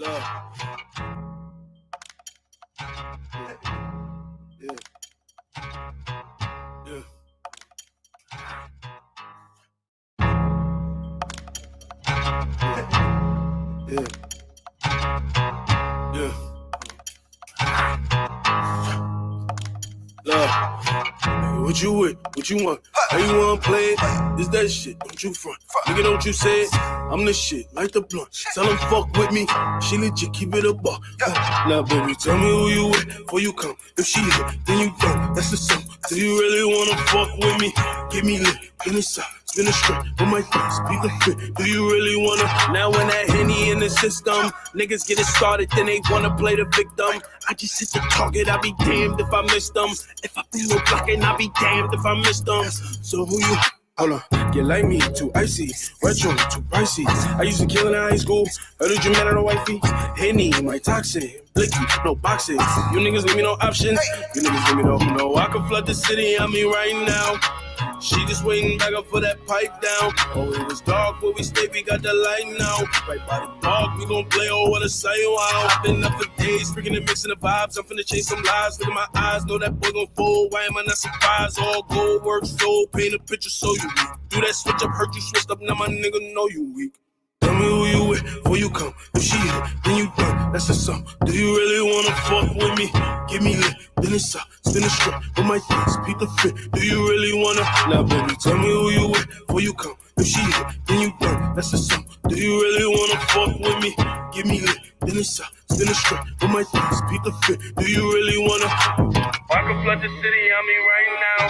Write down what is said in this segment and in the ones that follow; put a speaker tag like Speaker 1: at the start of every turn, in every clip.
Speaker 1: Love. Yeah. Yeah. Yeah. Yeah. Love. What you with? What you want? How you wanna play it? Is that shit? Don't you front. Nigga, don't you say it? I'm the shit, like the blunt. Tell him fuck with me. She legit, keep it a buck. Now, baby, tell me who you with before you come. If she hit, then you don't. That's the sum. Do you really wanna fuck with me? Get me lit, in the side, spin a strip with my thoughts, beat the fit. Do you really wanna? Now when that Henny in the system, niggas get it started, then they wanna play the victim. I just hit the target, I be damned if I miss them. If I feel no blocking, I be damned if I miss them. So who you? Hold on, get like me, too icy, retro, too pricey. I used to kill in high school, heard that you mad at a wifey. Henny, my toxic, blicky, no boxing. You niggas give me no options, you niggas give me no. I can flood the city on me right now. She just waiting back up for that pipe down. Oh, it was dark where we stayed, we got the light now. Right by the dog, we gon' play, oh, what a sight, wow. I've been up for days, freaking and mixing the vibes. I'm finna chase some lies, look at my eyes, know that boy gon' fold. Why am I not surprised? All gold work, so paint a picture so you weak. Do that switch up, hurt you switched up, now my nigga know you weak. Tell me who you with before you come. If she hit, then you done. That's the sum. Do you really wanna fuck with me? Get me lit, then it's up. Spin a strip with my thoughts, beat the fit. Do you really wanna? Now, baby, tell me who you with before you come. If she hit, then you done. That's the sum. Do you really wanna fuck with me? Get me lit, then it's up. Spin a strip with my thoughts, beat the fit. Do you really wanna? I can flood the city on me right now.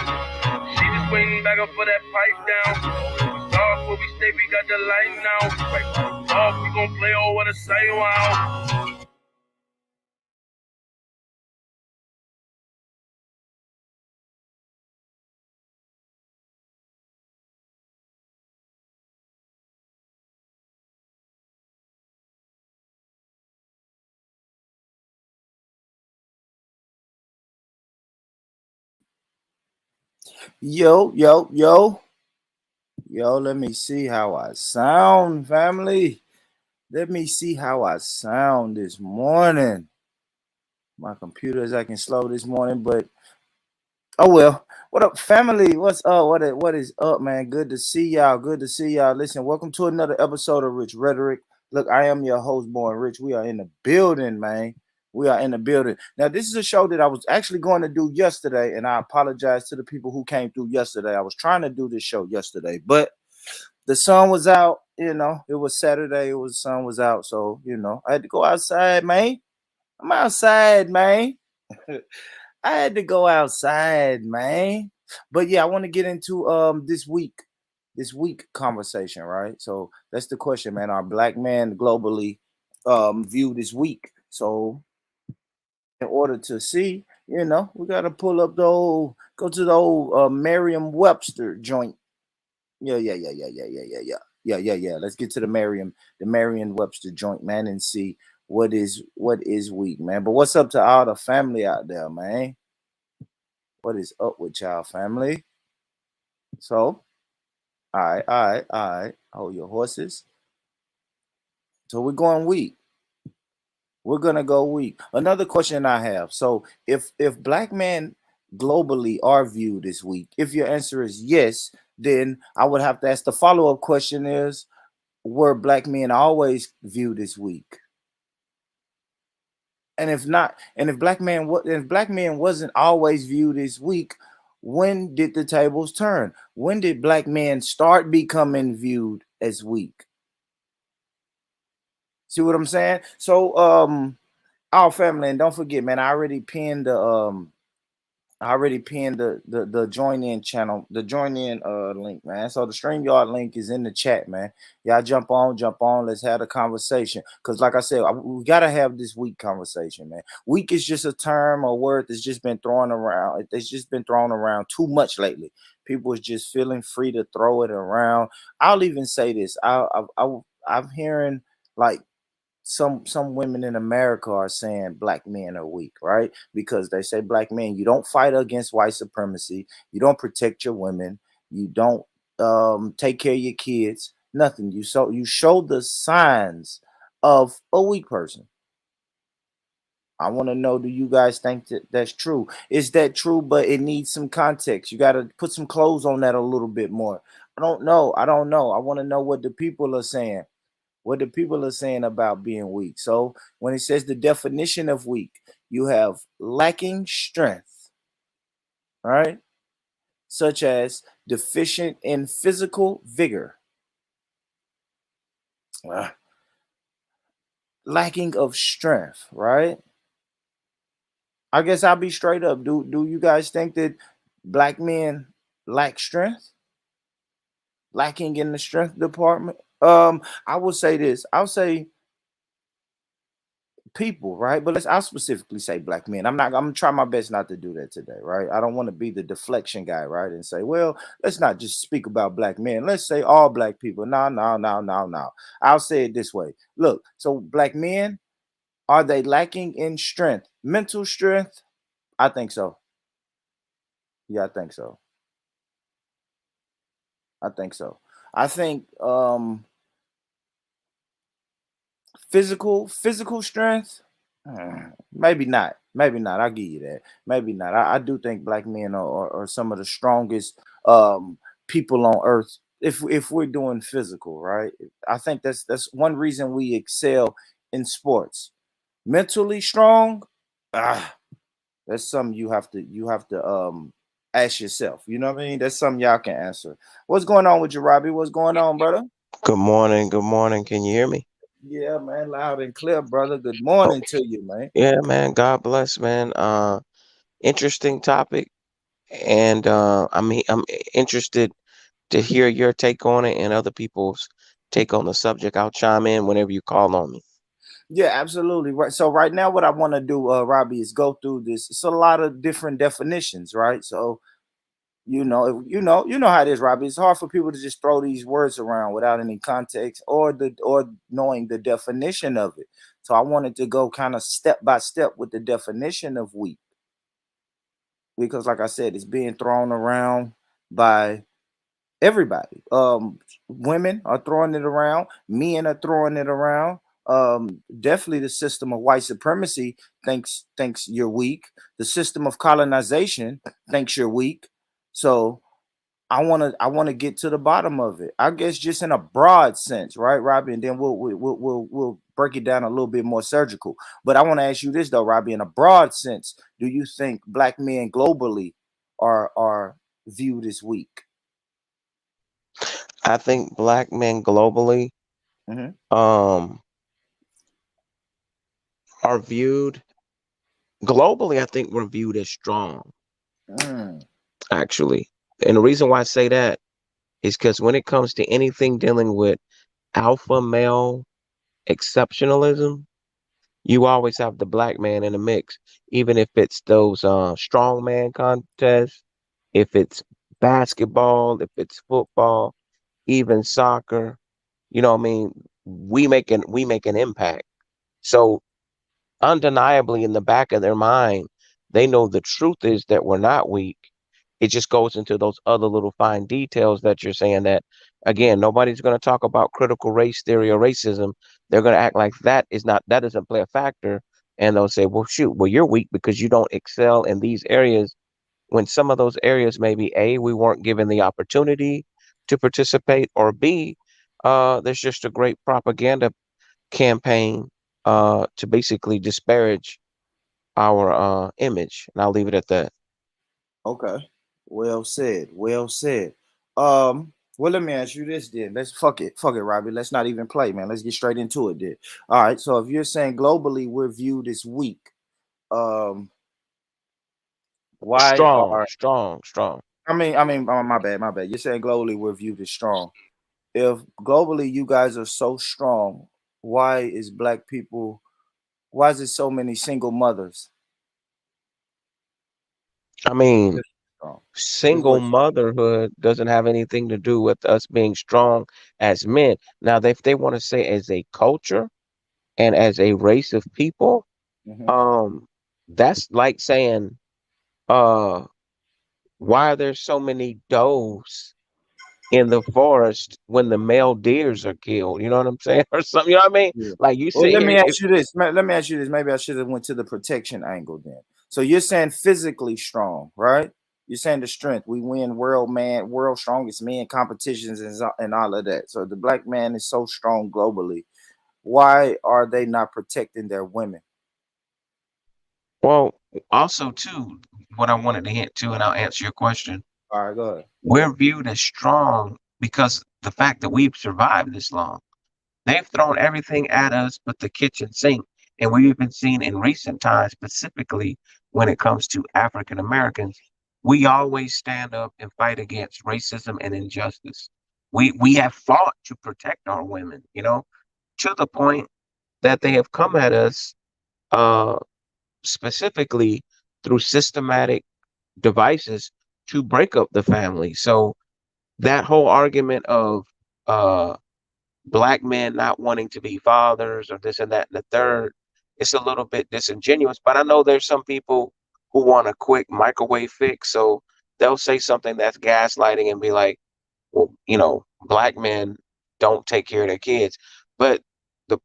Speaker 1: She just waiting back up for that pipe down. Where we stay, we got the light now. Right by the dog, we gon' play, oh, what a sight, wow.
Speaker 2: Yo, yo, yo. Yo, let me see how I sound, family. Let me see how I sound this morning. My computer is acting slow this morning, but oh well. What up, family? What's up? What is up, man? Good to see y'all. Good to see y'all. Listen, welcome to another episode of Rich Rhetoric. Look, I am your host, Born Rich. We are in the building, man. We are in the building. Now, this is a show that I was actually going to do yesterday, and I apologize to the people who came through yesterday. I was trying to do this show yesterday, but the sun was out. It was Saturday. The sun was out, so I had to go outside, man. I'm outside, man. I had to go outside, man. But yeah, I want to get into this week conversation, right? So that's the question, man. Are black men globally viewed this week? So in order to see, we gotta pull up go to the old Merriam-Webster joint. Yeah. Let's get to the Merriam-Webster joint, man, and see what is weak, man. But what's up to all the family out there, man? What is up with y'all, family? So, all right. Hold your horses. So we're going weak. We're gonna go weak. Another question I have. So if black men globally are viewed this week, if your answer is yes, then I would have to ask the follow-up question is, were black men always viewed this week? And if not, and if black men wasn't always viewed as weak, when did the tables turn? When did black men start becoming viewed as weak? See what I'm saying? So our family, and don't forget, man, I already pinned the join in channel, the join in link, man. So the StreamYard link is in the chat, man. Y'all jump on. Let's have a conversation. Cause like I said, we gotta have this week conversation, man. Week is just a term or word that's just been thrown around. It's just been thrown around too much lately. People is just feeling free to throw it around. I'll even say this. I'm hearing like some women in America are saying black men are weak, right? Because they say black men, you don't fight against white supremacy, you don't protect your women, you don't take care of your kids, nothing. You show the signs of a weak person. I want to know, do you guys think that that's true? Is that true? But it needs some context. You got to put some clothes on that a little bit more. I don't know. I don't know. I want to know what the people are saying. What the people are saying about being weak. So when it says the definition of weak, you have lacking strength, right? Such as deficient in physical vigor, uh, lacking of strength, right? I guess I'll be straight up. Do you guys think that black men lack strength? Lacking in the strength department? I will say this. I'll say people, right? But I'll specifically say black men. I'm gonna try my best not to do that today, right? I don't want to be the deflection guy, right? And say, well, let's not just speak about black men. Let's say all black people. No, no, no, no, no. I'll say it this way. Look, so black men, are they lacking in strength? Mental strength? I think so. Yeah, I think so. I think so. I think physical strength, maybe not. Maybe not. I'll give you that. Maybe not. I do think black men are some of the strongest people on earth. If we're doing physical, right? I think that's one reason we excel in sports. Mentally strong, ah, that's something you have to ask yourself. You know what I mean? That's something y'all can answer. What's going on with you, Robbie? What's going on, brother?
Speaker 3: Good morning. Good morning. Can you hear me?
Speaker 2: Yeah, man, loud and clear, brother. Good
Speaker 3: Oh,
Speaker 2: morning to you, man.
Speaker 3: yeah, man. God bless, man. Interesting topic, and I'm interested to hear your take on it and other people's take on the subject. I'll chime in whenever you call on me.
Speaker 2: Yeah, absolutely. Right. So right now, what I want to do, Robbie, is go through this. It's a lot of different definitions, right? So you know how it is, Robbie. It's hard for people to just throw these words around without any context or knowing the definition of it. So I wanted to go kind of step by step with the definition of weak, because, like I said, it's being thrown around by everybody. Women are throwing it around, men are throwing it around. Definitely the system of white supremacy thinks you're weak. The system of colonization thinks you're weak. So I want to get to the bottom of it. I guess just in a broad sense, right, Robbie? And then we'll break it down a little bit more surgical. But I want to ask you this though, Robbie, in a broad sense, do you think black men globally are viewed as weak?
Speaker 3: I think black men globally
Speaker 2: Hmm.
Speaker 3: um are viewed globally. I think we're viewed as strong,
Speaker 2: Mm,
Speaker 3: actually. And the reason why I say that is because when it comes to anything dealing with alpha male exceptionalism, you always have the black man in the mix, even if it's those strongman contests, if it's basketball, if it's football, even soccer. You know what I mean? We make an impact. So undeniably in the back of their mind, they know the truth is that we're not weak. It just goes into those other little fine details that you're saying that again, nobody's going to talk about critical race theory or racism. They're going to act like that doesn't play a factor. And they'll say, well, shoot, well, you're weak because you don't excel in these areas when some of those areas maybe A, we weren't given the opportunity to participate, or B, there's just a great propaganda campaign to basically disparage our image. And I'll leave it at that.
Speaker 2: okay. Well said. Well said. Well, let me ask you this then. Let's fuck it, Robbie. Let's not even play, man. Let's get straight into it then. All right. So if you're saying globally we're viewed as weak, um, why
Speaker 3: Strong,
Speaker 2: are
Speaker 3: strong, strong.
Speaker 2: my bad, my bad. You're saying globally we're viewed as strong. If globally you guys are so strong, why is black people? Why is it so many single mothers?
Speaker 3: I mean,
Speaker 2: Just strong. Just
Speaker 3: single
Speaker 2: what's
Speaker 3: motherhood doesn't have anything to do with us being strong as men. Now, if they want to say as a culture and as a race of people,
Speaker 2: mm-hmm.
Speaker 3: um, that's like saying, uh, why are there so many does in the forest when the male deers are killed. You know what I'm saying? Or something. You know what I mean?
Speaker 2: Yeah.
Speaker 3: Like you
Speaker 2: Well,
Speaker 3: sit
Speaker 2: let
Speaker 3: here.
Speaker 2: me ask you this. Let me ask you this. Maybe I should have went to the protection angle then. So you're saying physically strong, right? You're saying the strength. We win world strongest men competitions and all of that. So the black man is so strong globally. Why are they not protecting their women?
Speaker 3: Well, also too, what I wanted to hint to, and I'll answer your question.
Speaker 2: All right, go ahead.
Speaker 3: We're viewed as strong because the fact that we've survived this long. They've thrown everything at us but the kitchen sink. And we've even seen in recent times, specifically when it comes to African Americans, we always stand up and fight against racism and injustice. We have fought to protect our women, you know, to the point that they have come at us uh, specifically through systematic devices to break up the family. So that whole argument of uh, black men not wanting to be fathers or this and that and the third, it's a little bit disingenuous. But I know there's some people who want a quick microwave fix, so they'll say something that's gaslighting and be like, well, black men don't take care of their kids. But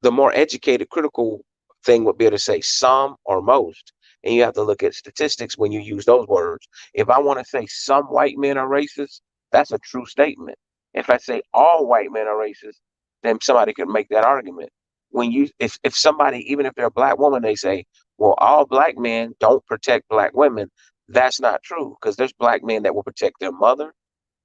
Speaker 3: the more educated, critical thing would be able to say some or most. And you have to look at statistics when you use those words. If I want to say some white men are racist, that's a true statement. If I say all white men are racist, then somebody could make that argument. If somebody, even if they're a black woman, they say, well, all black men don't protect black women, that's not true because there's black men that will protect their mother,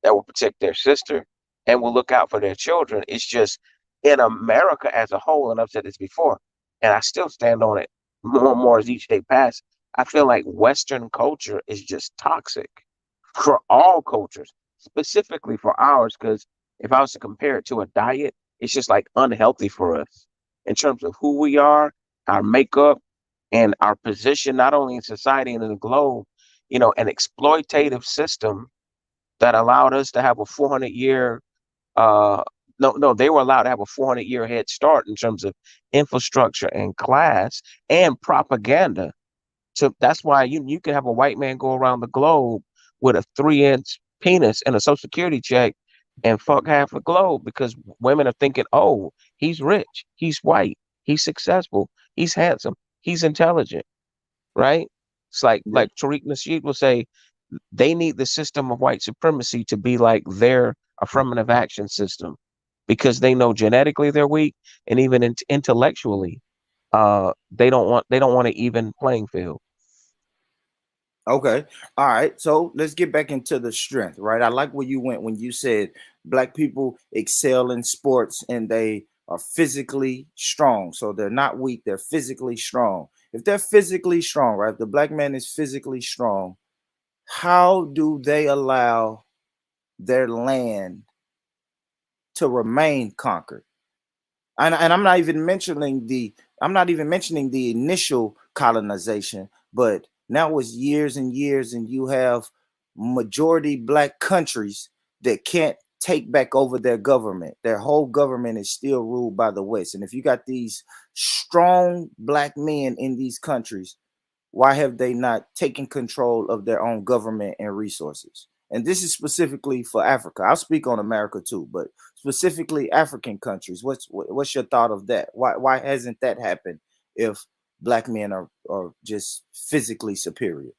Speaker 3: that will protect their sister, and will look out for their children. It's just in America as a whole, and I've said this before, and I still stand on it more and more as each day passes. I feel like Western culture is just toxic for all cultures, specifically for ours. Because if I was to compare it to a diet, it's just like unhealthy for us in terms of who we are, our makeup, and our position, not only in society and in the globe, an exploitative system that allowed us to have a 400-year uh no, they were allowed to have a 400-year head start in terms of infrastructure and class and propaganda. So that's why you can have a white man go around the globe with a 3-inch penis and a social security check and fuck half the globe because women are thinking, oh, he's rich, he's white, he's successful, he's handsome, he's intelligent, right? It's
Speaker 2: Yeah.
Speaker 3: like Tariq Nasheed will say, they need the system of white supremacy to be like their affirmative action system because they know genetically they're weak and even intellectually they don't want an even playing field.
Speaker 2: Okay. All right. So let's get back into the strength, right? I like where you went when you said black people excel in sports and they are physically strong. So they're not weak, they're physically strong. If they're physically strong, right? If the black man is physically strong, how do they allow their land to remain conquered? And I'm not even mentioning the initial colonization, but now it's years and years, and you have majority black countries that can't take back over their government. Their whole government is still ruled by the West. And if you got these strong black men in these countries, why have they not taken control of their own government and resources? And this is specifically for Africa. I'll speak on America too, but specifically African countries. What's your thought of that? Why hasn't that happened if black men are just physically superior?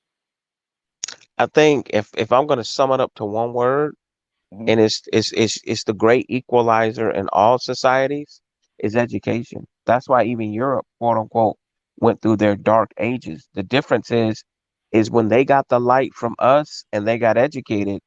Speaker 3: I think if I'm going to sum it up to one word,
Speaker 2: Mhm.
Speaker 3: and it's the great equalizer in all societies, is education. That's why even Europe, quote unquote, went through their dark ages. The difference is when they got the light from us and they got educated,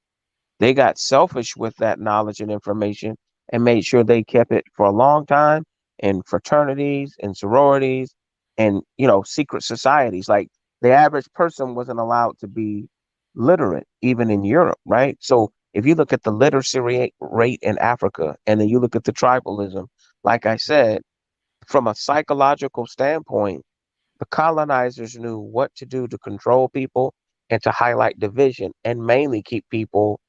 Speaker 3: they got selfish with that knowledge and information and made sure they kept it for a long time in fraternities and sororities and secret societies. Like the average person wasn't allowed to be literate even in Europe, right? So if you look at the literacy rate in Africa and then you look at the tribalism, like I said, from a psychological standpoint, the colonizers knew what to do to control people and to highlight division and mainly keep people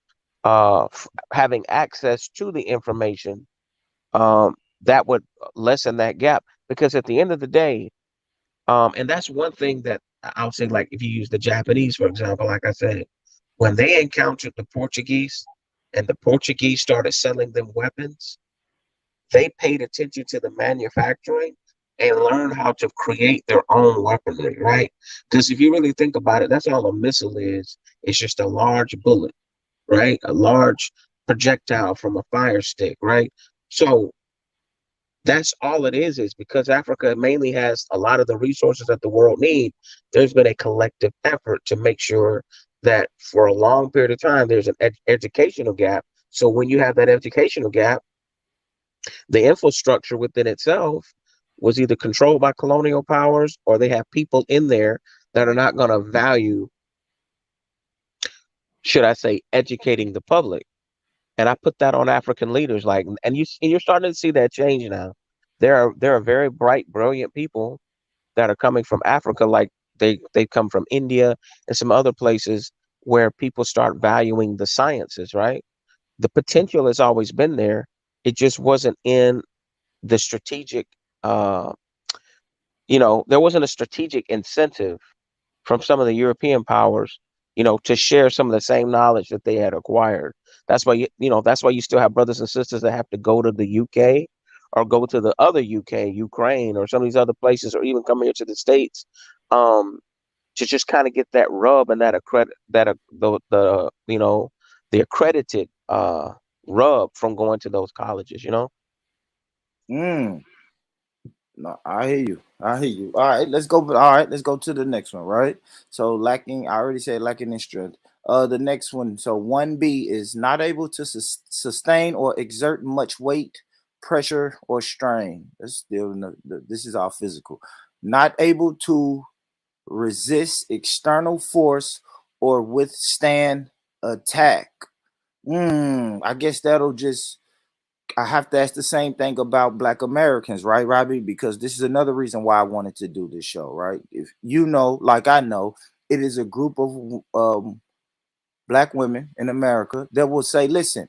Speaker 3: having access to the information that would lessen that gap. Because at the end of the day, and that's one thing that I'll say, like if you use the Japanese, for example, like I said, when they encountered the Portuguese and the Portuguese started selling them weapons, they paid attention to the manufacturing and learned how to create their own weaponry, right? Because if you really think about it, that's all a missile is. It's just a large bullet, right? A large projectile from a fire stick, right? So that's all it is because Africa mainly has a lot of the resources that the world need. There's been a collective effort to make sure that for a long period of time there's an educational gap. So when you have that educational gap, the infrastructure within itself was either controlled by colonial powers or they have people in there that are not going to value, should I say, educating the public. And I put that on African leaders, like, and you're starting to see that change now. There are very bright, brilliant people that are coming from Africa, like they come from India and some other places where people start valuing the sciences, right? The potential has always been there. It just wasn't in the strategic, uh, there wasn't a strategic incentive from some of the European powers, to share some of the same knowledge that they had acquired. That's why that's why you still have brothers and sisters that have to go to the UK or go to the other UK, Ukraine, or some of these other places, or even come here to the States, um, to just kind of get that rub and that accredit that the accredited rub from going to those colleges.
Speaker 2: Mm. No, I hear you. I hear you. All right, let's go. All right, let's go to the next one. Right. So lacking. I already said lacking in strength. The next one. So 1B is not able to sustain or exert much weight, pressure, or strain. That's still this is all physical. Not able to resist external force or withstand attack. I guess that'll just I have to ask the same thing about Black Americans, right, Robbie? Because this is another reason why I wanted to do this show, right? If you know, like I know, it is a group of Black women in America that will say, listen,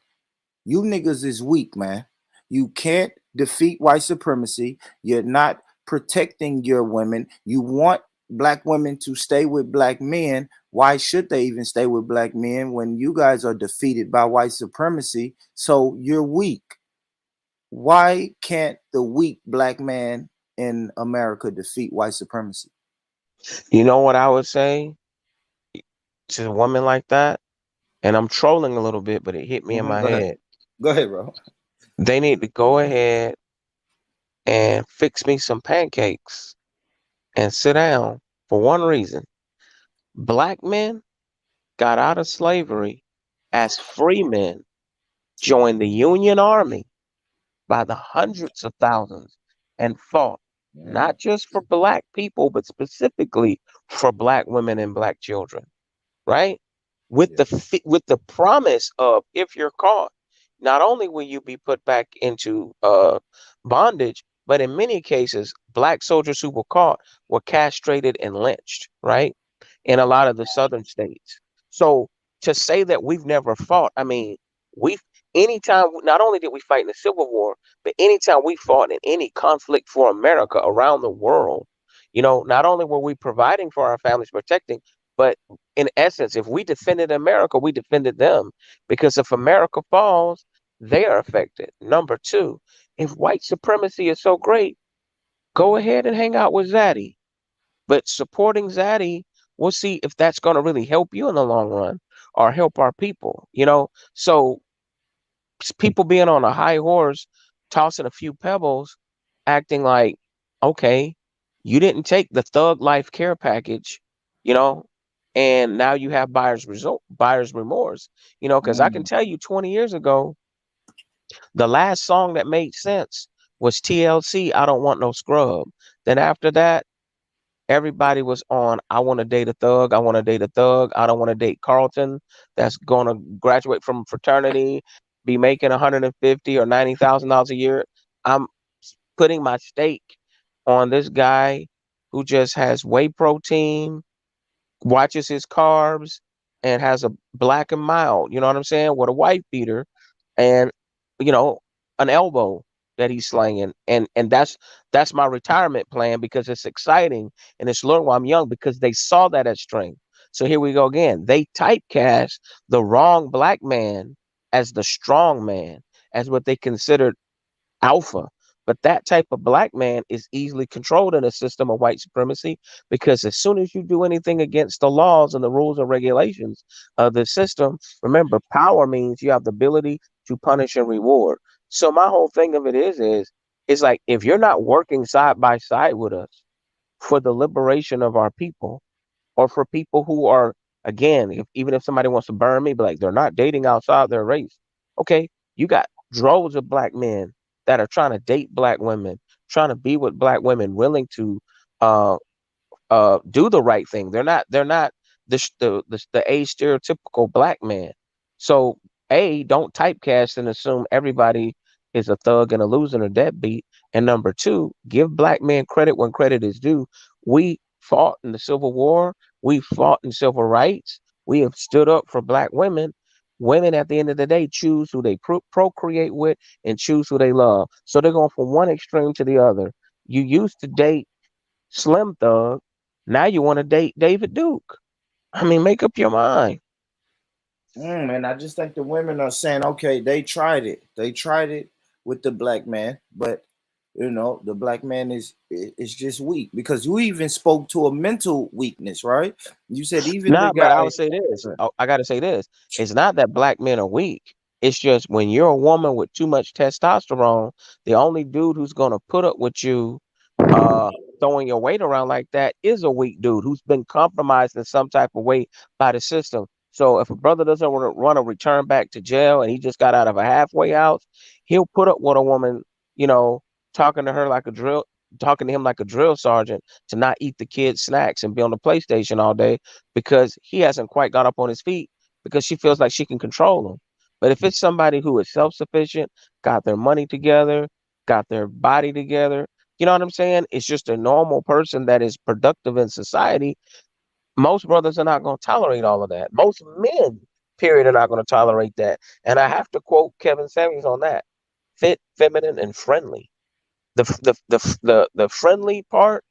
Speaker 2: you niggas is weak, man. You can't defeat white supremacy. You're not protecting your women. You want Black women to stay with Black men. Why should they even stay with Black men when you guys are defeated by white supremacy? So you're weak. Why can't the weak Black man in America defeat white supremacy?
Speaker 3: You know what I would say to a woman like that? And I'm trolling a little bit, but it hit me in my
Speaker 2: Go ahead.
Speaker 3: head.
Speaker 2: Go ahead, bro.
Speaker 3: They need to go ahead and fix me some pancakes and sit down for one reason. Black men got out of slavery as free men, joined the Union Army by the hundreds of thousands, and fought
Speaker 2: Mm,
Speaker 3: not just for black people, but specifically for black women and black children, right? With
Speaker 2: yeah.
Speaker 3: the promise of, if you're caught, not only will you be put back into bondage, but in many cases, black soldiers who were caught were castrated and lynched, right? In a lot of the southern states. So to say that we've never fought, I mean, we've anytime, not only did we fight in the Civil War, but anytime we fought in any conflict for America around the world, not only were we providing for our families, protecting, but in essence, if we defended America, we defended them. Because if America falls, they are affected. Number two, if white supremacy is so great, go ahead and hang out with Zaddy. But supporting Zaddy, we'll see if that's going to really help you in the long run or help our people. So people being on a high horse, tossing a few pebbles, acting like, okay, you didn't take the thug life care package, you know, and now you have buyer's remorse, because I can
Speaker 2: Mm,
Speaker 3: tell you 20 years ago, the last song that made sense was TLC, I Don't Want No Scrub. Then after that, everybody was on, I want to date a thug. I want to date a thug. I don't want to date Carlton that's going to graduate from fraternity, be making 150 or $90,000 a year. I'm putting my stake on this guy who just has whey protein, watches his carbs, and has a black and mild, you know what I'm saying, with a wife beater and you know an elbow that he's slanging, and that's my retirement plan because it's exciting and it's learned while I'm young because they saw that as strength. So here we go again. They typecast the wrong black man as the strong man, as what they considered alpha. But that type of black man is easily controlled in a system of white supremacy because as soon as you do anything against the laws and the rules and regulations of the system, remember, power means you have the ability to punish and reward. So my whole thing of it is it's like if you're not working side by side with us for the liberation of our people, or for people who are, again, even if somebody wants to burn me, but like they're not dating outside their race. Okay, you got droves of black men that are trying to date black women, trying to be with black women, willing to uh do the right thing. They're not the a stereotypical black man. So a don't typecast and assume everybody is a thug and a loser and a deadbeat. And number two, give black men credit when credit is due. We fought in the Civil War. We fought in civil rights. We have stood up for black women. Women at the end of the day choose who they procreate with and choose who they love. So they're going from one extreme to the other. You used to date Slim Thug. Now you want to date David Duke. I mean, make up your mind.
Speaker 2: And I just think the women are saying, okay, they tried it. They tried it with the black man, but the black man is just weak because you even spoke to a mental weakness, right? You said even the
Speaker 3: Nah, but I
Speaker 2: guy.
Speaker 3: would say this. I got to say this. It's not that black men are weak. It's just when you're a woman with too much testosterone, the only dude who's going to put up with you uh, throwing your weight around like that is a weak dude who's been compromised in some type of way by the system. So if a brother doesn't want to return back to jail and he just got out of a halfway house, he'll put up with a woman, you know, talking to her like a drill, talking to him like a drill sergeant to not eat the kids' snacks and be on the PlayStation all day because he hasn't quite got up on his feet because she feels like she can control him. But if it's somebody who is self sufficient, got their money together, got their body together, you know what I'm saying? It's just a normal person that is productive in society. Most brothers are not going to tolerate all of that. Most men, period, are not going to tolerate that. And I have to quote Kevin Samuels on that: fit, feminine, and friendly. The friendly part,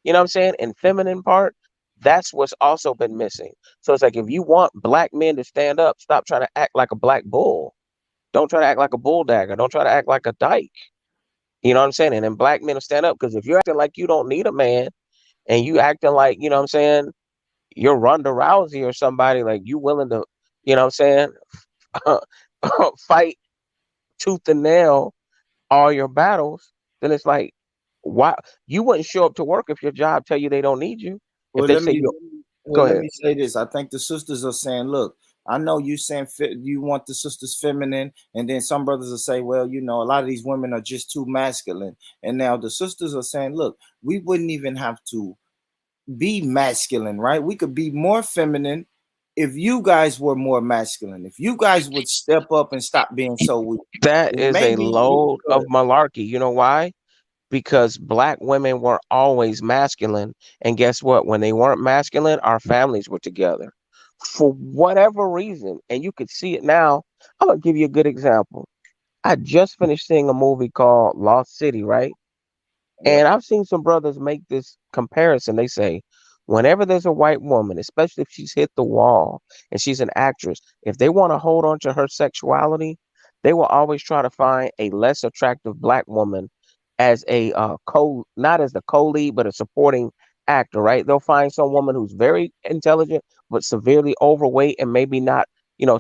Speaker 3: you know what I'm saying, and feminine part, that's what's also been missing. So it's like if you want black men to stand up, stop trying to act like a black bull. Don't try to act like a bull dagger. Don't try to act like a dyke. You know what I'm saying? And then black men will stand up because if you're acting like you don't need a man and you acting like, you know what I'm saying, you're Ronda Rousey or somebody, like you willing to, you know what I'm saying, fight tooth and nail all your battles, then it's like, why you wouldn't show up to work if your job tell you they don't need you. If
Speaker 2: Well,
Speaker 3: they
Speaker 2: let
Speaker 3: say
Speaker 2: me
Speaker 3: you
Speaker 2: well
Speaker 3: go
Speaker 2: let
Speaker 3: ahead.
Speaker 2: me say this. I think the sisters are saying, look, I know you saying you want the sisters feminine, and then some brothers will say, well, a lot of these women are just too masculine. And now the sisters are saying, look, we wouldn't even have to be masculine, right? We could be more feminine if you guys were more masculine. If you guys would step up and stop being so weak.
Speaker 3: That
Speaker 2: And
Speaker 3: is a
Speaker 2: maybe
Speaker 3: load
Speaker 2: go
Speaker 3: of
Speaker 2: ahead.
Speaker 3: malarkey. You know why? Because black women were always masculine. And guess what? When they weren't masculine, our families were together for whatever reason. And you could see it now. I'm going to give you a good example. I just finished seeing a movie called Lost City, right?
Speaker 2: Yeah.
Speaker 3: And I've seen some brothers make this comparison. They say, whenever there's a white woman, especially if she's hit the wall and she's an actress, if they want to hold on to her sexuality, they will always try to find a less attractive black woman as a not as the co-lead, but a supporting actor, right? They'll find some woman who's very intelligent, but severely overweight and maybe not,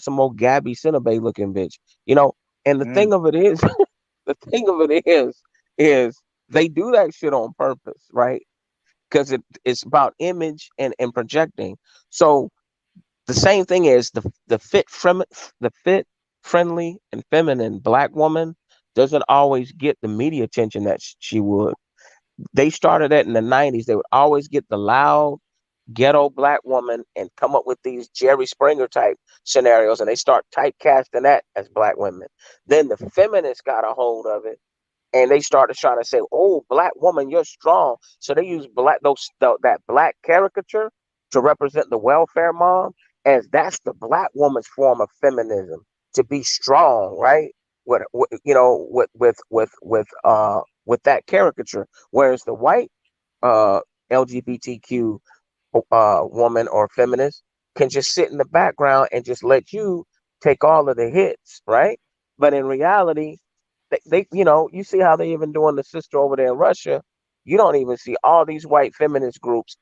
Speaker 3: some old Gabby Sidibe looking bitch, you know. And the
Speaker 2: Mm,
Speaker 3: thing of it is, the thing of it is they do that shit on purpose, right? Because it's about image and projecting. So the same thing is the fit, friendly, and feminine black woman doesn't always get the media attention that she would. They started that in the '90s. They would always get the loud ghetto black woman and come up with these Jerry Springer type scenarios, and they start typecasting that as black women. Then the feminists got a hold of it and they started trying to say, "Oh, black woman, you're strong." So they use that black caricature to represent the welfare mom, as that's the black woman's form of feminism, to be strong, right? With that caricature, whereas the white uh, LGBTQ woman or feminist can just sit in the background and just let you take all of the hits, right? But in reality, you see how they even doing the sister over there in Russia. You don't even see all these white feminist groups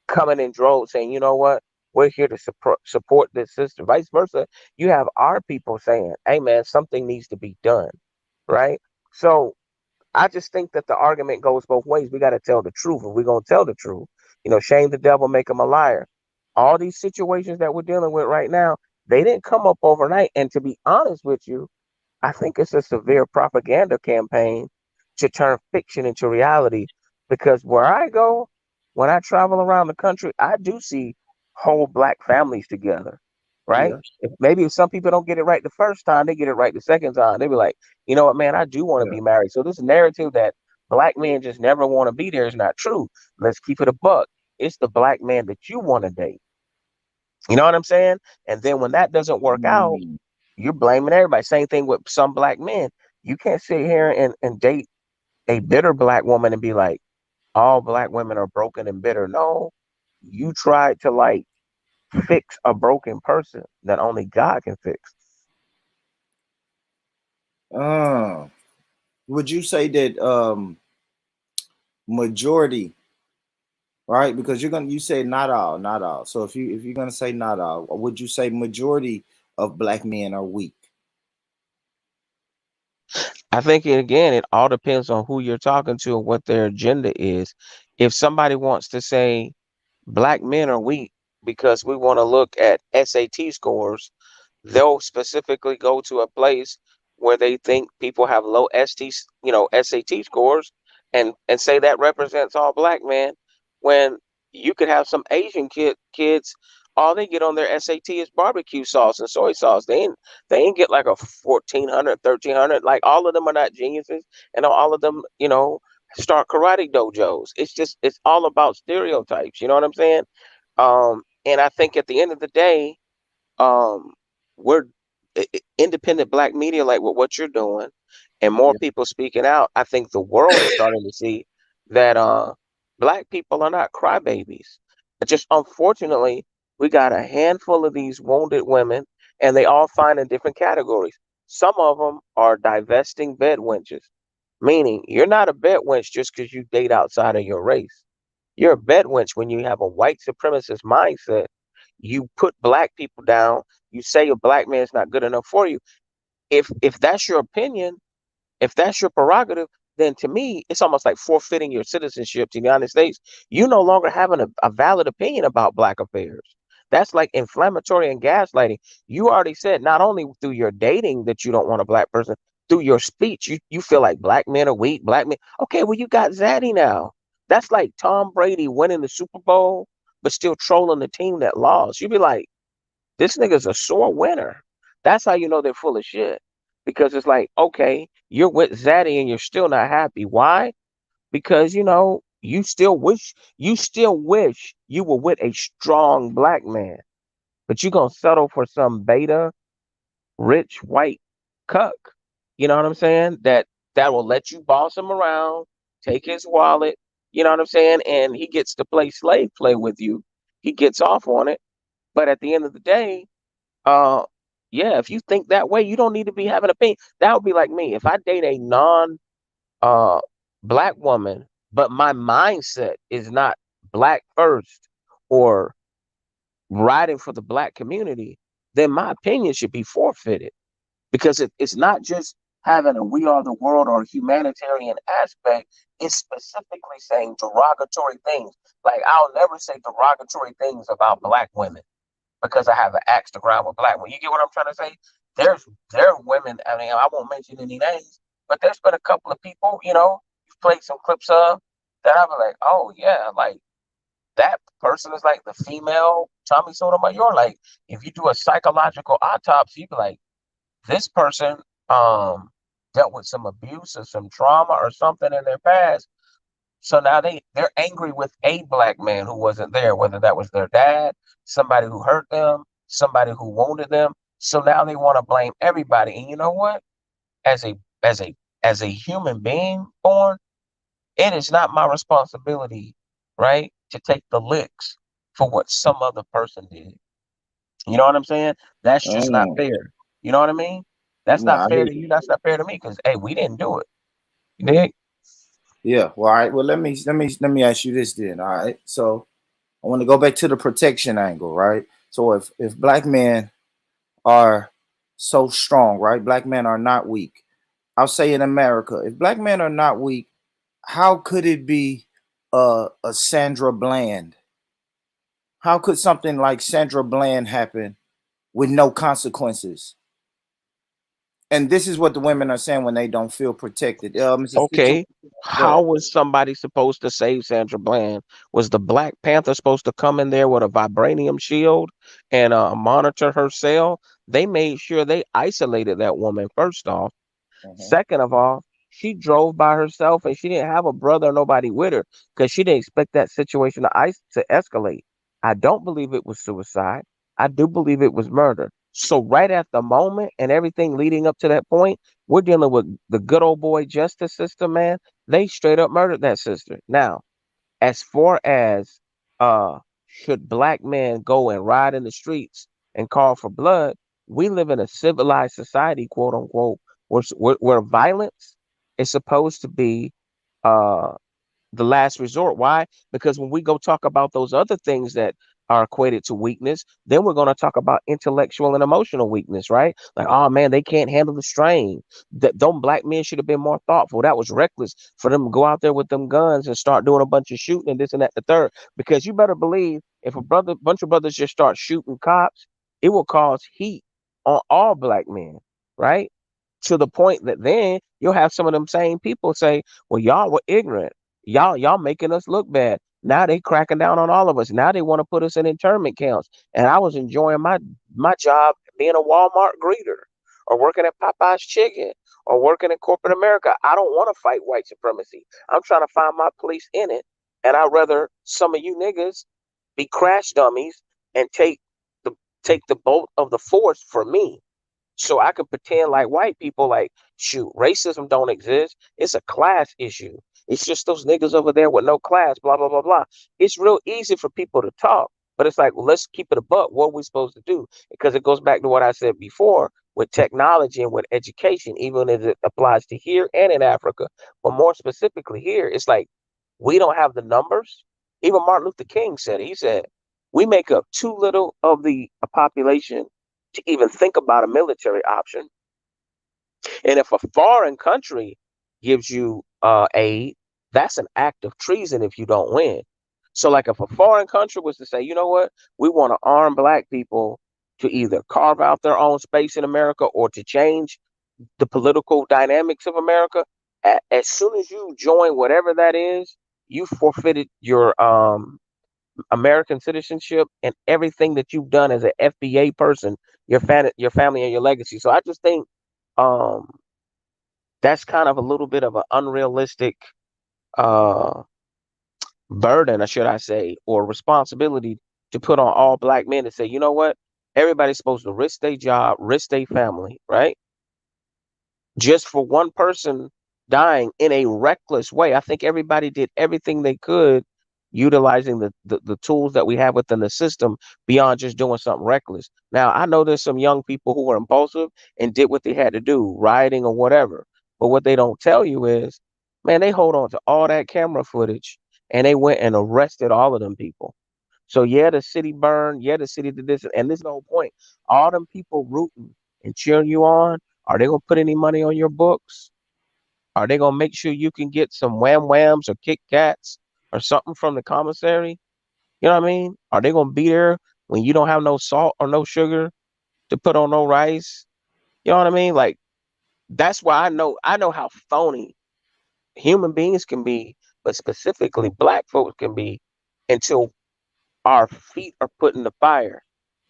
Speaker 3: coming in droves saying, you know what, we're here to support this sister. Vice versa, you have our people saying, hey man, something needs to be done, right? So I just think that the argument goes both ways. We got to tell the truth. If we're going to tell the truth, shame the devil, make him a liar. All these situations that we're dealing with right now, they didn't come up overnight. And to be honest with you, I think it's a severe propaganda campaign to turn fiction into reality. Because where I go, when I travel around the country, I do see whole black families together, right?
Speaker 2: Yeah.
Speaker 3: If some people don't get it right the first time, they get it right the second time. They be like, you know what, man, I do want to
Speaker 2: Yeah.
Speaker 3: be married. So this narrative that black men just never want to be there is not true. Let's keep it a buck. It's the black man that you want to date. You know what I'm saying? And then when that doesn't work out,
Speaker 2: Mm.
Speaker 3: you're blaming everybody. Same thing with some black men. You can't sit here and date a bitter black woman and be like, all black women are broken and bitter. No, you tried to like fix a broken person that only God can fix.
Speaker 2: Uh, would you say that majority, right? Because you say not all, not all. So if you're gonna say not all, would you say majority of black men are weak?
Speaker 3: I think again, it all depends on who you're talking to and what their agenda is. If somebody wants to say black men are weak because we want to look at SAT scores, they'll specifically go to a place where they think people have low SAT scores, and say that represents all black men. When you could have some Asian kids, all they get on their SAT is barbecue sauce and soy sauce. They ain't get like a 1400, 1300. Like all of them are not geniuses, and all of them, start karate dojos. It's all about stereotypes. You know what I'm saying? And I think at the end of the day, um we're independent black media, like with what you're doing and more
Speaker 2: Yeah.
Speaker 3: people speaking out. I think the world is starting to see that black people are not crybabies. It's just unfortunately we got a handful of these wounded women, and they all find in different categories. Some of them are divesting bed wenches, meaning you're not a bed wench just because you date outside of your race. You're a bedwench when you have a white supremacist mindset. You put black people down. You say a black man is not good enough for you. If that's your opinion, if that's your prerogative, then to me, it's almost like forfeiting your citizenship to the United States. You no longer having a valid opinion about black affairs. That's like inflammatory and gaslighting. You already said not only through your dating that you don't want a black person, through your speech, you feel like black men are weak, black men. Okay, well, you got Zaddy now. That's like Tom Brady winning the Super Bowl, but still trolling the team that lost. You'd be like, this nigga's a sore winner. That's how you know they're full of shit. Because it's like, okay, you're with Zaddy and you're still not happy. Why? Because you still wish you were with a strong black man, but you're gonna settle for some beta rich white cuck. You know what I'm saying? That will let you boss him around, take his wallet, you know what I'm saying? And he gets to play slave play with you. He gets off on it. But at the end of the day, uh, yeah, if you think that way, you don't need to be having an opinion. That would be like me. If I date a non uh black woman, but my mindset is not black first or riding for the black community, then my opinion should be forfeited. Because it's not just having a we are the world or humanitarian aspect, it's specifically saying derogatory things. Like I'll never say derogatory things about black women because I have an axe to grind with black women. You get what I'm trying to say? There are women. I mean, I won't mention any names, but there's been a couple of people, you've played some clips of that I've been like, oh yeah, like that person is like the female Tommy Sotomayor. Like if you do a psychological autopsy, you'd be like, this person um dealt with some abuse or some trauma or something in their past. So now they're angry with a black man who wasn't there, whether that was their dad, somebody who hurt them, somebody who wounded them. So now they want to blame everybody. And you know what? As a as a as a human being born, it is not my responsibility, right, to take the licks for what some other person did. You know what I'm saying? That's just not
Speaker 2: Mm.
Speaker 3: fair. You know what I mean? That's
Speaker 2: No,
Speaker 3: not
Speaker 2: I
Speaker 3: fair
Speaker 2: hear
Speaker 3: to
Speaker 2: you.
Speaker 3: you. That's not fair to me because hey, we didn't do it. You dig?
Speaker 2: Yeah. Well, all right. Well, let me ask you this then. All right. So I want to go back to the protection angle, right? So if black men are so strong, right? Black men are not weak. I'll say in America, if black men are not weak, how could it be a Sandra Bland? How could something like Sandra Bland happen with no consequences? And this is what the women are saying when they don't feel protected. It's a situation.
Speaker 3: Okay.
Speaker 2: Go ahead.
Speaker 3: How was somebody supposed to save Sandra Bland? Was the Black Panther supposed to come in there with a vibranium shield and monitor her cell? They made sure they isolated that woman first off.
Speaker 2: Mhm.
Speaker 3: Second of all, she drove by herself and she didn't have a brother or nobody with her because she didn't expect that situation to escalate. I don't believe it was suicide. I do believe it was murder. So right at the moment and everything leading up to that point, we're dealing with the good old boy justice system, man. They straight up murdered that sister. Now, as far as should black men go and ride in the streets and call for blood, we live in a civilized society, quote unquote, where violence is supposed to be uh the last resort. Why? Because when we go talk about those other things that are equated to weakness, then we're going to talk about intellectual and emotional weakness, right? Like, oh man, they can't handle the strain. That them black men should have been more thoughtful. That was reckless for them to go out there with them guns and start doing a bunch of shooting and this and that, the third. Because you better believe if bunch of brothers just start shooting cops, it will cause heat on all black men, right? To the point that then you'll have some of them same people say, well, y'all were ignorant. Y'all making us look bad. Now they cracking down on all of us. Now they want to put us in internment camps. And I was enjoying my job being a Walmart greeter or working at Popeye's Chicken or working in corporate America. I don't want to fight white supremacy. I'm trying to find my place in it. And I'd rather some of you niggas be crash dummies and the take the bolt of the force for me so I could pretend like white people, like, shoot, racism don't exist. It's a class issue. It's just those niggas over there with no class, blah, blah, blah, blah. It's real easy for people to talk, but it's like, well, let's keep it a buck. What are we supposed to do? Because it goes back to what I said before with technology and with education, even as it applies to here and in Africa. But more specifically here, it's like we don't have the numbers. Even Martin Luther King said, he said, we make up too little of the population to even think about a military option. And if a foreign country gives you aid, that's an act of treason if you don't win. So, like, if a foreign country was to say, you know what, we want to arm black people to either carve out their own space in America or to change the political dynamics of America, as soon as you join whatever that is, you forfeited your American citizenship and everything that you've done as an FBA person, your family, and your legacy. So I just think um, that's kind of a little bit of an unrealistic uh, burden, or should I say, or responsibility to put on all black men to say, you know what, everybody's supposed to risk their job, risk their family, right? Just for one person dying in a reckless way. I think everybody did everything they could utilizing the tools that we have within the system beyond just doing something reckless. Now, I know there's some young people who were impulsive and did what they had to do, rioting or whatever. But what they don't tell you is, man, they hold on to all that camera footage and they went and arrested all of them people. So yeah, the city burned. Yeah, the city did this, and this is the whole point. All them people rooting and cheering you on. Are they gonna put any money on your books? Are they gonna make sure you can get some wham whams or Kit Kats or something from the commissary? You know what I mean? Are they gonna be there when you don't have no salt or no sugar to put on no rice? You know what I mean? Like that's why I know how phony human beings can be, but specifically black folks can be until our feet are put in the fire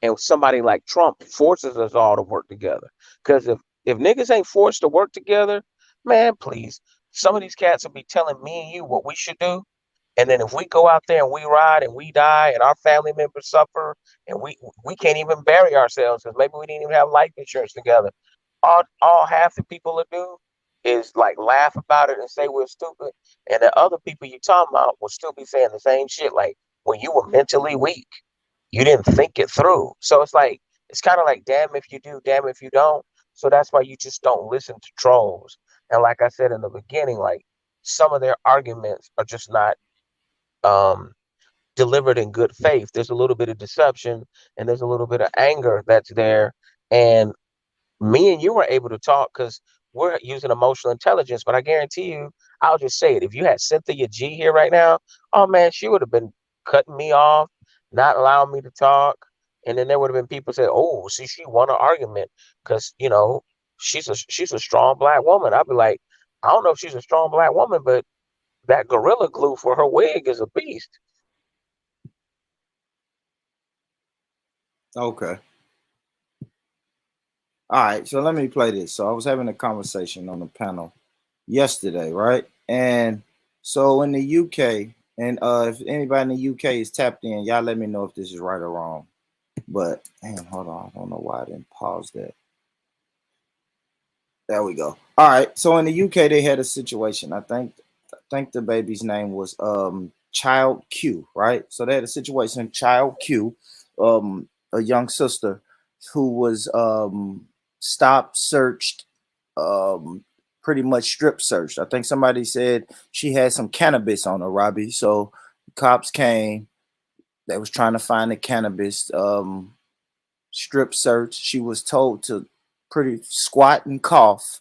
Speaker 3: and somebody like Trump forces us all to work together. Because if niggas ain't forced to work together, man, please, some of these cats will be telling me and you what we should do. And then if we go out there and we ride and we die and our family members suffer and we can't even bury ourselves because maybe we didn't even have life insurance together, all half the people will do is like laugh about it and say we're stupid, and the other people you talking about will still be saying the same shit like when you were mentally weak, you didn't think it through. So it's like It's kind of like damn if you do, damn if you don't. So that's why you just don't listen to trolls. And like I said in the beginning, like some of their arguments are just not um delivered in good faith. There's a little bit of deception and there's a little bit of anger that's there. And me and you were able to talk because we're using emotional intelligence. But I guarantee you, I'll just say it. If you had Cynthia G here right now, oh man, she would have been cutting me off, not allowing me to talk. And then there would have been people say, "Oh, see, she won an argument because she's a strong black woman." I'd be like, I don't know if she's a strong black woman, but that gorilla glue for her wig is a beast.
Speaker 2: Okay. All right. So let me play this. So I was having a conversation on the panel yesterday, right? And so in the UK, and if anybody in the UK is tapped in, y'all let me know if this is right or wrong. But damn, hold on. I don't know why I didn't pause that. There we go. All right. So in the UK, they had a situation. I think the baby's name was Child Q, right? So they had a situation, Child Q, a young sister who was stopped, searched, pretty much strip searched. I think somebody said she had some cannabis on her, Robbie. So cops came. They was trying to find the cannabis. Strip search. She was told to pretty squat and cough,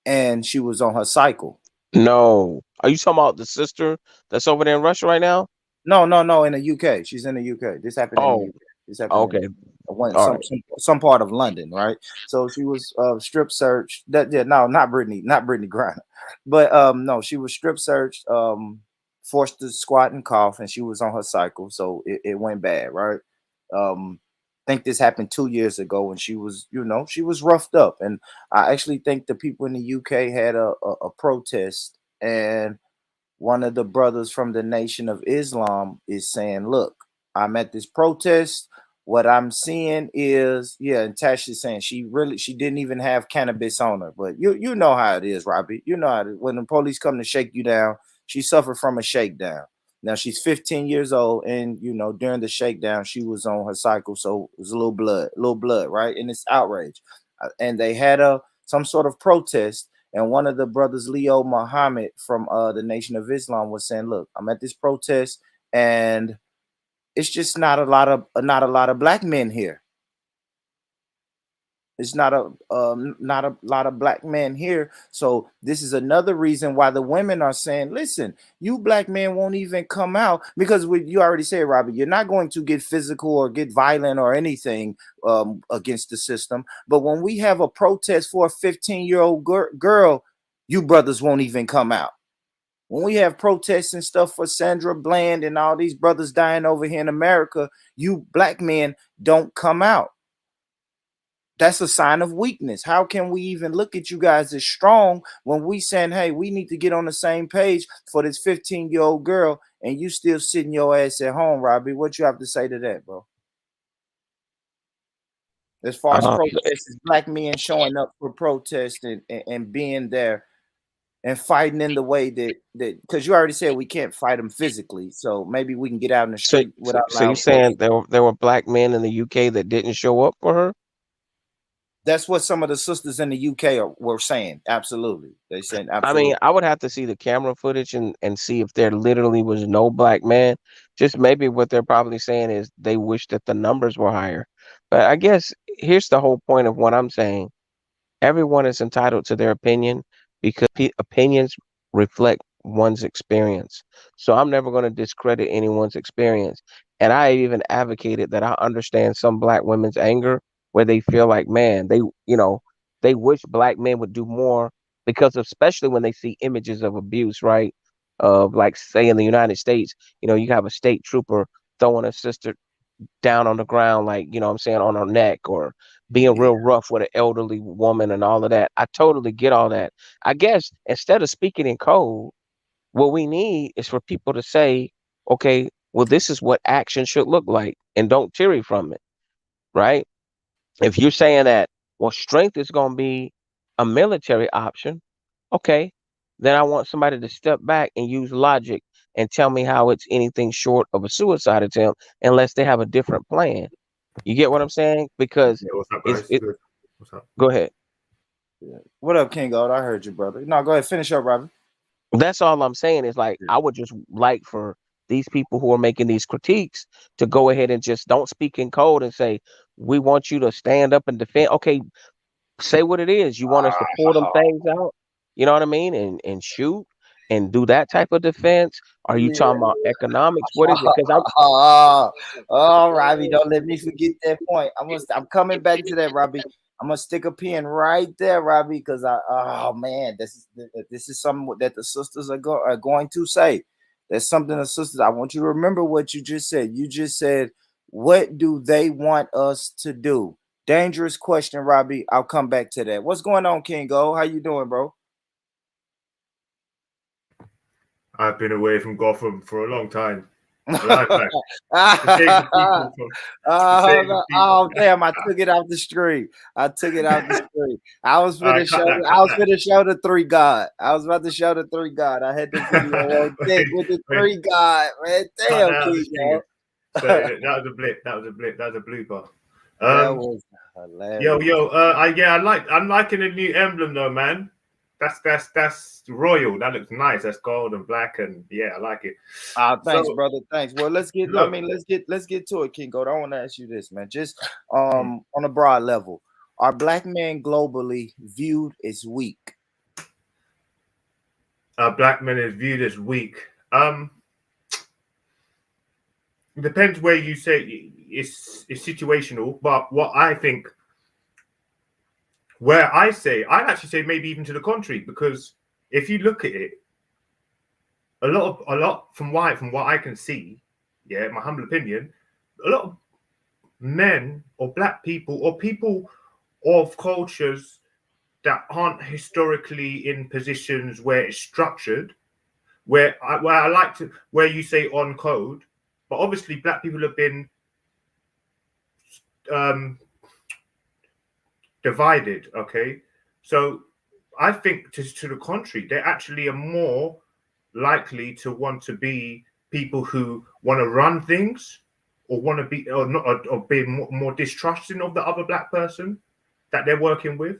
Speaker 2: and she was on her cycle.
Speaker 3: No, are you talking about the sister that's over there in Russia right now?
Speaker 2: No, no, no. In the UK, she's in the UK. This happened in the
Speaker 3: Oh,
Speaker 2: UK. This happened in
Speaker 3: okay,
Speaker 2: one
Speaker 3: all right.
Speaker 2: some part of London, right? So she was strip searched. That yeah, no, not Brittany Griner, but no, she was strip searched, forced to squat and cough, and she was on her cycle, so it went bad, right? I think this happened 2 years ago, and she was, she was roughed up, and I actually think the people in the UK had a protest, and one of the brothers from the Nation of Islam is saying, "Look, I'm at this protest. What I'm seeing is, yeah." And Tash is saying she didn't even have cannabis on her, but you know how it is, Robbie. You know how when the police come to shake you down, she suffered from a shakedown. Now she's 15 years old, and during the shakedown, she was on her cycle, so it was a little blood, right? And it's outrage. And they had some sort of protest, and one of the brothers, Leo Muhammad from the Nation of Islam, was saying, "Look, I'm at this protest, and it's just not a lot of black men here. It's not a lot of black men here. So this is another reason why the women are saying, listen, you black men won't even come out because you already said, Robbie, you're not going to get physical or get violent or anything against the system. But when we have a protest for a 15-year-old girl, you brothers won't even come out. When we have protests and stuff for Sandra Bland and all these brothers dying over here in America, you black men don't come out. That's a sign of weakness. How can we even look at you guys as strong when we saying, hey, we need to get on the same page for this 15-year-old girl, and you still sitting your ass at home, Robbie? What you have to say to that, bro? As far as
Speaker 3: Uh,
Speaker 2: protests, is black men showing up for protests and being there and fighting in the way that because you already said we can't fight them physically, so maybe we can get out in the
Speaker 3: so,
Speaker 2: street
Speaker 3: so,
Speaker 2: without
Speaker 3: so you
Speaker 2: loud protest.
Speaker 3: saying there were black men in the UK that didn't show up for her?
Speaker 2: That's what some of the sisters in the UK were saying. Absolutely, they said
Speaker 3: I mean,
Speaker 2: absolutely.
Speaker 3: I would have to see the camera footage and see if there literally was no black man. Just maybe what they're probably saying is they wish that the numbers were higher. But I guess here's the whole point of what I'm saying. Everyone is entitled to their opinion because opinions reflect one's experience. So I'm never going to discredit anyone's experience. And I even advocated that I understand some black women's anger where they feel like, man, they wish black men would do more because especially when they see images of abuse, right? Of like, say, in the United States, you have a state trooper throwing a sister down on the ground, like, what I'm saying, on her neck, or being
Speaker 2: Yeah.
Speaker 3: real rough with an elderly woman and all of that. I totally get all that. I guess instead of speaking in code, what we need is for people to say, okay, well, this is what action should look like, and don't tear from it, right? If you're saying that, well, strength is going to be a military option, okay, then I want somebody to step back and use logic and tell me how it's anything short of a suicide attempt unless they have a different plan. You get what I'm saying? Because
Speaker 4: Yeah, what's up,
Speaker 3: it's
Speaker 4: guys?
Speaker 3: it.
Speaker 4: Good. What's up?
Speaker 3: Go ahead.
Speaker 2: Yeah. What up, King Gold? I heard you, brother. No, go ahead. Finish up, Robbie.
Speaker 3: That's all I'm saying is like I would just like for these people who are making these critiques to go ahead and just don't speak in code and say we want you to stand up and defend. Okay, say what it is. You want us to pull them things out, you know what I mean, and shoot and do that type of defense. Are you
Speaker 2: Yeah.
Speaker 3: talking about economics? What is it? Because I'm
Speaker 2: Oh, Robbie, don't let me forget that point. I'm coming back to that, Robbie. I'm gonna stick a pin right there, Robbie, because oh man, this is something that the sisters are going to say. That's something the sisters. I want you to remember what you just said. You just said, "What do they want us to do?" Dangerous question, Robbie. I'll come back to that. What's going on, King Go? How you doing, bro?
Speaker 4: I've been away from Gotham for a long time. Life back. To save the people from. To save the people.
Speaker 2: Oh damn! I took it out the street. I took it out the street. I was finna show.
Speaker 4: Cut
Speaker 2: I was
Speaker 4: that.
Speaker 2: finna show the 3 God. I was about to show the 3 God. I had the video on deck with the 3 God. Man,
Speaker 4: Cut
Speaker 2: damn,
Speaker 4: that out the
Speaker 2: King,
Speaker 4: stream. So that was a blip. That was a blip. That was a blooper.
Speaker 2: That was hilarious.
Speaker 4: I'm liking the new emblem though, man. That's royal. That looks nice. That's gold and black, and yeah, I like it.
Speaker 2: Thanks, brother. Thanks. Well, let's get.
Speaker 4: Look,
Speaker 2: let's get to it, King Gold. I want to ask you this, man. Just on a broad level, are black men globally viewed as weak?
Speaker 4: Black men is viewed as weak. It depends where you say it's situational, but what I think, where I'd actually say maybe even to the contrary, because if you look at it, a lot from what I can see, yeah, my humble opinion, a lot of men or black people or people of cultures that aren't historically in positions where it's structured, where I like to where you say on code, but obviously black people have been divided. Okay, so I think to the contrary, they actually are more likely to want to be people who want to run things or want to be or not or be more distrusting of the other black person that they're working with.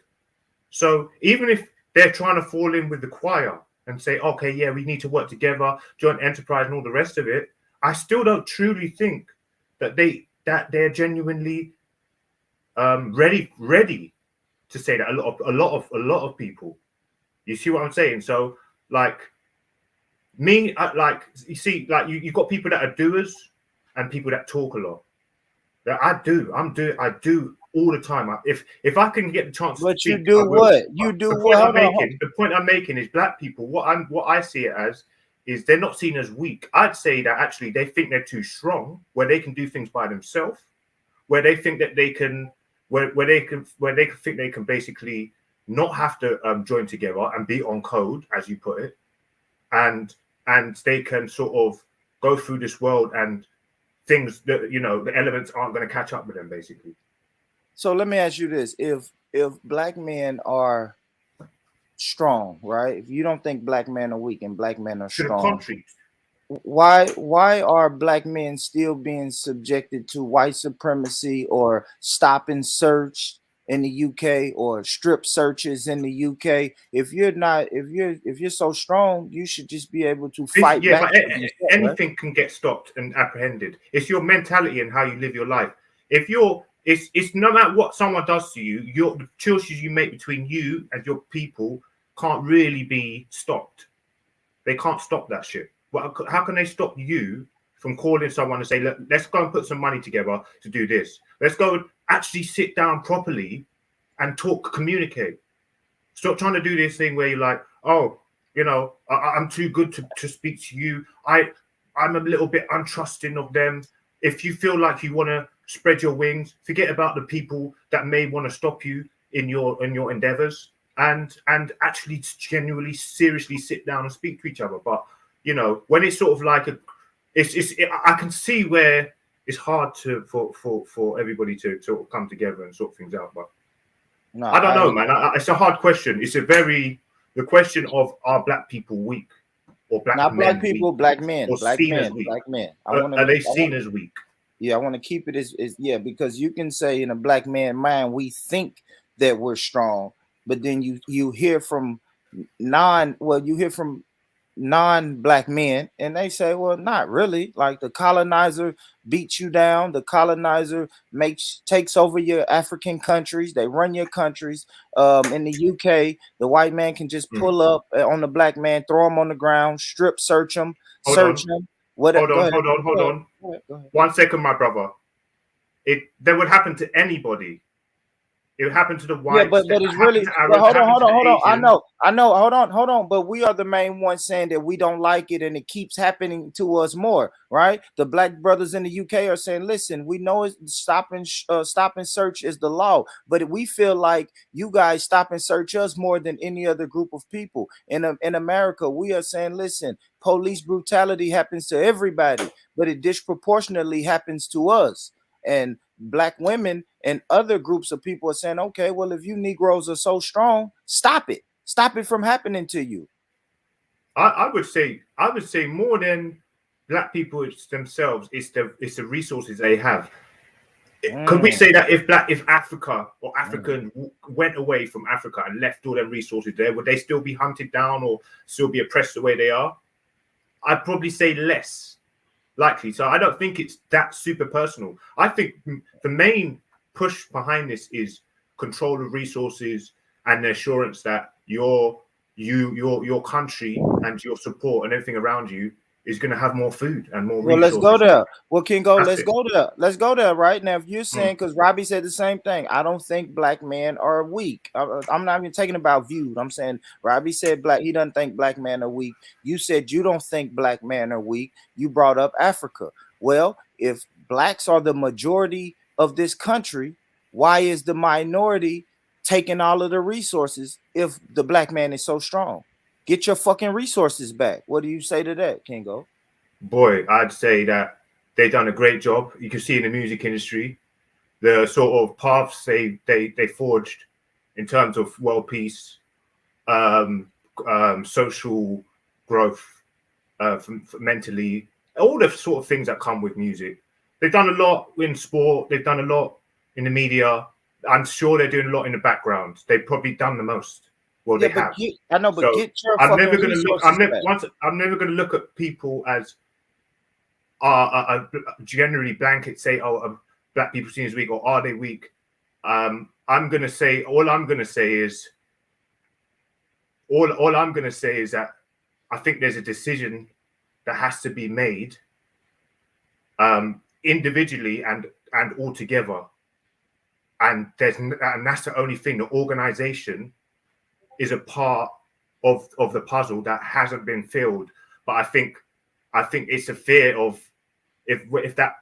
Speaker 4: So even if they're trying to fall in with the choir and say, okay, yeah, we need to work together, joint enterprise and all the rest of it, I still don't truly think that they're genuinely ready to say that. A lot of people. You see what I'm saying? So like me, like you see, like you got people that are doers and people that talk a lot. That I do all the time. If I can get the chance to
Speaker 2: But
Speaker 4: speak,
Speaker 2: you do
Speaker 4: I will.
Speaker 2: what? You do what?
Speaker 4: The point I'm making is black people. What I see it as is they're not seen as weak. I'd say that actually they think they're too strong, where they can do things by themselves, where they think that they can, where they think they can basically not have to join together and be on code, as you put it, and they can sort of go through this world and things that the elements aren't going to catch up with them, basically.
Speaker 2: So let me ask you this: if black men are strong, right? If you don't think black men are weak and black men are
Speaker 4: To the
Speaker 2: strong,
Speaker 4: contrary,
Speaker 2: why are black men still being subjected to white supremacy or stop and search in the UK or strip searches in the UK? If you're so strong, you should just be able to fight back.
Speaker 4: But anything right? Can get stopped and apprehended. It's your mentality and how you live your life. If you're it's no matter what someone does to you, the choices you make between you and your people can't really be stopped. They can't stop that shit. Well, how can they stop you from calling someone and say, look, let's go and put some money together to do this. Let's go and actually sit down properly and talk, communicate. Stop trying to do this thing where you're like, oh, I'm too good to speak to you. I'm a little bit untrusting of them. If you feel like you want to spread your wings, forget about the people that may want to stop you in your endeavors, and actually genuinely, seriously sit down and speak to each other. But when it's sort of like I can see where it's hard for everybody to sort of come together and sort things out. But no, I don't know, man. It's a hard question. It's the question of, are black people weak or black men?
Speaker 2: Not black people,
Speaker 4: weak?
Speaker 2: black men,
Speaker 4: or
Speaker 2: black
Speaker 4: seen
Speaker 2: men,
Speaker 4: as weak?
Speaker 2: black men.
Speaker 4: Are they seen as weak?
Speaker 2: Yeah, I want to keep it as yeah, because you can say in a black man mind we think that we're strong, but then you hear from you hear from non-black men and they say, well, not really. Like the colonizer beats you down, the colonizer takes over your African countries, they run your countries. In the UK, the white man can just pull up on the black man, throw him on the ground, strip search him,
Speaker 4: Hold
Speaker 2: search
Speaker 4: on.
Speaker 2: him. What?
Speaker 4: Hold
Speaker 2: Go
Speaker 4: on,
Speaker 2: ahead.
Speaker 4: hold on, hold
Speaker 2: Go ahead.
Speaker 4: on.
Speaker 2: Go ahead. Go ahead.
Speaker 4: 1 second, my brother. That would happen to anybody. It would happen to the
Speaker 2: Yeah,
Speaker 4: whites.
Speaker 2: but it's
Speaker 4: It happened
Speaker 2: really.
Speaker 4: to
Speaker 2: But
Speaker 4: Arabs.
Speaker 2: hold on,
Speaker 4: Happened
Speaker 2: hold
Speaker 4: to
Speaker 2: on,
Speaker 4: the
Speaker 2: hold on.
Speaker 4: Asians.
Speaker 2: I know. Hold on. But we are the main ones saying that we don't like it, and it keeps happening to us more, right? The black brothers in the UK are saying, "Listen, we know it's stop and search is the law, but we feel like you guys stop and search us more than any other group of people in America. We are saying, listen, police brutality happens to everybody, but it disproportionately happens to us." And black women and other groups of people are saying, okay, well, if you Negroes are so strong, stop it. Stop it from happening to you.
Speaker 4: I would say more than black people themselves, it's the resources they have. Could we say that if Africa or African went away from Africa and left all them resources there, would they still be hunted down or still be oppressed the way they are? I'd probably say less likely. So I don't think it's that super personal. I think the main push behind this is control of resources and the assurance that your country and your support and everything around you is going to have more food and more
Speaker 2: Well,
Speaker 4: resources.
Speaker 2: let's go there. Well, Kingo,
Speaker 4: That's
Speaker 2: let's
Speaker 4: it.
Speaker 2: go there. Let's go there right now. If you're saying, because Robbie said the same thing, I don't think black men are weak. I'm not even talking about viewed. I'm saying Robbie said he doesn't think black men are weak. You said you don't think black men are weak. You brought up Africa. Well, if blacks are the majority of this country, why is the minority taking all of the resources if the black man is so strong? Get your fucking resources back. What do you say to that, Kingo?
Speaker 4: Boy, I'd say that they've done a great job. You can see in the music industry the sort of paths they forged in terms of world peace, social growth, mentally, all the sort of things that come with music. They've done a lot in sport. They've done a lot in the media. I'm sure they're doing a lot in the background. They've probably done the most. Well,
Speaker 2: Yeah,
Speaker 4: they have.
Speaker 2: I know, but
Speaker 4: So
Speaker 2: get your
Speaker 4: I'm
Speaker 2: fucking
Speaker 4: never going to look.
Speaker 2: resources
Speaker 4: I'm never going to look at people as generally blanket say, oh, black people seem weak, or are they weak? I'm going to say all I'm going to say is that I think there's a decision that has to be made individually and all together. And that's the only thing. The organization is a part of the puzzle that hasn't been filled. But I think it's a fear of if that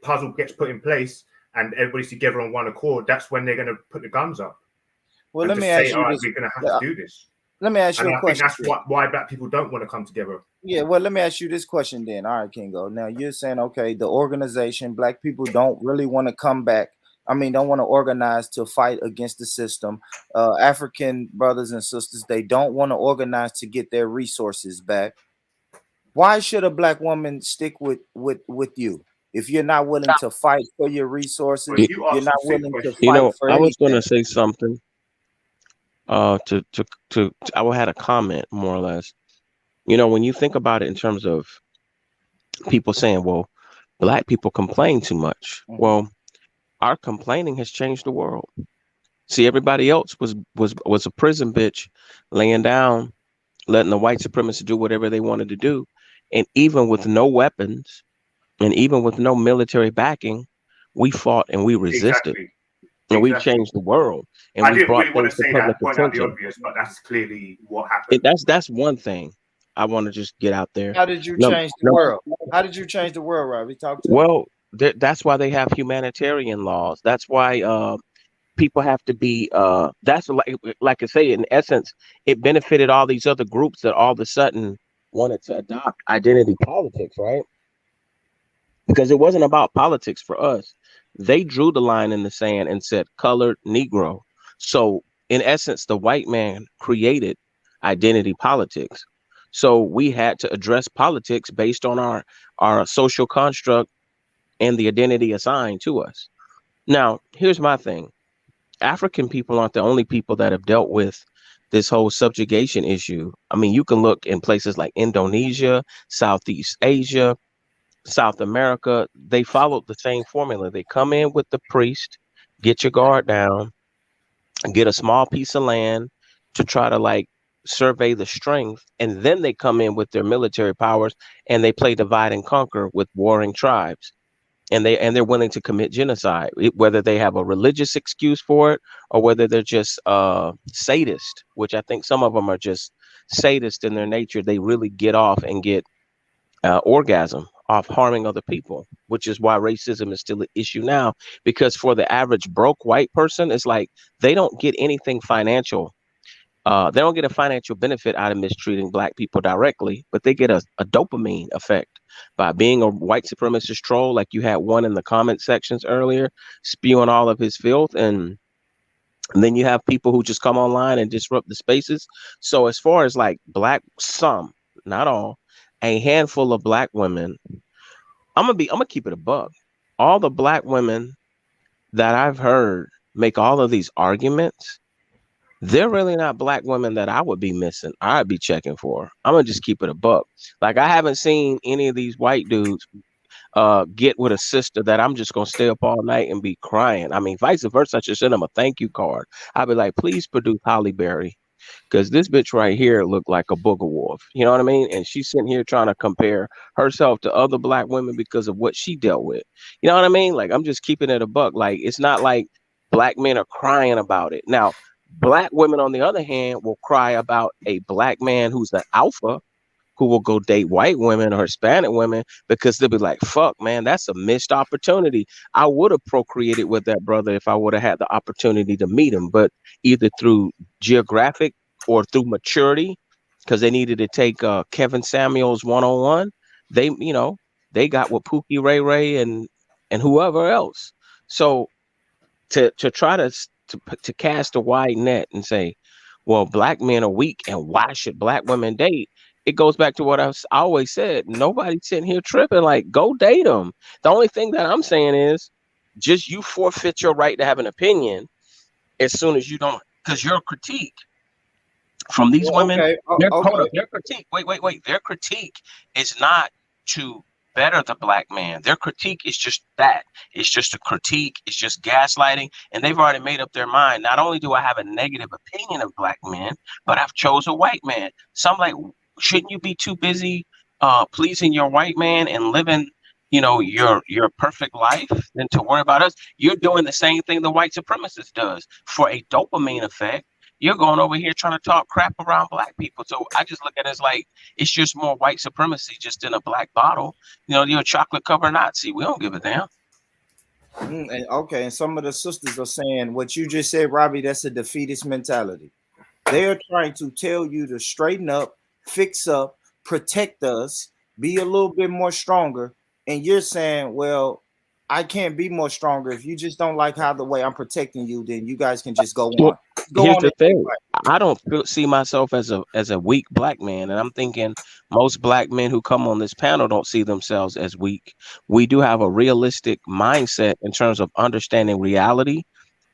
Speaker 4: puzzle gets put in place and everybody's together on one accord, that's when they're going to put the guns up.
Speaker 2: Well, let me ask you this.
Speaker 4: We're going to have to do this.
Speaker 2: Let me ask you a question.
Speaker 4: I think that's why black people don't want to come together.
Speaker 2: Yeah, well, let me ask you this question then. All right, Kingo. Now you're saying, okay, the organization, black people don't really want to come back. I mean, don't want to organize to fight against the system. African brothers and sisters, they don't want to organize to get their resources back. Why should a black woman stick with you if you're not willing to fight for your resources? You're not willing to fight for
Speaker 3: I was going
Speaker 2: anything.
Speaker 3: to say something. I had a comment more or less. When you think about it in terms of people saying, well, black people complain too much.
Speaker 2: Mm-hmm.
Speaker 3: Well, our complaining has changed the world. See, everybody else was a prison bitch laying down, letting the white supremacists do whatever they wanted to do. And even with no weapons and even with no military backing, we fought and we resisted.
Speaker 4: Exactly.
Speaker 3: And we've changed the world. And
Speaker 4: I
Speaker 3: we
Speaker 4: didn't
Speaker 3: brought
Speaker 4: really want to
Speaker 3: things
Speaker 4: say
Speaker 3: to public
Speaker 4: that, point out the
Speaker 3: attention.
Speaker 4: obvious, but that's clearly what happened.
Speaker 3: That's one thing I want to just get out there.
Speaker 2: How did you change the world? How did you change the world, Robbie? Talk to me.
Speaker 3: Well, that's why they have humanitarian laws. That's why people have to be that's like I say, in essence, it benefited all these other groups that all of a sudden wanted to adopt identity politics, right? Because it wasn't about politics for us. They drew the line in the sand and said colored Negro. So in essence, the white man created identity politics. So we had to address politics based on our social construct and the identity assigned to us. Now, here's my thing. African people aren't the only people that have dealt with this whole subjugation issue. I mean, you can look in places like Indonesia, Southeast Asia, South America. They followed the same formula. They come in with the priest, get your guard down, get a small piece of land to try to like survey the strength, and then they come in with their military powers and they play divide and conquer with warring tribes, and they're willing to commit genocide, whether they have a religious excuse for it or whether they're just sadist, which I think some of them are just sadist in their nature. They really get off and get orgasm off harming other people, which is why racism is still an issue now. Because for the average broke white person, it's like they don't get anything financial. They don't get a financial benefit out of mistreating black people directly, but they get a dopamine effect by being a white supremacist troll, like you had one in the comment sections earlier, spewing all of his filth. And then you have people who just come online and disrupt the spaces. So as far as like black, some, not all, a handful of black women, I'm gonna keep it a buck. All the black women that I've heard make all of these arguments, they're really not black women that I would be missing. I'd be checking for. I'm gonna just keep it a buck. Like I haven't seen any of these white dudes get with a sister that I'm just gonna stay up all night and be crying. I mean, vice versa. I should send them a thank you card. I'd be like, please produce Holly Berry, because this bitch right here looked like a booger wolf. You know what I mean? And she's sitting here trying to compare herself to other black women because of what she dealt with. You know what I mean? Like I'm just keeping it a buck. Like it's not like black men are crying about it. Now, black women, on the other hand, will cry about a black man who's an alpha who will go date white women or Hispanic women because they'll be like, fuck, man, that's a missed opportunity. I would have procreated with that brother if I would have had the opportunity to meet him, but either through geographic or through maturity, because they needed to take Kevin Samuels 101. They, they got with Pookie Ray Ray and whoever else. So to try to cast a wide net and say, well, black men are weak and why should black women date? It goes back to what I always said. Nobody's sitting here tripping. Like, go date them. The only thing that I'm saying is just you forfeit your right to have an opinion as soon as you don't, because your critique from these
Speaker 2: Well,
Speaker 3: women,
Speaker 2: okay,
Speaker 3: hold
Speaker 2: okay.
Speaker 3: up, their critique, wait, their critique is not to better the black man. Their critique is just that. It's just a critique. It's just gaslighting. And they've already made up their mind. Not only do I have a negative opinion of black men, but I've chose a white man. So I'm like, shouldn't you be too busy pleasing your white man and living, your perfect life than to worry about us? You're doing the same thing the white supremacist does for a dopamine effect. You're going over here trying to talk crap around black people. So I just look at it as like it's just more white supremacy just in a black bottle. You're a chocolate covered Nazi. We don't give a damn.
Speaker 2: And okay, and some of the sisters are saying what you just said, Robbie, that's a defeatist mentality. They're trying to tell you to straighten up, fix up, protect us, be a little bit more stronger. And you're saying, well, I can't be more stronger. If you just don't like how the way I'm protecting you, then you guys can just go
Speaker 3: Well,
Speaker 2: on. Go
Speaker 3: here's
Speaker 2: on
Speaker 3: the
Speaker 2: and
Speaker 3: thing. I don't see myself as a weak black man, and I'm thinking most black men who come on this panel don't see themselves as weak. We do have a realistic mindset in terms of understanding reality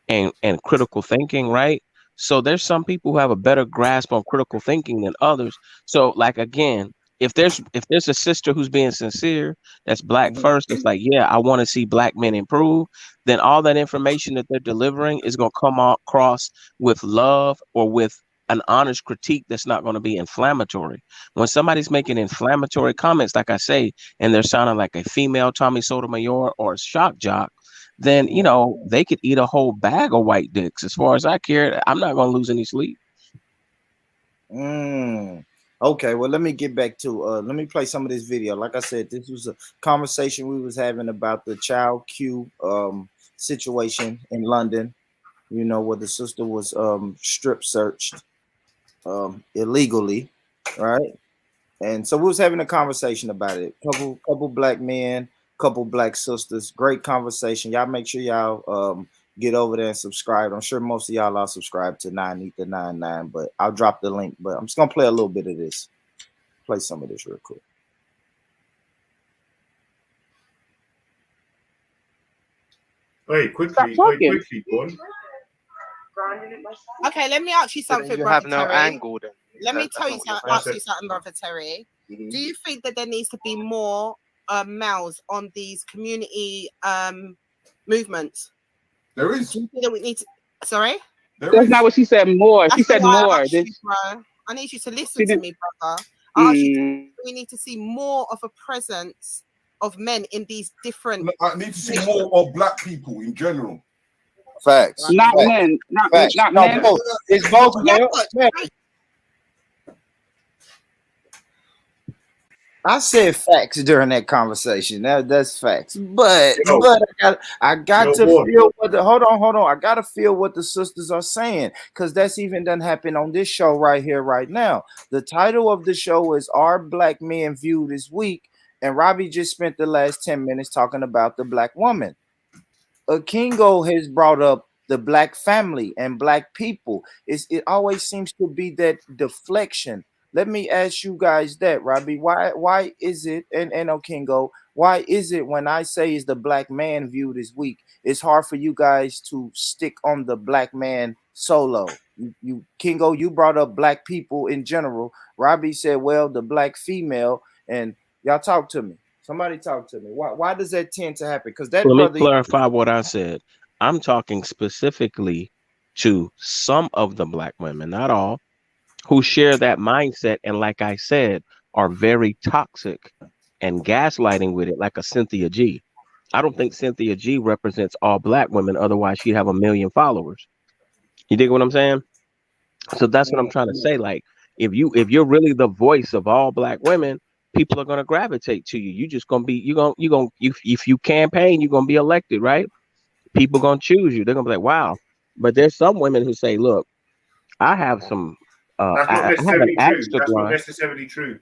Speaker 3: and critical thinking, right? So there's some people who have a better grasp on critical thinking than others. So like again, if there's a sister who's being sincere, that's black first, that's like, yeah, I want to see black men improve, then all that information that they're delivering is going to come across with love or with an honest critique that's not going to be inflammatory. When somebody's making inflammatory comments, like I say, and they're sounding like a female Tommy Sotomayor or a shock jock, then they could eat a whole bag of white dicks. As far as I care, I'm not going to lose any sleep.
Speaker 2: Okay, well, let me get back to let me play some of this video. Like I said, this was a conversation we was having about the child Q situation in London, where the sister was strip searched illegally, right? And so we was having a conversation about it. Couple black men, couple black sisters. Great conversation. Y'all make sure y'all get over there and subscribe. I'm sure most of y'all are subscribed to 9Ether99, but I'll drop the link. But I'm just gonna play a little bit of this. Play some of this real quick.
Speaker 4: Wait, quickly, Paul.
Speaker 5: Okay, let me ask you
Speaker 6: So
Speaker 5: something,
Speaker 6: then you
Speaker 5: brother
Speaker 6: have no
Speaker 5: Terry.
Speaker 6: angle then.
Speaker 5: Let me
Speaker 6: That's
Speaker 5: tell you
Speaker 6: not what you're
Speaker 5: something,
Speaker 6: saying.
Speaker 5: ask you something, brother Terry.
Speaker 1: Mhm.
Speaker 5: Do you think that there needs to be more males on these community movements?
Speaker 7: There is.
Speaker 5: Do you think that we need to? Sorry,
Speaker 7: There
Speaker 8: That's
Speaker 7: is.
Speaker 8: not what she said. More. She
Speaker 5: that's
Speaker 8: said
Speaker 5: why I
Speaker 8: more.
Speaker 5: asked you, bro. I need you to listen
Speaker 8: She
Speaker 5: to
Speaker 8: did.
Speaker 5: me, brother. I asked you.
Speaker 8: Mm,
Speaker 5: We need to see more of a presence of men in these different.
Speaker 7: I need to see more of black people in general.
Speaker 2: Facts.
Speaker 8: not
Speaker 2: Facts.
Speaker 8: men.
Speaker 2: Facts.
Speaker 8: Not
Speaker 2: No,
Speaker 8: men.
Speaker 2: both. It's both
Speaker 5: Yeah,
Speaker 2: male.
Speaker 5: but
Speaker 2: Man, I said facts during that conversation. That's facts. But
Speaker 4: Yo,
Speaker 2: I got to
Speaker 4: Ward.
Speaker 2: feel what the hold on. I gotta feel what the sisters are saying. Cause that's even done happen on this show right here, right now. The title of the show is Are Black Men Viewed as Weak? And Robbie just spent the last 10 minutes talking about the black woman. Kingo has brought up the black family and black people. It always seems to be that deflection. Let me ask you guys that, Robbie. Why is it and Kingo, why is it when I say is the black man viewed as weak, it's hard for you guys to stick on the black man solo? You Kingo, you brought up black people in general. Robbie said, well, the black female, and y'all talk to me. Somebody talk to me. Why does that tend to happen? Because that
Speaker 3: Let me
Speaker 2: brother.
Speaker 3: clarify what I said. I'm talking specifically to some of the black women, not all, who share that mindset. And like I said, are very toxic and gaslighting with it, like a Cynthia G. I don't think Cynthia G represents all black women. Otherwise, she'd have 1 million followers. You dig what I'm saying? So that's what I'm trying to say. Like, if you're really the voice of all black women, people are gonna gravitate to you. You just gonna be if you campaign, you're gonna be elected, right? People gonna choose you. They're gonna be like, wow. But there's some women who say, look, I have some
Speaker 4: That's not
Speaker 3: I have an
Speaker 4: necessarily
Speaker 3: axe
Speaker 4: true.
Speaker 3: to
Speaker 4: That's not
Speaker 3: grind.
Speaker 4: necessarily true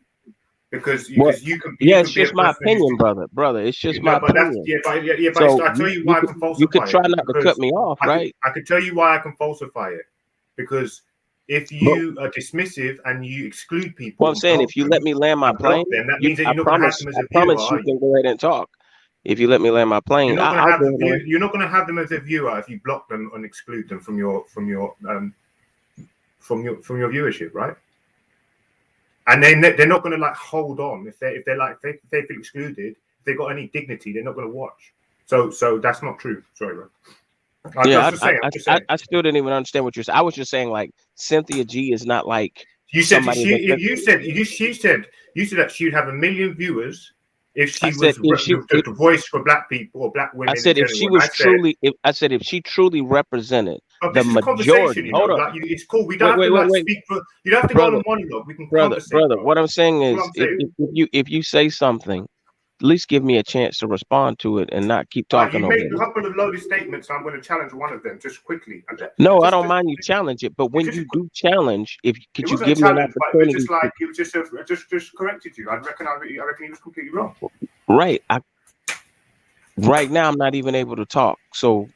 Speaker 4: because
Speaker 3: Well,
Speaker 4: you can
Speaker 3: yeah, it's
Speaker 4: be a
Speaker 3: just my
Speaker 4: person who's
Speaker 3: opinion, brother. It's just my
Speaker 4: no, but that's
Speaker 3: opinion.
Speaker 4: but
Speaker 3: So
Speaker 4: I tell you
Speaker 3: you
Speaker 4: why I
Speaker 3: could
Speaker 4: can
Speaker 3: you could
Speaker 4: falsify
Speaker 3: try
Speaker 4: it
Speaker 3: not to cut
Speaker 4: because
Speaker 3: me off, right?
Speaker 4: I could tell you why I can falsify it because if
Speaker 3: But
Speaker 4: you are dismissive and you exclude
Speaker 3: what
Speaker 4: people
Speaker 3: I'm saying, if you let me land my plane,
Speaker 4: that means that
Speaker 3: I
Speaker 4: you're not going to have
Speaker 3: promise,
Speaker 4: them as
Speaker 3: I
Speaker 4: a viewer,
Speaker 3: promise
Speaker 4: are
Speaker 3: you
Speaker 4: you?
Speaker 3: can go ahead and talk. If you let me land my plane,
Speaker 4: You're not going to
Speaker 3: I'll
Speaker 4: have
Speaker 3: go ahead and land.
Speaker 4: you're not going to have them as a viewer if you block them and exclude them from your viewership, right? And they're not going to like hold on if they're like if they feel excluded, if they got any dignity, they're not going to watch. So that's not true. Sorry, bro. I'm
Speaker 3: Yeah,
Speaker 4: just saying.
Speaker 3: I still didn't even understand what you're saying. I was just saying like Cynthia G is not like
Speaker 4: You said
Speaker 3: somebody
Speaker 4: you said that she would have 1 million viewers if
Speaker 3: I
Speaker 4: she
Speaker 3: said
Speaker 4: was
Speaker 3: if she
Speaker 4: the voice for black people or black
Speaker 3: I
Speaker 4: women in
Speaker 3: said if she
Speaker 4: general. And
Speaker 3: was truly if she truly represented
Speaker 4: but
Speaker 3: the
Speaker 4: this is conversation,
Speaker 3: majority.
Speaker 4: you know.
Speaker 3: Hold up.
Speaker 4: Like it's cool. We don't have to like
Speaker 3: Wait.
Speaker 4: speak for. You don't have to go on
Speaker 3: Brother,
Speaker 4: a monologue. We can conversate, bro.
Speaker 3: What I'm saying
Speaker 4: That's what
Speaker 3: is
Speaker 4: I'm saying.
Speaker 3: if you say something, at least give me a chance to respond to it and not keep talking
Speaker 4: You
Speaker 3: over
Speaker 4: made a
Speaker 3: me.
Speaker 4: couple of loaded statements. I'm going to challenge one of them just quickly.
Speaker 3: No, I don't mind you challenge it, but when
Speaker 4: Just
Speaker 3: you do challenge, if
Speaker 4: it
Speaker 3: could you
Speaker 4: wasn't a
Speaker 3: give me an
Speaker 4: challenge, but it was
Speaker 3: opportunity
Speaker 4: just like it was just corrected you. I reckon he was completely wrong.
Speaker 3: right? Right now I'm not even able to talk. So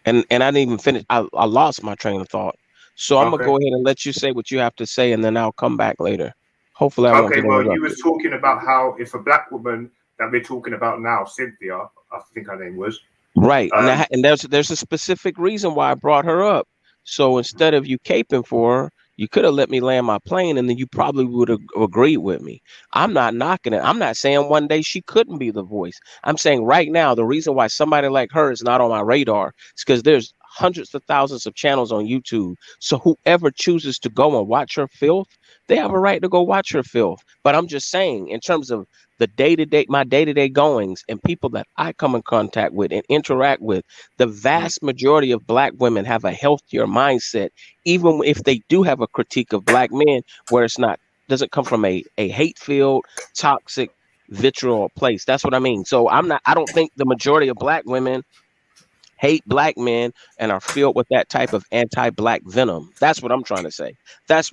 Speaker 3: and I didn't even finish. I lost my train of thought. So I'm gonna
Speaker 4: Okay.
Speaker 3: go ahead and let you say what you have to say, and then I'll come back later. Hopefully, I won't
Speaker 4: Okay.
Speaker 3: get
Speaker 4: Well, you was
Speaker 3: interrupted.
Speaker 4: talking about how if a black woman that we're talking about now, Cynthia, I think her name was.
Speaker 3: Right, and there's a specific reason why I brought her up. So instead of you caping for her, you could have let me land my plane, and then you probably would have agreed with me. I'm not knocking it. I'm not saying one day she couldn't be the voice. I'm saying right now the reason why somebody like her is not on my radar is because there's hundreds of thousands of channels on YouTube. So whoever chooses to go and watch her filth, they have a right to go watch her filth. But I'm just saying, in terms of the my day-to-day goings and people that I come in contact with and interact with, the vast majority of black women have a healthier mindset, even if they do have a critique of black men, where it's not doesn't come from a hate-filled, toxic, vitriol place. That's what I mean. So I don't think the majority of black women hate black men and are filled with that type of anti-black venom. That's what I'm trying to say. That's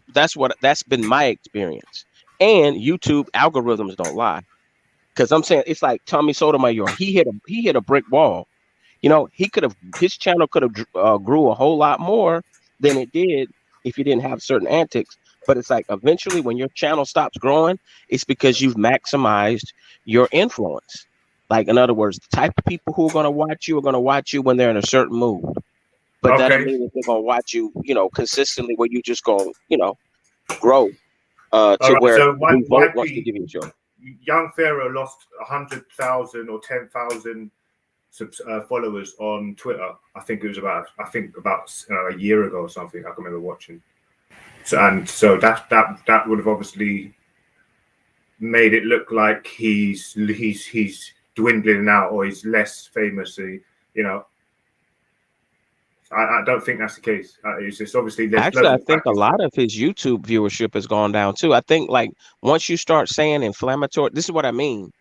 Speaker 3: been my experience. And YouTube algorithms don't lie. Because I'm saying it's like Tommy Sotomayor. He hit a brick wall. You know, his channel could have grew a whole lot more than it did if he didn't have certain antics. But it's like eventually when your channel stops growing, it's because you've maximized your influence. Like, in other words, the type of people who are going to watch you when they're in a certain mood. But that doesn't
Speaker 4: Okay.
Speaker 3: mean that they're going to watch you, consistently, where you just going, grow
Speaker 4: All
Speaker 3: to
Speaker 4: right.
Speaker 3: where
Speaker 4: So
Speaker 3: Revolt wants to
Speaker 4: YP,
Speaker 3: give you a show.
Speaker 4: Young Pharaoh lost 100,000 or 10,000 followers on Twitter. I think about a year ago or something. I can remember watching. So that would have obviously made it look like he's dwindling out, or he's less famous. I don't think that's the case. It's just obviously there's
Speaker 3: Actually,
Speaker 4: loads
Speaker 3: I
Speaker 4: of
Speaker 3: think a
Speaker 4: factors to
Speaker 3: lot
Speaker 4: it.
Speaker 3: of his YouTube viewership has gone down too. I think, like, once you start saying inflammatory, this is what I mean.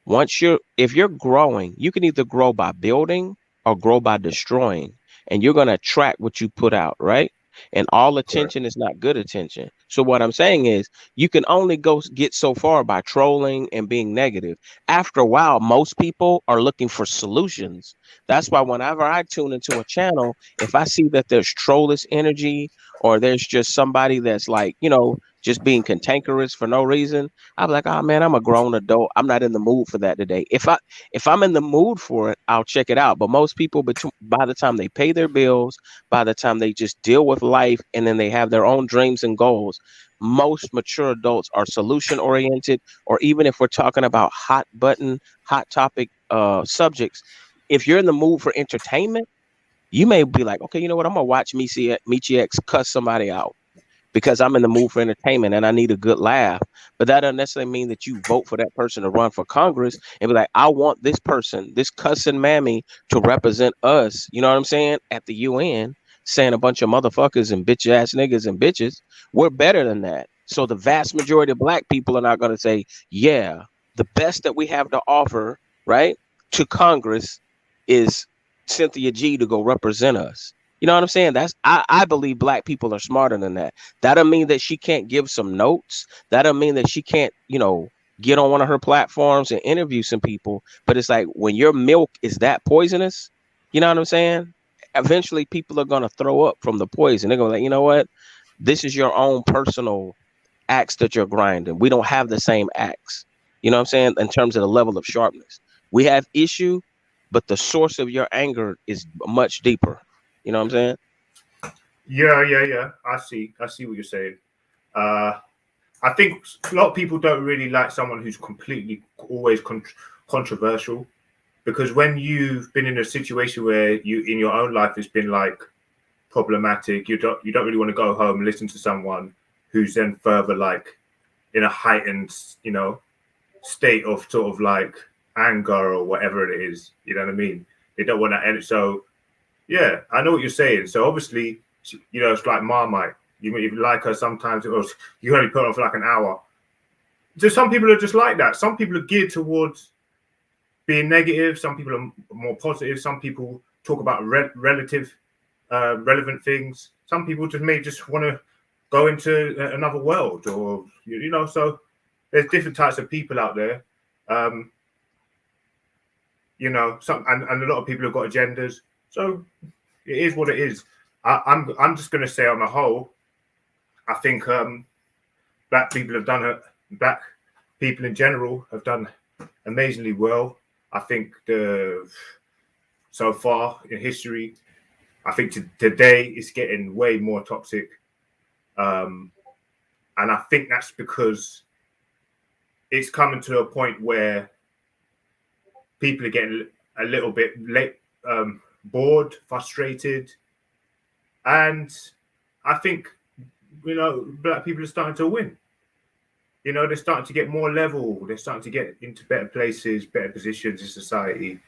Speaker 3: If you're growing, you can either grow by building or grow by destroying, and you're going to attract what you put out, right? And all
Speaker 4: Correct.
Speaker 3: attention is not good attention. So what I'm saying is, you can only get so far by trolling and being negative. After a while, most people are looking for solutions. That's why whenever I tune into a channel, if I see that there's trollish energy, or there's just somebody that's like, just being cantankerous for no reason, I'm like, oh man, I'm a grown adult. I'm not in the mood for that today. If I'm in the mood for it, I'll check it out. But most people, by the time they pay their bills, by the time they just deal with life, and then they have their own dreams and goals, most mature adults are solution oriented. Or even if we're talking about hot topic subjects, if you're in the mood for entertainment, you may be like, okay, you know what? I'm gonna watch Michi X cuss somebody out because I'm in the mood for entertainment and I need a good laugh. But that doesn't necessarily mean that you vote for that person to run for Congress and be like, I want this person, this cussing mammy, to represent us. You know what I'm saying? At the UN, saying a bunch of motherfuckers and bitch ass niggas and bitches. We're better than that. So the vast majority of black people are not going to say, yeah, the best that we have to offer, right, to Congress is Cynthia G to go represent us. You know what I'm saying? I believe black people are smarter than that. That don't mean that she can't give some notes. That don't mean that she can't, get on one of her platforms and interview some people. But it's like, when your milk is that poisonous, you know what I'm saying? Eventually people are gonna throw up from the poison. They're gonna be like, you know what? This is your own personal axe that you're grinding. We don't have the same axe. You know what I'm saying? In terms of the level of sharpness. We have issue, but the source of your anger is much deeper. You know what I'm saying?
Speaker 4: Yeah. I see what you're saying. I think a lot of people don't really like someone who's completely always controversial, because when you've been in a situation where you in your own life has been like problematic, you don't really want to go home and listen to someone who's then further like in a heightened, state of sort of like anger or whatever it is. You know what I mean? They don't want to end it. So yeah, I know what you're saying. So obviously, it's like Marmite. You like her sometimes, or you only put on for like an hour. So some people are just like that. Some people are geared towards being negative. Some people are more positive. Some people talk about relevant things. Some people just want to go into another world, or So there's different types of people out there. And a lot of people have got agendas. So it is what it is. I'm just going to say on the whole, I think black people in general have done amazingly well. I think so far in history, I think today it's getting way more toxic. And I think that's because it's coming to a point where people are getting a little bit bored, frustrated. And I think, black people are starting to win. They're starting to get more level. They're starting to get into better places, better positions in society.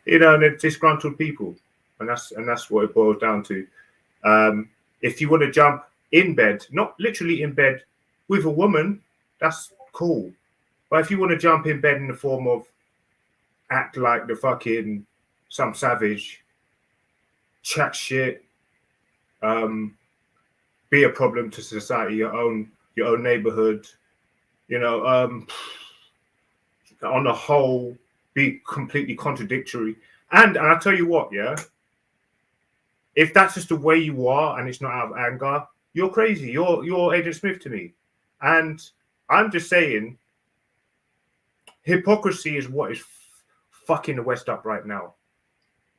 Speaker 4: And they're disgruntled people. And that's what it boils down to. If you want to jump in bed, not literally in bed with a woman, that's cool. But if you want to jump in bed in the form of act like the fucking some savage, chat shit, be a problem to society, your own neighborhood, on the whole, be completely contradictory. And I tell you what, yeah, if that's just the way you are and it's not out of anger, you're crazy. You're Agent Smith to me. And I'm just saying, hypocrisy is what is fucking the West up right now,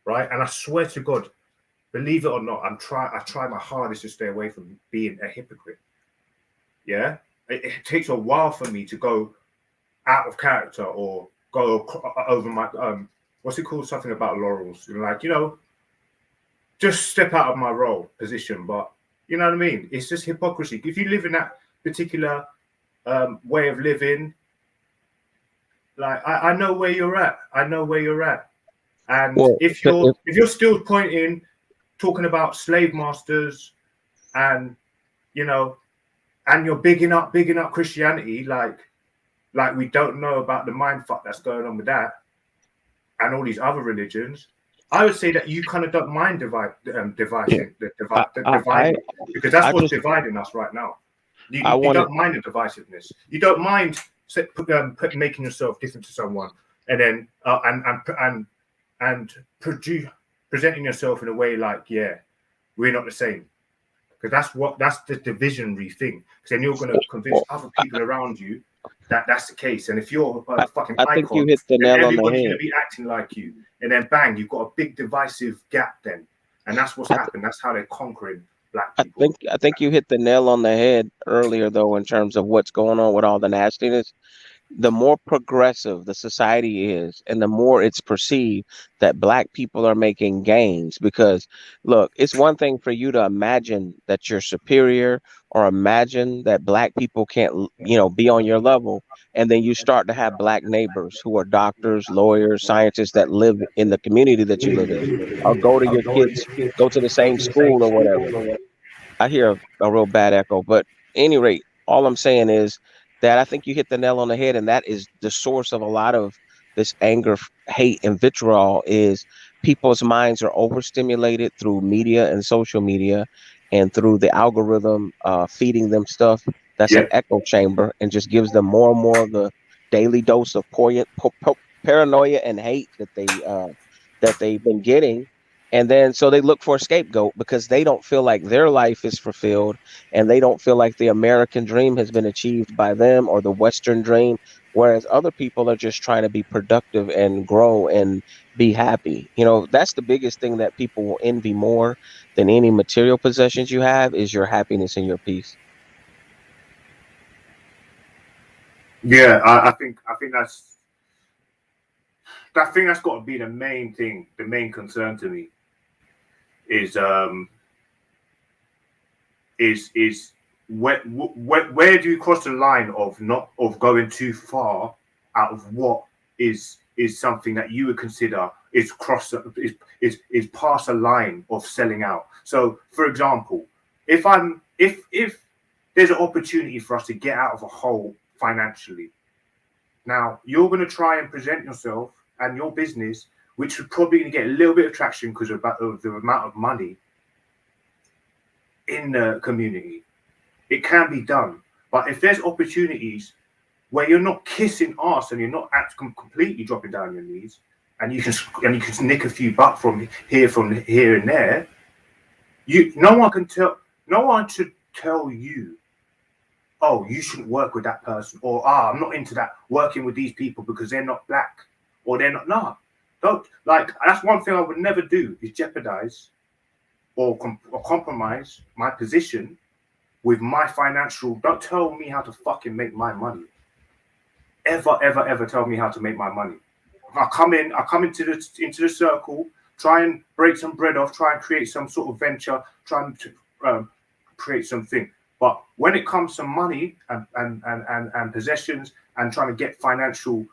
Speaker 4: right? And I swear to God, believe it or not, I try my hardest to stay away from being a hypocrite. Yeah, it takes a while for me to go out of character or go over my what's it called? Something about laurels, like, you know, just step out of my role position. But you know what I mean? It's just hypocrisy. If you live in that particular way of living, like I know where you're at. I know where you're at. And
Speaker 3: Well,
Speaker 4: if you're still talking about slave masters, and you know, and you're bigging up Christianity, like we don't know about the mind fuck that's going on with that, and all these other religions. I would say that you kind of don't mind dividing, because that's
Speaker 3: I
Speaker 4: what's
Speaker 3: just
Speaker 4: dividing us right now.
Speaker 3: I
Speaker 4: You
Speaker 3: wanted
Speaker 4: don't mind the divisiveness. You don't mind making yourself different to someone, and then and presenting yourself in a way like, yeah, we're not the same. Because that's the divisionary thing. Because then you're going to convince other people around you that that's the case. And if you're a fucking
Speaker 3: I think you
Speaker 4: icon,
Speaker 3: hit the
Speaker 4: then
Speaker 3: nail on the
Speaker 4: everybody's going
Speaker 3: head.
Speaker 4: to be acting like you. And then bang, you've got a big divisive gap then. And that's what's happened. That's how they're conquering black people.
Speaker 3: I think you hit the nail on the head earlier, though, in terms of what's going on with all the nastiness. The more progressive the society is and the more it's perceived that black people are making gains, because look, it's one thing for you to imagine that you're superior or imagine that black people can't, be on your level, and then you start to have black neighbors who are doctors, lawyers, scientists that live in the community that you live in, or go to the same school or whatever. I hear a real bad echo, but any rate, all I'm saying is that I think you hit the nail on the head, and that is the source of a lot of this anger, hate, and vitriol. Is people's minds are overstimulated through media and social media, and through the algorithm feeding them stuff that's an
Speaker 4: Yeah.
Speaker 3: echo chamber, and just gives them more and more of the daily dose of paranoia and hate that they've been getting. And then so they look for a scapegoat because they don't feel like their life is fulfilled, and they don't feel like the American dream has been achieved by them, or the Western dream. Whereas other people are just trying to be productive and grow and be happy. That's the biggest thing that people will envy more than any material possessions you have, is your happiness and your peace.
Speaker 4: Yeah, I think that's got to be the main thing, the main concern to me is where do you cross the line of not of going too far out of what is something that you would consider is is past a line of selling out. So for example, if there's an opportunity for us to get out of a hole financially, now you're going to try and present yourself and your business, which is probably going to get a little bit of traction because of the amount of money in the community. It can be done. But if there's opportunities where you're not kissing ass and you're not completely dropping down your knees, and you can nick a few bucks from here and there, no one should tell you, oh, you shouldn't work with that person, or I'm not into that working with these people because they're not black, or they're not. Nah, don't, like, that's one thing I would never do, is jeopardize or compromise my position with my financial. Don't tell me how to fucking make my money. Ever tell me how to make my money. I come into the circle, try and break some bread off, try and create some sort of venture, try and create something. But when it comes to money and possessions and trying to get financial,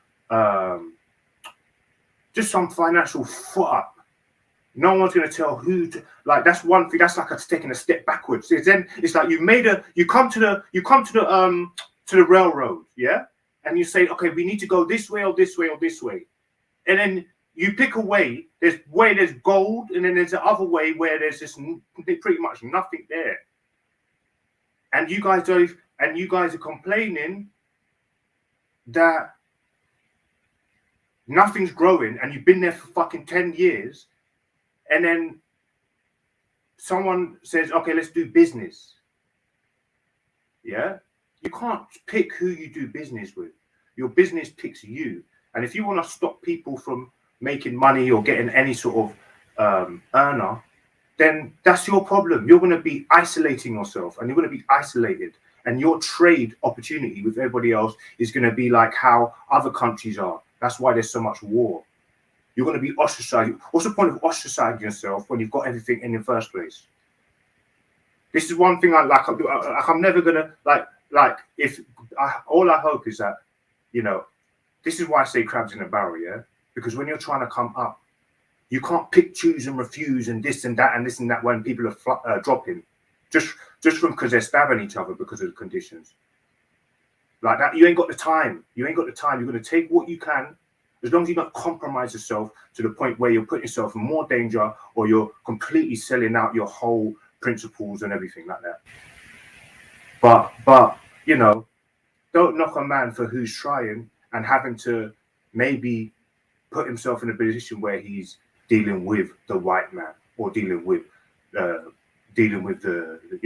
Speaker 4: just some financial foot up, no one's going to tell who to, like, that's one thing. That's like taking a step backwards. Then it's like you come to the railroad, yeah, and you say, okay, we need to go this way or this way or this way, and then you pick a way. There's gold, and then there's the other way where there's just pretty much nothing there. And you guys are complaining that nothing's growing, and you've been there for fucking 10 years. And then someone says, okay, let's do business. Yeah? You can't pick who you do business with. Your business picks you. And if you want to stop people from making money or getting any sort of earner, then that's your problem. You're going to be isolating yourself, and you're going to be isolated. And your trade opportunity with everybody else is going to be like how other countries are. That's why there's so much war. You're going to be ostracized. What's the point of ostracizing yourself when you've got everything in the first place? This is one thing I like. I'm never gonna like. If all I hope is that, you know, this is why I say crabs in a barrel, yeah. Because when you're trying to come up, you can't pick, choose, and refuse, and this and that and this and that when people are dropping, just from because they're stabbing each other because of the conditions. Like that, you ain't got the time. You ain't got the time. You're gonna take what you can, as long as you don't compromise yourself to the point where you're putting yourself in more danger, or you're completely selling out your whole principles and everything like that. But you know, don't knock a man for who's trying and having to maybe put himself in a position where he's dealing with the white man or dealing with the you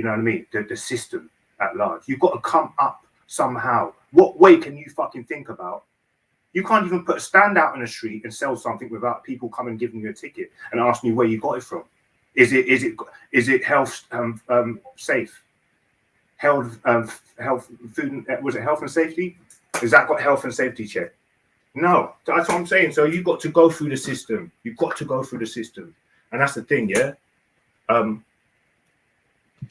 Speaker 4: know what I mean, the system at large. You've got to come up somehow. What way can you fucking think about? You can't even put a stand out in the street and sell something without people coming and giving you a ticket and asking you where you got it from. Is it health safe? Health food, was it health and safety? Has that got health and safety check? No, that's what I'm saying. So you've got to go through the system. You've got to go through the system, and that's the thing, yeah.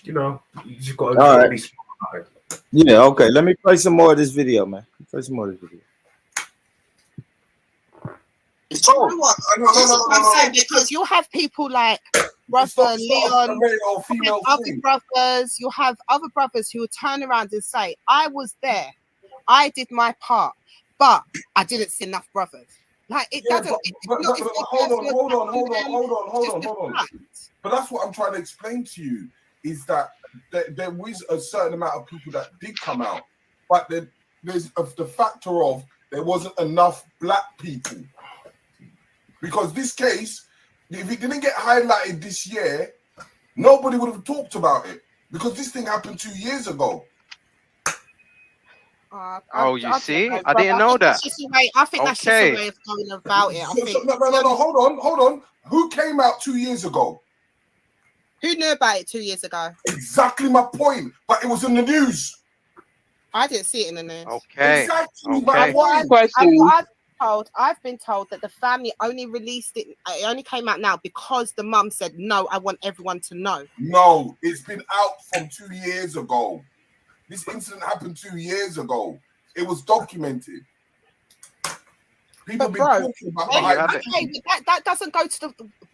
Speaker 4: You know, you just got to be smart about it.
Speaker 2: Yeah, okay. Let me play some more of this video, man. Play some more of this video.
Speaker 5: You know what? This is what I'm saying, because you'll have people like Brother Leon, other brothers, you'll have other brothers who will turn around and say, I was there, I did my part, but I didn't see enough brothers. Like it doesn't.
Speaker 7: Hold on. But that's what I'm trying to explain to you, is that there was a certain amount of people that did come out, but there's the factor of there wasn't enough black people. Because this case, if it didn't get highlighted this year, nobody would have talked about it. Because this thing happened 2 years ago.
Speaker 6: You see? I didn't know that.
Speaker 5: I think that's just a way of going about it.
Speaker 7: No, hold on. Who came out 2 years ago?
Speaker 5: Who knew about it 2 years ago?
Speaker 7: Exactly my point. But it was in the news.
Speaker 5: I didn't see it in the news.
Speaker 6: Okay.
Speaker 7: Exactly.
Speaker 6: Okay.
Speaker 5: I've been told that the family only released it. It only came out now because the mum said, no, I want everyone to know.
Speaker 7: No, it's been out from 2 years ago. This incident happened 2 years ago. It was documented. People been talking about
Speaker 5: that doesn't go to the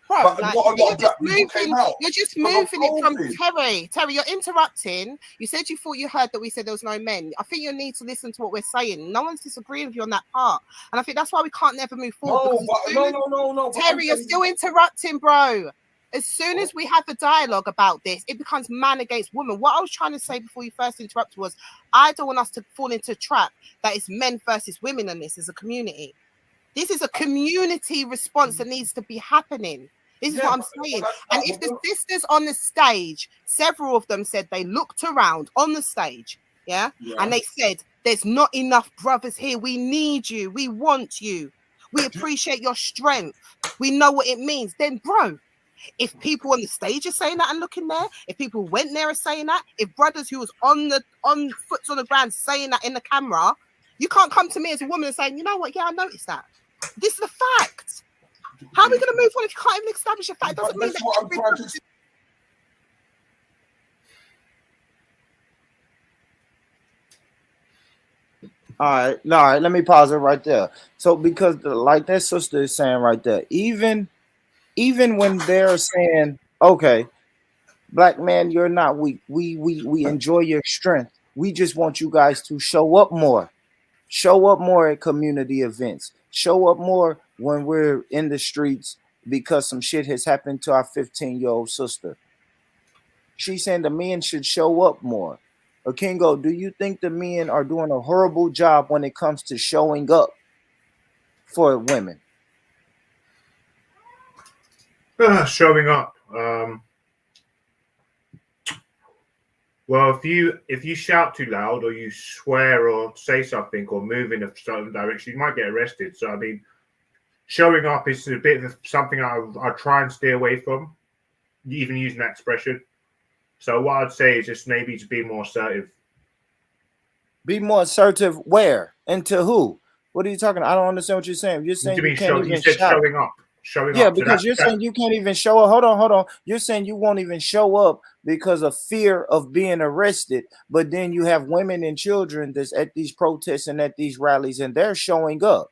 Speaker 5: bro. Like, you're just moving it from Terry. Terry, you're interrupting. You said you thought you heard that we said there was no men. I think you need to listen to what we're saying. No one's disagreeing with you on that part, and I think that's why we can't never move forward.
Speaker 7: No.
Speaker 5: Terry, you're still interrupting, bro. As soon as we have a dialogue about this, it becomes man against woman. What I was trying to say before you first interrupted was, I don't want us to fall into a trap that it's men versus women in this as a community. This is a community response that needs to be happening. This is what I'm saying. And if the sisters on the stage, several of them said they looked around on the stage, and they said, there's not enough brothers here. We need you. We want you. We appreciate your strength. We know what it means. Then, bro, if people on the stage are saying that and looking there, if people went there and saying that, if brothers who was on foot on the ground saying that in the camera, you can't come to me as a woman and saying, you know what, yeah, I noticed that. This is a fact. How are we going to move on if you can't even establish a fact? It doesn't mean that.
Speaker 2: All right, let me pause it right there. So, because like that sister is saying right there, even when they're saying, okay, black man, you're not weak. We enjoy your strength. We just want you guys to show up more. Show up more at community events. Show up more when we're in the streets because some shit has happened to our 15-year-old sister. She's saying the men should show up more. Kingo, do you think the men are doing a horrible job when it comes to showing up for women?
Speaker 4: Showing up. Well, if you shout too loud or you swear or say something or move in a certain direction, you might get arrested. So I mean, showing up is a bit of something I try and stay away from, even using that expression. So what I'd say is just maybe to be more assertive.
Speaker 2: Be more assertive where? And to who? What are you talking? I don't understand what you're saying. You're saying you can't even
Speaker 4: you said
Speaker 2: shout.
Speaker 4: showing up. Showing
Speaker 2: Yeah,
Speaker 4: up. So
Speaker 2: because you're saying you can't even show up. Hold on. You're saying you won't even show up because of fear of being arrested. But then you have women and children that's at these protests and at these rallies, and they're showing up.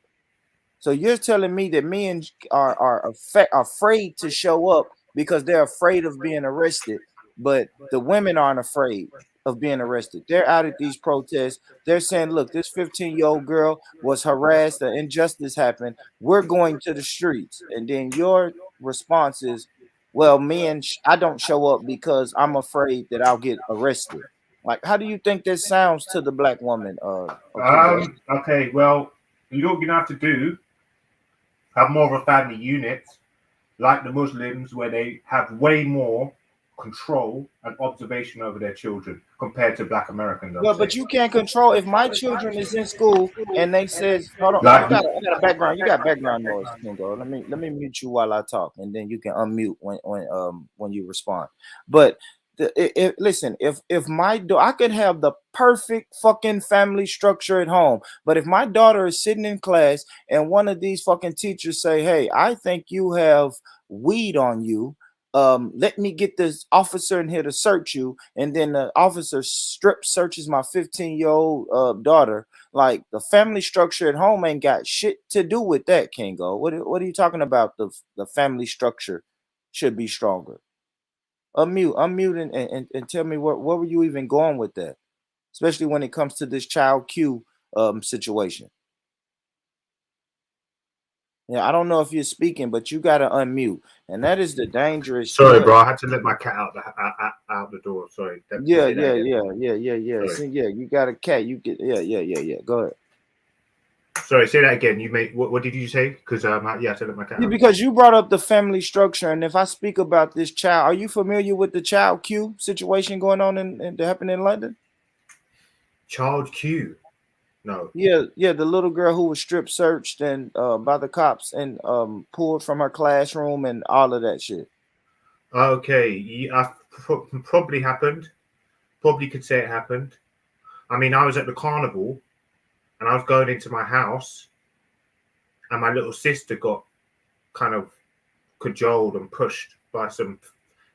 Speaker 2: So you're telling me that men are afraid to show up because they're afraid of being arrested, but the women aren't afraid of being arrested. They're out at these protests. They're saying, look, this 15-year-old girl was harassed, an injustice happened. We're going to the streets. And then your response is, well, men, I don't show up because I'm afraid that I'll get arrested. Like, how do you think this sounds to the black woman?
Speaker 4: Okay, well, you're gonna have to have more of a family unit, like the Muslims, where they have way more control and observation over their children compared to Black Americans.
Speaker 2: Well, but you can't control if my children is in school and they says, hold on,
Speaker 4: Like,
Speaker 2: I got a background, you got background noise, Kingo. Let me mute you while I talk, and then you can unmute when you respond. But listen, if my I could have the perfect fucking family structure at home, but if my daughter is sitting in class and one of these fucking teachers say, hey, I think you have weed on you, let me get this officer in here to search you, and then the officer strip searches my 15-year-old daughter. Like, the family structure at home ain't got shit to do with that, Kingo. What are you talking about? The family structure should be stronger. Unmute and tell me where were you even going with that, especially when it comes to this child Q situation. Yeah, I don't know if you're speaking, but you got to unmute, and that is the dangerous.
Speaker 4: Sorry, bro, I had to let my cat out the door. Sorry.
Speaker 2: Yeah. See, yeah, you got a cat. You get yeah. Go ahead.
Speaker 4: Sorry, say that again. You made what did you say? Because yeah, I had to let my cat out.
Speaker 2: Because you brought up the family structure, and if I speak about this child, are you familiar with the child Q situation going on in happening in London?
Speaker 4: Child Q. No.
Speaker 2: Yeah, the little girl who was strip searched and by the cops and pulled from her classroom and all of that shit.
Speaker 4: Okay, yeah, probably happened. Probably could say it happened. I mean, I was at the carnival and I was going into my house, and my little sister got kind of cajoled and pushed by some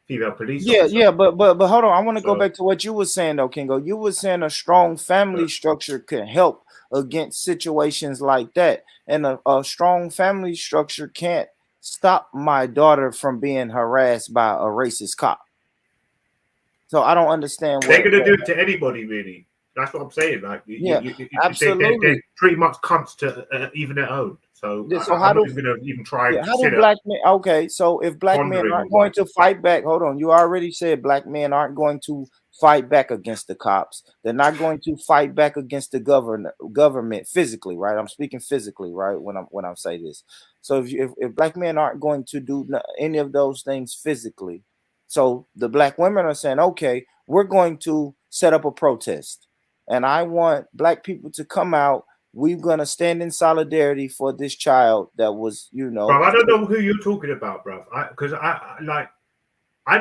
Speaker 4: female police officer.
Speaker 2: Yeah, but hold on. I want to go back to what you were saying though, Kingo. You were saying a strong family structure could help against situations like that, and a strong family structure can't stop my daughter from being harassed by a racist cop. So I don't understand.
Speaker 4: They're gonna do it to anybody, really. That's what I'm saying. Like,
Speaker 2: absolutely.
Speaker 4: They're pretty much cunts to even their own. So I'm not even going to even try.
Speaker 2: How do black men? Okay, so if black men aren't going to fight back, hold on. You already said black men aren't going to fight back against the cops. They're not going to fight back against the government physically, right? I'm speaking physically, right? When I'm saying this. So if black men aren't going to do any of those things physically, so the black women are saying, okay, we're going to set up a protest. And I want black people to come out. We're gonna stand in solidarity for this child that was,
Speaker 4: Bro, I don't know who you're talking about, bro. Because I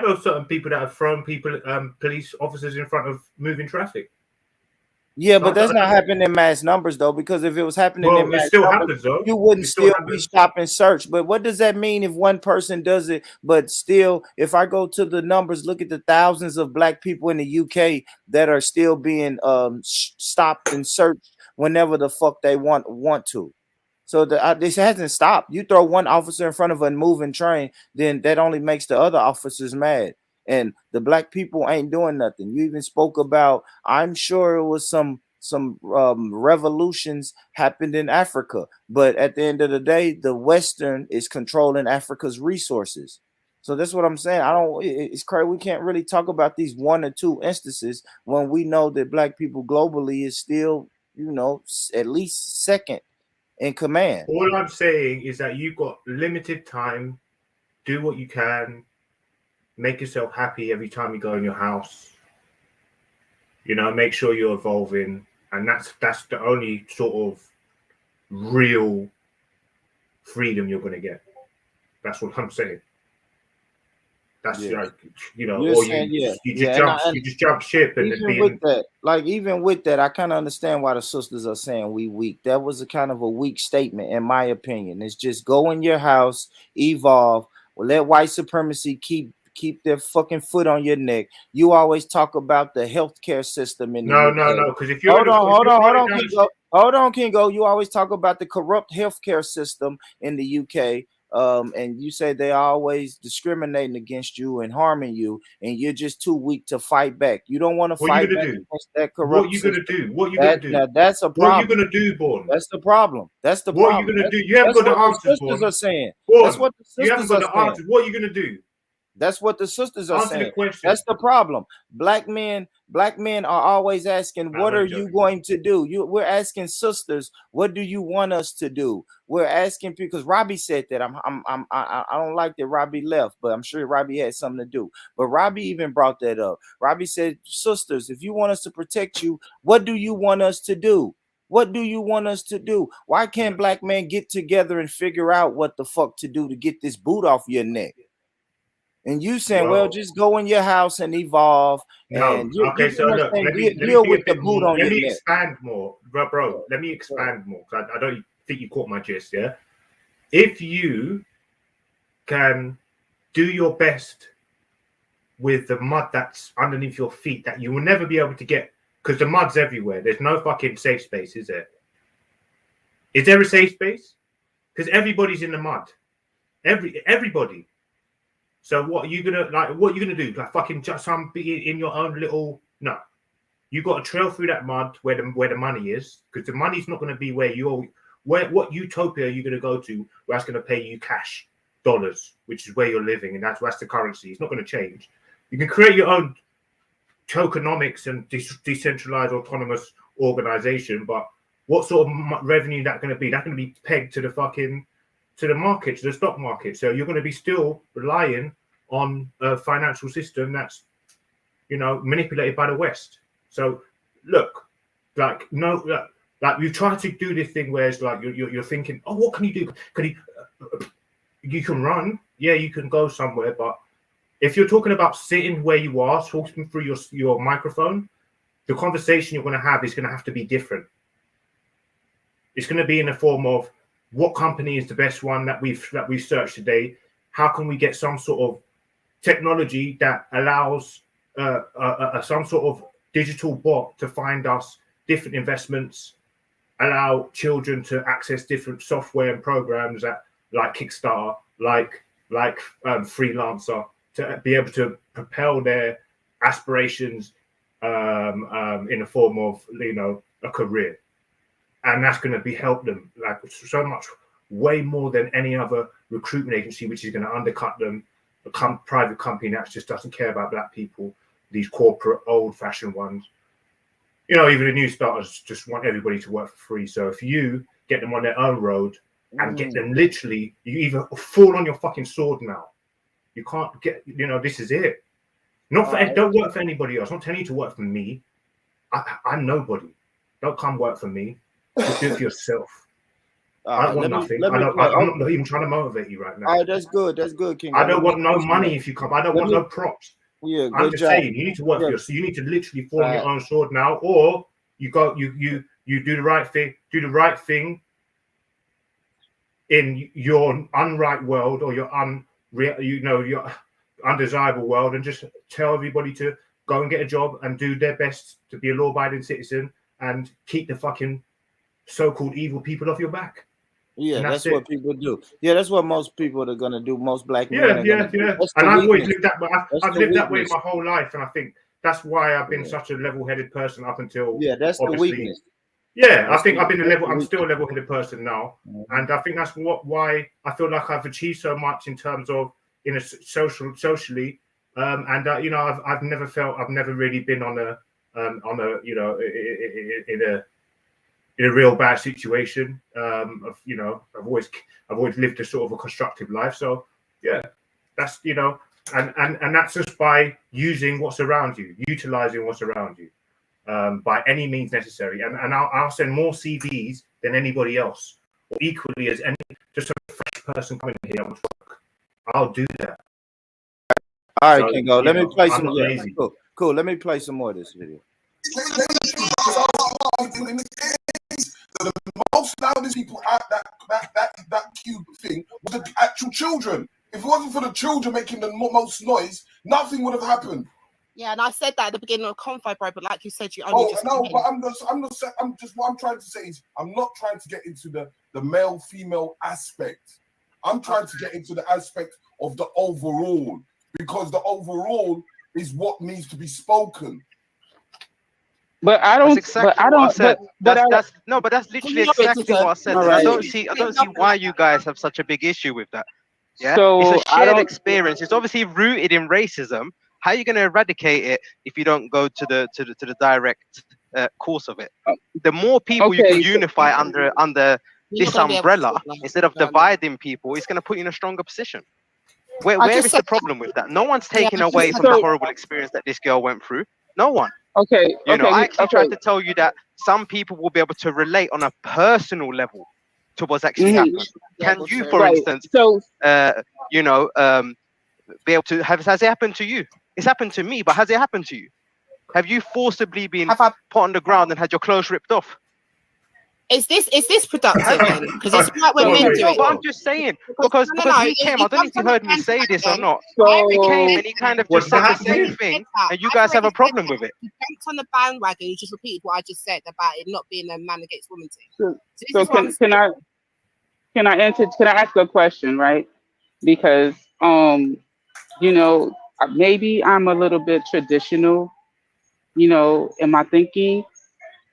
Speaker 4: know certain people that have thrown police officers in front of moving traffic.
Speaker 2: Yeah, but that's not happening in mass numbers though, because if it was happening in mass numbers, you wouldn't still be stop and search. But what does that mean if one person does it? But still, if I go to the numbers, look at the thousands of black people in the UK that are still being stopped and searched whenever the fuck they want to. So this hasn't stopped. You throw one officer in front of a moving train, then that only makes the other officers mad. And the black people ain't doing nothing. You even spoke about, I'm sure it was some revolutions happened in Africa, but at the end of the day, the Western is controlling Africa's resources. So that's what I'm saying. It's crazy. We can't really talk about these one or two instances when we know that black people globally is still, at least second in command.
Speaker 4: All I'm saying is that you've got limited time. Do what you can. Make yourself happy every time you go in your house. Make sure you're evolving, and that's the only sort of real freedom you're going to get. That's what I'm saying. That's like, you know,
Speaker 2: You're
Speaker 4: or
Speaker 2: saying,
Speaker 4: you just jump ship and
Speaker 2: even with that, even with that, I kind of understand why the sisters are saying we weak. That was a kind of a weak statement, in my opinion. It's just go in your house, evolve. Well, let white supremacy keep their fucking foot on your neck. You always talk about the healthcare system in the UK.
Speaker 4: No, because if you're
Speaker 2: hold on, Kingo. You always talk about the corrupt healthcare system in the UK. And you say they're always discriminating against you and harming you, and you're just too weak to fight back. You don't want to fight back against that corrupt.
Speaker 4: What you gonna do? What you gonna do?
Speaker 2: Now, that's a problem.
Speaker 4: What you gonna do, Born?
Speaker 2: That's the problem. That's the
Speaker 4: what
Speaker 2: problem.
Speaker 4: You gonna do? You haven't got the answers,
Speaker 2: Sisters are saying.
Speaker 4: Born.
Speaker 2: That's what the sisters
Speaker 4: you haven't got
Speaker 2: are
Speaker 4: the
Speaker 2: saying.
Speaker 4: answers. What are you gonna do?
Speaker 2: That's what the sisters are
Speaker 4: Answer
Speaker 2: saying.
Speaker 4: The question.
Speaker 2: That's the problem. Black men are always asking, what are you going to do? We're asking sisters, what do you want us to do? We're asking because Robbie said that. I don't like that Robbie left, but I'm sure Robbie had something to do. But Robbie even brought that up. Robbie said, sisters, if you want us to protect you, what do you want us to do? What do you want us to do? Why can't black men get together and figure out what the fuck to do to get this boot off your neck? And you saying, well, just go in your house and evolve. And
Speaker 4: okay, so look, let me expand more, bro. Let me expand more, because I don't think you caught my gist. Yeah, if you can do your best with the mud that's underneath your feet that you will never be able to get, because the mud's everywhere. There's no fucking safe space, is there? Is there a safe space? Because everybody's in the mud. Everybody. So what are you gonna do? Like fucking just be in your own little no. You got to trail through that mud where the money is, because the money's not going to be what utopia are you going to go to where that's going to pay you cash dollars, which is where you're living, and that's the currency. It's not going to change. You can create your own tokenomics and decentralized autonomous organization, but what sort of revenue that's going to be? That's going to be pegged to the market, to the stock market. So you're going to be still relying on a financial system that's, manipulated by the West. So look, you try to do this thing where it's like you're thinking, oh, what can you do? You can run, yeah, you can go somewhere, but if you're talking about sitting where you are, talking through your microphone, the conversation you're going to have is going to have to be different. It's going to be in the form of, what company is the best one that we've searched today? How can we get some sort of technology that allows some sort of digital bot to find us different investments, allow children to access different software and programs like Kickstarter, like Freelancer, to be able to propel their aspirations in the form of a career. And that's going to help them like so much, way more than any other recruitment agency, which is going to undercut them. A private company that just doesn't care about black people, these corporate old-fashioned ones. Even the new starters just want everybody to work for free. So if you get them on their own road and get them literally, you either fall on your fucking sword now. You can't get, this is it. Don't work for anybody else. I'm not telling you to work for me. I'm nobody. Don't come work for me. Just do it for yourself. I don't want nothing. I'm not even trying to motivate you right now.
Speaker 2: All right, that's good. That's good, King.
Speaker 4: I don't want no money if you come. I don't want no props.
Speaker 2: Yeah,
Speaker 4: I'm just saying you need to work for yourself. You need to literally fall on your own sword now, or you do the right thing. Do the right thing in your unright world or your your undesirable world, and just tell everybody to go and get a job and do their best to be a law-abiding citizen and keep the fucking so-called evil people off your back.
Speaker 2: Yeah, that's what people do. Yeah, that's what most people are gonna do. Most black men.
Speaker 4: Yeah. And I've always lived that. I've lived that way my whole life, and I think that's why I've been such a level-headed person up until.
Speaker 2: Yeah, that's the weakness.
Speaker 4: Yeah, I think I've been I'm still a level-headed person now, and I think that's why I feel like I've achieved so much in terms of socially, and I've never really been on a in a real bad situation. I've always lived a sort of a constructive life. So yeah, that's and that's just by using what's around you, utilizing what's around you, by any means necessary. And I'll send more CVs than anybody else, or equally as any just a fresh person coming here, I'll do that.
Speaker 2: All right, Kingo. Let me play
Speaker 4: I'm
Speaker 2: some.
Speaker 4: not
Speaker 2: Yeah,
Speaker 4: lazy.
Speaker 2: cool. Let me play some more of this video.
Speaker 7: The most loudest people at that cube thing was the actual children. If it wasn't for the children making the most noise, nothing would have happened.
Speaker 5: Yeah, and I said that at the beginning of Confi, bro, but like you said, you only
Speaker 7: but I'm just what I'm trying to say is I'm not trying to get into the male female aspect. I'm trying to get into the aspect of the overall, because the overall is what needs to be spoken.
Speaker 6: But I don't.
Speaker 8: That's exactly
Speaker 6: But I
Speaker 8: what I
Speaker 6: don't.
Speaker 8: said.
Speaker 6: But
Speaker 8: That's literally exactly what I said. And I don't see why you guys have such a big issue with that. Yeah,
Speaker 6: So
Speaker 8: it's a
Speaker 6: I
Speaker 8: shared
Speaker 6: don't.
Speaker 8: experience. It's obviously rooted in racism. How are you going to eradicate it if you don't go to the direct course of it? The more people you can unify under this umbrella instead of dividing people, it's going to put you in a stronger position. Where is the problem with that? No one's taking away from the horrible experience that this girl went through. No one.
Speaker 6: Okay.
Speaker 8: You know, I actually tried to tell you that some people will be able to relate on a personal level to what's actually happened. Can you, for instance, be able to has it happened to you? It's happened to me, but has it happened to you? Have you forcibly been put on the ground and had your clothes ripped off?
Speaker 5: Is this productive then? Because it's like when men do it.
Speaker 8: But I'm just saying, because he came, I don't know if you heard me say this or not. He came and he kind of just said the same thing, and you guys have a problem with it.
Speaker 5: You jumped on the bandwagon, you just repeated what I just said about it not being a man against woman thing.
Speaker 6: So can I ask a question, right? Because maybe I'm a little bit traditional, in my thinking,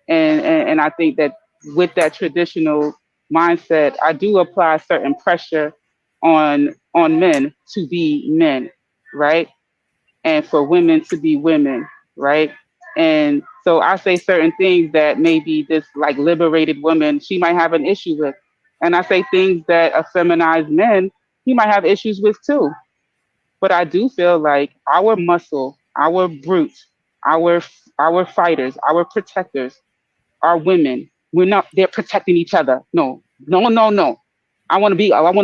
Speaker 6: and I think that with that traditional mindset, I do apply certain pressure on men to be men, right? And for women to be women, right? And so I say certain things that maybe this like liberated woman, she might have an issue with. And I say things that a feminized man, he might have issues with too. But I do feel like our muscle, our brute, our fighters, our protectors are women. We're not they're protecting each other. No. I want to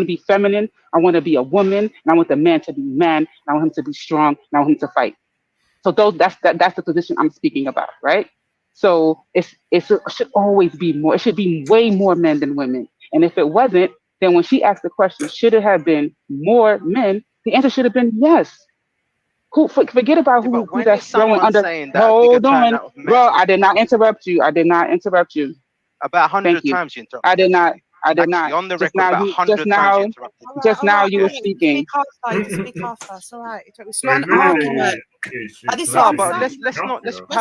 Speaker 6: be feminine. I want to be a woman, and I want the man to be man, and I want him to be strong, and I want him to fight. So that's the position I'm speaking about, right? So it should always be more. It should be way more men than women. And if it wasn't, then when she asked the question, should it have been more men? The answer should have been yes. Forget about who that's throwing under. Hold on, bro. I did not interrupt you.
Speaker 8: About 100 times you interrupted.
Speaker 6: I did not.
Speaker 8: Actually, on the record, about 100 times you interrupted.
Speaker 6: Just now you were speaking.
Speaker 5: Speak after. It's all right. It's not an argument. Let's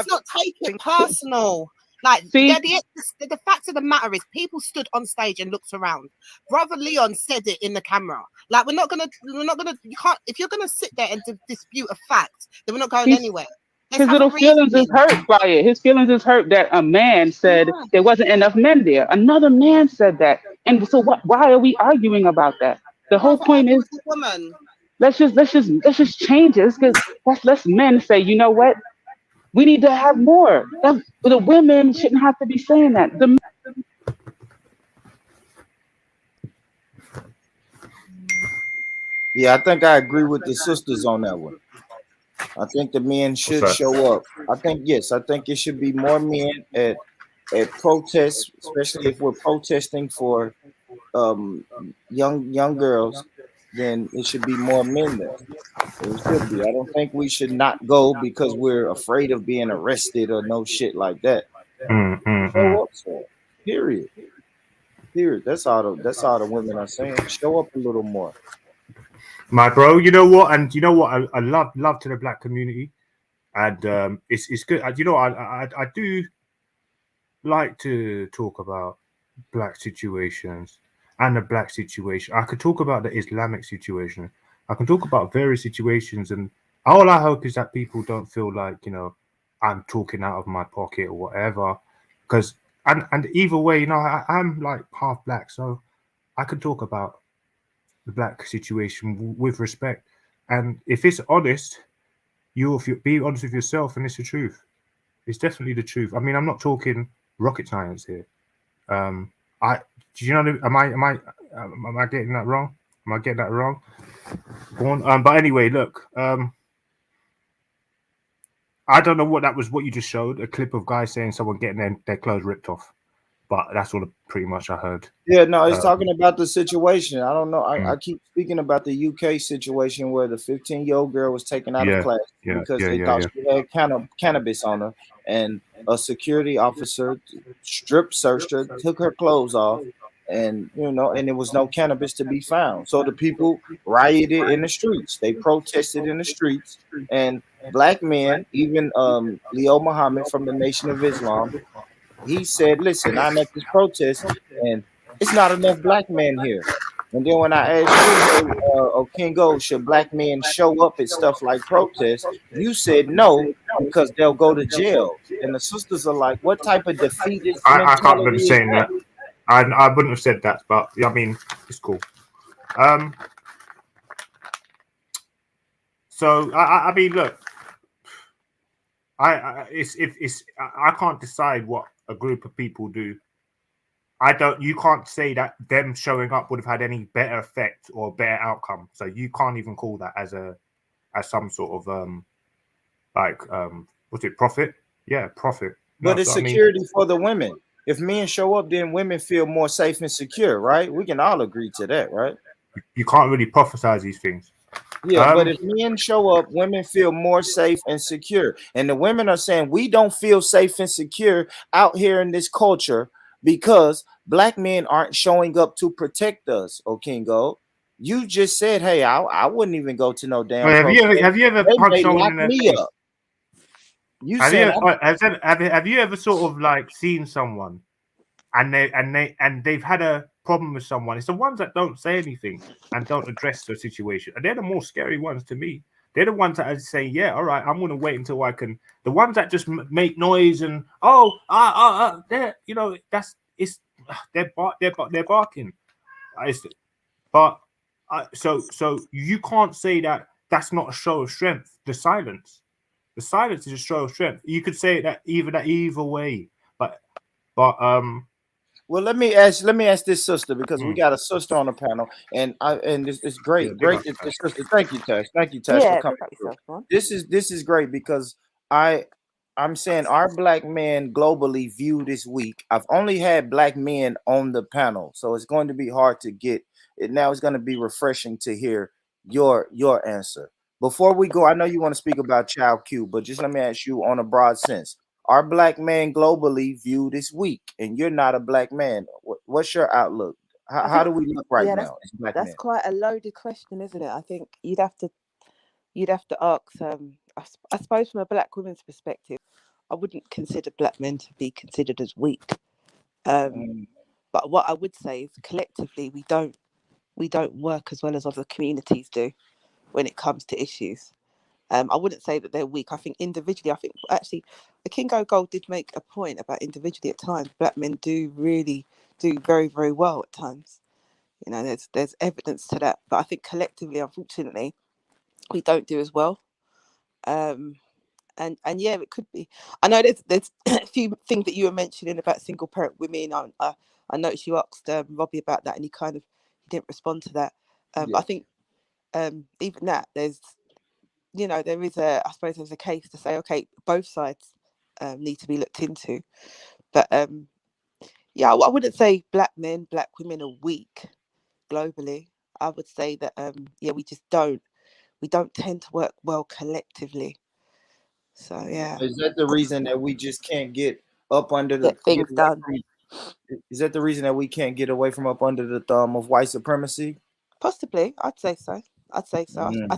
Speaker 5: not take it personal. Like the fact of the matter is, people stood on stage and looked around. Brother Leon said it in the camera. Like we're not gonna. You can't. If you're gonna sit there and dispute a fact, then we're not going anywhere.
Speaker 6: His little feelings is hurt by it. His feelings is hurt that a man said there wasn't enough men there. Another man said that, and so why are we arguing about that? The whole point is, let's just change it. Because let's men say, you know what? We need to have more. The women shouldn't have to be saying that.
Speaker 2: Yeah, I think I agree with the sisters on that one. I think the men should show up. I think it should be more men at protests, especially if we're protesting for young girls. Then it should be more men there. It should be. I don't think we should not go because we're afraid of being arrested or no shit like that. Show up, sir. Period. That's all the women are saying. Show up a little more.
Speaker 4: My bro, you know what? And you know what? I love to the black community, and it's good. You know, I do like to talk about black situations and the black situation. I could talk about the Islamic situation. I can talk about various situations, and all I hope is that people don't feel like, you know, I'm talking out of my pocket or whatever. Because and either way, you know, I'm like half black, so I can talk about the black situation with respect. And if it's honest, if you be honest with yourself, and it's the truth. It's definitely the truth. I mean, I'm not talking rocket science here. Do you know? Am Am I getting that wrong? Am I getting that wrong? Go on. But anyway, look. I don't know what that was. What you just showed, a clip of guys saying someone getting their clothes ripped off. But that's all pretty much I heard.
Speaker 2: Yeah, no, it's talking about the situation. I don't know. I
Speaker 4: Mm.
Speaker 2: keep speaking about the UK situation where the 15-year-old girl was taken out of class because they thought she had cannabis on her, and a security officer strip searched her, took her clothes off, and and there was no cannabis to be found. So the people rioted in the streets. They protested in the streets, and black men, even Leo Muhammad from the Nation of Islam, he said, "Listen, I'm at this protest, and it's not enough black men here." And then when I asked you, hey, Kingo, should black men show up at stuff like protests? You said no, because they'll go to jail. And the sisters are like, what type of defeatist
Speaker 4: I can't remember
Speaker 2: mentality is
Speaker 4: saying
Speaker 2: that?
Speaker 4: that. I wouldn't have said that, but I mean, it's cool. So I mean, look, I can't decide what a group of people do. You can't say that them showing up would have had any better effect or better outcome. So you can't even call that as some sort of what's it, profit? Yeah, profit.
Speaker 2: But it's security for the women. If men show up, then women feel more safe and secure, right? We can all agree to that, right?
Speaker 4: You can't really prophesize these things.
Speaker 2: Yeah, but if men show up, women feel more safe and secure. And the women are saying we don't feel safe and secure out here in this culture because black men aren't showing up to protect us, Kingo. You just said, hey, I wouldn't even go to no damn protest.
Speaker 4: Have you ever punched someone in the face?
Speaker 2: Up.
Speaker 4: Have you ever sort of like seen someone and they've had a problem with someone? It's the ones that don't say anything and don't address the situation, and they're the more scary ones to me. They're the ones that are saying, yeah, all right, I'm going to wait until I can. The ones that just make noise and they're they're barking. So you can't say that that's not a show of strength. The silence is a show of strength. You could say that either way, but
Speaker 2: well, let me ask this sister, because we got a sister on the panel, and it's great. Great, this sister. Thank you, Tash. Thank you, Tash, for coming through. This is great because I'm saying our black men globally view this week. I've only had black men on the panel, so it's going to be hard to get it. Now it's going to be refreshing to hear your answer. Before we go, I know you want to speak about child Q, but just let me ask you on a broad sense. Our black man globally view this week, and you're not a black man. What's your outlook? How do we look right now as black men?
Speaker 9: That's quite a loaded question, isn't it? I think you'd have to ask. I suppose from a black woman's perspective, I wouldn't consider black men to be considered as weak. But what I would say is collectively we don't work as well as other communities do when it comes to issues. I wouldn't say that they're weak. I think individually, actually, Kingo Gold did make a point about individually at times, black men do very, very well at times. You know, there's evidence to that. But I think collectively, unfortunately, we don't do as well. And yeah, it could be. I know there's a few things that you were mentioning about single parent women. I noticed you asked Robbie about that, and he didn't respond to that. But I think even that there's I suppose there's a case to say, okay, both sides need to be looked into. But yeah, I wouldn't say black men, black women are weak globally. I would say that we don't tend to work well collectively. So yeah.
Speaker 2: Is that the reason that we just can't get up under
Speaker 9: get things done?
Speaker 2: Is that the reason that we can't get away from up under the thumb of white supremacy?
Speaker 9: Possibly, I'd say so. I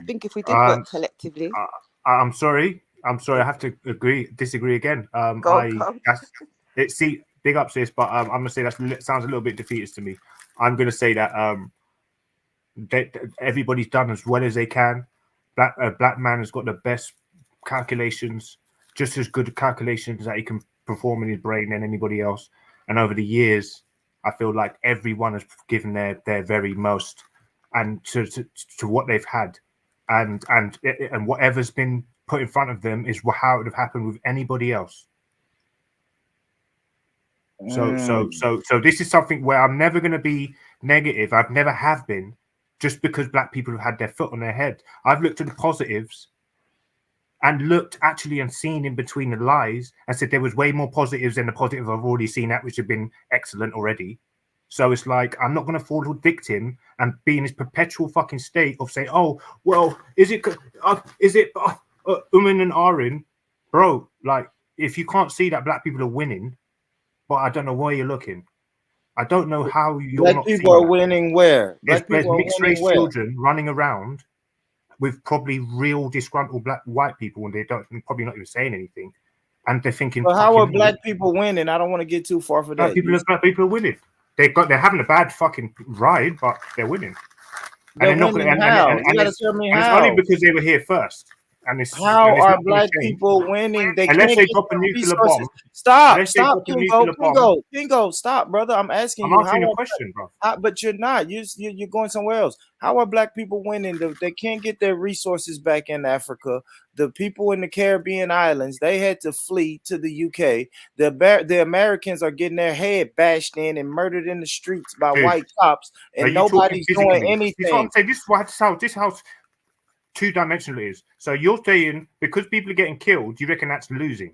Speaker 9: think if we did work collectively.
Speaker 4: I'm sorry. I have to disagree again. See, big ups this, but I'm gonna say that sounds a little bit defeatist to me. I'm gonna say that everybody's done as well as they can. Black man has got the best calculations, just as good calculations that he can perform in his brain than anybody else. And over the years, I feel like everyone has given their very most, and to what they've had, and whatever's been put in front of them is how it would have happened with anybody else. So this is something where I'm never going to be negative. I've never have been, just because black people have had their foot on their head. I've looked at the positives and looked actually and seen in between the lies and said there was way more positives than the positive I've already seen that, which have been excellent already. So it's like, I'm not going to fall victim and be in this perpetual fucking state of saying, oh, well, is it Uman and Arin? Bro, like, if you can't see that black people are winning, but I don't know where you're looking. I don't know how you're
Speaker 2: black
Speaker 4: not
Speaker 2: people
Speaker 4: seeing
Speaker 2: are
Speaker 4: that.
Speaker 2: winning where? Black
Speaker 4: There's
Speaker 2: people are
Speaker 4: mixed
Speaker 2: winning
Speaker 4: race
Speaker 2: where?
Speaker 4: children running around with probably real disgruntled white people, and they don't probably not even saying anything, and they're thinking,
Speaker 2: But how are black people winning? I don't want to get too far for that.
Speaker 4: Black people are winning. They're having a bad fucking ride, but they're winning.
Speaker 2: They're winning how? You gotta tell me how.
Speaker 4: It's only because they were here first.
Speaker 2: How are black people winning? They
Speaker 4: unless
Speaker 2: can't
Speaker 4: they
Speaker 2: get
Speaker 4: drop a
Speaker 2: the
Speaker 4: nuclear
Speaker 2: resources.
Speaker 4: bomb.
Speaker 2: Stop, Kingo, stop, brother. I'm asking
Speaker 4: I'm
Speaker 2: you.
Speaker 4: answering your question, bro.
Speaker 2: But you're not. You're going somewhere else. How are black people winning? They can't get their resources back in Africa. The people in the Caribbean islands, they had to flee to the UK. The Americans are getting their head bashed in and murdered in the streets by white cops, and nobody's doing anything.
Speaker 4: This is what I'm saying. This is how two-dimensional it is. So you're saying because people are getting killed, you reckon that's losing?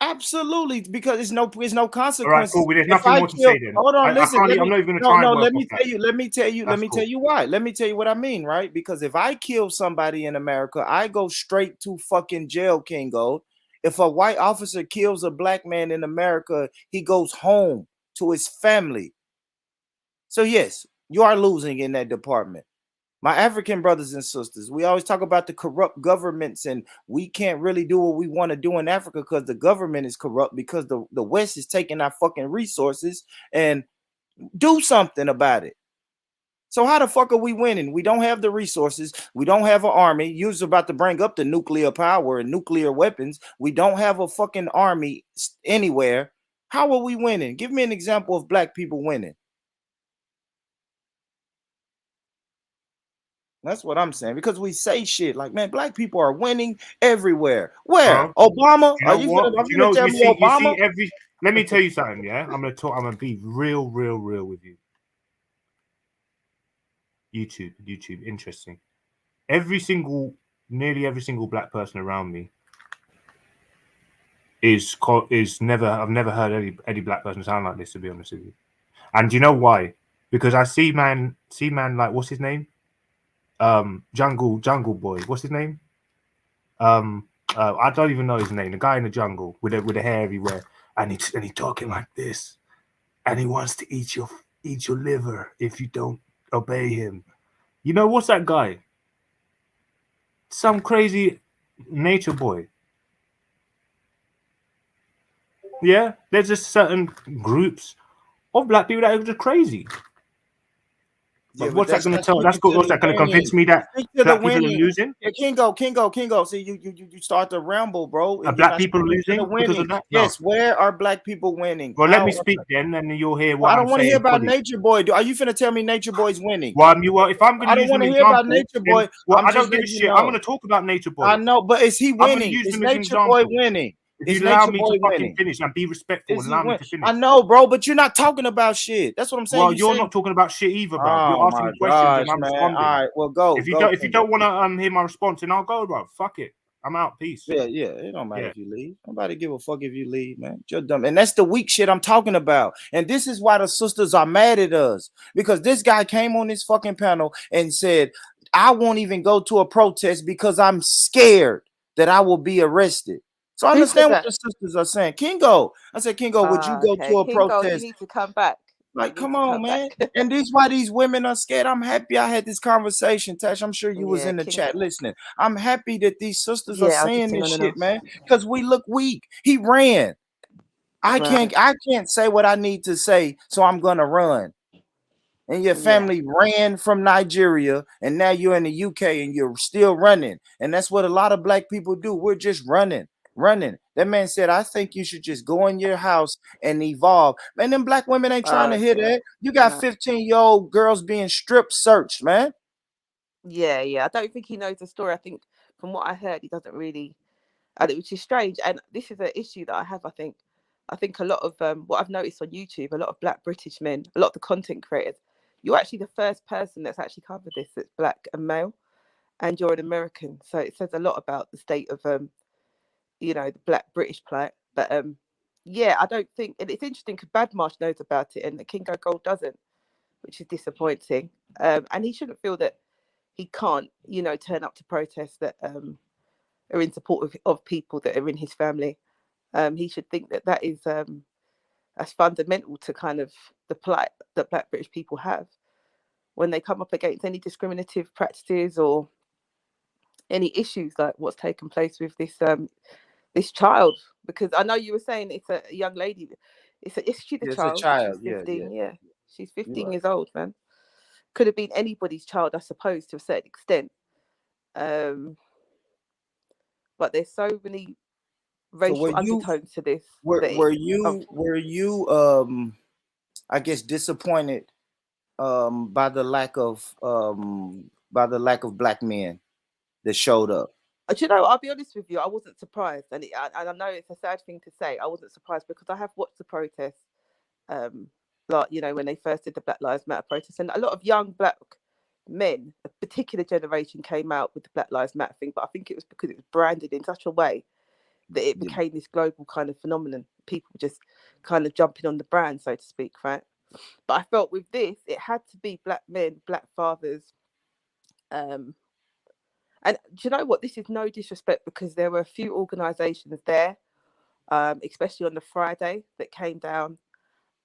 Speaker 2: Absolutely, because it's no consequences.
Speaker 4: All right, cool. Well, there's nothing more to say then.
Speaker 2: Hold on, listen.
Speaker 4: I'm not even going to try and work
Speaker 2: let me tell you why. Let me tell you what I mean, right? Because if I kill somebody in America, I go straight to fucking jail, Kingo. If a white officer kills a black man in America, he goes home to his family. So yes, you are losing in that department. My African brothers and sisters, we always talk about the corrupt governments, and we can't really do what we want to do in Africa because the government is corrupt, because the West is taking our fucking resources, and do something about it. So how the fuck are we winning? We don't have the resources. We don't have an army. You was about to bring up the nuclear power and nuclear weapons. We don't have a fucking army anywhere. How are we winning? Give me an example of black people winning. That's what I'm saying, because we say shit like, man, black people are winning everywhere. Where? Obama?
Speaker 4: You know what? Let me tell you something, yeah? I'm gonna be real with you. YouTube, interesting. Nearly every single black person around me I've never heard any black person sound like this, to be honest with you. And do you know why? Because I see man like, what's his name? Jungle Boy. What's his name? I don't even know his name. The guy in the jungle with the hair everywhere, and he talking like this, and he wants to eat your liver if you don't obey him. You know what's that guy? Some crazy nature boy. Yeah, there's just certain groups of black people that are just crazy. But what's that going to tell? What's that going to convince me that black people are losing?
Speaker 2: Yeah, Kingo. See, you start to ramble, bro.
Speaker 4: Are black people losing because of that?
Speaker 2: Yes. No. Where are black people winning?
Speaker 4: Well, let me speak then, and you'll hear what
Speaker 2: I don't want to hear about Nature Boy. Are you finna tell me Nature Boy's winning?
Speaker 4: Well, if I'm going to,
Speaker 2: I don't want to hear about Nature Boy.
Speaker 4: Well, I don't give a shit. I'm going to talk about Nature Boy.
Speaker 2: I know, but is he winning? Is Nature Boy winning?
Speaker 4: If you allow me to fucking finish and be respectful and allow me to finish.
Speaker 2: I know, bro, but you're not talking about shit. That's what I'm saying.
Speaker 4: Well, you're not talking about shit either, bro. You're asking questions and I'm responding.
Speaker 2: All right, well, go.
Speaker 4: If you don't want to hear my response, then I'll go, bro. Fuck it. I'm out. Peace.
Speaker 2: Yeah. It don't matter if you leave. Nobody give a fuck if you leave, man. You're dumb. And that's the weak shit I'm talking about. And this is why the sisters are mad at us. Because this guy came on this fucking panel and said, I won't even go to a protest because I'm scared that I will be arrested. So I understand what the sisters are saying. Kingo. I said, Kingo, would you go to a protest?
Speaker 9: You need to come back.
Speaker 2: Like, come on, man. And this is why these women are scared. I'm happy I had this conversation, Tash. I'm sure you was in the chat listening. I'm happy that these sisters are saying this shit, man, because we look weak. He ran. I can't say what I need to say, so I'm gonna run. And your family ran from Nigeria, and now you're in the UK and you're still running. And that's what a lot of black people do. We're just running. That man said, I think you should just go in your house and evolve. Man, them black women ain't trying to hear that. You got 15-year-old girls being strip searched, man.
Speaker 9: Yeah. I don't think he knows the story. I think from what I heard, he doesn't really, which is strange. And this is an issue that I have, I think, I think a lot of what I've noticed on YouTube, a lot of Black British men, a lot of the content creators, you're actually the first person that's actually covered this that's Black and male, and you're an American. So it says a lot about the state of the Black British plight. But yeah, I don't think, and it's interesting because Badmarsh knows about it and the Kingo Gold doesn't, which is disappointing. And he shouldn't feel that he can't, turn up to protests that are in support of people that are in his family. He should think that that is as fundamental to kind of the plight that Black British people have when they come up against any discriminative practices or any issues like what's taken place with this child. Because I know you were saying it's a young lady. Is she the
Speaker 2: It's a
Speaker 9: child?
Speaker 2: child.
Speaker 9: She's
Speaker 2: Yeah,
Speaker 9: 15. Yeah, she's
Speaker 2: you're
Speaker 9: 15
Speaker 2: right.
Speaker 9: years old, man. Could have been anybody's child, I suppose, to a certain extent. But there's so many
Speaker 2: So
Speaker 9: racial undertones to this that
Speaker 2: were
Speaker 9: it's
Speaker 2: you I guess disappointed by the lack of black men that showed up?
Speaker 9: do you know, I'll be honest with you, I wasn't surprised. And I know it's a sad thing to say. I wasn't surprised because I have watched the protests, like, when they first did the Black Lives Matter protests. And a lot of young Black men, a particular generation, came out with the Black Lives Matter thing. But I think it was because it was branded in such a way that it became this global kind of phenomenon. People just kind of jumping on the brand, so to speak, right? But I felt with this, it had to be Black men, Black fathers. And do you know what? This is no disrespect because there were a few organisations there, especially on the Friday, that came down.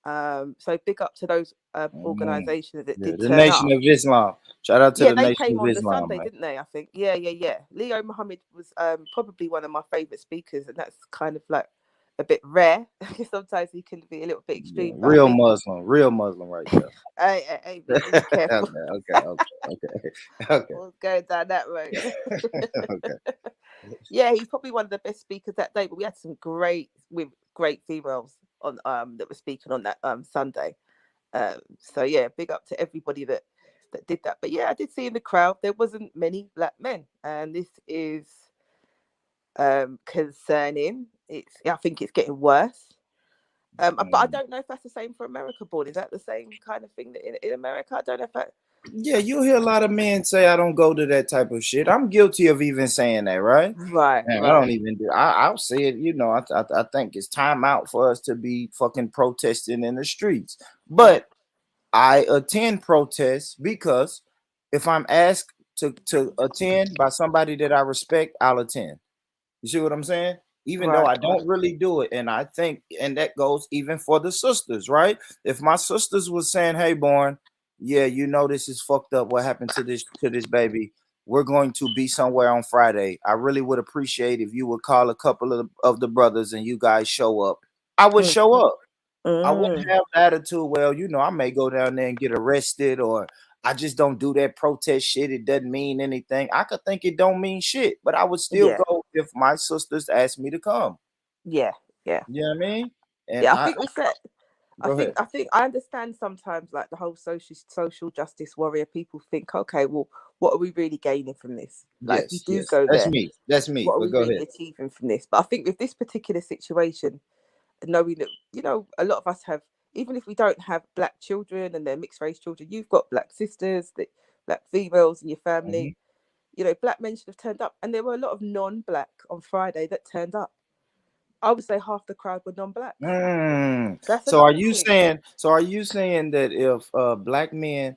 Speaker 9: So big up to those organisations that
Speaker 2: Yeah,
Speaker 9: did
Speaker 2: the
Speaker 9: turn up.
Speaker 2: Nation of Islam. Shout out to
Speaker 9: Yeah,
Speaker 2: the
Speaker 9: they
Speaker 2: Nation
Speaker 9: came
Speaker 2: of
Speaker 9: on the
Speaker 2: Islam,
Speaker 9: Sunday,
Speaker 2: man.
Speaker 9: didn't they? I think. Yeah. Leo Muhammad was probably one of my favourite speakers, and that's kind of like a bit rare. Sometimes he can be a little bit extreme. But I
Speaker 2: Real
Speaker 9: think
Speaker 2: Muslim right there.
Speaker 9: hey, be careful.
Speaker 2: Okay.
Speaker 9: We'll go down that road.
Speaker 2: Okay.
Speaker 9: Yeah, he's probably one of the best speakers that day. But we had some great females on that were speaking on that Sunday. So yeah, big up to everybody that did that. But yeah, I did see in the crowd there wasn't many Black men, and this is concerning. I think it's getting worse. But I don't know if that's the same for America born. Is that the same kind of thing that in America? I don't know if that.
Speaker 2: Yeah, you'll hear a lot of men say I don't go to that type of shit. I'm guilty of even saying that, right?
Speaker 9: Right.
Speaker 2: Man, I don't even do. I'll say it. I think it's time out for us to be fucking protesting in the streets. But I attend protests because if I'm asked to attend by somebody that I respect, I'll attend. You see what I'm saying? Even though I don't really do it. And I think, and that goes even for the sisters, right? If my sisters was saying, hey, Born, yeah, this is fucked up. What happened to this baby? We're going to be somewhere on Friday. I really would appreciate if you would call a couple of the brothers and you guys show up. I would show up. I wouldn't have the attitude, well, I may go down there and get arrested, or I just don't do that protest shit. It doesn't mean anything. I could think it don't mean shit, but I would still go if my sisters asked me to come.
Speaker 9: Yeah.
Speaker 2: You know what I mean? And
Speaker 9: yeah, I think we said.
Speaker 2: Go ahead.
Speaker 9: I think I understand sometimes, like the whole social justice warrior. People think, okay, well, what are we really gaining from this? Like, if you do go
Speaker 2: That's
Speaker 9: there,
Speaker 2: me. That's me.
Speaker 9: what are
Speaker 2: But
Speaker 9: we
Speaker 2: go
Speaker 9: really
Speaker 2: ahead.
Speaker 9: achieving from this? But I think with this particular situation, knowing that a lot of us have, even if we don't have Black children and they're mixed race children, you've got Black sisters, Black females in your family. Black men should have turned up, and there were a lot of non-Black on Friday that turned up. I would say half the crowd were non-Black. That's
Speaker 2: So are
Speaker 9: another
Speaker 2: you
Speaker 9: thing.
Speaker 2: saying that if Black men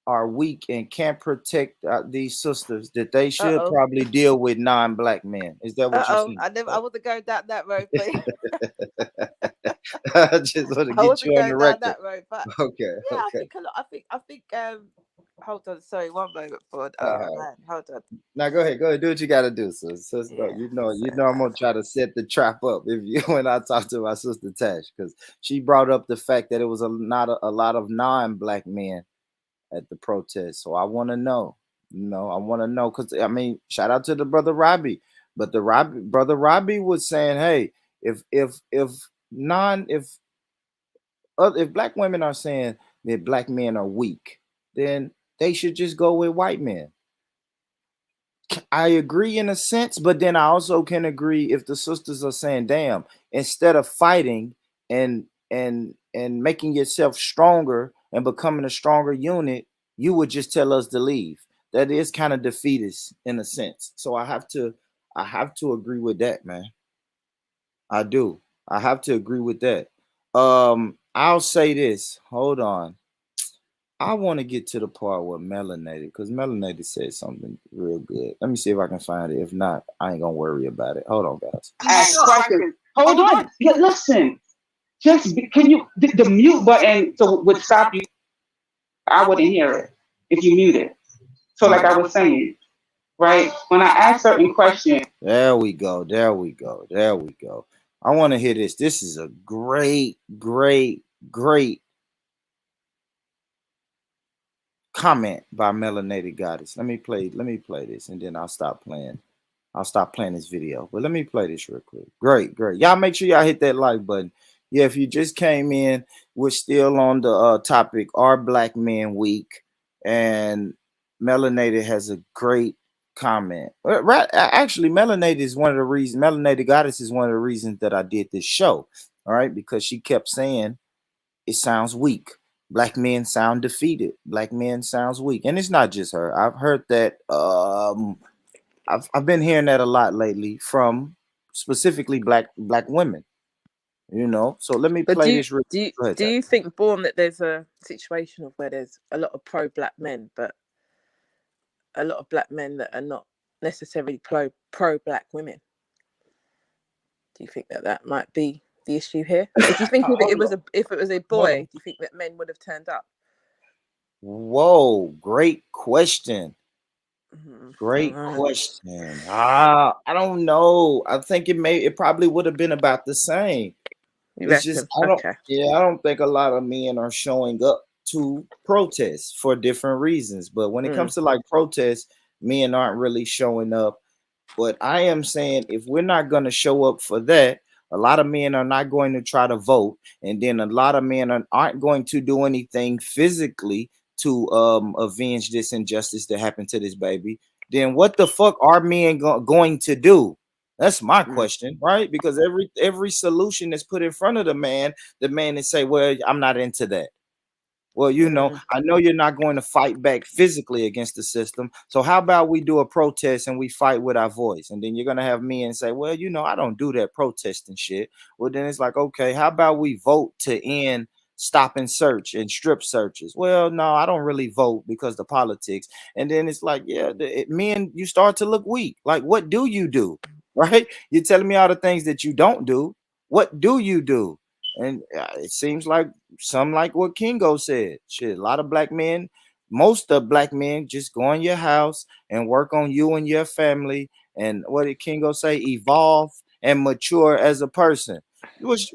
Speaker 2: are weak and can't protect these sisters, that they should probably deal with non-Black men? Is that what you're saying?
Speaker 9: I wasn't going down that road, but
Speaker 2: I just want to get you on the record.
Speaker 9: That road, but
Speaker 2: okay.
Speaker 9: I think a lot. I think. Hold on, sorry, one moment, Ford. Man, hold on.
Speaker 2: Now go ahead, do what you got to do, sis. I'm gonna try to set the trap up when I talk to my sister Tash, because she brought up the fact that it was not a lot of non-Black men at the protest. So I want to know. I want to know, because shout out to the brother Robbie, but brother Robbie was saying, hey, if Black women are saying that Black men are weak, then they should just go with white men. I agree in a sense, but then I also can agree if the sisters are saying, damn, instead of fighting and making yourself stronger and becoming a stronger unit, you would just tell us to leave. That is kind of defeatist in a sense. So I have to agree with that, man. I do. I have to agree with that. I'll say this. Hold on. I want to get to the part where Melanated, because Melanated said something real good. Let me see if I can find it. If not, I ain't gonna worry about it. Hold on, guys.
Speaker 6: Ask questions. Hold on. Yeah, listen. Can you the mute button so would stop you? I wouldn't hear it if you muted. So like I was saying, right? When I ask certain questions.
Speaker 2: There we go. There we go. There we go. I want to hear this. This is a great, great, great comment by Melanated Goddess. Let me play this and then I'll stop playing. I'll stop playing this video. But let me play this real quick. Great, great. Y'all make sure y'all hit that like button. Yeah, if you just came in, we're still on the topic, Are Black Men Weak? And Melanated has a great comment. Right, actually, Melanated is one of the reasons, Melanated Goddess is one of the reasons that I did this show. All right, because she kept saying it sounds weak. Black men sound defeated. Black men sounds weak. And it's not just her. I've heard that I've been hearing that a lot lately from specifically black women. You know, so let me play this.
Speaker 9: Do you think, Born, that there's a situation of where there's a lot of pro-black men, but a lot of black men that are not necessarily pro-black women? Do you think that might be the issue here? If you think if it was a boy, do you think that men would have turned up?
Speaker 2: Whoa, great question. Great question. I don't know. I think it probably would have been about the same. It's just I don't think a lot of men are showing up to protest for different reasons. But when it comes to like protests, men aren't really showing up. But I am saying if we're not going to show up for that, a lot of men are not going to try to vote, and then a lot of men aren't going to do anything physically to avenge this injustice that happened to this baby. Then what the fuck are men going to do? That's my question, right? Because every solution that's put in front of the man is say, well, I'm not into that. Well, you know, I know you're not going to fight back physically against the system. So how about we do a protest and we fight with our voice? And then you're going to have men say, well, you know, I don't do that protesting shit. Well, then it's like, okay, how about we vote to end stop and search and strip searches? Well, no, I don't really vote because the politics. And then it's like, yeah, men, you start to look weak. Like, what do you do? Right? You're telling me all the things that you don't do. What do you do? And it seems like some like what Kingo said. Shit, a lot of black men, most of black men just go in your house and work on you and your family. And what did Kingo say? Evolve and mature as a person. Which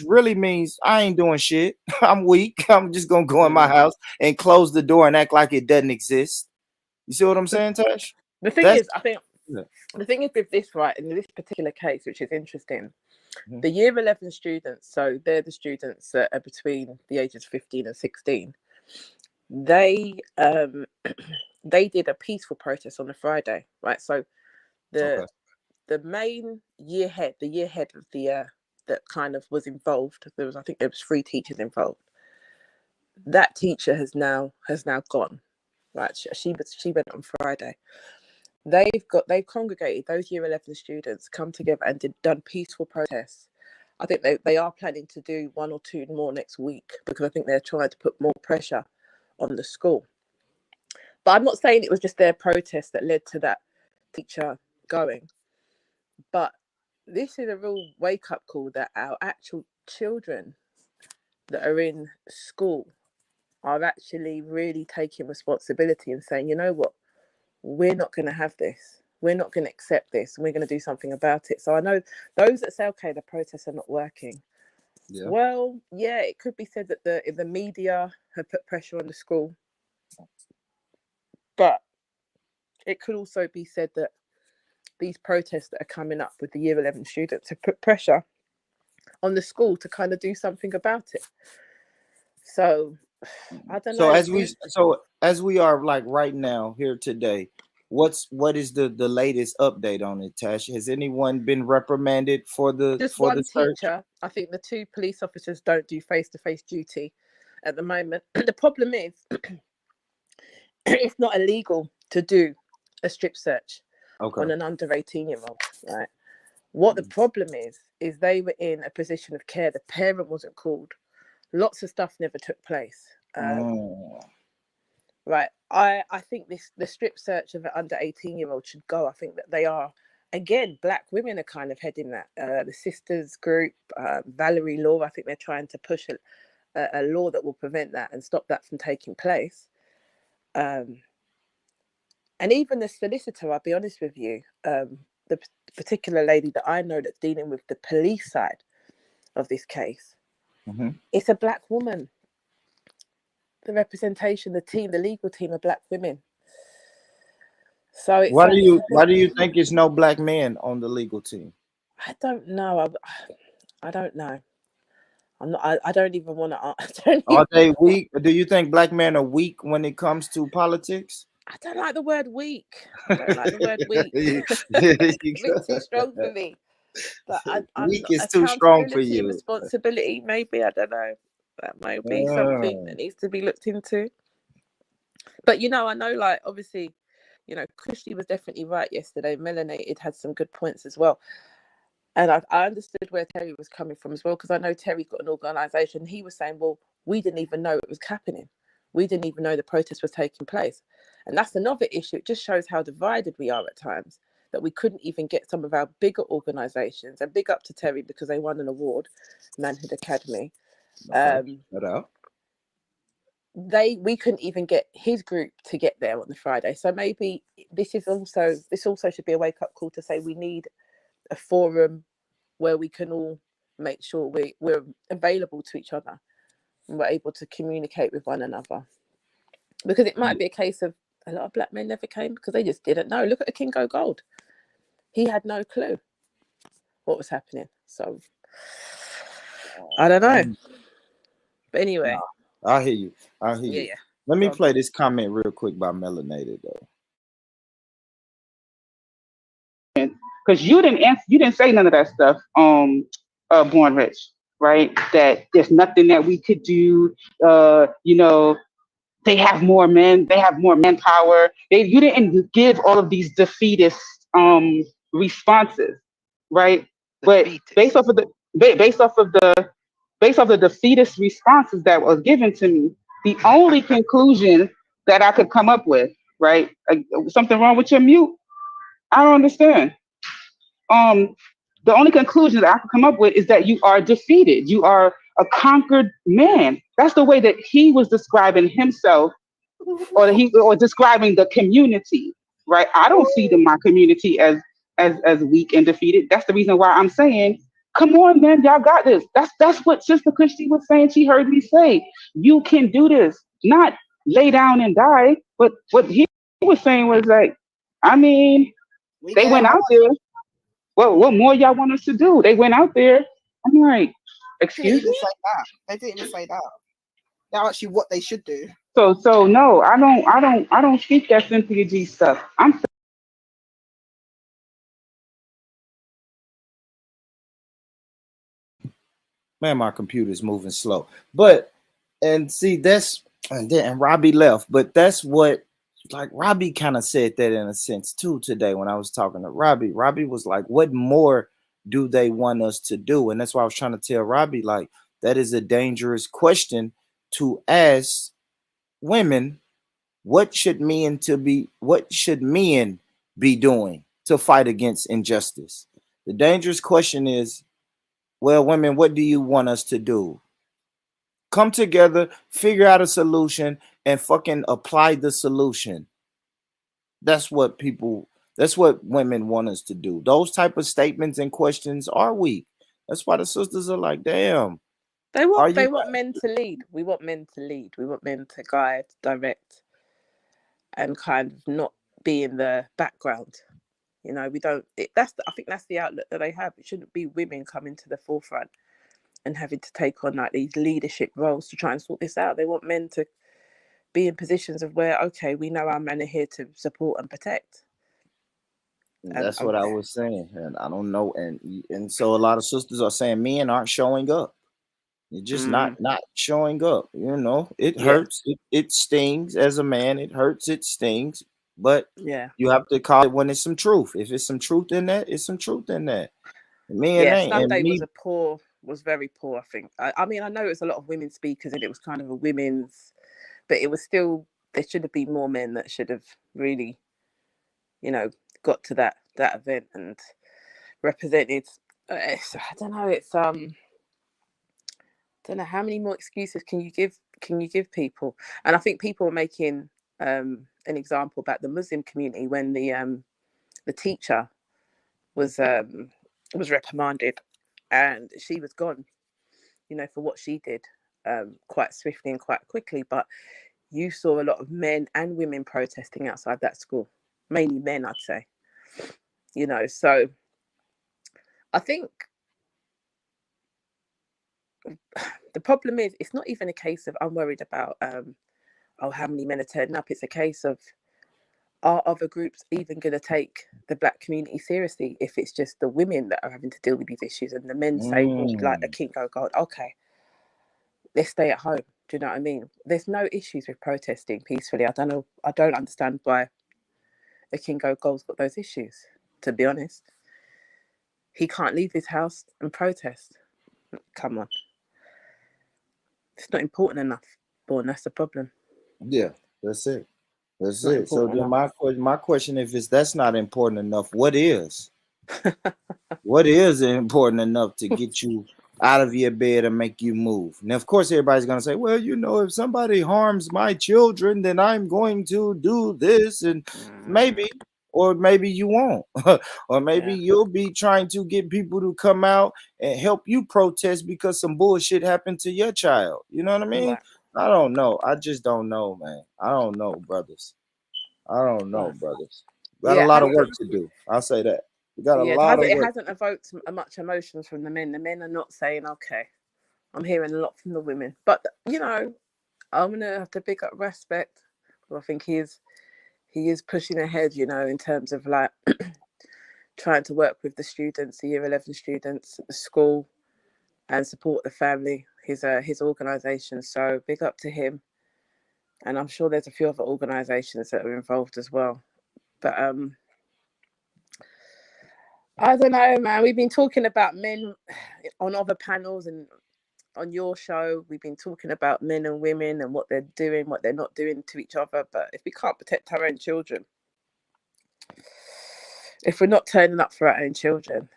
Speaker 2: really means I ain't doing shit. I'm weak. I'm just gonna go in my house and close the door and act like it doesn't exist. You see what I'm saying, Tash?
Speaker 9: The thing is, I think the thing is with this, right, in this particular case, which is interesting. The year 11 students, so they're the students that are between the ages 15 and 16. They they did a peaceful protest on the Friday, right? So the main year head of the that kind of was involved. I think there was 3 teachers involved. That teacher has now gone, right? She went on Friday. They've congregated those year 11 students, come together and done peaceful protests. I think they are planning to do 1 or 2 more next week because I think they're trying to put more pressure on the school. But I'm not saying it was just their protest that led to that teacher going. But this is a real wake-up call that our actual children that are in school are actually really taking responsibility and saying, you know what, we're not going to have this. We're not going to accept this, and we're going to do something about it. So I know those that say, okay, the protests are not working. Yeah. Well, yeah, it could be said that the media have put pressure on the school, but it could also be said that these protests that are coming up with the year 11 students have put pressure on the school to kind of do something about it. So I don't know.
Speaker 2: So as we are like right now here today, what is the latest update on it, Tash? Has anyone been reprimanded for the
Speaker 9: Just
Speaker 2: for the
Speaker 9: one
Speaker 2: search?
Speaker 9: teacher. I think the 2 police officers don't do face-to-face duty at the moment. The problem is it's not illegal to do a strip search on an under 18-year-old, right? What the problem is they were in a position of care. The parent wasn't called. Lots of stuff never took place. Right. I think the strip search of an under 18-year-old should go. I think that they are, again, black women are kind of heading that. The sisters group, Valerie Law, I think they're trying to push a law that will prevent that and stop that from taking place. And even the solicitor, I'll be honest with you, the particular lady that I know that's dealing with the police side of this case, it's a black woman. The representation, the team, the legal team are black women. So it's
Speaker 2: why do you think there's no black men on the legal team?
Speaker 9: I don't know. I don't know. I'm not. I don't even want to.
Speaker 2: Are they weak? Do you think black men are weak when it comes to politics?
Speaker 9: I don't like the word weak. I don't like the word weak. It's a bit too strong for me. But I'm
Speaker 2: weak
Speaker 9: not,
Speaker 2: is too strong for you.
Speaker 9: Responsibility, maybe, I don't know. That might be something that needs to be looked into. But I know, like, obviously, Christy was definitely right yesterday. Melanated had some good points as well. And I understood where Terry was coming from as well, because I know Terry's got an organisation. He was saying, well, we didn't even know it was happening. We didn't even know the protest was taking place. And that's another issue. It just shows how divided we are at times, that we couldn't even get some of our bigger organisations. And big up to Terry because they won an award, Manhood Academy. We couldn't even get his group to get there on the Friday. So maybe this also should be a wake-up call to say we need a forum where we can all make sure we're available to each other and we're able to communicate with one another. Because it might be a case of a lot of black men never came because they just didn't know. Look at the King Go Gold. He had no clue what was happening. So I don't know. But anyway.
Speaker 2: I hear you. Yeah. Let me play this comment real quick by Melanated though.
Speaker 6: Because you didn't say none of that stuff, Born Rich, right? That there's nothing that we could do. They have more men, they have more manpower. You didn't give all of these defeatist responses, right? But based off of the defeatist responses that was given to me, the only conclusion that I could come up with, right? Something wrong with your mute? I don't understand. The only conclusion that I can come up with is that you are defeated. You are a conquered man. That's the way that he was describing himself, or describing the community, right? I don't see my community as weak and defeated. That's the reason why I'm saying, come on, man, y'all got this. That's what Sister Christy was saying. She heard me say, you can do this. Not lay down and die. But what he was saying was like, I mean, they went out there. Well, what more y'all want us to do? They went out there. I'm like, excuse me?
Speaker 5: They didn't even say that. That's actually what they should do.
Speaker 6: So no, I don't speak that Cynthia G stuff.
Speaker 2: Man, my computer's moving slow. But and see and Robbie left, but that's what, like, Robbie kind of said that in a sense too today when I was talking to Robbie. Robbie was like, what more do they want us to do? And that's why I was trying to tell Robbie, like, that is a dangerous question to ask women. What should men be doing to fight against injustice? The dangerous question is, well, women, what do you want us to do? Come together, figure out a solution, and fucking apply the solution. That's what women want us to do. Those type of statements and questions are weak. That's why the sisters are like, damn.
Speaker 9: They want men to lead. We want men to lead. We want men to guide, direct, and kind of not be in the background. We don't. I think that's the outlook that they have. It shouldn't be women coming to the forefront and having to take on like these leadership roles to try and sort this out. They want men be in positions of where, okay, we know our men are here to support and protect.
Speaker 2: That's what I was saying, and I don't know, and so a lot of sisters are saying men aren't showing up. You're just not showing up. You know, it hurts. It stings as a man. It hurts. It stings. But you have to call it when it's some truth. If it's some truth in that, it's some truth in that. Men ain't.
Speaker 9: Sunday was very poor. I think. I mean, I know it was a lot of women speakers, and it was kind of a women's, but it was still, there should have been more men that should have really, you know, got to that event and represented. I don't know. It's don't know how many more excuses can you give people. And I think people are making an example about the Muslim community when the teacher was reprimanded and she was gone, you know, for what she did, quite swiftly and quite quickly. But you saw a lot of men and women protesting outside that school, mainly men, I'd say, you know. So I think the problem is, it's not even a case of I'm worried about how many men are turning up. It's a case of, are other groups even going to take the black community seriously if it's just the women that are having to deal with these issues, and the men say, well, like the King God, okay, let's stay at home. Do you know what I mean? There's no issues with protesting peacefully. I don't understand why the King Gold's got those issues, to be honest. He can't leave his house and protest. Come on. It's not important enough, Born. That's the problem.
Speaker 2: Yeah, that's it. That's it. So then my question, if that's not important enough, what is? What is important enough to get you out of your bed and make you move? And of course, everybody's gonna say, well, you know, if somebody harms my children, then I'm going to do this, and maybe, or maybe you won't, or maybe you'll be trying to get people to come out and help you protest because some bullshit happened to your child. You know what I mean? I don't know. I just don't know, man. I don't know, brothers. I don't know, brothers. Got a lot of work to do. I'll say that. We got a lot of work.
Speaker 9: It hasn't evoked much emotions from the men. The men are not saying, okay. I'm hearing a lot from the women. But, you know, I'm going to have to pick up Respect. I think he is pushing ahead, you know, in terms of like trying to work with the students, the year 11 students at the school, and support the family, his organisation. So big up to him. And I'm sure there's a few other organisations that are involved as well. But I don't know, man. We've been talking about men on other panels, and on your show, we've been talking about men and women and what they're doing, what they're not doing to each other. But if we can't protect our own children, if we're not turning up for our own children,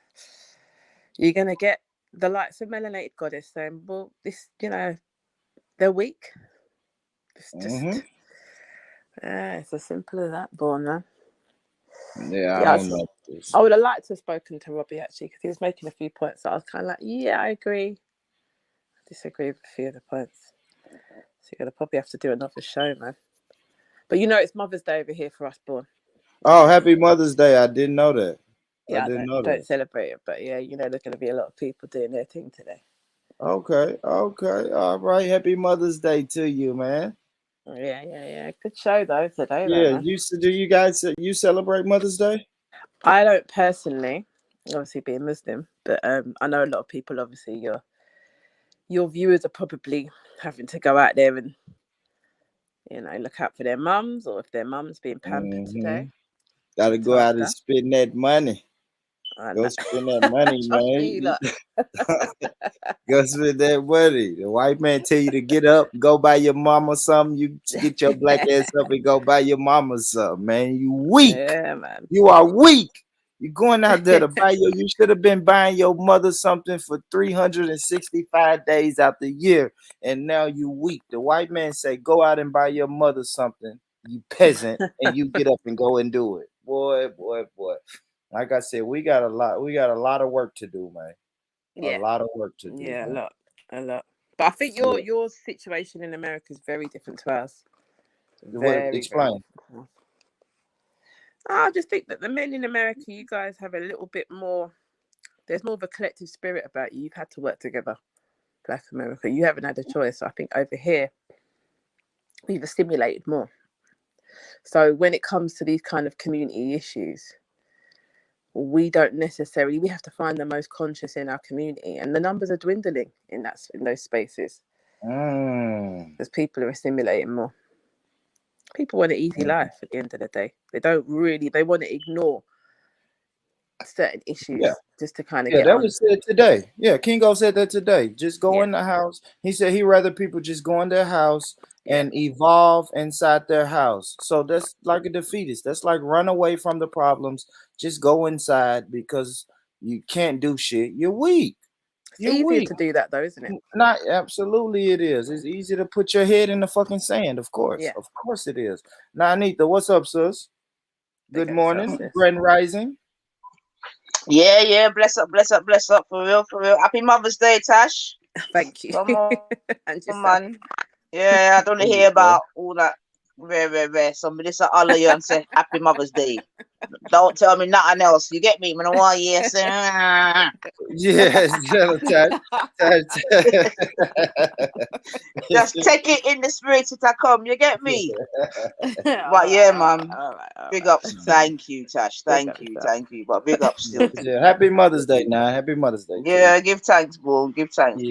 Speaker 9: you're going to get the likes of Melanated Goddess saying, well, this, you know, they're weak. It's just, it's as simple as that, Born, man.
Speaker 2: Yeah, I don't know.
Speaker 9: I would have liked to have spoken to Robbie, actually, because he was making a few points that I was kind of like, yeah, I agree. I disagree with a few of the points. So you're going to probably have to do another show, man. But you know, it's Mother's Day over here for us, Born.
Speaker 2: Oh, happy Mother's Day. I didn't know that.
Speaker 9: Yeah, I don't celebrate it. But yeah, you know, there's going to be a lot of people doing their thing today.
Speaker 2: Okay. All right. Happy Mother's Day to you, man.
Speaker 9: Yeah. Good show, though, today.
Speaker 2: Yeah,
Speaker 9: though,
Speaker 2: do you guys celebrate Mother's Day?
Speaker 9: I don't personally, obviously being Muslim, but I know a lot of people, obviously, your viewers are probably having to go out there and, you know, look out for their mums, or if their mum's being pampered today.
Speaker 2: Got to go out and spend that money. Go spend that money, man. Go spend that money. The white man tell you to get up, go buy your mama something. You get your black ass up and go buy your mama something, man. You weak.
Speaker 9: Yeah, man.
Speaker 2: You are weak. You're going out there to buy you should have been buying your mother something for 365 days out the year, and now you weak. The white man say, go out and buy your mother something, you peasant, and you get up and go and do it. Boy. Like I said, we got a lot of work to do, man.
Speaker 9: Yeah.
Speaker 2: A lot of work to do.
Speaker 9: Yeah,
Speaker 2: man.
Speaker 9: a lot. But I think your situation in America is very different to us.
Speaker 2: Explain.
Speaker 9: I just think that the men in America, you guys have a little bit more. There's more of a collective spirit about you. You've had to work together, Black America. You haven't had a choice. So I think over here, we've assimilated more. So when it comes to these kind of community issues, we don't necessarily, we have to find the most conscious in our community, and the numbers are dwindling in those spaces because people are assimilating more. People want an easy life at the end of the day. They want to ignore certain issues just to kind of get
Speaker 2: that
Speaker 9: on.
Speaker 2: was said today. Kingo said that today. Just go in the house. He said he'd rather people just go in their house and evolve inside their house. So that's like a defeatist. That's like run away from the problems. Just go inside because you can't do shit. You're weak.
Speaker 9: It's easier to do that though, isn't it?
Speaker 2: Not absolutely it is. It's easy to put your head in the fucking sand, of course.
Speaker 9: Yeah.
Speaker 2: Of course it is. Now, Anita, what's up, sis? Good morning. Grand rising.
Speaker 10: Yeah, bless up, for real. Happy Mother's Day, Tash.
Speaker 9: Thank you.
Speaker 10: Come on, man. Yeah, I don't want to hear about all that rare. Somebody just holler you and say Happy Mother's Day. Don't tell me nothing else. You get me? Man, one yes.
Speaker 2: Yes,
Speaker 10: just take it in the spirit to come. You get me? But yeah, man. Big ups. Thank you, Tash. Thank you. But big ups still.
Speaker 2: Happy Mother's Day, now. Happy Mother's Day.
Speaker 10: Yeah, give thanks, bro. Give thanks,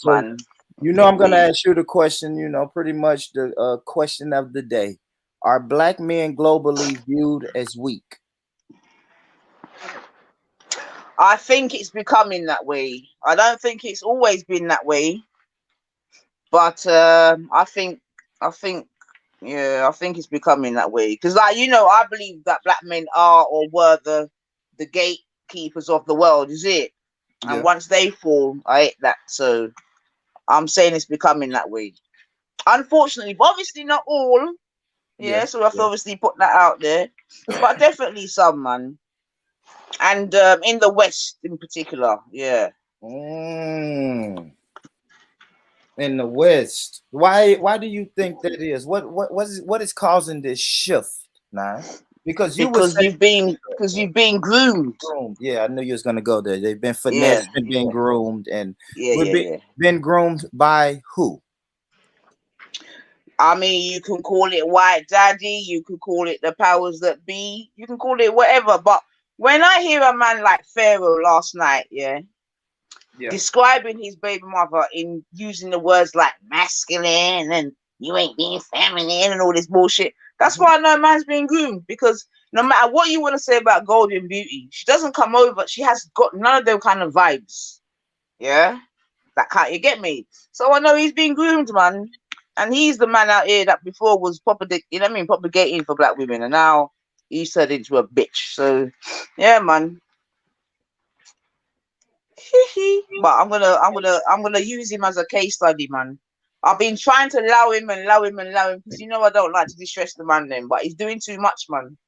Speaker 2: so,
Speaker 10: man.
Speaker 2: I'm gonna ask you the question. Pretty much the question of the day: are Black men globally viewed as weak?
Speaker 10: I think it's becoming that way. I don't think it's always been that way, but I think it's becoming that way. Because, I believe that Black men are or were the gatekeepers of the world, is it? And once they fall, I hate that. So I'm saying it's becoming that way. Unfortunately, but obviously not all. So we have to obviously put that out there. But definitely some, man. And in the West in particular,
Speaker 2: In the West, why do you think that is? What is causing this shift now? Because you've been
Speaker 10: groomed.
Speaker 2: Yeah, I knew you was gonna go there. They've been finessed and been groomed, and been groomed by who?
Speaker 10: I mean, you can call it white daddy, you can call it the powers that be, you can call it whatever. But when I hear a man like Pharaoh last night, describing his baby mother in using the words like masculine and you ain't being feminine and all this bullshit, that's why I know man's being groomed. Because no matter what you want to say about Golden Beauty, she doesn't come over. She has got none of them kind of vibes. Yeah, that can't you get me? So I know he's been groomed, man. And he's the man out here that before was propagating for Black women, and now he's turned into a bitch. So, yeah, man. But I'm gonna use him as a case study, man. I've been trying to allow him because I don't like to distress the man then, but he's doing too much, man.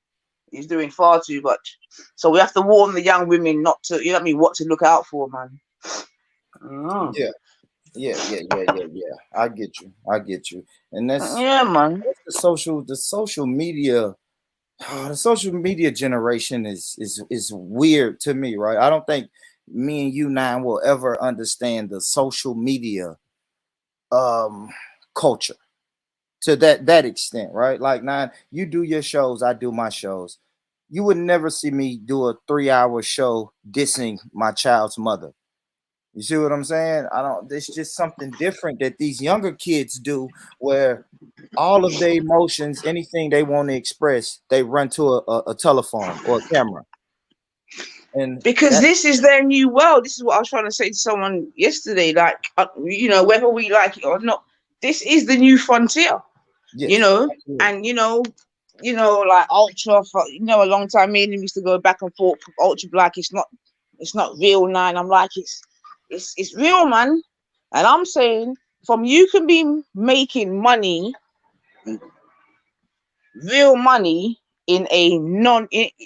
Speaker 10: He's doing far too much. So we have to warn the young women not to, what to look out for, man.
Speaker 2: Yeah. I get you. And that's
Speaker 10: man.
Speaker 2: The social media. The social media generation is weird to me, right? I don't think me and you now will ever understand the social media culture to that extent, right? Like, now you do your shows, I do my shows. You would never see me do a 3-hour show dissing my child's mother. You see what I'm saying? There's just something different that these younger kids do, where all of their emotions, anything they want to express, they run to a telephone or a camera. And
Speaker 10: because this is their new world. This is what I was trying to say to someone yesterday. Like, whether we like it or not, this is the new frontier. Yes, and like Ultra. A long time me and him used to go back and forth. Ultra Black. It's not real, nine. I'm like, it's real, man. And I'm saying, you can be making money, real money, in a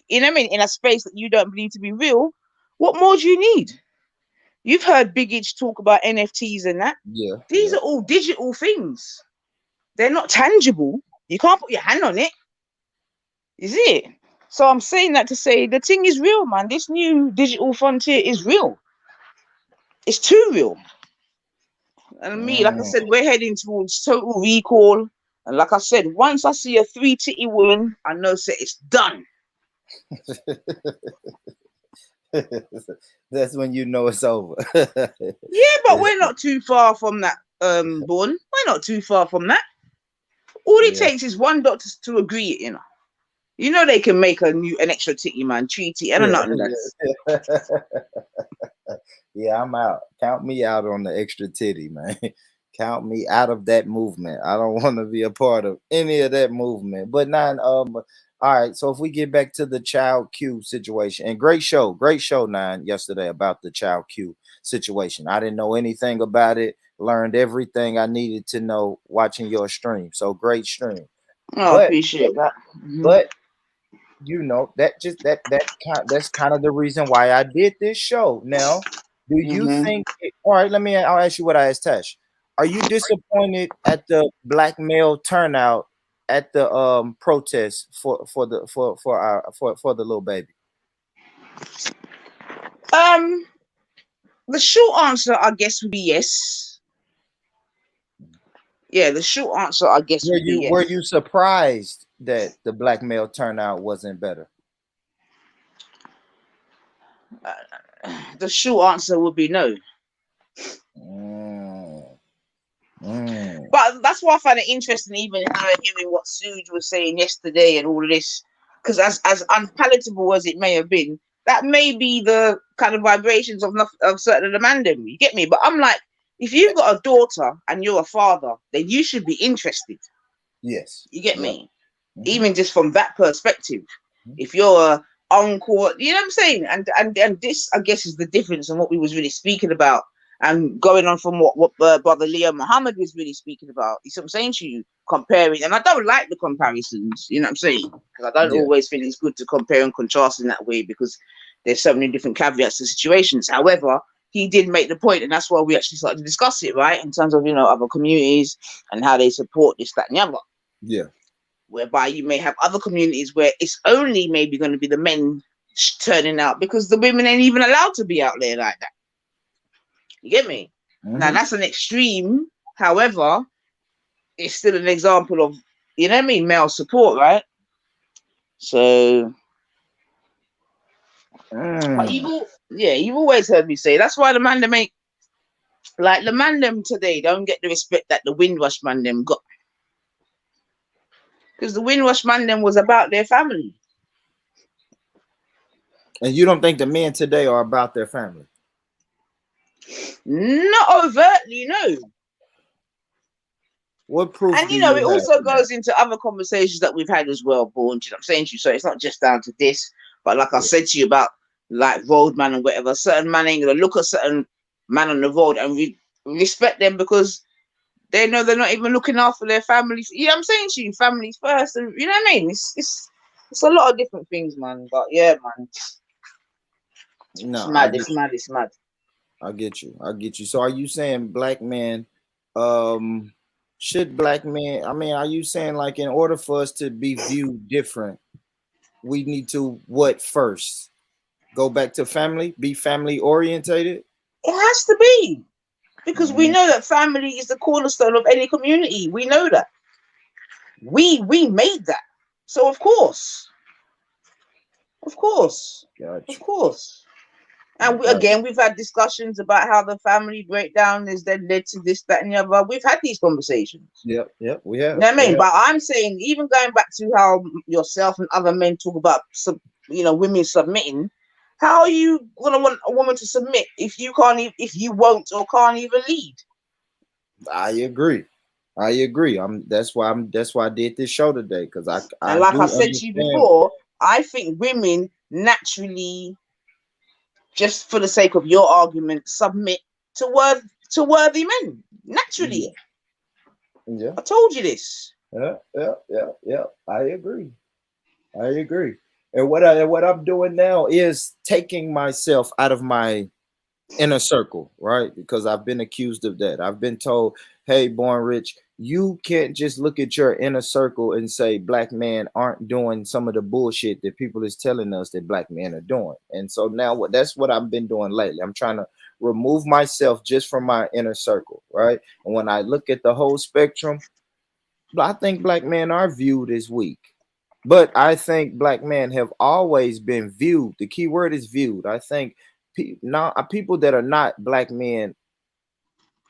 Speaker 10: in a space that you don't believe to be real. What more do you need? You've heard Big Itch talk about NFTs and that.
Speaker 2: Yeah.
Speaker 10: These are all digital things. They're not tangible. You can't put your hand on it. Is it? So I'm saying that to say the thing is real, man. This new digital frontier is real. It's too real. And me, like I said, we're heading towards total recall. And like I said, once I see a 3-titty woman, I know it's done.
Speaker 2: That's when you know it's over.
Speaker 10: Yeah, but we're not too far from that, Born. We're not too far from that. All it takes is one doctor to agree, you know. You know they can make an extra titty, man, treaty, and nothing less.
Speaker 2: Yeah, I'm out. Count me out on the extra titty, man. Count me out of that movement. I don't want to be a part of any of that movement. But all right. So if we get back to the child Q situation, and great show, Nine, yesterday about the child Q situation. I didn't know anything about it. Learned everything I needed to know watching your stream. So great stream.
Speaker 10: Oh, I appreciate that.
Speaker 2: But you know, that's kind of the reason why I did this show. Now, do you think all right, I'll ask you what I asked Tash. Are you disappointed at the black male turnout at the protest for the little baby?
Speaker 10: The short answer, I guess, would be yes. Yeah, the short answer, I guess, would be yes.
Speaker 2: Were you surprised that the black male turnout wasn't better?
Speaker 10: The short answer would be no. But that's why I find it interesting, even hearing what Suge was saying yesterday and all of this, because as unpalatable as it may have been, that may be the kind of vibrations of certain of the mandem. You get me? But I'm like, if you've got a daughter and you're a father, then you should be interested.
Speaker 2: Yes.
Speaker 10: You get me? Even just from that perspective. If you're a uncle, you know what I'm saying? And this, I guess, is the difference in what we was really speaking about. And going on from what Brother Leo Muhammad was really speaking about. You see what I'm saying to you? Comparing. And I don't like the comparisons, you know what I'm saying? Because I don't always think it's good to compare and contrast in that way, because there's so many different caveats to situations. However, he did make the point, and that's why we actually started to discuss it, right? In terms of, you know, other communities and how they support this, that, and the other.
Speaker 2: Yeah.
Speaker 10: Whereby you may have other communities where it's only maybe going to be the men turning out because the women ain't even allowed to be out there like that. You get me? Now that's an extreme. However, it's still an example of, you know what I mean, male support, right? So, but you've always heard me say that's why the man them ain't like the man them today don't get the respect that the Windrush man them got, because the Windrush man them was about their family.
Speaker 2: And you don't think the men today are about their family?
Speaker 10: Not overtly, no.
Speaker 2: What proof?
Speaker 10: And you know, it also goes into other conversations that we've had as well, Born. You know what I'm saying to you? So it's not just down to this, but like I said to you about like roadman and whatever, certain man ain't gonna look at certain man on the road and respect them because they know they're not even looking after their families. You know what I'm saying to you? Families first, and you know what I mean? It's a lot of different things, man. But yeah, man. It's mad.
Speaker 2: I get you. So are you saying black men, should black men, I mean, are you saying like in order for us to be viewed different, we need to what first? Go back to family, be family orientated?
Speaker 10: It has to be. Because we know that family is the cornerstone of any community. We know that. We made that. So of course. And we've had discussions about how the family breakdown is then led to this, that, and the other. We've had these conversations.
Speaker 2: Yep, we have.
Speaker 10: You know what I mean? But I'm saying, even going back to how yourself and other men talk about, you know, women submitting. How are you gonna want a woman to submit if you can't, if you won't or can't even lead?
Speaker 2: I agree. That's why I did this show today, because I
Speaker 10: said to you before, I think women naturally, just for the sake of your argument, submit to worthy men naturally.
Speaker 2: Yeah.
Speaker 10: I told you this.
Speaker 2: Yeah. I agree. And what I'm doing now is taking myself out of my inner circle, right? Because I've been accused of that. I've been told, hey, Born Rich, you can't just look at your inner circle and say black men aren't doing some of the bullshit that people is telling us that black men are doing. And so now that's what I've been doing lately. I'm trying to remove myself just from my inner circle, right? And when I look at the whole spectrum, I think black men are viewed as weak. But I think black men have always been viewed. The key word is viewed. I think people that are not black men,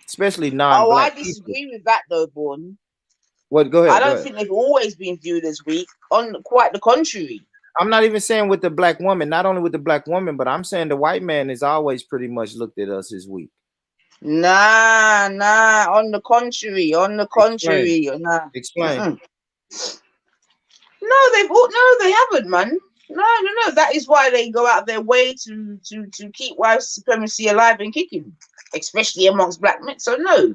Speaker 2: especially
Speaker 10: Oh, I
Speaker 2: non-black people.
Speaker 10: disagree with that though, Born.
Speaker 2: What? Go
Speaker 10: I
Speaker 2: ahead. Go
Speaker 10: don't
Speaker 2: ahead.
Speaker 10: think they've always been viewed as weak. On quite the contrary.
Speaker 2: I'm not even saying with the black woman, not only with the black woman, but I'm saying the white man has always pretty much looked at us as weak.
Speaker 10: Nah. On the contrary.
Speaker 2: Explain.
Speaker 10: Nah.
Speaker 2: Explain.
Speaker 10: No, they haven't, man. No. That is why they go out their way to keep white supremacy alive and kicking, especially amongst black men. So no,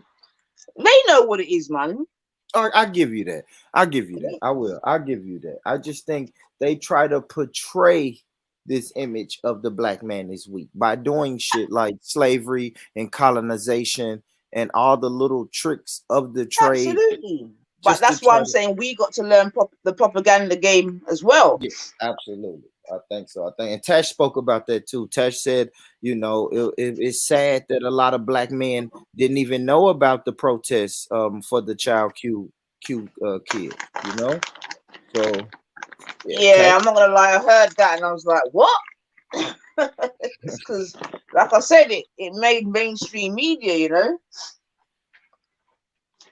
Speaker 10: they know what it is, man.
Speaker 2: I give you that. I give you that. I will. I'll give you that. I just think they try to portray this image of the black man as weak by doing shit like slavery and colonization and all the little tricks of the trade.
Speaker 10: Absolutely. But
Speaker 2: Just to
Speaker 10: that's why
Speaker 2: try
Speaker 10: I'm
Speaker 2: to.
Speaker 10: saying we got to learn the propaganda game as well.
Speaker 2: Yeah, absolutely. I think so. I think, and Tash spoke about that too. Tash said, it's sad that a lot of black men didn't even know about the protests for the child kid. So
Speaker 10: Yeah, I'm not gonna lie. I heard that and I was like, what? Because, like I said, it made mainstream media.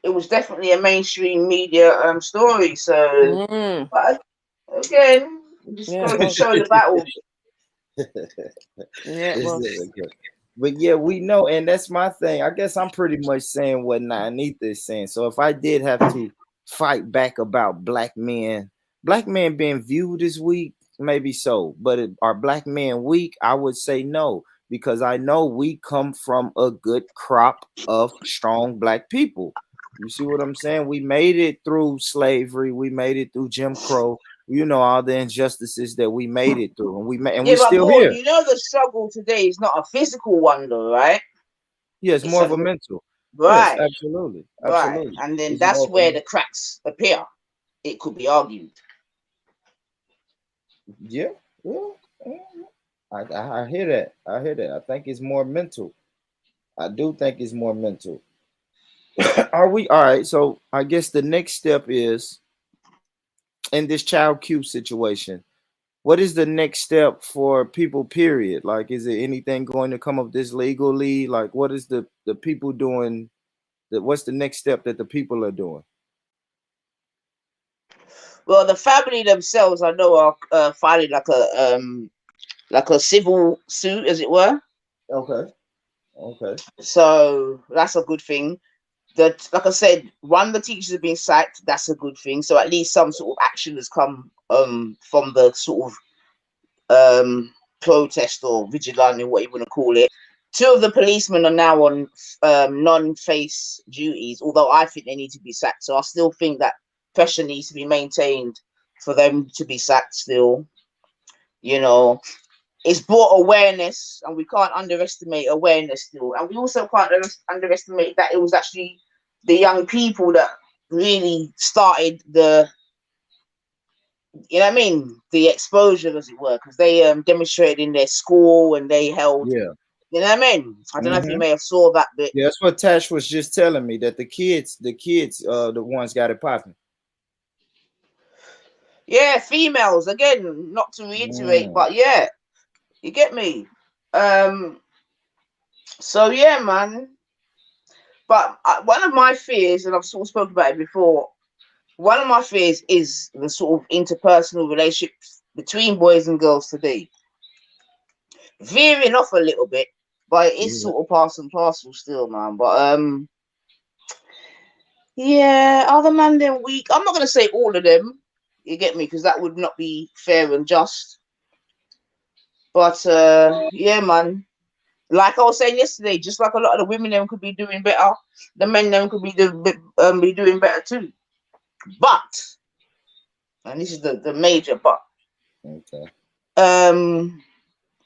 Speaker 10: It was definitely a mainstream media story. So, but again, just
Speaker 9: Yeah, it
Speaker 10: goes to
Speaker 9: was.
Speaker 10: show the battle.
Speaker 9: Yeah, it was.
Speaker 2: But yeah, we know, and that's my thing. I guess I'm pretty much saying what Anita is saying. So if I did have to fight back about black men being viewed as weak, maybe so. But are black men weak? I would say no, because I know we come from a good crop of strong black people. You see what I'm saying? We made it through slavery. We made it through Jim Crow. All the injustices that we made it through, and we
Speaker 10: Yeah, but
Speaker 2: still
Speaker 10: boy,
Speaker 2: here.
Speaker 10: the struggle today is not a physical one, though, right?
Speaker 2: Yes,
Speaker 10: It's
Speaker 2: more
Speaker 10: a
Speaker 2: of a mental. Yes,
Speaker 10: right,
Speaker 2: absolutely,
Speaker 10: right,
Speaker 2: absolutely.
Speaker 10: and then
Speaker 2: It's more
Speaker 10: that's
Speaker 2: of a
Speaker 10: where the cracks appear. It could be argued.
Speaker 2: yeah, yeah. Yeah. I hear that. I hear that. I think it's more mental. I do think it's more mental. Are we all right? So I guess the next step is in this child Q situation. What is the next step for people? Period. Like, is there anything going to come of this legally? Like, what is the people doing? What's the next step that the people are doing?
Speaker 10: Well, the family themselves, I know, are filing like a civil suit, as it were.
Speaker 2: Okay. Okay.
Speaker 10: So that's a good thing. That, like I said, one of the teachers have been sacked. That's a good thing. So at least some sort of action has come from the sort of protest or vigilante, what you want to call it. Two of the policemen are now on non-face duties, although I think they need to be sacked. So I still think that pressure needs to be maintained for them to be sacked still. It's brought awareness, and we can't underestimate awareness still. And we also can't underestimate that it was actually the young people that really started the exposure, as it were, because they demonstrated in their school and they held,
Speaker 2: Yeah.
Speaker 10: I don't know if you may have saw that bit.
Speaker 2: Yeah, that's what Tash was just telling me, that the kids, the ones got it popping.
Speaker 10: Yeah, females, again, not to reiterate, but yeah, you get me. So yeah, man. But one of my fears, and I've sort of spoken about it before, one of my fears is the sort of interpersonal relationships between boys and girls today. Veering off a little bit, but it is sort of part and parcel still, man. But yeah, other man them weak. I'm not gonna say all of them. You get me? Because that would not be fair and just. But yeah, man. Like I was saying yesterday, just like a lot of the women them could be doing better, the men them could be doing better too. But, and this is the major but.
Speaker 2: Okay.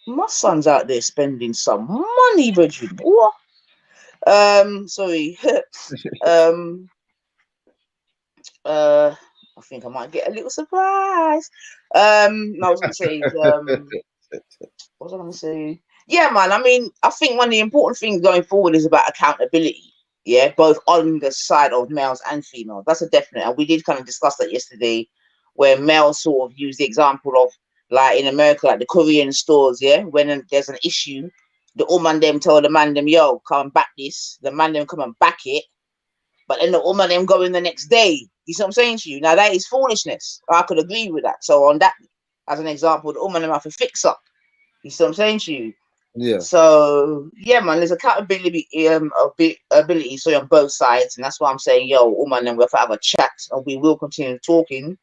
Speaker 10: My son's out there spending some money, Bridget. What? Sorry. I think I might get a little surprise. I was gonna say, what was I gonna say? Yeah, man. I mean, I think one of the important things going forward is about accountability. Yeah, both on the side of males and females. That's a definite. And we did kind of discuss that yesterday, where males sort of use the example of, like in America, like the Korean stores, yeah, when there's an issue, the woman them tell the man them, yo, come and back this. The man them come and back it. But then the woman them go in the next day. You see what I'm saying to you? Now that is foolishness. I could agree with that. So on that, as an example, the woman them have to fix up. You see what I'm saying to you?
Speaker 2: Yeah.
Speaker 10: So yeah, man, there's accountability, ability, so on both sides, and that's why I'm saying, yo, woman, then we'll have a chat, and we will continue talking.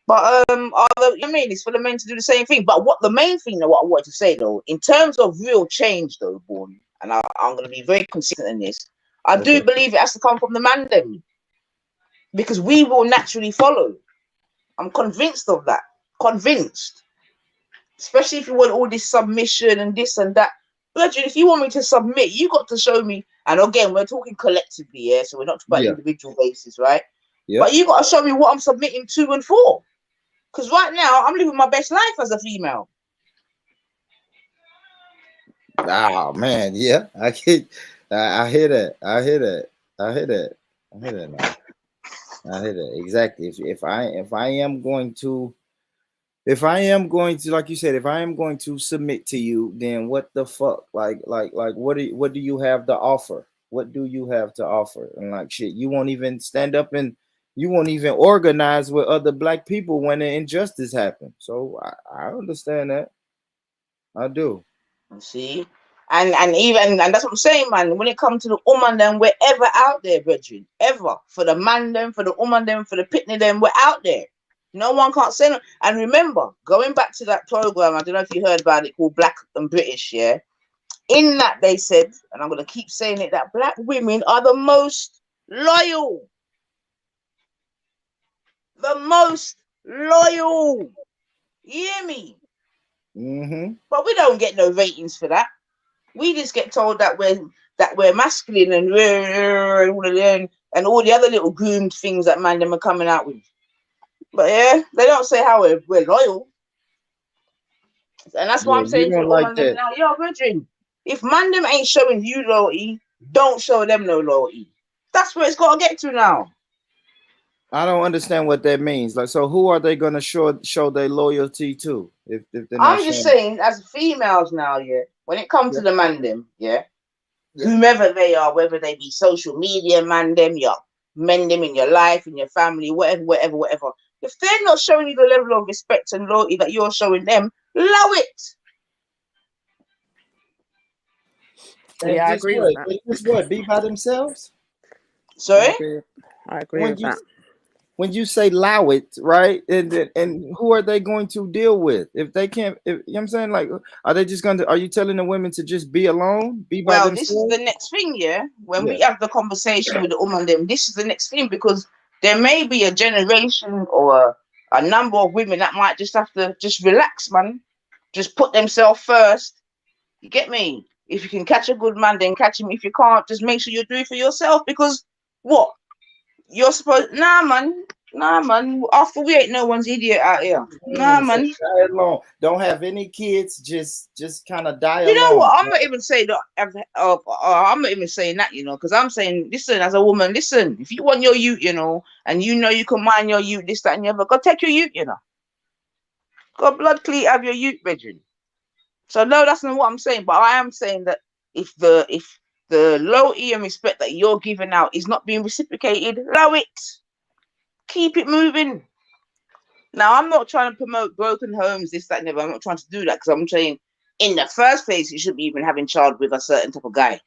Speaker 10: But I mean, it's for the men to do the same thing. But what the main thing, though, what I wanted to say, though, in terms of real change, though, Born, and I'm going to be very consistent in this. I do believe it has to come from the man, then, because we will naturally follow. I'm convinced of that. Convinced. Especially if you want all this submission and this and that. Virgin, if you want me to submit, you got to show me. And again, we're talking collectively, yeah. So we're not talking about individual basis, right? Yeah. But you got to show me what I'm submitting to and for. Because right now, I'm living my best life as a female.
Speaker 2: Oh man, yeah, I hear that. I hear that. Now. I hear that exactly. If I am going to, like you said, if I am going to submit to you, then what the fuck? Like, what do you have to offer? What do you have to offer? And like shit, you won't even stand up and you won't even organize with other black people when an injustice happens. So I understand that. I do.
Speaker 10: See? And that's what I'm saying, man. When it comes to the woman, then we're ever out there, brethren. Ever. For the man, then, for the woman, then, for the pitney, then, we're out there. No one can't say no. And remember, going back to that program, I don't know if you heard about it, called Black and British, yeah? In that, they said, and I'm going to keep saying it, that black women are the most loyal. The most loyal. You hear me?
Speaker 2: Mm-hmm.
Speaker 10: But we don't get no ratings for that. We just get told that we're masculine and all the other little groomed things that man them are coming out with. But yeah, they don't say how we're loyal. And that's why I'm saying to the woman them now, yo, virgin, if man them ain't showing you loyalty, don't show them no loyalty. That's where it's got to get to now.
Speaker 2: I don't understand what that means. Like, so who are they going to show their loyalty to? If they're not
Speaker 10: I'm just saying, as females now, yeah, when it comes to the man them, yeah, whomever they are, whether they be social media man them, your men them in your life, in your family, whatever. If they're not showing you the level of respect and loyalty that you're showing them, allow it.
Speaker 9: Yeah, I agree with that.
Speaker 2: Just what? Be by themselves?
Speaker 10: Sorry?
Speaker 9: I agree with that.
Speaker 2: When you say allow it, right? And who are they going to deal with if they can't? You know what I'm saying? Like, are they just going to? Are you telling the women to just be alone, be by themselves?
Speaker 10: This is the next thing, yeah. When we have the conversation with the woman, them, this is the next thing, because there may be a generation or a number of women that might just have to just relax, man. Just put themselves first. You get me? If you can catch a good man, then catch him. If you can't, just make sure you do it for yourself. Because what? You're supposed nah man. After we ain't no one's idiot out here. Nah, man.
Speaker 2: Die alone. Don't have any kids. Just kind of die
Speaker 10: alone. You know what? I'm
Speaker 2: not
Speaker 10: even saying that. I'm not even saying that, you know, because I'm saying, listen, as a woman, listen. If you want your youth, you know, and you know you can mind your youth, this, that, and the other, go take your youth, you know. Go blood clean, have your youth, bedroom. So no, that's not what I'm saying. But I am saying that if the loyalty and respect that you're giving out is not being reciprocated, allow it. Keep it moving. Now, I'm not trying to promote broken homes, this, that, and the other. I'm not trying to do that, because I'm saying in the first place, you should be even having child with a certain type of guy.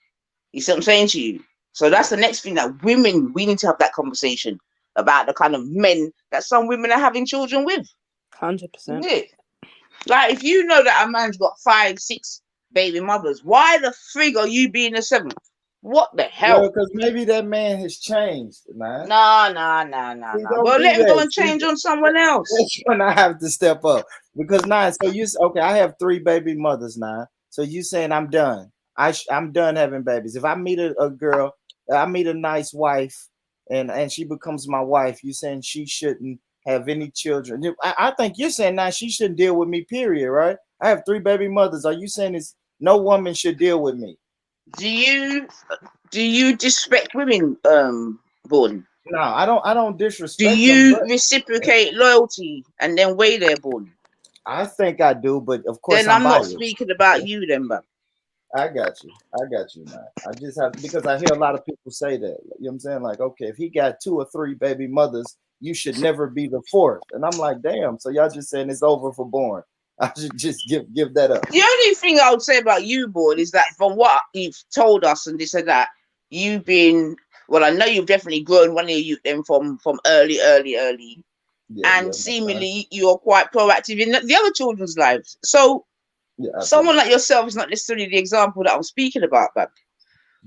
Speaker 10: You see what I'm saying to you? So that's the next thing, that women, we need to have that conversation about the kind of men that some women are having children with.
Speaker 9: 100%.
Speaker 10: Yeah. Like, if you know that a man's got 5, 6 baby mothers, why the frig are you being the 7th? What the hell?
Speaker 2: Well, because maybe that man has changed, man.
Speaker 10: Nah. Well, let him go and change on someone else.
Speaker 2: That's when I have to step up. Because now, okay, I have 3 baby mothers now. So you saying I'm done. I'm done having babies. If I meet a girl, I meet a nice wife, and she becomes my wife, you saying she shouldn't have any children. I think you're saying now she shouldn't deal with me, period, right? I have 3 baby mothers. Are you saying no woman should deal with me?
Speaker 10: Do you Do you disrespect women, Born?
Speaker 2: No, I don't
Speaker 10: Do
Speaker 2: disrespect them,
Speaker 10: you
Speaker 2: but
Speaker 10: reciprocate loyalty and then weigh their Born?
Speaker 2: I think I do. But of course,
Speaker 10: Then
Speaker 2: I'm
Speaker 10: I'm not
Speaker 2: biased.
Speaker 10: speaking about you, then, but
Speaker 2: I got you. I got you, man. I just have because I hear a lot of people say that. You know what I'm saying? Like, okay, if he got 2 or 3 baby mothers, you should never be the 4th. And I'm like, damn. So y'all just saying it's over for Born. I should just give that up.
Speaker 10: the only thing I would say about you, Born, is that from what you've told us and this and that, you've been well. I know you've definitely grown one of you then from early,
Speaker 2: Yeah,
Speaker 10: and seemingly you're quite proactive in the other children's lives. So
Speaker 2: yeah,
Speaker 10: someone like yourself is not necessarily the example that I'm speaking about, but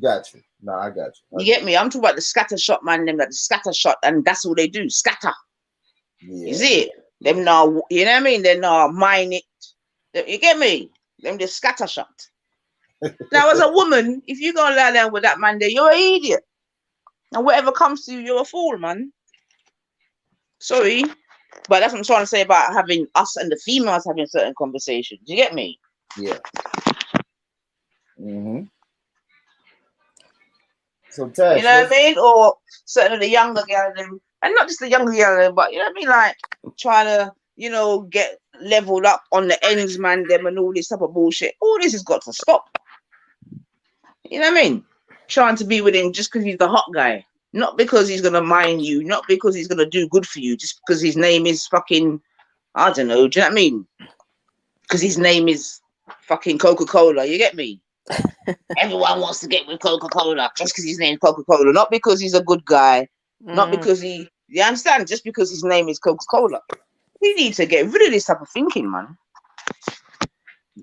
Speaker 2: got you. No, I got you.
Speaker 10: you get me? I'm talking about the scatter shot man, them that the scatter shot, and that's all they do, scatter.
Speaker 2: Yeah.
Speaker 10: You see it? Them now, you know what I mean? They now mine it. You get me? Them the scatter shot. Now, as a woman, if you go and lie down with that man there, you're an idiot. And whatever comes to you, you're a fool, man. Sorry. But that's what I'm trying to say about having us and the females having certain conversations. You get me?
Speaker 2: Yeah. Mm-hmm. So Tash,
Speaker 10: you know what I mean? Or certain of the younger girls, and not just the younger girls, but you know what I mean? Like trying to, you know, get leveled up on the ends, man, them and all this type of bullshit. All this has got to stop. You know what I mean? Trying to be with him just because he's the hot guy. Not because he's gonna mind you, not because he's gonna do good for you, just because his name is fucking, I don't know, do you know what I mean? Because his name is fucking Coca-Cola, you get me? Everyone wants to get with Coca-Cola just because his name's Coca-Cola, not because he's a good guy, not because you understand, just because his name is Coca-Cola. We need to get rid of this type of thinking, man.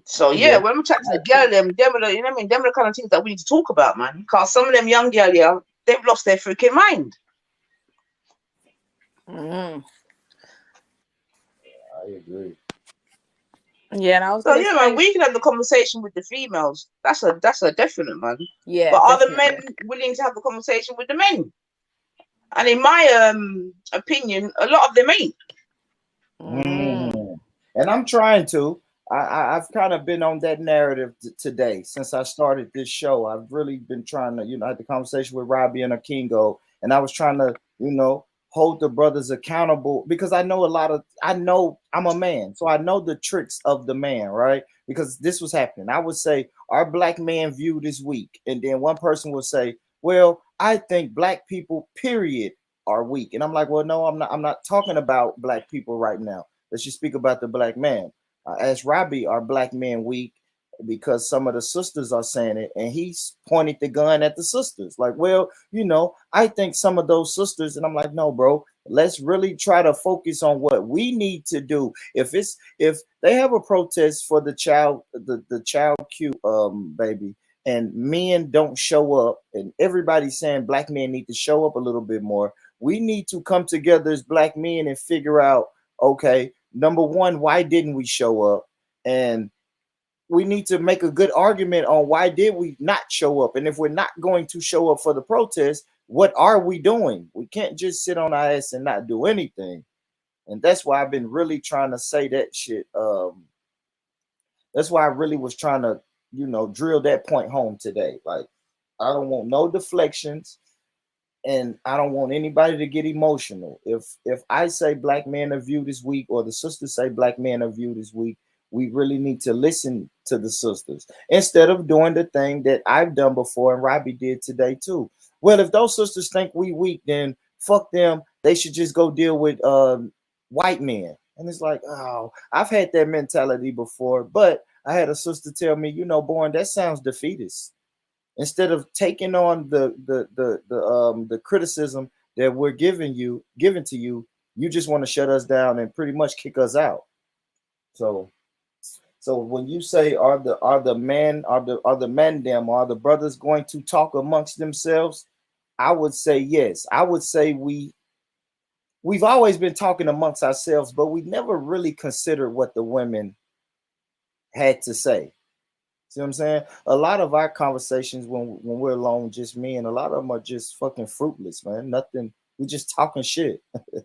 Speaker 10: So yeah, when we chat to the girl, them are the, you know what I mean, them are the kind of things that we need to talk about, man. Because some of them young girl, yeah, they've lost their freaking mind.
Speaker 2: I agree.
Speaker 11: Yeah, and I was
Speaker 10: so yeah, man, we can have the conversation with the females. That's a definite, man.
Speaker 11: Yeah.
Speaker 10: But are the men willing to have the conversation with the men? And in my opinion, a lot of them ain't.
Speaker 2: And I'm trying to. I've kind of been on that narrative today since I started this show. I've really been trying to, you know, I had the conversation with Robbie and Akingo, and I was trying to, you know, hold the brothers accountable because I know I'm a man, so I know the tricks of the man, right? Because this was happening. I would say our black man view this week, and then one person would say, well, I think black people, period, are weak. And I'm like, well, no, I'm not talking about black people right now. Let's just speak about the black man. As Robbie, are black men weak? Because some of the sisters are saying it, and he's pointed the gun at the sisters. Like, well, you know, I think some of those sisters, and I'm like, no, bro, let's really try to focus on what we need to do. If they have a protest for the child cute baby, and men don't show up, and everybody's saying black men need to show up a little bit more, we need to come together as black men and figure out, okay, number one, why didn't we show up? And we need to make a good argument on why did we not show up? And if we're not going to show up for the protest, what are we doing? We can't just sit on our ass and not do anything. And that's why I've been really trying to say that shit. That's why I really was trying to, you know, drill that point home today. Like, I don't want no deflections, and I don't want anybody to get emotional. If I say black men are viewed this week, or the sisters say black men are viewed this week, we really need to listen to the sisters instead of doing the thing that I've done before and Robbie did today too. Well, if those sisters think we weak, then fuck them. They should just go deal with white men. And it's like, oh, I've had that mentality before, but I had a sister tell me, you know, Born, that sounds defeatist. Instead of taking on the criticism that we're given to you, you just want to shut us down and pretty much kick us out. So when you say are the men are the brothers going to talk amongst themselves, I would say yes. I would say we've always been talking amongst ourselves, but we never really considered what the women had to say. See what I'm saying? A lot of our conversations when we're alone, just me, and a lot of them are just fucking fruitless, man. Nothing. We're just talking shit. You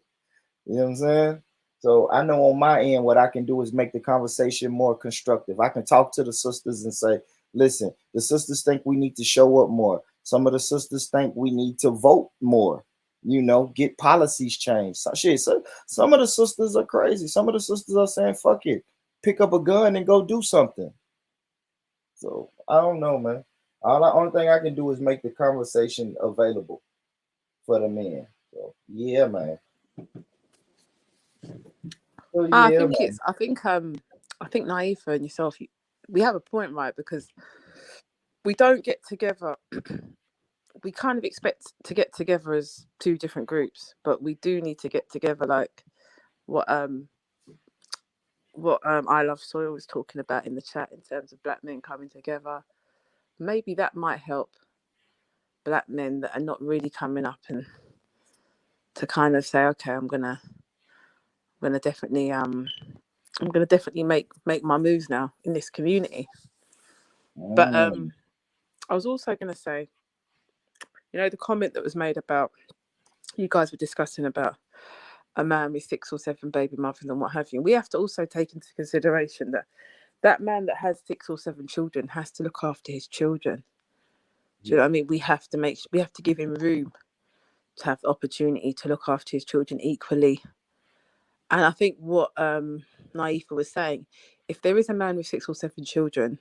Speaker 2: know what I'm saying? So I know on my end, what I can do is make the conversation more constructive. I can talk to the sisters and say, listen, the sisters think we need to show up more. Some of the sisters think we need to vote more, you know, get policies changed. So, some of the sisters are crazy. Some of the sisters are saying, fuck it, pick up a gun and go do something. So I don't know, man. Only thing I can do is make the conversation available for the men. So yeah, man. So
Speaker 9: I
Speaker 2: yeah,
Speaker 9: think
Speaker 2: man.
Speaker 9: I think Naifa and yourself, we have a point, right? Because we don't get together. We kind of expect to get together as two different groups, but we do need to get together, like what I Love Soil was talking about in the chat in terms of black men coming together. Maybe that might help black men that are not really coming up and to kind of say, okay, I'm gonna definitely make my moves now in this community. But I was also gonna say, you know, the comment that was made about you guys were discussing about a man with 6 or 7 baby mothers and what have you. We have to also take into consideration that that man that has 6 or 7 children has to look after his children. Do you know what I mean? We have to give him room to have the opportunity to look after his children equally. And I think what Naifa was saying, if there is a man with 6 or 7 children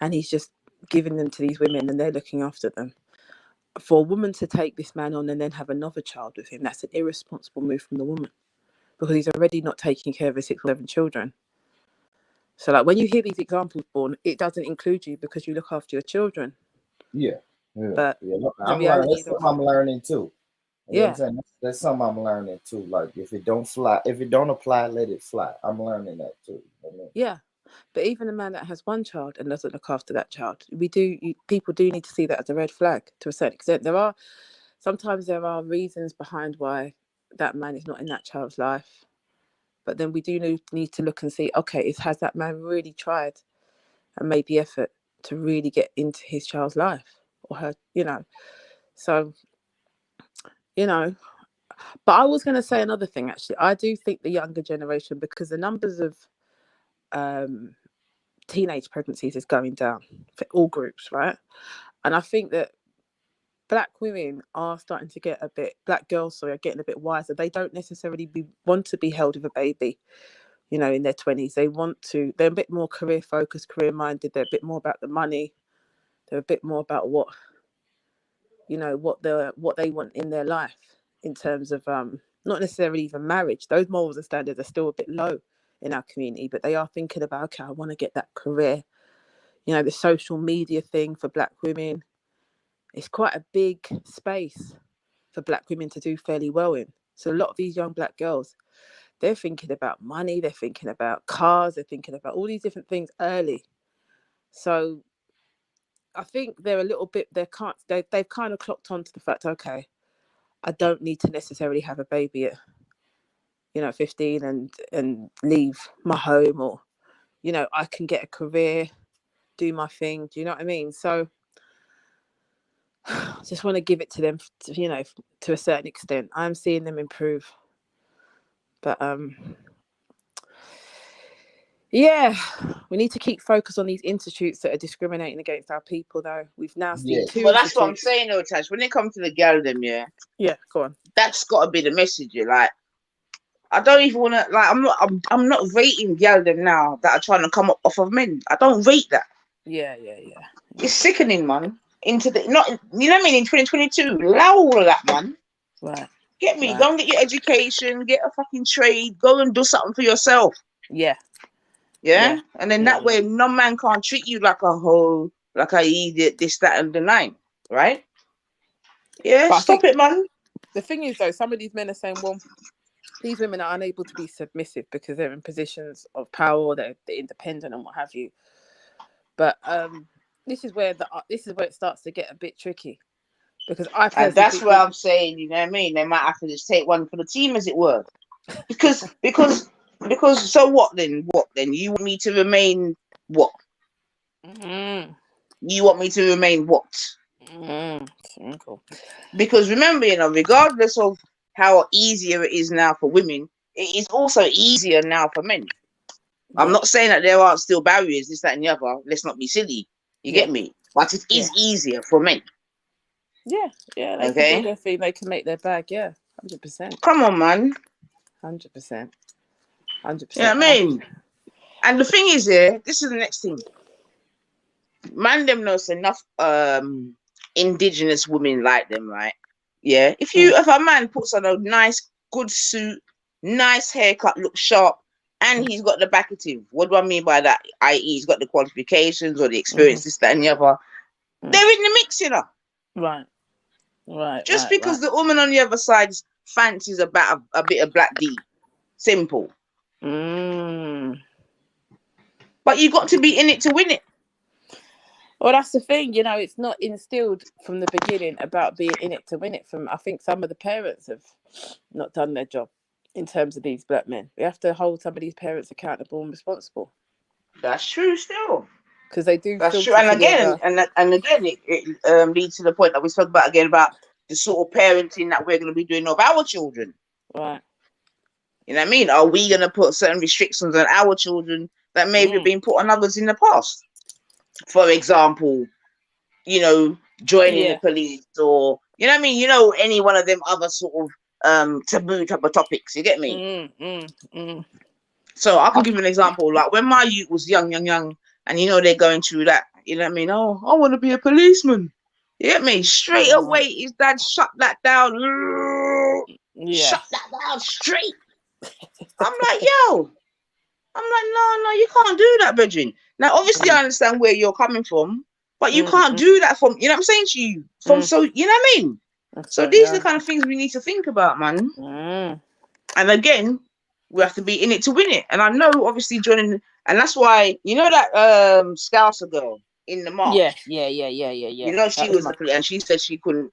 Speaker 9: and he's just giving them to these women and they're looking after them, for a woman to take this man on and then have another child with him, that's an irresponsible move from the woman, because he's already not taking care of his 6 or 7 children. So like when you hear these examples born, it doesn't include you because you look after your children.
Speaker 2: Yeah.
Speaker 9: But the
Speaker 2: I'm learning.
Speaker 9: reality
Speaker 2: That's something I'm learning too. You know what I'm
Speaker 9: yeah.
Speaker 2: saying? That's something I'm learning too. Like if it don't apply, let it fly. I'm learning that too. You know?
Speaker 9: Yeah. But even a man that has 1 child and doesn't look after that child, people do need to see that as a red flag to a certain extent. Sometimes there are reasons behind why that man is not in that child's life. But then we do need to look and see, okay, has that man really tried and made the effort to really get into his child's life or her, you know? So, you know, but I was going to say another thing, actually. I do think the younger generation, because the numbers of teenage pregnancies is going down for all groups, right? And I think that black women are starting to get black girls, are getting a bit wiser. They don't necessarily want to be held with a baby, you know, in their 20s. They're a bit more career focused, career minded. They're a bit more about the money. They're a bit more about what they want in their life in terms of not necessarily even marriage. Those morals and standards are still a bit low in our community, but they are thinking about, okay, I want to get that career. You know, the social media thing for black women, it's quite a big space for black women to do fairly well in. So a lot of these young black girls, they're thinking about money, they're thinking about cars, they're thinking about all these different things early. So I think they're a little bit, they've kind of clocked on to the fact, okay, I don't need to necessarily have a baby at, 15 and leave my home, or, I can get a career, do my thing. Do you know what I mean? So I just want to give it to them, to a certain extent. I'm seeing them improve. But yeah, we need to keep focus on these institutes that are discriminating against our people, though. We've now seen 2
Speaker 10: Well, that's what I'm
Speaker 9: institutes.
Speaker 10: saying, though, Tash. When it comes to the gal, them,
Speaker 9: Yeah, go on.
Speaker 10: that's got to be the message. Like, I don't even want to. Like, I'm not rating gal them now that are trying to come up off of men. I don't rate that.
Speaker 9: Yeah.
Speaker 10: It's sickening, man. Into the not, you know what I mean? In 2022, allow all of that, man.
Speaker 9: Right.
Speaker 10: Get me.
Speaker 9: Right.
Speaker 10: Go and get your education. Get a fucking trade. Go and do something for yourself.
Speaker 9: Yeah.
Speaker 10: And then that way, no man can't treat you like a hoe, like a idiot, this, that, and the 9, right? Yeah,
Speaker 9: But
Speaker 10: stop it, man.
Speaker 9: The thing is, though, some of these men are saying, well, these women are unable to be submissive because they're in positions of power, or they're independent and what have you. But this is where it starts to get a bit tricky, because
Speaker 10: and that's where I'm saying, you know what I mean? They might have to just take one for the team, as it were. Because so what then? What then? You want me to remain what?
Speaker 9: Mm-hmm.
Speaker 10: You want me to remain what?
Speaker 9: Mm-hmm. Cool.
Speaker 10: Because remember, regardless of how easier it is now for women, it is also easier now for men. Yeah. I'm not saying that there aren't still barriers, this, that, and the other. Let's not be silly. You get me? But it is easier for men.
Speaker 11: Yeah, they can do their thing. They can make their bag. Yeah, 100%.
Speaker 10: Come on, man.
Speaker 11: 100%.
Speaker 10: You know what I mean? And the thing is, this is the next thing. Man, them knows enough indigenous women like them, right? Yeah. If a man puts on a nice, good suit, nice haircut, looks sharp, and he's got the backative, what do I mean by that? I.e., he's got the qualifications or the experience, this, that, and the other. They're in the mix, you know.
Speaker 11: Right.
Speaker 10: Just because the woman on the other side fancies about a bit of black D. Simple. But you got to be in it to win it.
Speaker 11: Well, that's the thing, you know, it's not instilled from the beginning about being in it to win it. I think some of the parents have not done their job in terms of these black men. We have to hold some of these parents accountable and responsible.
Speaker 10: That's true still.
Speaker 11: Because they do.
Speaker 10: That's true. And again, it leads to the point that we spoke about again about the sort of parenting that we're going to be doing of our children.
Speaker 11: Right.
Speaker 10: You know what I mean? Are we going to put certain restrictions on our children that maybe have been put on others in the past? For example, you know, joining the police, or you know what I mean? You know, any one of them other sort of taboo type of topics. You get me? So I can give you an example. Like when my youth was young, and you know they're going through that. You know what I mean? Oh, I want to be a policeman. You get me? Straight away, his dad shut that down. Shut that down straight. I'm like, yo. I'm like, no, you can't do that, Bridget. Now, obviously, I understand where you're coming from, but you can't do that from, you know what I'm saying to you? So, you know what I mean? So these are the kind of things we need to think about, man. And again, we have to be in it to win it. And I know, obviously, joining, and that's why, you know that Scouser girl in the march?
Speaker 11: Yeah.
Speaker 10: You know, she was, and she said she couldn't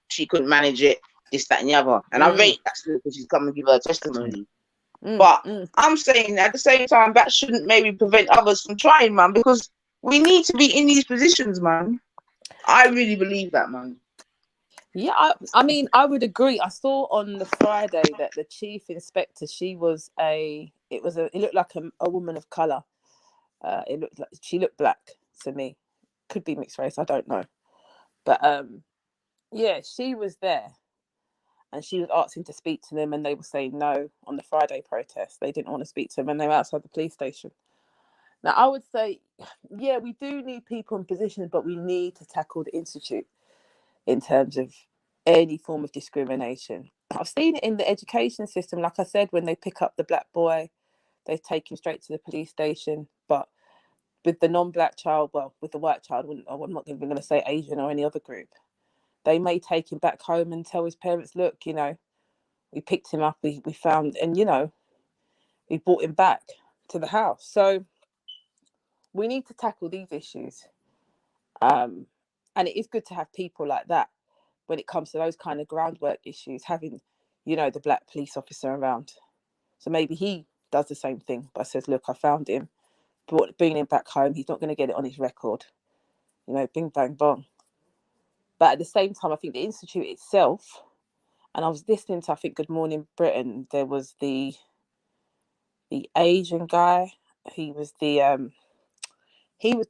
Speaker 10: manage it, this, that, and the other. And I rate that still because she's come and give her testimony. But I'm saying at the same time that shouldn't maybe prevent others from trying, man, because we need to be in these positions, man. I really believe that, man.
Speaker 11: Yeah, I mean, I would agree. I saw on the Friday that the chief inspector, it looked like a woman of color. She looked black to me. Could be mixed race, I don't know. But yeah, she was there. And she was asking to speak to them, and they were saying no on the Friday protest. They didn't want to speak to them, and they were outside the police station. Now, I would say, yeah, we do need people in positions, but we need to tackle the institute in terms of any form of discrimination. I've seen it in the education system. Like I said, when they pick up the black boy, they take him straight to the police station. But with the non-black child, well, with the white child, I'm not even going to say Asian or any other group. They may take him back home and tell his parents, look, you know, we picked him up, we found, and, you know, we brought him back to the house. So we need to tackle these issues. And it is good to have people like that when it comes to those kind of groundwork issues, having, you know, the black police officer around. So maybe he does the same thing, but says, look, I found him, bringing him back home. He's not going to get it on his record. You know, bing, bang, bong. But at the same time, I think the institute itself, and I was listening to, I think, Good Morning Britain, there was the Asian guy. He was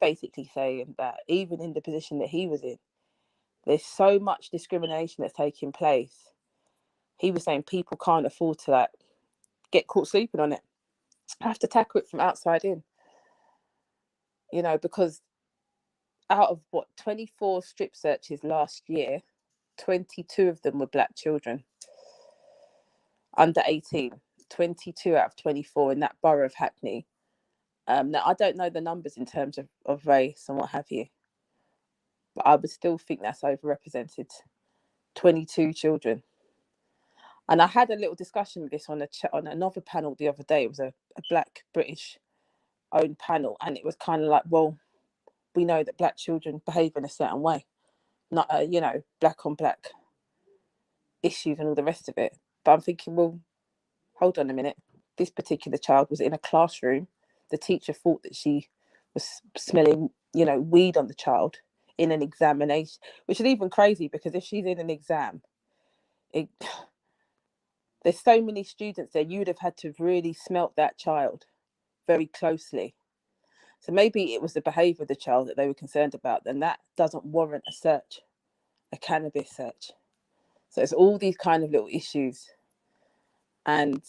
Speaker 11: basically saying that even in the position that he was in, there's so much discrimination that's taking place. He was saying people can't afford to get caught sleeping on it. I have to tackle it from outside in. You know, because out of 24 strip searches last year, 22 of them were black children under 18. 22 out of 24 in that borough of Hackney. Now, I don't know the numbers in terms of race and what have you, but I would still think that's overrepresented. 22 children. And I had a little discussion with this on another panel the other day. It was a black British owned panel, and it was kind of like, well, we know that black children behave in a certain way, not you know, black on black issues and all the rest of it. But I'm thinking, well, hold on a minute. This particular child was in a classroom. The teacher thought that she was smelling, you know, weed on the child in an examination, which is even crazy because if she's in an exam, there's so many students there, you'd have had to really smelt that child very closely. So maybe it was the behaviour of the child that they were concerned about, and that doesn't warrant a search a cannabis search. So it's all these kind of little issues. And,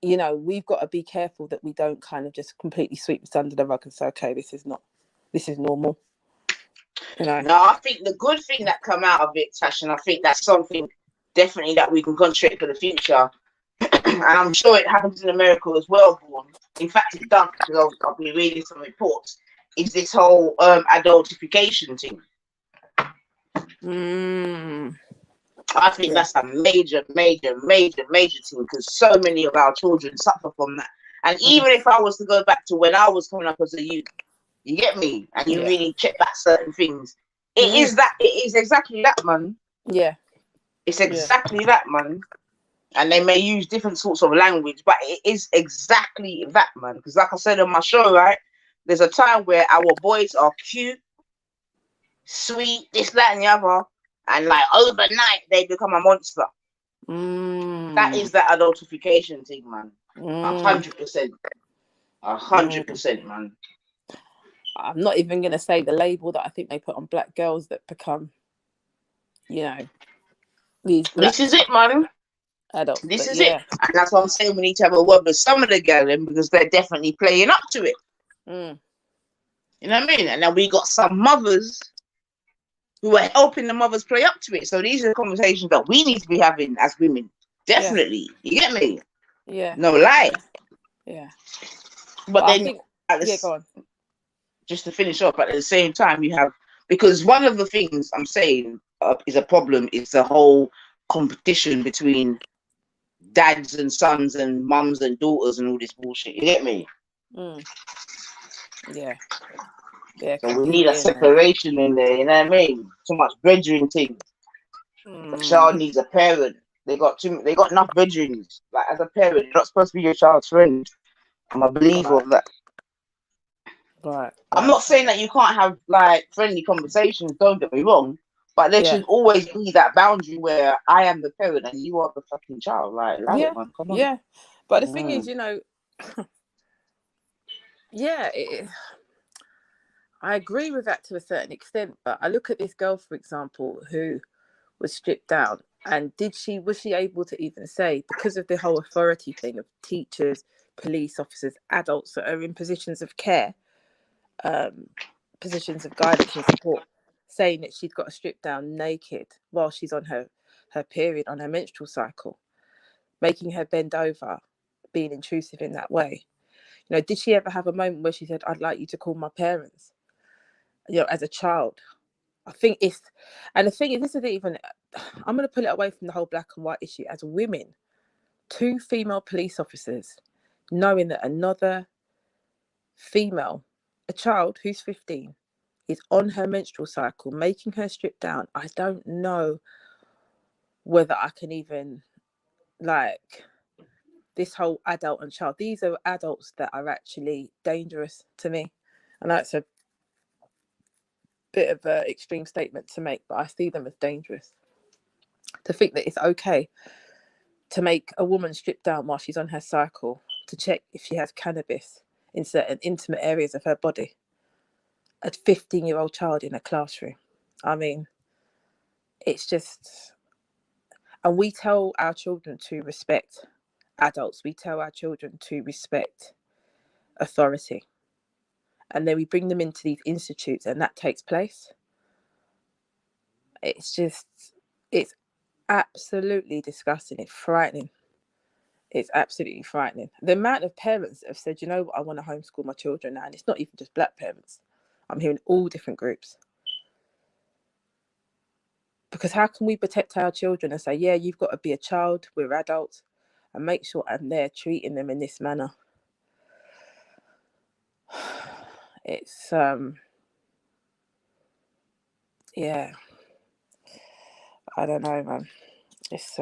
Speaker 11: you know, we've got to be careful that we don't kind of just completely sweep this under the rug and say, okay, this is normal. You know?
Speaker 10: No, I think the good thing that come out of it, Tash, and I think that's something definitely that we can concentrate for the future. And I'm sure it happens in America as well, Born. In fact, it does, because I'll be reading some reports, is this whole adultification thing. I think that's a major thing, because so many of our children suffer from that. And even if I was to go back to when I was coming up as a youth, you get me? And you really check back certain things. It is exactly that, man.
Speaker 11: Yeah.
Speaker 10: It's exactly that, man. And they may use different sorts of language, but it is exactly that, man. Because like I said on my show, right, there's a time where our boys are cute, sweet, this, that, and the other, and like overnight they become a monster. That is that adultification thing, man. 100%. 100%, man.
Speaker 11: I'm not even going to say the label that I think they put on black girls that become, you know, these black...
Speaker 10: This is it, man.
Speaker 11: Adults,
Speaker 10: this is it, and that's what I'm saying. We need to have a word with some of the girls because they're definitely playing up to it. You know what I mean? And then we got some mothers who are helping the mothers play up to it. So these are the conversations that we need to be having as women. Definitely, you get me?
Speaker 11: Yeah.
Speaker 10: No lie.
Speaker 11: Yeah.
Speaker 10: But then,
Speaker 11: I think, go on.
Speaker 10: Just to finish off, but at the same time, you have, because one of the things I'm saying is a problem is the whole competition between dads and sons and mums and daughters and all this bullshit. You get me?
Speaker 11: Yeah.
Speaker 10: So we need a separation in there. You know what I mean? Too much brethren thing. A child needs a parent. They got enough brethren. Like as a parent, you're not supposed to be your child's friend. I'm a believer of that.
Speaker 11: Right.
Speaker 10: I'm not saying that you can't have like friendly conversations. Don't get me wrong. But there should always be that boundary where I am the parent and you are the fucking child. Like, allow it, man. Come on.
Speaker 11: Yeah. But the thing is, you know, I agree with that to a certain extent. But I look at this girl, for example, who was stripped down. And was she able to even say, because of the whole authority thing of teachers, police officers, adults that are in positions of care, positions of guidance and support, saying that she's got to strip down naked while she's on her period, on her menstrual cycle, making her bend over, being intrusive in that way. You know, did she ever have a moment where she said, I'd like you to call my parents, you know, as a child? I think and the thing is, this is even, I'm going to pull it away from the whole black and white issue. As women, 2 female police officers, knowing that another female, a child who's 15, is on her menstrual cycle, making her strip down. I don't know whether I can even, like, this whole adult and child. These are adults that are actually dangerous to me. I know it's a bit of an extreme statement to make, but I see them as dangerous. To think that it's okay to make a woman strip down while she's on her cycle to check if she has cannabis in certain intimate areas of her body. A 15-year-old child in a classroom. I mean, it's just... And we tell our children to respect adults. We tell our children to respect authority. And then we bring them into these institutes and that takes place. It's absolutely disgusting. It's frightening. It's absolutely frightening. The amount of parents that have said, you know what, I want to homeschool my children now. And it's not even just black parents. I'm hearing all different groups. Because how can we protect our children and say, yeah, you've got to be a child, we're adults, and make sure I'm there treating them in this manner? It's, yeah, I don't know, man. It's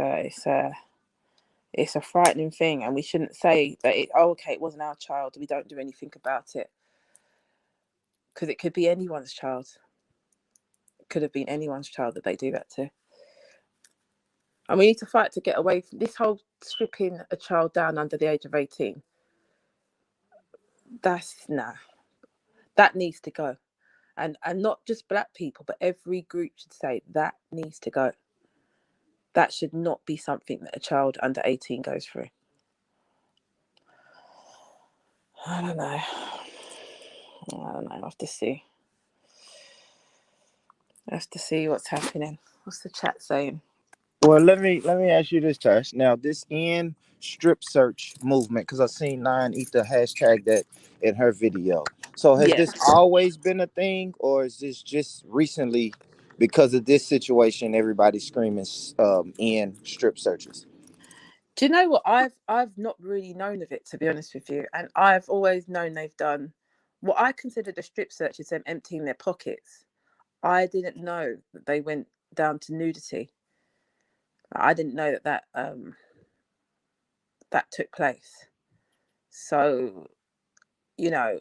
Speaker 11: a frightening thing, and we shouldn't say that okay, it wasn't our child, we don't do anything about it. Because it could be anyone's child. It could have been anyone's child that they do that to. And we need to fight to get away from this whole stripping a child down under the age of 18. That needs to go. and not just black people, but every group should say that needs to go. That should not be something that a child under 18 goes through. I don't know. I have to see. I have to see what's happening. What's the chat saying?
Speaker 2: Well, let me ask you this, Tash. Now, this end strip search movement, because I've seen Nine Ether hashtag that in her video. So, has
Speaker 11: Yeah.
Speaker 2: this always been a thing, or is this just recently because of this situation? Everybody's screaming end strip searches.
Speaker 11: Do you know what? I've not really known of it, to be honest with you, and I've always known they've done what I considered a strip search is them emptying their pockets. I didn't know that they went down to nudity. I didn't know that that took place. So, you know,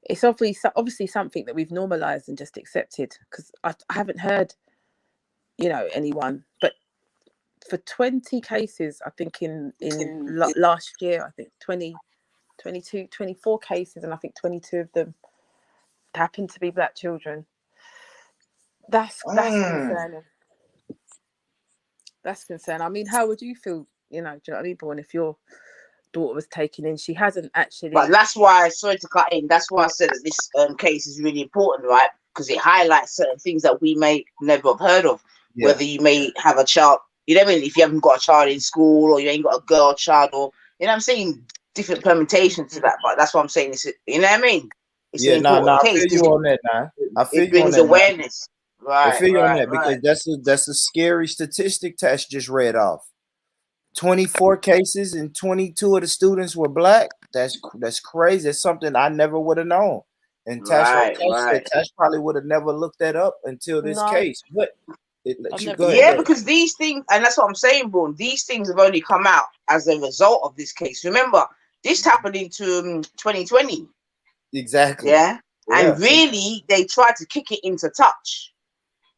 Speaker 11: it's obviously something that we've normalized and just accepted, because I haven't heard, anyone. But for 20 cases, I think in last year, I think 20, 22, 24 cases, and I think 22 of them happened to be black children. That's concerning. That's concerning. I mean, how would you feel, do you know what I mean, Born, if your daughter was taken in? She hasn't actually.
Speaker 10: But that's why, sorry to cut in, that's why I said that this case is really important, right? Because it highlights certain things that we may never have heard of. Yeah. Whether you may have a child, you know what I mean? If you haven't got a child in school, or you ain't got a girl child, or, you know what I'm saying? Different permutations to that. But that's what I'm saying. You know what I mean? It's an important case.
Speaker 2: I feel you on that now. I feel
Speaker 10: it brings awareness. Right.
Speaker 2: I feel you on that, because that's a scary statistic Tash just read off. 24 cases and 22 of the students were black. That's crazy. That's something I never would have known. And Tash probably would have never looked that up until this case. But
Speaker 10: because these things, and that's what I'm saying, Bourne, these things have only come out as a result of this case. Remember, this happened into 2020.
Speaker 2: Exactly.
Speaker 10: Yeah. And really, they tried to kick it into touch.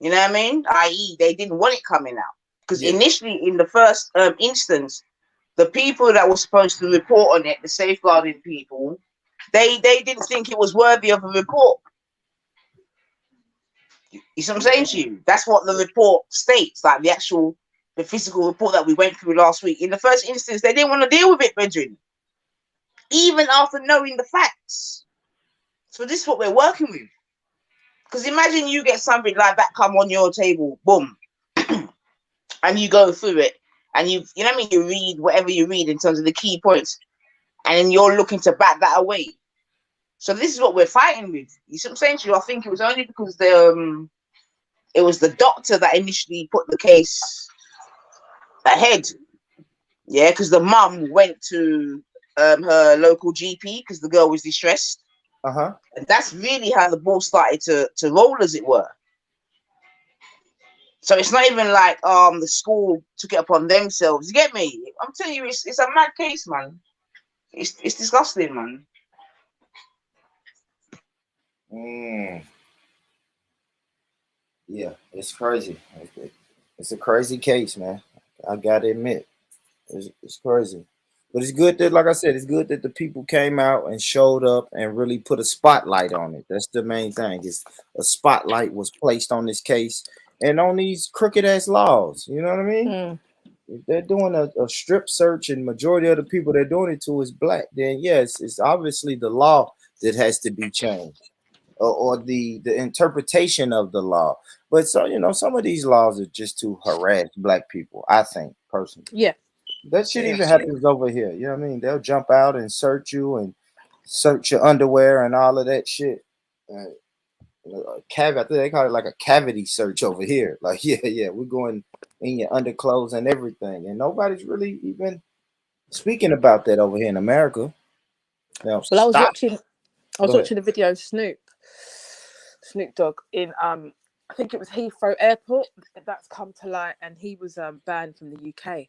Speaker 10: You know what I mean? I.e., they didn't want it coming out. Because initially, in the first instance, the people that were supposed to report on it, the safeguarding people, they didn't think it was worthy of a report. You see what I'm saying to you? That's what the report states, like the physical report that we went through last week. In the first instance, they didn't want to deal with it, Benjamin, even after knowing the facts. So this is what we're working with. Because imagine you get something like that come on your table, boom, and you go through it, and you know what I mean? You read whatever you read in terms of the key points, and then you're looking to back that away. So this is what we're fighting with. You see what I'm saying to you? I think it was only because it was the doctor that initially put the case ahead. Yeah, because the mum went to her local GP because the girl was distressed. And that's really how the ball started to roll, as it were. So it's not even like the school took it upon themselves. You get me? I'm telling you, it's a mad case, man. It's disgusting, man.
Speaker 2: Yeah, it's crazy. It's a crazy case, man. I gotta admit, it's crazy. But it's good that, like I said, it's good that the people came out and showed up and really put a spotlight on it. That's the main thing. Is a spotlight was placed on this case and on these crooked ass laws. You know what I mean? If they're doing a strip search and majority of the people they're doing it to is black, then yes, it's obviously the law that has to be changed, or the interpretation of the law. But so some of these laws are just to harass black people, I think, personally.
Speaker 11: Yeah.
Speaker 2: That shit even happens over here. You know what I mean? They'll jump out and search you and search your underwear and all of that shit. I think they call it like a cavity search over here. Like, we're going in your underclothes and everything. And nobody's really even speaking about that over here in America. Now,
Speaker 11: I was watching the video of Snoop Dogg in I think it was Heathrow Airport. That's come to light, and he was banned from the UK.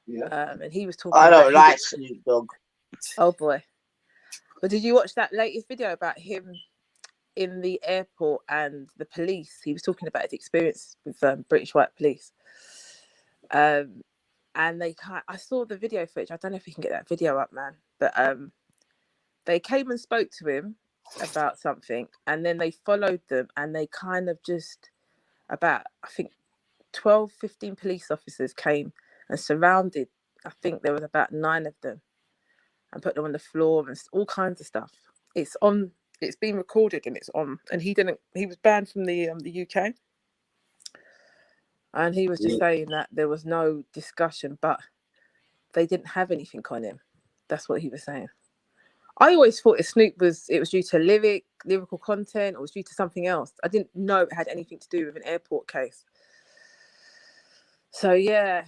Speaker 2: Yeah.
Speaker 11: And he was talking.
Speaker 10: I don't like Snoop Dogg.
Speaker 11: Oh boy! But did you watch that latest video about him in the airport and the police? He was talking about his experience with British white police. And I saw the video footage. I don't know if you can get that video up, man. But they came and spoke to him, about something, and then they followed them, and they kind of just about, I think, 12, 15 police officers came and surrounded. I think there was about 9 of them, and put them on the floor and all kinds of stuff. It's on. It's been recorded and it's on. And he didn't. He was banned from the UK, and he was just saying that there was no discussion, but they didn't have anything on him. That's what he was saying. I always thought it was due to lyrical content, or was due to something else. I didn't know it had anything to do with an airport case. So yeah,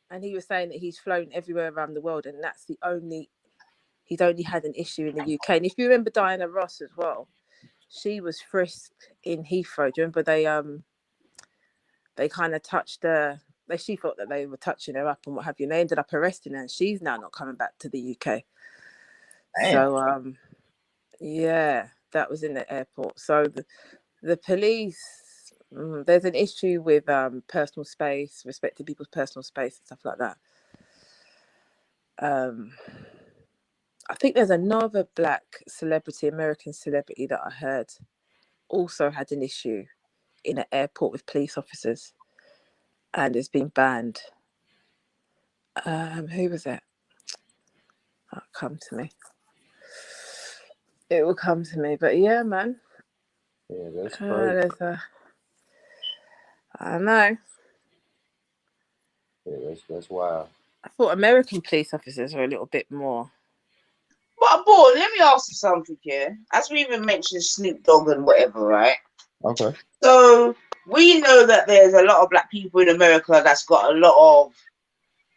Speaker 11: and he was saying that he's flown everywhere around the world, and that's he's only had an issue in the UK. And if you remember Diana Ross as well, she was frisked in Heathrow. Do you remember they kind of touched her? She thought that they were touching her up and what have you. And they ended up arresting her, and she's now not coming back to the UK. Damn. So yeah, that was in the airport. So the police, there's an issue with personal space, respecting people's personal space and stuff like that. I think there's another black celebrity, American celebrity, that I heard also had an issue in an airport with police officers, and it's been banned. Who was it? It'll come to me. It will come to me. But yeah, man.
Speaker 2: Yeah, that's crazy.
Speaker 11: I know.
Speaker 2: Yeah, that's wild.
Speaker 11: I thought American police officers are a little bit more.
Speaker 10: But boy, let me ask you something here. As we even mentioned Snoop Dogg and whatever, right?
Speaker 2: Okay.
Speaker 10: So we know that there's a lot of black people in America that's got a lot of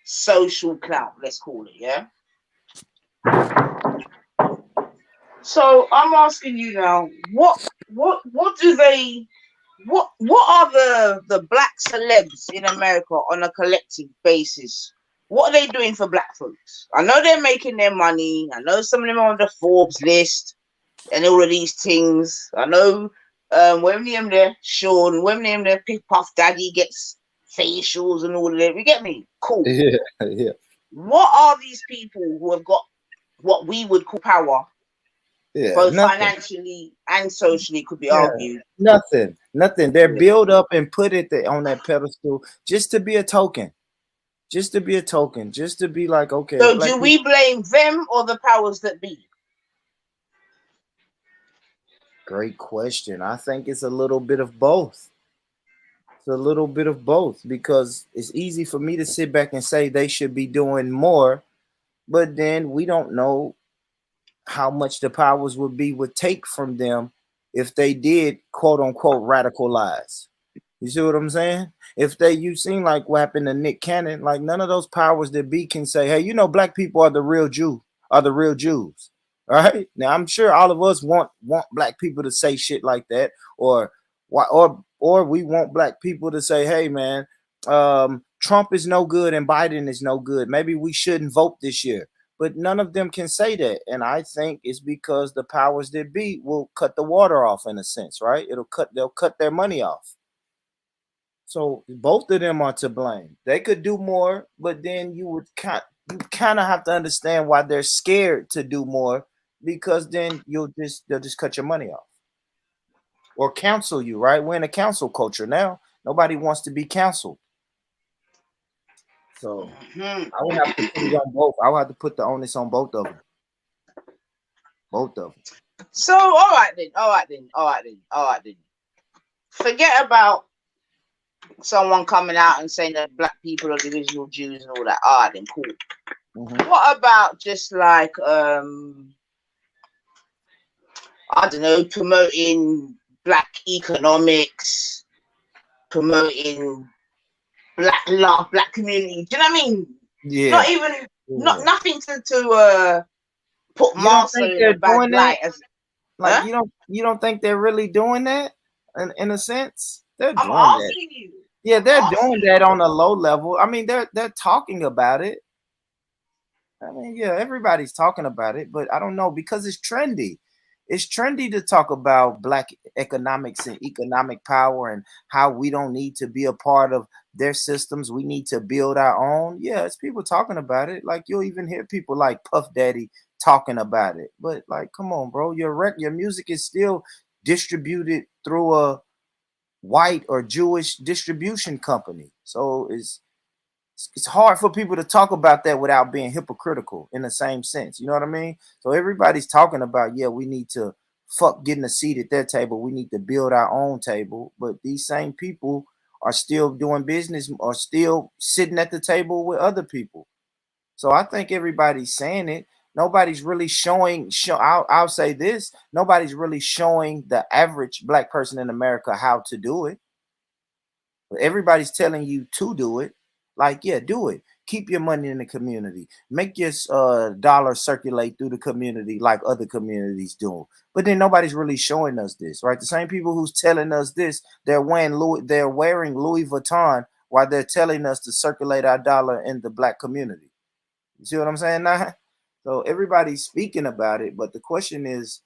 Speaker 10: social clout, let's call it, yeah? So I'm asking you now, what do they, what are the black celebs in America on a collective basis? What are they doing for black folks? I know they're making their money. I know some of them are on the Forbes list and all of these things. I know when they're Sean, when they're Puff Daddy gets facials and all of that. You get me? Cool.
Speaker 2: Yeah, yeah.
Speaker 10: What are these people who have got what we would call power? Yeah, both financially and socially, could be argued.
Speaker 2: Nothing. They're built up and put it on that pedestal just to be a token. Just to be a token, just to be like, okay.
Speaker 10: So do we blame them or the powers that be?
Speaker 2: Great question. I think it's a little bit of both. It's a little bit of both, because it's easy for me to sit back and say they should be doing more, but then we don't know how much the powers would take from them if they did, quote unquote, radicalize. You see what I'm saying? If you seem like what happened to Nick Cannon, like none of those powers that be can say, hey, black people are the real Jews. All right. Now I'm sure all of us want black people to say shit like that, or we want black people to say, hey man, Trump is no good and Biden is no good. Maybe we shouldn't vote this year. But none of them can say that. And I think it's because the powers that be will cut the water off in a sense, right? They'll cut their money off. So both of them are to blame. They could do more, but then you kind of have to understand why they're scared to do more, because then they'll just cut your money off or cancel you, right? We're in a cancel culture now. Nobody wants to be canceled. So I would have to put it on both. I would have to put the onus on both of them. Both of them.
Speaker 10: So all right then. Forget about someone coming out and saying that black people are the original Jews and all that. All right then, cool. Mm-hmm. What about just like I don't know, promoting black economics, promoting black love, black community? Do you know what I mean?
Speaker 2: Yeah.
Speaker 10: Not even nothing to put Marcel in a bad light.
Speaker 2: You don't think they're really doing that in a sense? They're doing
Speaker 10: asking
Speaker 2: that.
Speaker 10: You.
Speaker 2: Yeah, they're doing that on a low level. I mean, they're talking about it. I mean, yeah, everybody's talking about it, but I don't know, because it's trendy. It's trendy to talk about black economics and economic power and how we don't need to be a part of their systems. We need to build our own. Yeah, it's people talking about it. Like you'll even hear people like Puff Daddy talking about it. But like, come on, bro, your music is still distributed through a white or Jewish distribution company. So it's hard for people to talk about that without being hypocritical in the same sense. You know what I mean? So everybody's talking about, yeah, we need to fuck getting a seat at their table. We need to build our own table. But these same people are still doing business, are still sitting at the table with other people. So I think everybody's saying it. Nobody's really showing. I'll say this: nobody's really showing the average black person in America how to do it. But everybody's telling you to do it. Like, yeah, do it. Keep your money in the community. Make your dollar circulate through the community like other communities do. But then nobody's really showing us this, right? The same people who's telling us this, they're wearing Louis Vuitton while they're telling us to circulate our dollar in the black community. You see what I'm saying now? So everybody's speaking about it, but the question is,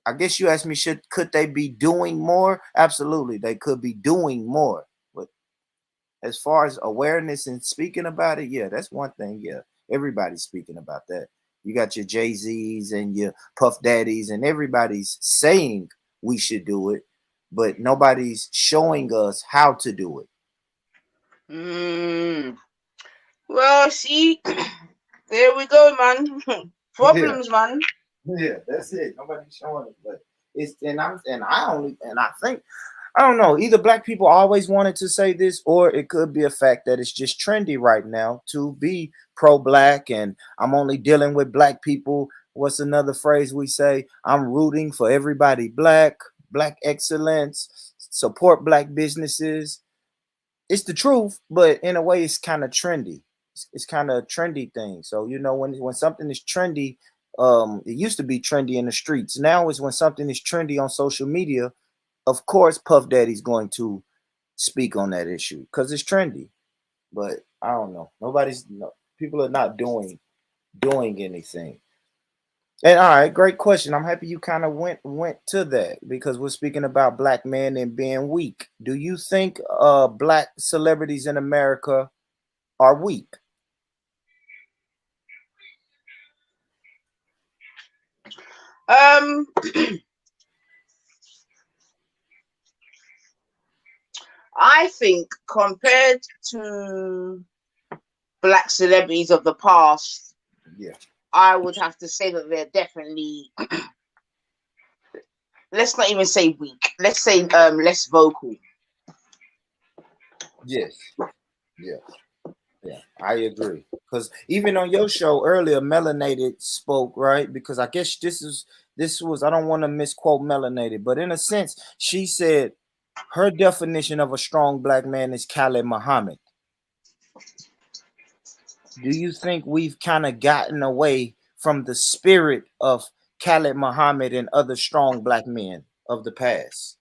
Speaker 2: I guess you asked me, could they be doing more? Absolutely, they could be doing more. But as far as awareness and speaking about it, yeah, that's one thing. Yeah, everybody's speaking about that. You got your Jay-Z's and your Puff Daddies, and everybody's saying we should do it, but nobody's showing us how to do
Speaker 10: it. Well, see, there we go, man. Problems, man.
Speaker 2: Yeah, that's it. Nobody's showing it, but it's I think I don't know. Either black people always wanted to say this, or it could be a fact that it's just trendy right now to be pro-black, and I'm only dealing with black people. What's another phrase we say? I'm rooting for everybody black, black excellence, support black businesses. It's the truth, but in a way, it's kind of trendy. It's kind of a trendy thing. So when something is trendy, it used to be trendy in the streets. Now is when something is trendy on social media. Of course, Puff Daddy's going to speak on that issue because it's trendy. But I don't know. People are not doing anything. And all right, great question. I'm happy you kind of went to that because we're speaking about black men and being weak. Do you think black celebrities in America are weak?
Speaker 10: I think compared to black celebrities of the past,
Speaker 2: yeah,
Speaker 10: I would have to say that they're definitely let's not even say weak. Let's say less vocal.
Speaker 2: Yes. Yeah, I agree. Because even on your show earlier, Melanated spoke, right? Because I guess this was I don't want to misquote Melanated, but in a sense, she said her definition of a strong black man is Khalid Muhammad. Do you think we've kind of gotten away from the spirit of Khalid Muhammad and other strong black men of the past?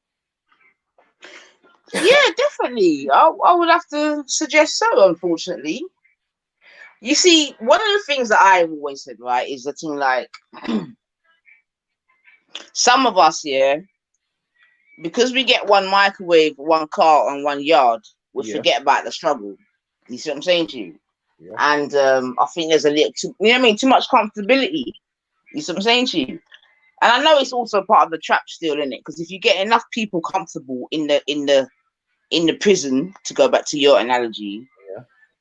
Speaker 10: Yeah, definitely. I would have to suggest so, unfortunately. You see, one of the things that I've always said, right, is the thing like some of us, yeah, because we get one microwave, one car, and one yard, we forget about the struggle. You see what I'm saying to you? Yeah. And I think there's a little too, too much comfortability. You see what I'm saying to you? And I know it's also part of the trap still, isn't it? Because if you get enough people comfortable in the prison, to go back to your analogy,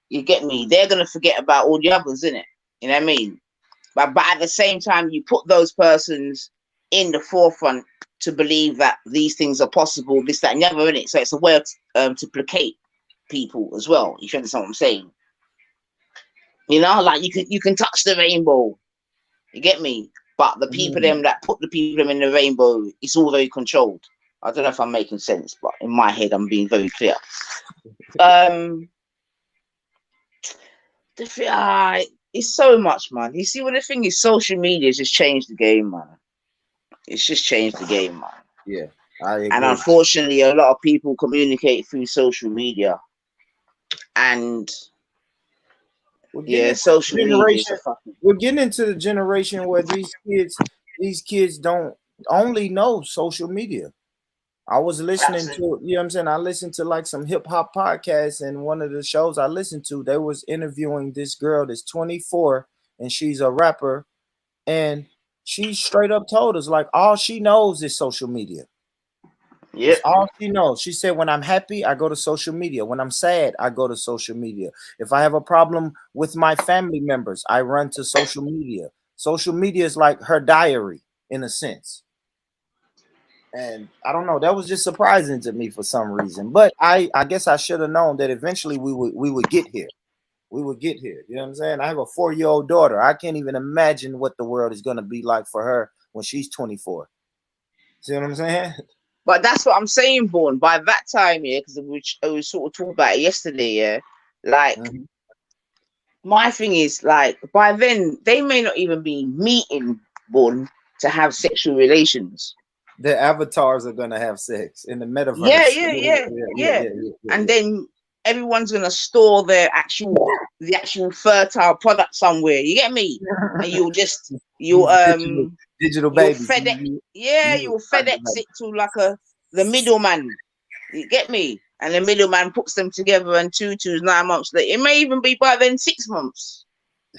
Speaker 10: you get me, they're gonna forget about all the others, isn't it? You know what I mean? But at the same time, you put those persons in the forefront to believe that these things are possible, this, that, and the other, innit? So it's a way to placate people as well. You understand what I'm saying? Like you can touch the rainbow. You get me? But the people them that put the people in the rainbow, it's all very controlled. I don't know if I'm making sense, but in my head, I'm being very clear. It's so much, man. You see, what the thing is, social media has just changed the game, man. It's just changed the game, man.
Speaker 2: Yeah, I agree.
Speaker 10: And unfortunately, a lot of people communicate through social media, and social media.
Speaker 2: We're getting into the generation where these kids don't only know social media. I was listening to, you know what I'm saying? I listened to like some hip hop podcasts, and one of the shows I listened to, they was interviewing this girl that's 24 and she's a rapper, And she straight up told us, like, all she knows is social media.
Speaker 10: Yep.
Speaker 2: It's all she knows. She said, when I'm happy, I go to social media. When I'm sad, I go to social media. If I have a problem with my family members, I run to social media. Social media is like her diary in a sense. And I don't know, that was just surprising to me for some reason. But I guess I should have known that eventually we would get here. We would get here. You know what I'm saying? I have a 4-year-old daughter. I can't even imagine what the world is gonna be like for her when she's 24. See what I'm saying?
Speaker 10: But that's what I'm saying, Born. By that time, yeah, because we sort of talked about it yesterday, yeah. Like
Speaker 2: Mhm.
Speaker 10: my thing is, like, by then they may not even be meeting, Born, to have sexual relations.
Speaker 2: The avatars are gonna have sex in the
Speaker 10: Yeah,
Speaker 2: metaverse.
Speaker 10: yeah,
Speaker 2: Yeah,
Speaker 10: yeah,
Speaker 2: yeah, yeah,
Speaker 10: yeah.
Speaker 2: yeah, yeah,
Speaker 10: And
Speaker 2: yeah.
Speaker 10: then everyone's gonna store the actual fertile product somewhere. You get me? And
Speaker 2: These digital
Speaker 10: you'll
Speaker 2: babies.
Speaker 10: FedEx, yeah, you'll FedEx it to like the middleman. You get me? And the middleman puts them together, and 9 months later, it may even be by then 6 months.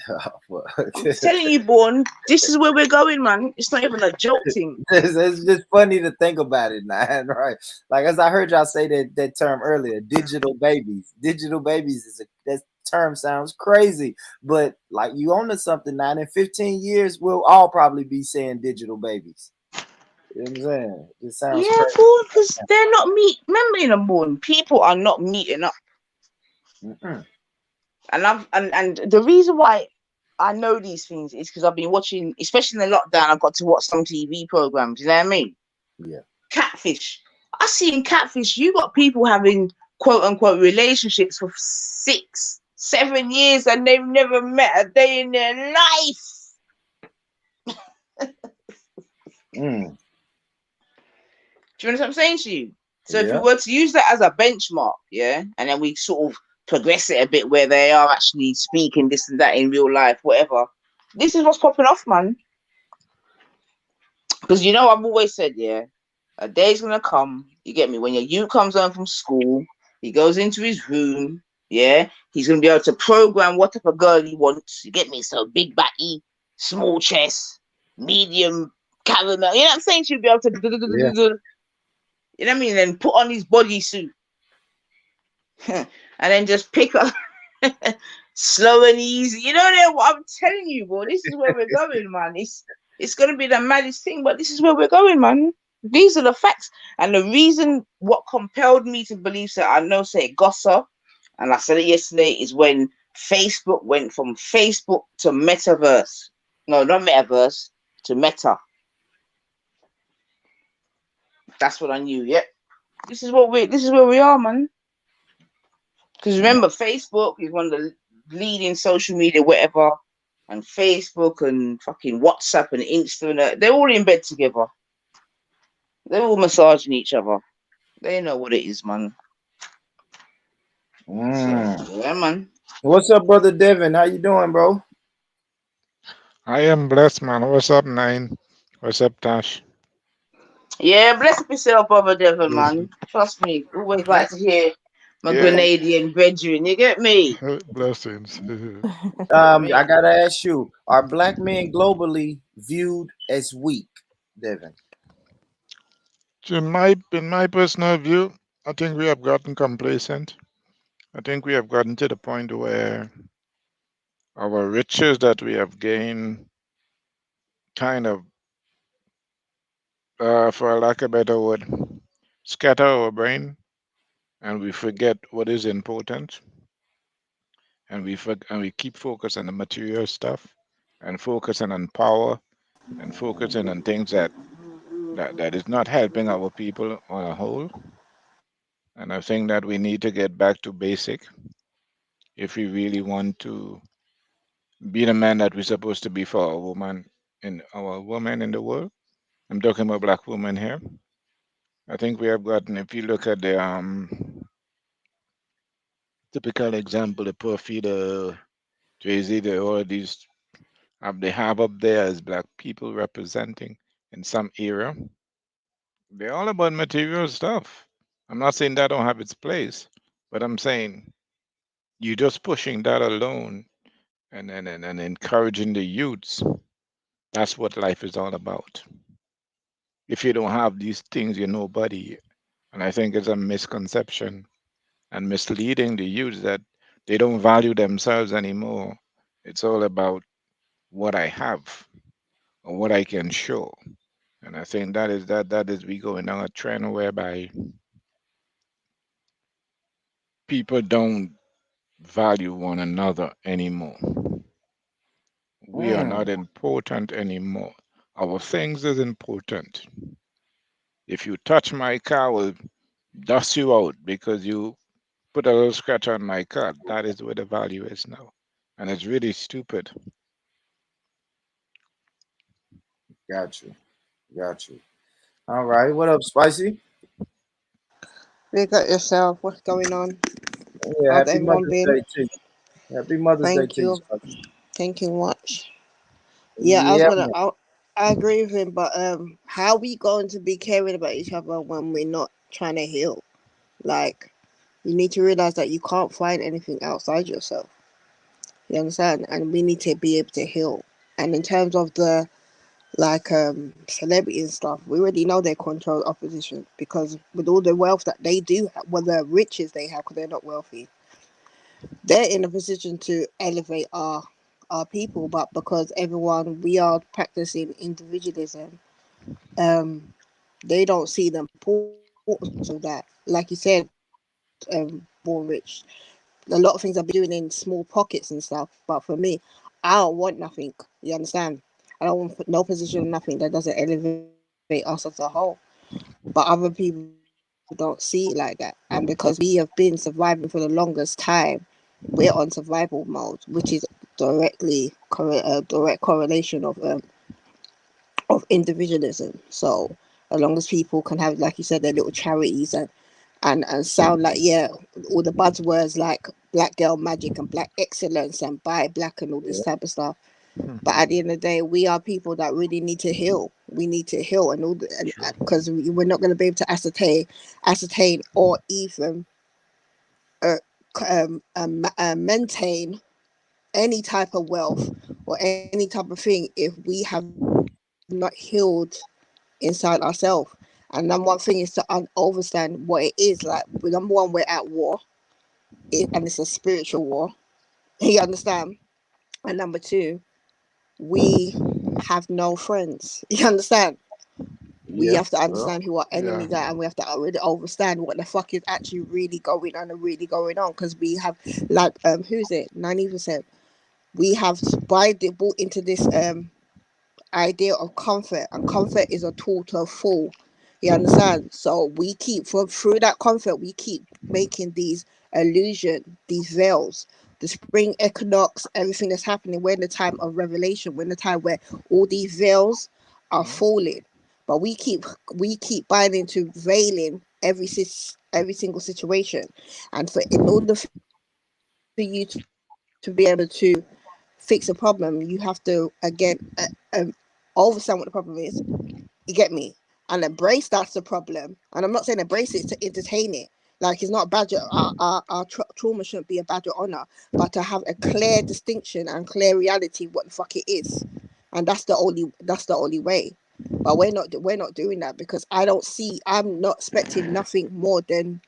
Speaker 10: I'm telling you, Born, this is where we're going, man. It's not even a joke thing.
Speaker 2: It's just funny to think about it, man. Right? Like, as I heard y'all say that term earlier, digital babies. Digital babies that term sounds crazy, but like, you own to something, now. In 15 years, we'll all probably be saying digital babies. You know what I'm saying? It sounds
Speaker 10: Yeah,
Speaker 2: crazy.
Speaker 10: Born, because they're not Remember, in the morning, people are not meeting up.
Speaker 2: Mm-mm.
Speaker 10: And the reason why I know these things is because I've been watching, especially in the lockdown. I got to watch some TV programs. You know what I mean?
Speaker 2: Yeah.
Speaker 10: Catfish. I see in Catfish, you got people having quote unquote relationships for 6, 7 years, and they've never met a day in their life.
Speaker 2: Mm.
Speaker 10: Do you understand what I'm saying to you? So if we
Speaker 2: Yeah.
Speaker 10: were to use that as a benchmark, yeah, and then we sort of progress it a bit where they are actually speaking this and that in real life, whatever. This is what's popping off, man. Because I've always said, yeah, a day's gonna come. You get me? When your youth comes home from school, he goes into his room. Yeah, he's gonna be able to program what type of girl he wants. You get me? So big batty, small chest, medium caramel. You know what I'm saying? She'll be able to,
Speaker 2: Yeah.
Speaker 10: you know what I mean? And put on his bodysuit, and then just pick up slow and easy. You know what I'm telling you, boy. This is where we're going, man. It's gonna be the maddest thing, but this is where we're going, man. These are the facts. And the reason what compelled me to believe that, I know say gossip, and I said it yesterday, is when Facebook went from Facebook to metaverse. No, not metaverse, to meta. That's what I knew. Yep. This is where we are, man. Because remember, Facebook is one of the leading social media, whatever, and Facebook and fucking WhatsApp and Insta, they're all in bed together. They're all massaging each other. They know what it is, man.
Speaker 2: Mm.
Speaker 10: So, yeah, man.
Speaker 2: What's up, brother Devin? How you doing, bro?
Speaker 12: I am blessed, man. What's up, Nine? What's up, Tash?
Speaker 10: Yeah, bless up yourself, brother Devon, man. Trust me. Always like to hear my
Speaker 12: Yeah.
Speaker 10: Grenadian brethren. You get me?
Speaker 12: Blessings.
Speaker 2: I gotta ask you: are black men globally viewed as weak, Devin?
Speaker 12: In my personal view, I think we have gotten complacent. I think we have gotten to the point where our riches that we have gained kind of, for lack of a better word, scatter our brain, and we forget what is important, and we keep focusing on the material stuff, and focusing on power, and focusing on things that is not helping our people on a whole. And I think that we need to get back to basic if we really want to be the man that we're supposed to be for our women in the world. I'm talking about black women here. I think we have gotten, if you look at the typical example, the Puffy, the Jay-Z, all these they have up there as black people representing in some era. They're all about material stuff. I'm not saying that don't have its place, but I'm saying you just pushing that alone and encouraging the youths That's what life is all about. If you don't have these things, you're nobody. And I think it's a misconception and misleading the youth that they don't value themselves anymore. It's all about what I have or what I can show. And I think that is we going down a trend whereby people don't value one another anymore. We are not
Speaker 2: Mm.
Speaker 12: important anymore. Our things is important. If you touch my car, I will dust you out because you put a little scratch on my car. That is where the value is now. And it's really stupid.
Speaker 2: Got you. Got you. All right. What up, Spicy?
Speaker 13: You got yourself. What's going on?
Speaker 2: Yeah,
Speaker 13: How's
Speaker 2: happy
Speaker 13: everyone
Speaker 2: Mother's
Speaker 13: been?
Speaker 2: Day to you. Happy Mother's Day
Speaker 13: Thank
Speaker 2: to you,
Speaker 13: you.
Speaker 2: Spicy.
Speaker 13: Thank you much. Yeah, I was
Speaker 2: Yeah,
Speaker 13: gonna.
Speaker 2: man.
Speaker 13: I agree with him, but how we going to be caring about each other when we're not trying to heal? Like, you need to realize that you can't find anything outside yourself. You understand? And we need to be able to heal. And in terms of the celebrity and stuff, we already know they control opposition because with all the wealth that they do, well, the riches they have, because they're not wealthy, they're in a position to elevate our people. But because everyone we are practicing individualism, um, they don't see the importance of that. Like you said, born rich. A lot of things I've been doing in small pockets and stuff. But for me, I don't want nothing. You understand? I don't want no position, nothing that doesn't elevate us as a whole. But other people don't see it like that. And because we have been surviving for the longest time, we're on survival mode, which is direct correlation of individualism. So as long as people can have, like you said, their little charities and sound like, yeah, all the buzzwords like black girl magic and black excellence and buy black and all this type of stuff. But at the end of the day, we are people that really need to heal. We need to heal, and all, and
Speaker 12: True.
Speaker 13: because we're not going to be able to ascertain, or even uh, maintain any type of wealth or any type of thing if we have not healed inside ourselves. And number one thing is to understand what it is. Like, number one, we're at war, and it's a spiritual war. You understand? And number two, we have no friends. You understand? We
Speaker 2: Yeah.
Speaker 13: have to
Speaker 2: Well,
Speaker 13: understand who our
Speaker 12: Yeah.
Speaker 13: enemies are, and we have to really understand what the fuck is actually really going on and really going on. Because we have, like, who's it? 90%. We have bought into this idea of comfort, and comfort is a tool to a fool. You understand? So we keep through that comfort, we keep making these illusion, these veils. The spring equinox, everything that's happening, we're in the time of revelation, we're in the time where all these veils are
Speaker 12: Mhm.
Speaker 13: falling. But we keep buying into veiling every single situation. And for in order for you to be able to fix a problem, you have to again overstand what the problem is. You get me? And embrace that's the problem. And I'm not saying embrace it to entertain it. Like, it's not a badge. Trauma shouldn't be a badge of honor, but to have a clear distinction and clear reality what the fuck it is, and that's the only way. But we're not doing that because I'm not expecting nothing more than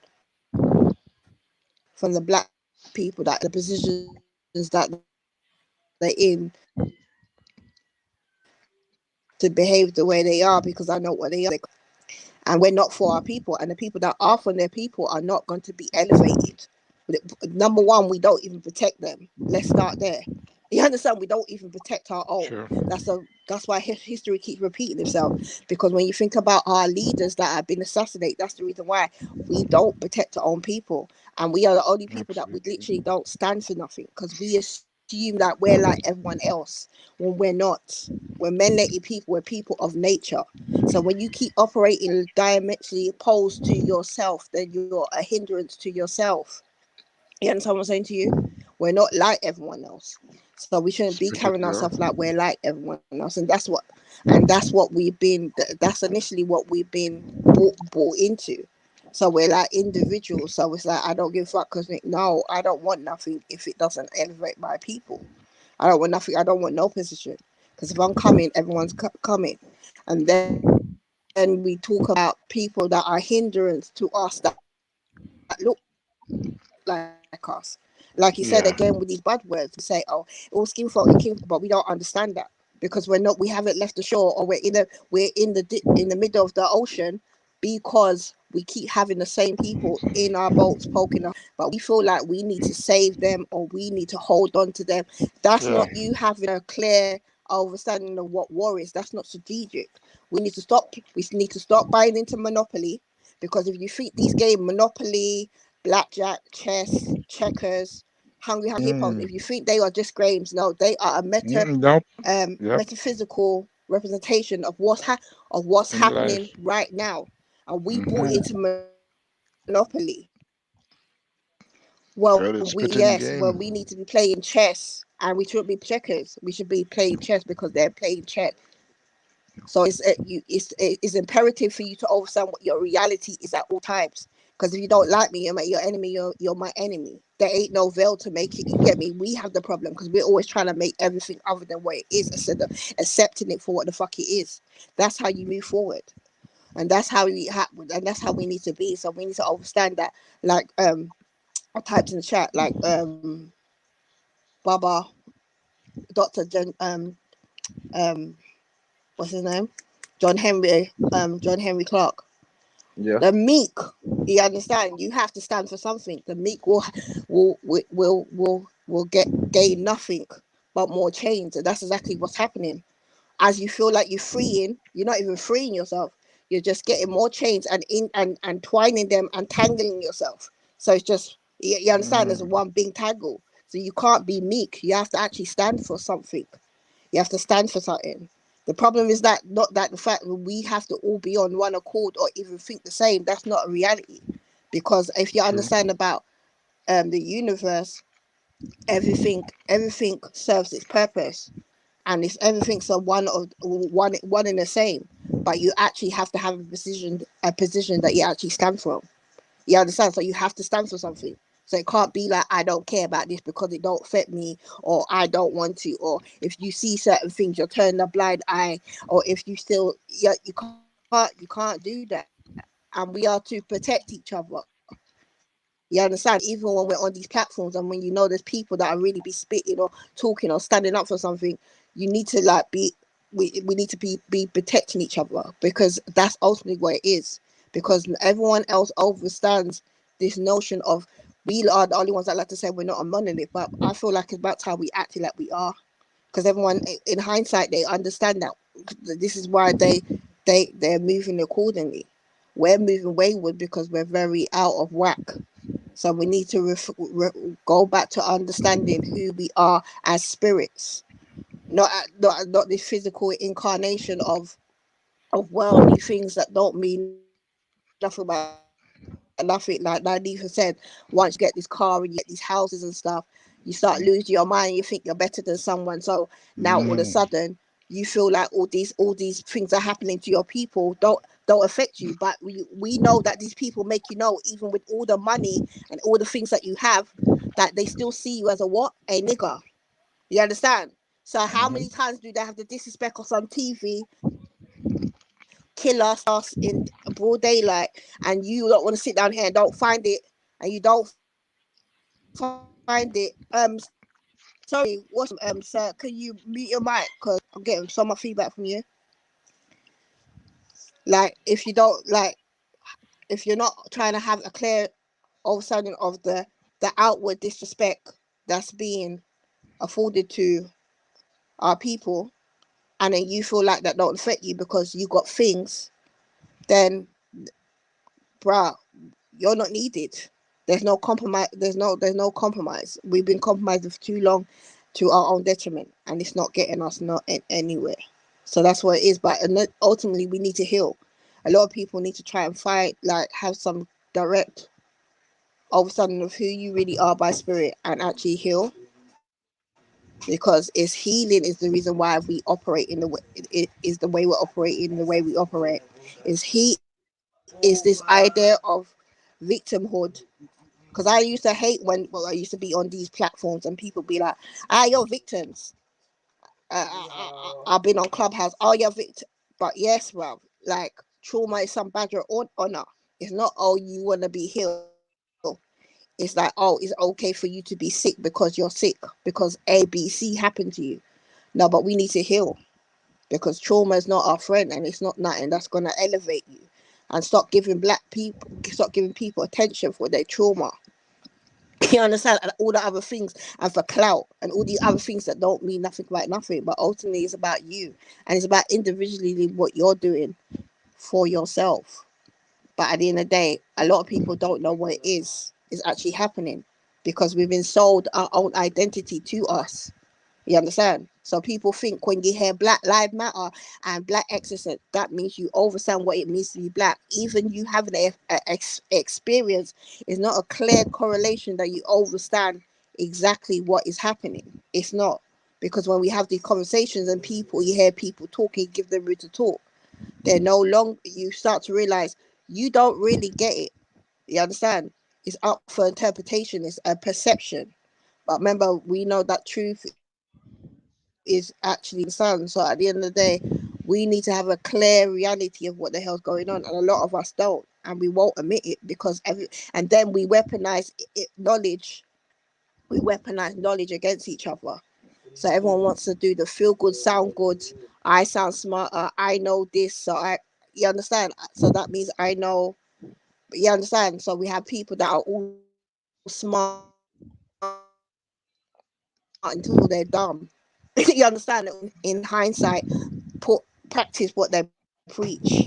Speaker 13: from the black people that are in the positions that they're in to behave the way they are, because I know what they are. And we're not for our people, and the people that are for our people, and the people that are from their people are not going to be elevated. Number one, we don't even protect them. Let's start there. You understand? We don't even protect our own. That's why history keeps
Speaker 12: Sure.
Speaker 13: repeating itself. Because when you think about our leaders that have been assassinated, that's the reason why we don't protect our own people, and we are the only people that we literally don't stand for nothing because
Speaker 12: Absolutely.
Speaker 13: we assume that we're like everyone else when we're not. We're melanated people. We're people of nature. So when you keep operating diametrically opposed to yourself, then you're a hindrance to yourself. You understand what I'm saying to you? We're not like everyone else. So we shouldn't be carrying ourselves like
Speaker 12: Spit
Speaker 13: we're
Speaker 12: it,
Speaker 13: like
Speaker 12: girl.
Speaker 13: everyone else. And that's what that's initially what we've been bought into. So we're like individuals. So it's like, I don't give a fuck because no, I don't want nothing if it doesn't elevate my people. I don't want nothing. I don't want no position. Because if I'm coming, everyone's coming. And then we talk about people that are hindrance to us that look like us. Like you said again with these bad words, we say, oh, it all skin
Speaker 12: Yeah.
Speaker 13: folk, it came, but we don't understand that because we haven't left the shore, or we're in the middle of the ocean because we keep having the same people in our boats poking us. But we feel like we need to save them or we need to hold on to them. That's
Speaker 12: Yeah.
Speaker 13: not you having a clear understanding of what war is. That's not strategic. We need to stop. We need to stop buying into Monopoly, because if you think these games, Monopoly, blackjack, chess, checkers, hungry hip hop,
Speaker 12: Mm.
Speaker 13: if you think they are just games, no, they are a
Speaker 12: Nope. Yep.
Speaker 13: metaphysical representation of what's
Speaker 12: In
Speaker 13: happening
Speaker 12: life.
Speaker 13: right now. And we bought
Speaker 12: Mm-hmm.
Speaker 13: into Monopoly. Well,
Speaker 12: Well, it's spitting
Speaker 13: we need to be
Speaker 12: game.
Speaker 13: playing chess, and we shouldn't be checkers. We should be playing chess because they're playing chess. So it's imperative for you to understand what your reality is at all times. Because if you don't like me, you're your enemy. You're my enemy. There ain't no veil to make it. You get me? We have the problem because we're always trying to make everything other than what it is, instead of accepting it for what the fuck it is. That's how you move forward, and that's how we need to be. So we need to understand that. Like I typed in the chat like Baba Doctor um what's his name, John Henry Clark.
Speaker 2: Yeah.
Speaker 13: The meek, you understand? You have to stand for something. The meek will get gain nothing but more chains, and that's exactly what's happening. As you feel like you're freeing, you're not even freeing yourself. You're just getting more chains and twining them and tangling yourself. So it's just you understand? There's
Speaker 12: Mm-hmm.
Speaker 13: one big tangle. So you can't be meek. You have to actually stand for something. You have to stand for something. The problem is that not that the fact that we have to all be on one accord or even think the same. That's not a reality, because if you
Speaker 12: True.
Speaker 13: understand about the universe, everything serves its purpose, and it's everything's one and the same. But you actually have to have a position that you actually stand for. You understand? So you have to stand for something. So it can't be like I don't care about this because it don't fit me, or I don't want to, or if you see certain things, you're turning a blind eye, or if you still, yeah, you can't do that. And we are to protect each other. You understand? Even when we're on these platforms, and when you know there's people that are really be spitting or talking or standing up for something, you need to like be. We need to be protecting each other, because that's ultimately what it is. Because everyone else understands this notion of we are the only ones that like to say we're not a monolith, but I feel like it's about time we acted like we are. Because everyone, in hindsight, they understand that this is why they're moving accordingly. We're moving wayward because we're very out of whack. So we need to go back to understanding who we are as spirits, not this physical incarnation of worldly things that don't mean nothing but nothing. Like Nadifa said, once you get this car and you get these houses and stuff, you start losing your mind and you think you're better than someone. So now all of a sudden you
Speaker 12: Mm.
Speaker 13: feel like all these things are happening to your people don't affect you. But we know that these people make you know, even with all the money and all the things that you have, that they still see you as a what? A nigger. You understand? So how many
Speaker 12: Mm-hmm.
Speaker 13: times do they have to disrespect us on TV, kill us in broad daylight, and you don't want to sit down here and don't find it, and you don't find it? Sorry, what's sir? Can you mute your mic? Because I'm getting so much feedback from you. Like if you're not trying to have a clear understanding of the outward disrespect that's being afforded to our people, and then you feel like that don't affect you because you got things, then bruh, you're not needed. There's no compromise. There's no compromise. We've been compromising for too long, to our own detriment, and it's not getting us not anywhere. So that's what it is. But ultimately, we need to heal. A lot of people need to try and fight, like have some direct understanding of who you really are by spirit, and actually heal. Because it's healing is the reason why we operate in the way it is, the way we're operating, the way we operate. Is this idea of victimhood. Because I used to hate when I used to be on these platforms and people be like, ah, you're victims. I've been on Clubhouse. Oh, you're victim. But yes, well, like trauma is some badge or honor. It's not, oh, you want to be healed. It's like, oh, it's okay for you to be sick because you're sick, because A, B, C happened to you. No, but we need to heal, because trauma is not our friend, and it's not nothing that's going to elevate you. And stop giving people attention for their trauma. You understand? And all the other things, and for clout, and all the other things that don't mean nothing about nothing, but ultimately it's about you, and it's about individually what you're doing for yourself. But at the end of the day, a lot of people don't know what it is actually happening, because we've been sold our own identity to us. You understand? So people think when you hear Black Lives Matter and Black exorcist, that means you understand what it means to be Black. Even you having an experience is not a clear correlation that you understand exactly what is happening. It's not. Because when we have these conversations and you hear people talking, give them room to talk. They're no longer, you start to realize you don't really get it. You understand? It's up for interpretation, it's a perception. But remember, we know that truth is actually in the sun. So at the end of the day, we need to have a clear reality of what the hell's going on, and a lot of us don't, and we won't admit it because and then we weaponize knowledge. We weaponize knowledge against each other. So everyone wants to do the feel good, sound good. I sound smarter. I know this, you understand. So that means I know. You understand. So we have people that are all smart until they're dumb. You understand? In hindsight, practice what they preach.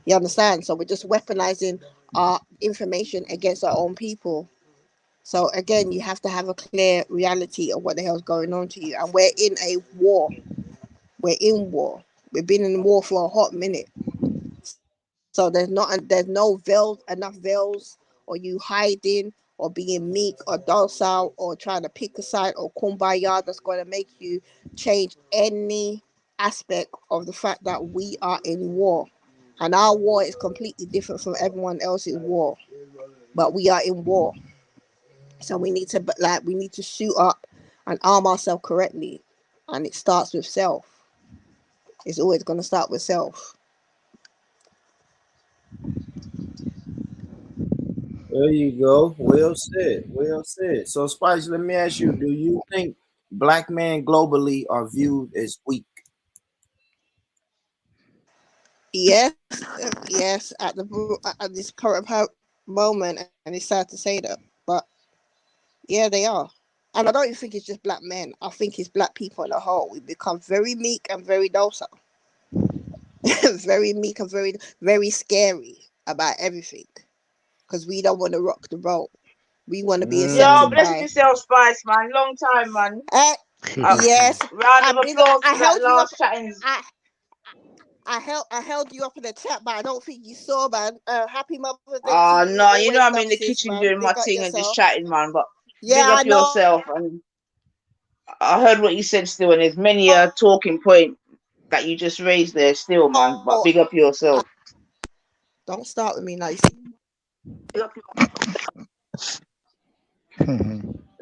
Speaker 13: You understand? So we're just weaponizing information against our own people. So again, you have to have a clear reality of what the hell's going on to you. And we're in a war. We're in war. We've been in war for a hot minute. So there's no enough veils, or you hiding, or being meek or docile, or trying to pick a side, or kumbaya that's going to make you change any aspect of the fact that we are in war. And our war is completely different from everyone else's war. But we are in war. So we need to suit up and arm ourselves correctly. And it starts with self. It's always going to start with self.
Speaker 2: There you go. Well said. Well said. So, Spice, let me ask you: do you think black men globally are viewed as weak?
Speaker 13: Yes, yes, at this current moment, and it's sad to say that, but yeah, they are. And I don't even think it's just black men. I think it's black people in a whole. We become very meek and very docile, very meek and very scary about everything, because we don't want to rock the boat. We want to be
Speaker 10: Yo,
Speaker 13: accepted
Speaker 2: Mm.
Speaker 10: bless
Speaker 13: by.
Speaker 10: yourself, Spice, man. Long time, man.
Speaker 13: Uh, yes,
Speaker 10: Round of
Speaker 13: and big up.
Speaker 10: applause
Speaker 13: I
Speaker 10: for that
Speaker 13: held you up.
Speaker 10: last chatting.
Speaker 13: I held you up in the chat, but I don't think you saw, man. Happy Mother's Day to
Speaker 10: Oh
Speaker 13: you.
Speaker 10: no, you
Speaker 13: Always
Speaker 10: know I'm
Speaker 13: love,
Speaker 10: in the
Speaker 13: sis,
Speaker 10: kitchen
Speaker 13: man.
Speaker 10: doing my
Speaker 13: Big up
Speaker 10: thing and just
Speaker 13: yourself.
Speaker 10: chatting, man. But
Speaker 13: Yeah,
Speaker 10: big
Speaker 13: I
Speaker 10: up
Speaker 13: know.
Speaker 10: yourself. And I heard what you said still, and there's many a talking point that you just raised there still, man. But big up yourself.
Speaker 13: Don't start with me now. You see, big up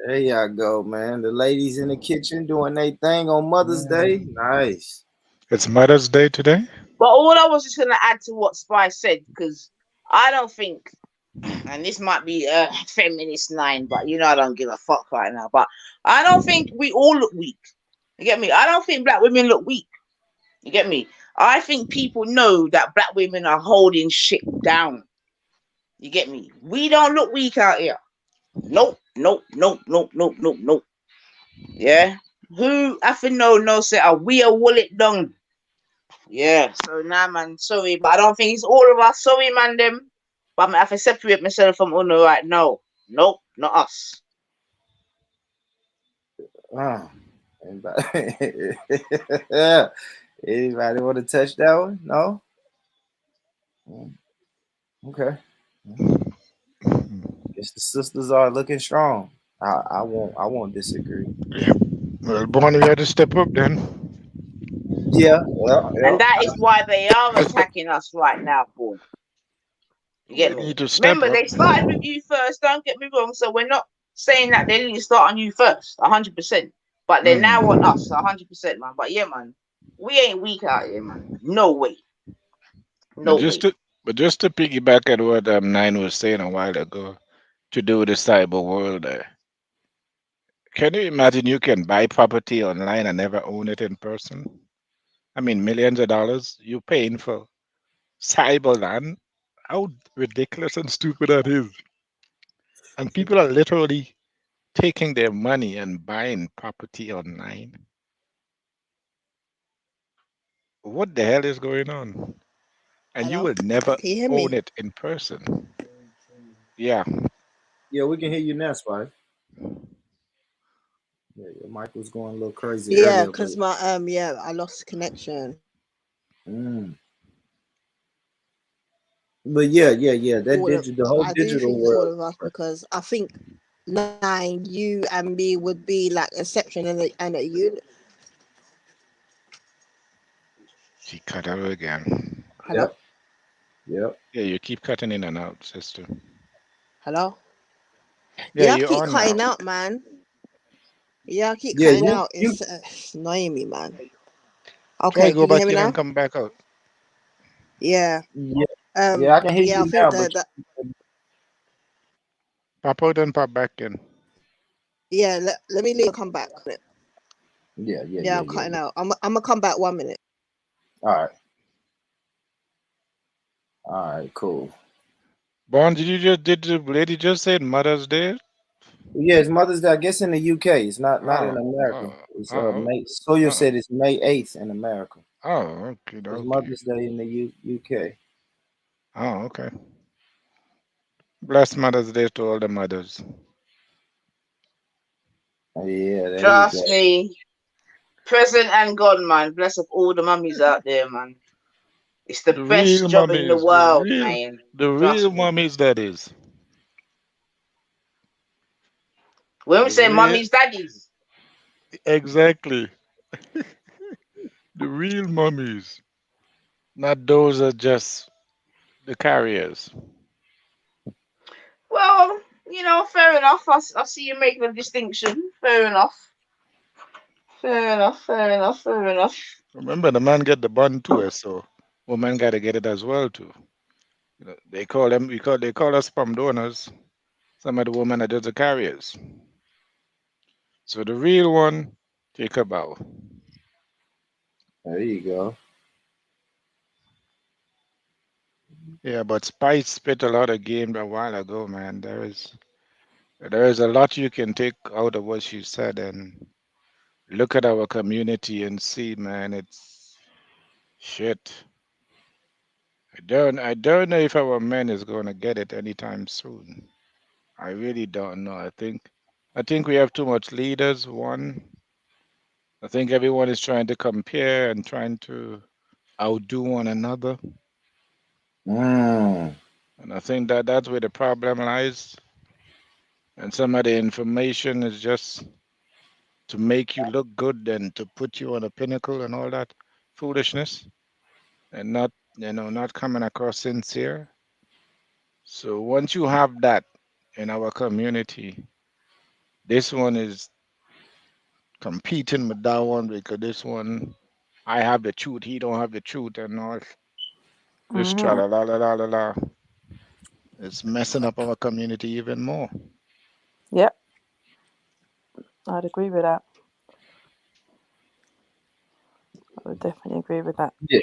Speaker 2: There y'all go, man. The ladies in the kitchen doing their thing on Mother's Day. Nice.
Speaker 12: It's Mother's Day today.
Speaker 10: But all I was just gonna add to what Spice said, because I don't think, and this might be a feminist nine, but you know I don't give a fuck right now. But I don't think we all look weak. You get me? I don't think black women look weak. You get me? I think people know that black women are holding shit down. You get me? We don't look weak out here. Nope, nope, nope, nope, nope, nope, nope. Yeah. Who I think no say we are wool it down. Yeah. So nah man, sorry, but I don't think it's all of us. Sorry, man, them. But I have to separate myself from Uno right now. Nope, not us.
Speaker 2: Ah, anybody, anybody want to touch that one? No? Okay. Guess the sisters are looking strong. I won't disagree.
Speaker 12: Well, Bonnie, we had to step up then.
Speaker 2: Yeah, well,
Speaker 10: And
Speaker 2: yeah.
Speaker 10: that is why they are attacking us right now, boy. You
Speaker 12: We
Speaker 10: get me?
Speaker 12: need to step
Speaker 10: Remember,
Speaker 12: up.
Speaker 10: they started with you first. Don't get me wrong. So we're not saying that they didn't start on you first. 100%. But they now want us 100%, man. But yeah, man, we ain't weak out here, man. No way.
Speaker 12: But
Speaker 10: No
Speaker 12: just
Speaker 10: way.
Speaker 12: to but just to piggyback at what Nine was saying a while ago, to do with the cyber world, can you imagine you can buy property online and never own it in person? I mean, millions of dollars you paying for cyber land. How ridiculous and stupid that is! And people are literally taking their money and buying property online. What the hell is going on? And you
Speaker 13: Hello,
Speaker 12: will never
Speaker 13: can you hear
Speaker 12: own
Speaker 13: me?
Speaker 12: it in person. Yeah.
Speaker 2: Yeah, we can hear you now, Spike. Yeah, your mic was going a little crazy
Speaker 13: Yeah,
Speaker 2: earlier, but
Speaker 13: because my yeah, I lost connection.
Speaker 2: mm. But yeah. That
Speaker 13: All of,
Speaker 2: digital, the whole
Speaker 13: I do
Speaker 2: digital
Speaker 13: think that all
Speaker 2: world.
Speaker 13: of us, because I think Nine, you and me would be like exception and a unit.
Speaker 12: She cut out again.
Speaker 13: Hello,
Speaker 2: Yep.
Speaker 12: Yeah, you keep cutting in and out, sister.
Speaker 13: hello.
Speaker 12: Yeah,
Speaker 13: Yeah, I
Speaker 12: you're
Speaker 13: keep
Speaker 12: on now.
Speaker 13: cutting out, man. Yeah, I keep
Speaker 2: Yeah,
Speaker 13: cutting
Speaker 2: you
Speaker 13: out.
Speaker 2: you
Speaker 13: It's annoying me, man.
Speaker 12: Try
Speaker 13: Okay,
Speaker 12: go
Speaker 13: can you hear
Speaker 12: back
Speaker 13: me
Speaker 12: in and
Speaker 13: now?
Speaker 12: come back out.
Speaker 13: Yeah.
Speaker 2: yeah, yeah, I can hear
Speaker 13: Yeah, I
Speaker 2: you
Speaker 13: think
Speaker 2: now, but
Speaker 13: that
Speaker 12: Pop out and pop back in.
Speaker 13: yeah. Let me leave and come back. Yeah, I'm
Speaker 2: yeah.
Speaker 13: cutting out. I'm gonna come back 1 minute.
Speaker 2: All right, cool.
Speaker 12: Bon, did the lady just say Mother's Day?
Speaker 2: Yeah, it's Mother's Day. I guess in the UK. It's not in
Speaker 12: Oh,
Speaker 2: America.
Speaker 12: oh,
Speaker 2: It's
Speaker 12: oh,
Speaker 2: May. Sawyer
Speaker 12: oh,
Speaker 2: said it's May 8th in America.
Speaker 12: oh, okay,
Speaker 2: It's
Speaker 12: okay.
Speaker 2: Mother's Day in the UK.
Speaker 12: Oh, okay. Bless Mother's Day to all the mothers.
Speaker 2: Oh, yeah, there you go.
Speaker 10: Trust me. Present and gone, man. Bless up all the mummies out there, man. It's the
Speaker 12: The
Speaker 10: best
Speaker 12: real
Speaker 10: job in the
Speaker 12: mummies,
Speaker 10: world, man.
Speaker 12: the real
Speaker 10: Trust me.
Speaker 12: mummies that is.
Speaker 10: When we
Speaker 12: The
Speaker 10: say
Speaker 12: real,
Speaker 10: mummies, daddies,
Speaker 12: exactly. The real mummies. Not those are just the carriers.
Speaker 10: well, fair enough. I see you making a distinction. Fair enough. Fair enough. Fair enough. Fair enough.
Speaker 12: Remember, the man get the bun too, so woman got to get it as well too. They call them, they call us sperm donors. Some of the women are just the carriers. So the real one, take a bow.
Speaker 2: There you go.
Speaker 12: Yeah, but Spice spit a lot of game a while ago, man. There is a lot you can take out of what she said and look at our community and see, man, it's shit. I don't know if our men is gonna get it anytime soon. I really don't know. I think we have too much leaders, one. I think everyone is trying to compare and trying to outdo one another.
Speaker 2: Mm.
Speaker 12: And I think that's where the problem lies. And some of the information is just to make you look good and to put you on a pinnacle and all that foolishness and not coming across sincere. So once you have that in our community, this one is competing with that one because this one, I have the truth, he don't have the truth, and all this tra
Speaker 11: Hmm.
Speaker 12: la la la la la la. It's messing up our community even more.
Speaker 11: Yep, I'd agree with that. I would definitely agree with that.
Speaker 2: Yeah,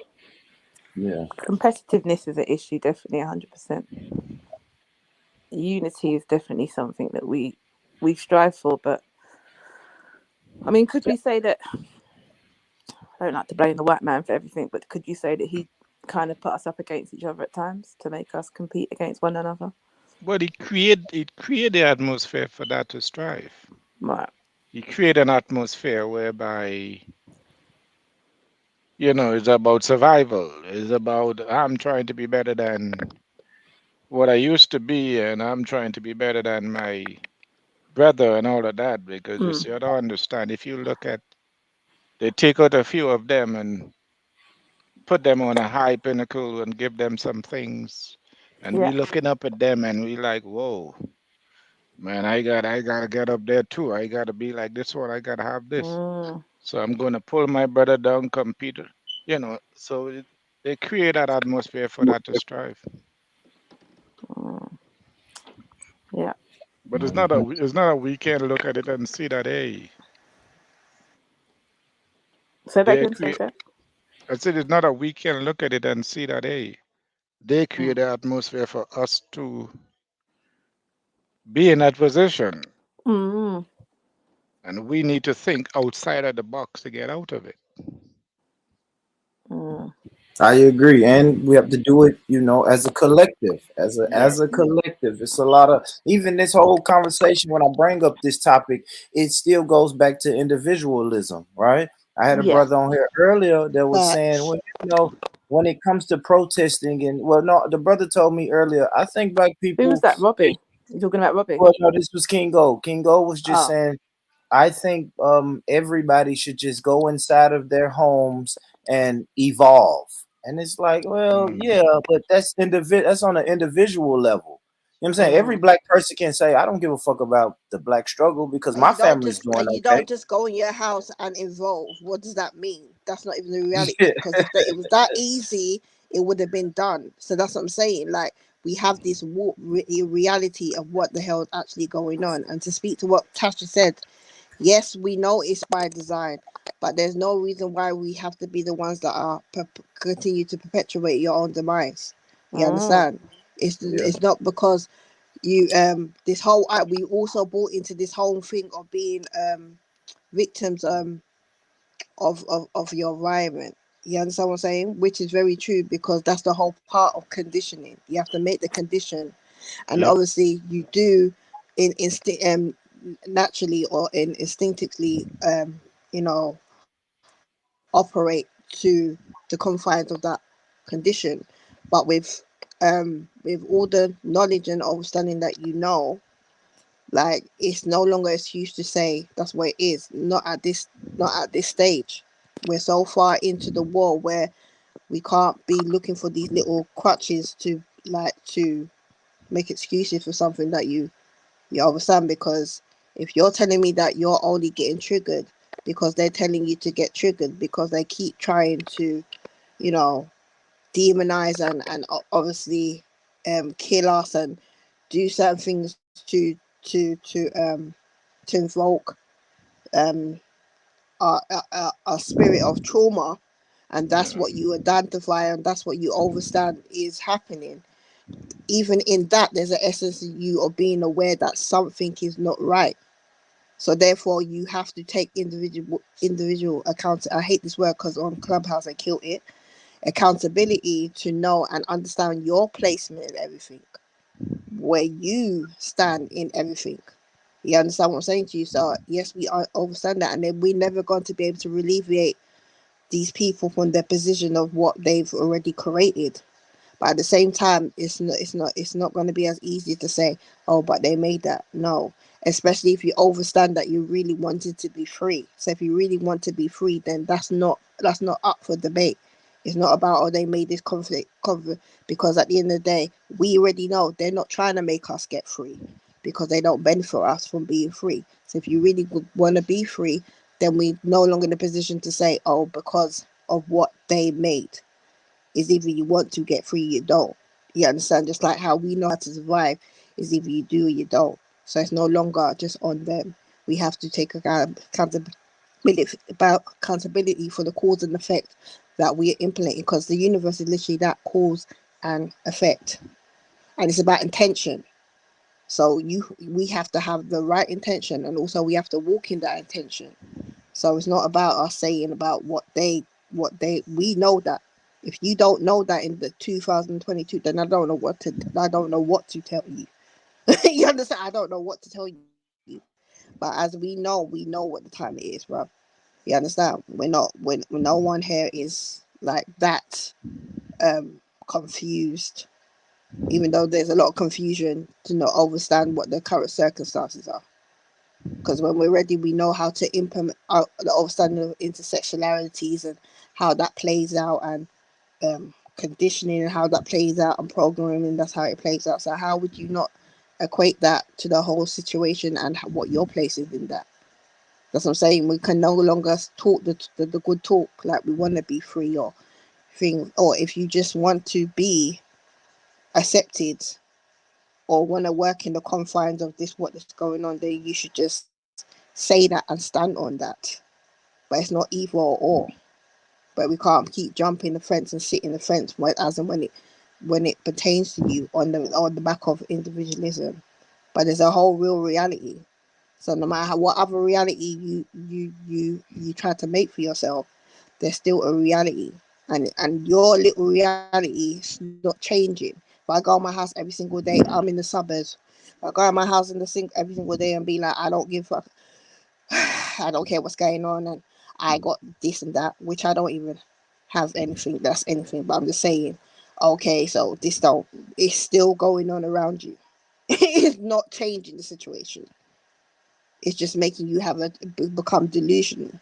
Speaker 2: yeah.
Speaker 11: Competitiveness is an issue, definitely 100%. Unity is definitely something that we strive for, but I mean, could we say that, I don't like to blame the white man for everything, but could you say that he kind of put us up against each other at times to make us compete against one another?
Speaker 12: But it create the atmosphere for that to strive.
Speaker 11: Right.
Speaker 12: He create an atmosphere whereby it's about survival. It's about I'm trying to be better than what I used to be, and I'm trying to be better than my brother and all of that. Because you
Speaker 11: Mm.
Speaker 12: see, I don't understand. If you look at, they take out a few of them and put them on a high pinnacle and give them some things, and we
Speaker 11: Yeah.
Speaker 12: looking up at them and we like, whoa. Man, I gotta get up there too. I gotta be like this one. I gotta have this.
Speaker 11: Mm,
Speaker 12: So I'm gonna pull my brother down, compete. So they create that atmosphere for that to strive.
Speaker 11: mm, yeah.
Speaker 12: But it's not a weekend look at it and see that hey,
Speaker 11: Say that
Speaker 12: they
Speaker 11: again. Say
Speaker 12: create.
Speaker 11: that.
Speaker 12: I said it's not a weekend look at it and see that hey, they
Speaker 11: Mm,
Speaker 12: create the atmosphere for us to be in that position,
Speaker 11: mm,
Speaker 12: and we need to think outside of the box to get out of it.
Speaker 11: mm.
Speaker 2: I agree, and we have to do it, as a collective, as a
Speaker 12: Yeah.
Speaker 2: as a collective. It's a lot of even this whole conversation. When I bring up this topic, it still goes back to individualism, right? I had a
Speaker 11: Yeah.
Speaker 2: brother on here earlier that was saying,
Speaker 13: Facts.
Speaker 2: well, when it comes to protesting, and well, no, the brother told me earlier. I think black
Speaker 11: Who was
Speaker 2: people.
Speaker 11: that? Robbie. You talking about Robbie?
Speaker 2: Well, no, this was King Gold. King Gold was just
Speaker 11: Oh.
Speaker 2: saying I think everybody should just go inside of their homes and evolve. And it's like, well,
Speaker 12: Mm.
Speaker 2: yeah, but that's on an individual level. You know what I'm saying? Every
Speaker 11: Mm,
Speaker 2: black person can say, I don't give a fuck about the black struggle because my family's doing
Speaker 13: You
Speaker 2: okay.
Speaker 13: don't just go in your house and evolve. What does that mean? That's not even the reality.
Speaker 2: Yeah.
Speaker 13: Because if it was that easy, it would have been done. So that's what I'm saying. Like we have this reality of what the hell is actually going on. And to speak to what Tasha said, yes, we know it's by design, but there's no reason why we have to be the ones that are continue to perpetuate your own demise. You
Speaker 11: mm,
Speaker 13: understand? It's
Speaker 2: Yeah.
Speaker 13: it's not because you this whole we also bought into this whole thing of being victims of your environment. You understand what I'm saying? Which is very true because that's the whole part of conditioning. You have to make the condition, and
Speaker 12: Yep.
Speaker 13: obviously you do in instinct naturally or in instinctively you know operate to the confines of that condition, but with all the knowledge and understanding that like it's no longer an excuse to say that's what it is. Not at this stage. We're so far into the war where we can't be looking for these little crutches to make excuses for something that you understand. Because if you're telling me that you're only getting triggered because they're telling you to get triggered because they keep trying to, you know, demonize and obviously kill us and do certain things to invoke um a spirit of trauma, and that's
Speaker 12: Yeah.
Speaker 13: what you identify and that's what you understand is happening. Even in that, there's an essence of you of being aware that something is not right. So therefore, you have to take individual account. I hate this word because on Clubhouse I killed it. Accountability to know and understand your placement in everything, where you stand in everything. You understand what I'm saying to you? So yes, we understand that, and then we're never going to be able to alleviate these people from their position of what they've already created. But at the same time, it's not going to be as easy to say, oh, but they made that. No, especially if you understand that you really wanted to be free. So if you really want to be free, then that's not up for debate. It's not about, oh, they made this conflict, because at the end of the day, we already know they're not trying to make us get free because they don't benefit us from being free. So if you really want to be free, then we no longer in a position to say, oh, because of what they made. Is either you want to get free, you don't. You understand? Just like how we know how to survive, is either you do or you don't. So it's no longer just on them. We have to take accountability for the cause and effect that we are implementing, because the universe is literally that cause and effect, and it's about intention. So we have to have the right intention, and also we have to walk in that intention. So it's not about us saying about what they we know that. If you don't know that in the 2022, then I don't know what to tell you. You understand? I don't know what to tell you. But as we know what the time it is, bro. You understand? When no one here is like that confused, even though there's a lot of confusion to not understand what the current circumstances are. Because when we're ready, we know how to implement the understanding of intersectionalities and how that plays out, and conditioning and how that plays out, and programming. That's how it plays out. So how would you not equate that to the whole situation and what your place is in that. That's what I'm saying. We can no longer talk the good talk like we want to be free or thing. Or if you just want to be accepted or want to work in the confines of this, what is going on, then you should just say that and stand on that. But it's not either or. But we can't keep jumping the fence and sitting the fence as and when it pertains to you on the back of individualism. But there's a whole real reality. So no matter what other reality you try to make for yourself, there's still a reality. And your little reality is not changing. If I go to my house every single day, I'm in the suburbs. I go to my house in the sink every single day and be like, I don't give a fuck. I don't care what's going on, and I got this and that, which I don't even have anything that's anything. But I'm just saying, okay, so this don't, it's still going on around you. It's not changing the situation. It's just making you become delusional.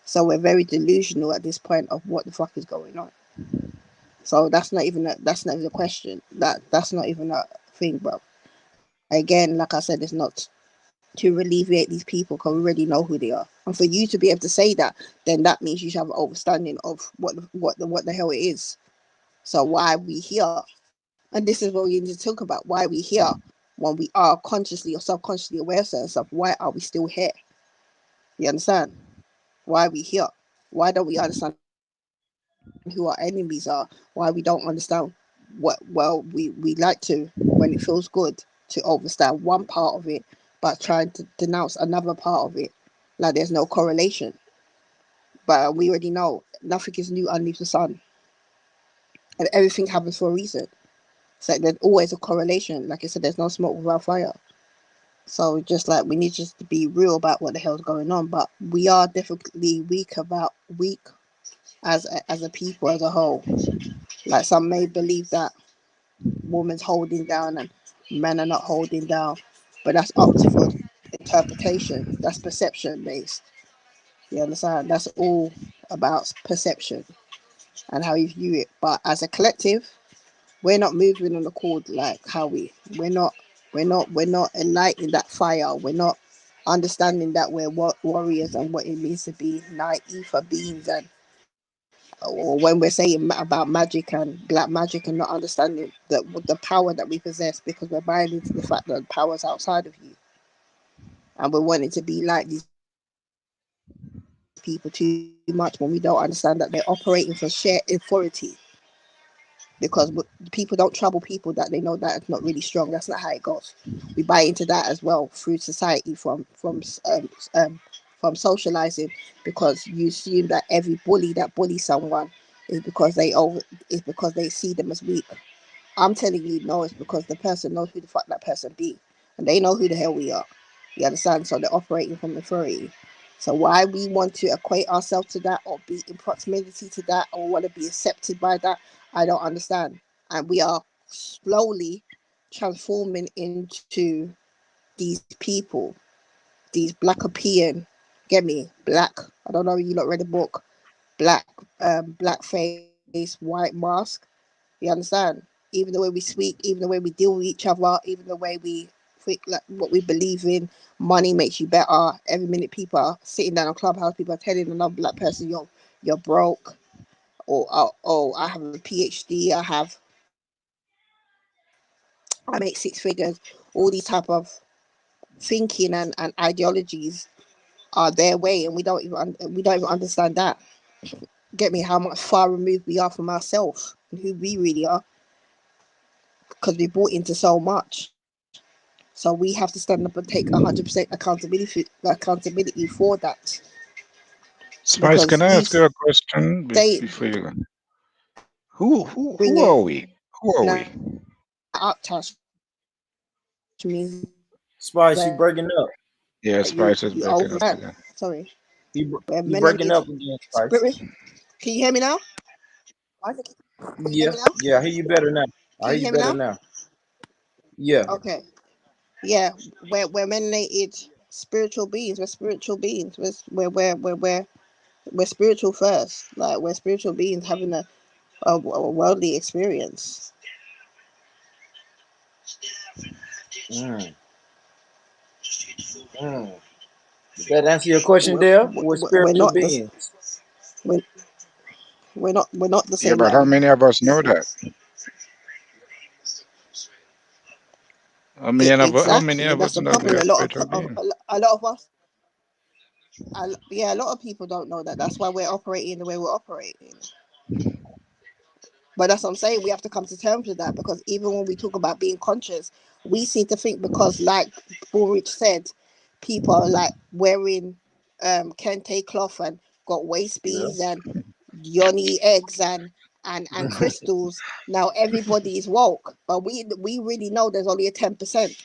Speaker 13: So we're very delusional at this point of what the fuck is going on. So that's not even a question. That's not even a thing, bro. Again, like I said, it's not to alleviate these people because we already know who they are. And for you to be able to say that, then that means you should have an understanding of what the hell it is. So why are we here? And this is what we need to talk about. Why are we here when we are consciously or subconsciously aware of certain stuff? Why are we still here? You understand? Why are we here? Why don't we understand who our enemies are? Why we don't understand we like to, when it feels good, to understand one part of it, but trying to denounce another part of it. Like there's no correlation. But we already know nothing is new underneath the sun. And everything happens for a reason. So there's always a correlation. Like I said, there's no smoke without fire. So just like we need just to be real about what the hell's going on. But we are definitely weak as a people as a whole. Like some may believe that women's holding down and men are not holding down, but that's up to for interpretation. That's perception based. You understand? That's all about perception and how you view it. But as a collective, we're not moving on the chord like how we're not enlightening that fire. We're not understanding that we're warriors and what it means to be naive beings, and or when we're saying about magic and black magic and not understanding the power that we possess because we're buying into the fact that power's outside of you, and we're wanting to be like these people too much when we don't understand that they're operating for sheer authority. Because people don't trouble people that they know that it's not really strong. That's not how it goes. We buy into that as well through society from socializing, because you assume that every bully that bullies someone is because is because they see them as weak. I'm telling you, no, it's because the person knows who the fuck that person be, and they know who the hell we are. You understand? So they're operating from authority. So why we want to equate ourselves to that or be in proximity to that or want to be accepted by that, I don't understand. And we are slowly transforming into these people, these black European, get me, black. I don't know, you lot read the book, black face, white mask. You understand? Even the way we speak, even the way we deal with each other, even the way we think, like what we believe in. Money makes you better. Every minute people are sitting down on Clubhouse, people are telling another black person you're broke, or oh I have a PhD, I make 6 figures. All these type of thinking and ideologies are their way, and we don't even understand that. Get me, how much far removed we are from ourselves and who we really are, because we bought into so much. So we have to stand up and take 100% accountability for that,
Speaker 12: Spice,
Speaker 13: because
Speaker 12: can I
Speaker 13: you
Speaker 12: ask you a question
Speaker 13: say
Speaker 12: before you go? Who
Speaker 13: bringing
Speaker 12: are
Speaker 13: that
Speaker 12: we?
Speaker 13: up,
Speaker 12: Who are we?
Speaker 13: Tash, means that
Speaker 2: Spice, you breaking up.
Speaker 13: you
Speaker 12: Yeah, Spice is
Speaker 13: overstand.
Speaker 12: breaking up again.
Speaker 13: Sorry, we're
Speaker 2: You breaking
Speaker 13: melanated
Speaker 2: up again,
Speaker 13: spirit.
Speaker 2: Spice.
Speaker 13: Can you hear me now? Isaac, can you hear
Speaker 2: Yeah,
Speaker 13: me now?
Speaker 2: yeah. I hear you better now. I
Speaker 13: Can
Speaker 2: hear
Speaker 13: you
Speaker 2: you
Speaker 13: hear me
Speaker 2: better
Speaker 13: now?
Speaker 2: now. Yeah.
Speaker 13: Okay. Yeah, we're melanated spiritual beings. We're spiritual beings. We're spiritual first. Like we're spiritual beings having a worldly experience.
Speaker 2: Mm. Mm. Did that answer your question, Dale? We're
Speaker 13: we're
Speaker 2: spiritual
Speaker 13: not the
Speaker 2: beings.
Speaker 13: we're, we're not the
Speaker 12: Yeah,
Speaker 13: same
Speaker 12: but how
Speaker 13: man.
Speaker 12: many of us know that? How many
Speaker 13: Exactly,
Speaker 12: of
Speaker 13: that's
Speaker 12: us
Speaker 13: the
Speaker 12: know we
Speaker 13: problem.
Speaker 12: are spiritual beings?
Speaker 13: A lot of us, yeah, a lot of people don't know that. That's why we're operating the way we're operating. But that's what I'm saying. We have to come to terms with that, because even when we talk about being conscious, we seem to think, because like Bullrich said, people are like wearing kente cloth and got waist
Speaker 2: Yeah.
Speaker 13: beads and yoni eggs and crystals. Now everybody is woke, but we really know there's only a 10%.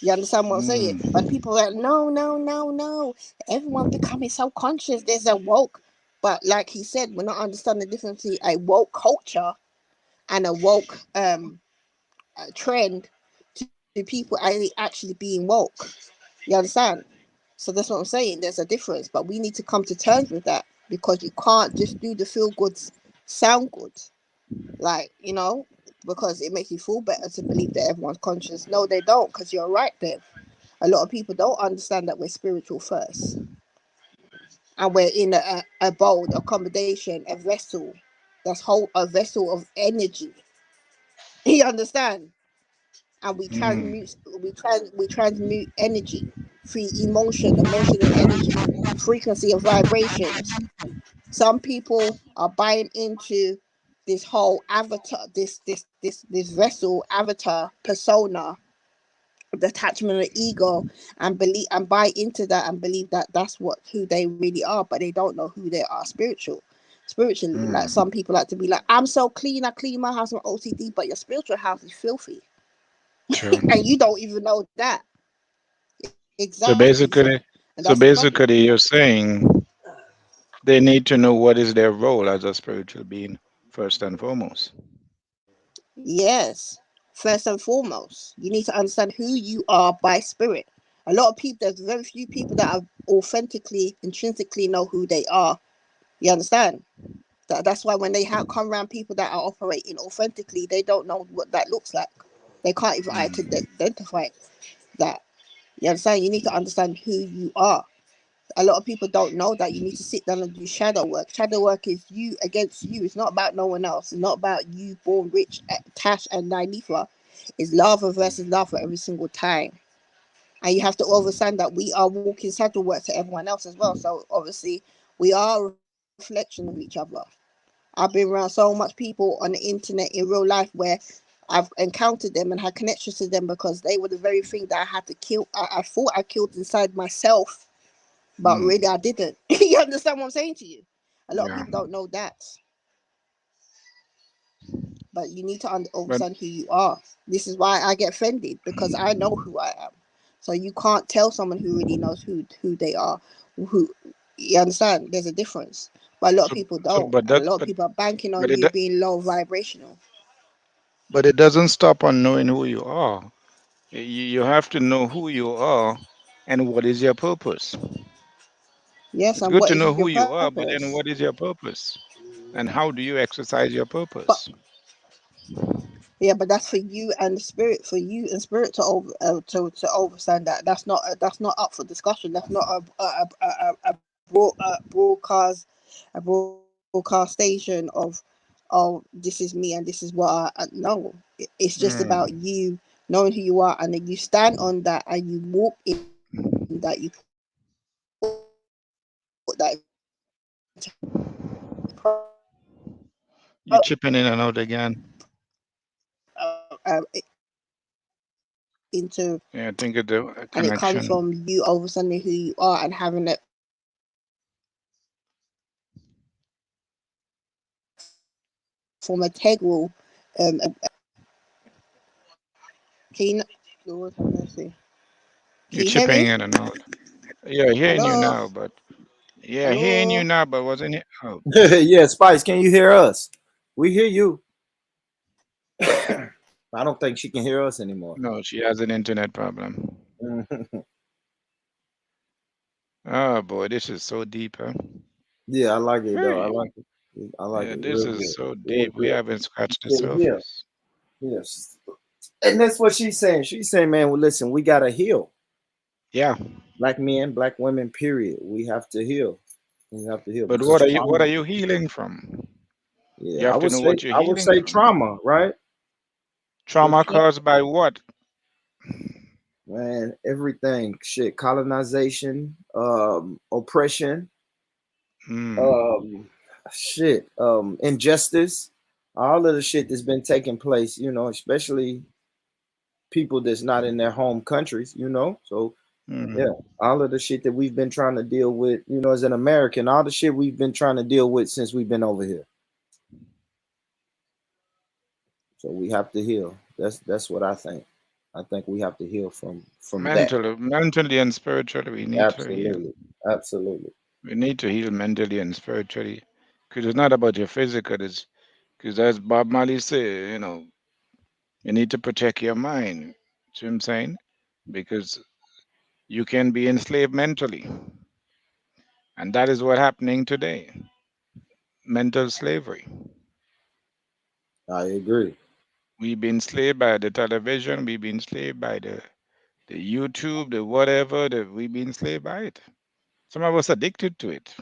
Speaker 13: You understand what I'm saying? But
Speaker 12: Mm.
Speaker 13: people are like, no, no, no, no. Everyone becoming so conscious. There's a woke. But like he said, we're not understanding the difference between a woke culture and a woke trend to people actually being woke. You understand? So that's what I'm saying. There's a difference, but we need to come to terms with that, because you can't just do the feel good, sound good, like, because it makes you feel better to believe that everyone's conscious. No, they don't, because you're right there. A lot of people don't understand that we're spiritual first, and we're in a bowl, accommodation, a vessel. A vessel of energy. You understand? And
Speaker 12: Mm.
Speaker 13: we transmute energy through emotion and energy, frequency and vibrations. Some people are buying into this whole avatar, this vessel avatar persona, the attachment of ego, and believe and buy into that and believe that that's what who they really are, but they don't know who they are spiritually. Like, some
Speaker 12: Mm.
Speaker 13: people like to be like, I'm so clean, I clean my house with OCD, but your spiritual house is filthy.
Speaker 12: True.
Speaker 13: And you don't even know that.
Speaker 12: So
Speaker 13: Exactly.
Speaker 12: basically,
Speaker 13: And that's the
Speaker 12: so
Speaker 13: problem.
Speaker 12: basically, you're saying they need to know what is their role as a spiritual being first and foremost.
Speaker 13: Yes. First and foremost, you need to understand who you are by spirit. A lot of people, there's very few people that are authentically, intrinsically know who they are. You understand? That's why when they come around people that are operating authentically, they don't know what that looks like. They can't even
Speaker 12: Mm.
Speaker 13: identify that. You understand? You need to understand who you are. A lot of people don't know that you need to sit down and do shadow work. Shadow work is you against you. It's not about no one else. It's not about you born rich, Tash and Nynifa. It's lava versus lava every single time. And you have to understand that we are walking shadow work to everyone else as well. So obviously we are a reflection of each other. I've been around so much people on the internet in real life where I've encountered them and had connections to them because they were the very thing that I had to kill. I thought I killed inside myself, but
Speaker 12: Mm.
Speaker 13: really I didn't. You understand what I'm saying to you? A lot of
Speaker 12: Yeah.
Speaker 13: people don't know that, but you need to
Speaker 12: But
Speaker 13: understand who you are. This is why I get offended, because I know who I am. So you can't tell someone who really knows who they are. Who You understand? There's a difference, but a lot of
Speaker 12: so
Speaker 13: people
Speaker 12: so
Speaker 13: don't,
Speaker 12: but
Speaker 13: and
Speaker 12: that
Speaker 13: a lot of people are banking
Speaker 12: but
Speaker 13: on you being low vibrational.
Speaker 12: but it doesn't stop on knowing who you are. You have to know who you are and what is your purpose.
Speaker 13: Yes,
Speaker 12: It's
Speaker 13: and
Speaker 12: good
Speaker 13: what
Speaker 12: to
Speaker 13: is
Speaker 12: know
Speaker 13: your
Speaker 12: who you are, but
Speaker 13: purpose?
Speaker 12: then what is your purpose? And how do you exercise your
Speaker 13: But
Speaker 12: purpose?
Speaker 13: yeah, but that's for you and the spirit, for you and spirit to understand that. That's not up for discussion. That's not a broadcast station of, oh, this is me and this is what no. It's just about
Speaker 12: Mm.
Speaker 13: you knowing who you are, and then you stand on that and you walk in that. You put that into
Speaker 12: You chipping in and out again.
Speaker 13: into,
Speaker 12: Yeah, I think it's a
Speaker 13: and it comes
Speaker 12: connection.
Speaker 13: from you understanding who you are and having it from integral. Can you, Lord have mercy.
Speaker 12: You
Speaker 13: Can you hear
Speaker 12: chipping
Speaker 13: me?
Speaker 12: in and out. Yeah, hearing you
Speaker 13: Hello?
Speaker 12: now, but yeah, hearing you
Speaker 13: Hello?
Speaker 12: now, but wasn't it? Oh,
Speaker 2: Yeah, Spice, can you hear us? We hear you. I don't think she can hear us anymore.
Speaker 12: no, she has an internet problem.
Speaker 2: Mhm.
Speaker 12: Oh boy, this is so deep, huh?
Speaker 2: Yeah, I like it though. I
Speaker 12: Hey,
Speaker 2: like it. I like
Speaker 12: yeah,
Speaker 2: it
Speaker 12: this
Speaker 2: real
Speaker 12: is
Speaker 2: good.
Speaker 12: so
Speaker 2: Real
Speaker 12: deep. We
Speaker 2: good.
Speaker 12: haven't scratched the
Speaker 2: Yeah, yeah.
Speaker 12: surface.
Speaker 2: Yes. And that's what she's saying. She's saying, man, well, listen, we gotta heal.
Speaker 12: Yeah.
Speaker 2: Black men, black women, period. We have to heal. We have to heal
Speaker 12: But
Speaker 2: because
Speaker 12: what are
Speaker 2: trauma.
Speaker 12: you healing from? You
Speaker 2: Yeah,
Speaker 12: have to know what you're
Speaker 2: I would
Speaker 12: healing
Speaker 2: say
Speaker 12: from.
Speaker 2: trauma, right? The
Speaker 12: Trauma caused by what?
Speaker 2: man, everything, shit, colonization, oppression,
Speaker 12: Hmm.
Speaker 2: um, shit, injustice, all of the shit that's been taking place. Especially people that's not in their home countries. So
Speaker 12: Hmm.
Speaker 2: yeah, all of the shit that we've been trying to deal with. As an American, all the shit we've been trying to deal with since we've been over here. So we have to heal. That's what I think. I think we have to heal from that.
Speaker 12: Mentally and spiritually, we need to heal.
Speaker 2: Absolutely, absolutely.
Speaker 12: We need to heal mentally and spiritually, because it's not about your physical. It's because, as Bob Marley said, you need to protect your mind. See what I'm saying? Because you can be enslaved mentally, and that is what's happening today. Mental slavery.
Speaker 2: I agree.
Speaker 12: We've been enslaved by the television. We've been enslaved by the YouTube, the whatever. We've been enslaved by it. Some of us addicted to it.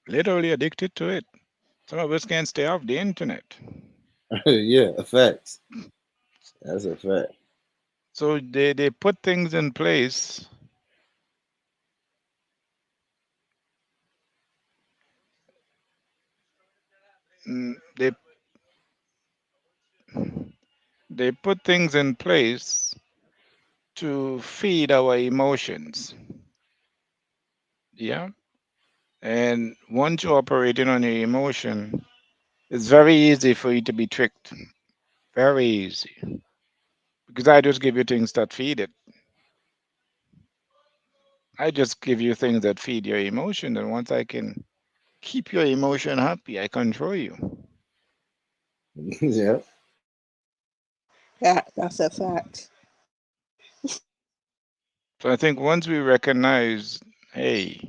Speaker 12: Literally addicted to it. Some of us can't stay off the internet.
Speaker 2: Yeah, facts. That's a fact.
Speaker 12: So they put things in place. mm, They they put things in place to feed our emotions. Yeah. And once you're operating on your emotion, it's very easy for you to be tricked. Very easy. Because I just give you things that feed it. I just give you things that feed your emotion. And once I can keep your emotion happy, I control you.
Speaker 2: Yeah.
Speaker 13: Yeah, that's a fact.
Speaker 12: So I think once we recognize, hey,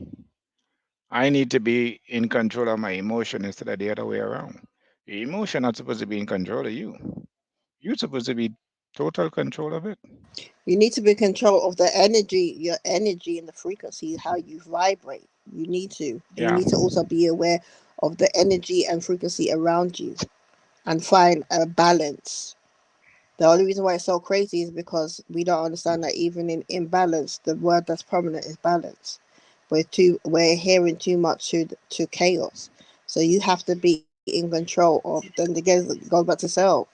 Speaker 12: I need to be in control of my emotion instead of the other way around. Your emotion not supposed to be in control of you. You're supposed to be total control of it.
Speaker 13: You need to be in control of the energy, your energy and the frequency, how you vibrate. You need to. And you
Speaker 12: Yeah.
Speaker 13: need to also be aware of the energy and frequency around you and find a balance. The only reason why it's so crazy is because we don't understand that even in imbalance, the word that's prominent is balance. We're hearing too much to chaos. So you have to be in control of, then again go back to self,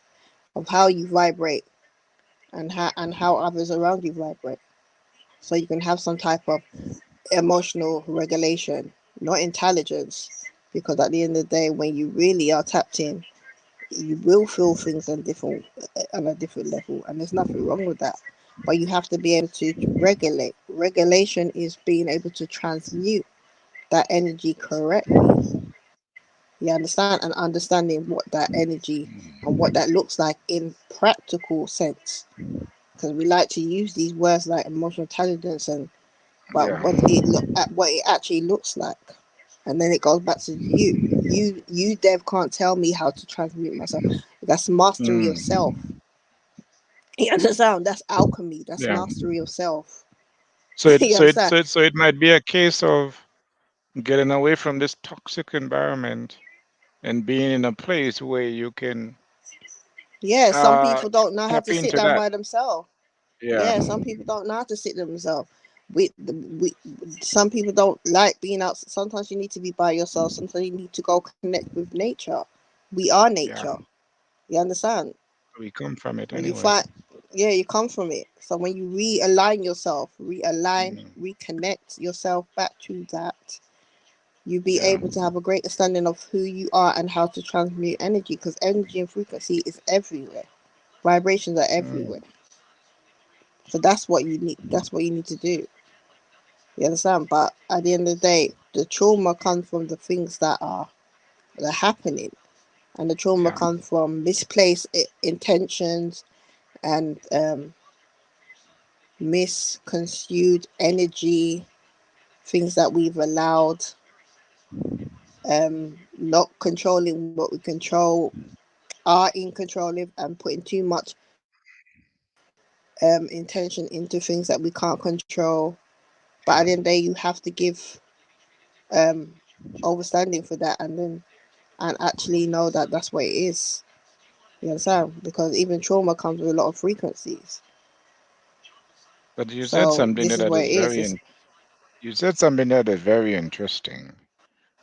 Speaker 13: of how you vibrate and how others around you vibrate. So you can have some type of emotional regulation, not intelligence. Because at the end of the day, when you really are tapped in, you will feel things on a different level, and there's nothing wrong with that. But you have to be able to regulate. Regulation is being able to transmute that energy correctly. You understand, and understanding what that energy and what that looks like in practical sense. Because we like to use these words like emotional intelligence, and but
Speaker 12: Yeah.
Speaker 13: what it look at what it actually looks like, and then it goes back to you Dev can't tell me how to transmute myself. That's mastery of
Speaker 12: Mm.
Speaker 13: self. You understand? That's alchemy. That's
Speaker 12: Yeah.
Speaker 13: mastery of self.
Speaker 12: So it
Speaker 13: You
Speaker 12: so it
Speaker 13: understand?
Speaker 12: so it, so it might be a case of getting away from this toxic environment and being in a place where you can
Speaker 13: Yeah, some people don't know how
Speaker 12: tap
Speaker 13: to sit
Speaker 12: into
Speaker 13: down
Speaker 12: that.
Speaker 13: by themselves.
Speaker 12: Yeah.
Speaker 13: Yeah, some people don't know how to sit themselves. We some people don't like being out. Sometimes you need to be by yourself. Sometimes you need to go connect with nature. We are
Speaker 12: Yeah.
Speaker 13: nature. You understand?
Speaker 12: We come from it
Speaker 13: When you
Speaker 12: anyway.
Speaker 13: find, yeah, you come from it. So when you realign yourself,
Speaker 12: Mm.
Speaker 13: reconnect yourself back to that, you be
Speaker 12: Yeah.
Speaker 13: able to have a great understanding of who you are and how to transmute energy, because energy and frequency is everywhere. Vibrations are
Speaker 12: Mm.
Speaker 13: everywhere. So that's what you need. That's what you need to do. You understand? But at the end of the day, the trauma comes from the things that are happening, and the trauma
Speaker 12: Yeah.
Speaker 13: comes from misplaced intentions and misconstrued energy, things that we've allowed, not controlling what we control, are in control of and putting too much intention into things that we can't control. But at the end of the day, you have to give um overstanding for that, and actually know that that's what it is. You understand? Because even trauma comes with a lot of frequencies.
Speaker 12: But you said
Speaker 13: So
Speaker 12: something
Speaker 13: this
Speaker 12: there
Speaker 13: is
Speaker 12: that
Speaker 13: what
Speaker 12: is
Speaker 13: it is.
Speaker 12: very, you said something there that is very interesting,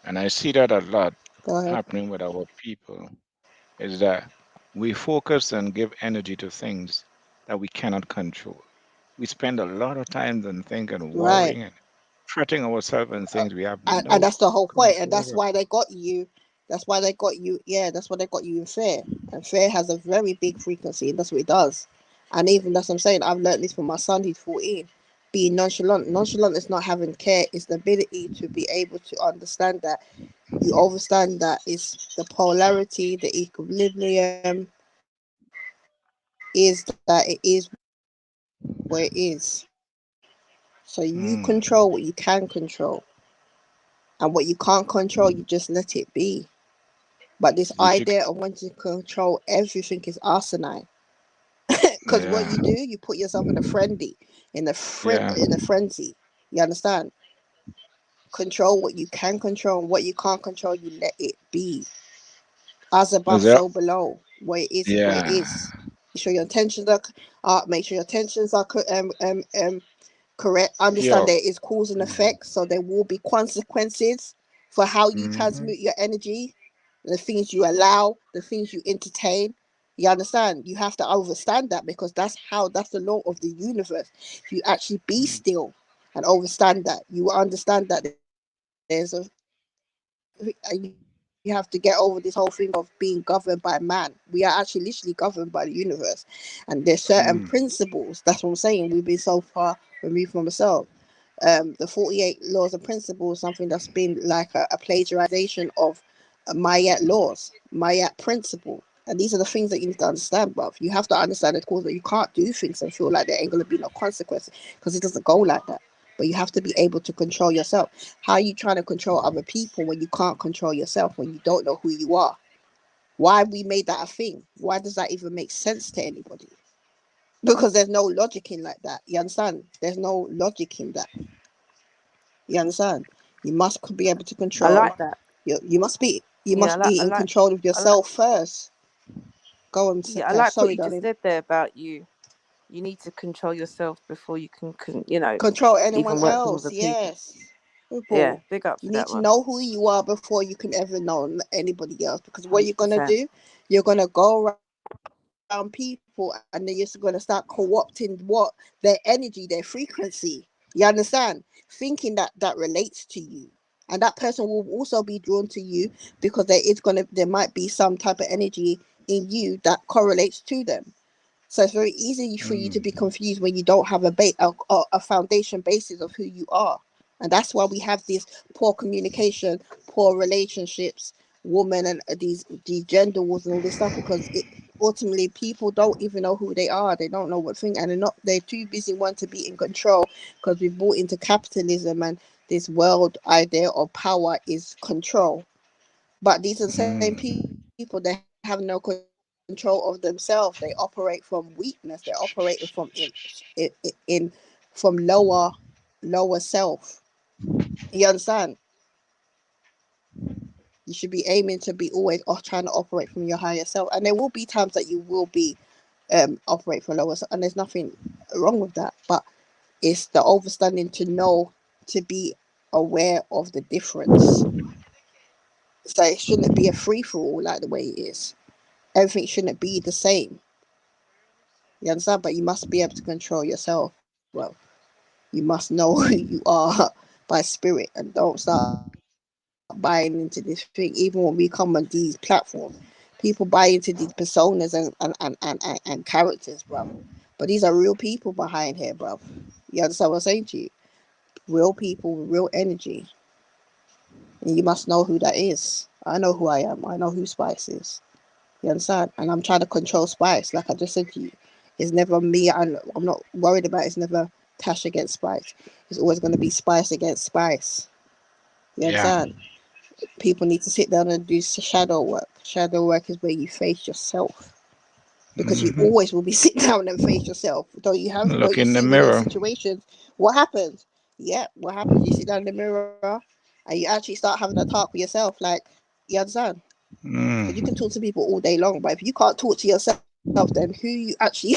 Speaker 12: and I see that a lot
Speaker 13: Go ahead.
Speaker 12: happening with our people. Is that we focus and give energy to things that we cannot control. We spend a lot of time and thinking,
Speaker 13: Right.
Speaker 12: worrying, and fretting ourselves and things we have
Speaker 13: And
Speaker 12: no
Speaker 13: that's the whole point, and
Speaker 12: control
Speaker 13: that's
Speaker 12: over.
Speaker 13: why they got you. That's why they got you. Yeah, that's why they got you in fear. And fear has a very big frequency, and that's what it does. And even that's what I'm saying. I've learned this from my son. He's 14. Being nonchalant. Nonchalant is not having care. It's the ability to be able to understand that you understand that it's the polarity, the equilibrium is that it is where it is. So you
Speaker 12: Mm,
Speaker 13: control what you can control, and what you can't control, you just let it be. But this
Speaker 12: you should,
Speaker 13: idea of wanting to control everything is asinine. Because what
Speaker 12: yeah,
Speaker 13: you do, you put yourself in a frenzy,
Speaker 12: yeah,
Speaker 13: in a frenzy. You understand? Control what you can control, and what you can't control, you let it be. As
Speaker 12: is
Speaker 13: above,
Speaker 12: that,
Speaker 13: so below. What it is what it
Speaker 12: yeah,
Speaker 13: is. Make sure your intentions are make sure your intentions are correct. Understand
Speaker 12: pure.
Speaker 13: there is cause and effect, so there will be consequences for how you
Speaker 12: Mm-hmm.
Speaker 13: transmute your energy, the things you allow, the things you entertain. You understand? You have to understand that, because that's the law of the universe. If you actually be still and understand that, you will understand that there's a you have to get over this whole thing of being governed by man. We are actually literally governed by the universe, and there's certain
Speaker 12: Mm,
Speaker 13: principles. That's what I'm saying. We've been so far removed from ourselves. The 48 laws and principles, something that's been like a plagiarization of Mayat laws, Mayat principle. And these are the things that you need to understand, bruv. You have to understand, of course, that you can't do things and feel like there ain't going to be no consequences, because it doesn't go like that. But you have to be able to control yourself. How are you trying to control other people when you can't control yourself, when you don't know who you are? Why we made that a thing? Why does that even make sense to anybody? Because there's no logic in like that. You understand? There's no logic in that. You understand? You must be able to
Speaker 11: I
Speaker 13: control.
Speaker 11: like that.
Speaker 13: You
Speaker 11: Yeah,
Speaker 13: must be in control of
Speaker 11: I like,
Speaker 13: yourself first. Go on,
Speaker 11: yeah, I
Speaker 13: Cash.
Speaker 11: like what
Speaker 13: Sorry,
Speaker 11: you just
Speaker 13: darling.
Speaker 11: said there about you. You need to control yourself before you can, you know,
Speaker 13: Control anyone
Speaker 11: even work with
Speaker 13: else.
Speaker 11: other people.
Speaker 13: Yes.
Speaker 11: Yeah,
Speaker 13: People.
Speaker 11: big up
Speaker 13: You
Speaker 11: for
Speaker 13: need
Speaker 11: that
Speaker 13: to
Speaker 11: one.
Speaker 13: know who you are before you can ever know anybody else. Because what you're gonna
Speaker 11: 100%.
Speaker 13: do, you're gonna go around people, and then you're just gonna start co-opting what their energy, their frequency. You understand? Thinking that that relates to you. And that person will also be drawn to you, because there might be some type of energy in you that correlates to them. So it's very easy for you to be
Speaker 12: mm,
Speaker 13: confused when you don't have a foundation basis of who you are. And that's why we have this poor communication, poor relationships, women, and these gender wars and all this stuff, because ultimately people don't even know who they are. They don't know what thing, and they're too busy wanting to be in control, because we bought into capitalism, and this world idea of power is control. But these are the same
Speaker 12: mm,
Speaker 13: people that have no control of themselves. They operate from weakness. They operate in from lower self. You understand? You should be aiming to be always trying to operate from your higher self. And there will be times that you will be operate from lower self, and there's nothing wrong with that. But it's the understanding to know, to be aware of the difference. So it shouldn't be a free for all like the way it is. Everything shouldn't be the same. You understand? But you must be able to control yourself. Well, you must know who you are by spirit, and don't start buying into this thing. Even when we come on these platforms, people buy into these personas and characters, bro. But these are real people behind here, bro. You understand what I'm saying to you? Real people with real energy. And you must know who that is. I know who I am. I know who Spice is. You understand? And I'm trying to control Spice, like I just said to you. It's never me, and I'm not worried about it. It's never Tash against Spice. It's always going to be Spice against Spice. You
Speaker 12: yeah.
Speaker 13: understand? People need to sit down and do shadow work. Shadow work is where you face yourself. Because you always will be sit down and face yourself. Don't
Speaker 12: Look
Speaker 13: you
Speaker 12: in the
Speaker 13: see with those
Speaker 12: mirror.
Speaker 13: situations what happens? Yeah, what happens? You sit down in the mirror and you actually start having a talk with yourself, like, you understand? Because you can talk to people all day long, but if you can't talk to yourself, then who you actually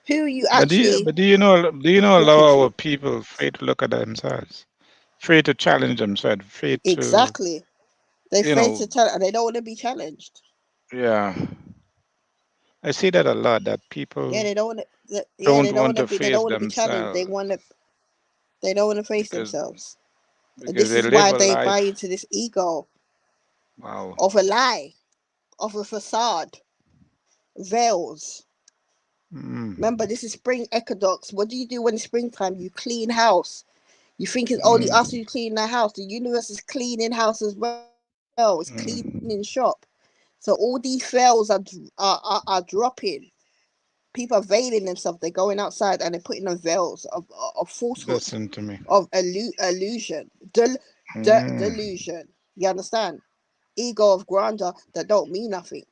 Speaker 12: But do you know a
Speaker 13: talking
Speaker 12: lot of
Speaker 13: to?
Speaker 12: our people afraid to look at themselves, afraid to challenge themselves, afraid to,
Speaker 13: Exactly. They
Speaker 12: you
Speaker 13: face
Speaker 12: know,
Speaker 13: to tell and they don't want to be challenged.
Speaker 12: yeah. I see that a lot, that
Speaker 13: Yeah,
Speaker 12: people
Speaker 13: they don't want to. Yeah,
Speaker 12: don't want to
Speaker 13: they don't
Speaker 12: face
Speaker 13: want to be challenged.
Speaker 12: themselves
Speaker 13: They don't want to face
Speaker 12: because
Speaker 13: themselves.
Speaker 12: because
Speaker 13: This
Speaker 12: they
Speaker 13: is
Speaker 12: live
Speaker 13: why
Speaker 12: a
Speaker 13: they buy
Speaker 12: life.
Speaker 13: into this ego
Speaker 12: Wow.
Speaker 13: of a lie, of a facade, veils. Remember, this is spring equinox. What do you do when it's springtime? You clean house. You think it's only us who clean the house. The universe is cleaning house as well. It's cleaning shop. So all these veils are dropping. People are veiling themselves. They're going outside and they're putting on veils of falsehood,
Speaker 12: Listen to me.
Speaker 13: of illusion, delusion. You understand? Ego of grandeur that don't mean nothing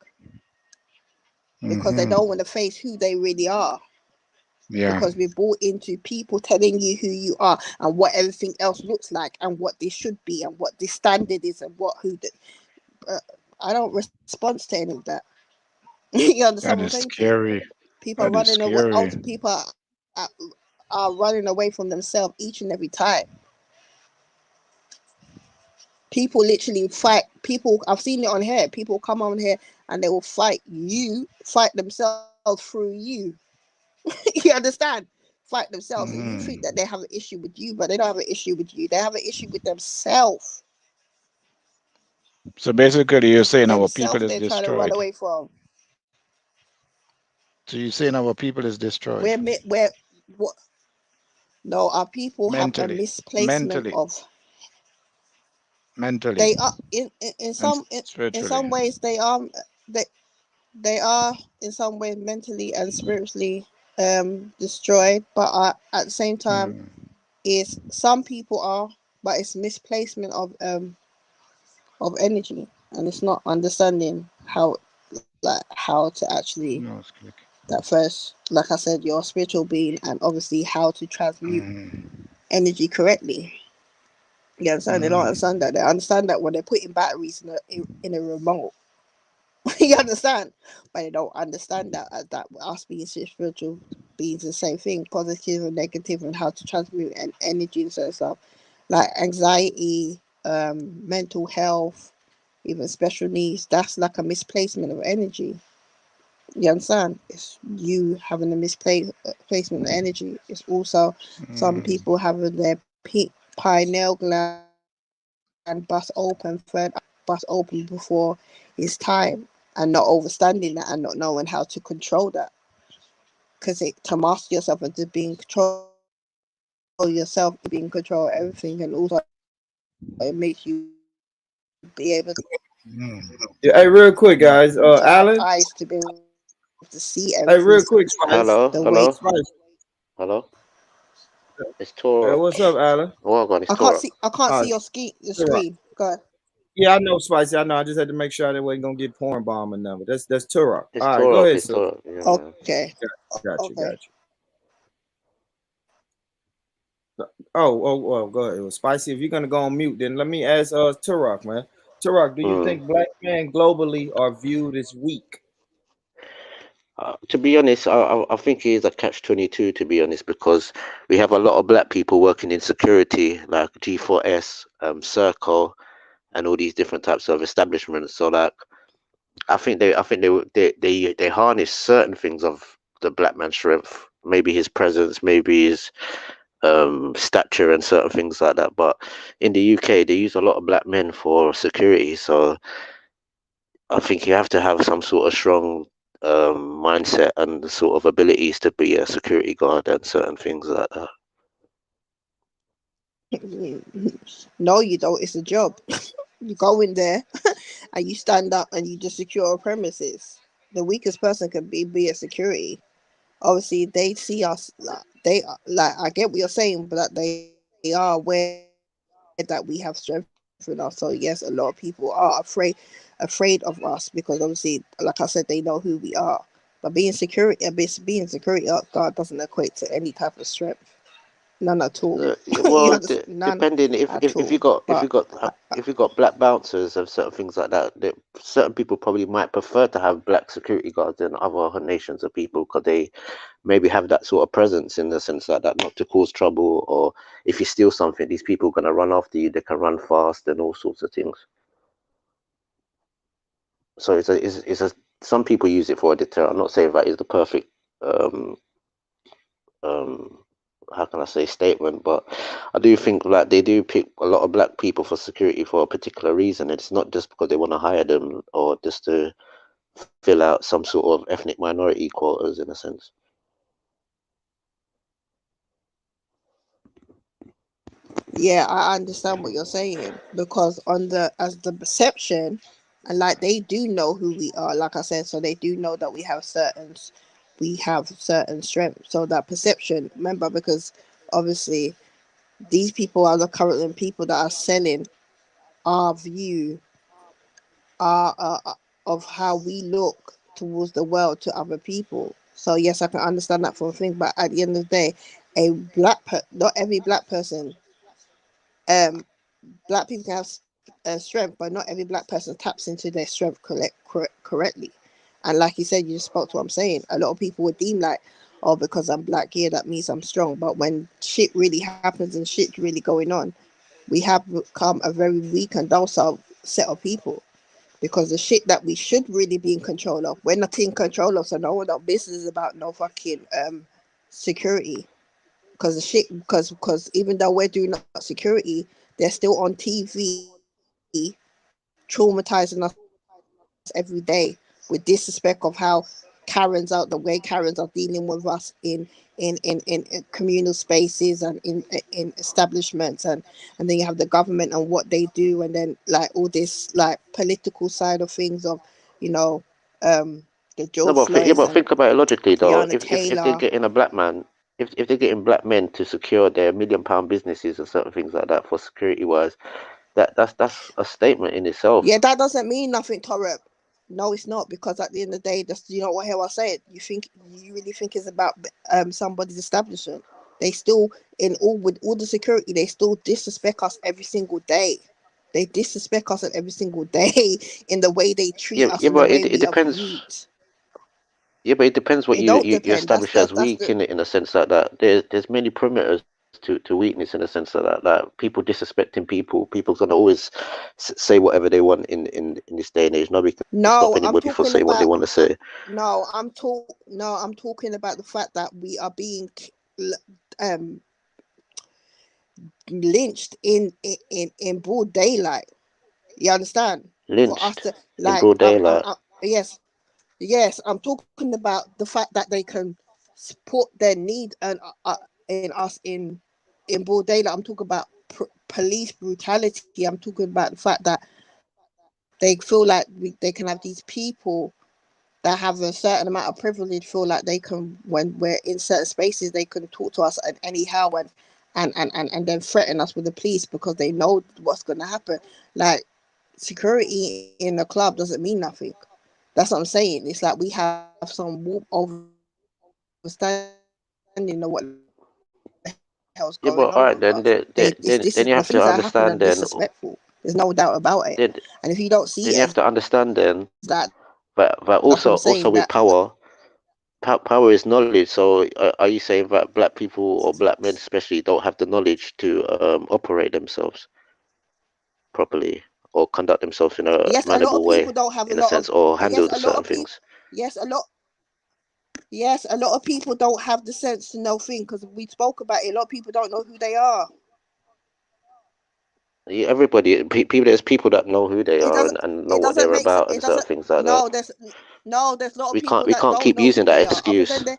Speaker 13: because they don't want to face who they really are.
Speaker 12: Yeah.
Speaker 13: Because we're brought into people telling you who you are and what everything else looks like and what this should be and what this standard is and I don't respond to any of that. You understand what
Speaker 12: That
Speaker 13: I'm
Speaker 12: is
Speaker 13: saying to you?
Speaker 12: scary.
Speaker 13: People are
Speaker 12: That is
Speaker 13: running away.
Speaker 12: scary.
Speaker 13: People are running away from themselves each and every time. People literally fight. People, I've seen it on here. People come on here and they will fight themselves through you. You understand? Fight themselves. And you think that they have an issue with you, but they don't have an issue with you. They have an issue with themselves.
Speaker 12: So basically, you're saying our people
Speaker 13: Themselves
Speaker 12: is
Speaker 13: they're trying to run
Speaker 12: destroyed.
Speaker 13: away from.
Speaker 12: So you're saying our people is destroyed
Speaker 13: We're what? No, our people have a
Speaker 12: mentally,
Speaker 13: misplacement
Speaker 12: mentally,
Speaker 13: of.
Speaker 12: mentally,
Speaker 13: They are
Speaker 12: and
Speaker 13: in
Speaker 12: spiritually.
Speaker 13: some ways they they are in some way mentally and spiritually destroyed, but at the same time is some people are, but it's misplacement of energy, and it's not understanding how to actually
Speaker 12: No, it's click.
Speaker 13: that first, like I said, you're a spiritual being, and obviously how to transmute energy correctly. You understand? They don't understand that. They understand that when they're putting batteries in a remote. You understand? But they don't understand that us being spiritual beings the same thing, positive and negative, and how to transmute energy and certain stuff like anxiety, mental health, even special needs. That's like a misplacement of energy. You understand? It's you having a misplacement of energy. It's also some people having their pineal gland bust open, bust open before it's time, and not understanding that and not knowing how to control that. Because to master yourself and to be in control yourself, being in control of everything, and also it makes you be able
Speaker 2: Yeah, hey, real quick, guys.
Speaker 13: to have
Speaker 2: Alan.
Speaker 13: eyes to be able to see everything
Speaker 2: Hey, real quick,
Speaker 13: the way.
Speaker 2: Spice.
Speaker 14: Hello, hello,
Speaker 2: Spice.
Speaker 14: hello. It's
Speaker 2: Hey,
Speaker 14: Torok.
Speaker 2: what's up, Alan?
Speaker 14: Well, God, it's
Speaker 13: I can't
Speaker 14: Torok.
Speaker 13: see. I can't
Speaker 2: Uh,
Speaker 13: see your
Speaker 2: Turok.
Speaker 13: screen. Go ahead.
Speaker 2: Yeah, I know, Spicy. I know. I just had to make sure I wasn't gonna get porn bomb or nothing. That's Turok.
Speaker 14: It's
Speaker 2: All right, go
Speaker 14: Torok.
Speaker 2: ahead,
Speaker 14: It's
Speaker 2: sir.
Speaker 14: Torok. Yeah, man.
Speaker 13: Okay.
Speaker 2: Got you.
Speaker 13: Okay.
Speaker 2: Oh, go ahead. Well, Spicy, if you're gonna go on mute, then let me ask Turok, man. Turok, do you
Speaker 14: Mm.
Speaker 2: think black men globally are viewed as weak?
Speaker 14: To be honest, I think it is a catch-22. To be honest, because we have a lot of black people working in security, like G4S, Circle, and all these different types of establishments. So, like, I think they harness certain things of the black man's strength, maybe his presence, maybe his stature and certain things like that. But in the UK, they use a lot of black men for security, so I think you have to have some sort of strong mindset and the sort of abilities to be a security guard and certain things like that.
Speaker 13: No, you don't. It's a job. You go in there and you stand up and you just secure premises. The weakest person can be a security. Obviously, they see us like I get what you're saying, but that they are aware that we have strength in numbers. us. So yes, a lot of people are afraid of us because obviously, like I said, they know who we are. But being security guard doesn't equate to any type of strength. None at all. You
Speaker 14: Well,
Speaker 13: understand? None
Speaker 14: depending
Speaker 13: at
Speaker 14: if you
Speaker 13: all.
Speaker 14: got
Speaker 13: But
Speaker 14: if you got black bouncers and certain things like that, certain people probably might prefer to have black security guards than other nations of people because they maybe have that sort of presence in the sense like that, not to cause trouble, or if you steal something, these people are gonna run after you. They can run fast and all sorts of things. So it's a some people use it for a deterrent. I'm not saying that is the perfect um um how can I say statement, but I do think like they do pick a lot of black people for security for a particular reason. It's not just because they want to hire them or just to fill out some sort of ethnic minority quotas in a sense.
Speaker 13: yeah, I understand what you're saying because on the as the perception, and like they do know who we are. Like I said, so they do know that we have certain strength. So that perception, remember, because obviously these people are the current people that are selling our view of how we look towards the world to other people. So yes, I can understand that for a thing, but at the end of the day, not every black person, um, black people can have strength, but not every black person taps into their strength correctly. And like you said, you just spoke to what I'm saying. A lot of people would deem like, oh, because I'm black, yeah, that means I'm strong. But when shit really happens and shit's really going on, we have become a very weak and docile set of people because the shit that we should really be in control of, we're not in control of. So no one our business about no fucking security. Because the shit, because even though we're doing security, they're still on TV traumatizing us every day with disrespect of how the way Karens are dealing with us in communal spaces and in establishments, and then you have the government and what they do, and then like all this like political side of things of, you know, the
Speaker 14: No,
Speaker 13: George
Speaker 14: but yeah,
Speaker 13: Floyds
Speaker 14: but
Speaker 13: and
Speaker 14: think about it logically though.
Speaker 13: Breonna
Speaker 14: If they're
Speaker 13: Taylor.
Speaker 14: getting a black man, if they're getting black men to secure their £1 million businesses and certain things like that for security wise, that's a statement in itself.
Speaker 13: Yeah, that doesn't mean nothing, Torep. No, it's not, because at the end of the day, that's, you know what hell I say it. You really think it's about somebody's establishment. They still, in all with all the security, they still disrespect us every single day. They disrespect us every single day in the way they treat
Speaker 14: Yeah,
Speaker 13: us,
Speaker 14: yeah,
Speaker 13: in the
Speaker 14: but
Speaker 13: way
Speaker 14: it
Speaker 13: we are
Speaker 14: depends.
Speaker 13: viewed.
Speaker 14: Yeah, but it depends what
Speaker 13: It don't
Speaker 14: you
Speaker 13: depend. That's
Speaker 14: establish
Speaker 13: the
Speaker 14: as
Speaker 13: that's
Speaker 14: weak
Speaker 13: the
Speaker 14: in a sense like that. There's many perimeters to weakness in a sense like that. Like people disrespecting people, people's gonna always say whatever they want in this day and age. Nobody can stop
Speaker 13: no.
Speaker 14: anybody
Speaker 13: I'm
Speaker 14: from
Speaker 13: talking
Speaker 14: saying what they
Speaker 13: about
Speaker 14: want to say.
Speaker 13: no. I'm talking about the fact that we are being um lynched in broad daylight. You understand? For us
Speaker 14: Lynched
Speaker 13: to
Speaker 14: in
Speaker 13: like,
Speaker 14: broad daylight.
Speaker 13: yes, I'm talking about the fact that they can support their need and in us in broad daylight. I'm talking about police brutality. I'm talking about the fact that they feel like they can have these people that have a certain amount of privilege feel like they can, when we're in certain spaces, they can talk to us anyhow and then threaten us with the police because they know what's going to happen. Like, security in a club doesn't mean nothing. That's what I'm saying. It's like we have some overstanding of what the hell's going on with us.
Speaker 14: Yeah, but all right, then
Speaker 13: The
Speaker 14: then
Speaker 13: things
Speaker 14: you
Speaker 13: that
Speaker 14: have
Speaker 13: are
Speaker 14: to
Speaker 13: happening are
Speaker 14: understand
Speaker 13: disrespectful. There's no doubt about it.
Speaker 14: then
Speaker 13: And if you don't see it
Speaker 14: then you
Speaker 13: as
Speaker 14: have to understand then
Speaker 13: that,
Speaker 14: that
Speaker 13: that's what I'm
Speaker 14: also
Speaker 13: saying.
Speaker 14: with power. Power is knowledge. So, are you saying that black people or black men especially don't have the knowledge to operate themselves properly or conduct themselves in a
Speaker 13: Yes, a lot of
Speaker 14: mannerable
Speaker 13: people
Speaker 14: way,
Speaker 13: don't have a
Speaker 14: in a
Speaker 13: lot of.
Speaker 14: sense, or
Speaker 13: Yes,
Speaker 14: handle the
Speaker 13: a lot
Speaker 14: certain
Speaker 13: of people.
Speaker 14: things?
Speaker 13: Yes, a lot. Yes, a lot of people don't have the sense to know things because we spoke about it. A lot of people don't know who they are.
Speaker 14: Yeah, everybody, there's people that know who they
Speaker 13: It
Speaker 14: are
Speaker 13: doesn't.
Speaker 14: and know
Speaker 13: It
Speaker 14: what
Speaker 13: doesn't
Speaker 14: they're
Speaker 13: make.
Speaker 14: about and
Speaker 13: It
Speaker 14: certain
Speaker 13: doesn't.
Speaker 14: things like that.
Speaker 13: No, there's a lot of people
Speaker 14: We
Speaker 13: that
Speaker 14: can't
Speaker 13: don't
Speaker 14: keep
Speaker 13: know
Speaker 14: using
Speaker 13: who
Speaker 14: that
Speaker 13: they are. Other than
Speaker 14: excuse.
Speaker 13: they,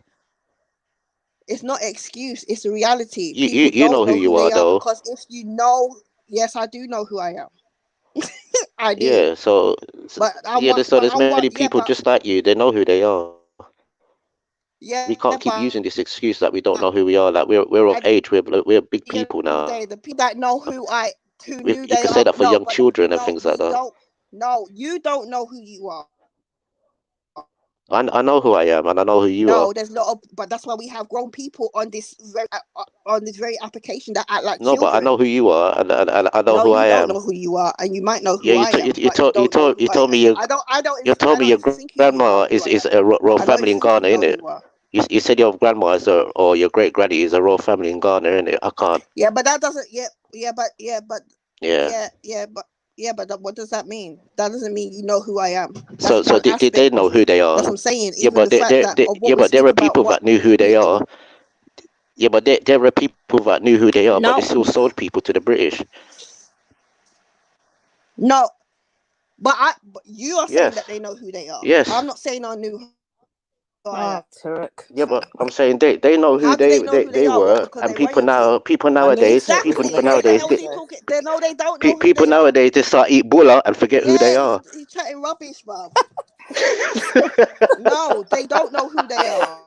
Speaker 13: it's not excuse. It's a reality.
Speaker 14: You
Speaker 13: People
Speaker 14: you
Speaker 13: don't
Speaker 14: know who
Speaker 13: know who
Speaker 14: you
Speaker 13: they
Speaker 14: are
Speaker 13: are
Speaker 14: though.
Speaker 13: because if you know, yes, I do know who I am. I do.
Speaker 14: Yeah, so
Speaker 13: But I'm
Speaker 14: yeah,
Speaker 13: what.
Speaker 14: so
Speaker 13: But
Speaker 14: there's
Speaker 13: I'm
Speaker 14: many
Speaker 13: what. Yeah.
Speaker 14: people just like you. They know who they are.
Speaker 13: Yeah.
Speaker 14: We can't keep
Speaker 13: But
Speaker 14: using this excuse that we don't know who we are. Like we're of
Speaker 13: at
Speaker 14: age. We're big
Speaker 13: the end
Speaker 14: people
Speaker 13: of the
Speaker 14: now.
Speaker 13: day, the people that know who I who
Speaker 14: You
Speaker 13: knew they
Speaker 14: could say
Speaker 13: are.
Speaker 14: that for
Speaker 13: No,
Speaker 14: young
Speaker 13: but
Speaker 14: children and
Speaker 13: no,
Speaker 14: things like
Speaker 13: you
Speaker 14: that.
Speaker 13: don't. No, you don't know who you are.
Speaker 14: I know who I am, and I know who you are.
Speaker 13: No, there's not. But that's why we have grown people on this very application that act like
Speaker 14: No, but I
Speaker 13: children.
Speaker 14: know who you are, and I know
Speaker 13: No,
Speaker 14: who I
Speaker 13: you don't
Speaker 14: am.
Speaker 13: know who you are, and you might know
Speaker 14: Yeah,
Speaker 13: who I am, but you don't know
Speaker 14: you
Speaker 13: who I
Speaker 14: told me
Speaker 13: am.
Speaker 14: your
Speaker 13: I don't
Speaker 14: your
Speaker 13: even think you
Speaker 14: grandma
Speaker 13: know who I
Speaker 14: is
Speaker 13: am.
Speaker 14: a royal
Speaker 13: I don't
Speaker 14: family
Speaker 13: even
Speaker 14: in
Speaker 13: think you
Speaker 14: Ghana,
Speaker 13: know who
Speaker 14: innit?
Speaker 13: you are.
Speaker 14: You said your grandma is or your great granny is a royal family in Ghana, innit? I can't.
Speaker 13: Yeah, but that doesn't.
Speaker 14: Yeah.
Speaker 13: What does that mean? That doesn't mean you know who I am. That's
Speaker 14: So
Speaker 13: one
Speaker 14: did they
Speaker 13: aspect
Speaker 14: know
Speaker 13: of
Speaker 14: who
Speaker 13: me.
Speaker 14: they
Speaker 13: That's
Speaker 14: are?
Speaker 13: what I'm saying.
Speaker 14: Yeah,
Speaker 13: Even
Speaker 14: but
Speaker 13: the fact that of what
Speaker 14: yeah,
Speaker 13: we
Speaker 14: but there
Speaker 13: speak
Speaker 14: are
Speaker 13: about,
Speaker 14: people
Speaker 13: what
Speaker 14: that knew who they
Speaker 13: yeah,
Speaker 14: are. Yeah, but there are people that knew who they are, but they
Speaker 13: no,
Speaker 14: still sold people to the British.
Speaker 13: no, but you are saying that
Speaker 14: Yes,
Speaker 13: they know who they are.
Speaker 14: yes.
Speaker 13: I'm not saying I knew who I am.
Speaker 11: Rhetoric.
Speaker 14: Yeah, but I'm saying they know who
Speaker 13: How do they know who they
Speaker 14: they
Speaker 13: are? What?
Speaker 14: were,
Speaker 13: Because
Speaker 14: and
Speaker 13: they royalty.
Speaker 14: people
Speaker 11: I mean,
Speaker 14: nowadays
Speaker 13: Exactly.
Speaker 14: people
Speaker 11: typically,
Speaker 13: What the
Speaker 14: nowadays
Speaker 13: hell
Speaker 14: they,
Speaker 13: are you talking? They know they don't know who
Speaker 14: people
Speaker 13: they are.
Speaker 14: nowadays they start eat bulla and forget who they
Speaker 13: Yeah,
Speaker 14: are.
Speaker 13: he's chatting rubbish, bruv. No, they don't know who they are.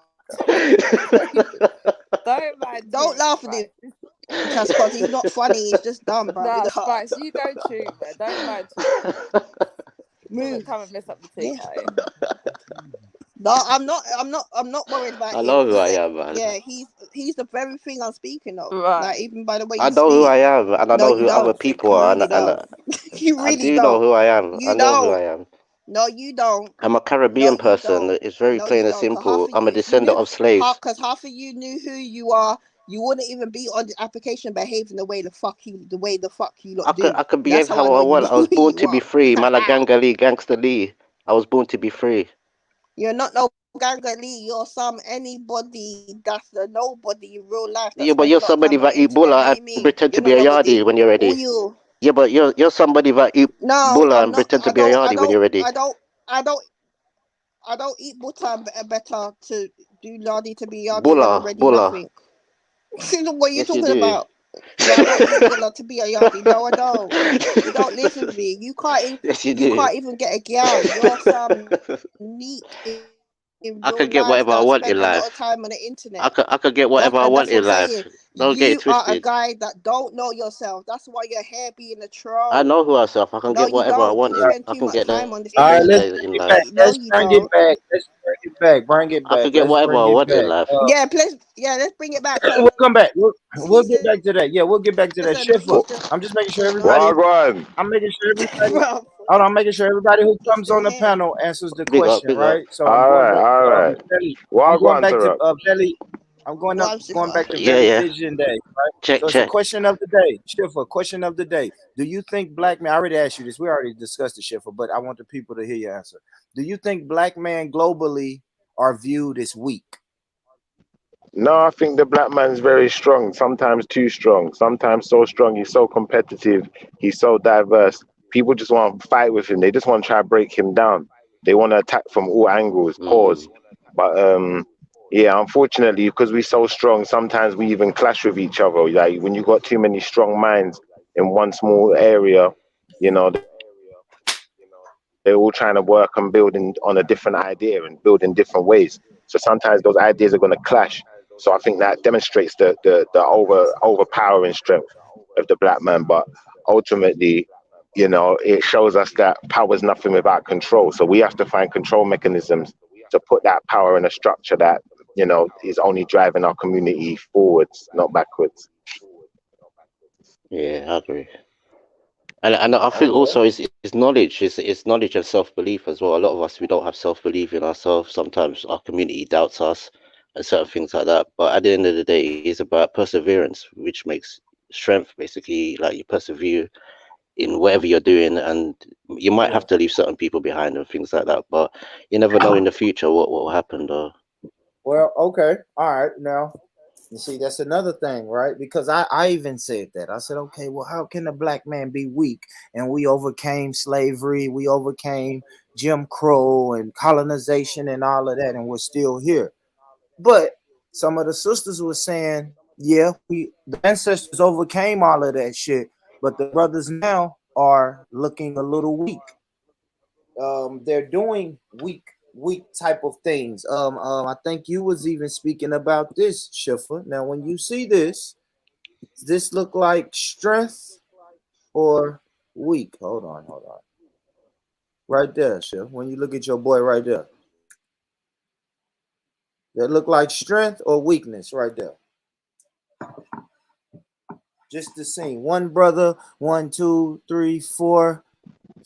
Speaker 11: don't mind
Speaker 13: Don't
Speaker 11: Turik,
Speaker 13: laugh at him,
Speaker 11: right?
Speaker 13: just because he's not funny. He's just dumb, bruv. In
Speaker 11: Nah,
Speaker 13: the heart.
Speaker 11: Spice, you go true, man. Don't mind Turik. Doesn't
Speaker 13: Move.
Speaker 11: come and mess up the tea,
Speaker 13: Yeah.
Speaker 11: hey?
Speaker 13: No, I'm not. I'm not worried about
Speaker 14: I
Speaker 13: him.
Speaker 14: know who I am, man.
Speaker 13: Yeah, he's the very thing I'm speaking of. Like,
Speaker 11: Right.
Speaker 13: even by the way
Speaker 14: I
Speaker 13: you
Speaker 14: know who I
Speaker 13: speak.
Speaker 14: am, and I
Speaker 13: No,
Speaker 14: know
Speaker 13: you
Speaker 14: who other
Speaker 13: don't.
Speaker 14: people
Speaker 13: You
Speaker 14: are,
Speaker 13: really
Speaker 14: and
Speaker 13: don't. You
Speaker 14: I
Speaker 13: really
Speaker 14: do know
Speaker 13: don't.
Speaker 14: who I am. I
Speaker 13: You
Speaker 14: know who I
Speaker 13: don't.
Speaker 14: am.
Speaker 13: No, you don't.
Speaker 14: I'm a
Speaker 13: No,
Speaker 14: Caribbean
Speaker 13: you
Speaker 14: person.
Speaker 13: don't.
Speaker 14: It's very
Speaker 13: No, you
Speaker 14: plain and
Speaker 13: don't. Cause half
Speaker 14: simple.
Speaker 13: of
Speaker 14: I'm a
Speaker 13: you, if you
Speaker 14: descendant
Speaker 13: knew,
Speaker 14: of slaves.
Speaker 13: because half of you knew who you are, you wouldn't even be on the application behaving the way the fuck you lot do.
Speaker 14: I could
Speaker 13: That's
Speaker 14: behave
Speaker 13: how I
Speaker 14: how
Speaker 13: know
Speaker 14: I
Speaker 13: you
Speaker 14: want.
Speaker 13: know
Speaker 14: I was
Speaker 13: who
Speaker 14: born
Speaker 13: you
Speaker 14: to be
Speaker 13: are.
Speaker 14: free. Malaganga Lee, Gangster Lee. I was born to be free.
Speaker 13: You're not no Ganga Lee. You're some anybody. That's the nobody in real life that
Speaker 14: Yeah, but
Speaker 13: spends
Speaker 14: you're
Speaker 13: a lot of
Speaker 14: somebody
Speaker 13: time on
Speaker 14: that
Speaker 13: the
Speaker 14: eat
Speaker 13: internet. What
Speaker 14: bulla
Speaker 13: do you
Speaker 14: and
Speaker 13: mean?
Speaker 14: pretend to
Speaker 13: You're
Speaker 14: be
Speaker 13: not
Speaker 14: a
Speaker 13: nobody.
Speaker 14: yardie when you're
Speaker 13: All
Speaker 14: ready.
Speaker 13: you.
Speaker 14: Yeah, but you're somebody that eat
Speaker 13: No,
Speaker 14: bulla
Speaker 13: I'm
Speaker 14: and
Speaker 13: not.
Speaker 14: pretend to be a yardie when you're ready.
Speaker 13: I don't. I don't eat butter better to do lardy to be yardy when I'm ready.
Speaker 14: Bulla.
Speaker 13: Nothing. What are you
Speaker 14: Yes, you
Speaker 13: talking
Speaker 14: do.
Speaker 13: about? No, I don't eat butter to be a yardy. No, I don't. You don't listen to me.
Speaker 14: Yes, you
Speaker 13: You
Speaker 14: do.
Speaker 13: can't even get a gal. You're some neat in real
Speaker 14: I could
Speaker 13: life
Speaker 14: get
Speaker 13: that
Speaker 14: whatever I
Speaker 13: spends a
Speaker 14: want
Speaker 13: lot
Speaker 14: in
Speaker 13: of time on
Speaker 14: life.
Speaker 13: the internet.
Speaker 14: I could get whatever I
Speaker 13: And
Speaker 14: want
Speaker 13: that's what I'm
Speaker 14: in
Speaker 13: saying.
Speaker 14: life. Don't get it
Speaker 13: You are a
Speaker 14: twisted.
Speaker 13: guy that don't know yourself. That's why your hair be in a
Speaker 14: I
Speaker 13: troll.
Speaker 14: know who I self. I can
Speaker 13: No,
Speaker 14: get
Speaker 13: you
Speaker 14: whatever I
Speaker 13: don't.
Speaker 14: want
Speaker 13: You
Speaker 14: in.
Speaker 13: spend
Speaker 14: I
Speaker 13: too
Speaker 14: can
Speaker 13: much
Speaker 14: get
Speaker 13: time on this
Speaker 2: All right,
Speaker 14: things
Speaker 2: let's
Speaker 13: internet.
Speaker 2: bring
Speaker 14: in
Speaker 2: it back.
Speaker 14: life.
Speaker 13: No,
Speaker 2: Let's
Speaker 13: you
Speaker 2: bring it
Speaker 13: don't.
Speaker 2: back. Let's bring it back. Bring it
Speaker 14: I
Speaker 2: back.
Speaker 14: could get
Speaker 2: Let's
Speaker 14: whatever
Speaker 2: bring
Speaker 14: I
Speaker 2: it
Speaker 14: want in
Speaker 2: back.
Speaker 14: life.
Speaker 13: Let's bring it back.
Speaker 2: We'll come back. We'll
Speaker 13: He's
Speaker 2: get back to that. Yeah, we'll get back to that.
Speaker 13: just
Speaker 2: Shifter.
Speaker 13: he's just
Speaker 2: I'm just making sure
Speaker 13: no.
Speaker 2: everybody.
Speaker 15: Wagwan.
Speaker 2: I'm making sure everybody.
Speaker 13: Bro,
Speaker 2: Hold on, I'm making sure everybody who
Speaker 13: he's
Speaker 2: comes
Speaker 13: still
Speaker 2: on the
Speaker 13: here.
Speaker 2: panel answers the
Speaker 14: Big up,
Speaker 2: question,
Speaker 14: big up.
Speaker 2: right? So I'm
Speaker 15: All
Speaker 2: going
Speaker 15: right,
Speaker 2: back
Speaker 15: all
Speaker 2: to
Speaker 15: right.
Speaker 2: Belly. I'm going
Speaker 15: Wagwan,
Speaker 2: back to
Speaker 15: Sirach.
Speaker 2: Belly. I'm going
Speaker 13: Go on,
Speaker 2: back
Speaker 13: Shifa.
Speaker 2: to
Speaker 14: Yeah,
Speaker 2: Belly
Speaker 14: yeah.
Speaker 2: Vision Day, right?
Speaker 14: Check,
Speaker 2: So it's a
Speaker 14: check.
Speaker 2: question of the day. Shifter, question of the day. Do you think black men? I already asked you this. We already discussed the Shifter, but I want the people to hear your answer. Do you think black men globally are viewed as weak?
Speaker 15: No, I think the black man's very strong, sometimes too strong, sometimes so strong, he's so competitive, he's so diverse. People just want to fight with him. They just want to try to break him down. They want to attack from all angles, pause.
Speaker 14: Mm.
Speaker 15: But yeah, unfortunately, because we're so strong, sometimes we even clash with each other. Like when you got too many strong minds in one small area, you know, they're all trying to work and building on a different idea and build in different ways. So sometimes those ideas are going to clash. So I think that demonstrates the overpowering strength of the black man. But ultimately, you know, it shows us that power is nothing without control. So we have to find control mechanisms to put that power in a structure that, you know, is only driving our community forwards, not backwards.
Speaker 14: Yeah, I agree. And I think also it's knowledge, it's knowledge and self belief as well. A lot of us we don't have self belief in ourselves. Sometimes our community doubts us and certain things like that. But at the end of the day, it's about perseverance, which makes strength. Basically, like you persevere in whatever you're doing, and you might
Speaker 2: Yeah.
Speaker 14: have to leave certain people behind and things like that. But you never know in the future what will happen, though.
Speaker 2: Well, okay. All right. Now, you see, that's another thing, right? Because I even said that. I said, okay, well, how can a black man be weak? And we overcame slavery, we overcame Jim Crow and colonization and all of that, and we're still here. But some of the sisters were saying, yeah, the ancestors overcame all of that shit, but the brothers now are looking a little weak. They're doing weak type of things. I think you was even speaking about this, Shiffer. Now, when you see this look like strength or weak? Hold on. Right there, Chef. When you look at your boy right there, that look like strength or weakness right there. Just the scene. One brother, 1, 2, 3, 4,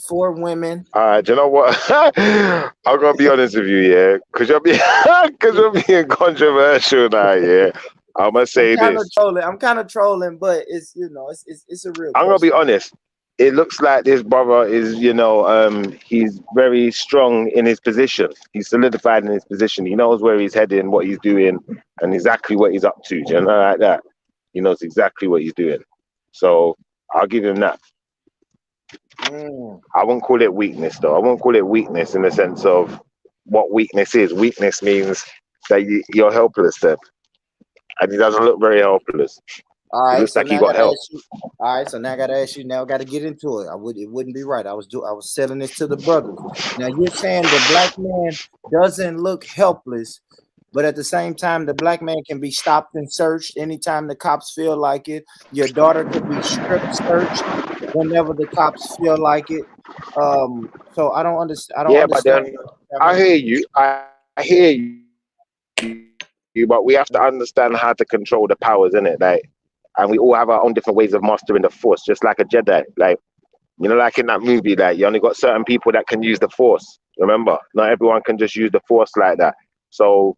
Speaker 2: 4 women.
Speaker 15: Do you know what? I'm gonna be honest with you, yeah, because you're being controversial now, yeah. I'm gonna say this.
Speaker 2: I'm kind of trolling, but it's it's a real
Speaker 15: I'm gonna be
Speaker 2: question.
Speaker 15: honest. It looks like this brother is, he's very strong in his position. He's solidified in his position. He knows where he's heading, what he's doing, and exactly what he's up to. Do you know, like that? He knows exactly what he's doing. So I'll give him that. I won't call it weakness, though. I won't call it weakness in the sense of what weakness is. Weakness means that you're helpless then. And he doesn't look very helpless.
Speaker 2: All
Speaker 15: It
Speaker 2: right,
Speaker 15: looks
Speaker 2: so
Speaker 15: like he
Speaker 2: now I
Speaker 15: got
Speaker 2: gotta
Speaker 15: help.
Speaker 2: ask you. All right, so now I gotta ask you. Now I gotta get into it. It wouldn't be right. I was selling this to the brothers. Now you're saying the black man doesn't look helpless, but at the same time, the black man can be stopped and searched anytime the cops feel like it. Your daughter could be strip searched whenever the cops feel like it. So I don't understand. I don't
Speaker 15: Yeah, but
Speaker 2: understand.
Speaker 15: then I hear you. I hear you, but we have to understand how to control the powers in it. Like, and we all have our own different ways of mastering the force, just like a Jedi. Like, like in that movie, like you only got certain people that can use the force. Remember, not everyone can just use the force like that. So,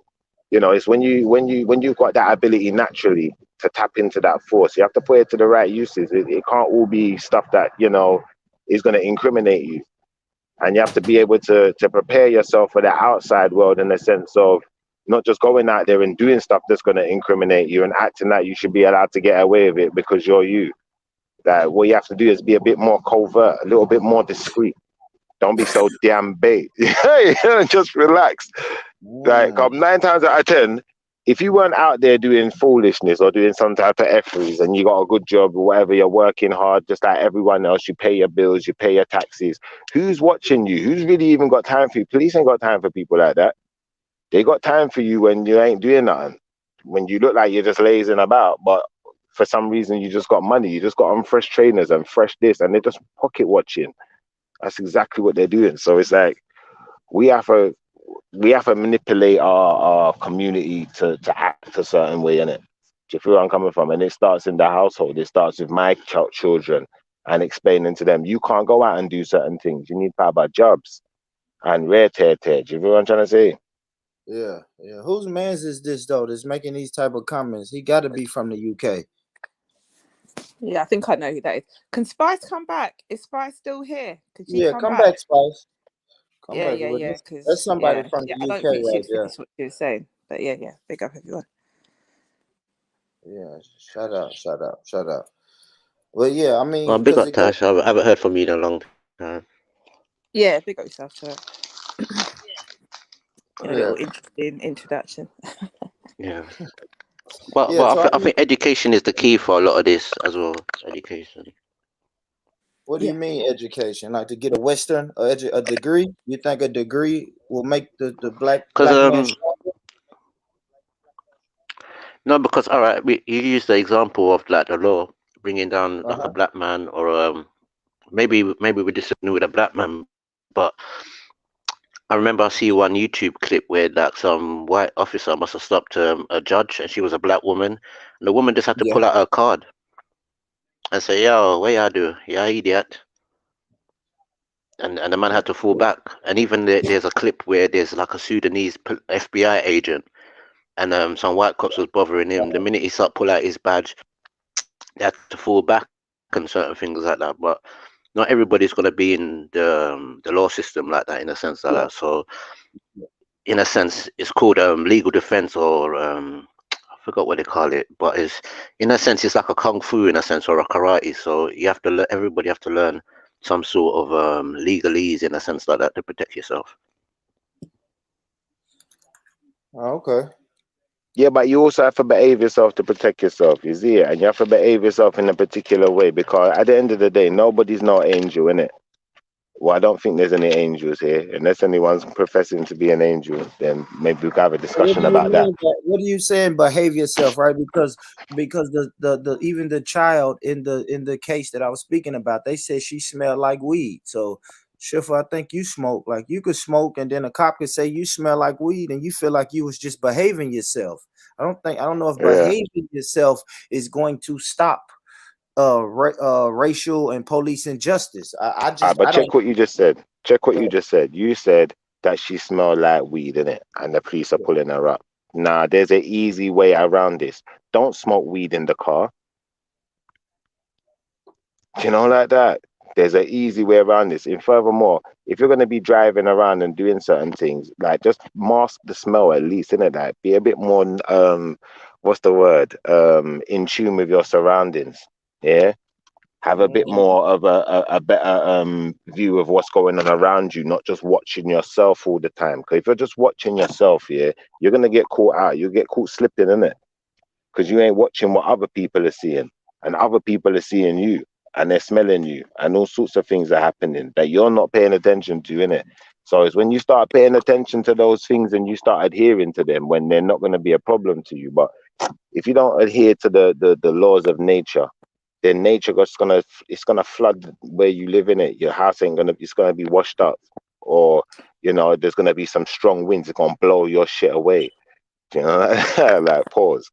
Speaker 15: it's when you've got that ability naturally to tap into that force, you have to put it to the right uses. It can't all be stuff that is going to incriminate you, and you have to be able to prepare yourself for the outside world in the sense of not just going out there and doing stuff that's going to incriminate you and acting like you should be allowed to get away with it because you're you. That what you have to do is be a bit more covert, a little bit more discreet. Don't be so damn bait. Just relax. Like, 9 times out of 10, if you weren't out there doing foolishness or doing some type of efforts and you got a good job or whatever, you're working hard just like everyone else, you pay your bills, you pay your taxes. Who's watching you? Who's really even got time for you? Police ain't got time for people like that. They got time for you when you ain't doing nothing. When you look like you're just lazing about, but for some reason you just got money. You just got on fresh trainers and fresh this, and they're just pocket watching. That's exactly what they're doing. So it's like we have to manipulate our community to act a certain way in it. Do you feel where I'm coming from? And it starts in the household. It starts with my children and explaining to them, you can't go out and do certain things. You need to about jobs and rare tear. Do you feel what I'm trying to say?
Speaker 2: Yeah. Whose man's is this though? That's making these type of comments. He got to be from the UK.
Speaker 11: Yeah, I think I know who that is. Can Spice come back? Is Spice still here? Could she
Speaker 2: Yeah,
Speaker 11: come back?
Speaker 2: Spice.
Speaker 11: Yeah.
Speaker 2: That's
Speaker 11: Because
Speaker 2: somebody from the
Speaker 11: I
Speaker 2: UK
Speaker 11: don't think
Speaker 2: right
Speaker 11: she'd
Speaker 2: there.
Speaker 11: finish what she was saying. But yeah, big up everyone.
Speaker 2: Yeah, shut up. Well, yeah, I mean,
Speaker 14: Big up, Tash. I haven't heard from you in a long time.
Speaker 11: Yeah, big up yourself, sir. A
Speaker 2: Yeah.
Speaker 11: little interesting introduction.
Speaker 14: Yeah. But
Speaker 2: Yeah, so
Speaker 14: I think education is the key for a lot of this as well. Education.
Speaker 2: what do you mean education? Like to get a Western or a degree? You think a degree will make the black man stronger?
Speaker 14: No, because all right, you use the example of like the law bringing down like a black man, or maybe we disagree with a black man, but I remember I see one YouTube clip where like some white officer must have stopped a judge, and she was a black woman, and the woman just had to pull out her card and say, "Yo, what y'all do? Yeah, idiot." And the man had to fall back. And even there's a clip where there's like a Sudanese FBI agent, and some white cops was bothering him. The minute he started pull out his badge, they had to fall back and certain things like that. But not everybody's gonna be in the law system like that, in a sense like that. So in a sense, it's called legal defense, or I forgot what they call it, but it's in a sense it's like a kung fu in a sense, or a karate. So you have to everybody have to learn some sort of legalese in a sense like that to protect yourself.
Speaker 2: Okay.
Speaker 15: Yeah, but you also have to behave yourself to protect yourself. You see it, and you have to behave yourself in a particular way because at the end of the day, nobody's no angel, innit? Well, I don't think there's any angels here. Unless anyone's professing to be an angel, then maybe we can have a
Speaker 2: What do
Speaker 15: discussion
Speaker 2: you
Speaker 15: about that.
Speaker 2: mean? What are you saying? Behave yourself, right? Because the even the child in the case that I was speaking about, they said she smelled like weed. So, Shifa, I think you smoke. Like you could smoke, and then a cop could say you smell like weed, and you feel like you was just behaving yourself. I don't know if
Speaker 15: Yeah.
Speaker 2: behaving yourself is going to stop racial and police injustice.
Speaker 15: But
Speaker 2: I don't.
Speaker 15: check what you just said. Check what you just said. You said that she smelled like weed, innit? And the police are pulling her up. Nah, there's an easy way around this. Don't smoke weed in the car. You know, like that. There's an easy way around this. And furthermore, if you're going to be driving around and doing certain things, like just mask the smell at least, innit? Like be a bit more, what's the word? In tune with your surroundings. Yeah. Have a bit more of a better view of what's going on around you, not just watching yourself all the time. Because if you're just watching yourself, yeah, you're gonna get caught out. You'll get caught slipping in it, because you ain't watching what other people are seeing, and other people are seeing you, and they're smelling you, and all sorts of things are happening that you're not paying attention to, innit? So it's when you start paying attention to those things and you start adhering to them when they're not going to be a problem to you. But if you don't adhere to the laws of nature, then nature it's gonna flood where you live in it. Your house ain't gonna it's gonna be washed up, or there's gonna be some strong winds that gonna blow your shit away. You know, like pause.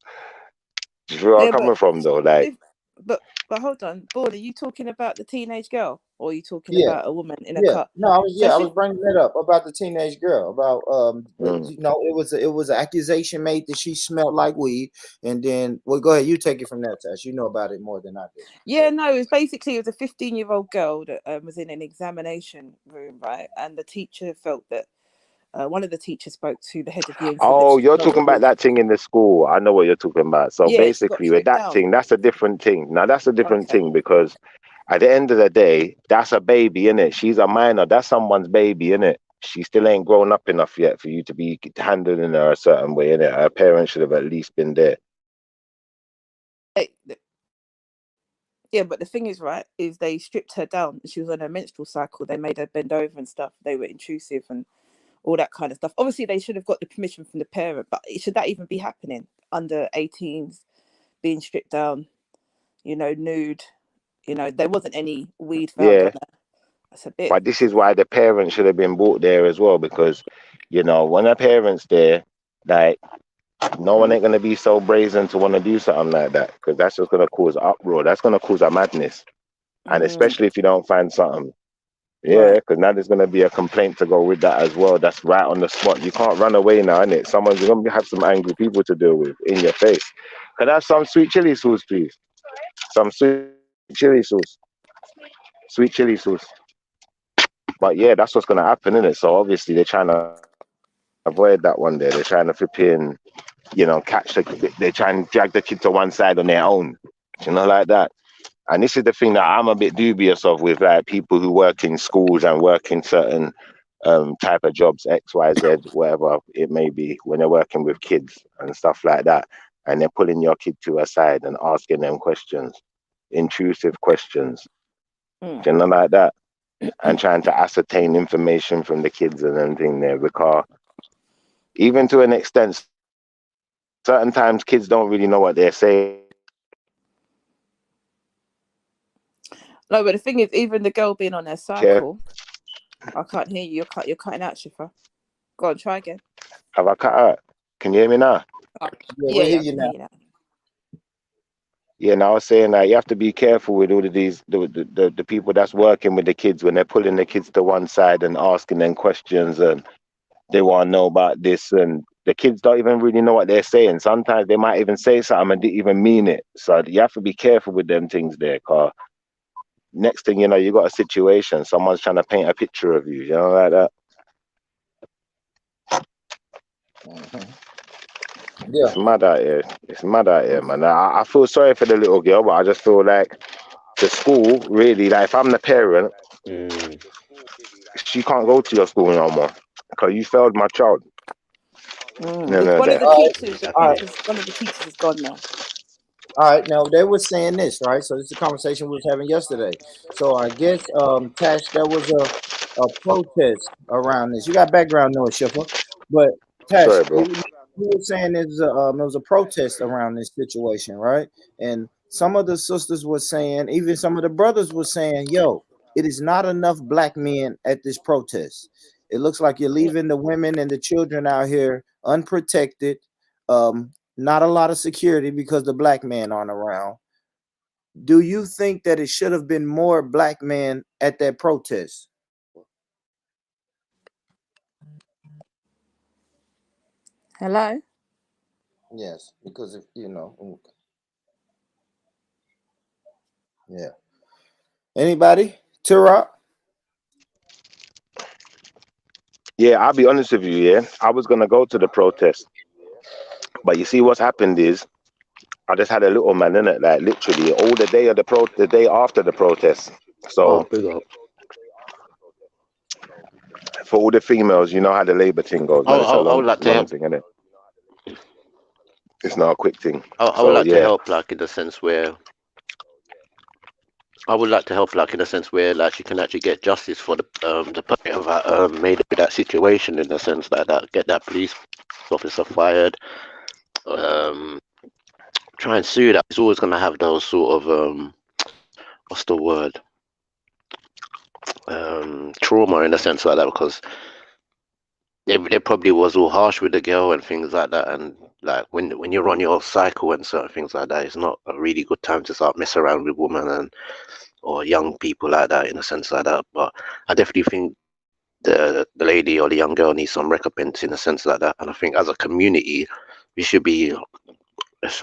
Speaker 15: Do you feel where I'm
Speaker 11: Yeah,
Speaker 15: coming from though? Like,
Speaker 11: if, but hold on, Board, are you talking about the teenage girl, or are you talking
Speaker 2: Yeah.
Speaker 11: about a woman in a
Speaker 2: Yeah,
Speaker 11: car?
Speaker 2: no, I
Speaker 11: So
Speaker 2: was bringing that up about the teenage girl. About it was an accusation made that she smelled like weed, and then go ahead, you take it from that, Tash. You know about it more than I do.
Speaker 11: yeah, no, it was a 15-year-old girl that was in an examination room, right? And the teacher felt that one of the teachers spoke to the head of year and said that
Speaker 15: oh,
Speaker 11: she
Speaker 15: you're
Speaker 11: smelled
Speaker 15: talking
Speaker 11: like
Speaker 15: about
Speaker 11: weed.
Speaker 15: that thing in the school. I know what you're talking about. So
Speaker 11: Yeah, she got
Speaker 15: basically, with
Speaker 11: stripped
Speaker 15: that
Speaker 11: down.
Speaker 15: thing, that's a different thing. Now, that's a different
Speaker 11: Okay.
Speaker 15: thing, because at the end of the day, that's a baby, innit? She's a minor. That's someone's baby, innit? She still ain't grown up enough yet for you to be handling her a certain way, innit? Her parents should have at least been there.
Speaker 11: Yeah, but the thing is, right, is they stripped her down. She was on her menstrual cycle. They made her bend over and stuff. They were intrusive and all that kind of stuff. Obviously, they should have got the permission from the parent, but should that even be happening? Under 18s being stripped down, nude. There wasn't any weed found
Speaker 15: Yeah.
Speaker 11: on her. That's a bit.
Speaker 15: But this is why the parents should have been brought there as well, because, when a parent's there, like, no one ain't going to be so brazen to want to do something like that, because that's just going to cause uproar. That's going to cause a madness. And especially if you don't find something. Yeah,
Speaker 11: Right.
Speaker 15: because now there's going to be a complaint to go with that as well. That's right on the spot. You can't run away now, innit? Someone's going to have some angry people to deal with in your face. Can I have some sweet chili sauce, please? Some sweet chili sauce. Sweet chili sauce. But yeah, that's what's going to happen, innit? So obviously they're trying to avoid that one there. They're trying to flip in, they try and drag the kid to one side on their own, like that. And this is the thing that I'm a bit dubious of with like people who work in schools and work in certain type of jobs, X, Y, Z, whatever it may be, when they're working with kids and stuff like that. And they're pulling your kid to a side and asking them questions, intrusive questions, like that. And trying to ascertain information from the kids and everything there. Because even to an extent, certain times kids don't really know what they're saying.
Speaker 11: No, but the thing is, even the girl being on her cycle, I can't hear you. You're cutting out, Shifa. Go on, try again.
Speaker 15: Have I cut out? Can you hear me now?
Speaker 11: Yeah, I can hear you now.
Speaker 15: Yeah, and I was saying that you have to be careful with all of these the people that's working with the kids when they're pulling the kids to one side and asking them questions, and they want to know about this, and the kids don't even really know what they're saying. Sometimes they might even say something and didn't even mean it. So you have to be careful with them things there, cause next thing you know, you got a situation. Someone's trying to paint a picture of you, like that.
Speaker 2: Yeah.
Speaker 15: It's mad out here. It's mad out here, man. I feel sorry for the little girl, but I just feel like the school, really, like if I'm the parent, she can't go to your school no more because you failed my child.
Speaker 11: One of the teachers is gone now.
Speaker 2: All right, now they were saying this, right? So this is a conversation we was having yesterday. So I guess Tash, there was a protest around this. You got background noise, Shiffer, but Tash,
Speaker 15: Sorry, bro.
Speaker 2: you were saying there was a protest around this situation, right? And some of the sisters were saying, even some of the brothers were saying, "Yo, it is not enough black men at this protest. It looks like you're leaving the women and the children out here unprotected. Not a lot of security because the black men aren't around." Do you think that it should have been more black men at that protest?
Speaker 11: Hello.
Speaker 2: Yes, because if yeah. Anybody? Turok?
Speaker 15: Yeah, I'll be honest with you. Yeah, I was gonna go to the protest, but you see, what's happened is I just had a little man in it, like literally all the day of the day after the protest.
Speaker 14: Oh,
Speaker 15: So
Speaker 14: big up.
Speaker 15: for all the females, you know how the labor thing goes, man. It's a
Speaker 14: I would like to
Speaker 15: long
Speaker 14: help.
Speaker 15: thing, isn't it? It's not a quick thing.
Speaker 14: I would
Speaker 15: So
Speaker 14: like to
Speaker 15: yeah,
Speaker 14: help, like in the sense where I would like to help, like in a sense where like she can actually get justice for the person that made that situation, in the sense that get that police officer fired. Um, Try and sue that. It's always gonna have those sort of what's the word? Trauma in a sense like that, because they probably was all harsh with the girl and things like that, and like when you're on your cycle and certain things like that, it's not a really good time to start messing around with women and or young people like that, in a sense like that. But I definitely think the lady or the young girl needs some recompense in a sense like that, and I think as a community we should be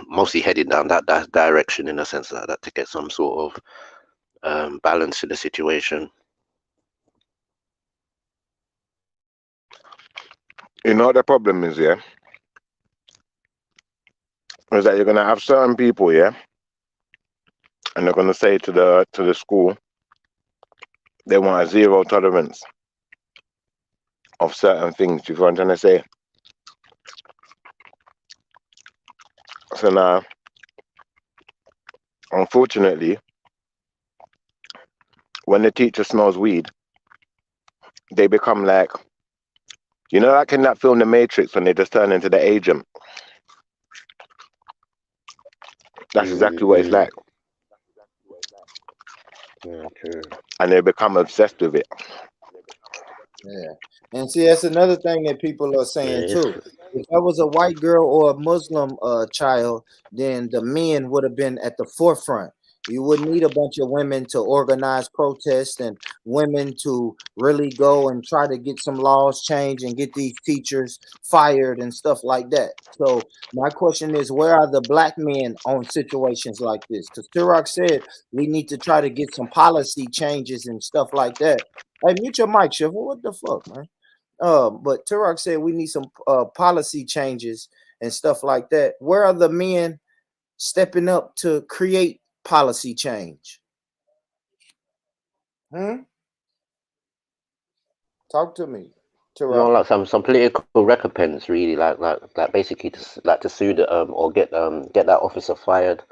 Speaker 14: mostly heading down that direction in a sense like that, to get some sort of balance in the situation.
Speaker 15: you know what the problem is, yeah, is that you're gonna have certain people, yeah, and they're gonna say to the school they want a zero tolerance of certain things. You know what I'm trying to say? So now, unfortunately, when the teacher smells weed, they become like, like in that film The Matrix, when they just turn into the agent. That's exactly what it's
Speaker 14: Mm-hmm.
Speaker 15: like.
Speaker 14: Yeah, true.
Speaker 15: And they become obsessed with it.
Speaker 2: Yeah. And see, that's another thing that people are
Speaker 14: Yeah,
Speaker 2: saying
Speaker 14: it's
Speaker 2: too. If that was a white girl or a Muslim child, then the men would have been at the forefront. You wouldn't need a bunch of women to organize protests and women to really go and try to get some laws changed and get these teachers fired and stuff like that. So my question is, where are the black men on situations like this? Because Turok said we need to try to get some policy changes and stuff like that. Hey, mute your mic, Shiva. What the fuck, man? But Turok said we need some policy changes and stuff like that. Where are the men stepping up to create policy change? Talk to me,
Speaker 14: no,
Speaker 2: Turok.
Speaker 14: like some political recompense, really, like basically to sue the get that officer fired.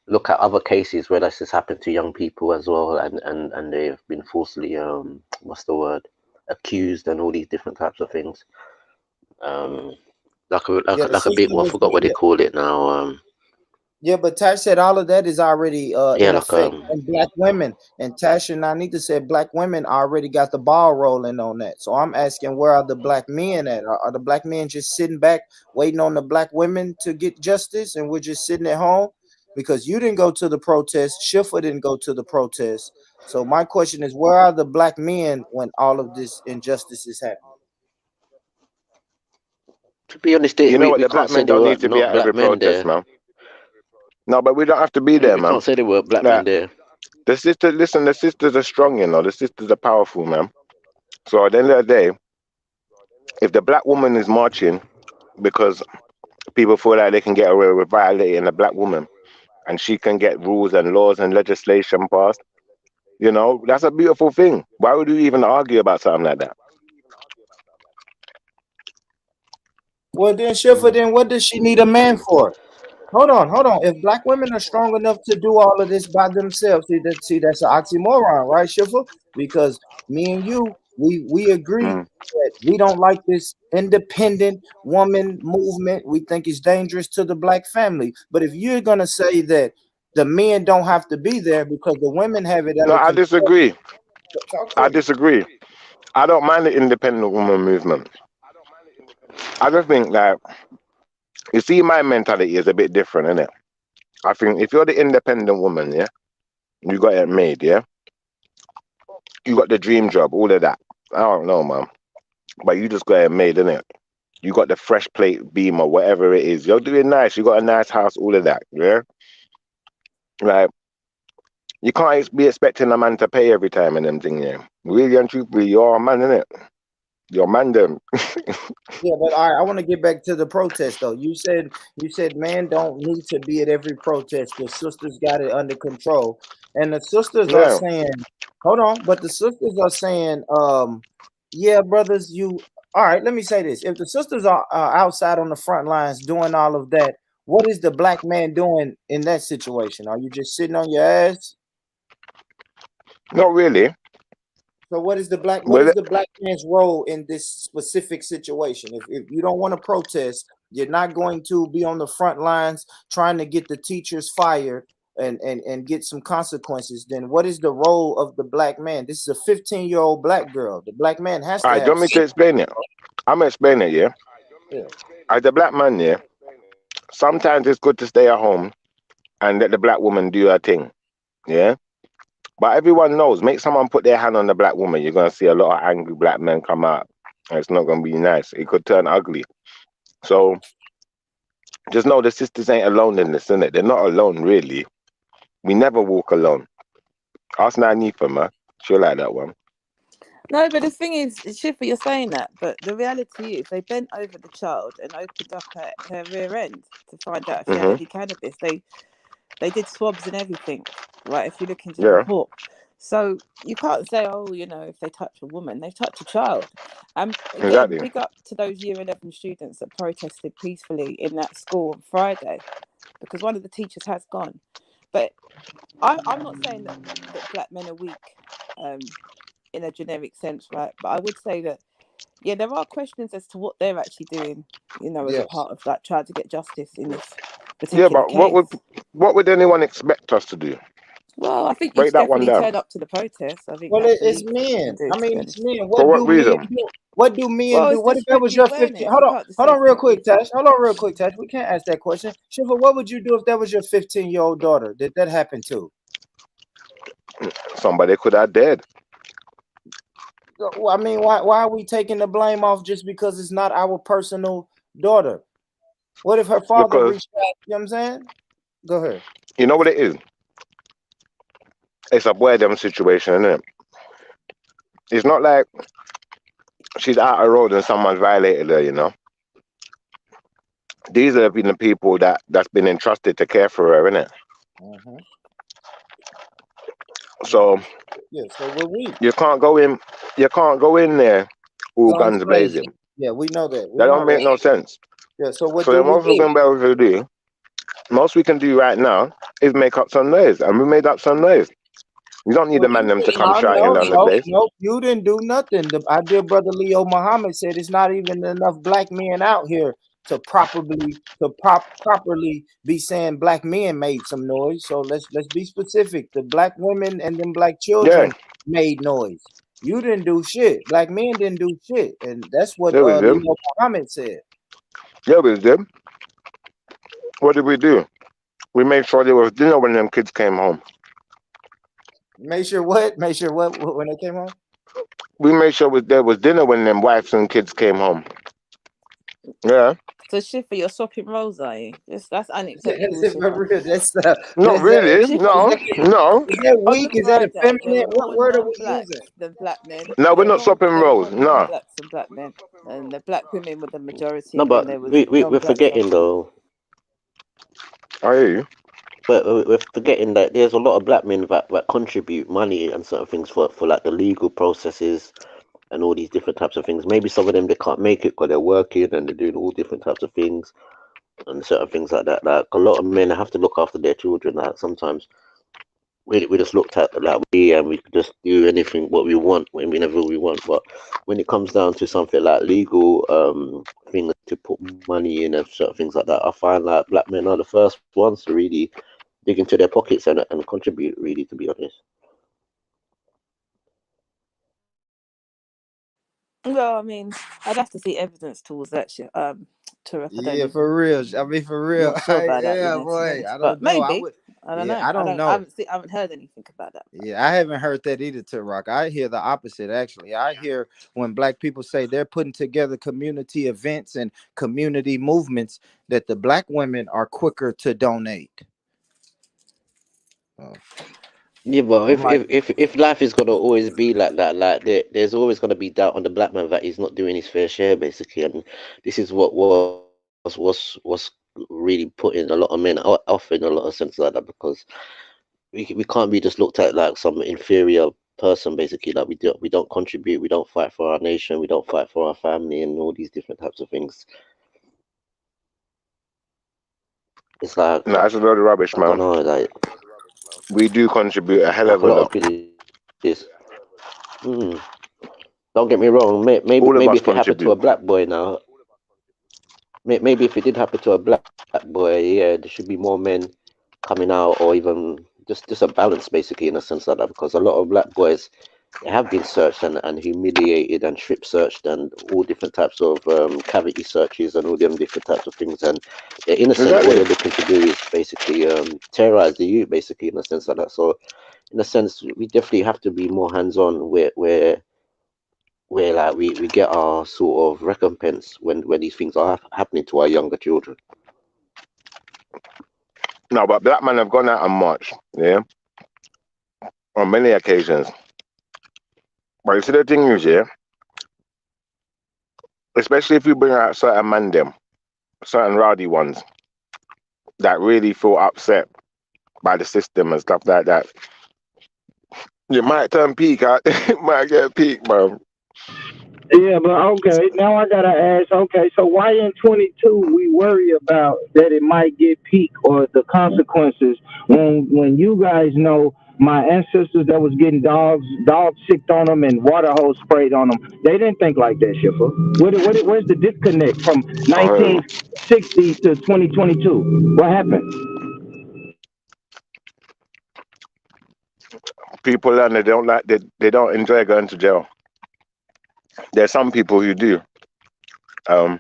Speaker 14: Look at other cases where this has happened to young people as well, and they've been falsely what's the word, accused and all these different types of things. Like a
Speaker 2: Yeah, the
Speaker 14: like a big
Speaker 2: system
Speaker 14: one. I
Speaker 2: was
Speaker 14: forgot what they call it now.
Speaker 2: Yeah, but Tash said all of that is already
Speaker 14: Yeah,
Speaker 2: in
Speaker 14: like
Speaker 2: effect. And black women, and Tash and Anita said black women already got the ball rolling on that. So I'm asking, where are the black men at? Are the black men just sitting back waiting on the black women to get justice, and we're just sitting at home? Because you didn't go to the protest, Schiffer didn't go to the protest. So my question is, where are the black men when all of this injustice is happening?
Speaker 14: To be honest,
Speaker 15: You know what?
Speaker 14: we
Speaker 15: The
Speaker 14: can't
Speaker 15: black
Speaker 14: say
Speaker 15: men
Speaker 14: there
Speaker 15: don't
Speaker 14: were
Speaker 15: need to be
Speaker 14: not
Speaker 15: at
Speaker 14: black
Speaker 15: every
Speaker 14: men
Speaker 15: protest,
Speaker 14: there.
Speaker 15: man. No, but we don't have to be there,
Speaker 14: We
Speaker 15: man.
Speaker 14: can't say there were black men
Speaker 15: Like,
Speaker 14: there.
Speaker 15: the sisters, listen, the sisters are strong, the sisters are powerful, man. So at the end of the day, if the black woman is marching because people feel like they can get away with violating a black woman and she can get rules and laws and legislation passed, that's a beautiful thing. Why would you even argue about something like that?
Speaker 2: Well, then Schiffer, then what does she need a man for? hold on. If black women are strong enough to do all of this by themselves, that's an oxymoron, right, Schiffer? Because me and you, we agree that we don't like this independent woman movement. We think it's dangerous to the black family. But if you're gonna say that the men don't have to be there because the women have it
Speaker 15: No,
Speaker 2: under
Speaker 15: I
Speaker 2: control,
Speaker 15: disagree.
Speaker 2: talk
Speaker 15: I
Speaker 2: to me.
Speaker 15: disagree. I don't mind the independent woman movement. I just think that you see, my mentality is a bit different, isn't it? I think if you're the independent woman, yeah, you got it made, yeah, you got the dream job, all of that. I don't know, man, but you just got it made, innit? You got the fresh plate beam or whatever it is. You're doing nice. You got a nice house, all of that, yeah. Like you can't be expecting a man to pay every time and them thing, yeah. Really and truthfully, you're a man, innit? You're a man, them.
Speaker 2: Yeah, but all right, I want to get back to the protest though. You said man don't need to be at every protest. The sisters got it under control, and the sisters are
Speaker 15: Yeah.
Speaker 2: saying, "Hold on," but the sisters are saying, "Yeah, brothers, you all right?" Let me say this: if the sisters are outside on the front lines doing all of that, what is the black man doing in that situation? Are you just sitting on your ass?
Speaker 15: Not really.
Speaker 2: So what is the
Speaker 15: But
Speaker 2: black man's role in this specific situation? If you don't want to protest, you're not going to be on the front lines trying to get the teachers fired and get some consequences, then what is the role of the black man? This is a 15-year-old black girl. The black man has
Speaker 15: all
Speaker 2: to
Speaker 15: right, do you
Speaker 2: have
Speaker 15: want me to explain it? I'm gonna explain it, yeah.
Speaker 2: yeah.
Speaker 15: As a black man, yeah, sometimes it's good to stay at home and let the black woman do her thing, yeah. But everyone knows, make someone put their hand on the black woman, you're gonna see a lot of angry black men come out. And it's not gonna be nice. It could turn ugly. So just know the sisters ain't alone in this, innit? They're not alone, really. We never walk alone. Ask Nanifa, man. She'll like that one.
Speaker 11: No, but the thing is, Schiffer, you're saying that, but the reality is they bent over the child and opened up her rear end to find out if she had
Speaker 15: Hmm.
Speaker 11: any cannabis. They did swabs and everything, right? If you look into the
Speaker 15: Yeah,
Speaker 11: report. So you can't say, oh, if they touch a woman, they've touched a child. And again,
Speaker 15: exactly.
Speaker 11: big up to those year 11 students that protested peacefully in that school on Friday, because one of the teachers has gone. But I'm not saying that black men are weak in a generic sense, right? But I would say that, yeah, there are questions as to what they're actually doing, as a
Speaker 2: Yes.
Speaker 11: part of like trying to get justice in this
Speaker 15: Yeah,
Speaker 11: particular
Speaker 15: but
Speaker 11: case.
Speaker 15: what would anyone expect us to do?
Speaker 11: Well, I think you
Speaker 15: Break
Speaker 11: should
Speaker 15: that one
Speaker 11: definitely
Speaker 15: down.
Speaker 11: turn up to the protest. I think
Speaker 2: Well,
Speaker 11: that's the
Speaker 2: it's
Speaker 11: least you can
Speaker 2: men.
Speaker 11: do,
Speaker 2: I
Speaker 11: to be
Speaker 2: mean, it's
Speaker 11: honest.
Speaker 2: men.
Speaker 15: For
Speaker 2: What
Speaker 15: what
Speaker 2: do men
Speaker 15: reason?
Speaker 2: do? What do men
Speaker 11: Well,
Speaker 2: do?
Speaker 11: it's
Speaker 2: What
Speaker 11: just
Speaker 2: if that was
Speaker 11: spreading
Speaker 2: your 15?
Speaker 11: awareness. You can't just
Speaker 2: Hold
Speaker 11: say
Speaker 2: on
Speaker 11: it's
Speaker 2: real
Speaker 11: not
Speaker 2: quick,
Speaker 11: lethal.
Speaker 2: Tash. Hold on real quick, Tash. We can't ask that question. Shiva, what would you do if that was your 15-year-old daughter that happened to?
Speaker 15: Somebody could have dead.
Speaker 2: Well, I mean, why are we taking the blame off just because it's not our personal daughter? What if her father
Speaker 15: Because
Speaker 2: reached out? You know what I'm saying? Go ahead.
Speaker 15: you know what it is? It's a boy them situation, isn't it? It's not like she's out the road and someone violated her. These have been the people that's been entrusted to care for her, innit?
Speaker 2: Mm-hmm.
Speaker 15: So
Speaker 2: Yeah, so we're weak.
Speaker 15: you can't go in. You can't go in there all
Speaker 2: Guns
Speaker 15: guns
Speaker 2: blazing.
Speaker 15: blazing.
Speaker 2: Yeah, we know that. We
Speaker 15: That don't
Speaker 2: know
Speaker 15: make
Speaker 2: that.
Speaker 15: no sense.
Speaker 2: Yeah, so what
Speaker 15: So
Speaker 2: do
Speaker 15: the
Speaker 2: we
Speaker 15: most we
Speaker 2: do?
Speaker 15: can be able to do, most we can do right now, is make up some noise, and we made up some noise. You don't need
Speaker 2: Well,
Speaker 15: the man them to come
Speaker 2: no,
Speaker 15: shouting
Speaker 2: no,
Speaker 15: down the
Speaker 2: no,
Speaker 15: place.
Speaker 2: no. You didn't do nothing. Our dear brother Leo Muhammad said it's not even enough black men out here to properly be saying black men made some noise. So let's be specific. The black women and them black
Speaker 15: Yeah,
Speaker 2: children made noise. You didn't do shit. Black men didn't do shit, and that's what
Speaker 15: yeah, we did.
Speaker 2: Leo Muhammad said.
Speaker 15: Yeah, we did. What did we do? We made sure there was dinner when them kids came home.
Speaker 2: Make sure what? Make sure what when they came home?
Speaker 15: We made sure there was dinner when them wives and kids came home. Yeah.
Speaker 11: So, Schiffer, you're swapping roles, are you? That's unacceptable,
Speaker 2: That's
Speaker 11: Schiffer.
Speaker 15: Not really.
Speaker 11: Schiffer,
Speaker 15: No, no.
Speaker 2: is that
Speaker 11: on
Speaker 2: weak?
Speaker 11: the
Speaker 2: Is that
Speaker 11: Friday, there
Speaker 2: effeminate?
Speaker 11: were
Speaker 2: What
Speaker 11: more
Speaker 2: word are we using?
Speaker 11: non-blacks than black men.
Speaker 15: No, we're not swapping
Speaker 11: There were
Speaker 15: roles.
Speaker 11: more
Speaker 15: No.
Speaker 11: non-blacks than black men, and the black women were the majority,
Speaker 14: No,
Speaker 11: and then
Speaker 14: but
Speaker 11: there was
Speaker 14: we're
Speaker 11: non-blacks on
Speaker 14: forgetting
Speaker 11: top.
Speaker 14: though.
Speaker 15: I hear you.
Speaker 14: But we're forgetting that there's a lot of black men that contribute money and certain things for like the legal processes and all these different types of things. Maybe some of them they can't make it because they're working and they're doing all different types of things. and certain things like that. Like a lot of men have to look after their children. Like sometimes we just looked at like we could just do anything what we want whenever we want. But when it comes down to something like legal things to put money in and certain things like that, I find like black men are the first ones to really dig into their pockets and contribute. Really, to be honest.
Speaker 11: Well, I mean, I'd have to see evidence towards that shit. Tarek, I don't
Speaker 2: Yeah,
Speaker 11: even.
Speaker 2: for real. I mean, for real.
Speaker 11: Not sure about that,
Speaker 2: Yeah,
Speaker 11: to be
Speaker 2: boy.
Speaker 11: honest.
Speaker 2: I
Speaker 11: But
Speaker 2: don't know. I
Speaker 11: maybe.
Speaker 2: would.
Speaker 11: I don't
Speaker 2: Yeah,
Speaker 11: know.
Speaker 2: I don't
Speaker 11: I
Speaker 2: know.
Speaker 11: haven't heard anything about that.
Speaker 2: Yeah, I haven't heard that either, to Rock. I hear the opposite, actually. I hear when black people say they're putting together community events and community movements that the black women are quicker to donate. Oh,
Speaker 14: Yeah, but
Speaker 2: I'm like,
Speaker 14: if life is gonna always be like that, like there's always gonna be doubt on the black man that he's not doing his fair share, basically, and this is what was really putting a lot of men off in a lot of sense like that, because we can't be just looked at like some inferior person, basically. Like we don't contribute, we don't fight for our nation, we don't fight for our family, and all these different types of things. It's like
Speaker 15: No, that's a load of rubbish,
Speaker 14: I don't
Speaker 15: man.
Speaker 14: know,
Speaker 15: We do contribute a hell
Speaker 14: like
Speaker 15: of
Speaker 14: a
Speaker 15: a
Speaker 14: lot of
Speaker 15: lot.
Speaker 14: people. Mm, don't get me wrong. Maybe
Speaker 15: All of
Speaker 14: maybe
Speaker 15: us
Speaker 14: if it happened to a
Speaker 15: contribute.
Speaker 14: black boy now, maybe if it did happen to a black boy, yeah, there should be more men coming out, or even just a balance, basically, in a sense like that, because a lot of black boys have been searched and humiliated and strip searched and all different types of cavity searches and all them different types of things, and they're innocent. All
Speaker 15: Exactly.
Speaker 14: they're looking to do is basically terrorize the youth, basically, in a sense like that. So in a sense, we definitely have to be more hands-on where like we get our sort of recompense when these things are happening to our younger children.
Speaker 15: No, but black men have gone out and marched, yeah, on many occasions. But you see, the thing is, yeah, especially if you bring out certain man them, certain rowdy ones that really feel upset by the system and stuff like that, you might turn peak out. You might get peak, man.
Speaker 16: Yeah, but okay, now I gotta ask, okay, so why in 22 we worry about that it might get peak or the consequences when you guys know my ancestors that was getting dogs sicked on them and water hose sprayed on them, they didn't think like that, Shiffer. Where's the disconnect from
Speaker 15: Um,
Speaker 16: 1960 to 2022? What happened?
Speaker 15: People learn they don't enjoy going to jail. There's some people who do, um,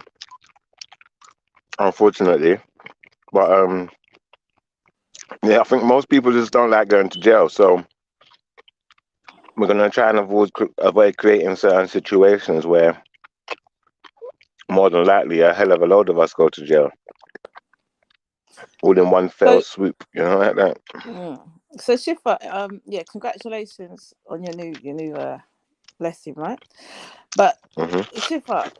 Speaker 15: unfortunately, but yeah, I think most people just don't like going to jail. So we're gonna try and avoid creating certain situations where more than likely a hell of a load of us go to jail all in one fell
Speaker 11: So,
Speaker 15: swoop. You know, like that.
Speaker 11: so Shifa, yeah, congratulations on your new blessing, right? But
Speaker 15: Hmm.
Speaker 11: Shifa,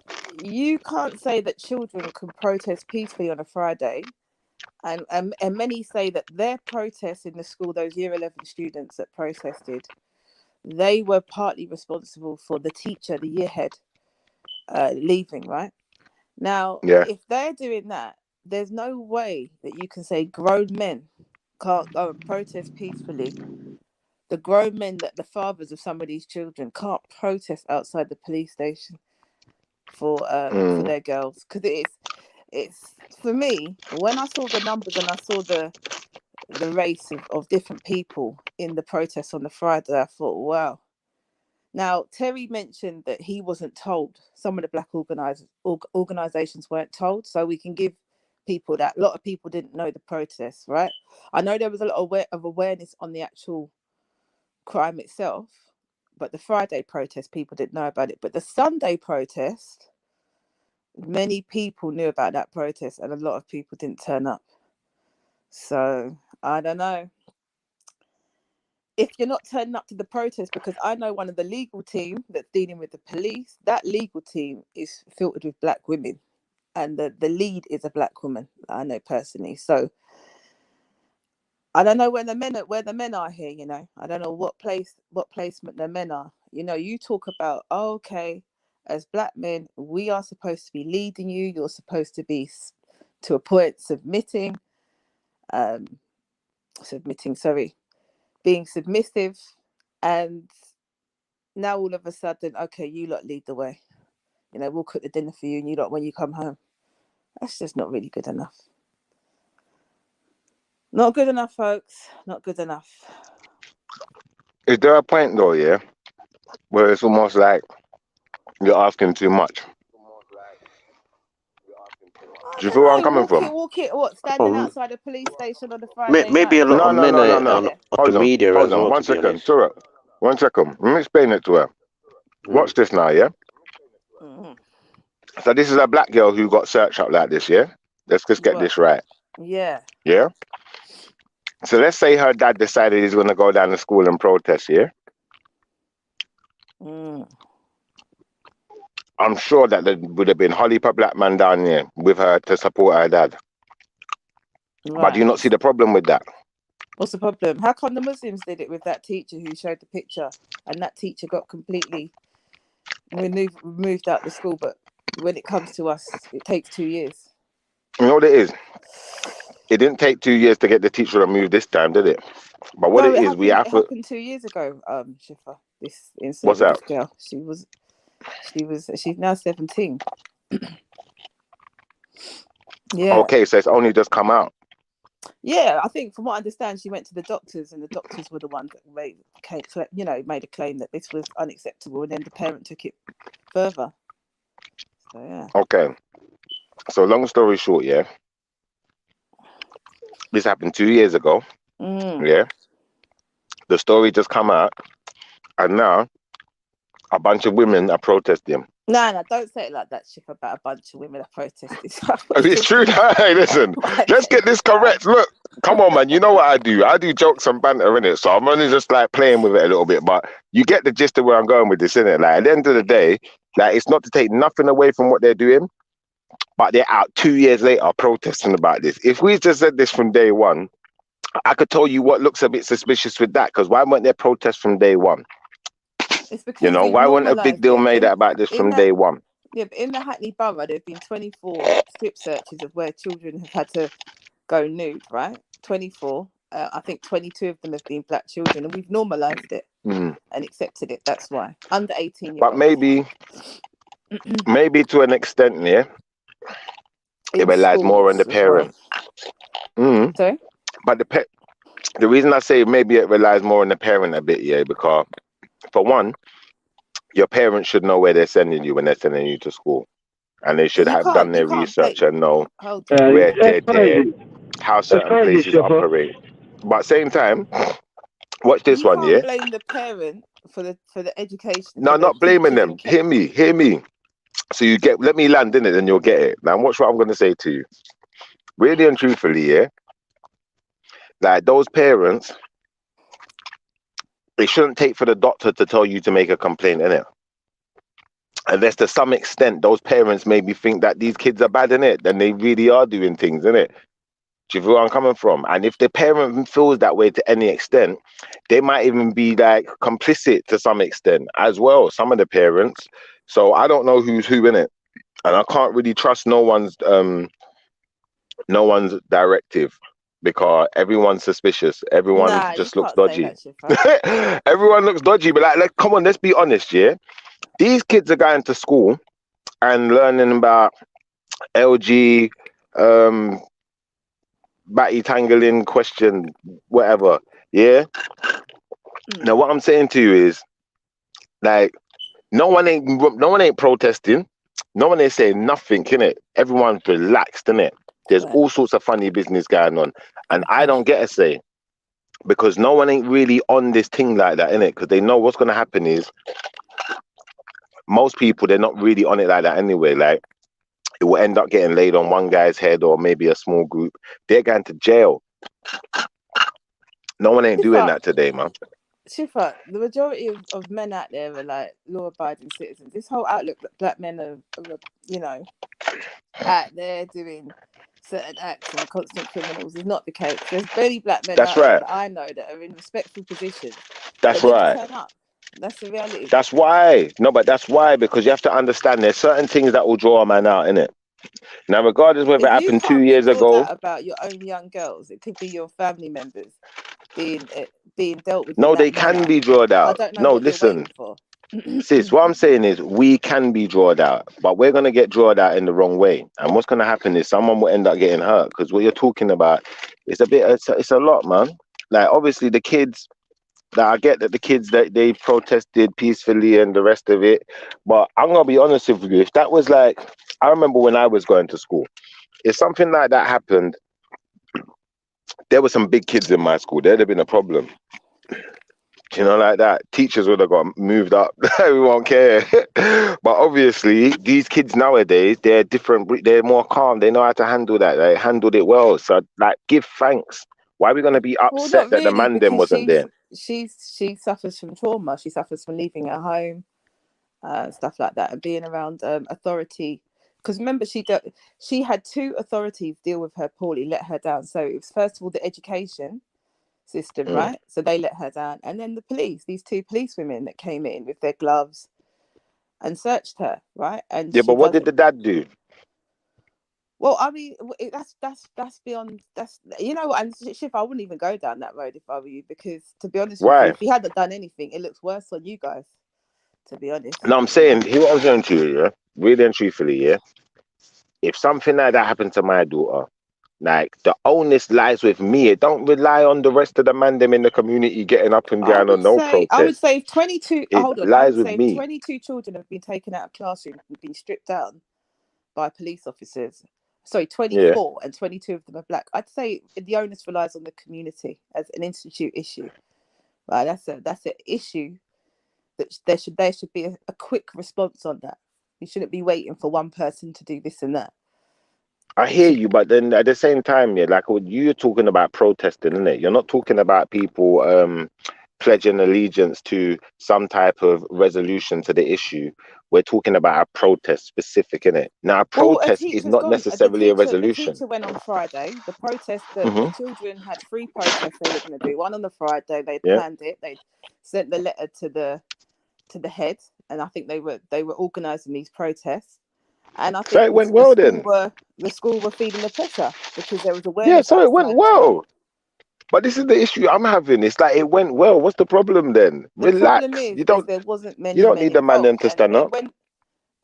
Speaker 11: you can't say that children can protest peacefully on a Friday, and many say that their protests in the school, those year 11 students that protested, they were partly responsible for the teacher, the year head, leaving, right? Now,
Speaker 15: Yeah.
Speaker 11: if they're doing that, there's no way that you can say grown men can't go and protest peacefully. The grown men, that the fathers of some of these children, can't protest outside the police station for
Speaker 15: Mm.
Speaker 11: their girls, because it's for me, when I saw the numbers and I saw the race of different people in the protests on the Friday, I thought, wow. Now, Terry mentioned that he wasn't told. Some of the black organizations weren't told, so we can give people that. A lot of people didn't know the protests, right? I know there was a lot of awareness on the actual crime itself, but the Friday protest, people didn't know about it. But the Sunday protest, many people knew about that protest, and a lot of people didn't turn up. So I don't know. If you're not turning up to the protest, because I know one of the legal team that's dealing with the police, that legal team is filtered with black women, and the lead is a black woman, I know personally. So I don't know where the men are here, you know. I don't know what placement the men are. You know, you talk about, oh, okay, as black men, we are supposed to be leading you, you're supposed to be to a point, being submissive, and now all of a sudden, okay, you lot lead the way. You know, we'll cook the dinner for you, and you lot when you come home. That's just not really good enough. Not good enough, folks. Not good enough.
Speaker 15: Is there a point though, yeah, where it's almost like you're asking too much? Do you feel where I'm coming from?
Speaker 11: Standing outside a police station on a Friday
Speaker 14: Maybe a
Speaker 11: night.
Speaker 14: lot of men on the media
Speaker 15: Hold
Speaker 14: as
Speaker 15: on,
Speaker 14: well.
Speaker 15: one
Speaker 14: To be
Speaker 15: second,
Speaker 14: honest.
Speaker 15: Tura. 1 second. Let me explain it to her. Watch this now, yeah? So this is a black girl who got searched up like this, yeah? Let's just get this right.
Speaker 11: Yeah.
Speaker 15: Yeah? So let's say her dad decided he's going to go down to school and protest, yeah? I'm sure that there would have been Holly per black man down there with her to support her dad.
Speaker 11: Right.
Speaker 15: But do you not see the problem with that?
Speaker 11: What's the problem? How come the Muslims did it with that teacher who showed the picture, and that teacher got completely removed out the school? But when it comes to us, it takes 2 years.
Speaker 15: You know what it is? It didn't take 2 years to get the teacher removed this time, did it? But what it is,
Speaker 11: it happened 2 years ago, Shifa. This incident with this girl. She's now 17. Yeah.
Speaker 15: Okay, so it's only just come out.
Speaker 11: Yeah, I think from what I understand, she went to the doctors, and the doctors were the ones that made a claim that this was unacceptable, and then the parent took it further. So yeah.
Speaker 15: Okay. So long story short, yeah. This happened 2 years ago. Yeah. The story just come out, and now a bunch of women are protesting.
Speaker 11: No, don't say it like that, Shifa, about a bunch of women are protesting.
Speaker 15: It's true. Hey, listen, let's get this correct. Look, come on, man. You know what I do? I do jokes and banter in it, so I'm only just like playing with it a little bit. But you get the gist of where I'm going with this, innit? Like at the end of the day, like it's not to take nothing away from what they're doing, but they're out 2 years later protesting about this. If we just said this from day one, I could tell you what looks a bit suspicious with that. Because why weren't there protests from day one?
Speaker 11: It's because
Speaker 15: you know, why wasn't a big deal made about this from day one?
Speaker 11: Yeah, but in the Hackney Borough, there have been 24 strip searches of where children have had to go nude, right? 24. I think 22 of them have been black children, and we've normalised it and accepted it. That's why. Under 18 years
Speaker 15: But maybe to an extent, yeah, it relies more on the parent.
Speaker 11: Sorry?
Speaker 15: But the reason I say maybe it relies more on the parent a bit, yeah, because for one, your parents should know where they're sending you when they're sending you to school. And they should have done their research and know where they're there, how certain places operate. But at the same time, watch this one, yeah?
Speaker 11: You can't blame the parent for the education.
Speaker 15: No, not blaming them. Hear me. So you get, let me land in it and you'll get it. Now watch what I'm going to say to you. Really and truthfully, yeah? Like those parents, they shouldn't take for the doctor to tell you to make a complaint, innit? Unless to some extent those parents maybe think that these kids are bad, innit? Then they really are doing things, innit? Do you feel where I'm coming from? And if the parent feels that way to any extent, they might even be like complicit to some extent as well, some of the parents. So I don't know who's who in it. And I can't really trust no one's directive because everyone's suspicious. Everyone just looks dodgy. Everyone looks dodgy, but like, come on, let's be honest, yeah? These kids are going to school and learning about LG, batty tangling question, whatever, yeah? Now, what I'm saying to you is, like, no one ain't protesting. No one ain't saying nothing, innit? Everyone's relaxed, innit? There's all sorts of funny business going on. And I don't get a say because no one ain't really on this thing like that, innit? Because they know what's going to happen is most people, they're not really on it like that anyway. Like, it will end up getting laid on one guy's head or maybe a small group. They're going to jail. No one ain't doing that today, man.
Speaker 11: Shifa, the majority of men out there are like law-abiding citizens. This whole outlook that black men are, you know, out there doing certain acts and constant criminals is not the case. There's barely black men out there that I know that are in respectful positions.
Speaker 15: That's right.
Speaker 11: Turn up. That's the reality.
Speaker 15: That's why. No, but that's why, because you have to understand there's certain things that will draw a man out, innit? Now, regardless whether
Speaker 11: If
Speaker 15: it
Speaker 11: you
Speaker 15: happened 2
Speaker 11: can't
Speaker 15: years
Speaker 11: feel
Speaker 15: ago,
Speaker 11: that about your own young girls, it could be your family members being dealt with in
Speaker 15: no,
Speaker 11: that
Speaker 15: they can
Speaker 11: manner.
Speaker 15: be drawn
Speaker 11: I
Speaker 15: out.
Speaker 11: don't know
Speaker 15: No,
Speaker 11: what you're
Speaker 15: listen,
Speaker 11: waiting for.
Speaker 15: sis, what I'm saying is we can be drawn out, but we're going to get drawn out in the wrong way. And what's going to happen is someone will end up getting hurt because what you're talking about is it's a lot, man. Like, obviously, the kids, that I get that the kids that they protested peacefully and the rest of it. But I'm going to be honest with you. If that was like, I remember when I was going to school, if something like that happened, there were some big kids in my school. There'd have been a problem. You know, like that. Teachers would have got moved up. We won't care. But obviously, these kids nowadays, they're different. They're more calm. They know how to handle that. They handled it well. So, like, give thanks. Why are we going to be
Speaker 11: Well,
Speaker 15: upset
Speaker 11: not
Speaker 15: that the
Speaker 11: really,
Speaker 15: man then
Speaker 11: because
Speaker 15: wasn't there?
Speaker 11: she suffers from trauma. She suffers from leaving her home, stuff like that, and being around authority. Because remember, she had two authorities deal with her poorly, let her down. So it was first of all the education system, right? So they let her down, and then the police. These two police women that came in with their gloves and searched her, right? And
Speaker 15: Yeah,
Speaker 11: she
Speaker 15: but what did
Speaker 11: doesn't.
Speaker 15: the dad do?
Speaker 11: Well, I mean, that's beyond. That's, you know what? And Shiv, I wouldn't even go down that road if I were you, because to be honest with you,
Speaker 15: Why?
Speaker 11: if he hadn't done anything, it looks worse on you guys. To be honest.
Speaker 15: No, I'm saying, hear what I'm saying to you, yeah? Really and truthfully, yeah? If something like that happened to my daughter, like, the onus lies with me. It don't rely on the rest of the man them in the community getting up and
Speaker 11: I
Speaker 15: down
Speaker 11: would
Speaker 15: on no
Speaker 11: say,
Speaker 15: protest.
Speaker 11: if 22.
Speaker 15: It
Speaker 11: Hold on, I
Speaker 15: lies
Speaker 11: would
Speaker 15: with
Speaker 11: say if
Speaker 15: me.
Speaker 11: 22 children have been taken out of classrooms and been stripped down by police officers. Sorry,
Speaker 15: Yeah.
Speaker 11: 24, and 22 of them are black. I'd say the onus relies on the community as an institute issue. Right, that's an issue that there should be a quick response on that. You shouldn't be waiting for one person to do this and that.
Speaker 15: I hear you, but then at the same time, yeah, like what you're talking about protesting, isn't it? You're not talking about people pledging allegiance to some type of resolution to the issue. We're talking about a protest specific, innit? Now, a
Speaker 11: Well, a
Speaker 15: protest is
Speaker 11: teacher's
Speaker 15: not
Speaker 11: gone. The
Speaker 15: necessarily a
Speaker 11: teacher,
Speaker 15: resolution.
Speaker 11: went on Friday. The protest, the
Speaker 15: Hmm.
Speaker 11: children had 3 protests they were going to do. One on the Friday, they'd
Speaker 15: Yeah.
Speaker 11: planned it. They'd sent the letter to the head, and I think they were organising these protests. And I
Speaker 15: So
Speaker 11: think
Speaker 15: it went well then.
Speaker 11: the school were feeling the pressure because there was
Speaker 15: Yeah,
Speaker 11: awareness
Speaker 15: so it went
Speaker 11: outside as well.
Speaker 15: well. But this is the issue I'm having. It's like, it went well. What's the problem then?
Speaker 11: The problem
Speaker 15: Relax.
Speaker 11: is there wasn't
Speaker 15: You
Speaker 11: many
Speaker 15: don't
Speaker 11: men
Speaker 15: need the man them
Speaker 11: involved,
Speaker 15: to
Speaker 11: and
Speaker 15: stand up.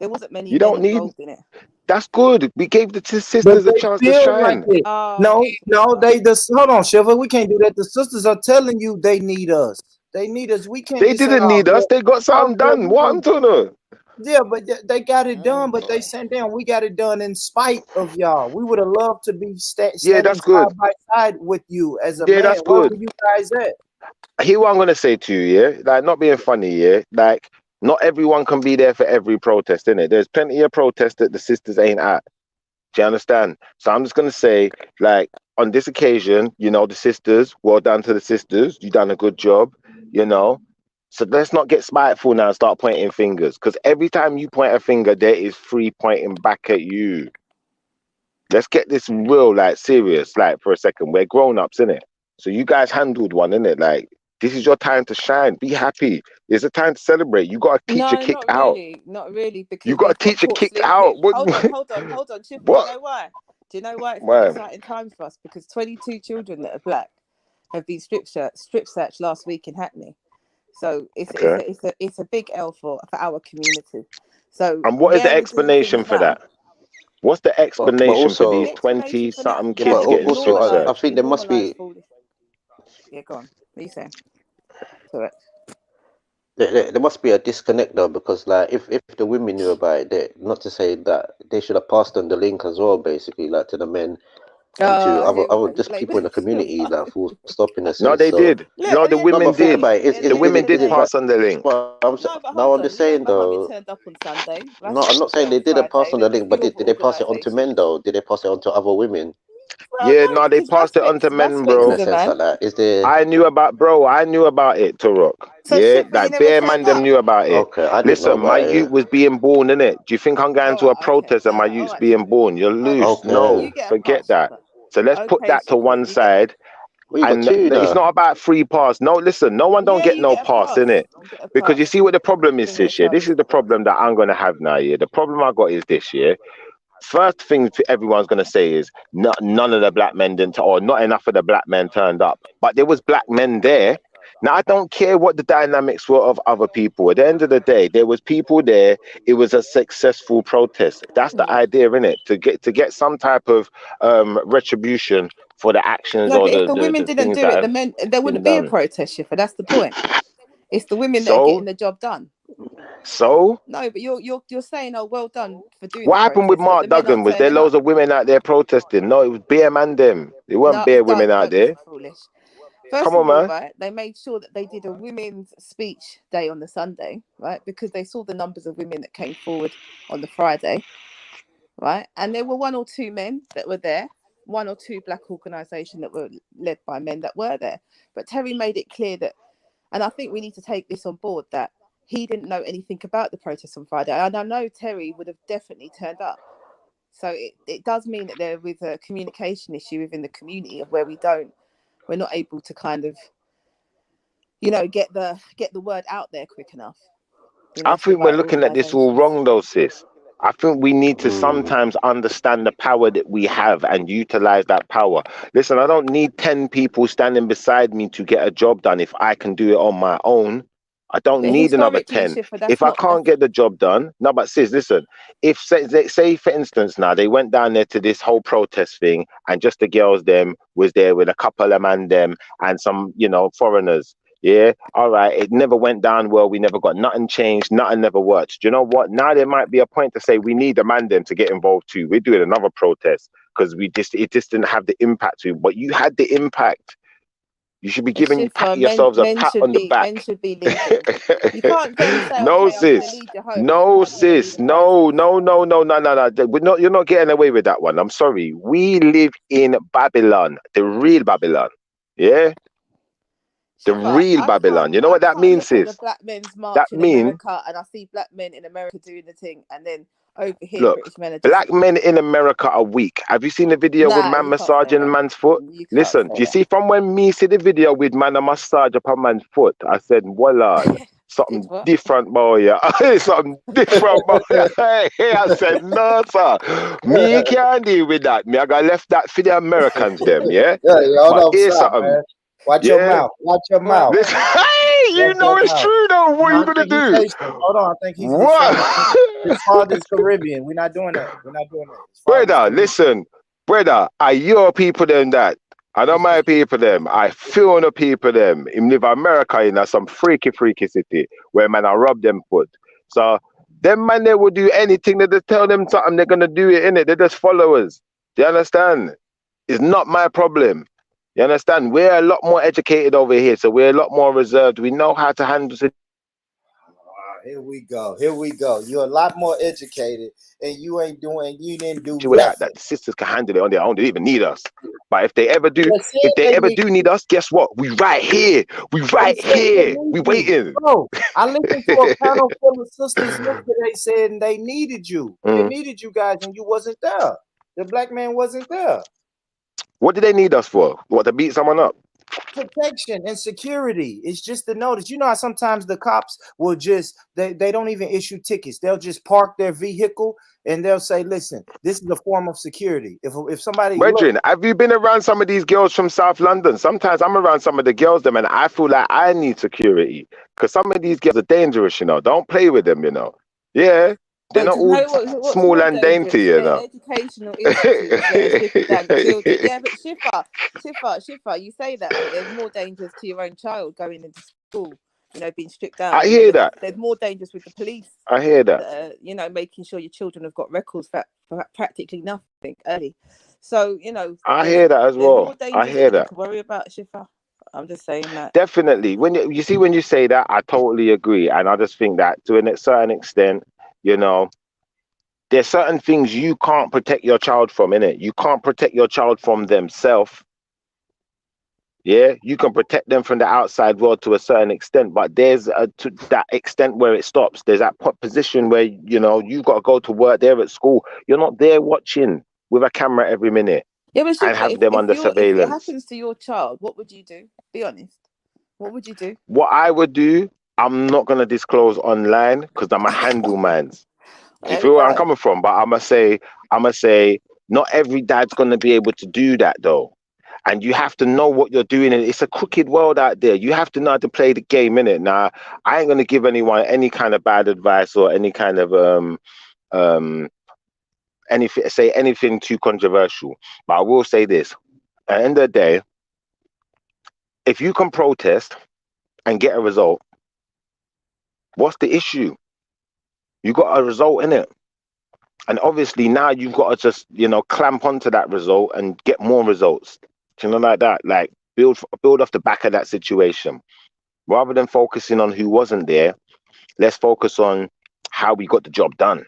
Speaker 11: there wasn't many
Speaker 15: You
Speaker 11: men
Speaker 15: don't need.
Speaker 11: involved in it.
Speaker 15: That's good. We gave the
Speaker 2: But
Speaker 15: sisters a
Speaker 2: they
Speaker 15: chance to
Speaker 2: feel like
Speaker 15: shine.
Speaker 2: it.
Speaker 11: Oh,
Speaker 2: No, they just hold on, Shiva. We can't do that. The sisters are telling you they need us. They need us. We can't
Speaker 15: They
Speaker 2: just say,
Speaker 15: didn't need us. They got something
Speaker 2: girl,
Speaker 15: done. What I'm talking about.
Speaker 2: yeah, but they got it done. But they said, damn, we got it done in spite of y'all. We would have loved to be
Speaker 15: Yeah,
Speaker 2: standing
Speaker 15: that's good.
Speaker 2: side by side with you as a
Speaker 15: Yeah,
Speaker 2: man.
Speaker 15: that's
Speaker 2: Where
Speaker 15: good.
Speaker 2: were you guys at?
Speaker 15: Hear what I'm gonna say to you, yeah? Like, not being funny, yeah? Like, not everyone can be there for every protest, innit? There's plenty of protests that the sisters ain't at. Do you understand? So I'm just gonna say, like, on this occasion, you know, the sisters, well done to the sisters. You done a good job, you know. So let's not get spiteful now and start pointing fingers. Because every time you point a finger, there is 3 pointing back at you. Let's get this real, like, serious, like, for a second. We're grown-ups, innit? So you guys handled one, innit? Like, this is your time to shine. Be happy. It's a time to celebrate. You got a teacher
Speaker 11: no,
Speaker 15: kicked out.
Speaker 11: not really,
Speaker 15: You
Speaker 11: because
Speaker 15: got a
Speaker 11: we've got
Speaker 15: teacher
Speaker 11: caught
Speaker 15: kicked out.
Speaker 11: sleeping.
Speaker 15: What?
Speaker 11: Hold on, Shiva. Do you
Speaker 15: What?
Speaker 11: know why? Do you know why it's not
Speaker 15: Why?
Speaker 11: exciting time for us? Because 22 children that are black have been strip searched last week in Hackney. So
Speaker 15: Okay.
Speaker 11: it's a big L for our community. So
Speaker 15: And what is the
Speaker 11: yeah, we're doing
Speaker 15: explanation
Speaker 11: things
Speaker 15: for
Speaker 11: now.
Speaker 15: that? What's the
Speaker 14: But
Speaker 15: explanation for
Speaker 14: also,
Speaker 15: these
Speaker 11: The explanation for that,
Speaker 15: 20-something
Speaker 14: yeah, but
Speaker 15: kids getting
Speaker 14: also,
Speaker 15: strip
Speaker 14: I
Speaker 15: searched?
Speaker 14: think
Speaker 11: we
Speaker 14: there must
Speaker 11: normalize
Speaker 14: be
Speaker 11: foolish. Yeah, go on. What are you saying? Correct.
Speaker 14: there must be a disconnect though, because like if the women knew about it, not to say that they should have passed on the link as well, basically, like to the men and to
Speaker 11: Here we
Speaker 14: other
Speaker 11: go. You
Speaker 14: just people
Speaker 11: blaming
Speaker 14: in the community,
Speaker 11: Shiva.
Speaker 14: like full stop in a
Speaker 15: No,
Speaker 14: sense.
Speaker 15: they
Speaker 14: So
Speaker 15: did.
Speaker 11: Look,
Speaker 15: No,
Speaker 11: at
Speaker 15: the
Speaker 11: the end
Speaker 14: no,
Speaker 11: of the
Speaker 15: women
Speaker 14: but think
Speaker 15: did.
Speaker 14: about
Speaker 11: day,
Speaker 14: it.
Speaker 11: at
Speaker 15: The
Speaker 11: the end
Speaker 15: women
Speaker 11: of the
Speaker 15: did
Speaker 14: Is
Speaker 11: day.
Speaker 14: but
Speaker 15: pass on the link.
Speaker 11: No, but
Speaker 14: now
Speaker 11: hold
Speaker 14: I'm
Speaker 11: on.
Speaker 14: just
Speaker 11: You
Speaker 14: saying
Speaker 11: remember how we
Speaker 14: though.
Speaker 11: turned up on Sunday?
Speaker 14: No,
Speaker 11: Rashid
Speaker 14: I'm not
Speaker 11: was there
Speaker 14: saying
Speaker 11: on
Speaker 14: they didn't pass
Speaker 11: Friday.
Speaker 14: on
Speaker 11: There
Speaker 14: the
Speaker 11: were a
Speaker 14: link, but
Speaker 11: few other
Speaker 14: did they pass it on to men
Speaker 11: organisations.
Speaker 14: though? Did they pass it on to other women
Speaker 11: Well,
Speaker 15: Yeah,
Speaker 11: no,
Speaker 15: no, they
Speaker 11: because
Speaker 15: passed it on to men,
Speaker 11: Raspect
Speaker 14: in
Speaker 15: bro.
Speaker 11: is
Speaker 14: a
Speaker 11: a
Speaker 14: sense
Speaker 11: man.
Speaker 14: like that? Is there?
Speaker 15: I knew about it, Turok.
Speaker 11: So
Speaker 15: Yeah,
Speaker 11: Shiva, you
Speaker 15: like
Speaker 11: never
Speaker 15: bare
Speaker 11: turned
Speaker 15: man them
Speaker 11: up.
Speaker 15: knew about it.
Speaker 14: Okay, I didn't know
Speaker 15: Listen, my
Speaker 14: about
Speaker 15: youth
Speaker 14: it.
Speaker 15: was being born, in it. Do you think I'm going
Speaker 11: All
Speaker 15: to a
Speaker 11: right, okay.
Speaker 15: protest and my
Speaker 11: All
Speaker 15: youth's
Speaker 11: right,
Speaker 15: being
Speaker 11: Shiva.
Speaker 15: born? You're
Speaker 11: All right,
Speaker 15: loose.
Speaker 11: Shiva.
Speaker 14: Okay.
Speaker 15: No,
Speaker 11: You get a
Speaker 15: forget
Speaker 11: pass,
Speaker 15: that.
Speaker 11: Shiva.
Speaker 15: So let's put
Speaker 11: Okay,
Speaker 15: that to
Speaker 11: Shiva.
Speaker 15: one
Speaker 11: You get.
Speaker 15: side.
Speaker 14: Well, you got
Speaker 15: And
Speaker 14: two
Speaker 15: it's
Speaker 14: now.
Speaker 15: not about free pass. No, listen, no one don't
Speaker 11: Yeah,
Speaker 15: get
Speaker 11: you
Speaker 15: no
Speaker 11: get a
Speaker 15: pass,
Speaker 11: pass.
Speaker 15: in it.
Speaker 11: You get a
Speaker 15: Because you
Speaker 11: pass.
Speaker 15: see what the problem is,
Speaker 11: Bring your
Speaker 15: sis, yeah? This
Speaker 11: troubles
Speaker 15: is
Speaker 11: to
Speaker 15: the
Speaker 11: God.
Speaker 15: problem that I'm going to have now, yeah? The problem I got is this, yeah? first thing everyone's going to say is none of the black men didn't, or not enough of the black men turned up. But there was black men there. Now, I don't care what the dynamics were of other people. At the end of the day, there was people there. It was a successful protest. That's the idea, innit? To get some type of retribution for the actions
Speaker 11: No,
Speaker 15: or
Speaker 11: but if the
Speaker 15: the,
Speaker 11: women
Speaker 15: the
Speaker 11: didn't
Speaker 15: things
Speaker 11: do
Speaker 15: that
Speaker 11: it, the
Speaker 15: have
Speaker 11: men there
Speaker 15: been
Speaker 11: wouldn't be a
Speaker 15: done.
Speaker 11: protest, Shifra. That's the point. It's the women that are getting
Speaker 15: So,
Speaker 11: the job done.
Speaker 15: so
Speaker 11: No, but you're saying, oh, well done for doing
Speaker 15: what
Speaker 11: the
Speaker 15: happened with
Speaker 11: protest, but the
Speaker 15: Mark
Speaker 11: men
Speaker 15: Duggan?
Speaker 11: aren't
Speaker 15: Was there
Speaker 11: turning
Speaker 15: loads
Speaker 11: up.
Speaker 15: of women out there protesting? No, it was bare man them. There weren't
Speaker 11: No,
Speaker 15: bare women out
Speaker 11: don't be
Speaker 15: there.
Speaker 11: so foolish.
Speaker 15: Come
Speaker 11: First
Speaker 15: on,
Speaker 11: of all,
Speaker 15: man.
Speaker 11: right, they made sure that they did a women's speech day on the Sunday, right, because they saw the numbers of women that came forward on the Friday, right, and there were one or two men that were there, one or two black organisations that were led by men that were there. But Terry made it clear that, and I think we need to take this on board, that he didn't know anything about the protest on Friday. And I know Terry would have definitely turned up. So it does mean that there is a communication issue within the community of where we're not able to kind of, get the word out there quick enough,
Speaker 15: I
Speaker 11: to the
Speaker 15: think we're
Speaker 11: right
Speaker 15: looking at this all
Speaker 11: organisations.
Speaker 15: wrong, though, sis. I think we need to sometimes understand the power that we have and utilize that power. Listen, I don't need 10 people standing beside me to get a job done if I can do it on my own. I don't
Speaker 11: But
Speaker 15: need another
Speaker 11: historically,
Speaker 15: 10.
Speaker 11: Schiffer,
Speaker 15: If I can't get the job done, no, but sis, listen, if say for instance now they went down there to this whole protest thing and just the girls them was there with a couple of man them and some, foreigners. Yeah, all right. It never went down well. We never got nothing changed. Nothing never worked. Do you know what? Now there might be a point to say we need a man them to get involved too. We're doing another protest because it just didn't have the impact to. But you had the impact. You should be
Speaker 11: Schiffer,
Speaker 15: patting yourselves a
Speaker 11: men
Speaker 15: pat
Speaker 11: should
Speaker 15: on the
Speaker 11: be
Speaker 15: back.
Speaker 11: men should be leading. You can't then say,
Speaker 15: No,
Speaker 11: okay, I'm going to
Speaker 15: sis.
Speaker 11: lead you home, and you
Speaker 15: No,
Speaker 11: can't then lead
Speaker 15: sis.
Speaker 11: the process.
Speaker 15: No. You're not getting away with that one. I'm sorry. We live in Babylon, the real Babylon. Yeah, the
Speaker 11: Schiffer,
Speaker 15: real Babylon. You know what that
Speaker 11: can't
Speaker 15: means,
Speaker 11: look at the
Speaker 15: sis?
Speaker 11: black men's march
Speaker 15: That
Speaker 11: in
Speaker 15: mean
Speaker 11: America and I see black men in America doing the thing, and then over here
Speaker 15: look,
Speaker 11: British men are just,
Speaker 15: black men in America are weak. Have you seen the video with
Speaker 11: nah,
Speaker 15: man
Speaker 11: you can't say
Speaker 15: massaging a
Speaker 11: that.
Speaker 15: man's foot?
Speaker 11: You can't
Speaker 15: Listen,
Speaker 11: say
Speaker 15: do you see from when me see the video with man a massage up a man's foot? I said, well, Lord,
Speaker 11: that.
Speaker 15: something
Speaker 11: What?
Speaker 15: different, boy. Yeah. Something different, boy. Hey, I said, no, sir. Me can't deal with that. Me, I got left that for the Americans, them, yeah?
Speaker 2: Yeah, y'all
Speaker 15: But
Speaker 2: don't
Speaker 15: here's
Speaker 2: stop,
Speaker 15: something,
Speaker 2: man. Watch your
Speaker 15: yeah?
Speaker 2: mouth. Watch your
Speaker 11: What?
Speaker 2: mouth.
Speaker 15: Listen, hey, you
Speaker 2: Watch
Speaker 15: know
Speaker 2: your
Speaker 15: it's
Speaker 2: mouth.
Speaker 15: true, though. What
Speaker 2: No,
Speaker 15: are you
Speaker 2: I
Speaker 15: going to
Speaker 2: think he's
Speaker 15: do?
Speaker 2: Haitian. Hold on. I think his
Speaker 15: What?
Speaker 2: father's Caribbean. We're not doing that. We're not doing that. His father's
Speaker 15: Brother,
Speaker 2: Caribbean.
Speaker 15: listen, brother, are your people them that? I know my people them. I feel on the people them. Him live America in some freaky city where man I rob them foot. So them man they will do anything that they tell them something they're gonna do it in it. They're just followers. Do you understand? It's not my problem. You understand? We're a lot more educated over here, so we're a lot more reserved. We know how to handle
Speaker 2: Here we go. Here we go. You're a lot more educated, and you didn't do
Speaker 15: that
Speaker 2: nothing.
Speaker 15: the sisters can handle it on their own. They don't even need us. But if they ever do,
Speaker 2: They said they need
Speaker 15: need us, guess what? We right here. We
Speaker 2: They
Speaker 15: right
Speaker 2: said they
Speaker 15: here.
Speaker 2: need
Speaker 15: We
Speaker 2: you.
Speaker 15: waiting.
Speaker 2: Bro, I listened to a panel full of sisters yesterday saying they needed you. They needed you guys, and you wasn't there. The black man wasn't there.
Speaker 15: What do they need us for? What, to beat someone up?
Speaker 2: Protection and security. It's just the notice. You know how sometimes the cops will just they don't even issue tickets. They'll just park their vehicle and they'll say, listen, this is a form of security. If somebody
Speaker 15: Brethren, have you been around some of these girls from South London? Sometimes I'm around some of the girls them and I feel like I need security. Because some of these girls are dangerous, Don't play with them, Yeah. They're
Speaker 11: But
Speaker 15: not
Speaker 11: do you
Speaker 15: all
Speaker 11: know what's
Speaker 15: small
Speaker 11: more
Speaker 15: and dainty,
Speaker 11: dangerous? Their educational institutes that are stripping down the children. Yeah, but Shifra, you say that, but there's more dangers to your own child going into school, being stripped down.
Speaker 15: I hear that.
Speaker 11: There's more dangers with the police.
Speaker 15: I hear that.
Speaker 11: Making sure your children have got records for practically nothing early. So,
Speaker 15: I hear that as
Speaker 11: there's
Speaker 15: well.
Speaker 11: more
Speaker 15: I
Speaker 11: dangers
Speaker 15: hear
Speaker 11: for them
Speaker 15: that.
Speaker 11: to worry about, Shifra. I'm just saying that.
Speaker 15: Definitely. When you see when you say that, I totally agree. And I just think that to a certain extent, there's certain things you can't protect your child from, innit? You can't protect your child from themselves. Yeah, you can protect them from the outside world to a certain extent, but there's to that extent where it stops. There's that position where you've got to go to work. They're at school. You're not there watching with a camera every minute.
Speaker 11: Yeah, but
Speaker 15: and have them under
Speaker 11: if it
Speaker 15: surveillance.
Speaker 11: happens to your child, what would you do? Be honest. What would you do?
Speaker 15: What I would do, I'm not gonna disclose online because I'm a handle man's. Do you
Speaker 11: There we
Speaker 15: feel where I'm
Speaker 11: go.
Speaker 15: coming from? But I'ma say, not every dad's gonna be able to do that though. And you have to know what you're doing. And it's a crooked world out there. You have to know how to play the game, innit? Now, I ain't gonna give anyone any kind of bad advice or any kind of anything too controversial. But I will say this: at the end of the day, if you can protest and get a result, what's the issue? You got a result in it. And obviously now you've got to just, clamp onto that result and get more results. Like that. Like build off the back of that situation. Rather than focusing on who wasn't there, let's focus on how we got the job done.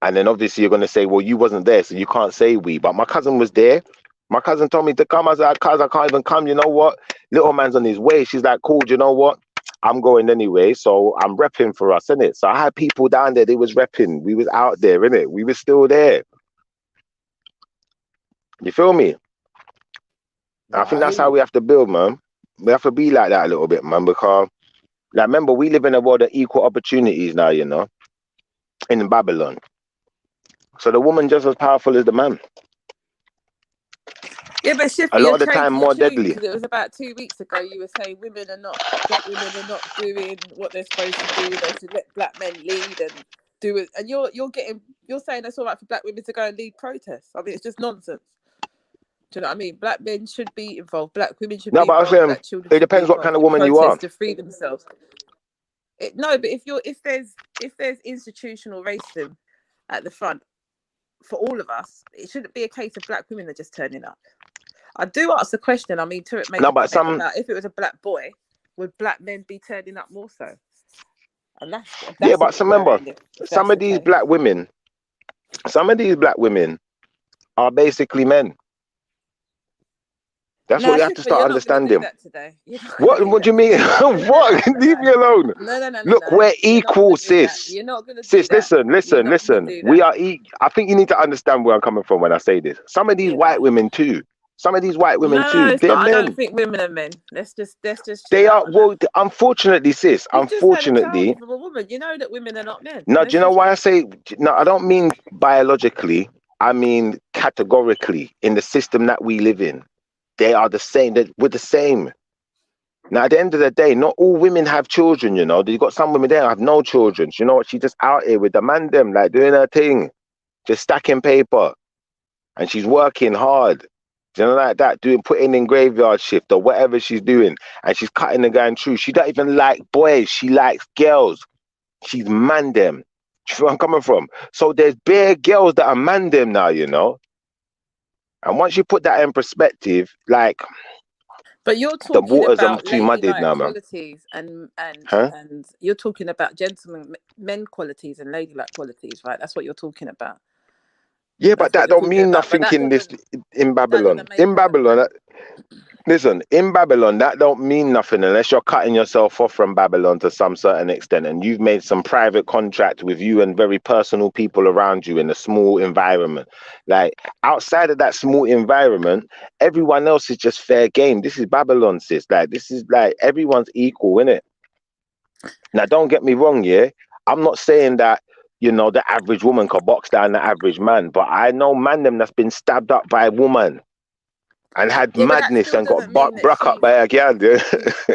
Speaker 15: And then obviously you're going to say, well, you wasn't there, so you can't say we. But my cousin was there. My cousin told me to come. I was like, cuz I can't even come. You know what? Little man's on his way. She's like, cool, you know what? I'm going anyway. So I'm repping for us, innit? So I had people down there, they was repping. We was out there, innit? We was still there. You feel me? I think that's how we have to build, man. We have to be like that a little bit, man, because like, remember, we live in a world of equal opportunities now, in Babylon. So the woman just as powerful as the man.
Speaker 11: Yeah, but Shiffy,
Speaker 15: A lot
Speaker 11: you're
Speaker 15: of the time
Speaker 11: changing your
Speaker 15: more
Speaker 11: tune
Speaker 15: deadly.
Speaker 11: because it was about 2 weeks ago you were saying black women are not doing what they're supposed to do. They should let black men lead and do it. And you're saying it's all right for black women to go and lead protests. I mean, it's just nonsense. Do you know what I mean? Black men should be involved. Black women should
Speaker 15: No,
Speaker 11: be
Speaker 15: but I was
Speaker 11: involved.
Speaker 15: saying,
Speaker 11: Black children
Speaker 15: it
Speaker 11: should be
Speaker 15: depends what kind
Speaker 11: involved
Speaker 15: of
Speaker 11: in
Speaker 15: woman you are.
Speaker 11: protests to free themselves. No, but if there's institutional racism at the front for all of us, it shouldn't be a case of black women are just turning up. I do ask the question. I mean, Turek made a comment about if it was a black boy, would black men be turning up more so? And that's
Speaker 15: Yeah,
Speaker 11: a
Speaker 15: but
Speaker 11: bit
Speaker 15: remember,
Speaker 11: worrying if
Speaker 15: some
Speaker 11: that's
Speaker 15: of
Speaker 11: the
Speaker 15: these
Speaker 11: case.
Speaker 15: black women are basically men. That's what you have to
Speaker 11: Shifra,
Speaker 15: start
Speaker 11: you're not going to
Speaker 15: understanding.
Speaker 11: do that today. You're not
Speaker 15: What?
Speaker 11: going to do
Speaker 15: What do
Speaker 11: that
Speaker 15: you mean?
Speaker 11: today.
Speaker 15: What? Leave me alone.
Speaker 11: No.
Speaker 15: Look, we're
Speaker 11: You're not
Speaker 15: equal,
Speaker 11: going to do that.
Speaker 15: sis.
Speaker 11: You're not going to do
Speaker 15: Sis,
Speaker 11: that. You're not going to
Speaker 15: listen.
Speaker 11: do
Speaker 15: We
Speaker 11: that.
Speaker 15: are. I think you need to understand where I'm coming from when I say this. Some of these white women too. They're
Speaker 11: It's not. I
Speaker 15: men.
Speaker 11: don't think women are men. Let's just
Speaker 15: They
Speaker 11: chill
Speaker 15: are.
Speaker 11: out on that.
Speaker 15: Well, unfortunately, sis.
Speaker 11: You've just had a child
Speaker 15: Unfortunately.
Speaker 11: from a woman. You know that women are not men.
Speaker 15: No, do you know why I say? No, I don't mean biologically. I mean categorically. In the system that we live in, they are the same. We're the same. Now, at the end of the day, not all women have children, You've got some women there who have no children. You know what? She's just out here with the man them, like doing her thing, just stacking paper. And she's working hard. Like that, putting in graveyard shift or whatever she's doing. And she's cutting and going through. She don't even like boys. She likes girls. She's man them. You know where I'm coming from? So there's bare girls that are man them now, And once you put that in perspective, like,
Speaker 11: but you're
Speaker 15: the
Speaker 11: talking
Speaker 15: waters are
Speaker 11: about
Speaker 15: too muddied
Speaker 11: ladylike
Speaker 15: now, man.
Speaker 11: qualities and
Speaker 15: Huh?
Speaker 11: you're talking about gentlemen men qualities and ladylike qualities, right? That's what you're talking about.
Speaker 15: Yeah, but that don't mean nothing in Babylon. In Babylon, listen, in Babylon, that don't mean nothing unless you're cutting yourself off from Babylon to some certain extent, and you've made some private contract with you and very personal people around you in a small environment. Like outside of that small environment, everyone else is just fair game. This is Babylon, sis. Like this is like everyone's equal, innit? Now, don't get me wrong, yeah. I'm not saying that the average woman could box down the average man, but I know man them that's been stabbed up by a woman and had
Speaker 11: Yeah, but that
Speaker 15: madness
Speaker 11: still
Speaker 15: and got
Speaker 11: doesn't mean that
Speaker 15: broke up by a girl.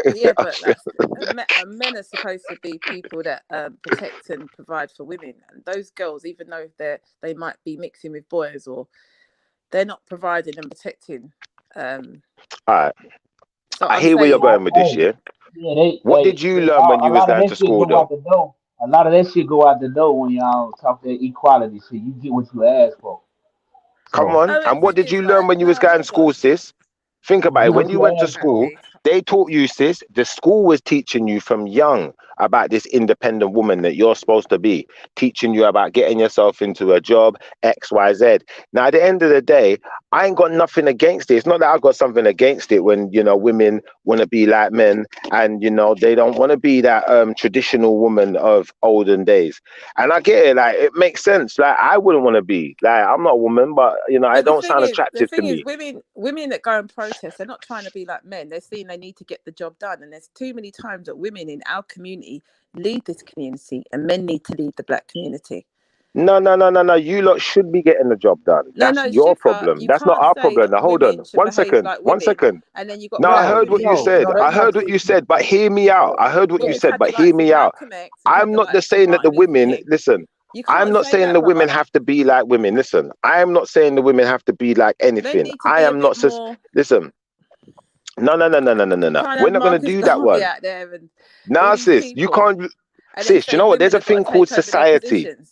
Speaker 11: yeah, but that's men are supposed to be people that protect and provide for women, and those girls, even though they might be mixing with boys or they're not providing and protecting.
Speaker 15: All right.
Speaker 11: So
Speaker 15: I hear where you're going with this, yeah.
Speaker 16: Yeah,
Speaker 15: What did you learn when
Speaker 16: a
Speaker 15: you was
Speaker 16: lot of
Speaker 15: going
Speaker 16: that
Speaker 15: to
Speaker 16: shit
Speaker 15: school,
Speaker 16: go out
Speaker 15: though?
Speaker 16: the door. A lot of that shit go out the door when y'all talk that equality shit. You get what you ask for.
Speaker 15: Come
Speaker 16: So,
Speaker 15: on. And what did you learn when you was going to school, sis? Think about it. When you went to school, they taught you, sis, the school was teaching you from young about this independent woman that you're supposed to be, teaching you about getting yourself into a job, X, Y, Z. Now, at the end of the day, I ain't got nothing against it. It's not that I've got something against it when, women want to be like men and, they don't want to be that traditional woman of olden days. And I get it. Like, it makes sense. Like, I wouldn't want to be. Like, I'm not a woman, but, I don't sound attractive to me.
Speaker 11: Women that go and protest, they're not trying to be like men. They're seeing they need to get the job done. And there's too many times that women in our community lead this community and men need to lead the black community.
Speaker 15: No. You lot should be getting the job done.
Speaker 11: No,
Speaker 15: That's
Speaker 11: no,
Speaker 15: your
Speaker 11: Shifa,
Speaker 15: problem.
Speaker 11: you
Speaker 15: That's not
Speaker 11: can't
Speaker 15: our
Speaker 11: say
Speaker 15: problem.
Speaker 11: that
Speaker 15: Now hold
Speaker 11: women
Speaker 15: on.
Speaker 11: should
Speaker 15: One
Speaker 11: behave
Speaker 15: second.
Speaker 11: like
Speaker 15: One
Speaker 11: women,
Speaker 15: second.
Speaker 11: and then you got
Speaker 15: No, I
Speaker 11: black
Speaker 15: heard what
Speaker 11: women.
Speaker 15: you said. I
Speaker 2: that's not
Speaker 15: heard what
Speaker 2: true.
Speaker 15: you said, but hear me out. I heard what
Speaker 11: Well,
Speaker 15: you
Speaker 11: we've
Speaker 15: said,
Speaker 11: had the
Speaker 15: but hear
Speaker 11: likes of
Speaker 15: me out.
Speaker 11: Malcolm X, we've had
Speaker 15: I'm
Speaker 11: the
Speaker 15: not just
Speaker 11: likes of
Speaker 15: saying that the
Speaker 11: Martin Luther
Speaker 15: women,
Speaker 11: King.
Speaker 15: listen,
Speaker 11: You
Speaker 15: I'm
Speaker 11: can't
Speaker 15: not
Speaker 11: say
Speaker 15: saying
Speaker 11: that,
Speaker 15: the women
Speaker 11: brother.
Speaker 15: have to be like women. Listen, I am not saying the women have to be like
Speaker 11: They
Speaker 15: anything.
Speaker 11: need to
Speaker 15: I
Speaker 11: be a
Speaker 15: am
Speaker 11: bit
Speaker 15: not,
Speaker 11: more.
Speaker 15: listen, no.
Speaker 11: You can't
Speaker 15: We're
Speaker 11: have
Speaker 15: not going to
Speaker 11: Marcus
Speaker 15: do that
Speaker 11: Garvey
Speaker 15: one.
Speaker 11: out there and all
Speaker 15: Nah,
Speaker 11: these
Speaker 15: sis, you
Speaker 11: people,
Speaker 15: can't,
Speaker 11: and then
Speaker 15: sis, you
Speaker 11: say
Speaker 15: know what? There's
Speaker 11: women
Speaker 15: a
Speaker 11: have got
Speaker 15: thing
Speaker 11: to
Speaker 15: called
Speaker 11: take over their
Speaker 15: society.
Speaker 11: positions.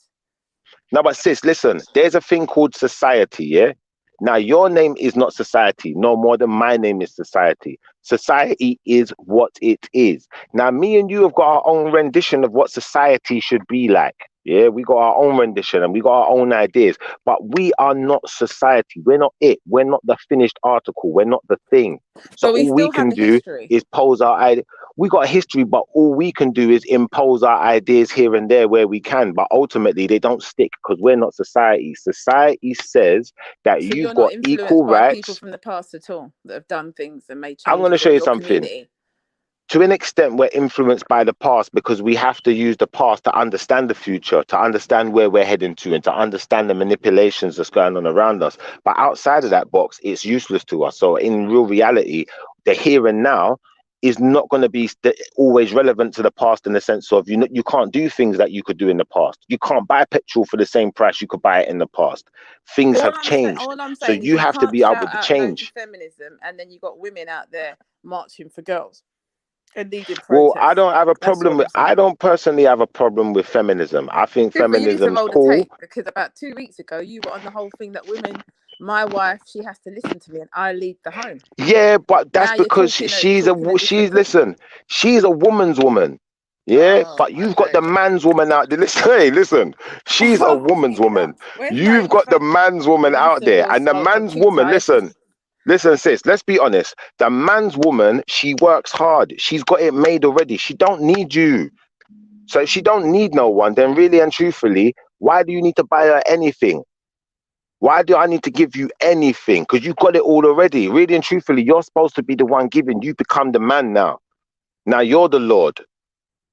Speaker 15: No, but sis, listen, there's a thing called society, yeah? Now, your name is not society, no more than my name is society. Society is what it is. Now, me and you have got our own rendition of what society should be like. Yeah, we got our own rendition and we got our own ideas, but we are not society. We're not it. We're not the finished article. We're not the thing. So
Speaker 11: But we
Speaker 15: all we
Speaker 11: still have
Speaker 15: can
Speaker 11: a
Speaker 15: do
Speaker 11: history.
Speaker 15: is pose our idea. We got a history, but all we can do is impose our ideas here and there where we can. But ultimately, they don't stick because we're not society. Society says that
Speaker 11: So
Speaker 15: you've
Speaker 11: you're not
Speaker 15: got equal
Speaker 11: influenced by people
Speaker 15: rights.
Speaker 11: from the past at all that have done things and made
Speaker 15: I'm going to
Speaker 11: changes
Speaker 15: show
Speaker 11: in
Speaker 15: you
Speaker 11: your
Speaker 15: something.
Speaker 11: community.
Speaker 15: To an extent, we're influenced by the past because we have to use the past to understand the future, to understand where we're heading to, and to understand the manipulations that's going on around us. But outside of that box, it's useless to us. So in real reality, the here and now is not going to be always relevant to the past in the sense of you can't do things that you could do in the past. You can't buy petrol for the same price you could buy it in the past. Things have changed.
Speaker 11: All I'm
Speaker 15: So
Speaker 11: saying is
Speaker 15: you
Speaker 11: you
Speaker 15: have to
Speaker 11: can't
Speaker 15: be up
Speaker 11: shout
Speaker 15: with the
Speaker 11: out no to
Speaker 15: change.
Speaker 11: feminism, and then you got women out there marching for girls and leading
Speaker 15: Well, I
Speaker 11: protests.
Speaker 15: don't have a
Speaker 11: That's
Speaker 15: problem
Speaker 11: all
Speaker 15: with.
Speaker 11: I'm saying.
Speaker 15: I don't personally have a problem with feminism. I think
Speaker 11: Shifa, you need to
Speaker 15: feminism's
Speaker 11: roll the
Speaker 15: cool.
Speaker 11: tape because about 2 weeks ago you were on the whole thing that women, my wife, she has to listen to me and I lead the home.
Speaker 15: Yeah, but that's
Speaker 11: Now you're
Speaker 15: because
Speaker 11: talking
Speaker 15: she's
Speaker 11: a different thing.
Speaker 15: listen, she's a woman's woman. Yeah,
Speaker 11: Oh
Speaker 15: but
Speaker 11: my
Speaker 15: you've got the
Speaker 11: days.
Speaker 15: man's woman out there. Listen, hey, listen, she's a woman's woman.
Speaker 11: When
Speaker 15: You've got the man's
Speaker 11: you
Speaker 15: woman
Speaker 11: need
Speaker 15: out
Speaker 11: to
Speaker 15: there,
Speaker 11: blow
Speaker 15: and the
Speaker 11: smoke, I'm
Speaker 15: man's
Speaker 11: too
Speaker 15: woman.
Speaker 11: tired.
Speaker 15: Listen, sis. Let's be honest. The man's woman, she works hard. She's got it made already. She don't need you. So if she don't need no one, then really and truthfully, why do you need to buy her anything? Why do I need to give you anything? Because you got it all already. Really and truthfully, you're supposed to be the one giving. You become the man now. Now you're the Lord.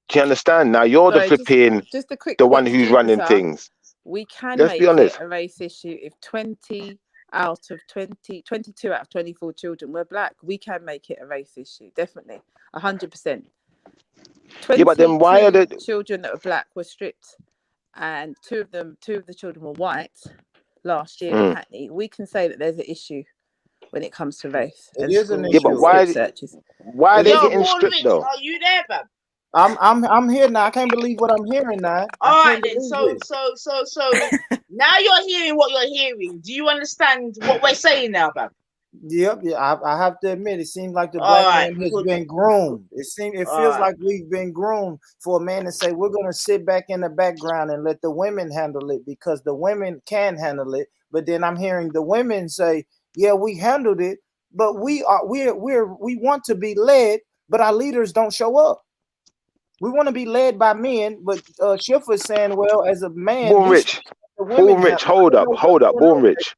Speaker 15: Do you understand? Now you're the
Speaker 11: Sorry,
Speaker 15: flipping,
Speaker 11: just a quick
Speaker 15: the one
Speaker 11: point,
Speaker 15: who's running
Speaker 11: Jupiter.
Speaker 15: things.
Speaker 11: We can
Speaker 15: Let's be
Speaker 11: make it
Speaker 15: honest.
Speaker 11: a race issue if 22 out of 24 children were black. We can make it a race issue, definitely, 100%.
Speaker 15: Yeah, but then why are
Speaker 11: 22
Speaker 15: the
Speaker 11: children that were black were stripped, and two of the children were white last year in Hackney. We can say that there's an issue when it comes to race
Speaker 2: It
Speaker 11: and
Speaker 2: is an
Speaker 11: schools
Speaker 15: yeah, but
Speaker 11: and
Speaker 2: issue.
Speaker 11: strip searches.
Speaker 15: why are they
Speaker 10: Yo,
Speaker 15: getting
Speaker 10: Born
Speaker 15: stripped
Speaker 10: Rich,
Speaker 15: though?
Speaker 10: are you there, man?
Speaker 2: I'm here now. I can't believe what I'm hearing now.
Speaker 10: All
Speaker 2: I
Speaker 10: right
Speaker 2: can't
Speaker 10: then.
Speaker 2: believe
Speaker 10: So
Speaker 2: this.
Speaker 10: now you're hearing what you're hearing. Do you understand what we're saying now, man?
Speaker 2: Yep, yeah. I have to admit, it seems like the
Speaker 10: All
Speaker 2: black
Speaker 10: right,
Speaker 2: man has
Speaker 10: good.
Speaker 2: been groomed. It
Speaker 10: All
Speaker 2: feels
Speaker 10: right.
Speaker 2: like we've been groomed for a man to say we're gonna sit back in the background and let the women handle it because the women can handle it. But then I'm hearing the women say, "Yeah, we handled it, but we want to be led, but our leaders don't show up. We want to be led by men, but Schiff is saying, well, as a man,
Speaker 15: Born
Speaker 2: we should
Speaker 15: Rich.
Speaker 2: let the women
Speaker 15: Born
Speaker 2: handle
Speaker 15: Rich.
Speaker 2: it." I
Speaker 15: Hold
Speaker 2: don't
Speaker 15: up.
Speaker 2: know what's
Speaker 15: Hold up.
Speaker 2: going
Speaker 15: Born
Speaker 2: on.
Speaker 15: Rich.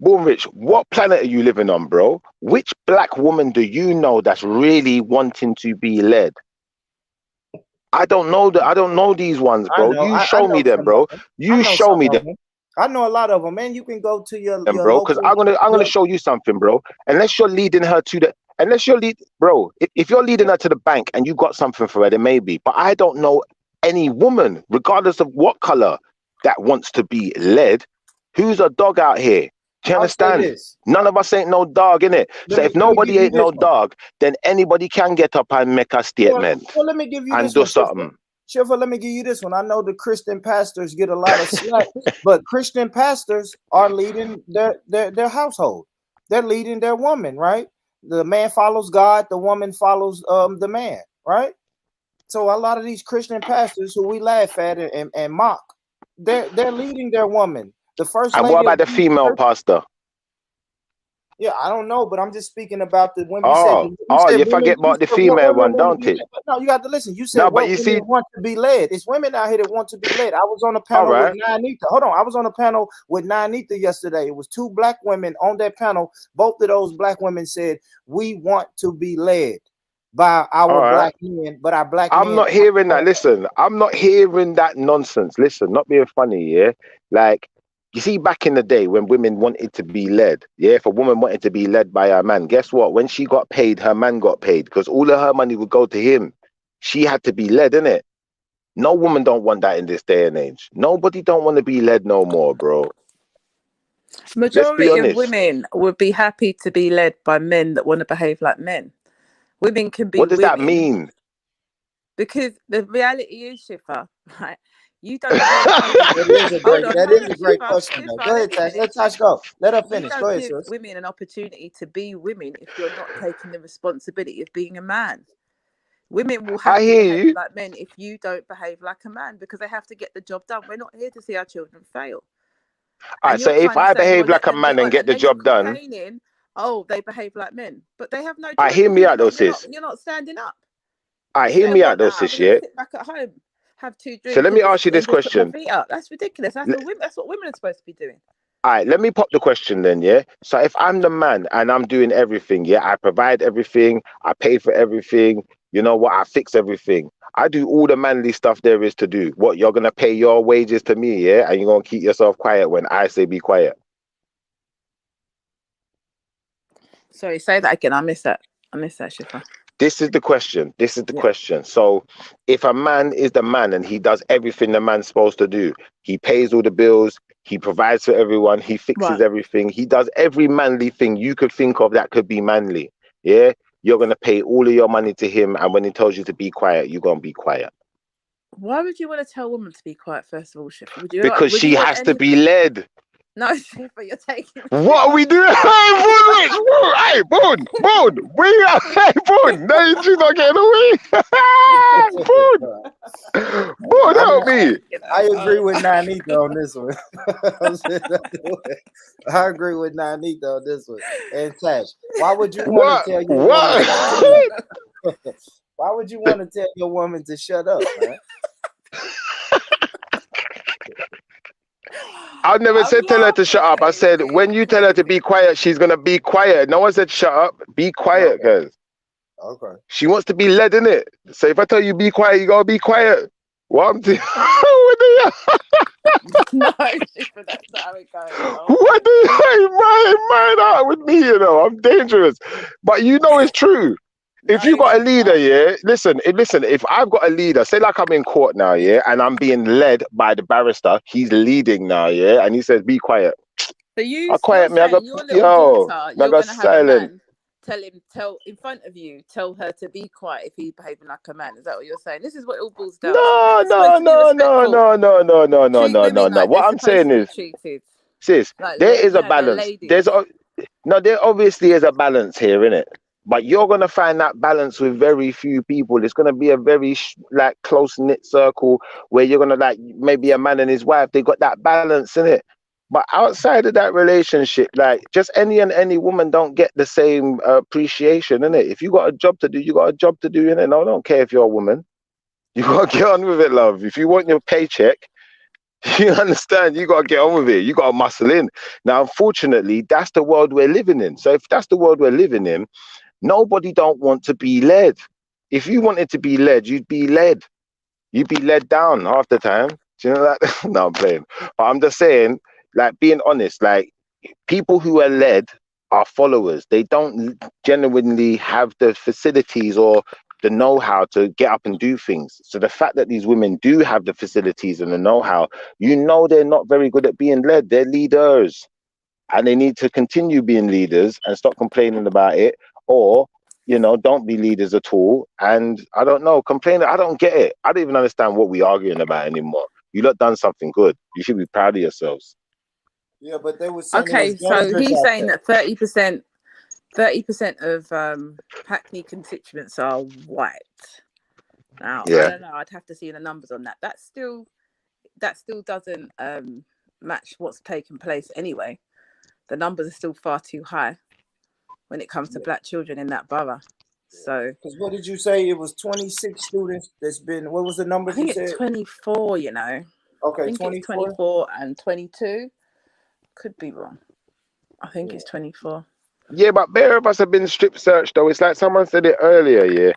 Speaker 15: Born Rich. What planet are you living on, bro? Which black woman do you know that's really wanting to be led? I don't know that. I don't know these ones,
Speaker 2: I
Speaker 15: bro.
Speaker 2: know.
Speaker 15: You
Speaker 2: I
Speaker 15: show me
Speaker 2: know
Speaker 15: them,
Speaker 2: some of
Speaker 15: bro.
Speaker 2: them. I
Speaker 15: You
Speaker 2: know
Speaker 15: show
Speaker 2: some
Speaker 15: me
Speaker 2: of
Speaker 15: them.
Speaker 2: them. I know a lot of them, man. You can go to your
Speaker 15: Bro, because
Speaker 2: local.
Speaker 15: I'm gonna show you something, bro. Unless you're leading her to the, unless you're lead, bro. If you're leading her to the bank and you got something for her, then maybe. But I don't know any woman, regardless of what color, that wants to be led. Who's a dog out here? Do you
Speaker 2: I'll say
Speaker 15: understand?
Speaker 2: this.
Speaker 15: None of us ain't no dog in it. So if
Speaker 2: Let me give
Speaker 15: nobody
Speaker 2: you
Speaker 15: ain't
Speaker 2: this
Speaker 15: no
Speaker 2: one.
Speaker 15: dog, then anybody can get up and make a statement
Speaker 2: Well, let me give you
Speaker 15: and
Speaker 2: this
Speaker 15: do
Speaker 2: one,
Speaker 15: something.
Speaker 2: Shifa, let me give you this one. I know the Christian pastors get a lot of slack, but Christian pastors are leading their household. They're leading their woman, right? The man follows God, the woman follows the man, right? So a lot of these Christian pastors who we laugh at and mock, they're leading their woman. The first
Speaker 15: And what
Speaker 2: lady of
Speaker 15: about the
Speaker 2: the
Speaker 15: female
Speaker 2: church.
Speaker 15: pastor?
Speaker 2: Yeah, I don't know, but I'm just speaking about the when you said
Speaker 15: You
Speaker 2: women.
Speaker 15: forget
Speaker 2: You
Speaker 15: about the
Speaker 2: said what
Speaker 15: female
Speaker 2: women
Speaker 15: one,
Speaker 2: want to
Speaker 15: don't
Speaker 2: be
Speaker 15: it?
Speaker 2: led. But no, you got to listen. You said
Speaker 15: No, but
Speaker 2: what
Speaker 15: you see,
Speaker 2: women want to be led. It's women out here that want to be led. I was on a
Speaker 15: all
Speaker 2: panel with
Speaker 15: right.
Speaker 2: Nanita. Hold on, I was on a panel with Nanita yesterday. It was two black women on that panel. Both of those black women said we want to be led. by
Speaker 15: All
Speaker 2: our
Speaker 15: right.
Speaker 2: black men, but our black
Speaker 15: I'm
Speaker 2: men
Speaker 15: not
Speaker 2: aren't
Speaker 15: hearing that.
Speaker 2: doing that.
Speaker 15: Listen, I'm not hearing that nonsense. Listen, not being funny, yeah? Like, you see, back in the day when women wanted to be led, yeah? If a woman wanted to be led by her man, guess what? When she got paid, her man got paid because all of her money would go to him. She had to be led, innit? No woman don't want that in this day and age. Nobody don't want to be led no more, bro. Let's be
Speaker 11: Majority of
Speaker 15: honest.
Speaker 11: women would be happy to be led by men that want to behave like men. Women can be
Speaker 15: What does that
Speaker 11: women
Speaker 15: mean?
Speaker 11: because the reality is, Shifa, right? You don't give women. Hold on,
Speaker 2: That is a great
Speaker 11: Shifa,
Speaker 2: question though.
Speaker 11: Shifa,
Speaker 2: Go
Speaker 11: let
Speaker 2: ahead,
Speaker 11: me
Speaker 2: Tash.
Speaker 11: finish.
Speaker 2: Let Tash go. Let her
Speaker 11: You
Speaker 2: finish. Go
Speaker 11: don't
Speaker 2: ahead,
Speaker 11: give
Speaker 2: sis.
Speaker 11: women an opportunity to be women if you're not taking the responsibility of being a man. Women will have
Speaker 15: I
Speaker 11: to
Speaker 15: hear
Speaker 11: behave
Speaker 15: you.
Speaker 11: like men if you don't behave like a man because they have to get the job done. We're not here to see our children fail.
Speaker 15: All right,
Speaker 11: And
Speaker 15: so
Speaker 11: you're
Speaker 15: if
Speaker 11: kind of
Speaker 15: I
Speaker 11: saying,
Speaker 15: behave
Speaker 11: well,
Speaker 15: like
Speaker 11: let
Speaker 15: a
Speaker 11: them get
Speaker 15: man and
Speaker 11: on,
Speaker 15: get
Speaker 11: and
Speaker 15: the
Speaker 11: then you're
Speaker 15: job done,
Speaker 11: complaining, oh, they behave like men, but they have no
Speaker 15: all right,
Speaker 11: choice
Speaker 15: hear
Speaker 11: because
Speaker 15: me out though, sis.
Speaker 11: you're not standing up.
Speaker 15: All right,
Speaker 11: If
Speaker 15: hear
Speaker 11: they
Speaker 15: me out
Speaker 11: want
Speaker 15: though,
Speaker 11: that, I'm
Speaker 15: sis,
Speaker 11: going to
Speaker 15: yeah?
Speaker 11: sit back at home, have 2
Speaker 15: So
Speaker 11: drinks,
Speaker 15: let me ask you this
Speaker 11: and just put my
Speaker 15: question.
Speaker 11: feet up. That's ridiculous. That's what women. That's what women are supposed to be doing.
Speaker 15: All right, let me pop the question then, yeah? So if I'm the man and I'm doing everything, yeah, I provide everything, I pay for everything, you know what, I fix everything. I do all the manly stuff there is to do. What, you're going to pay your wages to me, yeah? And you're going to keep yourself quiet when I say be quiet.
Speaker 11: Sorry, say that again. I missed that. Shifa.
Speaker 15: This is the question. This is the
Speaker 11: Yeah.
Speaker 15: question. So if a man is the man and he does everything the man's supposed to do, he pays all the bills, he provides for everyone, he fixes
Speaker 11: Right.
Speaker 15: everything, he does every manly thing you could think of that could be manly. Yeah. You're going to pay all of your money to him. And when he tells you to be quiet, you're going to be quiet.
Speaker 11: Why would you want to tell a woman to be quiet? First of all, Shifa,
Speaker 15: Because
Speaker 11: would
Speaker 15: she
Speaker 11: you want
Speaker 15: has to
Speaker 11: any?
Speaker 15: be led.
Speaker 11: No, Shifa, you're taking it too
Speaker 15: What are we
Speaker 11: much.
Speaker 15: doing? Hey, Boon, we are, hey, Boon, no, you're not getting away. Boon, help me.
Speaker 2: I agree with Nanita on this one. I agree with Nanita on this one. And Tash, why would you want to tell your woman? Why would you want to tell your woman to shut up, man?
Speaker 15: I never said tell her to shut up. I said when you tell her to be quiet, she's gonna be quiet. No one said shut up. Be quiet, guys.
Speaker 2: Okay.
Speaker 15: She wants to be led, in it. So if I tell you be quiet, you gotta be quiet. What I'm doing?
Speaker 11: No, Shifa, that's not how it goes. Oh
Speaker 15: what do you mind out with me? You know, I'm dangerous. But you know it's true. If you got a leader, yeah, listen, if I've got a leader, say like I'm in court now, yeah, and I'm being led by the barrister, he's leading now, yeah, and he says, be quiet.
Speaker 11: So
Speaker 15: I
Speaker 11: you're
Speaker 15: quiet me, I got,
Speaker 11: saying your little
Speaker 15: yo,
Speaker 11: daughter,
Speaker 15: I
Speaker 11: you're
Speaker 15: got
Speaker 11: gonna have a
Speaker 15: silent.
Speaker 11: man tell in front of you, tell her to be quiet if he's behaving like a man. Is that what you're saying? This is what it all boils down to. Men are supposed to be respectful. Treat women like
Speaker 15: What
Speaker 11: they're
Speaker 15: I'm
Speaker 11: supposed
Speaker 15: saying
Speaker 11: to be
Speaker 15: is,
Speaker 11: treated.
Speaker 15: sis,
Speaker 11: Like
Speaker 15: there is a
Speaker 11: they're
Speaker 15: balance.
Speaker 11: ladies.
Speaker 15: There obviously is a balance here, innit? But you're gonna find that balance with very few people. It's gonna be a very like close knit circle where you're gonna like maybe a man and his wife. They got that balance in it. But outside of that relationship, like just any woman don't get the same appreciation, innit? If you got a job to do, you got a job to do, innit? No, I don't care if you're a woman. You gotta get on with it, love. If you want your paycheck, you understand, you gotta get on with it. You gotta muscle in. Now, unfortunately, that's the world we're living in. So if that's the world we're living in, nobody don't want to be led. If you wanted to be led, you'd be led. You'd be led down half the time. Do you know that? No, I'm playing. But I'm just saying, like being honest, like people who are led are followers. They don't genuinely have the facilities or the know-how to get up and do things. So the fact that these women do have the facilities and the know-how, you know, they're not very good at being led. They're leaders, and they need to continue being leaders and stop complaining about it, or you know, don't be leaders at all. And I don't know, complaining. I don't get it. I don't even understand what we're arguing about anymore. You lot done something good. You should be proud of yourselves.
Speaker 2: Yeah, but they were saying it
Speaker 11: Okay,
Speaker 2: was
Speaker 11: so
Speaker 2: dangerous
Speaker 11: he's
Speaker 2: out
Speaker 11: saying
Speaker 2: there.
Speaker 11: that 30% of Hackney constituents are white. Now, I
Speaker 15: Yeah.
Speaker 11: don't know. I'd have to see the numbers on that. That still doesn't match what's taken place anyway. The numbers are still far too high when it comes to black children in that borough. So,
Speaker 2: because what did you say? It was 26 students that's been. What was the numbers
Speaker 11: I think
Speaker 2: you
Speaker 11: it's
Speaker 2: said?
Speaker 11: 24. You know,
Speaker 2: Okay,
Speaker 11: I think it's
Speaker 2: 24.
Speaker 11: 24 and 22. Could be wrong. I think
Speaker 2: Yeah.
Speaker 11: it's 24.
Speaker 15: Yeah, but bare of us have been strip searched though. It's like someone said it earlier, yeah.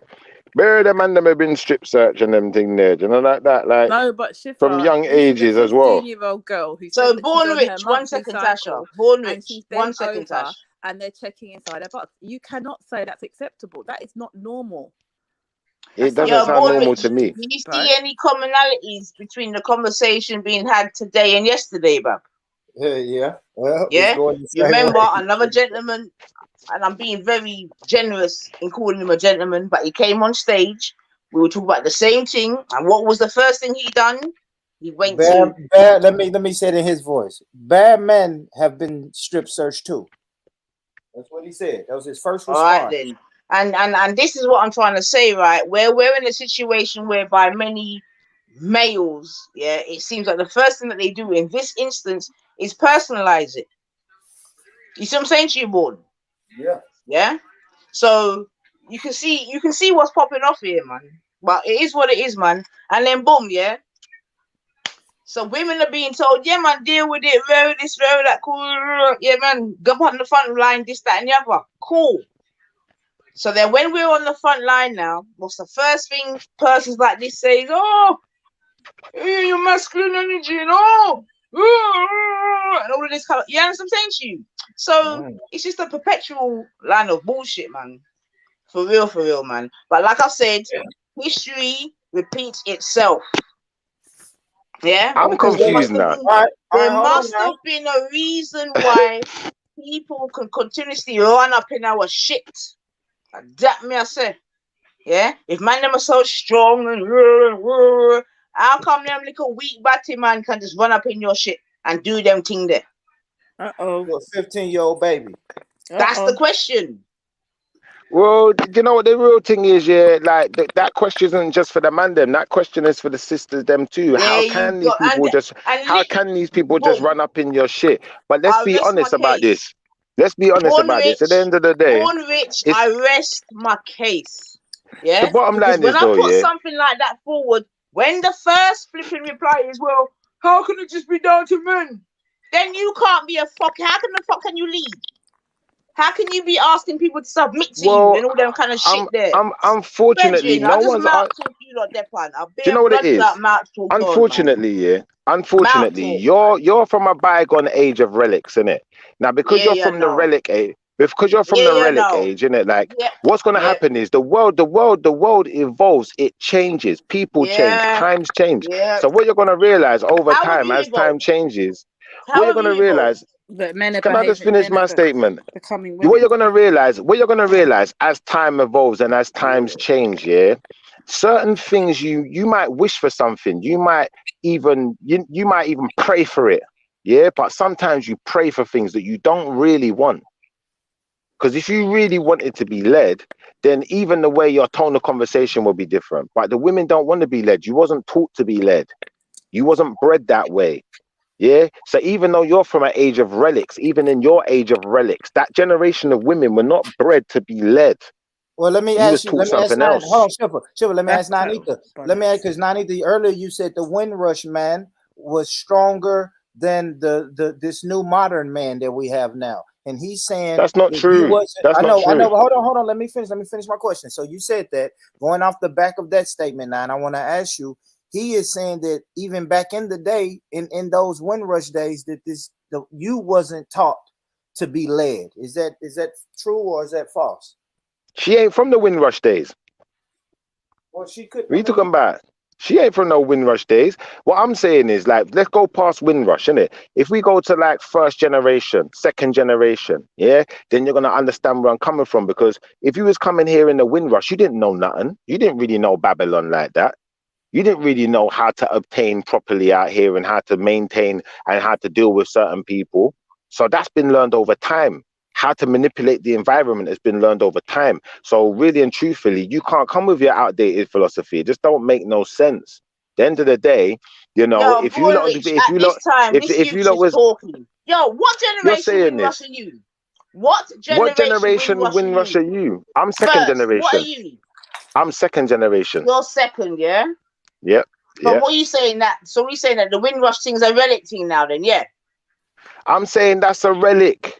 Speaker 15: Bare of them and them have been strip searched and them thing there, you know, like that, like
Speaker 11: No, but
Speaker 15: from
Speaker 11: Shifa,
Speaker 15: young
Speaker 11: this is a
Speaker 15: ages as well.
Speaker 11: 15-year-old girl who said
Speaker 10: So
Speaker 11: that she's
Speaker 10: born
Speaker 11: on her
Speaker 10: rich. One
Speaker 11: monthly
Speaker 10: second, Tasha.
Speaker 11: cycle
Speaker 10: Born
Speaker 11: and
Speaker 10: rich.
Speaker 11: she's
Speaker 10: 1
Speaker 11: bent
Speaker 10: second,
Speaker 11: over
Speaker 10: Tash.
Speaker 11: and they're checking inside her butt. You cannot say that's acceptable. That is not normal.
Speaker 15: It
Speaker 11: That's
Speaker 15: doesn't
Speaker 10: Yo,
Speaker 15: sound
Speaker 10: born
Speaker 11: unnormal,
Speaker 15: normal
Speaker 10: rich.
Speaker 15: to
Speaker 10: Do
Speaker 15: me.
Speaker 10: you
Speaker 11: bro.
Speaker 10: see any commonalities between the conversation being had today and yesterday, bruv?
Speaker 2: Yeah. Well, it's
Speaker 10: Yeah.
Speaker 2: going the
Speaker 10: You
Speaker 2: same
Speaker 10: remember
Speaker 2: way.
Speaker 10: another gentleman, and I'm being very generous in calling him a gentleman, but he came on stage. We were talking about the same thing, and what was the first thing he done? He went to
Speaker 2: Bad. Let me say it in his voice. Bad men have been strip searched too. That's what he said. That was his first
Speaker 10: all right
Speaker 2: response.
Speaker 10: then. And this is what I'm trying to say, right? Where we're in a situation whereby many males, yeah, it seems like the first thing that they do in this instance is personalize it. You see what I'm saying to you, Born?
Speaker 2: Yeah.
Speaker 10: Yeah. So you can see what's popping off here, man. But it is what it is, man. And then boom, yeah. So women are being told, yeah, man, deal with it, very this, very that, cool. Yeah, man, go on the front line, this, that, and the other. Cool. So then when we're on the front line now, what's the first thing persons like this say? Oh, your masculine energy and and all of this kind of, you understand what I'm saying to you? So it's just a perpetual line of bullshit, man. For real, man. But like I said, history repeats itself. Yeah,
Speaker 15: I'm
Speaker 10: because there must
Speaker 15: confused
Speaker 10: have
Speaker 15: now.
Speaker 10: been
Speaker 2: All right, hold on now.
Speaker 10: a reason why people can continuously run up in our shit. That me I say. Yeah, if man them are so strong and how come them little weak batty man can just run up in your shit and do them thing there?
Speaker 2: You're a 15-year-old baby.
Speaker 10: That's the question.
Speaker 15: Well, you know what the real thing is, yeah, like that question isn't just for the man them. That question is for the sisters them too.
Speaker 10: There
Speaker 15: How
Speaker 10: you
Speaker 15: can these
Speaker 10: go.
Speaker 15: people just
Speaker 10: Boom.
Speaker 15: run up in your shit? But let's
Speaker 10: I
Speaker 15: be
Speaker 10: rest my
Speaker 15: honest about
Speaker 10: case.
Speaker 15: this. Let's be honest about this. At the end of the day,
Speaker 10: Born rich,
Speaker 15: it's
Speaker 10: I rest my case.
Speaker 15: the
Speaker 10: Yeah?
Speaker 15: bottom
Speaker 10: Because
Speaker 15: line
Speaker 10: when
Speaker 15: is
Speaker 10: I
Speaker 15: though,
Speaker 10: put
Speaker 15: yeah.
Speaker 10: something like that forward, when the first flipping reply is, well, how can it just be down to men? Then you can't be a fuck. How can the fuck can you lead? How can you be asking people to submit to you
Speaker 15: Well,
Speaker 10: and all them kind of shit there?
Speaker 15: unfortunately,
Speaker 10: Brethren, I
Speaker 15: no
Speaker 10: just
Speaker 15: one's.
Speaker 10: mouth talk you lot that pan. I
Speaker 15: Do you
Speaker 10: bear
Speaker 15: know what it
Speaker 10: blood
Speaker 15: is?
Speaker 10: clot mouth talk yours, man.
Speaker 15: Unfortunately, yeah.
Speaker 10: Mouth
Speaker 15: Unfortunately,
Speaker 10: talk.
Speaker 15: you're from a bygone age of relics, innit? Now, because
Speaker 10: Yeah,
Speaker 15: you're
Speaker 10: yeah,
Speaker 15: from the
Speaker 10: no.
Speaker 15: relic age, because you're from
Speaker 10: Yeah,
Speaker 15: the
Speaker 10: yeah,
Speaker 15: relic
Speaker 10: no.
Speaker 15: age, innit? Like,
Speaker 10: Yeah,
Speaker 15: what's gonna
Speaker 10: yeah,
Speaker 15: happen is the world evolves, it changes, people change,
Speaker 10: yeah,
Speaker 15: times change.
Speaker 10: yeah.
Speaker 15: So what you're gonna realize over
Speaker 10: How have
Speaker 15: time,
Speaker 10: you
Speaker 15: as time
Speaker 10: evolved?
Speaker 15: changes, what
Speaker 10: How
Speaker 15: you're
Speaker 10: have
Speaker 15: gonna
Speaker 10: you evolved?
Speaker 15: realize.
Speaker 11: That men are
Speaker 15: Can I just
Speaker 11: behaving,
Speaker 15: finish
Speaker 11: men are
Speaker 15: my statement?
Speaker 11: becoming
Speaker 15: What
Speaker 11: women.
Speaker 15: you're gonna realize as time evolves and as times change, yeah, certain things you might wish for something, you might even pray for it, yeah, but sometimes you pray for things that you don't really want. Because if you really wanted to be led, then even the way your tone of conversation will be different. But the women don't want to be led. You wasn't taught to be led. You wasn't bred that way. Yeah. So even though you're from an age of relics, even in your age of relics, that generation of women were not bred to be led.
Speaker 2: Well, let me
Speaker 15: You was
Speaker 2: ask you.
Speaker 15: taught
Speaker 2: Let me ask
Speaker 15: something
Speaker 2: Nine. Hold
Speaker 15: else.
Speaker 2: on, Shiva. Let me ask Nanita. Let me ask because Nanita, earlier you said the Windrush man was stronger than this new modern man that we have now, and he's saying
Speaker 15: That's not
Speaker 2: if he
Speaker 15: true.
Speaker 2: wasn't.
Speaker 15: That's
Speaker 2: I
Speaker 15: not
Speaker 2: know.
Speaker 15: true.
Speaker 2: But hold on. Let me finish my question. So you said that going off the back of that statement, now, and I want to ask you. He is saying that even back in the day, in those Windrush days, that you wasn't taught to be led. Is that true or is that false?
Speaker 15: She ain't from the Windrush days.
Speaker 2: Well, she could.
Speaker 15: What are you talking about? She ain't from no Windrush days. What I'm saying is, like, let's go past Windrush, innit? If we go to like first generation, second generation, yeah, then you're gonna understand where I'm coming from. Because if you was coming here in the Windrush, you didn't know nothing. You didn't really know Babylon like that. You didn't really know how to obtain properly out here and how to maintain and how to deal with certain people. So that's been learned over time. How to manipulate the environment has been learned over time. So really and truthfully, you can't come with your outdated philosophy. It just don't make no sense. At the end of the day, you know,
Speaker 10: Yo, Born Rich, at this time, this
Speaker 15: if you
Speaker 10: youth
Speaker 15: lot
Speaker 10: is
Speaker 15: was,
Speaker 10: talking. Yo, what
Speaker 15: you're
Speaker 10: generation
Speaker 15: saying
Speaker 10: Windrush
Speaker 15: this.
Speaker 10: are you? What
Speaker 15: What
Speaker 10: generation
Speaker 15: generation
Speaker 10: Windrush are
Speaker 15: Windrush are
Speaker 10: you?
Speaker 15: you? I'm second
Speaker 10: First, what are
Speaker 15: generation.
Speaker 10: you?
Speaker 15: I'm second generation.
Speaker 10: You're second, yeah?
Speaker 15: Yep.
Speaker 10: But
Speaker 15: Yep.
Speaker 10: what are you saying that? So we saying that the Windrush thing's a relic thing now then, yeah?
Speaker 15: I'm saying that's a relic.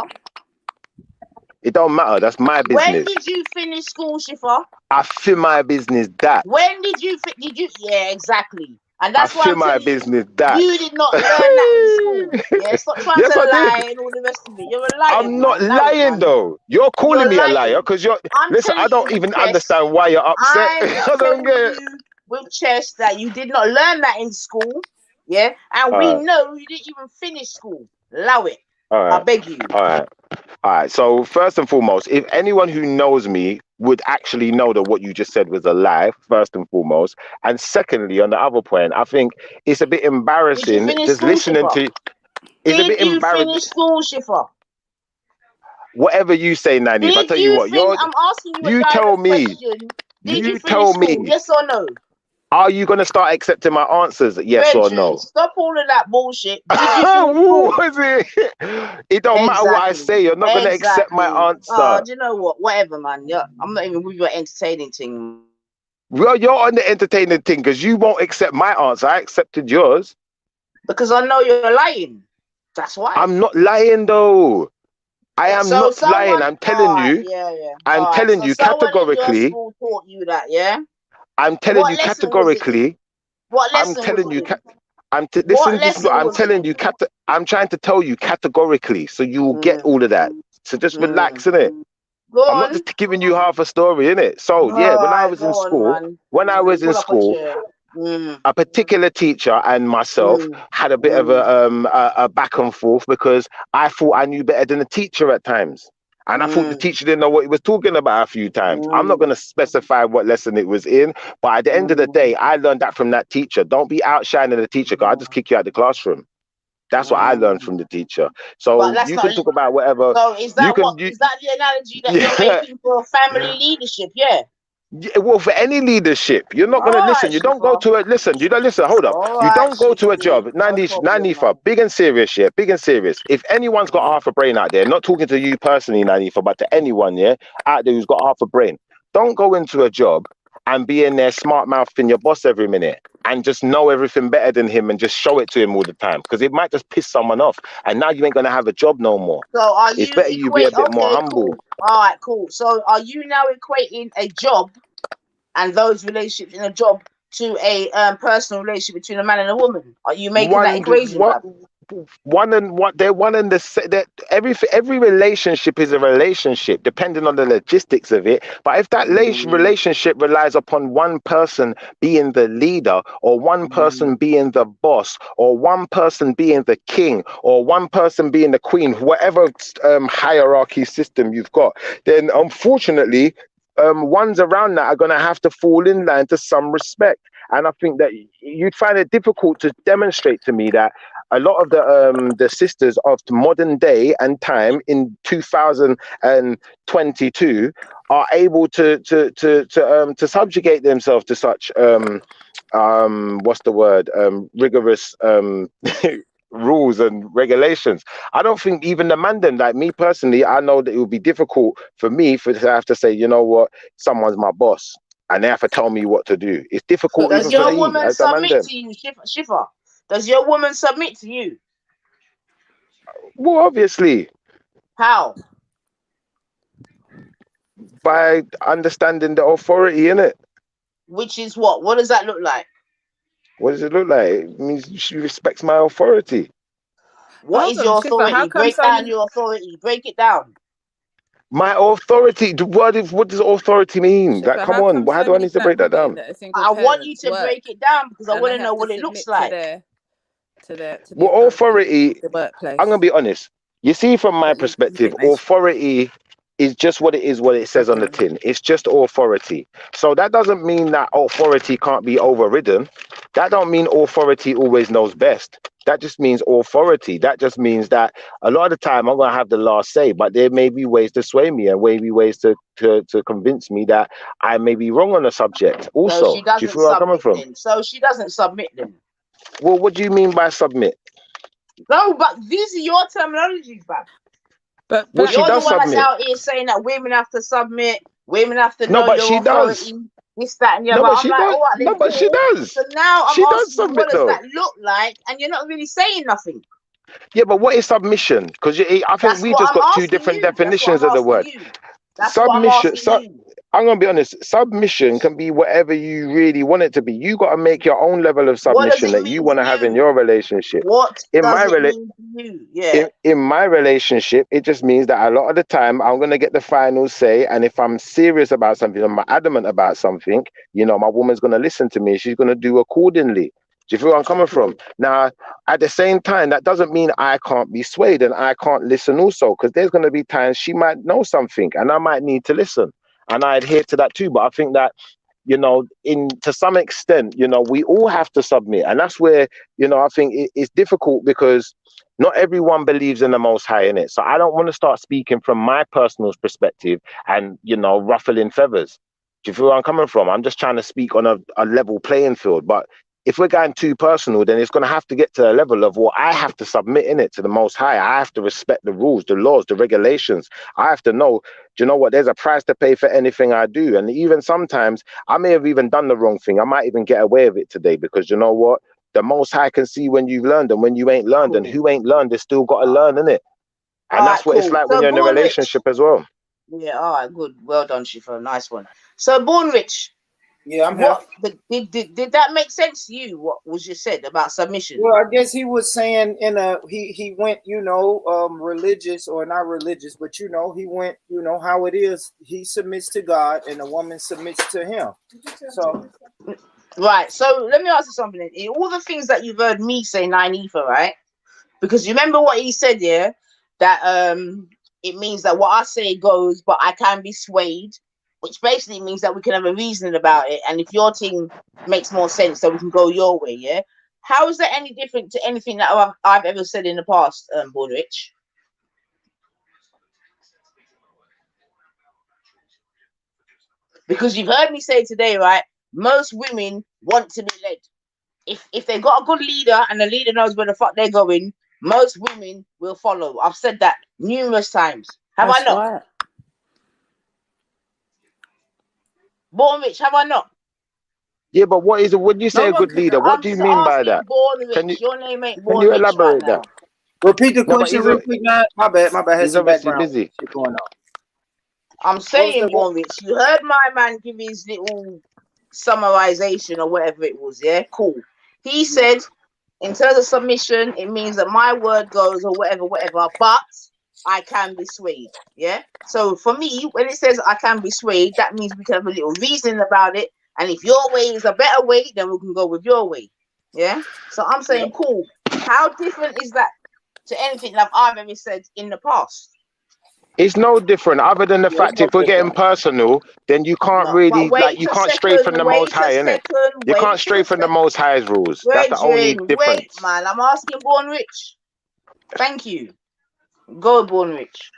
Speaker 15: It don't matter. That's my business.
Speaker 10: When did you finish school, Shifa?
Speaker 15: I feel my business that.
Speaker 10: When did you? Did you? Yeah, exactly. And that's why
Speaker 15: feel
Speaker 10: I'm
Speaker 15: my
Speaker 10: telling you,
Speaker 15: business that.
Speaker 10: you did not learn that in school. Yeah, stop trying
Speaker 15: Yes,
Speaker 10: to
Speaker 15: I did.
Speaker 10: lie and all the rest of it. You're a liar,
Speaker 15: I'm not
Speaker 10: man. Allow it,
Speaker 15: lying
Speaker 10: man.
Speaker 15: though. You're calling
Speaker 10: You're
Speaker 15: me a liar
Speaker 10: lying.
Speaker 15: because you're.
Speaker 10: I'm
Speaker 15: Listen,
Speaker 10: telling
Speaker 15: I don't
Speaker 10: you with
Speaker 15: even
Speaker 10: chest.
Speaker 15: understand why you're upset.
Speaker 10: I'm
Speaker 15: I don't
Speaker 10: telling
Speaker 15: get it.
Speaker 10: you with chest that you did not learn that in school. Yeah, and we
Speaker 15: All right,
Speaker 10: know you didn't even finish school. Allow it.
Speaker 15: all
Speaker 10: I
Speaker 15: right,
Speaker 10: beg you.
Speaker 15: all right. All right. So first and foremost, if anyone who knows me would actually know that what you just said was a lie, first and foremost. And secondly, on the other point, I think it's a bit
Speaker 10: Did you
Speaker 15: embarrassing
Speaker 10: finish
Speaker 15: just
Speaker 10: school,
Speaker 15: listening
Speaker 10: Schiffer?
Speaker 15: to. It's a
Speaker 10: Did
Speaker 15: bit
Speaker 10: you
Speaker 15: embarrassing.
Speaker 10: finish school, Schiffer?
Speaker 15: Whatever you say, Nanny. If I
Speaker 10: Did
Speaker 15: tell you
Speaker 10: you
Speaker 15: what,
Speaker 10: finish? I'm asking you a
Speaker 15: you tell
Speaker 10: direct
Speaker 15: me.
Speaker 10: question. Did you
Speaker 15: You
Speaker 10: finish
Speaker 15: tell
Speaker 10: school?
Speaker 15: me.
Speaker 10: Yes or no?
Speaker 15: Are you gonna start accepting my answers? Yes or
Speaker 10: Brethren,
Speaker 15: no?
Speaker 10: stop all of that bullshit. Did you finish school?
Speaker 15: Was it? It don't matter what I
Speaker 10: Exactly.
Speaker 15: say. You're not gonna accept my
Speaker 10: Exactly.
Speaker 15: answer.
Speaker 10: Do you know what? Whatever, man. Yeah, I'm not even with your entertaining thing.
Speaker 15: Well, you're on the entertaining thing because you won't accept my answer. I accepted yours.
Speaker 10: Because I know you're lying. That's why.
Speaker 15: I'm not lying though. I am
Speaker 10: So
Speaker 15: not lying.
Speaker 10: someone,
Speaker 15: I'm
Speaker 10: all
Speaker 15: telling
Speaker 10: right,
Speaker 15: you.
Speaker 10: yeah, yeah.
Speaker 15: I'm
Speaker 10: All right.
Speaker 15: telling
Speaker 10: So
Speaker 15: you
Speaker 10: someone in your
Speaker 15: categorically.
Speaker 10: school taught you that, yeah?
Speaker 15: I'm telling
Speaker 10: What
Speaker 15: you
Speaker 10: lesson was it in?
Speaker 15: categorically.
Speaker 10: What
Speaker 15: I'm
Speaker 10: lesson was
Speaker 15: telling
Speaker 10: it
Speaker 15: you.
Speaker 10: in?
Speaker 15: Listen,
Speaker 10: What
Speaker 15: just look.
Speaker 10: lesson
Speaker 15: I'm
Speaker 10: was it
Speaker 15: telling
Speaker 10: in?
Speaker 15: you. I'm trying to tell you categorically, so you will get all of that. So just relax, innit?
Speaker 10: Go
Speaker 15: I'm not
Speaker 10: on.
Speaker 15: just giving you half a story, innit? So
Speaker 10: All
Speaker 15: yeah,
Speaker 10: right, go on, man. Pull up a chair.
Speaker 15: a particular teacher and myself had a bit of a back and forth because I thought I knew better than the teacher at times. And I thought the teacher didn't know what he was talking about a few times. I'm not going to specify what lesson it was in, but at the end of the day, I learned that from that teacher. Don't be outshining the teacher because I'll just kick you out of the classroom. That's what I learned from the teacher.
Speaker 10: But
Speaker 15: So
Speaker 10: that's
Speaker 15: you
Speaker 10: not.
Speaker 15: can talk about whatever.
Speaker 10: So is
Speaker 15: You
Speaker 10: that
Speaker 15: can.
Speaker 10: what? Is that the analogy that you're
Speaker 15: Yeah.
Speaker 10: making for family leadership? Yeah.
Speaker 15: Yeah, well, for any leadership, you're not
Speaker 10: All
Speaker 15: going to
Speaker 10: right,
Speaker 15: listen. You don't go
Speaker 10: Shifa.
Speaker 15: to a listen. You don't listen. Hold up.
Speaker 10: All
Speaker 15: You
Speaker 10: right,
Speaker 15: don't go to
Speaker 10: Shifa
Speaker 15: a
Speaker 10: D.
Speaker 15: job.
Speaker 10: No problem,
Speaker 15: Nanifa,
Speaker 10: man.
Speaker 15: big and serious, yeah, big and serious. If anyone's got half a brain out there, not talking to you personally, Nanifa, but to anyone, yeah, out there who's got half a brain, don't go into a job and be in there smart mouthing your boss every minute and just know everything better than him and just show it to him all the time because it might just piss someone off and now you ain't going to have a job no more.
Speaker 10: So are
Speaker 15: It's
Speaker 10: you
Speaker 15: better you be a bit more
Speaker 10: Okay,
Speaker 15: humble.
Speaker 10: cool. All right, cool. So are you now equating a job and those relationships in a job to a personal relationship between a man and a woman? Are you making that equation, bruv?
Speaker 15: They're one and the that every relationship is a relationship depending on the logistics of it. But if that relationship relies upon one person being the leader or one person being the boss or one person being the king or one person being the queen, whatever hierarchy system you've got, then unfortunately ones around that are going to have to fall in line to some respect. And I think that you'd find it difficult to demonstrate to me that a lot of the sisters of modern day and time in 2022 are able to subjugate themselves to such what's the word rigorous rules and regulations. I don't think even the man them, like me personally, I know that it would be difficult for me to have to say, you know what, someone's my boss and they have to tell me what to do. It's difficult
Speaker 10: Does
Speaker 15: even for
Speaker 10: your
Speaker 15: me
Speaker 10: woman
Speaker 15: as the man
Speaker 10: submit
Speaker 15: them.
Speaker 10: to you, Shifa? Does your woman submit to you?
Speaker 15: Well, obviously,
Speaker 10: How?
Speaker 15: by understanding the authority in it.
Speaker 10: Which is what? What does that look like?
Speaker 15: What does it look like? It means she respects my authority.
Speaker 10: What
Speaker 11: Hold
Speaker 10: is
Speaker 11: on,
Speaker 10: your
Speaker 11: Shifa. How
Speaker 10: authority?
Speaker 11: come
Speaker 10: Break
Speaker 11: so
Speaker 10: down
Speaker 11: many?
Speaker 10: your authority. Break it down.
Speaker 15: My authority. What does authority mean? Like,
Speaker 11: Shifa,
Speaker 15: come
Speaker 11: how
Speaker 15: on.
Speaker 11: come
Speaker 15: How
Speaker 11: so
Speaker 15: do I
Speaker 11: many
Speaker 15: need to
Speaker 11: black
Speaker 15: break that
Speaker 11: women
Speaker 15: down?
Speaker 11: that are single
Speaker 10: I want you
Speaker 11: parents
Speaker 10: to
Speaker 11: work
Speaker 10: break it down because I
Speaker 11: and
Speaker 10: want
Speaker 11: they
Speaker 10: to know
Speaker 11: have to
Speaker 10: what it looks
Speaker 11: submit to
Speaker 10: like.
Speaker 11: the
Speaker 15: Well,
Speaker 11: authority of
Speaker 15: authority,
Speaker 11: the
Speaker 15: I'm
Speaker 11: workplace?
Speaker 15: going to be honest. You see, from my
Speaker 11: What
Speaker 15: perspective,
Speaker 11: information?
Speaker 15: authority is just what it is, what it says on the
Speaker 11: Okay.
Speaker 15: tin. It's just authority. So that doesn't mean that authority can't be overridden. That don't mean authority always knows best. That just means authority. That just means that a lot of the time I'm going to have the last say, but there may be ways to sway me and maybe ways to convince me that I may be wrong on the subject.
Speaker 10: So
Speaker 15: Also,
Speaker 10: she
Speaker 15: do you
Speaker 10: doesn't
Speaker 15: feel where I'm coming
Speaker 10: submit
Speaker 15: from?
Speaker 10: then. So she doesn't submit then.
Speaker 15: Well, what do you mean by submit?
Speaker 10: No, but these are your terminologies, man.
Speaker 11: But
Speaker 15: Well, she
Speaker 10: You're the
Speaker 15: does
Speaker 10: one that's
Speaker 15: submit.
Speaker 10: out here saying that women have to submit, women have to
Speaker 15: No,
Speaker 10: know
Speaker 15: but
Speaker 10: your
Speaker 15: she does.
Speaker 10: authority, this, that, and the
Speaker 15: No,
Speaker 10: other.
Speaker 15: but
Speaker 10: I'm
Speaker 15: she
Speaker 10: like,
Speaker 15: does.
Speaker 10: all right,
Speaker 15: No,
Speaker 10: then
Speaker 15: but she
Speaker 10: cool.
Speaker 15: does.
Speaker 10: So now I'm
Speaker 15: She does
Speaker 10: asking you, what
Speaker 15: submit
Speaker 10: does
Speaker 15: though.
Speaker 10: that look like? And you're not really saying nothing.
Speaker 15: Yeah, but what is submission? Because I think
Speaker 10: That's
Speaker 15: we
Speaker 10: what
Speaker 15: just
Speaker 10: I'm
Speaker 15: got two
Speaker 10: asking
Speaker 15: different
Speaker 10: you. That's what
Speaker 15: definitions
Speaker 10: I'm
Speaker 15: of the
Speaker 10: asking
Speaker 15: word.
Speaker 10: you. That's what I'm
Speaker 15: Submission.
Speaker 10: asking you.
Speaker 15: I'm gonna be honest. Submission can be whatever you really want it to be. You got to make your own level of
Speaker 10: What does
Speaker 15: submission
Speaker 10: it
Speaker 15: that you
Speaker 10: mean
Speaker 15: want
Speaker 10: to
Speaker 15: to have in
Speaker 10: you?
Speaker 15: your relationship.
Speaker 10: What
Speaker 15: In
Speaker 10: does
Speaker 15: my
Speaker 10: it mean to you? Yeah.
Speaker 15: in my relationship, it just means that a lot of the time I'm gonna get the final say, and if I'm serious about something, I'm adamant about something, my woman's gonna listen to me. She's gonna do accordingly. Do you feel where I'm coming from? Now, at the same time, that doesn't mean I can't be swayed and I can't listen also, because there's gonna be times she might know something and I might need to listen, and I adhere to that too. But I think that in to some extent, we all have to submit, and that's where I think it's difficult because not everyone believes in the Most High in it. So I don't want to start speaking from my personal perspective and ruffling feathers. Do you feel where I'm coming from? I'm just trying to speak on a level playing field. But if we're going too personal, then it's going to have to get to a level of what I have to submit in it to the Most High. I have to respect the rules, the laws, the regulations. I have to know, do you know what? There's a price to pay for anything I do. And even sometimes I may have even done the wrong thing. I might even get away with it today because you know what? The Most High can see when you've learned and when you ain't learned, and who ain't learned is still got to learn, innit? And that's what it's like when
Speaker 10: So
Speaker 15: you're in a
Speaker 10: Born Rich.
Speaker 15: relationship as well.
Speaker 10: Yeah, all right, good. Well done, Shifa. Nice one. So Born Rich.
Speaker 2: Yeah, I'm
Speaker 10: what did that make sense to you? What was just said about submission?
Speaker 2: Well, I guess he was saying he went, religious or not religious, but he went, how it is. He submits to God and the woman submits to him. So
Speaker 10: right. So let me ask you something. In all the things that you've heard me say, Nynefa, right? Because you remember what he said, yeah, that it means that what I say goes, but I can be swayed, which basically means that we can have a reasoning about it. And if your thing makes more sense, then we can go your way, yeah? How is that any different to anything that I've ever said in the past, Born Rich? Because you've heard me say today, right? Most women want to be led. If they got a good leader and the leader knows where the fuck they're going, most women will follow. I've said that numerous times. Have I not?
Speaker 11: Right.
Speaker 10: Born Rich, have I not?
Speaker 15: Yeah, but what is it? When you say a good leader, what
Speaker 10: I'm
Speaker 15: do you
Speaker 10: just
Speaker 15: mean by
Speaker 10: asking
Speaker 15: that?
Speaker 10: Born
Speaker 15: Can
Speaker 10: Rich.
Speaker 15: you
Speaker 10: Your name ain't
Speaker 15: can
Speaker 10: Born
Speaker 15: you
Speaker 10: Rich right
Speaker 15: elaborate that?
Speaker 10: now.
Speaker 2: repeat the
Speaker 15: No, but
Speaker 2: question real quick, now. My bad. Had
Speaker 15: he's
Speaker 2: some
Speaker 15: obviously
Speaker 2: background
Speaker 15: busy.
Speaker 2: shit going on.
Speaker 10: I'm saying, Born Rich, you heard my man give his little summarization or whatever it was, yeah? Cool. He said, in terms of submission, it means that my word goes or whatever, but I can be swayed, yeah? So for me, when it says I can be swayed, that means we can have a little reasoning about it. And if your way is a better way, then we can go with your way, yeah? So I'm saying, cool. How different is that to anything that I've ever said in the past?
Speaker 15: It's no different, other than the fact if we're getting personal, then you can't really you can't stray from the Most High, innit? You can't stray from the Most High's rules. That's the only difference.
Speaker 10: Wait, man, I'm asking Born Rich. Thank you. Go, Born Rich.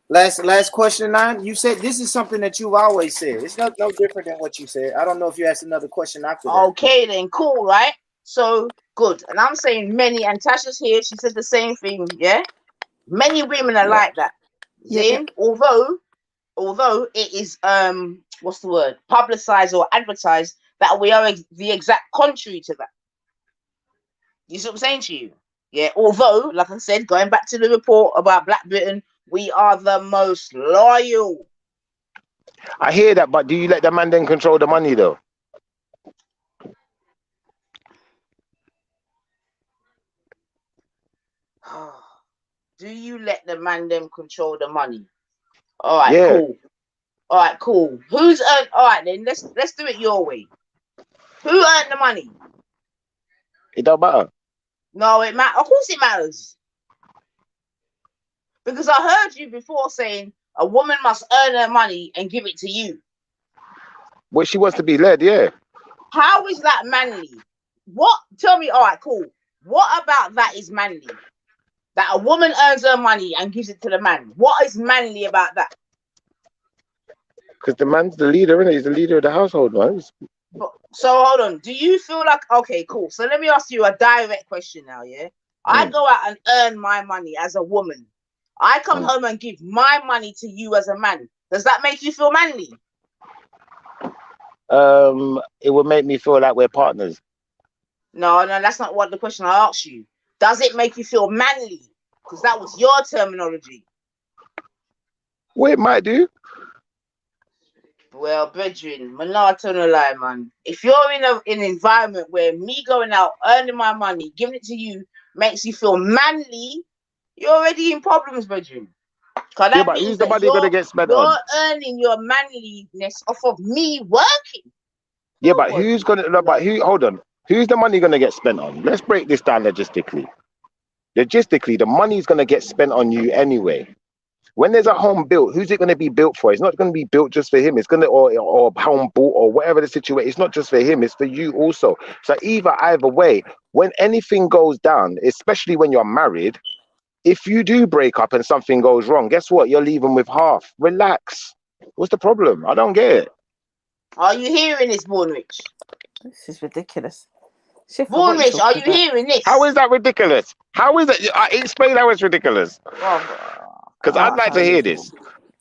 Speaker 2: Last question, 9. You said this is something that you've always said. It's no different than what you said. I don't know if you asked another question after that.
Speaker 10: Okay, then cool, right? So good. And I'm saying many, and Tasha's here, she said the same thing, yeah? Many women are like that. Although it is what's the word? Publicized or advertised that we are the exact contrary to that. You see what I'm saying to you? Yeah, although, like I said, going back to the report about Black Britain, we are the most loyal.
Speaker 15: I hear that, but do you let the man then control the money though?
Speaker 10: Do you let the man them control the money? All right, cool. All right, cool. Who's earned? All right, then let's do it your way. Who earned the money?
Speaker 15: It don't matter.
Speaker 10: No, it matters. Of course, it matters. Because I heard you before saying a woman must earn her money and give it to you.
Speaker 15: Well, she wants to be led, yeah.
Speaker 10: How is that manly? What? Tell me. All right, cool. What about that is manly? That a woman earns her money and gives it to the man. What is manly about that?
Speaker 15: Because the man's the leader, innit? He's the leader of the household, man.
Speaker 10: So hold on. Do you feel like okay, cool? So let me ask you a direct question now, yeah? I go out and earn my money as a woman. I come home and give my money to you as a man. Does that make you feel manly?
Speaker 15: It would make me feel like we're partners.
Speaker 10: No, that's not what the question I asked you. Does it make you feel manly? Because that was your terminology.
Speaker 15: Well, it might do.
Speaker 10: Well, brethren, man, not tell no lie, man. If you're in an environment where me going out, earning my money, giving it to you, makes you feel manly, you're already in problems, brethren. Because
Speaker 15: Yeah,
Speaker 10: that
Speaker 15: but
Speaker 10: means
Speaker 15: who's the
Speaker 10: that
Speaker 15: money gonna get spent
Speaker 10: you're
Speaker 15: on?
Speaker 10: earning your manliness off of me working.
Speaker 15: Yeah,
Speaker 10: Come
Speaker 15: but
Speaker 10: on,
Speaker 15: who's gonna? No, but
Speaker 10: blood.
Speaker 15: who? Hold on. Who's the money gonna get spent on? Let's break this down logistically. Logistically, the money's gonna get spent on you anyway. When there's a home built, who's it going to be built for? It's not going to be built just for him. It's going to, or a home bought or whatever the situation. It's not just for him. It's for you also. So either way, when anything goes down, especially when you're married, if you do break up and something goes wrong, guess what? You're leaving with half. Relax. What's the problem? I don't get it.
Speaker 10: Are you hearing this, Bournemouth?
Speaker 11: This is ridiculous. Shifra, what are you
Speaker 10: Bournemouth, are
Speaker 11: talking
Speaker 10: you
Speaker 11: about?
Speaker 10: hearing this?
Speaker 15: How is that ridiculous? How is it? Explain how it's ridiculous. Because I'd like to hear this.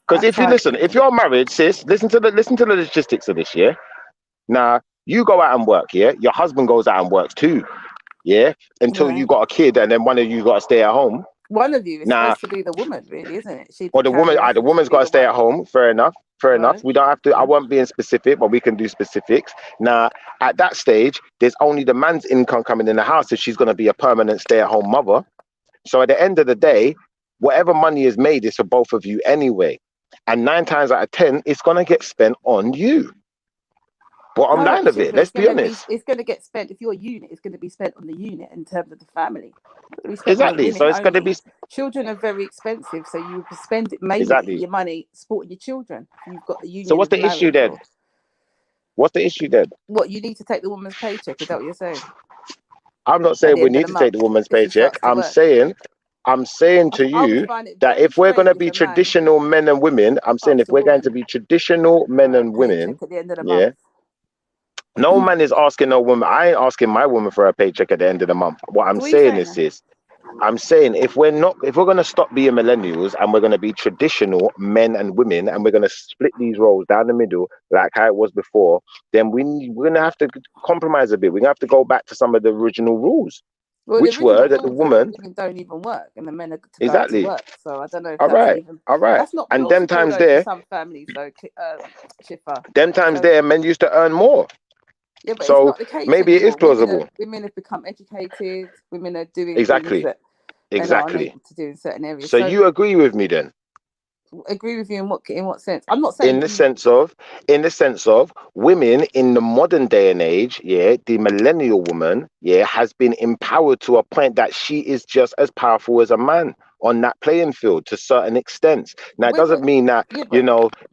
Speaker 15: Because if you listen, if you're married, sis, listen to the logistics of this, yeah? Now, you go out and work, yeah? Your husband goes out and works too, yeah? Until you
Speaker 11: Right.
Speaker 15: got a kid and then one of you got to stay at home.
Speaker 11: One of you is
Speaker 15: Now,
Speaker 11: supposed to be the woman, really, isn't it? She'd
Speaker 15: or
Speaker 11: be
Speaker 15: the woman,
Speaker 11: carrying,
Speaker 15: the
Speaker 11: so
Speaker 15: woman's
Speaker 11: she'd be
Speaker 15: got to
Speaker 11: the
Speaker 15: stay
Speaker 11: one.
Speaker 15: at home. Fair enough. Fair enough.
Speaker 11: Right.
Speaker 15: We don't have to, I won't be in specific, but we can do specifics. Now, at that stage, there's only the man's income coming in the house if she's going to be a permanent stay-at-home mother. So at the end of the day, whatever money is made is for both of you anyway. And 9 times out of 10, it's going to get spent on you. Bottom
Speaker 11: No,
Speaker 15: line of it,
Speaker 11: Shifra,
Speaker 15: let's be honest.
Speaker 11: it's going to get spent. If you're a unit, it's going to be spent on the unit in terms of the family. It's going to be spent
Speaker 15: Exactly.
Speaker 11: on the
Speaker 15: So
Speaker 11: women
Speaker 15: it's going to
Speaker 11: only.
Speaker 15: be
Speaker 11: Children are very expensive, so you spend it mainly
Speaker 15: exactly.
Speaker 11: your money supporting your children. You've got the
Speaker 15: So
Speaker 11: union
Speaker 15: what's
Speaker 11: of
Speaker 15: the issue
Speaker 11: marriage.
Speaker 15: then? What's the issue then?
Speaker 11: What, you need to take the woman's paycheck? Is that what you're saying?
Speaker 15: I'm not
Speaker 11: At
Speaker 15: saying
Speaker 11: the
Speaker 15: we
Speaker 11: end of
Speaker 15: need
Speaker 11: the
Speaker 15: to take
Speaker 11: month,
Speaker 15: the woman's
Speaker 11: if she
Speaker 15: paycheck.
Speaker 11: starts to work.
Speaker 15: I'm saying to
Speaker 11: I would
Speaker 15: you
Speaker 11: find it
Speaker 15: that
Speaker 11: very
Speaker 15: if we're going to
Speaker 11: strange
Speaker 15: be
Speaker 11: if a man
Speaker 15: traditional men and women, I'm saying if
Speaker 11: asks a
Speaker 15: we're going
Speaker 11: woman
Speaker 15: to be traditional men
Speaker 11: for a
Speaker 15: and women,
Speaker 11: paycheck at the end of the
Speaker 15: yeah,
Speaker 11: month.
Speaker 15: no man is asking no woman. I ain't asking my woman for a paycheck at the end of the month. What I'm
Speaker 11: So what are you
Speaker 15: saying
Speaker 11: saying
Speaker 15: is
Speaker 11: then?
Speaker 15: this. I'm saying if we're going to stop being millennials and we're going to be traditional men and women and we're going to split these roles down the middle like how it was before, then we're going to have to compromise a bit. We're going to have to go back to some of the original rules,
Speaker 11: Well, the
Speaker 15: which were
Speaker 11: original
Speaker 15: that the
Speaker 11: rules are that
Speaker 15: woman,
Speaker 11: women don't even work and the men are to go out to
Speaker 15: exactly,
Speaker 11: work. So I don't know if
Speaker 15: all
Speaker 11: that's
Speaker 15: right,
Speaker 11: even
Speaker 15: all right.
Speaker 11: that's not
Speaker 15: And them
Speaker 11: plausible
Speaker 15: times
Speaker 11: though for
Speaker 15: there,
Speaker 11: some families though, Chipper. So
Speaker 15: men used to earn more.
Speaker 11: yeah, but it's
Speaker 15: So
Speaker 11: not the case
Speaker 15: maybe it is
Speaker 11: anymore.
Speaker 15: plausible.
Speaker 11: Women have become educated. Women are doing things
Speaker 15: Exactly,
Speaker 11: that men are
Speaker 15: exactly.
Speaker 11: unable to do in certain areas.
Speaker 15: So
Speaker 11: So
Speaker 15: you agree with me then?
Speaker 11: agree with you in what sense? I'm not
Speaker 15: in
Speaker 11: saying
Speaker 15: the
Speaker 11: you.
Speaker 15: sense of women in the modern day and age, yeah, the millennial woman, yeah, has been empowered to a point that she is just as powerful as a man on that playing field to certain extents. Now, it doesn't mean that,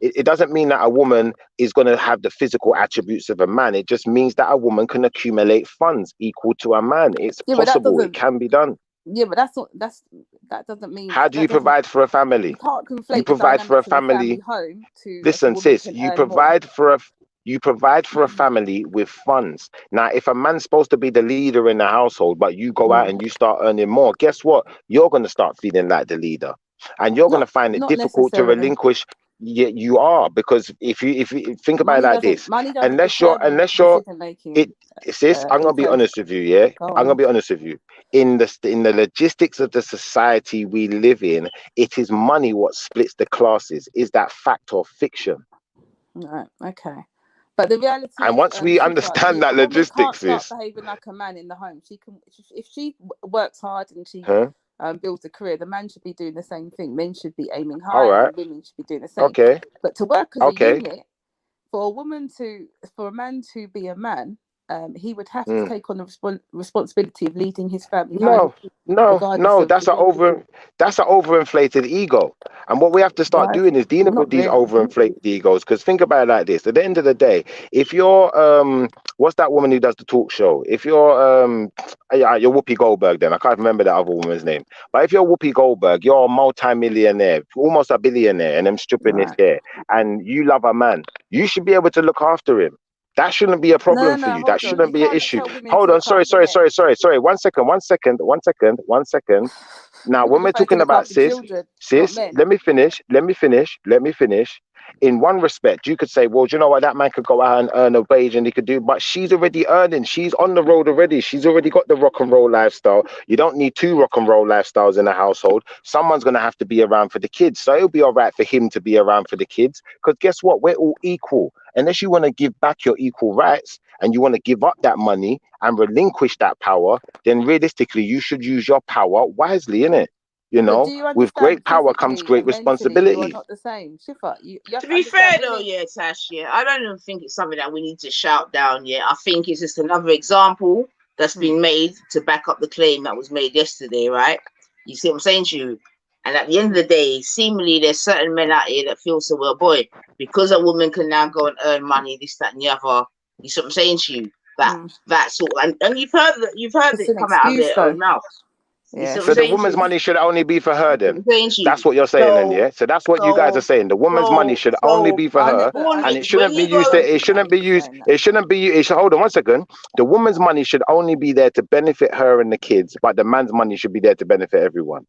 Speaker 15: it doesn't mean that a woman is going to have the physical attributes of a man. It just means that a woman can accumulate funds equal to a man. It's
Speaker 11: But that
Speaker 15: possible. It
Speaker 11: doesn't.
Speaker 15: can be done.
Speaker 11: Yeah, but that doesn't mean
Speaker 15: How do you
Speaker 11: that doesn't.
Speaker 15: provide for a family?
Speaker 11: You can't
Speaker 15: You
Speaker 11: conflate the
Speaker 15: provide for a
Speaker 11: dynamics of a
Speaker 15: family.
Speaker 11: family home to as a
Speaker 15: Listen,
Speaker 11: woman
Speaker 15: sis,
Speaker 11: can earn more.
Speaker 15: you provide for a family with funds. Now, if a man's supposed to be the leader in the household, but you go out and you start earning more, guess what? You're going to start feeling like the leader, and you're going to find it
Speaker 11: Not
Speaker 15: difficult to
Speaker 11: necessarily.
Speaker 15: relinquish. Yeah, you are, because if you think about it like this,
Speaker 11: money doesn't
Speaker 15: unless
Speaker 11: determine
Speaker 15: you're
Speaker 11: decision making.
Speaker 15: it, sis, I'm
Speaker 11: In
Speaker 15: gonna be
Speaker 11: terms,
Speaker 15: honest with you. Yeah,
Speaker 11: go
Speaker 15: I'm gonna
Speaker 11: on.
Speaker 15: be honest with you. In the logistics of the society we live in, it is money what splits the classes. Is that fact or fiction?
Speaker 11: Right. Okay. But the reality
Speaker 15: And
Speaker 11: is,
Speaker 15: once we understand
Speaker 11: a
Speaker 15: that
Speaker 11: woman can't
Speaker 15: logistics
Speaker 11: start
Speaker 15: is,
Speaker 11: behaving like a man in the home. She can, if she works hard and she
Speaker 15: huh?
Speaker 11: builds a career, the man should be doing the same thing. Men should be aiming
Speaker 15: All
Speaker 11: higher,
Speaker 15: right.
Speaker 11: and women should be doing the same.
Speaker 15: Okay.
Speaker 11: But to work as a
Speaker 15: Okay.
Speaker 11: unit, for a man to be a man, he would have to take on the responsibility of leading his family home.
Speaker 15: No. That's an overinflated ego. And what we have to start
Speaker 11: Right?
Speaker 15: doing is dealing with
Speaker 11: Not
Speaker 15: these
Speaker 11: really.
Speaker 15: overinflated egos. Because think about it like this: at the end of the day, if you're what's that woman who does the talk show? If you're you're Whoopi Goldberg, then I can't remember that other woman's name. But if you're Whoopi Goldberg, you're a multi-millionaire, almost a billionaire, and I'm stripping this there, and you love a man, you should be able to look after him. That shouldn't be a problem for you. That
Speaker 11: Hold on.
Speaker 15: shouldn't
Speaker 11: You
Speaker 15: be an
Speaker 11: can't
Speaker 15: issue.
Speaker 11: tell women
Speaker 15: Hold
Speaker 11: to
Speaker 15: on.
Speaker 11: look
Speaker 15: Sorry.
Speaker 11: after men.
Speaker 15: 1 second. Now,
Speaker 11: Women
Speaker 15: when
Speaker 11: are
Speaker 15: we're
Speaker 11: supposed to
Speaker 15: talking
Speaker 11: look
Speaker 15: about
Speaker 11: after children, not men.
Speaker 15: let me finish. in one respect, you could say, well, do you know what, that man could go out and earn a wage and he could do, but she's already earning. She's on the road already. She's already got the rock and roll lifestyle. You don't need two rock and roll lifestyles in a household. Someone's going to have to be around for the kids. So it'll be all right for him to be around for the kids, because guess what? We're all equal. Unless you want to give back your equal rights and you want to give up that money and relinquish that power, then realistically, you should use your power wisely, innit? You
Speaker 11: But
Speaker 15: know,
Speaker 11: do you
Speaker 15: with
Speaker 11: understand
Speaker 15: great power comes
Speaker 11: physically
Speaker 15: great
Speaker 11: and mentally you are
Speaker 15: responsibility.
Speaker 11: not the same? Shifa, you have
Speaker 10: To
Speaker 11: to
Speaker 10: be fair
Speaker 11: understand
Speaker 10: though,
Speaker 11: women.
Speaker 10: yeah, Tash, yeah, I don't even think it's something that we need to shout down yet. I think it's just another example that's been made to back up the claim that was made yesterday, right? You see what I'm saying to you? And at the end of the day, seemingly there's certain men out here that feel so, well, boy, because a woman can now go and earn money, this, that, and the other. You see what I'm saying to you? That sort of, and you've heard
Speaker 11: It's
Speaker 10: it
Speaker 11: an
Speaker 10: come out of
Speaker 11: excuse
Speaker 10: their
Speaker 11: though.
Speaker 10: own mouth. You see
Speaker 11: Yeah.
Speaker 10: what I'm
Speaker 15: So the
Speaker 10: saying to
Speaker 15: woman's
Speaker 10: you?
Speaker 15: money should only be for her then.
Speaker 10: I'm saying to
Speaker 15: That's
Speaker 10: you.
Speaker 15: what you're saying then,
Speaker 10: So,
Speaker 15: yeah? So that's what you guys are saying. The woman's money should only be for
Speaker 11: I
Speaker 15: her,
Speaker 11: never
Speaker 15: and it
Speaker 10: when
Speaker 15: shouldn't be
Speaker 10: you
Speaker 15: used
Speaker 10: go,
Speaker 15: to, it shouldn't be used, it shouldn't be, it should, hold on one second. The woman's money should only be there to benefit her and the kids, but the man's money should be there to benefit everyone.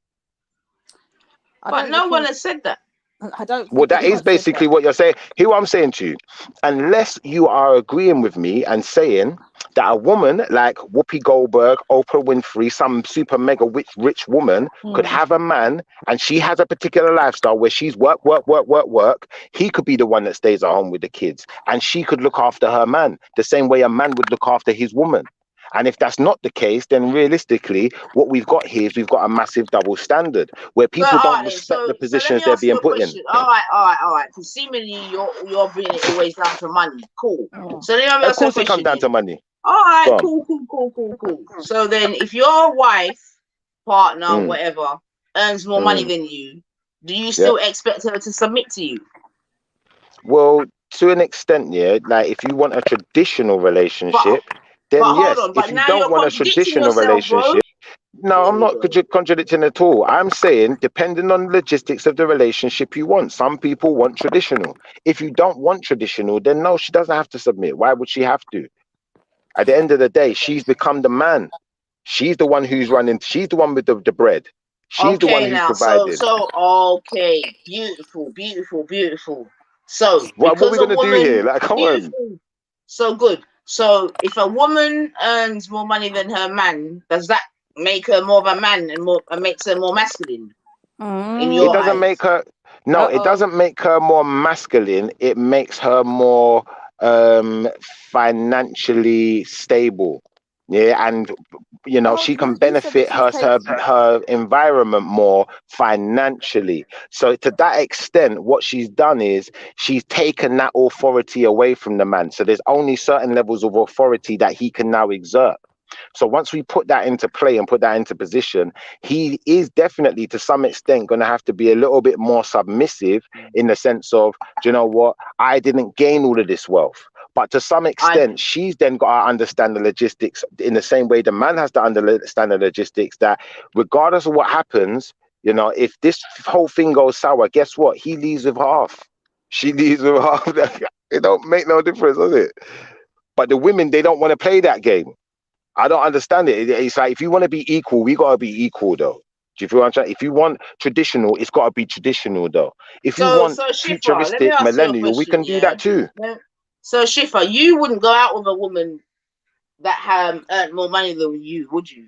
Speaker 10: but no one has said that.
Speaker 11: I don't
Speaker 15: Well,
Speaker 11: think
Speaker 15: that is
Speaker 11: anyone said
Speaker 15: basically
Speaker 11: that.
Speaker 15: what you're saying. Hear what I'm saying to you. Unless you are agreeing with me and saying that a woman like Whoopi Goldberg, Oprah Winfrey, some super mega rich woman could have a man and she has a particular lifestyle where she's work. He could be the one that stays at home with the kids and she could look after her man the same way a man would look after his woman. And if that's not the case, then realistically, what we've got here is we've got a massive double standard where
Speaker 10: But
Speaker 15: people
Speaker 10: all
Speaker 15: don't
Speaker 10: right,
Speaker 15: respect the
Speaker 10: so let me
Speaker 15: positions they're
Speaker 10: ask you
Speaker 15: being
Speaker 10: a
Speaker 15: put in.
Speaker 10: question. All right. Because seemingly you're bringing it always down to money. Cool. So let me
Speaker 15: Of
Speaker 10: ask you a
Speaker 15: course, it comes
Speaker 10: question
Speaker 15: down
Speaker 10: then.
Speaker 15: to money.
Speaker 10: All right,
Speaker 15: Go on.
Speaker 10: cool. So then, if your wife, partner, whatever, earns more money than you, do you still expect her to submit to you?
Speaker 15: Well, to an extent, yeah. Like if you want a traditional relationship,
Speaker 10: But
Speaker 15: then
Speaker 10: hold
Speaker 15: yes.
Speaker 10: on.
Speaker 15: If
Speaker 10: But
Speaker 15: you
Speaker 10: now
Speaker 15: don't
Speaker 10: you're
Speaker 15: want a
Speaker 10: contradicting
Speaker 15: traditional
Speaker 10: yourself, bro.
Speaker 15: relationship, no,
Speaker 10: Here
Speaker 15: I'm
Speaker 10: we
Speaker 15: not
Speaker 10: go.
Speaker 15: contradicting at all. I'm saying, depending on the logistics of the relationship you want, some people want traditional. If you don't want traditional, then no, she doesn't have to submit. Why would she have to? At the end of the day, she's become the man. She's the one who's running. She's the one with the bread. She's the one
Speaker 10: Okay,
Speaker 15: who's
Speaker 10: now,
Speaker 15: providing.
Speaker 10: okay, beautiful. So,
Speaker 15: What are
Speaker 10: because
Speaker 15: we
Speaker 10: a
Speaker 15: gonna do here?
Speaker 10: woman,
Speaker 15: Like, come on.
Speaker 10: beautiful, so good. So, if a woman earns more money than her man, does that make her more of a man and makes her more masculine in
Speaker 15: It
Speaker 10: your
Speaker 15: doesn't
Speaker 10: eyes?
Speaker 15: make her. No, it doesn't make her more masculine. It makes her more financially stable. Yeah, and you know she can
Speaker 11: You said that
Speaker 15: benefit
Speaker 11: she's
Speaker 15: her environment more financially. So to that extent, what she's done is she's taken that authority away from the man. So there's only certain levels of authority that he can now exert. So once we put that into play and put that into position, he is definitely to some extent going to have to be a little bit more submissive in the sense of, do you know what? I didn't gain all of this wealth. But to some extent, she's then got to understand the logistics in the same way the man has to understand the logistics, that regardless of what happens, you know, if this whole thing goes sour, guess what? He leaves with half. She leaves with half. It don't make no difference, does it? But the women, they don't want to play that game. I don't understand it. It's like if you want to be equal, we gotta be equal though. Do you feel what I'm saying? If you want traditional, it's gotta be traditional though. If you want
Speaker 10: So Shifa, let me
Speaker 15: futuristic,
Speaker 10: ask you a
Speaker 15: millennial, we
Speaker 10: question.
Speaker 15: can do that too.
Speaker 10: So Shifa, you wouldn't go out with a woman that earned more money than you, would you?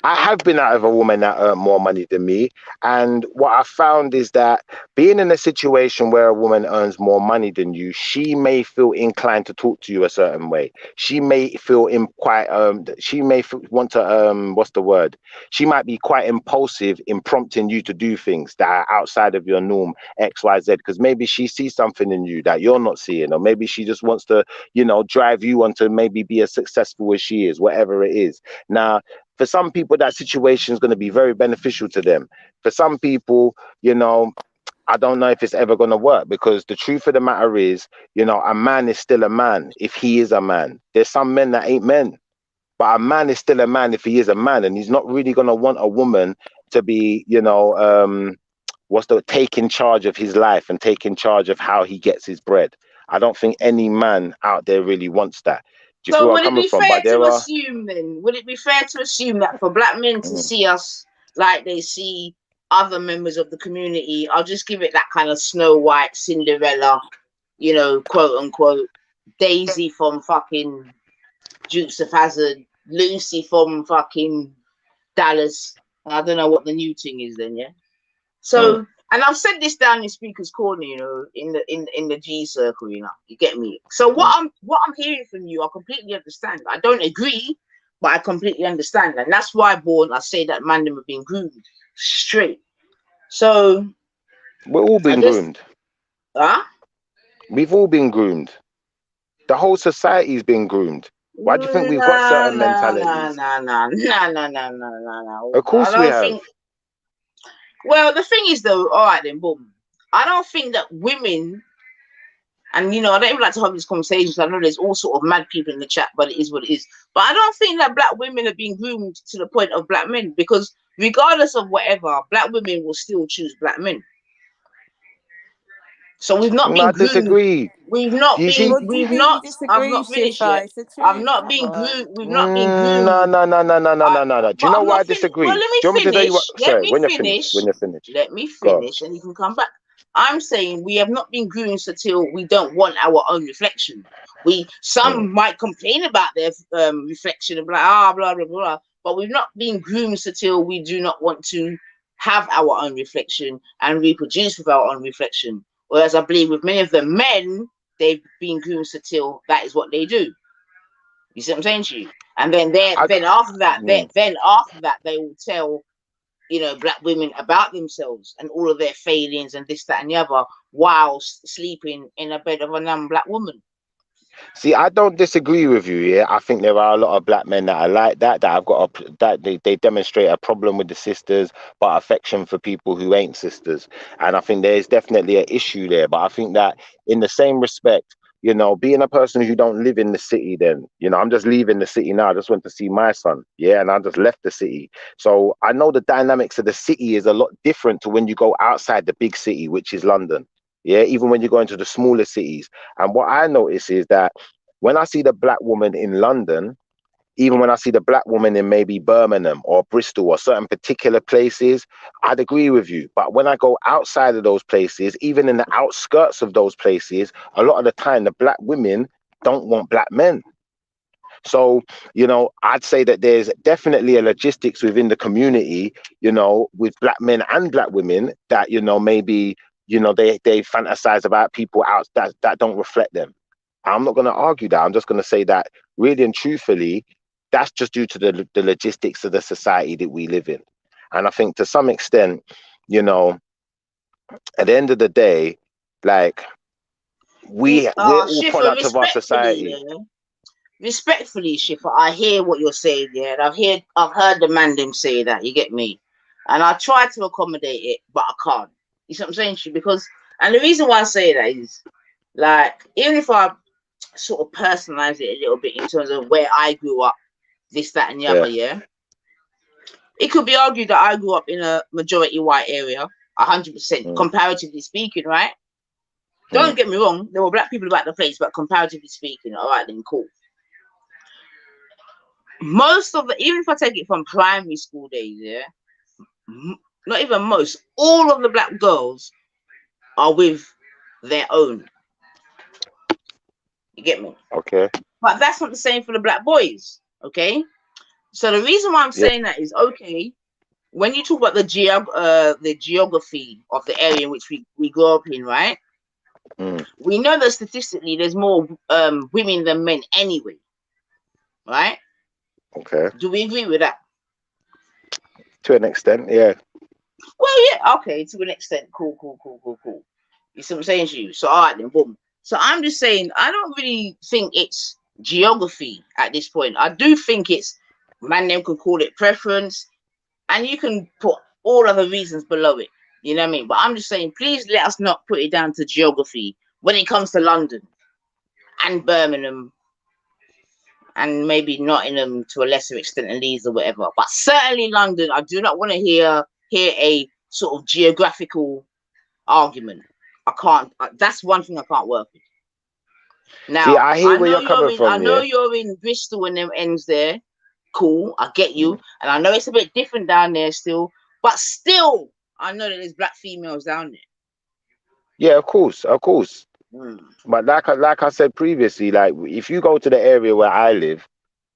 Speaker 15: I have been out of a woman that earned more money than me. And what I found is that being in a situation where a woman earns more money than you, she may feel inclined to talk to you a certain way. She may feel want to, what's the word? She might be quite impulsive in prompting you to do things that are outside of your norm, X, Y, Z, because maybe she sees something in you that you're not seeing, or maybe she just wants to, you know, drive you on to maybe be as successful as she is, whatever it is. Now, for some people, that situation is going to be very beneficial to them. For some people, you know, I don't know if it's ever going to work, because the truth of the matter is, you know, a man is still a man if he is a man. There's some men that ain't men, but a man is still a man if he is a man, and he's not really going to want a woman to be, you know, taking charge of his life and taking charge of how he gets his bread. I don't think any man out there really wants that. Do you feel
Speaker 10: So
Speaker 15: where I'm
Speaker 10: would it
Speaker 15: coming
Speaker 10: be
Speaker 15: from?
Speaker 10: fair
Speaker 15: But there
Speaker 10: to
Speaker 15: are.
Speaker 10: assume then? Would it be fair to assume that for black men to see us like they see other members of the community. I'll just give it that kind of Snow White, Cinderella, you know, quote unquote, Daisy from fucking Dukes of Hazzard, Lucy from fucking Dallas. I don't know what the new thing is then, yeah. So, and I've said this down in Speaker's Corner, you know, in the G circle, you know, you get me. So what I'm hearing from you, I completely understand. I don't agree, but I completely understand, and that's why, Born, I say that man them have been groomed straight. So
Speaker 15: we're all been groomed.
Speaker 10: Huh?
Speaker 15: We've all been groomed. The whole society's been groomed. Why do you think we've got certain mentalities?
Speaker 10: No.
Speaker 15: Of course we have.
Speaker 10: Well, the thing is, though, all right then, boom. I don't think that women, and you know, I don't even like to have these conversations. I know there's all sort of mad people in the chat, but it is what it is. But I don't think that black women are being groomed to the point of black men, because regardless of whatever, black women will still choose black men. So we've not been
Speaker 15: I
Speaker 10: groomed.
Speaker 15: disagree.
Speaker 10: We've not
Speaker 15: Do you
Speaker 10: been.
Speaker 15: see?
Speaker 10: We've
Speaker 11: Do you
Speaker 10: not. I've
Speaker 11: disagree,
Speaker 10: not finished yet.
Speaker 11: Shifa? It's the
Speaker 10: I've
Speaker 11: truth.
Speaker 10: not
Speaker 11: Come
Speaker 10: been
Speaker 11: on.
Speaker 10: groomed. We've not been groomed.
Speaker 15: No. Do you know
Speaker 10: I'm
Speaker 15: why I
Speaker 10: not
Speaker 15: disagree?
Speaker 10: Well,
Speaker 15: Do you want me to tell you what? Sorry, when you're finished. When you're finished.
Speaker 10: Let me
Speaker 15: Go on.
Speaker 10: finish, and you can come back. I'm saying we have not been groomed until we don't want our own reflection. Some might complain about their reflection and blah blah blah blah, but we've not been groomed until we do not want to have our own reflection and reproduce with our own reflection. Whereas I believe with many of the men, they've been groomed until that is what they do. You see what I'm saying to you? And then after that, they will tell, you know, black women about themselves and all of their failings and this, that, and the other, while sleeping in a bed of a non-black woman.
Speaker 15: See, I don't disagree with you. Yeah, I think there are a lot of black men that are like that. That have got they demonstrate a problem with the sisters, but affection for people who ain't sisters. And I think there is definitely an issue there. But I think that in the same respect, you know, being a person who don't live in the city, then, you know, I'm just leaving the city now. I just went to see my son. Yeah, and I just left the city. So I know the dynamics of the city is a lot different to when you go outside the big city, which is London. Yeah, even when you go into the smaller cities. And what I notice is that when I see the black woman in London, even when I see the black woman in maybe Birmingham or Bristol or certain particular places, I'd agree with you. But when I go outside of those places, even in the outskirts of those places, a lot of the time the black women don't want black men. So, you know, I'd say that there's definitely a logistics within the community, you know, with black men and black women that, you know, maybe, you know, they fantasize about people out that don't reflect them. I'm not going to argue that. I'm just going to say that really and truthfully, that's just due to the logistics of the society that we live in. And I think to some extent, you know, at the end of the day, like we're all product of our society.
Speaker 10: Yeah. Respectfully, Shiffer, I hear what you're saying, yeah, and I've heard the man them say that, you get me, and I try to accommodate it, but I can't. You see what I'm saying to you? Because, and the reason why I say that is, like, even if I sort of personalize it a little bit in terms of where I grew up, this, that, and the other, yeah, it could be argued that I grew up in a majority white area, 100%, comparatively speaking, right? Don't get me wrong, there were black people about the place, but comparatively speaking, all right, then cool. Most of the, even if I take it from primary school days, yeah, not even most, all of the black girls are with their own. You get me?
Speaker 15: Okay.
Speaker 10: But that's not the same for the black boys. Okay. So the reason why I'm saying that is, okay, when you talk about the geography of the area in which we grew up in, right? We know that statistically there's more women than men anyway, right?
Speaker 15: Okay.
Speaker 10: Do we agree with that?
Speaker 15: To an extent, yeah.
Speaker 10: Well, yeah, okay, to an extent. Cool. You see what I'm saying to you? So, all right, then, boom. So, I'm just saying, I don't really think it's geography at this point. I do think it's, man, them can call it preference, and you can put all other reasons below it. You know what I mean? But I'm just saying, please let us not put it down to geography when it comes to London and Birmingham and maybe Nottingham to a lesser extent and Leeds or whatever. But certainly London, I do not want to hear a sort of geographical argument. I can't. That's one thing I can't work with. Now,
Speaker 15: see, I hear where you're coming from.
Speaker 10: I know you're in Bristol and them ends there. Cool, I get you, and I know it's a bit different down there still. But still, I know that there's black females down there.
Speaker 15: Yeah, of course. But like I said previously, like if you go to the area where I live,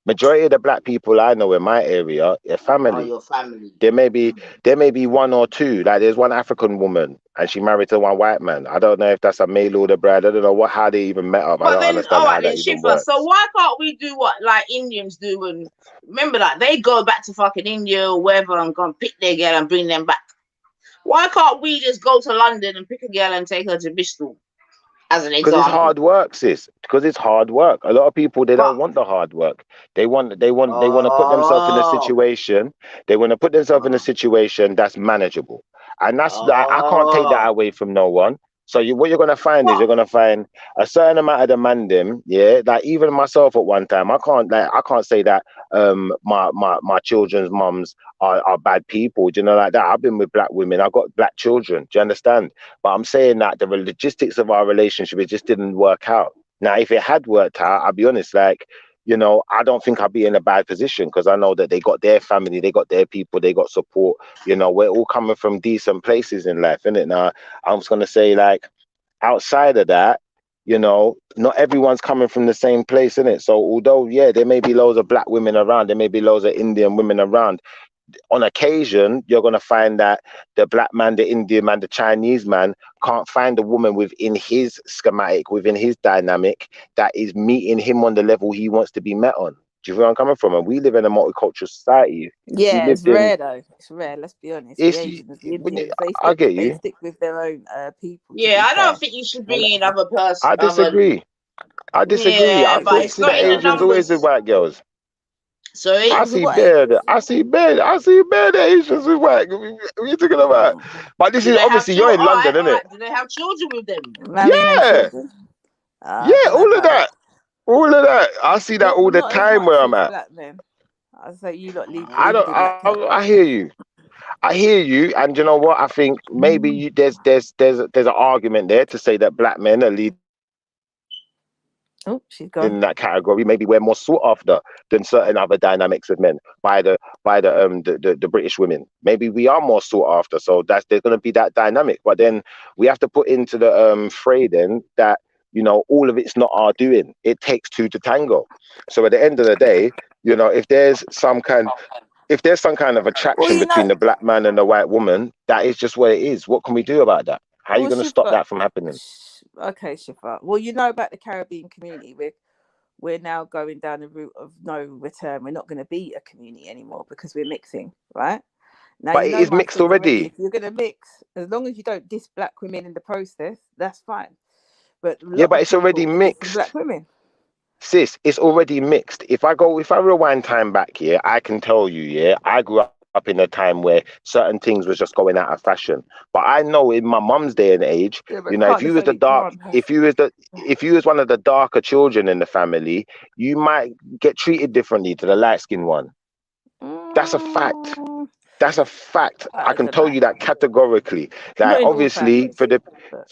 Speaker 15: majority of the black people I know in my area are family.
Speaker 10: Your family.
Speaker 15: There may be one or two. Like there's one African woman and she married to one white man. I don't know if that's a mail order bride. I don't know how they even met up. I
Speaker 10: But
Speaker 15: don't
Speaker 10: then,
Speaker 15: understand
Speaker 10: all
Speaker 15: how
Speaker 10: right,
Speaker 15: that
Speaker 10: then
Speaker 15: even
Speaker 10: Shifa.
Speaker 15: works.
Speaker 10: So why can't we do what like Indians do? And remember that they go back to fucking India or wherever and go and pick their girl and bring them back. Why can't we just go to London and pick a girl and take her to Bristol? As an
Speaker 15: Because it's
Speaker 10: example.
Speaker 15: hard work, sis. Because it's hard work. A lot of people they
Speaker 10: But
Speaker 15: don't want the hard work. They want to put themselves in a situation. They want to put themselves in a situation that's manageable, and I can't take that away from no one. So what you're gonna find is you're gonna find a certain amount of the man them, yeah. Like even myself at one time, I can't say that my children's mums are bad people. Do you know like that? I've been with black women. I've got black children. Do you understand? But I'm saying that the logistics of our relationship, it just didn't work out. Now, if it had worked out, I'll be honest, like, you know, I don't think I'd be in a bad position because I know that they got their family, they got their people, they got support. You know, we're all coming from decent places in life, innit? Now, I'm just going to say, like, outside of that, you know, not everyone's coming from the same place, innit? So, although, yeah, there may be loads of black women around, there may be loads of Indian women around, on occasion, you're going to find that the black man, the Indian man, the Chinese man can't find a woman within his schematic, within his dynamic that is meeting him on the level he wants to be met on. Do you feel where I'm coming from? And we live in a multicultural society. We
Speaker 11: Yeah, it's
Speaker 15: lived in.
Speaker 11: rare though. It's rare. Let's be honest. The Asians, the Indians,
Speaker 15: I get
Speaker 11: they
Speaker 15: you.
Speaker 11: stick with their own people.
Speaker 10: yeah, I don't think you should bring in other person.
Speaker 15: I disagree.
Speaker 10: Yeah,
Speaker 15: I
Speaker 10: but
Speaker 15: think
Speaker 10: it's
Speaker 15: see the
Speaker 10: not in the
Speaker 15: Asians always with
Speaker 10: numbers.
Speaker 15: white girls.
Speaker 10: So
Speaker 15: I see bad Asians with white. What are you talking about? But this
Speaker 10: do
Speaker 15: is
Speaker 10: they have
Speaker 15: obviously you're in
Speaker 10: all
Speaker 15: London, isn't it?
Speaker 10: right. Do they have children with them?
Speaker 11: Marrying them
Speaker 15: Yeah.
Speaker 11: children.
Speaker 15: Yeah,
Speaker 11: I don't know
Speaker 15: all of
Speaker 11: about
Speaker 15: that. All of that. I see that all the
Speaker 11: not as
Speaker 15: time
Speaker 11: much
Speaker 15: where I'm
Speaker 11: as
Speaker 15: at.
Speaker 11: black men. I say you lot leave
Speaker 15: I don't.
Speaker 11: do black men.
Speaker 15: I hear you. I hear you. And you know what? I think maybe there's an argument there to say that black men are leading
Speaker 11: Oh, she's
Speaker 15: in
Speaker 11: gone.
Speaker 15: that category. Maybe we're more sought after than certain other dynamics of men by the British women. Maybe we are more sought after. So there's going to be that dynamic. But then we have to put into the fray then that, you know, all of it's not our doing. It takes two to tango. So at the end of the day, you know, if there's some kind of attraction between the black man and the white woman, that is just what it is. What can we do about that? How are you going to stop that from happening?
Speaker 11: Okay, Shifa. Well, you know about the Caribbean community. We're now going down the route of no return. We're not going to be a community anymore because we're mixing, right? Now,
Speaker 15: but
Speaker 11: you know
Speaker 15: it is
Speaker 11: my
Speaker 15: mixed
Speaker 11: thing
Speaker 15: already.
Speaker 11: If you're going to mix, as long as you don't diss black women in the process, that's fine. But
Speaker 15: yeah, but it's already mixed.
Speaker 11: Black women.
Speaker 15: Sis, it's already mixed. If I rewind time back here, I can tell you, yeah, I grew up in a time where certain things was just going out of fashion. But I know in my mum's day and age, you know, if you was one of the darker children in the family, you might get treated differently to the light-skinned one. That's a fact. That's a fact. I can tell you that categorically. Like obviously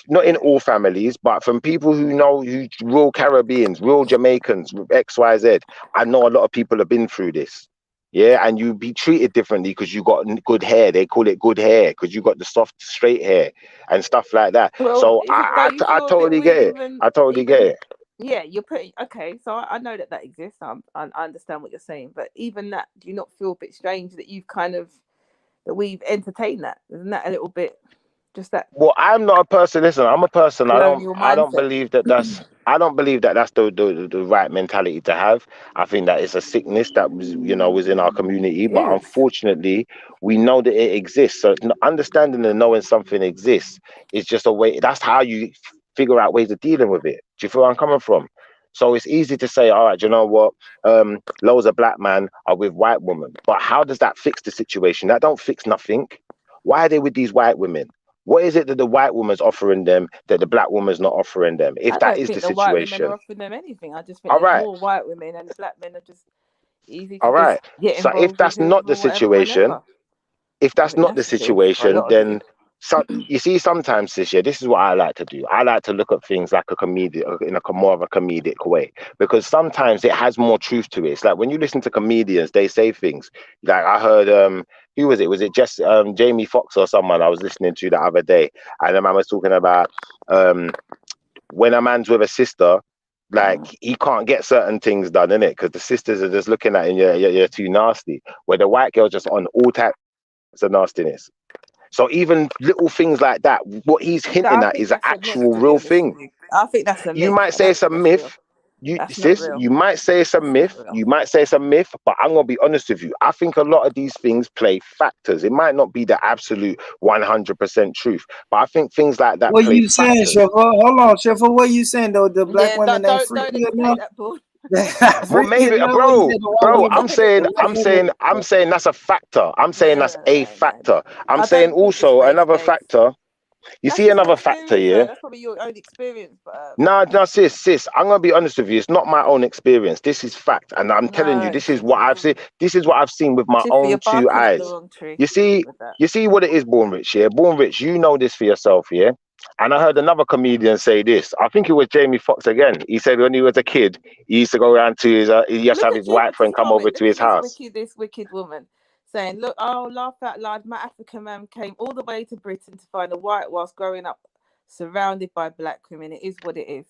Speaker 15: not in all families, but from people who know real Caribbeans, real Jamaicans, XYZ, I know a lot of people have been through this. Yeah, and you be treated differently because you got good hair. They call it good hair because you got the soft, straight hair and stuff like that.
Speaker 11: Well,
Speaker 15: so I totally get it. I totally get it.
Speaker 11: Yeah, you're putting okay. So I know that exists. I understand what you're saying, but even that, do you not feel a bit strange that that we've entertained that? Isn't that a little bit just that?
Speaker 15: Well, I'm not a person. Listen, I'm a person. I don't believe that that's the right mentality to have. I think that it's a sickness that was in our community, but unfortunately, we know that it exists. So understanding and knowing something exists is just a way. That's how you figure out ways of dealing with it. Do you feel where I'm coming from? So it's easy to say, all right, you know what? Loads of black men are with white women, but how does that fix the situation? That don't fix nothing. Why are they with these white women? What is it that the white woman's offering them that the black woman's not offering them? If that is the situation,
Speaker 11: white women are offering them anything. I just think more white women and black men are just easy to just get involved.
Speaker 15: So if that's not the situation, then you see, sometimes this year, this is what I like to do. I like to look at things like a comedian in a more of a comedic way, because sometimes it has more truth to it. It's like when you listen to comedians, they say things like I heard who was it? Was it just Jamie Foxx or someone I was listening to the other day? And the man was talking about when a man's with a sister, like he can't get certain things done, innit? Because the sisters are just looking at him, you're too nasty. Where the white girl's just on all types of nastiness. So even little things like that, what he's hinting
Speaker 11: I
Speaker 15: at
Speaker 11: think
Speaker 15: is an
Speaker 11: that's a myth,
Speaker 15: actual
Speaker 11: to be
Speaker 15: real
Speaker 11: honest
Speaker 15: thing.
Speaker 11: with you. I think that's a
Speaker 15: You
Speaker 11: myth.
Speaker 15: might
Speaker 11: I
Speaker 15: say
Speaker 11: don't
Speaker 15: it's a
Speaker 11: think that's real.
Speaker 15: myth. You
Speaker 11: That's not
Speaker 15: sis,
Speaker 11: real.
Speaker 15: you might say it's a
Speaker 11: That's not
Speaker 15: myth.
Speaker 11: real.
Speaker 15: You might say it's a myth, but I'm gonna be honest with you. I think a lot of these things play factors. It might not be the absolute 100% truth, but I think things like that
Speaker 2: What
Speaker 15: play
Speaker 2: you saying,
Speaker 15: factors.
Speaker 2: Sheffer? Hold on, Sheffer. What you saying though? The black
Speaker 11: Yeah,
Speaker 2: women ain't
Speaker 11: don't
Speaker 2: freaky
Speaker 11: entertain
Speaker 2: enough?
Speaker 11: that, boy.
Speaker 15: Well,
Speaker 2: Freaky
Speaker 15: maybe,
Speaker 2: enough? What you
Speaker 15: bro,
Speaker 2: said? The white women,
Speaker 15: I'm saying,
Speaker 2: the white women.
Speaker 15: that's a factor. I'm saying that's a factor. I'm
Speaker 11: I
Speaker 15: saying
Speaker 11: don't think it's
Speaker 15: also
Speaker 11: race
Speaker 15: another
Speaker 11: based.
Speaker 15: factor. You
Speaker 11: That's
Speaker 15: see
Speaker 11: just your
Speaker 15: another factor,
Speaker 11: experience, though.
Speaker 15: yeah?
Speaker 11: That's probably your own experience, but
Speaker 15: No, sis, I'm gonna be honest with you. It's not my own experience. This is fact, and I'm telling you,
Speaker 11: no,
Speaker 15: this is what I've seen. This is what I've seen with my
Speaker 11: Chiffy, you're
Speaker 15: own two
Speaker 11: barking up the
Speaker 15: eyes.
Speaker 11: wrong tree
Speaker 15: You see,
Speaker 11: with that.
Speaker 15: you see what it is, Born Rich, yeah? Born Rich, you know this for yourself, yeah? And I heard another comedian say this. I think it was Jamie Foxx again. He said when he was a kid, he used to go around to his, he used to
Speaker 11: Look
Speaker 15: have
Speaker 11: at
Speaker 15: his white friend
Speaker 11: just
Speaker 15: come
Speaker 11: one
Speaker 15: over
Speaker 11: minute.
Speaker 15: to
Speaker 11: Look
Speaker 15: his
Speaker 11: at
Speaker 15: house.
Speaker 11: this wicked woman saying, "Look, oh, laugh out loud. My African man came all the way to Britain to find a white whilst growing up surrounded by black women. It is what it is."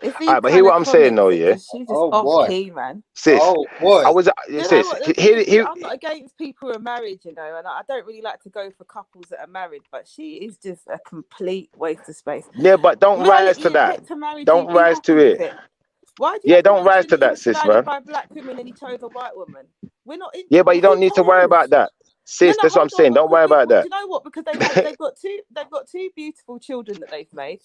Speaker 11: It's
Speaker 15: All
Speaker 11: these
Speaker 15: right, but hear
Speaker 11: kind of
Speaker 15: what I'm saying
Speaker 11: comments
Speaker 15: though,
Speaker 11: that
Speaker 15: yeah?
Speaker 11: she's just
Speaker 2: Oh
Speaker 11: off
Speaker 2: boy.
Speaker 11: key, man.
Speaker 15: Sis,
Speaker 2: Oh boy.
Speaker 15: I was,
Speaker 11: You know
Speaker 15: sis,
Speaker 11: what? The thing
Speaker 15: here,
Speaker 11: is,
Speaker 15: here,
Speaker 11: I'm not against people who are married, you know, and I don't really like to go for couples that are married, but she is just a complete waste of space.
Speaker 15: yeah, but don't
Speaker 11: Marry
Speaker 15: rise to
Speaker 11: you,
Speaker 15: that.
Speaker 11: pick to marry you,
Speaker 15: Don't
Speaker 11: be
Speaker 15: rise to
Speaker 11: happy with
Speaker 15: it.
Speaker 11: it. Why do you
Speaker 15: Yeah,
Speaker 11: have to
Speaker 15: don't rise
Speaker 11: mention
Speaker 15: to
Speaker 11: that he
Speaker 15: that,
Speaker 11: was
Speaker 15: sis,
Speaker 11: surrounded
Speaker 15: man.
Speaker 11: by black women and he chose a white woman? We're not in.
Speaker 15: Yeah, but you
Speaker 11: Who
Speaker 15: don't need to worry about
Speaker 11: cares?
Speaker 15: that,
Speaker 11: No,
Speaker 15: sis. That's what I'm
Speaker 11: hold on.
Speaker 15: saying. Don't worry about
Speaker 11: Well, do
Speaker 15: that.
Speaker 11: you know what? Because they've got two beautiful children that they've made.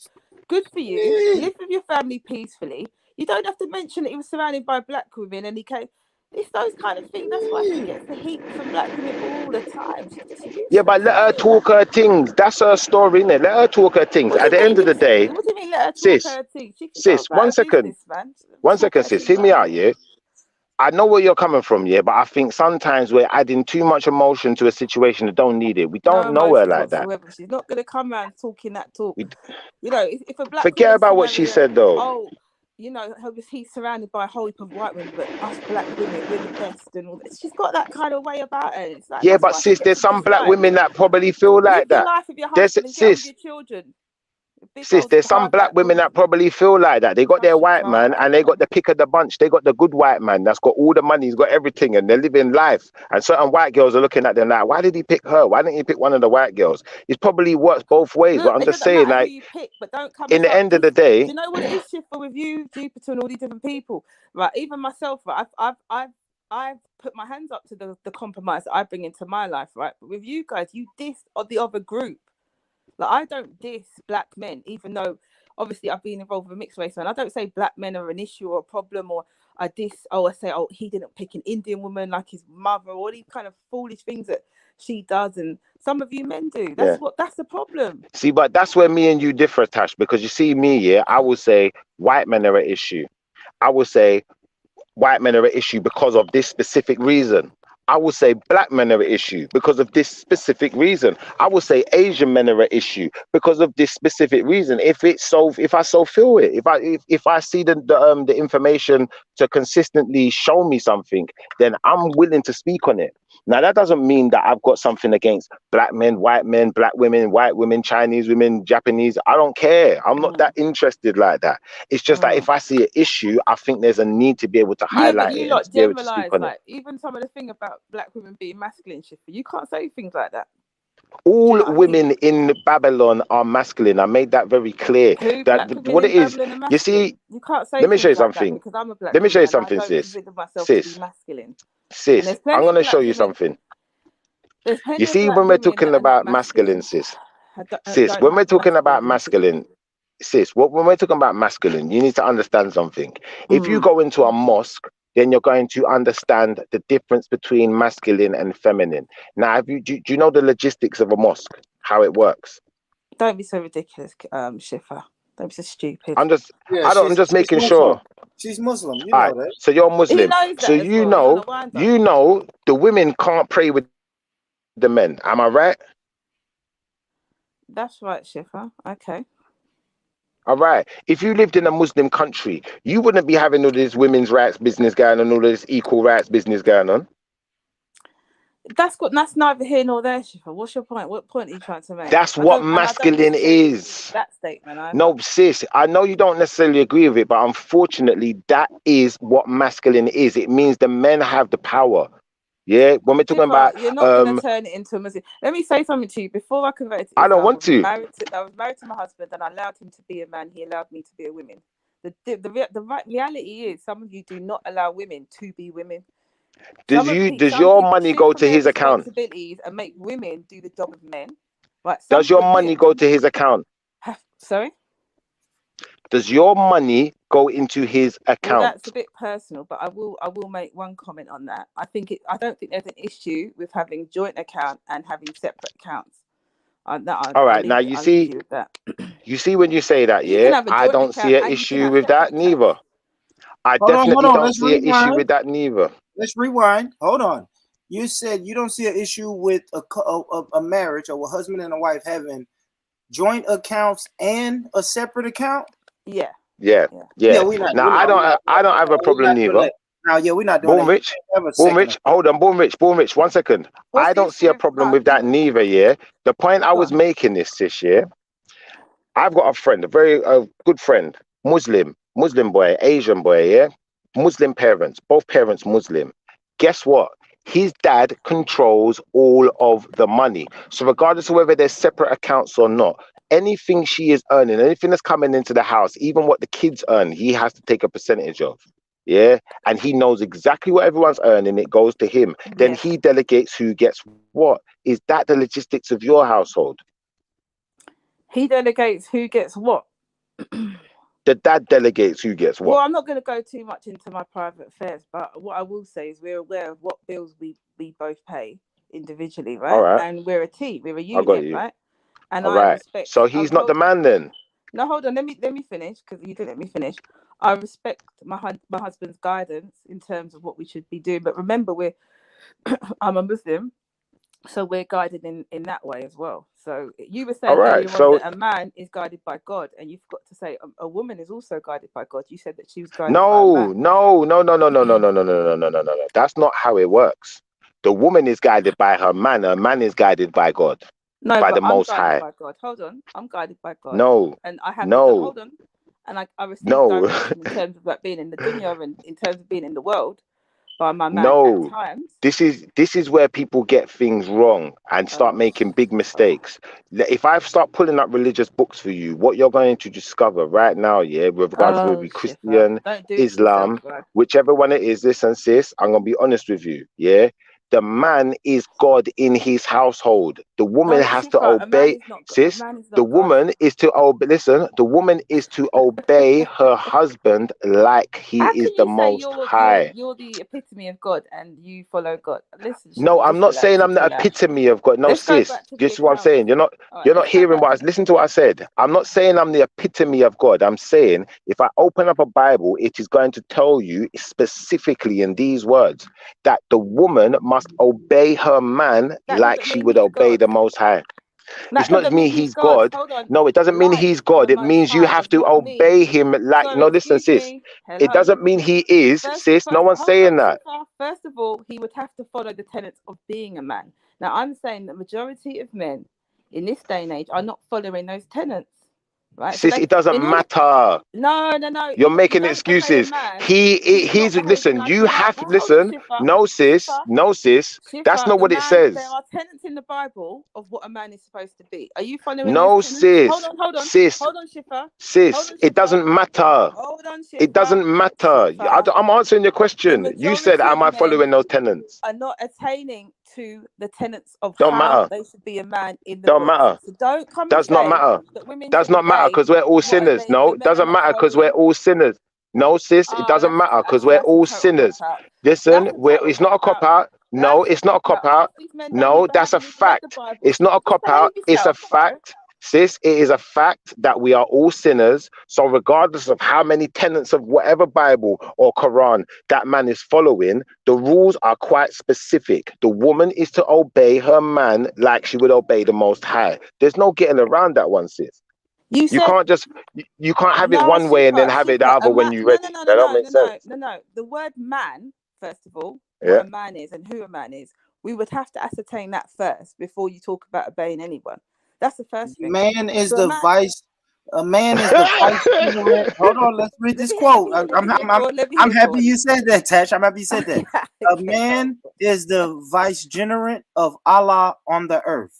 Speaker 11: Good for you. Live with your family peacefully. You don't have to mention that he was surrounded by black women and he came. It's those kind of things. That's why she gets the heat from black women all the time. She's just
Speaker 15: Yeah, but
Speaker 11: useless.
Speaker 15: let her talk her things. That's her story, innit? Let her talk her things.
Speaker 11: What do
Speaker 15: At
Speaker 11: you
Speaker 15: the
Speaker 11: mean?
Speaker 15: end of the day,
Speaker 11: What do you mean? Let her talk
Speaker 15: sis,
Speaker 11: her thing. She can go
Speaker 15: sis,
Speaker 11: about her business, man. Talk her
Speaker 15: sis.
Speaker 11: thing
Speaker 15: Hear me
Speaker 11: about
Speaker 15: out,
Speaker 11: it.
Speaker 15: yeah? I know where you're coming from, yeah, but I think sometimes we're adding too much emotion to a situation that don't need it. We
Speaker 11: No
Speaker 15: don't know her
Speaker 11: emotions
Speaker 15: like that.
Speaker 11: whatsoever. She's not going to come around talking that talk.
Speaker 15: We
Speaker 11: You know, if a black
Speaker 15: forget
Speaker 11: woman's
Speaker 15: about
Speaker 11: to
Speaker 15: what she
Speaker 11: marry
Speaker 15: said, though.
Speaker 11: you know, he's surrounded by a whole heap of white women, but us black women, we're the best and all that. She's got that kind of way about her. It's like
Speaker 15: Yeah,
Speaker 11: that's
Speaker 15: but
Speaker 11: why she
Speaker 15: sis,
Speaker 11: gets
Speaker 15: there's
Speaker 11: a
Speaker 15: some black
Speaker 11: dislike.
Speaker 15: women that probably feel
Speaker 11: Live
Speaker 15: like
Speaker 11: your
Speaker 15: that.
Speaker 11: life with your
Speaker 15: There's
Speaker 11: husband and get on with
Speaker 15: sis,
Speaker 11: your children. Big
Speaker 15: sis,
Speaker 11: old
Speaker 15: there's some
Speaker 11: hard
Speaker 15: black
Speaker 11: black
Speaker 15: women that
Speaker 11: woman.
Speaker 15: probably feel like that. They got
Speaker 11: No,
Speaker 15: their
Speaker 11: she
Speaker 15: white man
Speaker 11: can't.
Speaker 15: and they got the pick of the bunch. They got the good white man that's got all the money, he's got everything, and they're living life. And certain white girls are looking at them like, why did he pick her? Why didn't he pick one of the white girls? It probably works both ways. But
Speaker 11: Look,
Speaker 15: I'm
Speaker 11: it
Speaker 15: just
Speaker 11: doesn't
Speaker 15: saying,
Speaker 11: matter who
Speaker 15: like,
Speaker 11: you pick, but don't come
Speaker 15: in
Speaker 11: and
Speaker 15: the
Speaker 11: start.
Speaker 15: end of
Speaker 11: Because
Speaker 15: the day,
Speaker 11: do you know what it is, Shifter, with you, Jupiter, and all these different people, right? Even myself, right? I've put my hands up to the compromise that I bring into my life, right? But with you guys, you diss the other group. Like I don't diss black men, even though obviously I've been involved with mixed race men. I don't say black men are an issue or a problem, or I say, oh, he didn't pick an Indian woman like his mother, or all these kind of foolish things that she does, and some of you men do.
Speaker 15: yeah.
Speaker 11: That's the problem.
Speaker 15: See, but that's where me and you differ, Tash, because you see me, yeah, I will say white men are an issue. I will say white men are an issue because of this specific reason. I will say black men are an issue because of this specific reason. I will say Asian men are an issue because of this specific reason. If I so feel it, if I see the information to consistently show me something, then I'm willing to speak on it. Now that doesn't mean that I've got something against black men, white men, black women, white women, Chinese women, Japanese. I don't care. I'm not that interested like that. It's just that if I see an issue, I think there's a need to be able to
Speaker 11: Yeah, but
Speaker 15: highlight
Speaker 11: you
Speaker 15: it and
Speaker 11: lot
Speaker 15: to be able to speak
Speaker 11: generalize,
Speaker 15: on it.
Speaker 11: like even some of the thing about black women being masculine, Shifter. You can't say things like that.
Speaker 15: All
Speaker 11: Do you know what I mean?
Speaker 15: women in Babylon are masculine. I made that very clear.
Speaker 11: Who
Speaker 15: That
Speaker 11: black women
Speaker 15: what
Speaker 11: in
Speaker 15: it is,
Speaker 11: Babylon are
Speaker 15: you see,
Speaker 11: masculine? You can't say
Speaker 15: let me show
Speaker 11: things
Speaker 15: you
Speaker 11: like that
Speaker 15: something.
Speaker 11: because I'm a black
Speaker 15: Let me show
Speaker 11: woman
Speaker 15: you
Speaker 11: and I
Speaker 15: something,
Speaker 11: don't
Speaker 15: sis.
Speaker 11: consider myself to be
Speaker 15: Sis,
Speaker 11: masculine. And
Speaker 15: sis,
Speaker 11: there's
Speaker 15: I'm
Speaker 11: plenty of
Speaker 15: gonna show
Speaker 11: black
Speaker 15: you
Speaker 11: women.
Speaker 15: something.
Speaker 11: There's
Speaker 15: You
Speaker 11: plenty of
Speaker 15: see,
Speaker 11: black
Speaker 15: when we're
Speaker 11: women that
Speaker 15: talking
Speaker 11: are not
Speaker 15: about masculine,
Speaker 11: masculine.
Speaker 15: sis, sis,
Speaker 11: Don't
Speaker 15: when we're
Speaker 11: have
Speaker 15: talking
Speaker 11: masculine
Speaker 15: about
Speaker 11: energy.
Speaker 15: masculine, sis, when we're talking about masculine, you need to understand something. If you go into a mosque, then you're going to understand the difference between masculine and feminine. Now, do you know the logistics of a mosque, how it works?
Speaker 11: Don't be so ridiculous, Shifa. Don't be so stupid.
Speaker 15: I'm just
Speaker 2: She's
Speaker 15: making
Speaker 2: Muslim.
Speaker 15: sure.
Speaker 2: She's Muslim. You
Speaker 15: All
Speaker 2: know
Speaker 15: right,
Speaker 2: that.
Speaker 15: so you're
Speaker 11: He
Speaker 15: Muslim,
Speaker 11: knows
Speaker 15: so
Speaker 11: that as well. He's on a winder.
Speaker 15: you know the women can't pray with the men. Am I right?
Speaker 11: That's right, Shifa. Okay.
Speaker 15: All right. If you lived in a Muslim country, you wouldn't be having all this women's rights business going on, all this equal rights business going on.
Speaker 11: That's neither here nor there, Shifa. What's your point? What point are you trying to make?
Speaker 15: That's
Speaker 11: I
Speaker 15: what
Speaker 11: don't
Speaker 15: masculine
Speaker 11: disagree with
Speaker 15: is.
Speaker 11: that statement either.
Speaker 15: No, sis, I know you don't necessarily agree with it, but unfortunately, that is what masculine is. It means the men have the power. Yeah, when we're talking about,
Speaker 11: You're not going to turn it into a Muslim. Let me say something to you. Before I converted to
Speaker 15: I don't
Speaker 11: Islam,
Speaker 15: want to.
Speaker 11: I was married to my husband, and I allowed him to be a man. He allowed me to be a woman. The reality is, some of you do not allow women to be women.
Speaker 15: Does your money go to his account?
Speaker 11: Responsibilities and make women do the job of men. Right?
Speaker 15: Does your money go to his account?
Speaker 11: Sorry.
Speaker 15: Does your money go into his account?
Speaker 11: Well, that's a bit personal, but I will make one comment on that. I don't think there's an issue with having joint account and having separate accounts.
Speaker 15: All right, now you see, you see when you say that, yeah, I don't see an issue with that neither. I definitely don't see an issue with that neither.
Speaker 2: Let's rewind. Hold on. You said you don't see an issue with a marriage or a husband and a wife having joint accounts and a separate account.
Speaker 11: Yeah.
Speaker 15: Now I don't have a problem neither.
Speaker 2: Now, we're not doing
Speaker 15: Born Rich. Hold on, Born Rich. 1 second. I don't see a problem with that neither. Yeah. The point I was making this year. I've got a friend, a very good friend, Muslim boy, Asian boy. Yeah. Muslim parents, both parents Muslim. Guess what? His dad controls all of the money. So regardless of whether there's separate accounts or not, anything she is earning, anything that's coming into the house, even what the kids earn, he has to take a percentage of. Yeah. And he knows exactly what everyone's earning. It goes to him. Then he delegates who gets what. Is that the logistics of your household?
Speaker 11: He delegates who gets what?
Speaker 15: The dad delegates who gets what.
Speaker 11: Well, I'm not going to go too much into my private affairs, but what I will say is we're aware of what bills we both pay individually, right?
Speaker 15: All right.
Speaker 11: And we're a team, we're a union, right? And
Speaker 15: all right. So he's not the man then.
Speaker 11: No, hold on. Let me finish, because you didn't let me finish. I respect my husband's guidance in terms of what we should be doing, but remember, I'm a Muslim, so we're guided in that way as well. So you were saying earlier on that a man is guided by God, and you forgot to say a woman is also guided by God. You said that she was guided by a man.
Speaker 15: No. That's not how it works. The woman is guided by her man. Her man is guided by God.
Speaker 11: No,
Speaker 15: by
Speaker 11: but
Speaker 15: the Most
Speaker 11: I'm guided
Speaker 15: High.
Speaker 11: by God. Hold on, I'm guided by God.
Speaker 15: No,
Speaker 11: and I have
Speaker 15: hold
Speaker 11: on, and I receive direction in terms of like being in the dunya and in terms of being in the world by my man at times.
Speaker 15: This is where people get things wrong and start making big mistakes. If I start pulling up religious books for you, what you're going to discover right now, with regards to whether Christian, Islam, whichever one it is, listen, sis, I'm gonna be honest with you, the man is God in his household. The woman has to obey. Sis, the woman is to obey. Listen, the woman is to obey her husband like he is the Most High.
Speaker 11: You're the epitome of God and you follow God. Listen.
Speaker 15: No, I'm not saying I'm the epitome of God. No, sis, this is what I'm saying. You're not hearing what I listen to what I said. I'm not saying I'm the epitome of God. I'm saying if I open up a Bible, it is going to tell you specifically in these words that the woman must obey her man like she would obey the Most High. It's not mean he's God. No, it doesn't mean he's God. It means you have to obey him like. No, listen, sis. It doesn't mean he is, sis. No one's saying that.
Speaker 11: First of all, he would have to follow the tenets of being a man. Now, I'm saying the majority of men in this day and age are not following those tenets. Right?
Speaker 15: Sis, it doesn't matter.
Speaker 11: No.
Speaker 15: You're making excuses. He's listen. You have to listen. No, sis. That's not what it says.
Speaker 11: There are tenets in the Bible of what a man is supposed to be. Are you following?
Speaker 15: No, sis.
Speaker 11: Hold on, Shifa.
Speaker 15: Sis, it doesn't matter.
Speaker 11: Hold on, Shifa.
Speaker 15: It doesn't matter. I'm answering your question. You said, "Am I following those tenets?"
Speaker 11: Are not attaining to the tenets of
Speaker 15: don't
Speaker 11: how
Speaker 15: matter.
Speaker 11: They should be a man in the
Speaker 15: don't
Speaker 11: books.
Speaker 15: matter.
Speaker 11: So don't come.
Speaker 15: Does not matter. Does not matter because we're all sinners. No, it doesn't matter because we're all sinners. No, sis, it doesn't matter because we're all sinners. Listen, it's not a cop out. No, it's not a cop out. No, that's a fact. It's not a cop out. It's a fact. Sis, it is a fact that we are all sinners. So regardless of how many tenets of whatever Bible or Quran that man is following, the rules are quite specific. The woman is to obey her man like she would obey the Most High. There's no getting around that one, sis. You can't have it one way and then have it the other when you ready. That don't make sense.
Speaker 11: No. The word man, first of all, what a man is and who a man is. we would have to ascertain that first before you talk about obeying anyone. That's the first thing.
Speaker 2: Man is
Speaker 11: So
Speaker 2: the vice. A man is the vice general. Hold on, let's read this quote. I'm happy you said that, Tash. I'm happy you said that. A man is the vicegerent of Allah on the earth.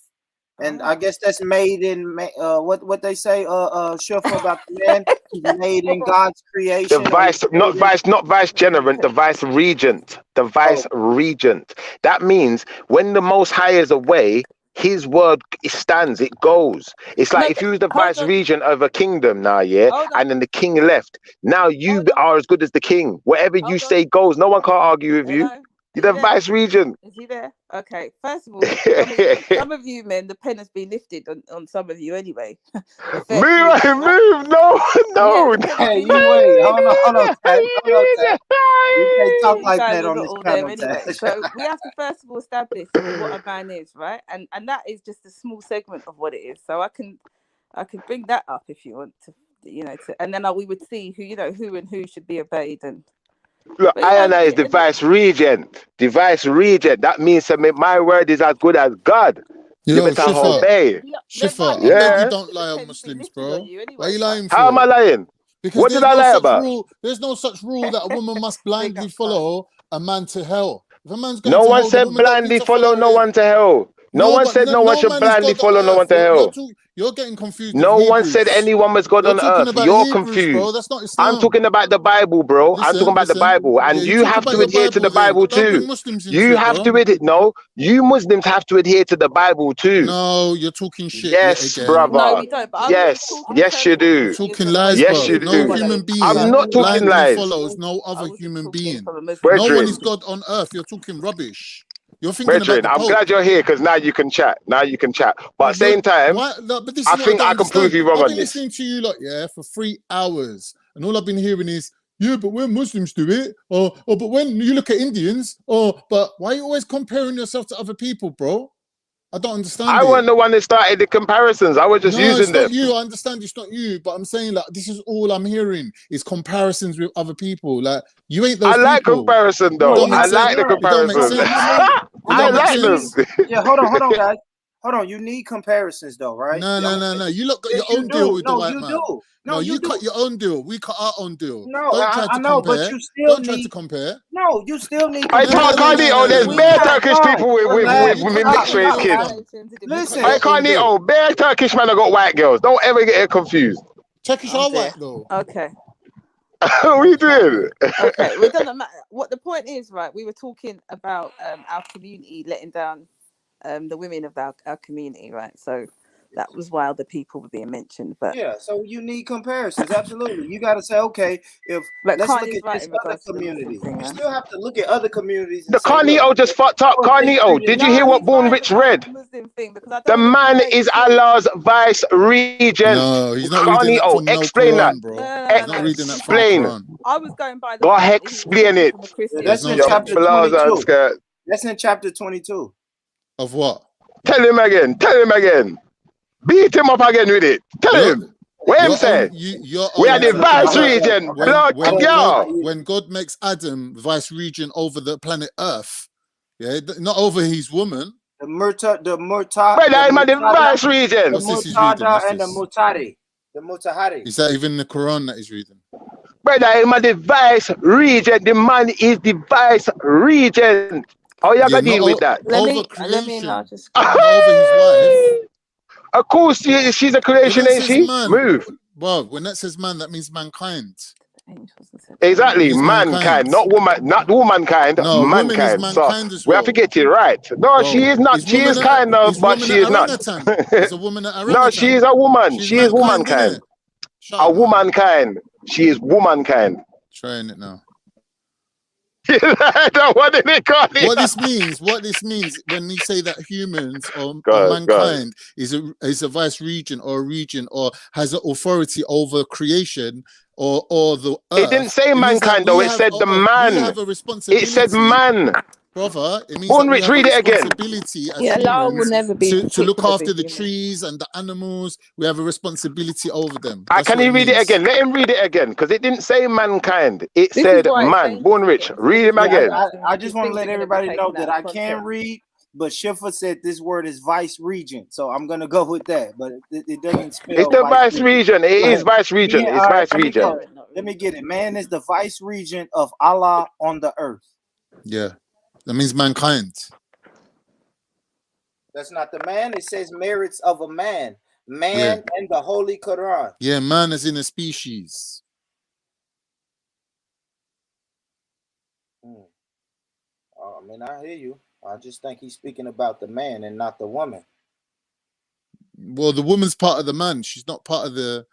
Speaker 2: And I guess that's made in what they say, Shuffa, about the man. He's made in God's creation.
Speaker 15: The vice, not vicegerent, the vice regent. The vice regent. That means when the Most High is away, his word stands, it goes. It's like if you was the vice regent of a kingdom now, and then the king left. Now you are as good as the king. Whatever you say goes. No one can argue with you. You're the vice regent.
Speaker 11: Is he there? Okay. First of all, some of you men, the pen has been lifted on some of you anyway.
Speaker 15: Move. No.
Speaker 2: Hey, you wait. Hold on, Ted. You can't talk like that on this panel,
Speaker 11: anyway. So we have to first of all establish what a man is, right? And that is just a small segment of what it is. So I can bring that up if you want to, and then we would see who and who should be obeyed and.
Speaker 15: Look, I is the vice regent. The vice regent. That means my word is as good as God. You better obey.
Speaker 17: Shifa, I beg you don't lie on Muslims, bro. Why are you lying for?
Speaker 15: How am I lying?
Speaker 17: Because
Speaker 15: what did I lie about?
Speaker 17: There's no such rule that a woman must blindly follow a man to hell. If a man's going
Speaker 15: no
Speaker 17: to
Speaker 15: one
Speaker 17: hell,
Speaker 15: said blindly follow no one to hell. No one said no one should blindly follow no one to hell.
Speaker 17: You're getting confused.
Speaker 15: No one said anyone was God on earth. You're confused.
Speaker 17: Bro. That's not Islam.
Speaker 15: I'm talking about the Bible, bro. I'm talking about the Bible. And you have to adhere to the Bible too. You have to adhere. No, you Muslims have to adhere to the Bible too.
Speaker 17: No, you're talking shit.
Speaker 15: Yes, brother.
Speaker 11: No, we don't. But
Speaker 15: yes, you do.
Speaker 17: You're talking lies,
Speaker 15: yes,
Speaker 17: bro.
Speaker 15: you do.
Speaker 17: No human being
Speaker 15: I'm not talking lies.
Speaker 17: Follows no other human being.
Speaker 15: Brethren.
Speaker 17: No one is God on earth. You're talking rubbish. You're thinking
Speaker 15: Brethren,
Speaker 17: about the
Speaker 15: I'm glad you're here because now you can chat. But at the same time, I think I can prove you wrong on this.
Speaker 17: I've been listening to you for 3 hours, and all I've been hearing is, but when Muslims do it, but when you look at Indians, but why are you always comparing yourself to other people, bro? I don't understand.
Speaker 15: I wasn't the one that started the comparisons. I was just using them.
Speaker 17: It's not you. I understand it's not you, but I'm saying this is all I'm hearing is comparisons with other people. Like you ain't those.
Speaker 15: I like comparison though. I like the comparison. I like them.
Speaker 2: Yeah, hold on, guys. Hold on. You need comparisons though, right?
Speaker 17: No. You look got your own deal with the white man.
Speaker 2: No,
Speaker 17: you cut your own deal. We cut our own deal.
Speaker 2: No, I know, but you still
Speaker 17: don't try to compare.
Speaker 2: No, you still need.
Speaker 15: I can't eat. There's bare Turkish people with mixed race kids.
Speaker 2: Listen,
Speaker 15: I can't eat. Bare Turkish man have got white girls. Don't ever get it confused.
Speaker 17: Turkish are white though.
Speaker 11: Okay.
Speaker 15: What are you doing?
Speaker 11: Okay, we don't matter. What the point is, right? We were talking about our community letting down the women of our community, right? So that was why other people were being mentioned. But
Speaker 2: yeah, so you need comparisons. Absolutely, you got to say, okay, let's look at this other community. You still have to look at other communities.
Speaker 15: The Carnito just fucked up. Carnito, did you hear what Born Rich read? The man is Allah's vice regent.
Speaker 17: No, he's not reading that from
Speaker 15: explain
Speaker 17: no
Speaker 15: that.
Speaker 17: Quran, bro.
Speaker 11: No,
Speaker 15: explain.
Speaker 11: I was going by the.
Speaker 15: Go ahead, explain it.
Speaker 2: That's in chapter 22. That's in chapter 22.
Speaker 17: Of what?
Speaker 15: Tell him again. Beat him up again with it. Tell him. What him say? We are the vice regent.
Speaker 17: When God makes Adam vice regent over the planet Earth, not over his woman.
Speaker 2: The Murtada,
Speaker 15: the vice regent.
Speaker 2: The Murtada and the Mutari. The Mutahari.
Speaker 17: Is that even in the Quran that he's reading?
Speaker 15: Brother, I'm the vice regent. The man is the vice regent. How you gonna deal with that?
Speaker 17: Over creation, not over his wife.
Speaker 15: Of course, she's a creation, ain't she? Move.
Speaker 17: Well, when that says man, that means mankind.
Speaker 15: Exactly, mankind, not woman, not womankind,
Speaker 17: no,
Speaker 15: mankind.
Speaker 17: Mankind
Speaker 15: so we have to get it right. No, she is not. She is kind of, but she is not.
Speaker 17: It's a woman at
Speaker 15: no, she is a woman. She is womankind. A womankind. She is womankind.
Speaker 17: Trying it now.
Speaker 15: What did they call it?
Speaker 17: What this means when you say that humans or mankind is a vice regent or a region or has an authority over creation or the earth.
Speaker 15: It didn't say mankind though. It said the man. It said man.
Speaker 17: Brother, it means
Speaker 15: Rich, read it again.
Speaker 11: Allah will never be
Speaker 17: to look after the trees and the animals. We have a responsibility over them.
Speaker 15: Can you read it again? Let him read it again, because it didn't say mankind. It said man. Born Rich, read him again.
Speaker 2: I just want to let everybody know that I can read. but Schiffer said this word is vice regent, so I'm gonna go with that. But it doesn't spell.
Speaker 15: It's the vice regent. It is vice regent. It's vice regent.
Speaker 2: Let me get it. Man is the vice regent of Allah on the earth.
Speaker 17: Yeah, that means mankind.
Speaker 2: That's not the man. It says merits of a man. Man and the Holy Quran.
Speaker 17: Yeah, man is in a species.
Speaker 2: I mean, I hear you. I just think he's speaking about the man and not the woman.
Speaker 17: Well, the woman's part of the man. She's not part of the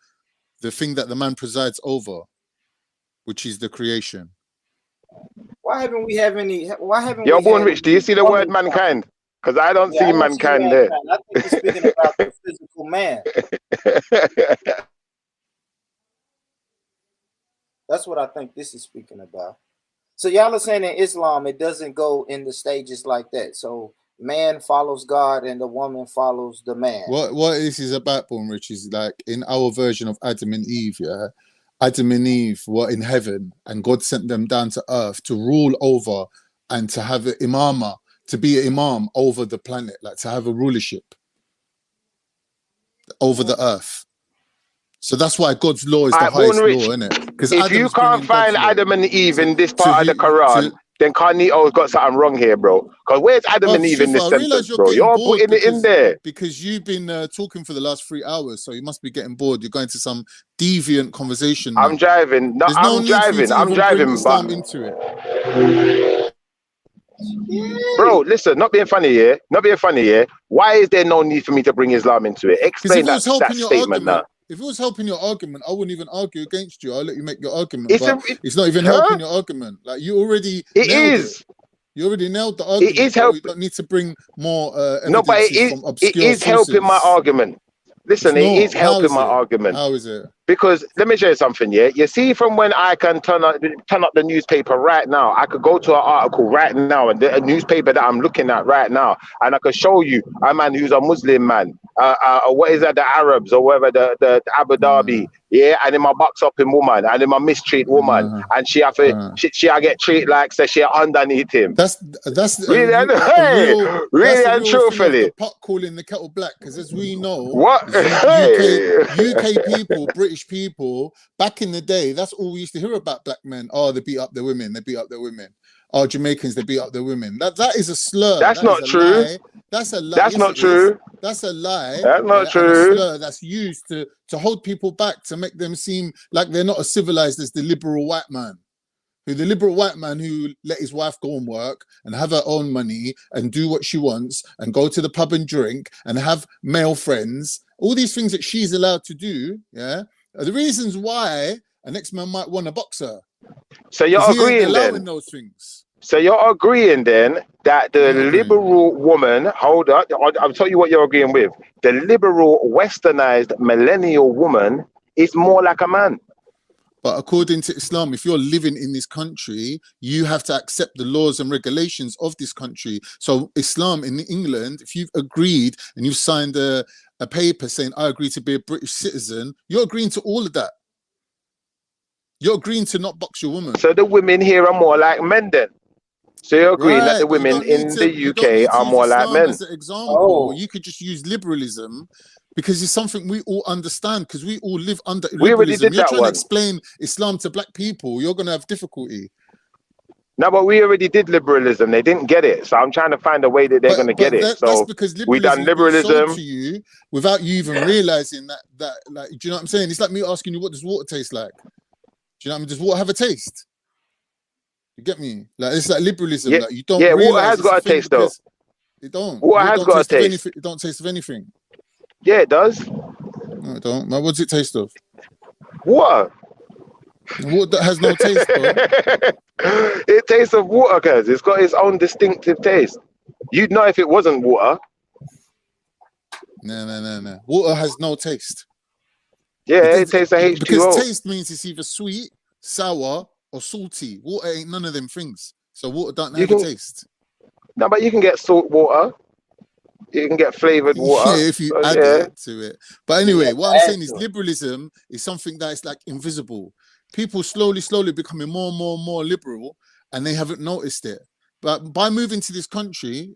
Speaker 17: thing that the man presides over, which is the creation.
Speaker 2: Why haven't we have any? Why haven't
Speaker 15: You're
Speaker 2: we?
Speaker 15: born rich. Do you see the word mankind? Because I don't see mankind there.
Speaker 2: I think he's speaking about the physical man. That's what I think this is speaking about. So y'all are saying in Islam, it doesn't go in the stages like that. So man follows God and the woman follows the man.
Speaker 17: What this is about, Born Rich, is like in our version of Adam and Eve, yeah? Adam and Eve were in heaven and God sent them down to earth to rule over and to have an imama, to be an imam over the planet, like to have a rulership over the earth. So that's why God's law is the highest law, isn't it? Because
Speaker 15: if you can't find Adam and Eve in this part of the Quran, then Carnito's got something wrong here, bro. Because where's Adam and Eve in this sentence, bro? You're putting it in there.
Speaker 17: Because you've been talking for the last 3 hours, so you must be getting bored. You're going to some deviant conversation now.
Speaker 15: I'm driving. No, I'm driving. I'm driving, but
Speaker 17: into it.
Speaker 15: Bro, listen, not being funny here. Not being funny here. Why is there no need for me to bring Islam into it? Explain that statement now.
Speaker 17: If it was helping your argument, I wouldn't even argue against you. I'll let you make your argument. It's not even helping your argument. Like you already nailed it. You already nailed the argument.
Speaker 15: It is helping.
Speaker 17: You don't need to bring more evidence.
Speaker 15: No, but it is helping my argument. Listen, it is helping my argument.
Speaker 17: How is it?
Speaker 15: Because let me show you something, yeah? You see, from when I can turn up the newspaper right now, I could go to an article right now, and a newspaper that I'm looking at right now, and I could show you a man who's a Muslim man, what is that, the Arabs or whatever, the Abu Dhabi, yeah, and in my box up in woman, and in my mistreat woman, and she have to, she get treated like say she underneath him.
Speaker 17: That's
Speaker 15: really, really and truthfully.
Speaker 17: The pot calling the kettle black, because as we know,
Speaker 15: what
Speaker 17: UK people, British people, back in the day, that's all we used to hear about black men. Oh, they beat up their women. They beat up their women. Oh, Jamaicans, they beat up their women. That is a slur.
Speaker 15: That's not true.
Speaker 17: That's a lie.
Speaker 15: That's not true.
Speaker 17: That's a lie.
Speaker 15: That's not true.
Speaker 17: A slur that's used to hold people back, to make them seem like they're not as civilized as the liberal white man. The liberal white man who let his wife go and work and have her own money and do what she wants and go to the pub and drink and have male friends, all these things that she's allowed to do, yeah, are the reasons why an ex-man might want to box her.
Speaker 15: So you're agreeing then?
Speaker 17: Those things.
Speaker 15: So you're agreeing then that the liberal woman, hold up, I'll tell you what you're agreeing with. The liberal, westernized, millennial woman is more like a man.
Speaker 17: But according to Islam, if you're living in this country, you have to accept the laws and regulations of this country. So Islam in England, if you've agreed and you've signed a paper saying, I agree to be a British citizen, you're agreeing to all of that. You're agreeing to not box your woman.
Speaker 15: So the women here are more like men then? So you're agreeing that the women in the UK are more like men?
Speaker 17: As an example, you could just use liberalism, because it's something we all understand, because we all live under liberalism.
Speaker 15: We already did
Speaker 17: You're
Speaker 15: that
Speaker 17: trying
Speaker 15: one.
Speaker 17: to explain Islam to black people, you're going to have difficulty.
Speaker 15: No, but we already did liberalism. They didn't get it. So I'm trying to find a way that they're going to get it. So
Speaker 17: that's because
Speaker 15: we done
Speaker 17: liberalism
Speaker 15: liberalism
Speaker 17: to you without you even realizing that, like, do you know what I'm saying? It's like me asking you, what does water taste like? Do you know what I mean? Does water have a taste? You get me? Like, it's like liberalism.
Speaker 15: Yeah,
Speaker 17: like, you don't.
Speaker 15: Yeah, water has got a taste though.
Speaker 17: It don't.
Speaker 15: Water has got a taste.
Speaker 17: It don't taste of anything.
Speaker 15: Yeah, it does.
Speaker 17: No, it don't. Now, what does it taste of?
Speaker 15: Water.
Speaker 17: Water that has no taste, bro.
Speaker 15: It tastes of water, guys. It's got its own distinctive taste. You'd know if it wasn't water.
Speaker 17: No. Water has no taste.
Speaker 15: Yeah, it tastes of H2O.
Speaker 17: Because taste means it's either sweet, sour, or salty. Water ain't none of them things. So water don't have a taste.
Speaker 15: No, but you can get salt water. You can get flavored water.
Speaker 17: Yeah, if you add it to it. But anyway, what I'm saying is liberalism is something that is like invisible. People slowly becoming more and more liberal, and they haven't noticed it. But by moving to this country,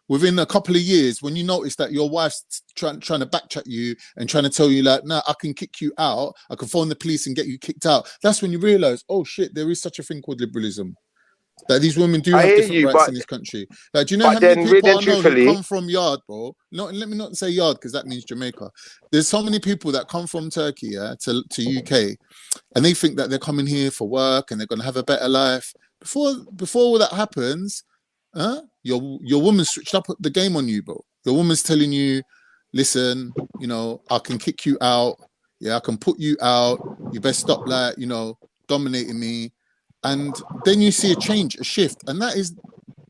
Speaker 17: within a couple of years, when you notice that your wife's trying to backchat you and trying to tell you like, nah, I can kick you out, I can phone the police and get you kicked out. That's when you realize, oh shit, there is such a thing called liberalism. That these women do
Speaker 15: I
Speaker 17: have
Speaker 15: hear
Speaker 17: different
Speaker 15: you,
Speaker 17: rights
Speaker 15: but
Speaker 17: in this country. Like, do you know how many people I know who come from Yard, bro? No, let me not say Yard because that means Jamaica. There's so many people that come from Turkey, to UK, and they think that they're coming here for work and they're going to have a better life. Before all that happens, your woman's switched up the game on you, bro. Your woman's telling you, listen, you know, I can kick you out. Yeah, I can put you out. You best stop, like, you know, dominating me. And then you see a change, a shift. And that is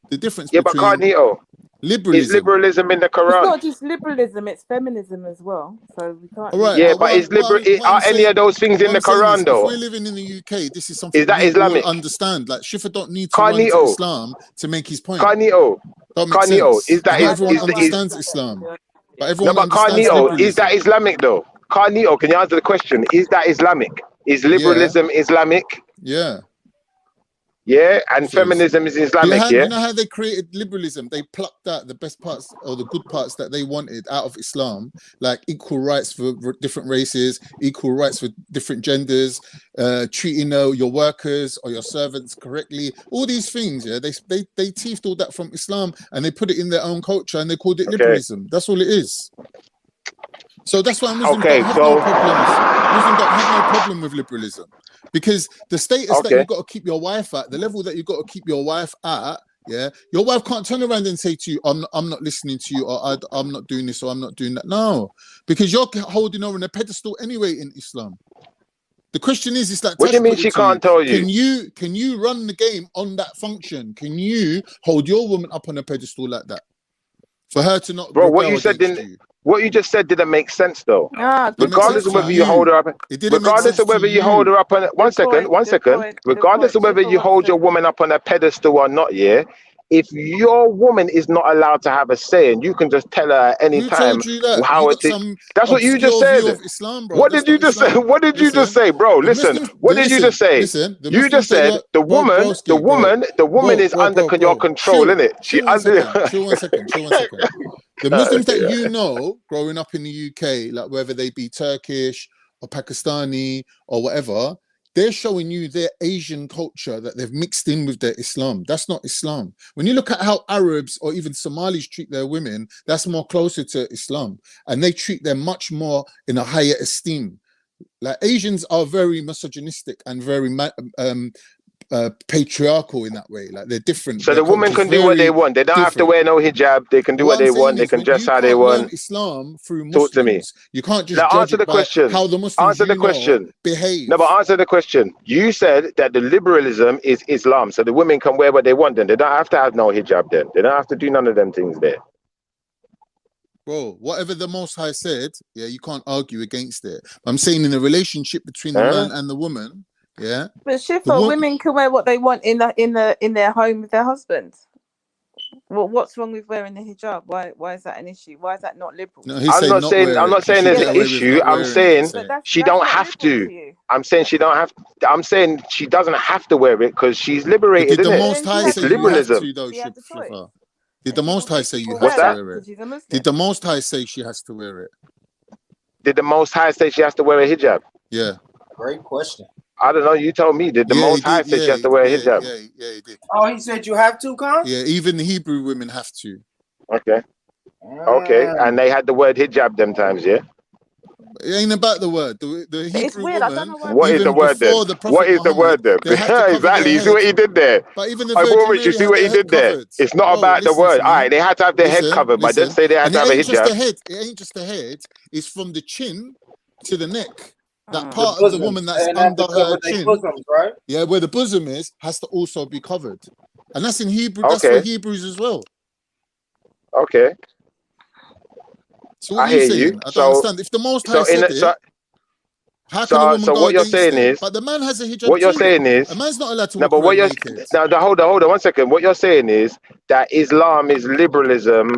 Speaker 17: the difference
Speaker 15: yeah, but
Speaker 17: between
Speaker 15: Carnito,
Speaker 17: liberalism.
Speaker 15: is liberalism in the
Speaker 11: It's
Speaker 15: Quran?
Speaker 11: not just liberalism; it's feminism as well. So we can't.
Speaker 17: All right,
Speaker 15: Yeah,
Speaker 17: but
Speaker 15: are any of those things in the Quran
Speaker 17: if
Speaker 15: though?
Speaker 17: we're living in the UK, this is something
Speaker 15: Is that
Speaker 17: we all
Speaker 15: Islamic?
Speaker 17: understand. Like Shifa don't need to run to Islam to make his point.
Speaker 15: Carnito,
Speaker 17: Don't make
Speaker 15: Carnito,
Speaker 17: sense.
Speaker 15: is that
Speaker 17: Not everyone
Speaker 15: is
Speaker 17: understands Islam, but
Speaker 15: no,
Speaker 17: everyone
Speaker 15: but
Speaker 17: understands
Speaker 15: Carnito,
Speaker 17: liberalism.
Speaker 15: is that Islamic though? Carnito, can you answer the question? Is that Islamic? Is liberalism Islamic?
Speaker 17: Yeah.
Speaker 15: Yeah, and feminism is Islamic,
Speaker 17: Do
Speaker 15: yeah?
Speaker 17: you know how they created liberalism? They plucked out the best parts or the good parts that they wanted out of Islam, like equal rights for different races, equal rights for different genders, treating your workers or your servants correctly. All these things, yeah, they teethed all that from Islam and they put it in their own culture and they called it liberalism. That's all it is. So that's why Muslims don't have no problems. Muslims don't have no problem with liberalism. Because the status that you've got to keep your wife at, the level that you've got to keep your wife at, yeah, your wife can't turn around and say to you, I'm not listening to you, or I'm not doing this, or I'm not doing that. No, because you're holding her on a pedestal anyway in Islam. The question is that
Speaker 15: what do you mean she can't tell you?
Speaker 17: Can you run the game on that function? Can you hold your woman up on a pedestal like that? For her to not
Speaker 15: Bro, what you said didn't. What you just said didn't make sense though. Regardless of whether you hold her up, regardless of whether you hold her up on one second. Regardless of whether you hold your woman up on a pedestal or not, yeah. If your woman is not allowed to have a say, and you can just tell her at any time how it is. That's what you just said. What did you just say? What did you just say, bro? Listen, what did you just say? You just said the woman is under your control, innit? She under.
Speaker 17: Chill 1 second. The Muslims that you know growing up in the UK, like whether they be Turkish or Pakistani or whatever, they're showing you their Asian culture that they've mixed in with their Islam. That's not Islam. When you look at how Arabs or even Somalis treat their women, that's more closer to Islam. And they treat them much more in a higher esteem. Like Asians are very misogynistic and very patriarchal in that way. Like they're different.
Speaker 15: So the woman can do what they want. They don't have to wear no hijab. They can do what they want. They can dress how they want.
Speaker 17: Islam through Muslims.
Speaker 15: Talk to me.
Speaker 17: You can't just
Speaker 15: now
Speaker 17: judge
Speaker 15: answer the question.
Speaker 17: How the Muslims behave.
Speaker 15: No, but answer the question. You said that the liberalism is Islam, so the women can wear what they want. Then they don't have to have no hijab. Then they don't have to do none of them things there.
Speaker 17: Bro, whatever the Most High said, yeah, you can't argue against it. I'm saying in the relationship between the man and the woman. Yeah,
Speaker 11: but Shifa, women can wear what they want in their home with their husbands. Well, what's wrong with wearing the hijab? Why is that an issue? Why is that not liberal?
Speaker 17: No,
Speaker 15: I'm not saying there's an issue. I'm saying she don't have to. I'm saying she don't have. I'm saying she doesn't have to wear it because she's liberated.
Speaker 17: Did the Most High say
Speaker 15: liberalism.
Speaker 17: You have to, though, did the Most High say you have to wear it? Did the Most High say she has to wear it?
Speaker 15: Did the Most High say she has to wear a hijab?
Speaker 17: Yeah.
Speaker 2: Great question.
Speaker 15: I don't know. You told me. Did the Most High say she has to wear a hijab?
Speaker 17: Yeah, he did.
Speaker 2: Oh, he said you have to, Con?
Speaker 17: Yeah, even the Hebrew women have to.
Speaker 15: Okay. Okay, and they had the word hijab them times, yeah?
Speaker 17: It ain't about the word. The Hebrew woman.
Speaker 15: What is the word then? What is the word then? Exactly. You see what he did there?
Speaker 17: But even the
Speaker 15: you see what he did there? It's not about the word. All right, they had to have their head covered, but didn't say they had to have a hijab.
Speaker 17: It ain't just the head. It's from the chin to the neck. That part of the woman that's under her chin, bosoms, right? Yeah, where the bosom is, has to also be covered. And that's in Hebrew. That's for Hebrews as well.
Speaker 15: Okay.
Speaker 17: So what are you saying? I don't understand. If the Most High said it, how can a woman go
Speaker 15: what you're saying is,
Speaker 17: but the man has a hijab.
Speaker 15: What you're saying is,
Speaker 17: a man's not allowed to.
Speaker 15: No, but what you're hold on 1 second. What you're saying is that Islam is liberalism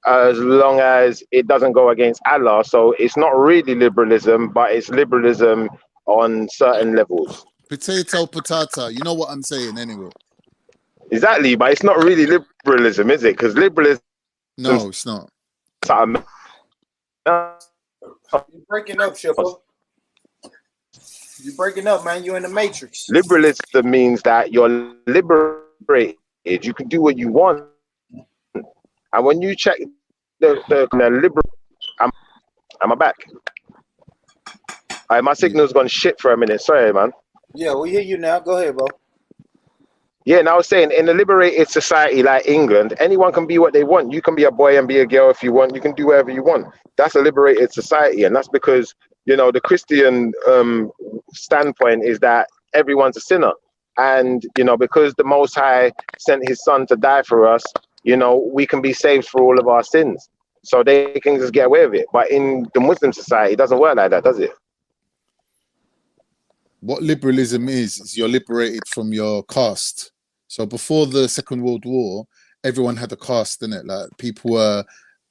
Speaker 15: as long as it doesn't go against Allah. So it's not really liberalism, but it's liberalism on certain levels.
Speaker 17: Potato, patata. You know what I'm saying, anyway.
Speaker 15: Exactly, but it's not really liberalism, is it? Because liberalism,
Speaker 17: No, it's not.
Speaker 2: You're breaking up, Shippo. You're breaking up, man. You're in the matrix.
Speaker 15: Liberalism means that you're liberated. You can do what you want. And when you check the liberal, am I back? My signal's gone shit for a minute. Sorry, man.
Speaker 2: Yeah, we hear you now. Go ahead, bro.
Speaker 15: Yeah, and I was saying, in a liberated society like England, anyone can be what they want. You can be a boy and be a girl if you want. You can do whatever you want. That's a liberated society, and that's because, you know, the Christian standpoint is that everyone's a sinner, and you know, because the Most High sent His Son to die for us, you know, we can be saved for all of our sins. So they can just get away with it. But in the Muslim society, it doesn't work like that, does it?
Speaker 17: What liberalism is you're liberated from your caste. So before the Second World War, everyone had a caste, innit? Like people were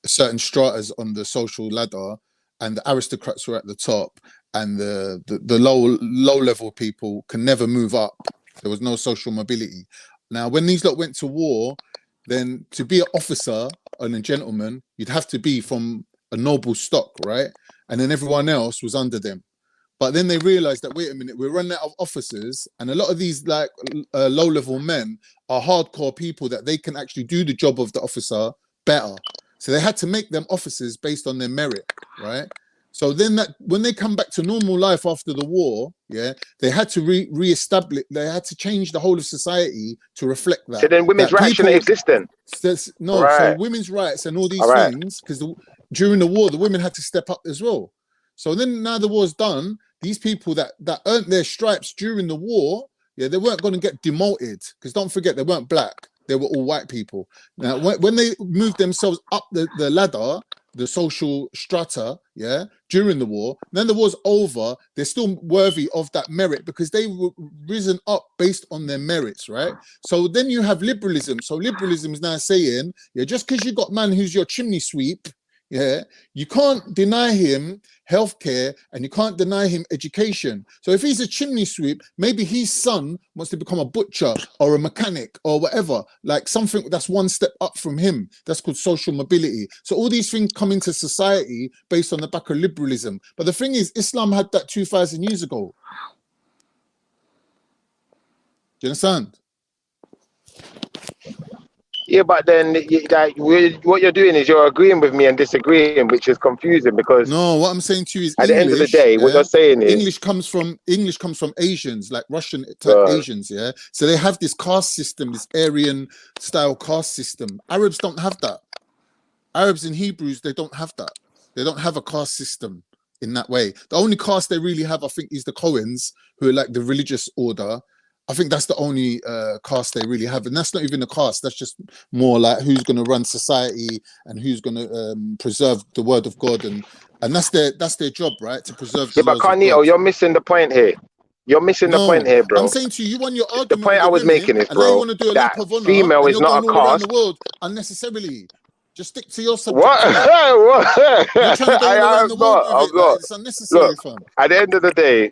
Speaker 17: certain stratas on the social ladder, and the aristocrats were at the top, and the low level people can never move up. There was no social mobility. Now, when these lot went to war, then to be an officer and a gentleman, you'd have to be from a noble stock, right? And then everyone else was under them. But then they realized that, wait a minute, we're running out of officers, and a lot of these like low-level men are hardcore people that they can actually do the job of the officer better. So they had to make them officers based on their merit, right? So then that when they come back to normal life after the war, yeah, they had to re-establish, they had to change the whole of society to reflect that.
Speaker 15: So then women's rights shouldn't exist then?
Speaker 17: No,
Speaker 15: right.
Speaker 17: So women's rights and all these things, because during the war, the women had to step up as well. So then now the war's done, these people that earned their stripes during the war, yeah, they weren't going to get demoted, because don't forget, they weren't black. They were all white people. Now, when they moved themselves up the ladder, the social strata, yeah, during the war, then the war's over, they're still worthy of that merit because they were risen up based on their merits, right? So then you have liberalism. So liberalism is now saying, yeah, just because you got man who's your chimney sweep, yeah, you can't deny him healthcare and you can't deny him education. So if he's a chimney sweep, maybe his son wants to become a butcher or a mechanic or whatever, like something that's one step up from him. That's called social mobility. So all these things come into society based on the back of liberalism. But the thing is, Islam had that 2,000 years ago. Do you understand?
Speaker 15: Yeah, but then what you're doing is you're agreeing with me and disagreeing, which is confusing because
Speaker 17: no, what I'm saying to you is
Speaker 15: at the end of the day, what you're saying is
Speaker 17: English comes from Asians, like Russian type Asians, yeah. So they have this caste system, this Aryan style caste system. Arabs don't have that. Arabs and Hebrews, they don't have that. They don't have a caste system in that way. The only caste they really have, I think, is the Cohens, who are like the religious order. I think that's the only caste they really have, and that's not even a caste. That's just more like who's going to run society and who's going to preserve the word of God, and that's their job, right? To preserve the laws of God.
Speaker 15: Yeah, but Carnito, you're missing the point here. You're missing the point here, bro.
Speaker 17: I'm saying to you, you won your argument.
Speaker 15: The point I was making is,
Speaker 17: and now you
Speaker 15: bro,
Speaker 17: want to do a
Speaker 15: that
Speaker 17: lap of honor,
Speaker 15: female
Speaker 17: and
Speaker 15: is
Speaker 17: you're
Speaker 15: not
Speaker 17: going
Speaker 15: a
Speaker 17: all around
Speaker 15: caste.
Speaker 17: the world unnecessarily. Just stick to your subject.
Speaker 15: What?
Speaker 17: You're trying to go all around the world with it. Like, it's unnecessary, fam.
Speaker 15: At the end of the day,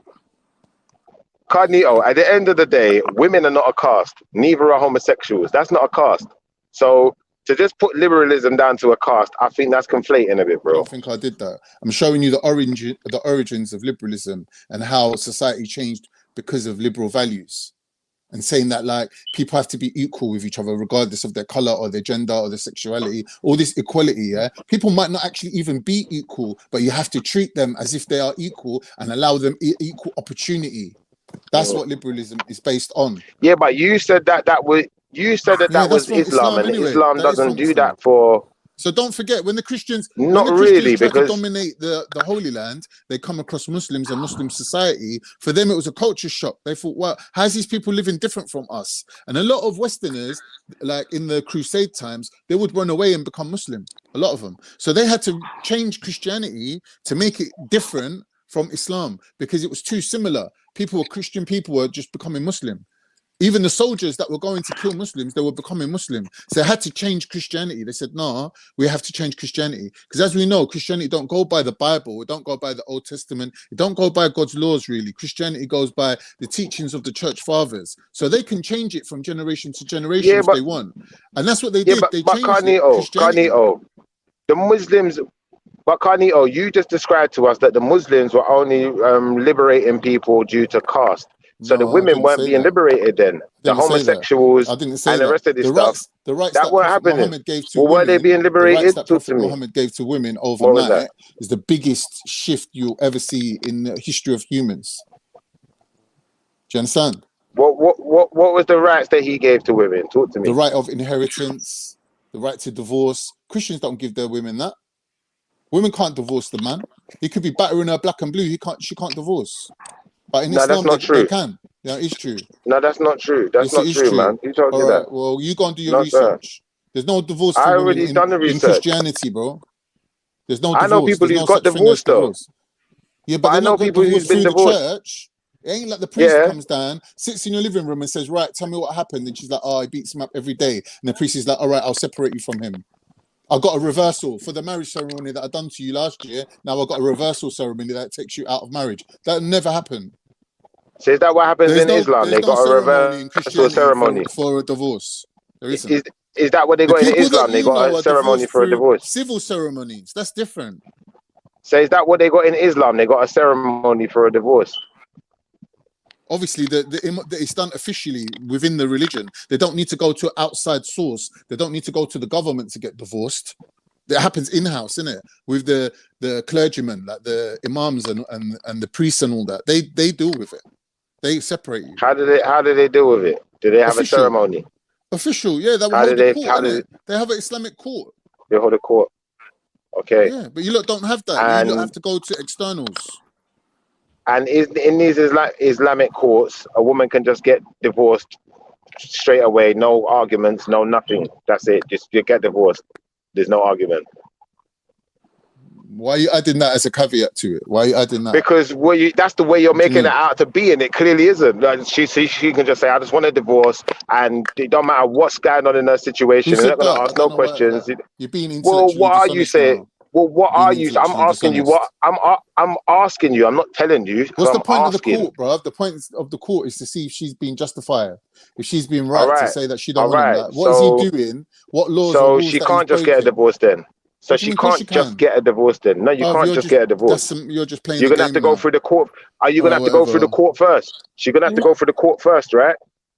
Speaker 15: Carnito, at the end of the day, women are not a caste. Neither are homosexuals. That's not a caste. So to just put liberalism down to a caste, I think that's conflating a bit, bro.
Speaker 17: I don't think I did that. I'm showing you the origins of liberalism and how society changed because of liberal values, and saying that like people have to be equal with each other regardless of their color or their gender or their sexuality. All this equality, yeah. People might not actually even be equal, but you have to treat them as if they are equal and allow them equal opportunity. That's what liberalism is based on.
Speaker 15: Yeah, but you said that was Islam, and anyway. Islam doesn't do that for.
Speaker 17: So don't forget, when the Christians, try to dominate the Holy Land, they come across Muslims and Muslim society. For them, it was a culture shock. They thought, well, how's these people living different from us? And a lot of Westerners, like in the Crusade times, they would run away and become Muslim, a lot of them. So they had to change Christianity to make it different from Islam because it was too similar. Christian people were just becoming Muslim. Even the soldiers that were going to kill Muslims, they were becoming Muslim. So they had to change Christianity. They said, no, we have to change Christianity. Because as we know, Christianity don't go by the Bible. It don't go by the Old Testament. It don't go by God's laws, really. Christianity goes by the teachings of the church fathers. So they can change it from generation to generation if they want. And that's what they did. They changed Christianity.
Speaker 15: Carnito, the Muslims... But Carnito, you just described to us that the Muslims were only liberating people due to caste. So the women weren't being liberated then. The homosexuals and the rest of this stuff.
Speaker 17: The rights
Speaker 15: that weren't happening.
Speaker 17: Muhammad gave to women,
Speaker 15: were they being liberated?
Speaker 17: The rights that Prophet Muhammad gave to women overnight is the biggest shift you'll ever see in the history of humans. Do you understand?
Speaker 15: What was the rights that he gave to women? Talk to me.
Speaker 17: The right of inheritance, the right to divorce. Christians don't give their women that. Women can't divorce the man. He could be battering her black and blue. She can't divorce. But in Islam, they can. Yeah, it's true.
Speaker 15: No, that's not true. That's not true, man. Who told you that?
Speaker 17: Well, you go and do your research. There's no divorce for women in Christianity, bro. There's no divorce.
Speaker 15: I know people who've got divorced, though.
Speaker 17: Yeah, but I know people who've been divorced. Church. It ain't like the priest comes down, sits in your living room and says, right, tell me what happened. And she's like, oh, he beats him up every day. And the priest is like, all right, I'll separate you from him. I got a reversal for the marriage ceremony that I done to you last year. Now I got a reversal ceremony that takes you out of marriage. That never happened.
Speaker 15: So is that what happens in Islam? They got a reversal ceremony
Speaker 17: for a divorce. There isn't.
Speaker 15: Is that what they got in Islam? They got a ceremony for a divorce.
Speaker 17: Civil ceremonies. That's different.
Speaker 15: So is that what they got in Islam? They got a ceremony for a divorce.
Speaker 17: Obviously, it's done officially within the religion. They don't need to go to an outside source. They don't need to go to the government to get divorced. That happens in-house, innit? With the clergymen, like the imams and the priests and all that. They deal with it. They separate you.
Speaker 15: How do they deal with it? Do they have a ceremony?
Speaker 17: Official, yeah. They hold a court, they have an Islamic court.
Speaker 15: They hold a court. Okay.
Speaker 17: Yeah, but you lot don't have that. You lot have to go to externals.
Speaker 15: And in these Islamic courts, a woman can just get divorced straight away, no arguments, no nothing. That's it. Just you get divorced. There's no argument.
Speaker 17: Why are you adding that as a caveat to it? Why are you adding that?
Speaker 15: Because that's the way you're making it out to be, and it clearly isn't. Like she can just say, I just want a divorce, and it don't matter what's going on in her situation. They're not going to ask no questions.
Speaker 17: You're being
Speaker 15: well, what are you saying? Well, what are you? I'm asking you. What I'm asking you. I'm not telling you.
Speaker 17: What's the point of the court, bro? The point of the court is to see if she's being justified, if she's being right to say that she don't want him. Like, what is he doing? What laws?
Speaker 15: So she can't just get a divorce then. So she can't just get a divorce then. No, you can't just get a divorce.
Speaker 17: You're just playing.
Speaker 15: You're gonna have to go through the court. Are you gonna have to go through the court first? She's gonna have to go through the court first, right?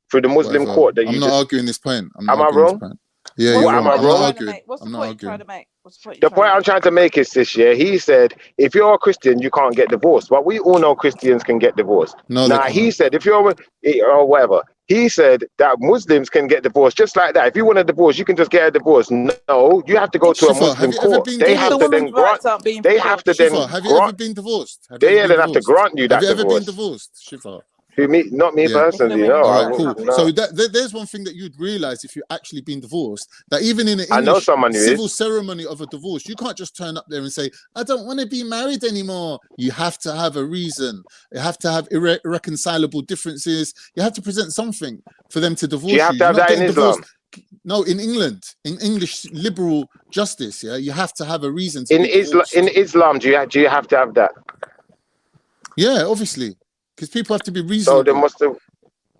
Speaker 15: Through the Muslim court.
Speaker 17: I'm not arguing this point.
Speaker 15: Am I wrong?
Speaker 17: Yeah,
Speaker 15: you're wrong. Am I wrong?
Speaker 11: What's the point you're trying to make?
Speaker 15: The point I'm trying to make is this, yeah. He said, if you're a Christian, you can't get divorced. But we all know Christians can get divorced.
Speaker 17: No,
Speaker 15: he said, if you're or whatever, he said that Muslims can get divorced just like that. If you want a divorce, you can just get a divorce. No, you have to go to a Muslim court. They have to then grant. They have to then grant.
Speaker 17: Have you ever been divorced?
Speaker 15: They then have to grant you that divorce.
Speaker 17: Have you ever been divorced, Shifa?
Speaker 15: Not me personally, no.
Speaker 17: All right, cool. No. So there's one thing that you'd realize if you've actually been divorced, that even in an English civil ceremony of a divorce, you can't just turn up there and say, I don't want to be married anymore. You have to have a reason. You have to have irreconcilable differences. You have to present something for them to divorce you.
Speaker 15: You have to have that in Islam.
Speaker 17: No, in England, in English liberal justice, yeah, you have to have a reason.
Speaker 15: In Islam, do you have to have that?
Speaker 17: Yeah, obviously. Because people have to be reasonable.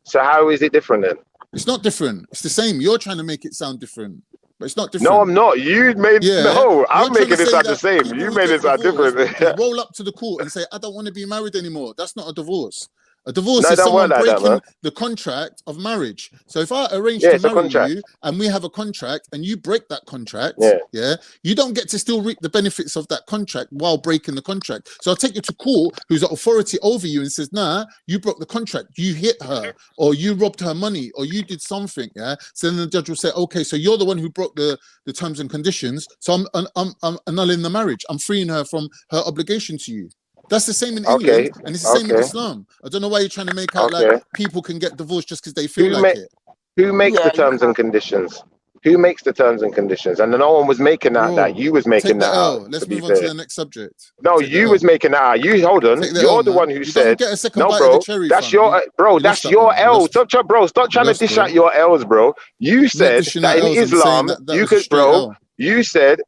Speaker 15: So how is it different then?
Speaker 17: It's not different. It's the same. You're trying to make it sound different, but it's not different.
Speaker 15: No, I'm not. I'm making it sound the same. You made it sound different.
Speaker 17: Roll up to the court and say, I don't want to be married anymore. That's not a divorce. A divorce is someone breaking the contract of marriage. So if I arrange to marry you and we have a contract and you break that contract, you don't get to still reap the benefits of that contract while breaking the contract. So I'll take you to court, who's the authority over you, and says, nah, you broke the contract. You hit her, or you robbed her money, or you did something. Yeah. So then the judge will say, okay, so you're the one who broke the terms and conditions. So I'm annulling the marriage. I'm freeing her from her obligation to you. That's the same in England, and it's the same in Islam. I don't know why you're trying to make out like people can get divorced just because they feel like it.
Speaker 15: Who makes the terms and conditions? Who makes the terms and conditions? And no one was making out that.
Speaker 6: Bro,
Speaker 15: You was
Speaker 6: take
Speaker 15: making
Speaker 6: the
Speaker 15: that out,
Speaker 6: L. Let's
Speaker 15: to be
Speaker 6: move on to
Speaker 15: fair.
Speaker 6: the next subject.
Speaker 15: No,
Speaker 6: Take the
Speaker 15: you
Speaker 6: L.
Speaker 15: was making that out. You hold on.
Speaker 6: Take the
Speaker 15: You're
Speaker 6: L,
Speaker 15: the
Speaker 6: man.
Speaker 15: one who
Speaker 6: You don't
Speaker 15: said,
Speaker 6: get a second
Speaker 15: no,
Speaker 6: bite of the
Speaker 15: bro,
Speaker 6: cherry,
Speaker 15: that's
Speaker 6: fam.
Speaker 15: your
Speaker 6: You
Speaker 15: that's
Speaker 6: lost that
Speaker 15: your
Speaker 6: one. You
Speaker 15: L.
Speaker 6: lost.
Speaker 15: Stop, bro. Stop trying to
Speaker 6: Lost,
Speaker 15: dish out
Speaker 6: bro.
Speaker 15: your L's, bro. You
Speaker 6: I'm not
Speaker 15: said
Speaker 6: dishing
Speaker 15: that
Speaker 6: out
Speaker 15: in
Speaker 6: L's. I'm saying
Speaker 15: Islam,
Speaker 6: that
Speaker 15: you
Speaker 6: was a
Speaker 15: could,
Speaker 6: straight
Speaker 15: bro.
Speaker 6: L.
Speaker 15: You said,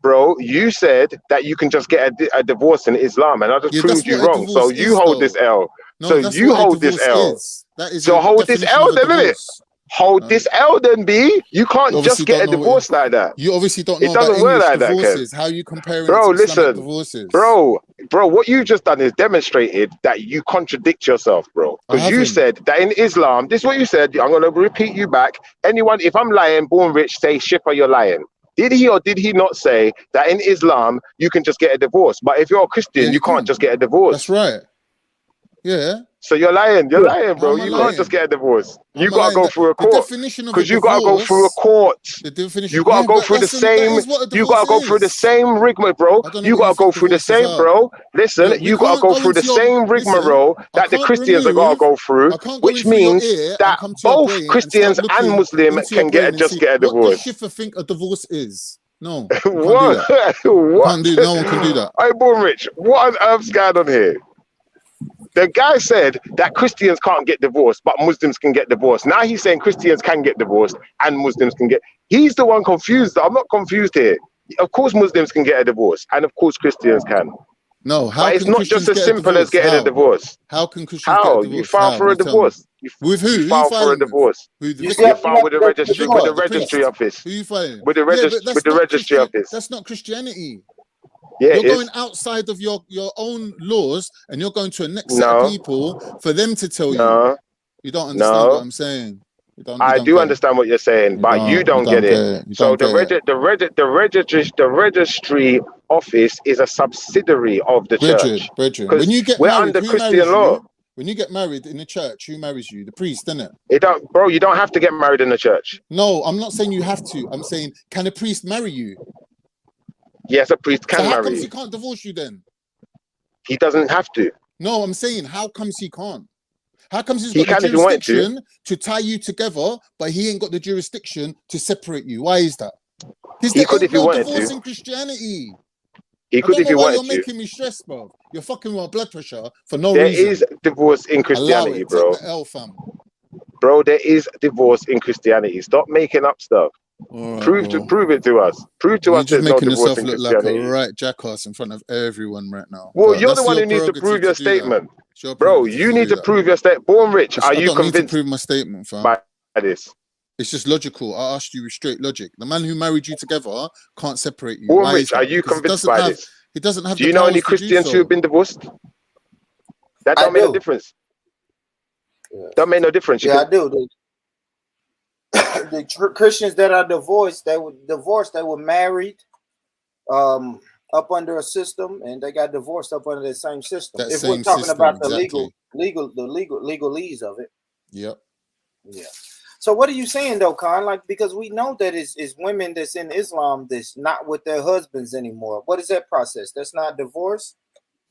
Speaker 15: that you can just get a divorce in Islam, and I just
Speaker 6: Yeah, that's
Speaker 15: proved you
Speaker 6: what a
Speaker 15: wrong. So
Speaker 6: divorce
Speaker 15: you
Speaker 6: is,
Speaker 15: hold this
Speaker 6: though.
Speaker 15: L. So
Speaker 6: No, that's
Speaker 15: you
Speaker 6: what a
Speaker 15: hold this
Speaker 6: divorce
Speaker 15: L.
Speaker 6: is. That is
Speaker 15: So
Speaker 6: a
Speaker 15: hold this
Speaker 6: definition
Speaker 15: L
Speaker 6: of a
Speaker 15: then, innit?
Speaker 6: divorce.
Speaker 15: Hold this L then, B. You
Speaker 6: You
Speaker 15: can't
Speaker 6: obviously
Speaker 15: just get
Speaker 6: don't
Speaker 15: a
Speaker 6: know what
Speaker 15: divorce like that.
Speaker 6: you obviously don't know
Speaker 15: It
Speaker 6: about
Speaker 15: doesn't work
Speaker 6: English
Speaker 15: like that, Kev.
Speaker 6: divorces. How are you comparing it
Speaker 15: Bro,
Speaker 6: to Islamic
Speaker 15: listen.
Speaker 6: divorces?
Speaker 15: Bro, what you just done is demonstrated that you contradict yourself, bro.
Speaker 6: I
Speaker 15: Because you
Speaker 6: haven't.
Speaker 15: said that in Islam, this is what you said. I'm going to repeat you back. Anyone, if I'm lying, born rich, say, Shipper, you're lying. Did he or did he not say that in Islam, you can just get a divorce? But if you're a
Speaker 6: Yeah,
Speaker 15: Christian,
Speaker 6: you
Speaker 15: you can't
Speaker 6: can.
Speaker 15: just get a
Speaker 6: That's
Speaker 15: divorce.
Speaker 6: right. Yeah.
Speaker 15: So you're lying. You're lying,
Speaker 6: How
Speaker 15: bro.
Speaker 6: am I
Speaker 15: You can't just
Speaker 6: lying?
Speaker 15: get a divorce.
Speaker 6: How
Speaker 15: You
Speaker 6: am I
Speaker 15: got to
Speaker 6: lying?
Speaker 15: go through a
Speaker 6: The
Speaker 15: court.
Speaker 6: definition of a
Speaker 15: Because you got to go through a
Speaker 6: divorce.
Speaker 15: court.
Speaker 6: The definition.
Speaker 15: You got to
Speaker 6: Yeah,
Speaker 15: go
Speaker 6: but
Speaker 15: through the
Speaker 6: that
Speaker 15: same.
Speaker 6: is what a
Speaker 15: You
Speaker 6: divorce
Speaker 15: got to go through the
Speaker 6: is.
Speaker 15: same rigmarole.
Speaker 6: I don't know
Speaker 15: You
Speaker 6: what
Speaker 15: got
Speaker 6: you
Speaker 15: to go
Speaker 6: think
Speaker 15: through the
Speaker 6: divorces
Speaker 15: same,
Speaker 6: are.
Speaker 15: bro. Listen,
Speaker 6: Look, we
Speaker 15: you got to
Speaker 6: can't
Speaker 15: go
Speaker 6: go
Speaker 15: through the
Speaker 6: into your.
Speaker 15: same
Speaker 6: Listen,
Speaker 15: rigmarole
Speaker 6: I
Speaker 15: that the
Speaker 6: can't
Speaker 15: Christians are going to
Speaker 6: remove.
Speaker 15: go through,
Speaker 6: I can't go in
Speaker 15: which
Speaker 6: through your
Speaker 15: means
Speaker 6: ear and
Speaker 15: that
Speaker 6: come to your
Speaker 15: both
Speaker 6: brain and start
Speaker 15: Christians and
Speaker 6: looking
Speaker 15: Muslim
Speaker 6: into your
Speaker 15: can
Speaker 6: brain and
Speaker 15: just
Speaker 6: see
Speaker 15: get a
Speaker 6: what does
Speaker 15: divorce.
Speaker 6: Schiffer think a divorce is. No, you can't do
Speaker 15: What?
Speaker 6: that. You
Speaker 15: What?
Speaker 6: can't do. No one can do that.
Speaker 15: Hey, Born Rich, what on earth's going on here? The guy said that Christians can't get divorced, but Muslims can get divorced. Now he's saying Christians can get divorced and Muslims can get. He's the one confused. I'm not confused here. Of course, Muslims can get a divorce, and of course, Christians can.
Speaker 6: No, how
Speaker 15: But it's
Speaker 6: can
Speaker 15: not just
Speaker 6: Christians
Speaker 15: as
Speaker 6: get a
Speaker 15: simple as
Speaker 6: divorce?
Speaker 15: getting a
Speaker 6: How?
Speaker 15: divorce.
Speaker 6: How can Christians get a
Speaker 15: How? You
Speaker 6: divorce?
Speaker 15: file
Speaker 6: How?
Speaker 15: for a
Speaker 6: You tell me.
Speaker 15: divorce.
Speaker 6: With who?
Speaker 15: You
Speaker 6: Who you
Speaker 15: file for a
Speaker 6: filing with?
Speaker 15: divorce.
Speaker 6: Who? The
Speaker 15: You
Speaker 6: vicar?
Speaker 15: file with the
Speaker 6: The
Speaker 15: registry, with
Speaker 6: vicar?
Speaker 15: the
Speaker 6: The
Speaker 15: registry
Speaker 6: priest?
Speaker 15: office,
Speaker 6: Who you filing?
Speaker 15: with the
Speaker 6: Yeah, but
Speaker 15: with
Speaker 6: that's
Speaker 15: the
Speaker 6: not
Speaker 15: registry
Speaker 6: Christian.
Speaker 15: office.
Speaker 6: That's not Christianity.
Speaker 15: Yeah,
Speaker 6: You're
Speaker 15: it
Speaker 6: going
Speaker 15: is.
Speaker 6: outside of your own laws, and you're going to a next set of
Speaker 15: No,
Speaker 6: people for them to tell you.
Speaker 15: no,
Speaker 6: You don't understand what
Speaker 15: no.
Speaker 6: I'm saying. You don't. You
Speaker 15: I
Speaker 6: don't
Speaker 15: do
Speaker 6: get it.
Speaker 15: understand what you're saying,
Speaker 6: You
Speaker 15: but you
Speaker 6: don't. You
Speaker 15: don't get
Speaker 6: don't get
Speaker 15: it.
Speaker 6: it. You
Speaker 15: So
Speaker 6: don't get it.
Speaker 15: the registry office is a subsidiary of the church
Speaker 6: Brethren. When
Speaker 15: because
Speaker 6: you get
Speaker 15: we're
Speaker 6: married,
Speaker 15: under
Speaker 6: who
Speaker 15: Christian
Speaker 6: marries
Speaker 15: law.
Speaker 6: you? When you get married in the church, who marries you? The priest, isn't it?
Speaker 15: It don't, bro. You don't have to get married in the church.
Speaker 6: No, I'm not saying you have to. I'm saying, can a priest marry you?
Speaker 15: Yes, a priest
Speaker 6: So
Speaker 15: can
Speaker 6: how
Speaker 15: marry
Speaker 6: comes
Speaker 15: you.
Speaker 6: he can't divorce you then?
Speaker 15: He doesn't have to.
Speaker 6: No, I'm saying, how comes he can't? How comes he's
Speaker 15: He
Speaker 6: got the
Speaker 15: can if he wanted to.
Speaker 6: jurisdiction to tie you together, but he ain't got the jurisdiction to separate you? Why is that? Because
Speaker 15: He
Speaker 6: there
Speaker 15: could
Speaker 6: ain't
Speaker 15: if he
Speaker 6: no
Speaker 15: wanted
Speaker 6: divorce
Speaker 15: to.
Speaker 6: in Christianity.
Speaker 15: He
Speaker 6: I
Speaker 15: could
Speaker 6: don't
Speaker 15: if
Speaker 6: know
Speaker 15: he
Speaker 6: why
Speaker 15: wanted
Speaker 6: you're
Speaker 15: to.
Speaker 6: making me stressed, bro. You're fucking with my blood pressure for no
Speaker 15: There
Speaker 6: reason.
Speaker 15: is divorce in
Speaker 6: Allow
Speaker 15: Christianity,
Speaker 6: it. Take
Speaker 15: bro.
Speaker 6: the L, fam.
Speaker 15: Bro, there is divorce in Christianity. Stop making up stuff.
Speaker 6: All right,
Speaker 15: Prove it to us. Prove to
Speaker 6: You're
Speaker 15: us
Speaker 6: just
Speaker 15: there's no
Speaker 6: making
Speaker 15: divorce
Speaker 6: yourself
Speaker 15: in
Speaker 6: look like a
Speaker 15: Christianity.
Speaker 6: right jackass in front of everyone right now.
Speaker 15: Well,
Speaker 6: But
Speaker 15: you're the
Speaker 6: that's
Speaker 15: one
Speaker 6: your
Speaker 15: who needs to
Speaker 6: prerogative
Speaker 15: prove your
Speaker 6: to do that.
Speaker 15: statement.
Speaker 6: It's your
Speaker 15: Bro,
Speaker 6: prerogative
Speaker 15: you
Speaker 6: to
Speaker 15: need
Speaker 6: do
Speaker 15: to
Speaker 6: that.
Speaker 15: prove your statement. Born Rich, are
Speaker 6: I
Speaker 15: you
Speaker 6: don't need to
Speaker 15: convinced
Speaker 6: prove my statement, fam.
Speaker 15: by this?
Speaker 6: It's just logical. I asked you with straight logic. The man who married you together can't separate you.
Speaker 15: Born
Speaker 6: Why is
Speaker 15: Rich, are
Speaker 6: that?
Speaker 15: you
Speaker 6: Because
Speaker 15: convinced by this?
Speaker 6: he doesn't have
Speaker 15: Do
Speaker 6: the
Speaker 15: you know any
Speaker 6: powers to do
Speaker 15: Christians who have
Speaker 6: so.
Speaker 15: been divorced? That
Speaker 2: I
Speaker 15: don't make no
Speaker 2: do.
Speaker 15: difference.
Speaker 2: Yeah,
Speaker 15: Don't make no difference. You
Speaker 2: I
Speaker 15: can,
Speaker 2: do. The Christians that are divorced, they were married up under a system, and they got divorced up under the same system.
Speaker 6: That
Speaker 2: If we're
Speaker 6: same
Speaker 2: talking
Speaker 6: system,
Speaker 2: about the
Speaker 6: exactly.
Speaker 2: legalese of it.
Speaker 6: Yep.
Speaker 2: Yeah. So what are you saying though, Khan? Like, because we know that it's women that's in Islam that's not with their husbands anymore. What is that process? That's not divorce?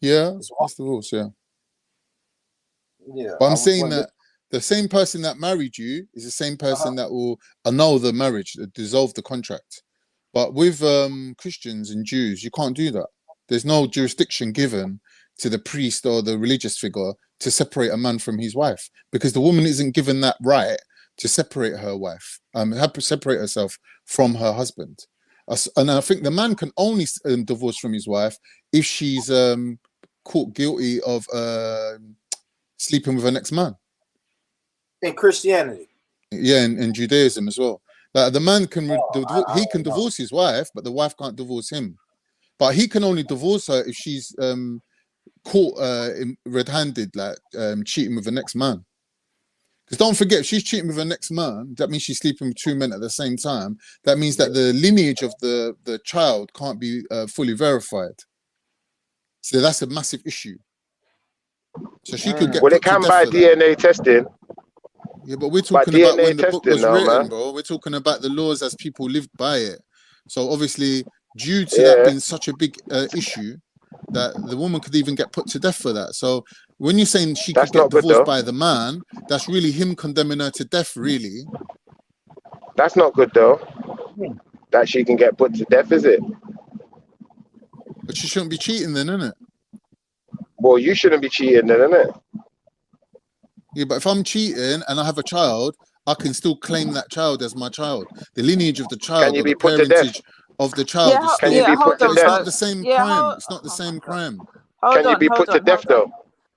Speaker 6: Yeah, that's divorce, yeah.
Speaker 2: Yeah.
Speaker 6: But I'm saying that the same person that married you is the same person that will annul the marriage, dissolve the contract. But with Christians and Jews, you can't do that. There's no jurisdiction given to the priest or the religious figure to separate a man from his wife, because the woman isn't given that right to separate her wife, separate herself from her husband. And I think the man can only divorce from his wife if she's caught guilty of sleeping with her next man.
Speaker 2: In Christianity.
Speaker 6: Yeah, in Judaism as well. Like the man can he can divorce his wife, but the wife can't divorce him. But he can only divorce her if she's caught red-handed, like cheating with the next man. Because don't forget, if she's cheating with her next man, that means she's sleeping with two men at the same time. That means that the lineage of the child can't be fully verified. So that's a massive issue. So she could get
Speaker 15: well, they
Speaker 6: put to
Speaker 15: can
Speaker 6: death
Speaker 15: by
Speaker 6: for that.
Speaker 15: DNA testing.
Speaker 6: Yeah, but we're talking about when the book was
Speaker 15: no,
Speaker 6: written,
Speaker 15: man.
Speaker 6: bro. We're talking about the laws as people lived by it. So obviously, due to
Speaker 15: Yeah.
Speaker 6: that being such a big issue, that the woman could even get put to death for that. So when you're saying she
Speaker 15: That's
Speaker 6: could get
Speaker 15: not good,
Speaker 6: divorced
Speaker 15: though.
Speaker 6: by the man, that's really him condemning her to death, really.
Speaker 15: That's not good, though. that she can get put to death, is it?
Speaker 17: But she shouldn't be cheating then, innit?
Speaker 15: Well, you shouldn't be cheating then, innit?
Speaker 17: Yeah, but if I'm cheating and I have a child, I can still claim that child as my child. The lineage of the
Speaker 15: Can
Speaker 17: child
Speaker 15: you
Speaker 17: or
Speaker 15: be
Speaker 17: the
Speaker 15: put to death?
Speaker 17: parentage of the child is
Speaker 15: Can you
Speaker 17: still.
Speaker 15: be put
Speaker 11: hold
Speaker 15: to
Speaker 11: on,
Speaker 17: But it's
Speaker 15: death?
Speaker 17: not
Speaker 11: bro.
Speaker 17: the same
Speaker 11: Yeah,
Speaker 17: crime. It's not the same crime.
Speaker 11: hold
Speaker 15: Can you
Speaker 11: on,
Speaker 15: be
Speaker 11: hold
Speaker 15: put to
Speaker 11: on,
Speaker 15: death
Speaker 11: hold on.
Speaker 15: though?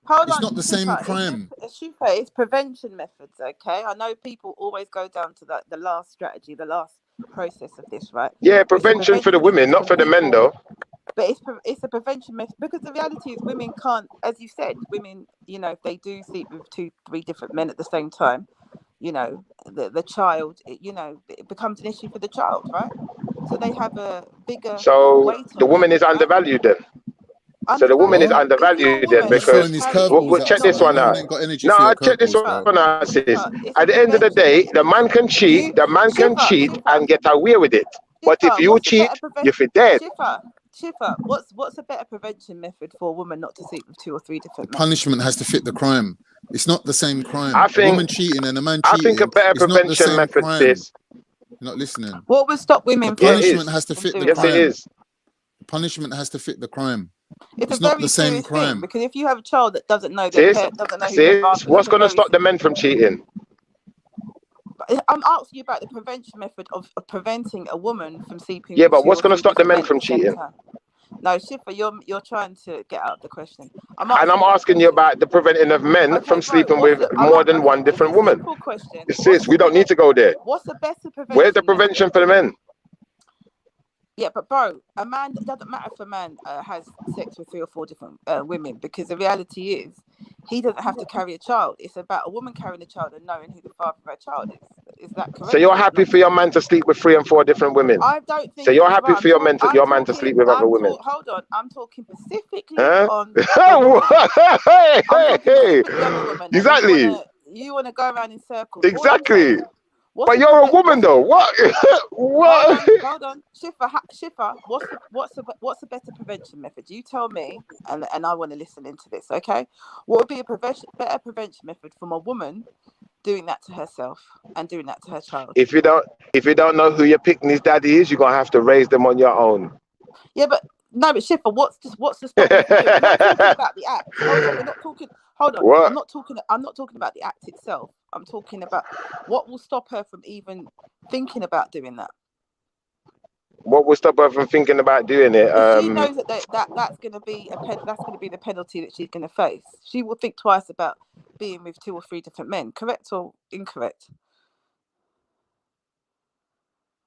Speaker 11: Hold
Speaker 17: It's
Speaker 11: on,
Speaker 17: not the same
Speaker 11: Shifa.
Speaker 17: crime.
Speaker 11: Shifa, it's prevention methods, okay? I know people always go down to the last strategy, the last process of this, right?
Speaker 15: Yeah,
Speaker 11: But it's a
Speaker 15: prevention for the
Speaker 11: prevention
Speaker 15: women,
Speaker 11: methods
Speaker 15: not
Speaker 11: from
Speaker 15: for the men
Speaker 11: people.
Speaker 15: though.
Speaker 11: But it's a prevention method because the reality is women can't, as you said, women, you know, if they do sleep with 2-3 different men at the same time, you know, the child, you know, it becomes an issue for the child, right? So they have a bigger
Speaker 15: So
Speaker 11: weight
Speaker 15: the
Speaker 11: on
Speaker 15: woman
Speaker 11: them,
Speaker 15: is
Speaker 11: right?
Speaker 15: undervalued then. So the woman is
Speaker 17: What?
Speaker 11: If you're a
Speaker 15: undervalued then
Speaker 11: woman
Speaker 17: He's
Speaker 11: and you're
Speaker 15: because
Speaker 17: throwing these
Speaker 11: carrying,
Speaker 17: curveballs
Speaker 15: we'll
Speaker 17: at
Speaker 15: check
Speaker 17: us,
Speaker 11: no,
Speaker 15: this
Speaker 17: bro.
Speaker 15: one
Speaker 17: No
Speaker 15: out.
Speaker 17: one ain't got energy
Speaker 15: No,
Speaker 17: for your
Speaker 15: check this
Speaker 17: curveballs,
Speaker 11: Shifa,
Speaker 15: one
Speaker 17: bro.
Speaker 15: out, sis.
Speaker 11: Shifa, it's a
Speaker 15: At the end of the
Speaker 11: prevention
Speaker 15: day, the
Speaker 11: method.
Speaker 15: man can cheat,
Speaker 11: You,
Speaker 15: the man can cheat
Speaker 11: Shifa,
Speaker 15: and get away with it. But if
Speaker 11: Shifa,
Speaker 15: you
Speaker 11: what's a
Speaker 15: cheat,
Speaker 11: better
Speaker 15: you're for dead.
Speaker 11: Shifa, what's a better prevention method for a woman not to sleep with 2 or 3
Speaker 17: The
Speaker 11: different men?
Speaker 17: punishment has to fit the crime. It's not the same crime.
Speaker 15: I
Speaker 17: A
Speaker 15: think
Speaker 17: woman cheating and a man
Speaker 15: I think a
Speaker 17: cheating
Speaker 15: better
Speaker 17: is not the
Speaker 15: prevention
Speaker 17: same
Speaker 15: method,
Speaker 17: crime.
Speaker 15: sis.
Speaker 17: You're not listening.
Speaker 11: What would stop
Speaker 17: The
Speaker 11: women
Speaker 15: Yeah, it
Speaker 11: from
Speaker 17: punishment
Speaker 15: is.
Speaker 17: has to fit the
Speaker 11: doing
Speaker 15: Yes,
Speaker 11: that?
Speaker 15: it
Speaker 17: crime.
Speaker 15: is.
Speaker 17: The punishment has to fit the crime.
Speaker 11: It's a
Speaker 17: It's not
Speaker 11: very
Speaker 17: the same
Speaker 11: serious thing
Speaker 17: crime.
Speaker 11: because if you have a child that doesn't know their
Speaker 15: Sis,
Speaker 11: parent, doesn't know who their
Speaker 15: sis,
Speaker 11: father,
Speaker 15: what's
Speaker 11: it's a
Speaker 15: gonna
Speaker 11: very.
Speaker 15: stop the men from cheating?
Speaker 11: I'm asking you about the prevention method of preventing a woman from sleeping
Speaker 15: Yeah,
Speaker 11: with
Speaker 15: but
Speaker 11: 2
Speaker 15: what's
Speaker 11: or
Speaker 15: gonna
Speaker 11: 3
Speaker 15: stop the
Speaker 11: different
Speaker 15: men
Speaker 11: men at
Speaker 15: from
Speaker 11: the same
Speaker 15: cheating?
Speaker 11: time. No, Shifa, you're trying to get out of the question. I'm
Speaker 15: And
Speaker 11: asking
Speaker 15: I'm
Speaker 11: you a
Speaker 15: asking you
Speaker 11: question.
Speaker 15: about the preventing of men
Speaker 11: Okay,
Speaker 15: from
Speaker 11: bro,
Speaker 15: sleeping with more than one
Speaker 11: it's
Speaker 15: different
Speaker 11: a
Speaker 15: woman.
Speaker 11: simple question.
Speaker 15: Sis, we don't need to go there.
Speaker 11: What's the better
Speaker 15: Where's the
Speaker 11: prevention method?
Speaker 15: prevention for the men?
Speaker 11: Yeah, but bro, a man, it doesn't matter if a man has sex with 3 or 4 different women because the reality is he doesn't have to carry a child. It's about a woman carrying a child and knowing who the father of her child is. Is that
Speaker 15: So
Speaker 11: correct
Speaker 15: you're
Speaker 11: or
Speaker 15: happy
Speaker 11: not?
Speaker 15: for your man to sleep with 3 and 4 different women?
Speaker 11: I don't
Speaker 15: So
Speaker 11: think
Speaker 15: you're
Speaker 11: it's
Speaker 15: happy
Speaker 11: right.
Speaker 15: for your man to sleep with other women?
Speaker 11: Hold on. I'm talking specifically
Speaker 15: Huh?
Speaker 11: on the woman.
Speaker 15: Hey,
Speaker 11: I'm
Speaker 15: hey,
Speaker 11: talking
Speaker 15: hey.
Speaker 11: specifically on the woman, and
Speaker 15: Exactly.
Speaker 11: you wanna go around in circles. All I'm
Speaker 15: Exactly.
Speaker 11: saying is, what's
Speaker 15: But
Speaker 11: the
Speaker 15: you're a woman though. What? What?
Speaker 11: hold on, Shifa. What's the better prevention method? You tell me, and I want to listen into this. Okay, what would be a better prevention method from a woman doing that to herself and doing that to her child?
Speaker 15: If you don't know who your picnic daddy is, you're gonna have to raise them on your own.
Speaker 11: Yeah, but no, but Shifa, what's to stop them from doing? We're not talking about the act. Hold on, we're not talking. Hold on,
Speaker 15: What?
Speaker 11: I'm not talking about the act itself. I'm talking about what will stop her from even thinking about doing that.
Speaker 15: What will stop her from thinking about doing it?
Speaker 11: If she knows that's going to be that's going to be the penalty that she's going to face, she will think twice about being with 2 or 3 different men. Correct or incorrect?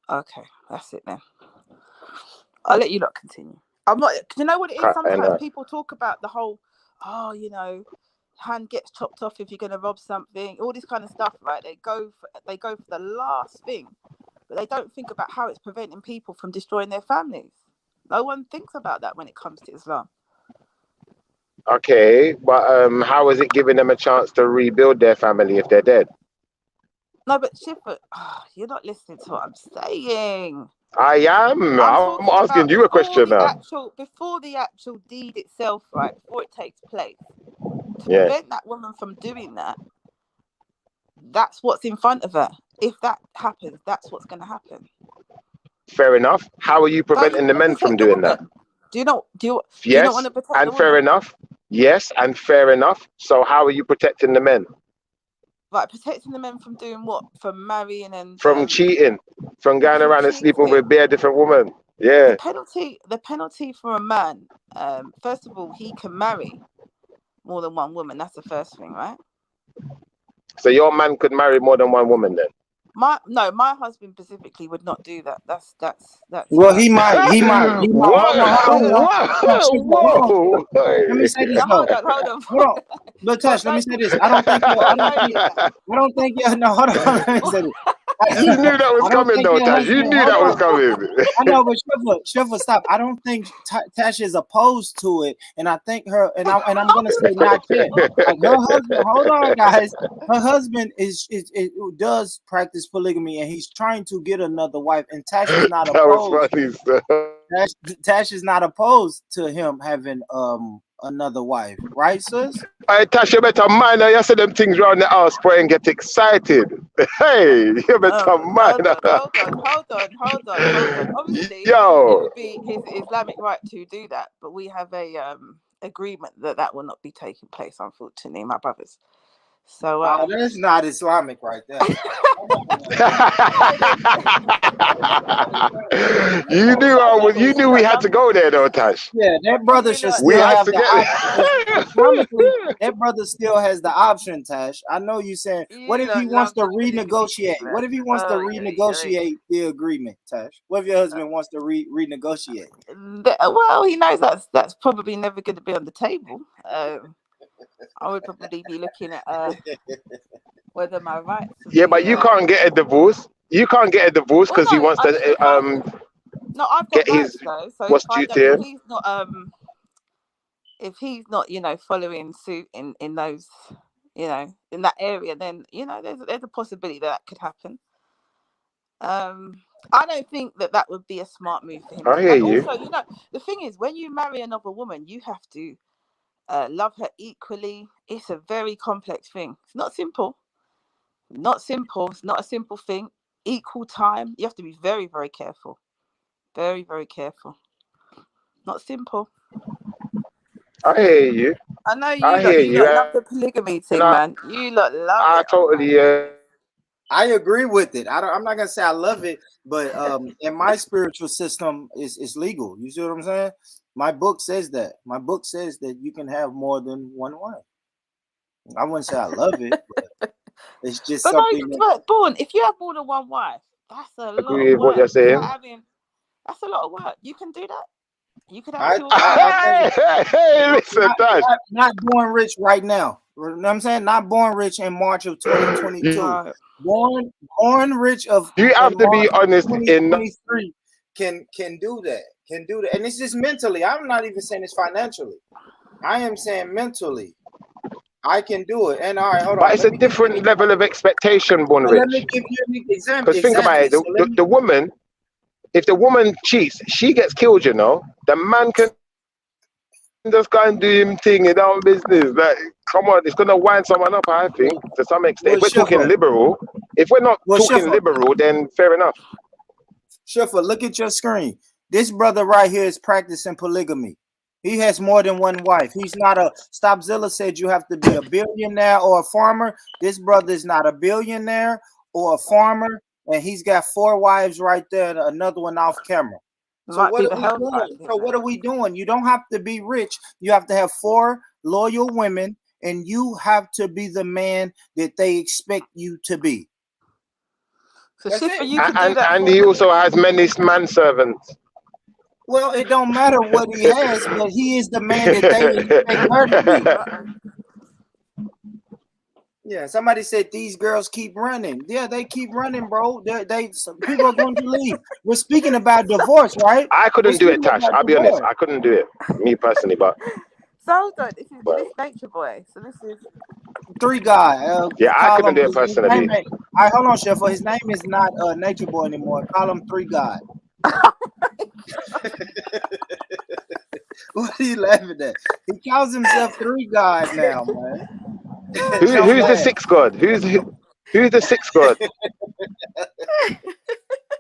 Speaker 11: Okay, that's it then. I'll let you lot continue. I'm not. You know what it is? Sometimes people talk about the whole, you know, hand gets chopped off if you're going to rob something. All this kind of stuff, right? They go for the last thing, but they don't think about how it's preventing people from destroying their families. No one thinks about that when it comes to Islam.
Speaker 15: Okay, but how is it giving them a chance to rebuild their family if they're dead?
Speaker 11: No, but Shifa, you're not listening to what I'm saying.
Speaker 15: I am. I'm asking you a question now.
Speaker 11: Before the actual deed itself, right? Before it takes place, to
Speaker 15: Yeah.
Speaker 11: prevent that woman from doing that, that's what's in front of her. If that happens, that's what's going to happen.
Speaker 15: Fair enough. How are you preventing the men from doing that?
Speaker 11: Do you not want
Speaker 15: Yes,
Speaker 11: to protect the
Speaker 15: and
Speaker 11: woman?
Speaker 15: fair enough. Yes, and fair enough. So how are you protecting the men?
Speaker 11: Right, protecting the men from doing what? From marrying and
Speaker 15: from cheating, from going around and sleeping with bare different women. Yeah.
Speaker 11: The penalty for a man, first of all, he can marry more than one woman. That's the first thing, right?
Speaker 15: So your man could marry more than one woman then?
Speaker 11: My husband specifically would not do that. That's.
Speaker 2: Well, he might.
Speaker 15: What?
Speaker 2: Hold on. Let me say this though.
Speaker 11: Hold on.
Speaker 2: But Touch, let me say this. I don't think. No, hold on. Let me say this.
Speaker 15: You knew that was coming though, Tash. You knew that was coming.
Speaker 2: I know, but Shiva, stop. I don't think Tash is opposed to it, and I think her, and I'm gonna say not yet. Like her husband. Hold on, guys. Her husband does practice polygamy, and he's trying to get another wife. And Tash is not opposed.
Speaker 15: That was funny stuff.
Speaker 2: Tash is not opposed to him having another wife, right, sis?
Speaker 15: I Tash, you better mind now. You say them things around the house, boy, and get excited. Hey, you better mind.
Speaker 11: Hold on. Obviously, it
Speaker 15: Yo,
Speaker 11: would be his Islamic right to do that, but we have a agreement that will not be taking place, unfortunately, my brothers. So
Speaker 2: that's not Islamic right there.
Speaker 15: you knew we had to go there though, Tash.
Speaker 2: Yeah, that brother should
Speaker 15: We
Speaker 2: still
Speaker 15: had
Speaker 2: have
Speaker 15: to
Speaker 2: the
Speaker 15: get
Speaker 2: option. Islamically, that brother still has the option, Tash. I know you saying, what if he wants to renegotiate? What if he wants to renegotiate the agreement, Tash? What if your husband wants to renegotiate?
Speaker 11: Well, he knows that's probably never going to be on the table. I would probably be looking at whether my rights would
Speaker 15: Yeah,
Speaker 11: be.
Speaker 15: but you can't get a divorce. You can't get a divorce because he wants to
Speaker 11: No, I've got
Speaker 15: get
Speaker 11: rights
Speaker 15: his
Speaker 11: though. So
Speaker 15: what's due to him.
Speaker 11: if he's not, following suit in those, in that area, then there's a possibility that could happen. I don't think that would be a smart move for him.
Speaker 15: I hear
Speaker 11: And
Speaker 15: you.
Speaker 11: also, the thing is, when you marry another woman, you have to love her equally. It's a very complex thing. It's not simple. It's not a simple thing. Equal time. You have to be very, very careful. Very, very careful. Not simple.
Speaker 15: I hear you.
Speaker 11: I know
Speaker 15: I
Speaker 11: you
Speaker 15: hear you.
Speaker 11: love the polygamy thing,
Speaker 15: And
Speaker 11: man. You lot love
Speaker 15: I
Speaker 11: it.
Speaker 15: totally.
Speaker 2: I agree with it. I'm not gonna say I love it, but in my spiritual system, it's legal. You see what I'm saying? My book says that. My book says that you can have more than one wife. I wouldn't say I love it, but it's just something.
Speaker 11: But Born, if you have more than one wife, that's a lot
Speaker 15: Agree
Speaker 11: of
Speaker 15: with what
Speaker 11: work.
Speaker 15: you're saying.
Speaker 11: That's a lot of work. You can do that. You can have two wives.
Speaker 15: Hey, listen, Tash.
Speaker 2: Not born rich right now. You know what I'm saying? Not born rich in March of 2022. Born rich of
Speaker 15: You have to be
Speaker 2: March
Speaker 15: honest
Speaker 2: of
Speaker 15: in
Speaker 2: 2023 can do that. Can do that. And it's just mentally. I'm not even saying it's financially. I am saying mentally. I can do it. And all right, hold on.
Speaker 15: But it's a different level of expectation, Born
Speaker 2: Let me
Speaker 15: Rich.
Speaker 2: give you an example.
Speaker 15: Because think about it, the woman, if the woman cheats, she gets killed, you know. The man can just go and do him thing in our business. Like, come on, it's gonna wind someone up, I think, to some extent. If we're talking liberal, if we're not talking liberal, then fair enough.
Speaker 2: Shiffer, look at your screen. This brother right here is practicing polygamy. He has more than one wife. He's not a Stopzilla said you have to be a billionaire or a farmer. This brother is not a billionaire or a farmer, and he's got 4 wives right there, and another one off camera. So what are we doing? What are we doing? You don't have to be rich. You have to have 4 loyal women, and you have to be the man that they expect you to be.
Speaker 11: So Shiffer, you can do that.
Speaker 15: And he also has many manservants.
Speaker 2: Well, it don't matter what he has, but he is the man that they expect her to be. Yeah, somebody said these girls keep running. Yeah, they keep running, bro. People are going to leave. We're speaking about divorce, right?
Speaker 15: I couldn't do it, Tash. I'll be honest. I couldn't do it, me personally. But
Speaker 11: so hold on, this is Nature Boy. So this is
Speaker 2: 3 guy.
Speaker 15: Yeah, I couldn't do it personally.
Speaker 2: All right, hold on, Chef. His name is not Nature Boy anymore. Call him 3 guy. What are you laughing at? He calls himself 3 God now, man.
Speaker 15: Who's the 6th God? Who's the 6th God?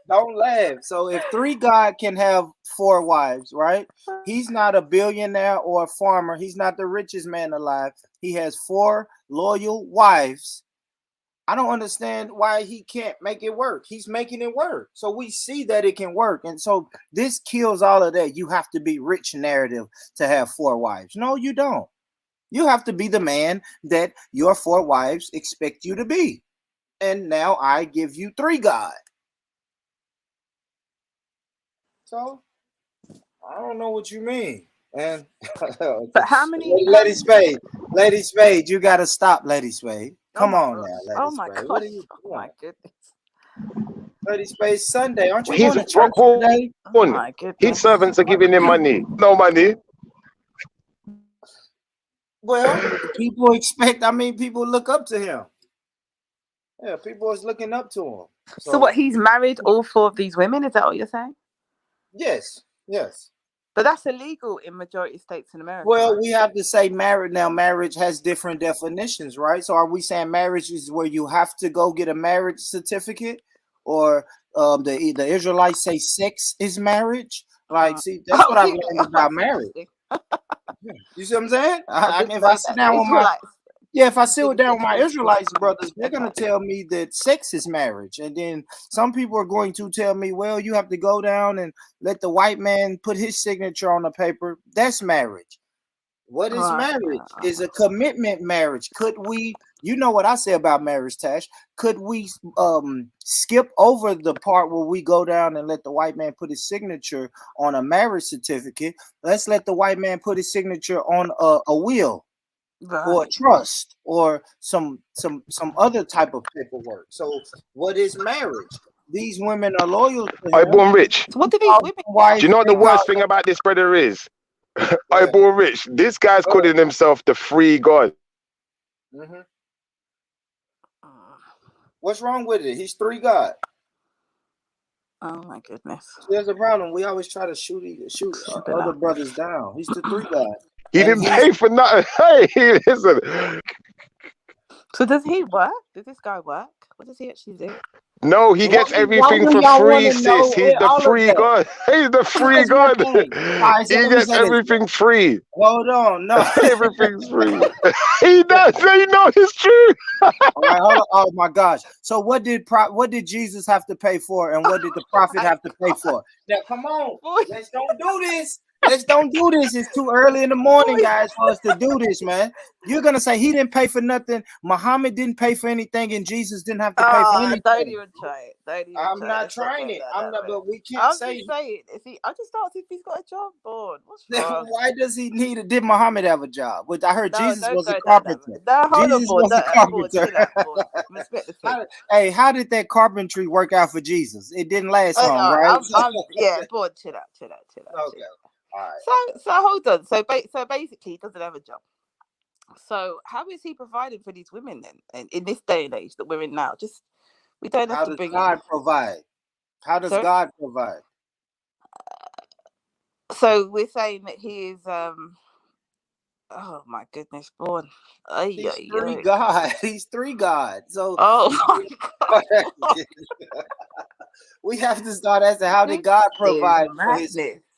Speaker 2: Don't laugh. So if 3 God can have 4 wives, right? He's not a billionaire or a farmer. He's not the richest man alive. He has 4 loyal wives. I don't understand why he can't make it work. He's making it work. So we see that it can work. And so this kills all of that. You have to be rich narrative to have 4 wives. No, you don't. You have to be the man that your 4 wives expect you to be. And now I give you 3 God. So I don't know what you mean. And
Speaker 11: but how many
Speaker 2: Lady Spade, you gotta stop, Lady Spade. Come on now, Lady
Speaker 11: Oh my
Speaker 2: Spade.
Speaker 11: gosh. Oh my goodness.
Speaker 2: Lady Spade Sunday. Aren't you going to church today?
Speaker 11: Oh my goodness.
Speaker 15: His servants are giving him money. No money.
Speaker 2: Well, people people look up to him. Yeah, people is looking up to him.
Speaker 11: So what, he's married all 4 of these women? Is that what you're saying?
Speaker 2: Yes.
Speaker 11: But that's illegal in majority of states in America.
Speaker 2: Well,
Speaker 11: right?
Speaker 2: we have to say marriage. Now, marriage has different definitions, right? So, are we saying marriage is where you have to go get a marriage certificate, or the Israelites say sex is marriage? Like, see, that's what I've
Speaker 11: Really?
Speaker 2: learned about
Speaker 11: That's
Speaker 2: marriage.
Speaker 11: interesting.
Speaker 2: You see what I'm saying?
Speaker 11: I didn't
Speaker 2: If I
Speaker 11: know
Speaker 2: sit
Speaker 11: that.
Speaker 2: down
Speaker 11: The
Speaker 2: with my
Speaker 11: Israelites
Speaker 2: if I sit
Speaker 11: didn't
Speaker 2: down
Speaker 11: get
Speaker 2: with my
Speaker 11: to
Speaker 2: Israelites
Speaker 11: marriage.
Speaker 2: brothers, they're gonna
Speaker 11: Okay.
Speaker 2: tell me that sex is marriage, and then some people are going to tell me, well, you have to go down and let the white man put his signature on the paper. That's marriage. What is marriage? Is a commitment marriage. Could we, you know what I say about marriage, Tash? Could we skip over the part where we go down and let the white man put his signature on a marriage certificate? Let's let the white man put his signature on a will or
Speaker 11: Right.
Speaker 2: trust or some other type of paperwork. So what is marriage? These women are loyal to
Speaker 15: I
Speaker 2: him.
Speaker 15: born rich.
Speaker 11: So what do these women get?
Speaker 15: Do you know what the
Speaker 2: They call
Speaker 15: worst thing about this brother is? I born rich. This guy's calling himself the free God.
Speaker 2: Mm-hmm. What's wrong with it? He's three God.
Speaker 11: Oh my goodness.
Speaker 2: There's a problem. We always try to shoot other brothers down. He's the three God.
Speaker 15: He
Speaker 2: And
Speaker 15: didn't pay for nothing. Hey, listen.
Speaker 11: So does he work? Does this guy work? What does he actually do?
Speaker 15: No, he gets everything for free, sis. He's the free God. He's the free God. He gets everything free.
Speaker 2: Hold on, no.
Speaker 15: Everything's free. He does. You know it's true.
Speaker 2: All right, hold on. Oh my gosh. So what did Jesus have to pay for, and what did the prophet have to pay for? Now come on, let's don't do this. Let's don't do this. It's too early in the morning, guys, for us to do this, man. You're gonna say he didn't pay for nothing. Muhammad didn't pay for anything, and Jesus didn't have to pay for anything.
Speaker 11: Don't even try it. Don't even
Speaker 2: I'm
Speaker 11: try
Speaker 2: not
Speaker 11: it.
Speaker 2: trying it. I'm not, but we can't
Speaker 11: I'm
Speaker 2: say.
Speaker 11: just saying. Is he? I just asked if he's got a job board. What's wrong?
Speaker 2: Why does he need it? Did Muhammad have a job? Which I heard
Speaker 11: No,
Speaker 2: Jesus
Speaker 11: don't
Speaker 2: was a
Speaker 11: go down that
Speaker 2: carpenter.
Speaker 11: road. No, hold on,
Speaker 2: Jesus
Speaker 11: board.
Speaker 2: was a
Speaker 11: Board,
Speaker 2: carpenter.
Speaker 11: chill out, board. Respect the thing.
Speaker 2: Hey, how did that carpentry work out for Jesus? It didn't last
Speaker 11: Oh,
Speaker 2: long,
Speaker 11: no,
Speaker 2: right?
Speaker 11: yeah, board. Chill out.
Speaker 2: Okay. All right.
Speaker 11: So hold on. So basically, he doesn't have a job. So how is he providing for these women then? And in this day and age that we're in now, we don't have
Speaker 2: How
Speaker 11: to
Speaker 2: does
Speaker 11: bring
Speaker 2: God
Speaker 11: in.
Speaker 2: provide? How does
Speaker 11: Sorry?
Speaker 2: God provide?
Speaker 11: So we're saying that he is oh my goodness, born.
Speaker 2: He's three God. He's three God. So
Speaker 11: oh my God.
Speaker 2: we have to start asking, how did God provide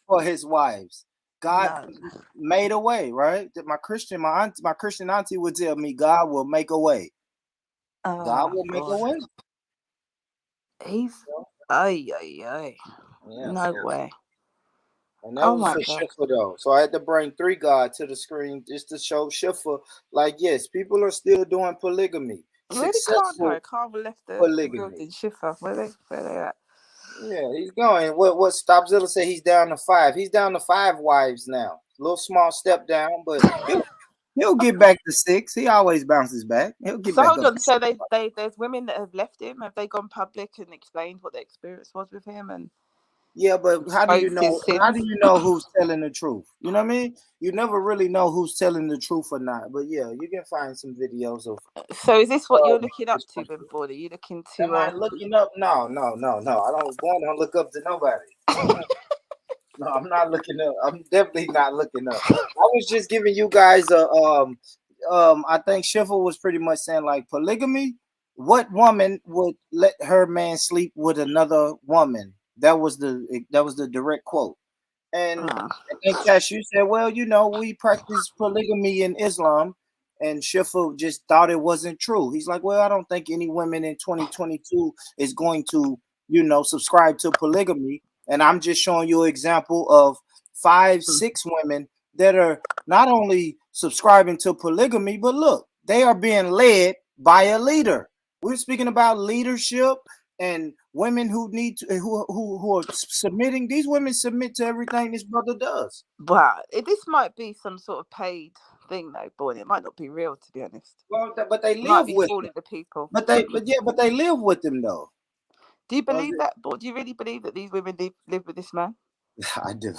Speaker 2: for his wives? God made a way, right? My Christian auntie would tell me God will make a way. God will make a way.
Speaker 11: He's yeah, no way.
Speaker 2: And that was for Shiffer though. So I had to bring three God to the screen just to show Shiffer, like, yes, people are still doing polygamy.
Speaker 11: Where did Carver left the building. Schiffer. Where they at?
Speaker 2: Yeah, he's going. What Stopzilla said, he's down to 5. He's down to 5 wives now. A little small step down, but he'll get back to 6. He always bounces back. He'll get back
Speaker 11: hold
Speaker 2: up.
Speaker 11: on. So there's women that have left him. Have they gone public and explained what the experience was with him? And
Speaker 2: yeah, but how do you know? How do you know who's telling the truth? You know what I mean? You never really know who's telling the truth or not. But yeah, you can find some videos of.
Speaker 11: So is this what you're looking up to, Ben Ford? Are you looking to?
Speaker 2: Am I looking up? No. I don't look up to nobody. No, I'm not looking up. I'm definitely not looking up. I was just giving you guys a I think Schiffer was pretty much saying, like, polygamy. What woman would let her man sleep with another woman? That was the direct quote. And I think Cash, you said, well, we practice polygamy in Islam, and Schiffer just thought it wasn't true. He's like, well, I don't think any women in 2022 is going to, subscribe to polygamy. And I'm just showing you an example of 5, 6 women that are not only subscribing to polygamy, but look, they are being led by a leader. We're speaking about leadership and women who need to, who are submitting. These women submit to everything this brother does.
Speaker 11: Wow, this might be some sort of paid thing, though, boy. It might not be real, to be honest.
Speaker 2: Well, but they live with
Speaker 11: the people.
Speaker 2: But they live with them though.
Speaker 11: Do you believe that, boy? Do you really believe that these women live with this man?
Speaker 2: I do,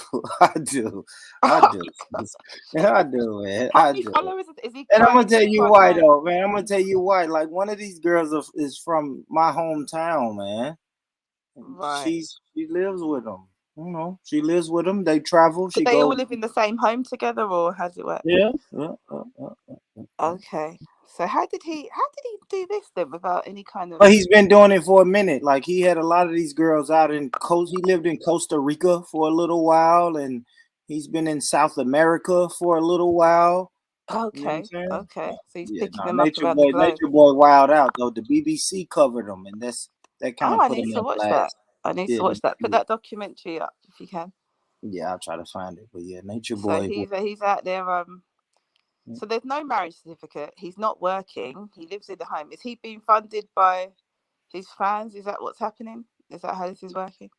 Speaker 2: man.
Speaker 11: How many followers is he?
Speaker 2: And I'm gonna tell you why, though, man. I'm gonna tell you why. Like, one of these girls is from my hometown, man.
Speaker 11: Right.
Speaker 2: She lives with him. You know, she lives with him. They travel.
Speaker 9: Do
Speaker 2: She
Speaker 9: they all
Speaker 2: goes.
Speaker 9: live in the same home together, or how does it work?
Speaker 2: Yeah.
Speaker 9: Okay. So how did he do this then without any kind of?
Speaker 2: But he's been doing it for a minute. Like he had a lot of these girls out in he lived in Costa Rica for a little while, and he's been in South America for a little while. You know what I'm
Speaker 9: Okay.
Speaker 2: saying?
Speaker 9: Okay. So he's
Speaker 2: Yeah,
Speaker 9: picking
Speaker 2: no,
Speaker 9: them up around the globe.
Speaker 2: Nature Boy wild out though. The BBC covered him, and that kind
Speaker 9: Oh,
Speaker 2: of
Speaker 9: I
Speaker 2: put
Speaker 9: need
Speaker 2: him
Speaker 9: to
Speaker 2: on
Speaker 9: watch that.
Speaker 2: blast.
Speaker 9: I need
Speaker 2: Yeah,
Speaker 9: to watch that. Put that documentary up if you can.
Speaker 2: yeah, I'll try to find it. But yeah, Nature
Speaker 9: So
Speaker 2: Boy.
Speaker 9: he's out there. So there's no marriage certificate. He's not working. He lives in the home. Is he being funded by his fans? Is that what's happening? Is that how this is working?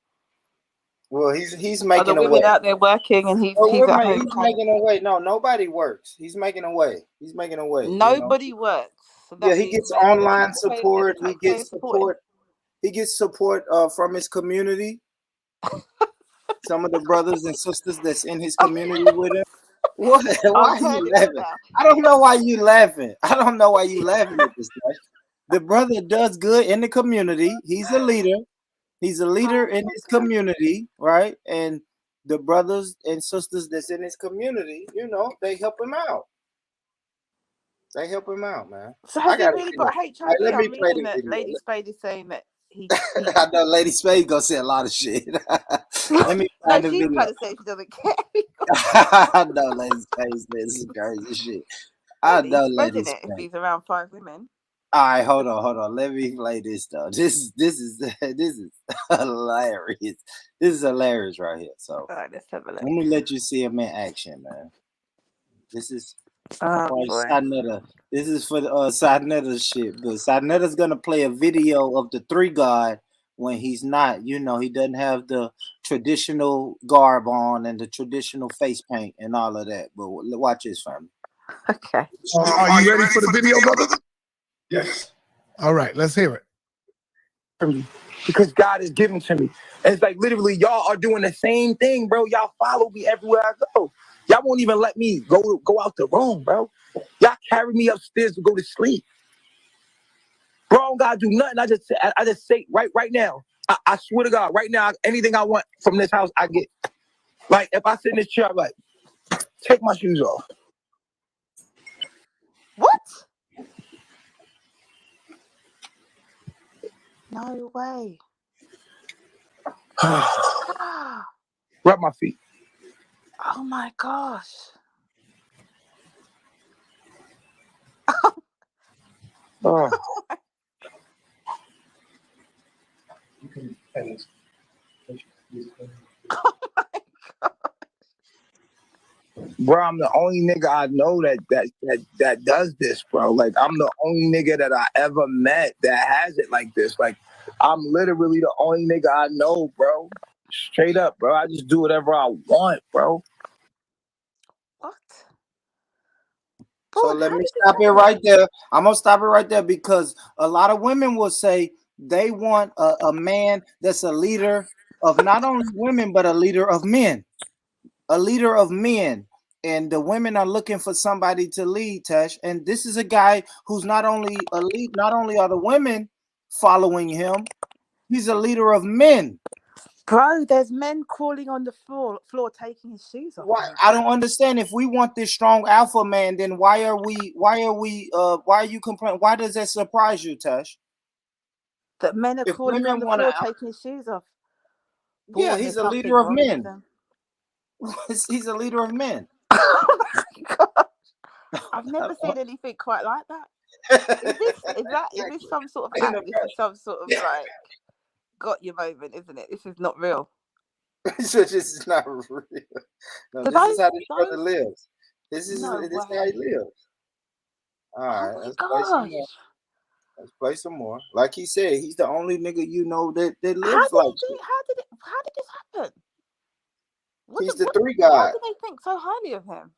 Speaker 2: Well, he's
Speaker 9: Are the
Speaker 2: making a way.
Speaker 9: women out there working and he's at home?
Speaker 2: He's making a way. No, nobody works. He's making a way. He's making a way.
Speaker 9: Nobody works. So
Speaker 2: Yeah,
Speaker 9: that
Speaker 2: he
Speaker 9: means
Speaker 2: gets
Speaker 9: the
Speaker 2: online
Speaker 9: taxpayers get the
Speaker 2: support. He
Speaker 9: taxpayers
Speaker 2: gets
Speaker 9: supporting.
Speaker 2: support. He gets support from his community. Some of the brothers and sisters that's in his community with him. What? Why are you laughing? I don't know why you laughing. I don't know why you laughing at this stuff. The brother does good in the community. He's a leader. He's a leader in his community, right? And the brothers and sisters that's in his community, you know, they help him out. They help him out, man.
Speaker 9: So has he really got HIV?
Speaker 2: Let me
Speaker 9: I'm
Speaker 2: play
Speaker 9: reading
Speaker 2: the
Speaker 9: that
Speaker 2: video.
Speaker 9: Lady Spade is saying that he
Speaker 2: I know Lady Spade gonna say a lot of shit. Let me
Speaker 9: no,
Speaker 2: find the
Speaker 9: she's
Speaker 2: video.
Speaker 9: trying to say she doesn't care.
Speaker 2: I know Lady Spade says some crazy shit. I
Speaker 9: He's
Speaker 2: know Lady
Speaker 9: spreading it if
Speaker 2: Spade.
Speaker 9: he's around 5 women.
Speaker 2: All right, hold on. Let me play this though. This is hilarious. This is hilarious right here. So
Speaker 9: all right, let's have a look.
Speaker 2: let me let you see him in action, man. This is
Speaker 9: boy.
Speaker 2: This is for the Sadnetta shit. But Sadnetta's gonna play a video of the three God when he's not, you know, he doesn't have the traditional garb on and the traditional face paint and all of that. But watch this, family.
Speaker 9: Okay.
Speaker 18: Are you ready for the video, brother? Yes. All right, let's hear it.
Speaker 19: Because God is giving to me. And it's like literally y'all are doing the same thing, bro. Y'all follow me everywhere I go. Y'all won't even let me go out the room, bro. Y'all carry me upstairs to go to sleep. Bro, I don't gotta do nothing. I just say right now. I swear to God, right now, anything I want from this house, I get. Like if I sit in this chair, I'm like, take my shoes off.
Speaker 9: What? No way.
Speaker 19: Rub my feet.
Speaker 9: Oh my gosh.
Speaker 19: Oh. Bro, I'm the only nigga I know that does this, bro. Like, I'm the only nigga that I ever met that has it like this. Like, I'm literally the only nigga I know, bro. Straight up, bro. I just do whatever I want, bro.
Speaker 9: What?
Speaker 2: So let me stop it right there. I'm gonna stop it right there because a lot of women will say they want a man that's a leader of not only women but a leader of men, a leader of men. And the women are looking for somebody to lead, Tash. And this is a guy who's not only a lead, not only are the women following him, he's a leader of men.
Speaker 9: Bro, there's men crawling on the floor taking his shoes off.
Speaker 2: Why? I don't understand. If we want this strong alpha man, then why are you complaining? Why does that surprise you, Tash?
Speaker 9: That men are crawling on the floor taking his shoes off.
Speaker 2: Yeah, he's a leader of men. He's a leader of men.
Speaker 9: I've never seen anything quite like that. Is this some sort of act? This is some sort of like got you moment, isn't it? This is not real.
Speaker 2: This is not real. No, this is how this brother lives. This is how he lives. All right, let's play some more. Let's play some more. Like he said, he's the only nigga you know that lives like shit.
Speaker 9: How did this happen?
Speaker 2: He's the three God.
Speaker 9: Why do they think so highly of him?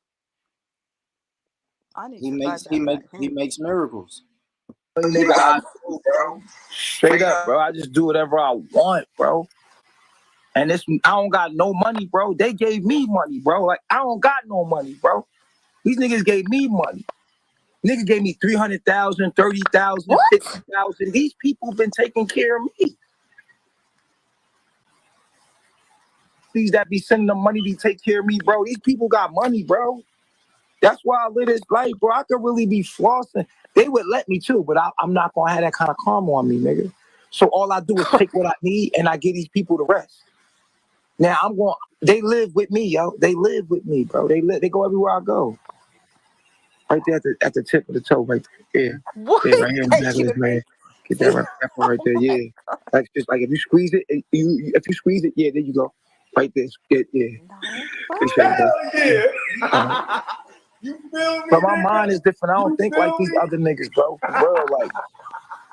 Speaker 9: I need
Speaker 2: he makes miracles.
Speaker 19: Nigga, I know, bro. Straight up, bro. I just do whatever I want, bro. And I don't got no money, bro. They gave me money, bro. Like, I don't got no money, bro. These niggas gave me money. Niggas gave me 300,000, 30,000, 50,000. These people been taking care of me. these that be sending them money to take care of me, bro. These people got money, bro. That's why I live this life, bro. I could really be flossing. They would let me too, but I'm not gonna have that kind of karma on me, nigga. So all I do is take what I need and I give these people the rest. Now they live with me, yo. They live with me, bro. They go everywhere I go. Right there at the tip of the toe, right there.
Speaker 11: What
Speaker 19: Yeah,
Speaker 11: is
Speaker 19: right here in the back of this man. Get that right there, yeah. Like just like if you squeeze it, if you squeeze it, yeah, there you go. Right there. Yeah. Appreciate it, bro.
Speaker 7: You feel me?
Speaker 19: But my mind is different. I don't think like these other niggas, bro. For real, like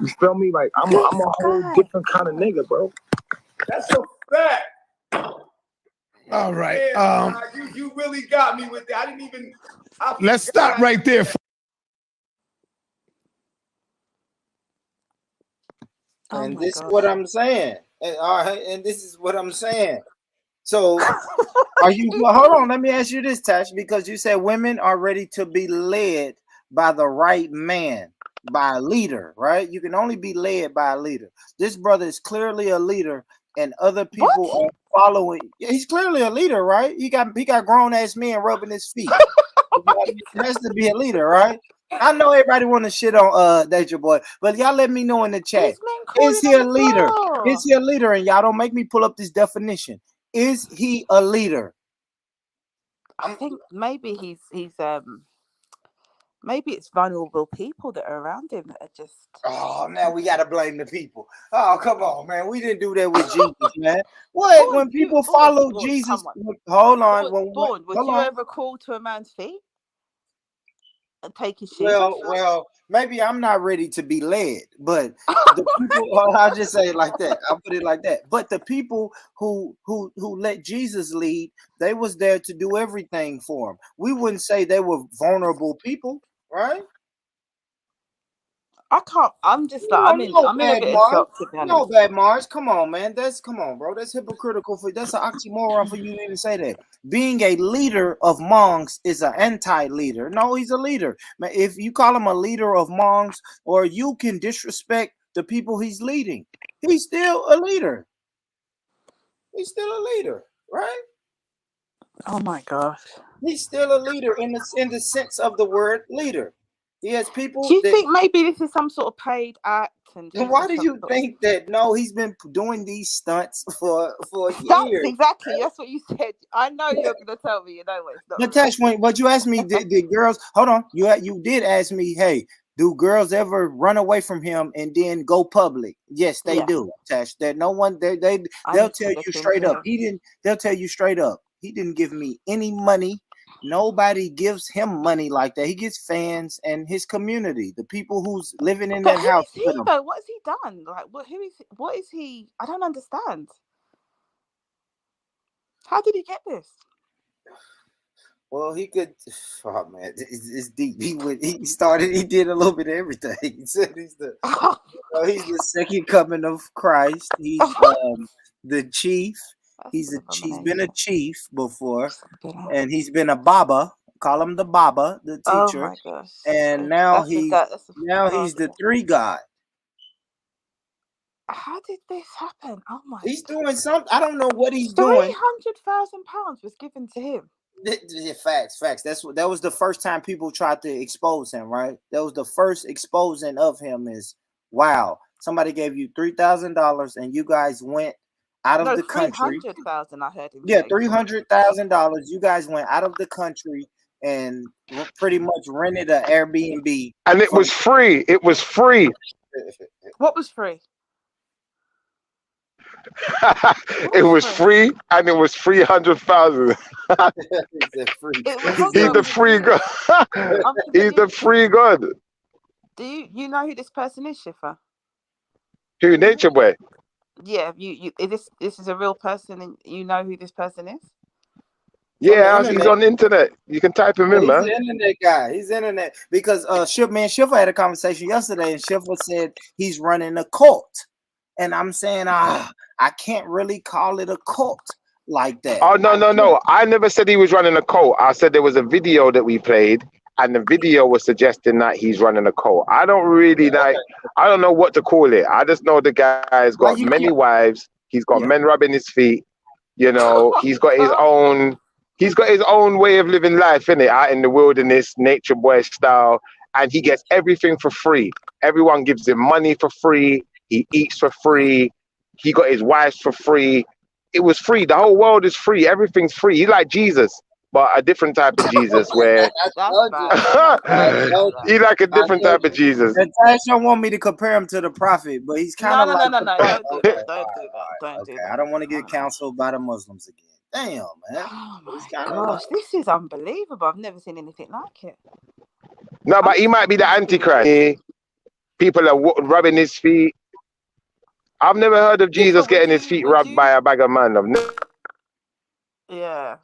Speaker 19: you feel me? Like I'm a whole different kind of nigga, bro.
Speaker 7: That's a fact.
Speaker 18: All right.
Speaker 7: Yeah, you really got me with that. I didn't even.
Speaker 18: Let's stop right there.
Speaker 2: And this is what I'm saying. And, all right, and this is what I'm saying. So, are you? Well, hold on. Let me ask you this, Tash, because you said women are ready to be led by the right man, by a leader, right? You can only be led by a leader. This brother is clearly a leader, and other people are following. Yeah, he's clearly a leader, right? He got grown ass men rubbing his feet. He has to be a leader, right? I know everybody want to shit on Nature Boy, but y'all let me know in the chat. Is he a leader? Is he a leader? And y'all don't make me pull up this definition. Is he a leader?
Speaker 11: I think maybe he's maybe it's vulnerable people that are around him that are just.
Speaker 2: Oh, now we gotta blame the people. Oh, come on, man. We didn't do that with Jesus, man. What? When people follow Jesus, hold on.
Speaker 11: Would you ever crawl to a man's feet and take his shoes?
Speaker 2: Well, maybe I'm not ready to be led, but the people. I'll just say it like that. I'll put it like that. But the people who let Jesus lead, they was there to do everything for him. We wouldn't say they were vulnerable people, right?
Speaker 11: I can't. I'm just like I'm in a bit of shock, to be honest.
Speaker 2: No bad Mars. Come on, man. Come on, bro. That's hypocritical that's an oxymoron for you to even say that. Being a leader of monks is an anti-leader. No, he's a leader. Man, if you call him a leader of monks, or you can disrespect the people he's leading, he's still a leader. He's still a leader, right?
Speaker 11: Oh my gosh.
Speaker 2: He's still a leader in the sense of the word leader. He has people.
Speaker 11: Do you think maybe this is some sort of paid act? And
Speaker 2: why do you think that? No, he's been doing these stunts for years.
Speaker 11: Exactly. That's what you said. I know you're going to tell me. You know it's not.
Speaker 2: But Tash, but you asked me, did girls? Hold on, you did ask me, hey, do girls ever run away from him and then go public? Yes, they do, Tash. That no one they'll tell you straight up. They'll tell you straight up. He didn't give me any money. Nobody gives him money like that. He gets fans and his community, the people who's living in that house.
Speaker 11: Who is he though? What has he done? Like, what is he? I don't understand. How did he get this?
Speaker 2: Well, he could. Oh man, it's deep. He did a little bit of everything. He said he's the second coming of Christ. He's the chief. He's been a chief before, and he's been a Baba. Call him the Baba, the teacher.
Speaker 11: Oh my gosh!
Speaker 2: And now he's the three God.
Speaker 11: How did this happen? Oh my!
Speaker 2: He's doing something. I don't know what he's doing.
Speaker 11: £300,000 was given to him.
Speaker 2: Facts. That was the first time people tried to expose him, right? That was the first exposing of him. Is wow, somebody gave you $3,000 and you guys went out of the country.
Speaker 11: $300,000. I heard him.
Speaker 2: Yeah, $300,000. You guys went out of the country and pretty much rented an Airbnb.
Speaker 15: And it was free. It was free.
Speaker 11: What was free?
Speaker 15: It was free, and it was 300,000. He's the free God. He's the free God.
Speaker 11: Do you know who this person is, Schiffer?
Speaker 15: Who, Nature Boy?
Speaker 11: Yeah, this is a real person, and you know who this person is?
Speaker 15: Yeah, he's on the internet. You can type him in, man.
Speaker 2: He's an internet guy. He's internet because Schiffer had a conversation yesterday, and Schiffer said he's running a cult, and I'm saying I can't really call it a cult like that.
Speaker 15: Oh no! I never said he was running a cult. I said there was a video that we played, and the video was suggesting that he's running a cult. I don't really I don't know what to call it. I just know the guy's got many wives. He's got men rubbing his feet. You know, he's got his own way of living life, innit? Out in the wilderness, nature boy style, and he gets everything for free. Everyone gives him money for free. He eats for free. He got his wives for free. It was free. The whole world is free. Everything's free. He like Jesus, but a different type of Jesus where
Speaker 11: That's bad.
Speaker 15: he like a different type of Jesus.
Speaker 2: And Tash don't want me to compare him to the prophet, but he's kind of
Speaker 11: No,
Speaker 2: like
Speaker 11: no,
Speaker 2: the
Speaker 11: no.
Speaker 2: prophet.
Speaker 11: Don't do that. Don't do that. Don't do
Speaker 2: Okay,
Speaker 11: that.
Speaker 2: I don't want to get counseled by the Muslims again. Damn, man.
Speaker 11: Oh
Speaker 2: He's
Speaker 11: my
Speaker 2: kind of
Speaker 11: gosh,
Speaker 2: like...
Speaker 11: this is unbelievable. I've never seen anything like it.
Speaker 15: No, but he might be the Antichrist. People are rubbing his feet. I've never heard of Jesus getting his feet rubbed by a bag of man.
Speaker 11: Yeah.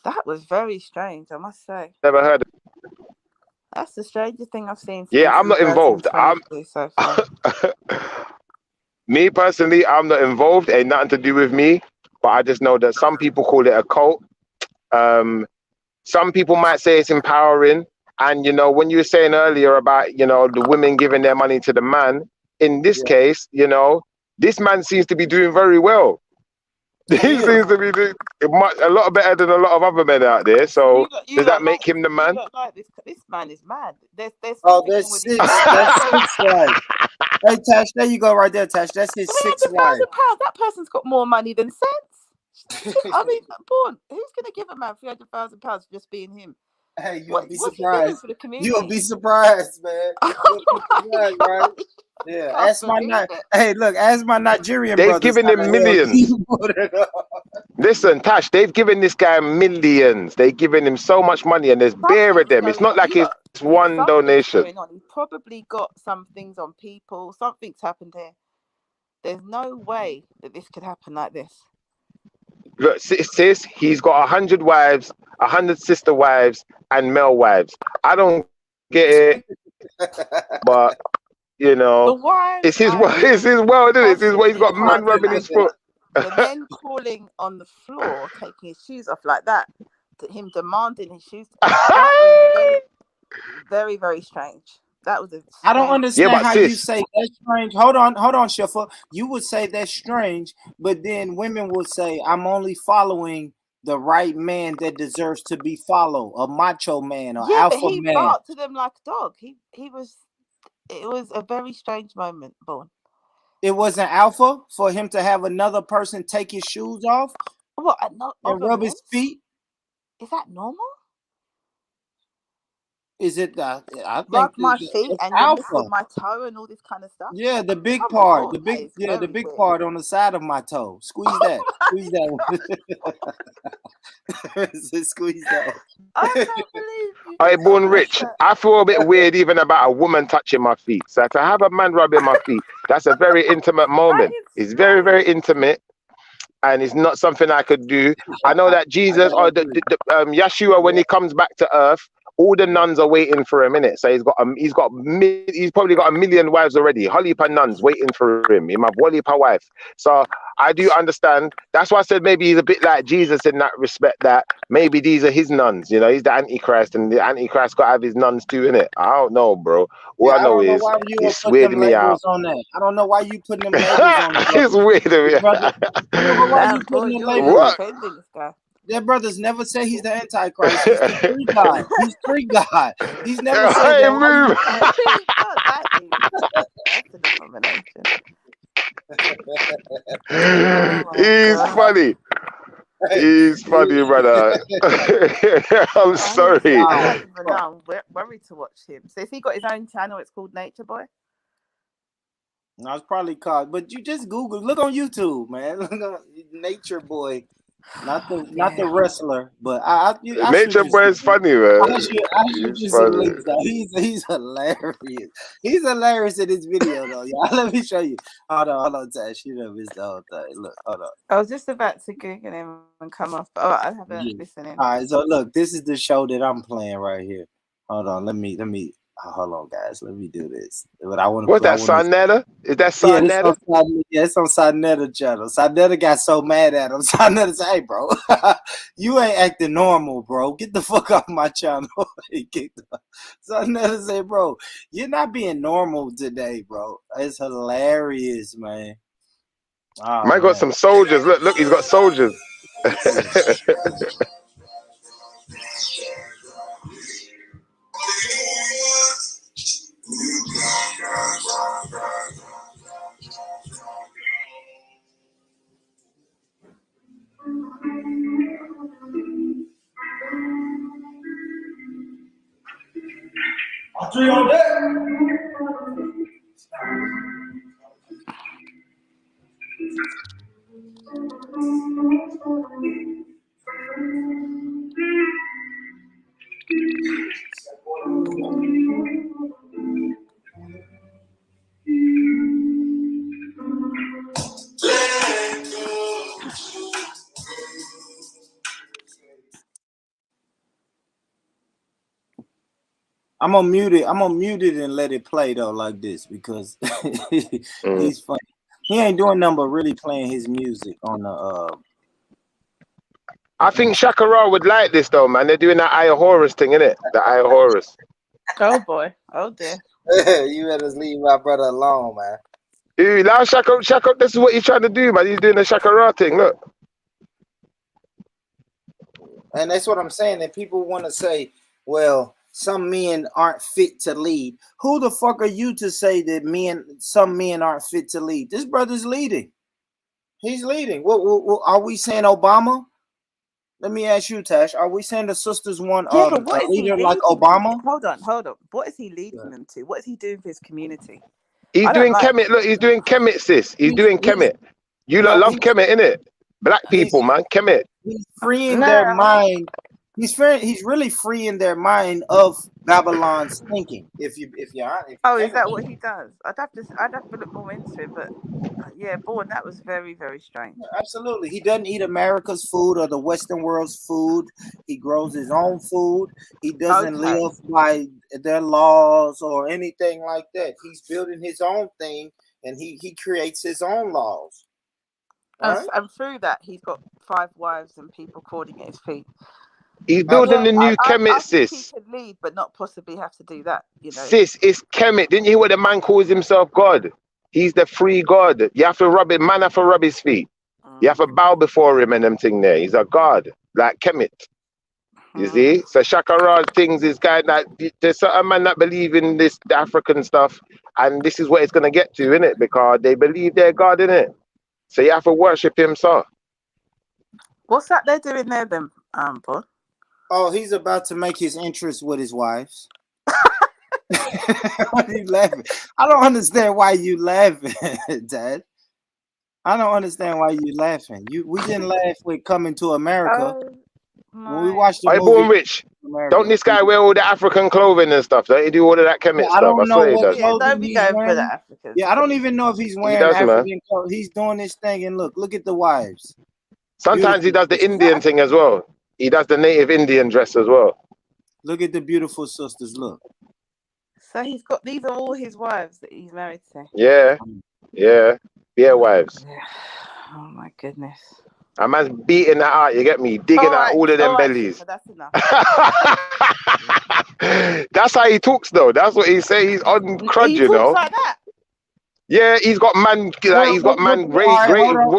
Speaker 11: That was very strange, I must say.
Speaker 15: Never heard of.
Speaker 11: That's the strangest thing I've seen.
Speaker 15: Yeah, I'm not involved.
Speaker 11: 2022 so far.
Speaker 15: Me personally, I'm not involved. Ain't nothing to do with me. But I just know that some people call it a cult. Some people might say it's empowering. And, you know, when you were saying earlier about, you know, the women giving their money to the man, in this case, you know, this man seems to be doing very well. He seems to be doing a lot better than a lot of other men out there. So does that make him the man?
Speaker 11: Like this man is mad. There's
Speaker 2: there's six. That's six wives. Hey, Tash, there you go right there, Tash. That's his sixth wife.
Speaker 11: £300,000. That person's got more money than sense. I mean, Born, who's going to give a man £300,000 for just being him?
Speaker 2: Hey, you'll be
Speaker 11: What's he doing
Speaker 2: surprised.
Speaker 11: for the community?
Speaker 2: You'll be surprised, man. You'll be surprised, right? Yeah, ask my Hey, look, ask my Nigerian
Speaker 15: They've
Speaker 2: brothers.
Speaker 15: given him millions. Listen, Tash, they've given this guy millions. They've given him so much money, and there's bare of them. It's not like it's one donation.
Speaker 11: Going on. He's probably got some things on people. Something's happened here. There's no way that this could happen like this.
Speaker 15: Look, sis, he's got 100 wives, 100 sister wives, and male wives. I don't get it, but you know, it's his world, isn't it? It's his world. He's got man rubbing his foot.
Speaker 11: The men crawling on the floor, taking his shoes off like that, him demanding his shoes. That was very, very strange. That was a
Speaker 2: I don't understand how you say that's strange. Hold on, Schiffer. You would say that's strange, but then women would say, I'm only following the right man that deserves to be followed, a macho man or alpha
Speaker 11: but he
Speaker 2: man.
Speaker 11: barked to them like a dog. It was a very strange moment, Born.
Speaker 2: It wasn't alpha for him to have another person take his shoes off and rub his feet.
Speaker 11: Is that normal?
Speaker 2: Is it I think
Speaker 11: rub my feet and you
Speaker 2: alpha
Speaker 11: look at my toe and all this kind of stuff?
Speaker 2: Yeah, the big part, the big part on the side of my toe. Squeeze that. Squeeze that. Squeeze that.
Speaker 11: I can't believe you.
Speaker 15: I born rich. I feel a bit weird even about a woman touching my feet. So to have a man rubbing my feet, that's a very intimate moment. It's very, very intimate. And it's not something I could do. I know that Jesus or Yeshua, when he comes back to earth, all the nuns are waiting for him, innit? So he's probably got 1 million wives already. Hollypa nuns waiting for him. He might have Hollypa wife. So I do understand. That's why I said maybe he's a bit like Jesus in that respect, that maybe these are his nuns. You know, he's the Antichrist, and the Antichrist got to have his nuns too, innit? I don't know, bro. All I know is it's weirding me out.
Speaker 2: On that. I don't know why you putting them labels on that.
Speaker 15: It's weirding me out.
Speaker 2: Why you putting them labels? What? Their brothers never say he's the Antichrist. He's the free God. He's free God. He's never said
Speaker 15: He's funny. He's funny, brother. I'm sorry.
Speaker 11: I'm worried to watch him. So, has he got his own channel? It's called Nature Boy.
Speaker 2: No, it's probably called. But you just Google. Look on YouTube, man. Look on Nature Boy. Not the wrestler, but I
Speaker 15: Nature Boy is funny, man.
Speaker 2: He's hilarious. He's hilarious in this video, though. Y'all, let me show you. Hold on, Tash. You know, missed the whole thing. Look, hold on.
Speaker 11: I was just about to Google him and come off, but I haven't listened.
Speaker 2: All right, so look, this is the show that I'm playing right here. Hold on, let me. Hold on, guys. Let me do this. But I want to.
Speaker 15: What's that, Sarnetta? Is that Sarnetta?
Speaker 2: Yeah, it's on Sarnetta channel. Sarnetta got so mad at him. Sarnetta said, "Hey, bro, you ain't acting normal, bro. Get the fuck off my channel." Sarnetta said, "Bro, you're not being normal today, bro. It's hilarious, man." Oh,
Speaker 15: Man got some soldiers. Look, he's got soldiers.
Speaker 2: I'm gonna mute it. I'm gonna mute it and let it play though, like this, because he's funny. He ain't doing nothing but really playing his music on the.
Speaker 15: I think Shakara would like this though, man. They're doing that Eye of Horus thing, innit? The Eye of Horus.
Speaker 11: Oh boy. Oh dear.
Speaker 2: You better leave my brother alone, man.
Speaker 15: Dude, now Shaka, this is what he's trying to do, man. He's doing the Shakara thing. Look.
Speaker 2: And that's what I'm saying. That people want to say, well, some men aren't fit to lead. Who the fuck are you to say that some men aren't fit to lead? This brother's leading. He's leading. What are we saying, Obama? Let me ask you, Tash. Are we saying the sisters want
Speaker 11: Yeah, but what
Speaker 2: a
Speaker 11: is he
Speaker 2: leader
Speaker 11: leading
Speaker 2: like Obama?
Speaker 11: Hold on. What is he leading them to? What is he doing for his community?
Speaker 15: He's doing Kemet. Look, he's doing Kemet, sis. He's doing Kemet. You lot love Kemet, innit? Black people, man. Kemet.
Speaker 2: He's freeing their mind. He's really freeing their mind of Babylon's thinking. If you're honest.
Speaker 11: Oh, is that what he does? I'd have to look more into it, but yeah, Born, that was very, very strange.
Speaker 2: Absolutely. He doesn't eat America's food or the Western world's food. He grows his own food. He doesn't live by their laws or anything like that. He's building his own thing, and he creates his own laws. Right?
Speaker 11: And through that, he's got 5 wives and people crawling at his feet.
Speaker 15: He's building the new Kemet, sis.
Speaker 11: He could lead, but not possibly have to do that. You know,
Speaker 15: sis, it's Kemet. Didn't you hear what the man calls himself God? He's the free God. You have to man have to rub his feet. You have to bow before him and them thing there. He's a God, like Kemet. You see? So Shakara's things is kind of there's certain man that believe in this the African stuff, and this is what it's gonna get to, innit? Because they believe they're God, innit? So you have to worship him, so.
Speaker 11: What's that they're doing there then, Paul?
Speaker 2: Oh, he's about to make his interest with his wives. Why are you laughing? I don't understand why you laughing, Dad. I don't understand why you laughing. We didn't laugh with Coming to America. When we watched the movie.
Speaker 15: Born Rich. Don't this guy wear all the African clothing and stuff? Don't he do all of that Kemet stuff?
Speaker 2: I don't know what
Speaker 11: don't be going for that African.
Speaker 2: Yeah, I don't even know if he's wearing African clothes. He's doing this thing, and look at the wives.
Speaker 15: Sometimes he does the Indian thing as well. He does the native Indian dress as well.
Speaker 2: Look at the beautiful sisters. Look.
Speaker 11: So these are all his wives that he's married to.
Speaker 15: Yeah, wives.
Speaker 11: Oh my goodness.
Speaker 15: A man's beating that out. You get me? Digging out all of them bellies.
Speaker 11: So that's enough.
Speaker 15: That's how he talks, though. That's what he say. He's on crud, you know.
Speaker 11: Like that.
Speaker 15: Yeah, he's got man.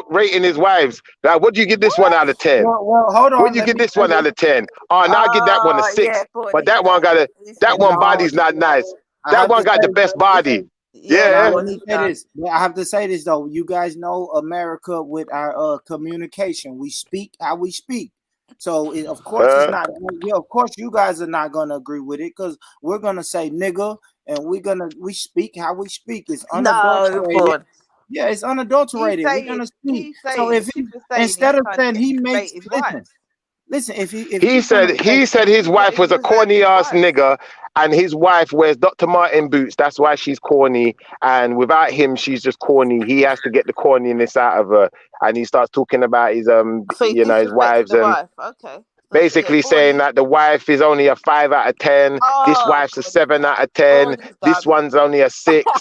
Speaker 15: Rating his wives. Like, what do you give this one out of 10?
Speaker 2: Well, hold on.
Speaker 15: What do you give this one out of 10? Oh, now I give that one a 6.
Speaker 11: Yeah,
Speaker 15: but that one that one body's not nice. That one got the best body. Yeah.
Speaker 2: I have to say this though. You guys know America with our communication. We speak how we speak. So of course it's not. Yeah, of course you guys are not gonna agree with it because we're gonna say nigga and we speak how we speak. It's unadulterated. Yeah, it's unadulterated. We're gonna speak. So if instead of saying he makes listen, if
Speaker 15: he said his wife was a corny ass nigga, and his wife wears Dr. Martin boots. That's why she's corny, and without him, she's just corny. He has to get the corniness out of her, and he starts talking about his his wives and basically saying that the wife is only a 5 out of 10. This wife's a 7 out of 10. This one's only a 6.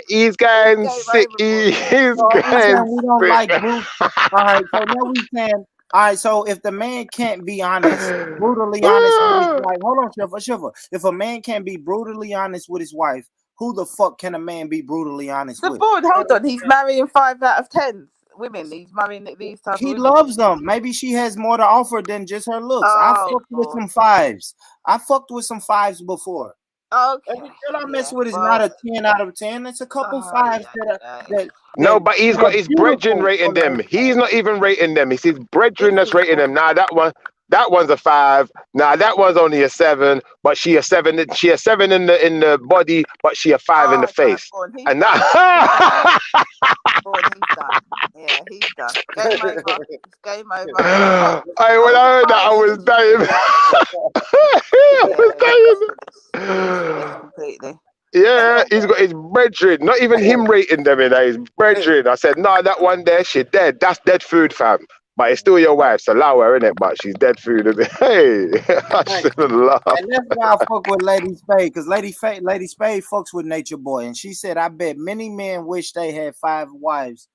Speaker 15: He's going sick. He's going.
Speaker 2: We don't like Bruce. All right, so now we saying. All right, so if the man can't be honest, brutally honest with his wife, hold on, Shiva. If a man can't be brutally honest with his wife, Who the fuck can a man be brutally honest
Speaker 11: The
Speaker 2: with?
Speaker 11: board, hold on. He's marrying 5 out of 10 women. He's marrying these type of
Speaker 2: He
Speaker 11: women.
Speaker 2: loves them. Maybe she has more to offer than just her looks. I
Speaker 11: Oh,
Speaker 2: fucked with
Speaker 11: boy.
Speaker 2: some 5s. I fucked with some 5s before.
Speaker 11: Okay.
Speaker 2: Every girl I mess
Speaker 11: Yeah,
Speaker 2: with is
Speaker 11: well,
Speaker 2: not a 10 out of 10. It's a couple 5s that
Speaker 15: No, but he's
Speaker 2: that are
Speaker 15: got his brethren
Speaker 2: beautiful
Speaker 15: rating
Speaker 2: on the
Speaker 15: them. He's not even rating them. It's his brethren
Speaker 11: this
Speaker 15: that's
Speaker 11: is
Speaker 15: rating them. Nah, that one's a 5. Nah, that one's only a 7. But she a 7. She a 7 in the body, but she a 5 in the face.
Speaker 11: Go on, he's
Speaker 15: And
Speaker 11: done.
Speaker 15: that.
Speaker 11: Go on, he's done. Yeah, he's done. Game over. It's game over.
Speaker 15: When I heard that, I was dying. I was dying.
Speaker 11: Completely.
Speaker 15: Yeah, he's got his brethren. Not even him rating them in his brethren. I said, no, that one there, she dead. That's dead food, fam. But it's still your wife, so allow her, innit? But she's dead food. Hey, I shouldn't laugh.
Speaker 2: And that's why I fuck with Lady Spade, because Lady Spade fucks with Nature Boy. And she said, I bet many men wish they had 5 wives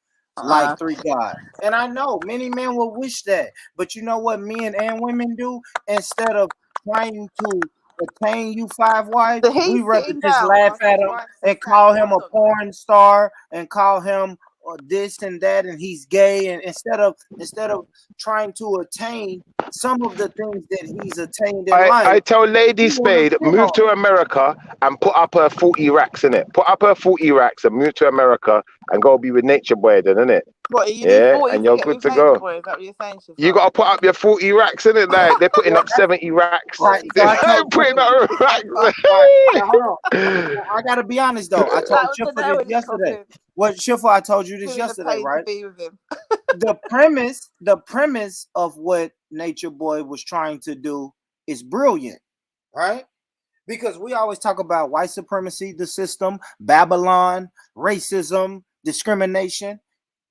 Speaker 2: like 3 guys. And I know many men will wish that. But you know what men and women do? Instead of trying to attain you 5 wives, we rather just laugh at him and call him a porn star and call him this and that, and he's gay. And instead of trying to attain some of the things that he's attained in life,
Speaker 15: I tell Lady Spade, move to America and put up her 40 racks in it. Put up her 40 racks and move to America and go be with Nature Boy then, innit?
Speaker 11: What, you
Speaker 15: Yeah,
Speaker 11: need 40
Speaker 15: and
Speaker 11: to
Speaker 15: you're
Speaker 11: get
Speaker 15: good
Speaker 11: with
Speaker 15: to
Speaker 11: Nature
Speaker 15: go.
Speaker 11: Boy? Is that what you're saying, Shifa?
Speaker 15: You gotta put up your 40 racks in it, like they're putting up 70 racks.
Speaker 2: Right, so I told
Speaker 15: Putting up racks.
Speaker 2: hold on. I gotta be honest though. I told Shiffer this yesterday. What Shiffer? I told you this yesterday, right?
Speaker 11: To be with him.
Speaker 2: the premise of what Nature Boy was trying to do is brilliant, right? Because we always talk about white supremacy, the system, Babylon, racism, discrimination.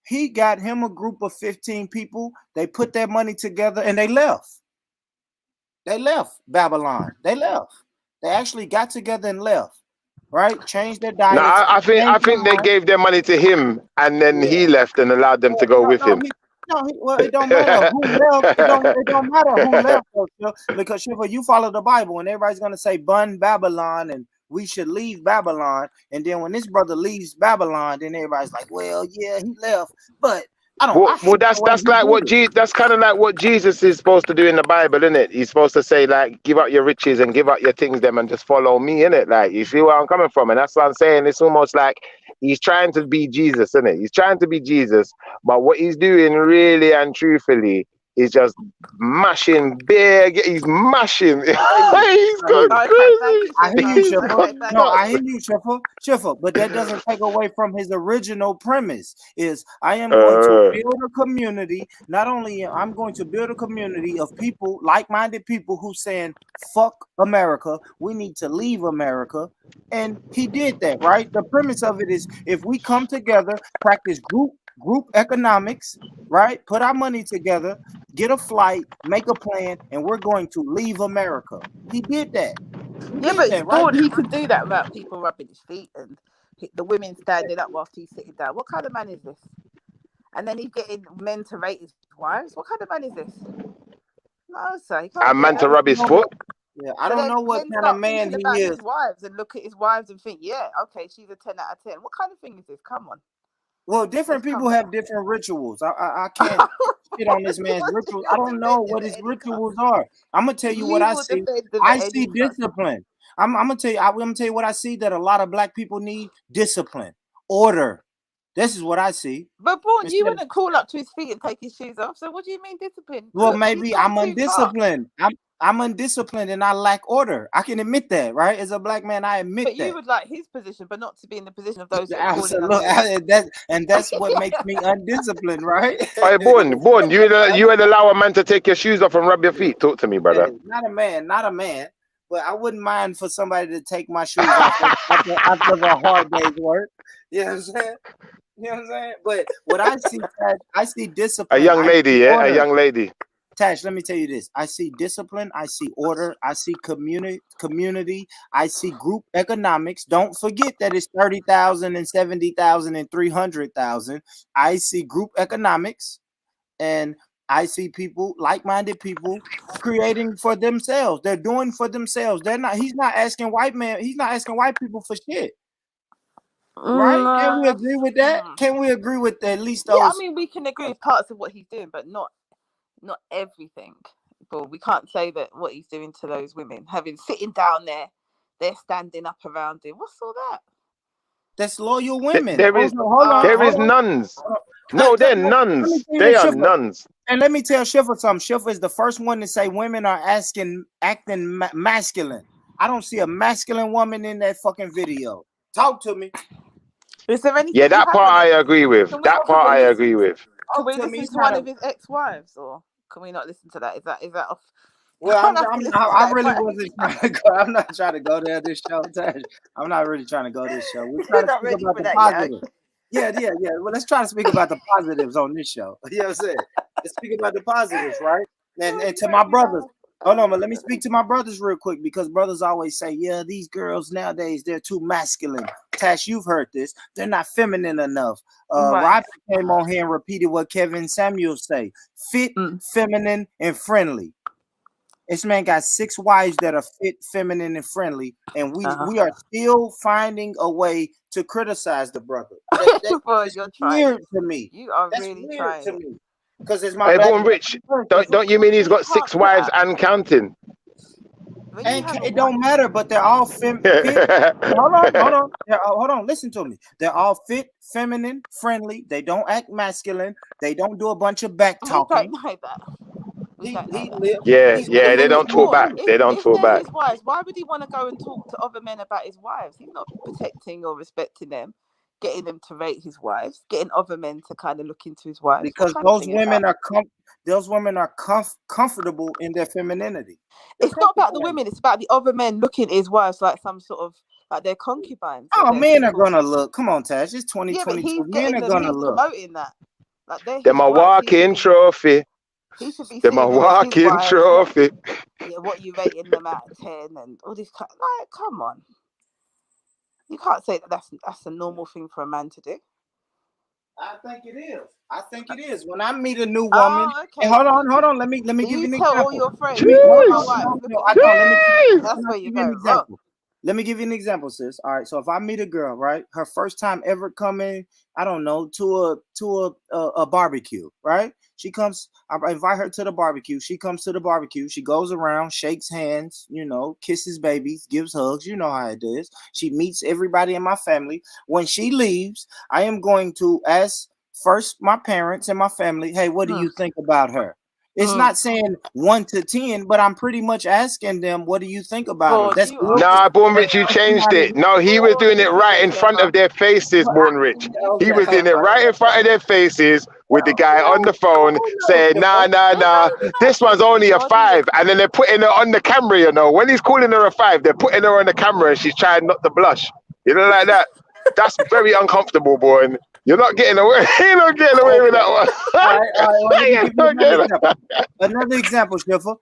Speaker 2: He got him a group of 15 people. They put their money together and they left. They left Babylon. They left. They actually got together and left. Right? Changed their
Speaker 15: No,
Speaker 2: diets.
Speaker 15: I think they gave their money to him and then he left and allowed them to go with him.
Speaker 2: Well, it don't matter who left. It don't matter who left, because Shiva, you follow the Bible, and everybody's gonna say "Bun Babylon" and we should leave Babylon. And then when this brother leaves Babylon, then everybody's like, "Well, yeah, he left," but I don't.
Speaker 15: Well, that's like what that's kind of like what Jesus is supposed to do in the Bible, isn't it? He's supposed to say like, give up your riches and give up your things, them, and just follow me, innit? Like, you see where I'm coming from, and that's what I'm saying. It's almost like he's trying to be Jesus, isn't it? He's trying to be Jesus, but what he's doing really and truthfully is just mashing big. He's mashing. He's going crazy.
Speaker 2: I hear you, Shiffer. No, I hear you, Shiffer. But that doesn't take away from his original premise. Is I am going to build a community. Not only I'm going to build a community of people, like-minded people, who saying "fuck America." We need to leave America, and he did that. Right. The premise of it is if we come together, practice group economics, right? Put our money together, get a flight, make a plan, and we're going to leave America. He did that.
Speaker 11: He could do that without people rubbing his feet and the women standing up whilst he's sitting down. What kind of man is this? And then he's getting men to rate his wives. What kind of man is this? No, sir.
Speaker 15: A man to rub his foot.
Speaker 2: Yeah, I don't know what kind of man he is.
Speaker 11: His wives and look at his wives and think, yeah, okay, she's a 10 out of 10. What kind of thing is this? Come on.
Speaker 2: Well, different people have different rituals. I can't shit on this man's rituals. I don't know what his rituals are. I'm gonna tell you what I see. I see discipline. I'm gonna tell you what I see that a lot of black people need: discipline, order. This is what I see.
Speaker 11: But Braun, you wouldn't call up to his feet and take his shoes off. So what do you mean discipline?
Speaker 2: Well, maybe I'm undisciplined. I'm undisciplined and I lack order. I can admit that, right? As a black man, I admit that.
Speaker 11: But you would like his position, but not to be in the position of those who are
Speaker 2: Absolutely. That's what makes me undisciplined, right?
Speaker 15: Hey, Born, you would allow a man to take your shoes off and rub your feet. Talk to me, brother.
Speaker 2: Not a man. But I wouldn't mind for somebody to take my shoes off after a hard day's work. You know what I'm saying? You know what I'm saying? But what I see discipline.
Speaker 15: A young lady, a young lady.
Speaker 2: Tash, let me tell you this. I see discipline. I see order. I see community. I see group economics. Don't forget that it's 30,000 and 70,000 and 300,000. I see group economics, and I see people, like-minded people, creating for themselves. They're doing for themselves. He's not asking white people for shit. Right? Can we
Speaker 11: Mm,
Speaker 2: agree with that?
Speaker 11: mm.
Speaker 2: Can we agree with at least
Speaker 11: Yeah, I
Speaker 2: those?
Speaker 11: mean, we can agree with parts of what he's doing, but not everything. But we can't say that what he's doing to those women, having sitting down there, they're standing up around him. What's all that?
Speaker 2: That's loyal women.
Speaker 14: There
Speaker 2: Hold
Speaker 14: is
Speaker 2: on, hold on,
Speaker 14: there
Speaker 2: hold
Speaker 14: is
Speaker 2: on.
Speaker 14: nuns.
Speaker 2: Hold on.
Speaker 14: No, they're
Speaker 2: Let me
Speaker 14: nuns.
Speaker 2: tell you
Speaker 14: They
Speaker 2: this,
Speaker 14: are
Speaker 2: Schiffer.
Speaker 14: nuns.
Speaker 2: And let me tell Schiffer something. Schiffer is the first one to say women are acting masculine. I don't see a masculine woman in that fucking video. Talk to me.
Speaker 11: Is there anything
Speaker 14: Yeah,
Speaker 11: you
Speaker 14: that
Speaker 11: have
Speaker 14: part
Speaker 11: on
Speaker 14: I
Speaker 11: him?
Speaker 14: agree with.
Speaker 11: Can we
Speaker 14: That
Speaker 11: can
Speaker 14: part
Speaker 11: we
Speaker 14: I
Speaker 11: listen?
Speaker 14: agree with.
Speaker 11: Can we
Speaker 2: Talk to me.
Speaker 11: listen
Speaker 2: He's
Speaker 11: to
Speaker 2: not
Speaker 11: one
Speaker 2: a.
Speaker 11: of his ex-wives, or can we not listen to that? Is that off?
Speaker 2: Well,
Speaker 11: I'll have to listen to
Speaker 2: I
Speaker 11: that.
Speaker 2: really wasn't trying to go. I'm not trying to go there this show. Tash. I'm not really trying to go this show. We're trying
Speaker 11: You're
Speaker 2: to
Speaker 11: not
Speaker 2: speak
Speaker 11: ready
Speaker 2: about
Speaker 11: for
Speaker 2: the
Speaker 11: that yet.
Speaker 2: positive. Yeah. Well, let's try to speak about the positives on this show. You know what I'm saying? Let's speak about the positives, right? And to my brothers. Hold on, but let me speak to my brothers real quick because brothers always say, yeah, these girls nowadays, they're too masculine. Tash, you've heard this. They're not feminine enough.
Speaker 11: Right.
Speaker 2: Robbie came on here and repeated what Kevin Samuel say. Fit, feminine, and friendly. This man got 6 wives that are fit, feminine, and friendly, and we are still finding a way to criticize the brother.
Speaker 11: Boy,
Speaker 2: That's
Speaker 11: you're trying
Speaker 2: weird
Speaker 11: it.
Speaker 2: to me.
Speaker 11: You are
Speaker 2: That's
Speaker 11: really
Speaker 2: weird
Speaker 11: trying
Speaker 2: to
Speaker 11: it.
Speaker 2: me. Because it's my
Speaker 14: Hey,
Speaker 2: black.
Speaker 14: Born Rich, don't you mean he's got 6
Speaker 11: can't put
Speaker 14: wives
Speaker 11: out.
Speaker 14: and counting?
Speaker 11: When you
Speaker 2: And
Speaker 11: have a
Speaker 2: it don't matter, but they're all fit. Hold on. Hold on. Listen to me. They're all fit, feminine, friendly. They don't act masculine. They don't do a bunch of back
Speaker 11: we
Speaker 2: talking.
Speaker 11: don't know that. We don't know
Speaker 2: He
Speaker 11: that.
Speaker 2: lives.
Speaker 14: Yeah,
Speaker 2: He's
Speaker 14: yeah, they
Speaker 2: living
Speaker 14: don't
Speaker 2: his
Speaker 14: talk
Speaker 2: truth.
Speaker 14: back. They don't
Speaker 11: If
Speaker 14: talk
Speaker 11: they're
Speaker 14: back.
Speaker 11: his wives, why would he want to go and talk to other men about his wives? He's not protecting or respecting them, getting them to rate his wives, getting other men to kind of look into his wives.
Speaker 2: Because those women are comfortable in their femininity.
Speaker 11: It's not about the women; it's about the other men looking at his wives like some sort of like their concubines. Or
Speaker 2: Oh,
Speaker 11: their
Speaker 2: men are
Speaker 11: people.
Speaker 2: gonna look. Come on, Tash. It's
Speaker 11: Yeah, but
Speaker 2: 2022.
Speaker 11: he's
Speaker 2: Men
Speaker 11: getting
Speaker 2: are
Speaker 11: them.
Speaker 2: gonna
Speaker 11: He's
Speaker 2: look.
Speaker 11: promoting that. Like they're his
Speaker 14: They're my
Speaker 11: wives.
Speaker 14: walking trophy.
Speaker 11: He should be
Speaker 14: They're my
Speaker 11: seeing them as his
Speaker 14: walking
Speaker 11: wives.
Speaker 14: trophy.
Speaker 11: What you rating them out of 10 and all this kind. Like, come on. You can't say that that's a normal thing for a man to do.
Speaker 2: I think it is. I think it is. When I meet a new woman,
Speaker 11: Oh, okay.
Speaker 2: and hold on. Let me give you an
Speaker 11: tell all
Speaker 2: example.
Speaker 11: your friends,
Speaker 2: Let me,
Speaker 11: look
Speaker 2: hold
Speaker 11: at my
Speaker 2: on,
Speaker 11: wife.
Speaker 2: no,
Speaker 11: Look
Speaker 2: no,
Speaker 11: at
Speaker 2: I don't. Let me.
Speaker 11: that's
Speaker 2: Can I
Speaker 11: where
Speaker 2: give
Speaker 11: you're
Speaker 2: you an
Speaker 11: going wrong.
Speaker 2: example? Let me give you an example, sis. All right. So if I meet a girl, right, her first time ever coming, I don't know, to a barbecue, right? She comes. I invite her to the barbecue. She comes to the barbecue. She goes around, shakes hands, kisses babies, gives hugs. You know how it is. She meets everybody in my family. When she leaves, I am going to ask first my parents and my family, hey, what do you think about her? It's not saying 1 to 10, but I'm pretty much asking them, what do you think about her? That's
Speaker 14: Nah, Born Rich, you changed it. No, he was doing it right in front of their faces, Born Rich. He was doing it right in front of their faces with the guy on the phone saying, nah. This one's only a 5. And then they're putting her on the camera, When he's calling her a 5, they're putting her on the camera and she's trying not to blush. Like that. That's very uncomfortable, boy. And you're not getting away. You're not getting away with that one.
Speaker 2: All right. Well, let me give you another example, Schiffer.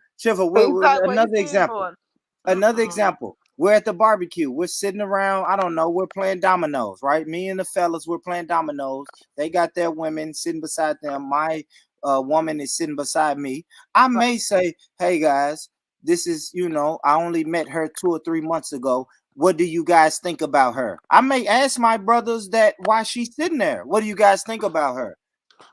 Speaker 2: Another example. We're at the barbecue. We're sitting around. I don't know. We're playing dominoes, right? Me and the fellas, we're playing dominoes. They got their women sitting beside them. My woman is sitting beside me. I may say, hey, guys, this is, I only met her 2 or 3 months ago. What do you guys think about her? I may ask my brothers that why she's sitting there. What do you guys think about her?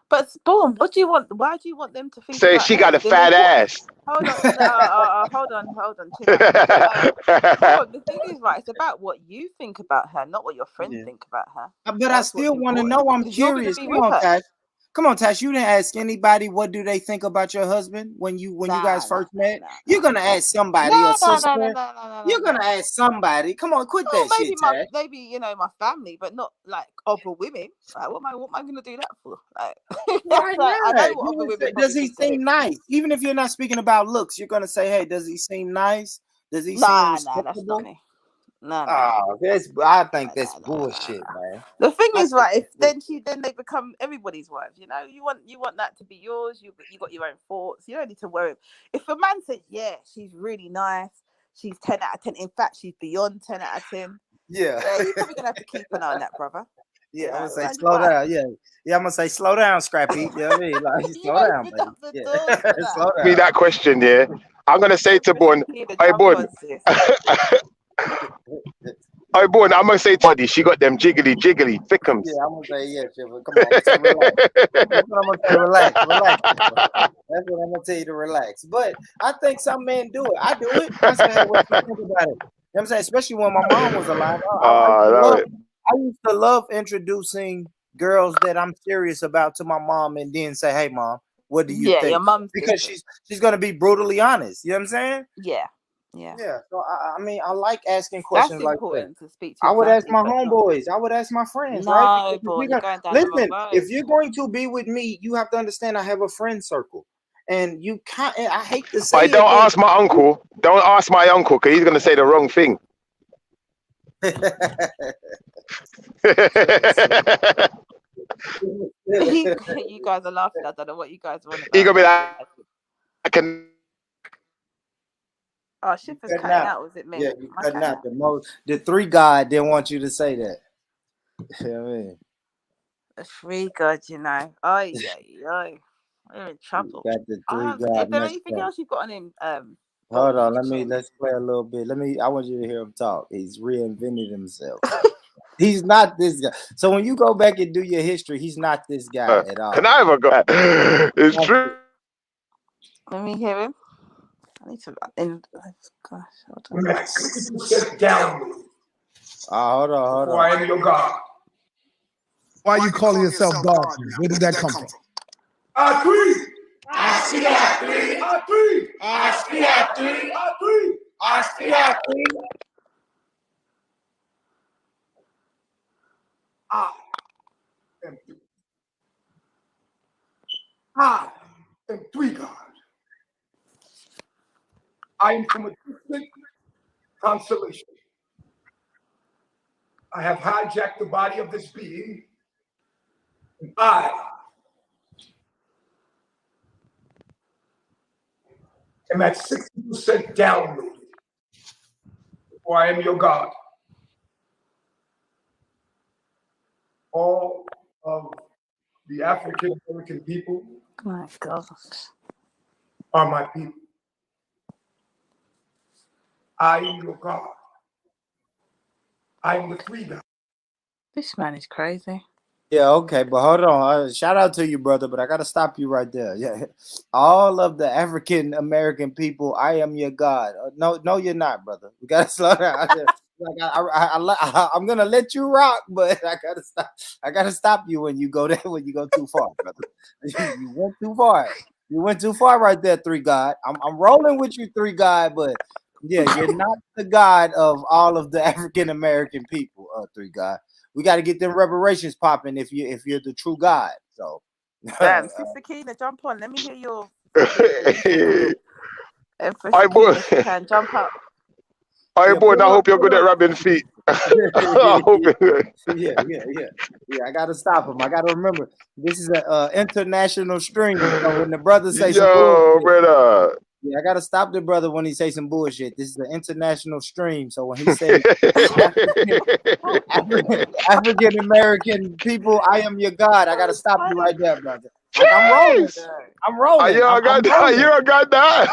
Speaker 11: But Spawn, what do you want? Why do you want them to think
Speaker 14: Say
Speaker 11: about
Speaker 14: she
Speaker 11: her?
Speaker 14: got a fat ass.
Speaker 11: Hold on, hold on, chill out. Spawn, the thing is, right, it's about what you think about her, not what your friends think about her.
Speaker 2: But I still want to know. I'm curious. Come on, Tash. You didn't ask anybody what do they think about your husband when you guys first met. You're gonna ask somebody, a sister. You're gonna ask somebody. Come on, quit that
Speaker 11: maybe
Speaker 2: shit, Tash.
Speaker 11: maybe my family, but not like other women. Like, what am I gonna do that for? Like,
Speaker 2: why not?
Speaker 11: I know what other women
Speaker 2: Does he
Speaker 11: think to him.
Speaker 2: seem nice? Even if you're not speaking about looks, you're gonna say, hey, does he seem nice? Does he seem respectable?
Speaker 11: That's not me. No.
Speaker 2: I think that's bullshit, man.
Speaker 11: The thing is, right? If then they become everybody's wives. You want that to be yours. You got your own thoughts. You don't need to worry. If a man says, yeah, she's really nice, she's 10 out of 10. In fact, she's beyond 10 out of 10.
Speaker 2: Yeah,
Speaker 11: you're probably gonna have to keep an eye on that, brother.
Speaker 2: Yeah, I'm gonna say slow down. Yeah, I'm gonna say slow down, Scrappy. You know what I mean? Like slow down, baby. Slow down.
Speaker 14: Me that question, yeah. I'm gonna say to Born, hey Born.
Speaker 15: Oh boy, I'm gonna say body. She got them jiggly thickums.
Speaker 2: Yeah, I'm gonna say yeah, Shipper. Come on, say relax. That's what I'm gonna say. Relax. That's what I'm gonna tell you to relax. But I think some men do it. I do it. I say, hey, what you think about it? You know what I'm saying? Especially when my mom was alive. I used to love introducing girls that I'm serious about to my mom and then say, hey mom, what do you
Speaker 11: Yeah,
Speaker 2: think?
Speaker 11: your mum's
Speaker 2: Because
Speaker 11: different.
Speaker 2: she's gonna be brutally honest. You know what I'm saying?
Speaker 11: Yeah.
Speaker 2: Yeah. So I mean I like asking
Speaker 11: That's
Speaker 2: questions like that.
Speaker 11: important to speak to
Speaker 2: I
Speaker 11: your
Speaker 2: would ask
Speaker 11: family,
Speaker 2: my
Speaker 11: but not.
Speaker 2: homeboys. I would ask my friends, right?
Speaker 11: No,
Speaker 2: Because
Speaker 11: boy, you're going down the wrong
Speaker 2: listen,
Speaker 11: road.
Speaker 2: if you're going to be with me, you have to understand I have a friend circle. And you can't, I hate to say
Speaker 15: I don't
Speaker 2: it, but
Speaker 15: ask my uncle. Don't ask my uncle because he's gonna say the wrong thing.
Speaker 11: You guys are laughing. I don't know what you guys are on
Speaker 15: He
Speaker 11: about.
Speaker 15: gonna be like, I can.
Speaker 11: Oh, Schiffer's
Speaker 2: cutting
Speaker 11: cutting
Speaker 2: out.
Speaker 11: out. Was it me?
Speaker 2: Yeah, you
Speaker 11: Am I
Speaker 2: cutting
Speaker 11: cutting
Speaker 2: out.
Speaker 11: out?
Speaker 2: The three God didn't want you to say that. You know what I mean?
Speaker 11: The free God, you know. Oh, yeah. We're in trouble.
Speaker 2: Got the three
Speaker 11: Is
Speaker 2: God
Speaker 11: there
Speaker 2: messed
Speaker 11: anything
Speaker 2: up.
Speaker 11: else you've got on him?
Speaker 2: Hold on, let's play a little bit. I want you to hear him talk. He's reinvented himself. He's not this guy. So when you go back and do your history, he's not this guy at all.
Speaker 15: Can I ever go? It's true.
Speaker 11: Let me hear him. I need to. Gosh, hold on.
Speaker 19: We're at 60% down.
Speaker 2: Hold on.
Speaker 19: Before I am your God.
Speaker 18: Why are you calling yourself God? Where did that come from?
Speaker 19: I agree. I see I agree. I agree. I see I agree. I agree. I see I agree. I am three God. I am from a distant constellation. I have hijacked the body of this being, and I am at 60% downloaded. For I am your God. All of the African American people
Speaker 11: My God.
Speaker 19: are my people. I am your God. I am the three God.
Speaker 11: This man is crazy.
Speaker 2: Yeah, okay, but hold on. Shout out to you, brother, but I gotta stop you right there. Yeah, all of the African American people, I am your God. No, you're not, brother. We gotta slow down. I'm gonna let you rock, but I gotta stop. I gotta stop you when you go there. When you go too far, brother. You went too far. You went too far right there, three God. I'm rolling with you, three God, but yeah, you're not the God of all of the African American people, three God. We got to get them reparations popping if you're the true God. So,
Speaker 11: Damn, Sister Keena, jump on. Let me hear your.
Speaker 15: I boy,
Speaker 11: can jump up.
Speaker 15: I hope you're good at rubbing feet.
Speaker 2: yeah. I gotta stop him. I gotta remember this is an international stream. So when the brother say some bullshit,
Speaker 15: brother.
Speaker 2: Yeah, I gotta stop the brother when he say some bullshit. This is an international stream, so when he say African American people, I am your God, I gotta stop you right there, brother. Like, I'm rolling. I'm rolling.
Speaker 15: You're a god now.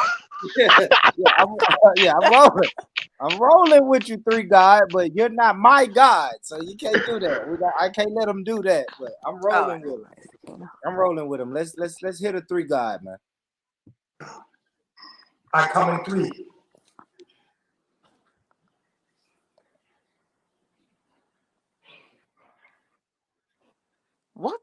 Speaker 2: I'm rolling. I'm rolling with you, three God, but you're not my God, so you can't do that. I can't let him do that, but I'm rolling with him. I'm rolling with him. Let's hit a three God, man.
Speaker 19: I come in three.
Speaker 11: What?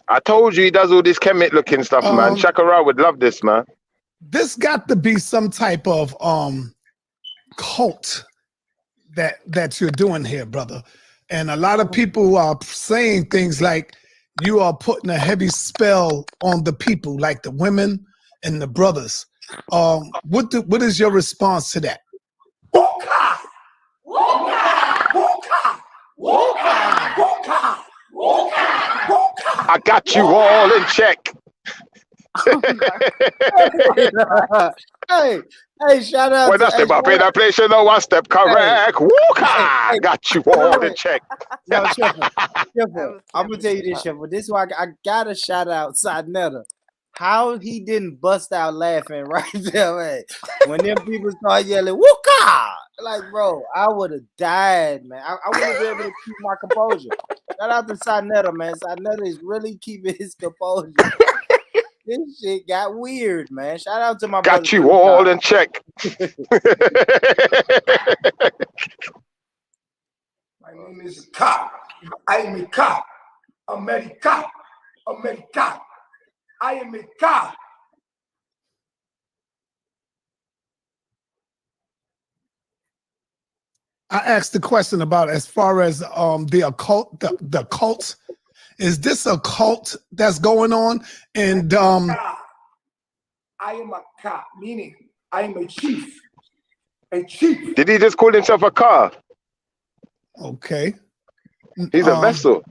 Speaker 15: I told you he does all this Kemet looking stuff, man. Shakara would love this, man.
Speaker 18: This got to be some type of cult that you're doing here, brother. And a lot of people are saying things like you are putting a heavy spell on the people, like the women and the brothers. What is your response to that?
Speaker 15: I got you all in check.
Speaker 2: Hey, shout out
Speaker 15: when
Speaker 2: to
Speaker 15: I step up in that place, you know one step correct. Walker, got you all in check.
Speaker 2: No, Shepard, I'm gonna tell you this, Shepard. This is why I gotta shout out Sadnetta. how he didn't bust out laughing right there, man. When them people start yelling, "Wooka!" Like, bro, I would have died, man. I wouldn't be able to keep my composure. Shout out to Sinetta, man. Sinetta is really keeping his composure. This shit got weird, man. Shout out to my brother.
Speaker 15: Got you all in check.
Speaker 20: My name is Ka. I am a Ka. America. America. I am a Ka.
Speaker 18: I asked the question about as far as the occult, the cult. Is this a cult that's going on? And
Speaker 20: I am a Ka, meaning I am a chief. A chief.
Speaker 15: Did he just call himself a car?
Speaker 18: Okay.
Speaker 15: He's a vessel.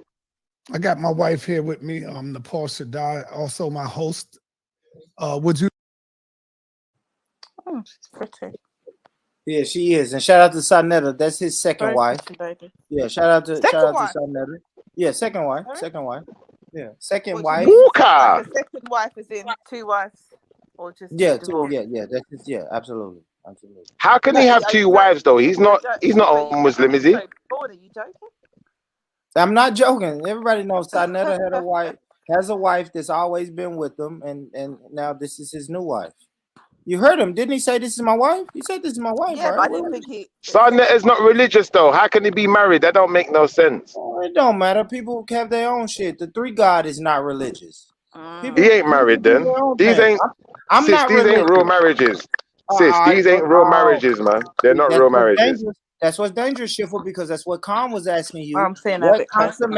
Speaker 18: I got my wife here with me, Nepal Shaddai, also my host. Would you?
Speaker 9: Oh, she's pretty.
Speaker 2: Yeah, she is. And shout out to Sinetta. That's his second
Speaker 9: Very
Speaker 2: wife.
Speaker 9: pretty lady.
Speaker 2: Yeah, shout out to
Speaker 9: Second wife?
Speaker 2: Sinetta. Yeah, second wife.
Speaker 9: Sorry?
Speaker 2: Second wife. Yeah, second
Speaker 9: What,
Speaker 2: wife.
Speaker 9: you mean like a second wife is in two wives? Or just
Speaker 2: Yeah,
Speaker 9: divorced?
Speaker 2: yeah. That's just, yeah, absolutely. Absolutely.
Speaker 15: How can he have two wives though? He's not a Muslim, is he?
Speaker 9: Are you joking?
Speaker 2: I'm not joking. Everybody knows Sinetta has a wife that's always been with him, and now this is his new wife. You heard him, didn't he? Say this is my wife. He said this is my wife,
Speaker 9: Yeah,
Speaker 2: right?
Speaker 9: but I didn't think he.
Speaker 15: Sinetta is not religious though. How can he be married? That don't make no sense.
Speaker 2: It don't matter. People have their own shit. The three God is not religious.
Speaker 15: He ain't married then. These ain't.
Speaker 2: I'm
Speaker 15: sis,
Speaker 2: not
Speaker 15: these
Speaker 2: religious.
Speaker 15: ain't real marriages. Sis, these ain't real marriages, man. They're not real marriages.
Speaker 2: That's what's dangerous, Shiffer, because that's what Khan was asking you.
Speaker 9: I'm saying that a bit closer.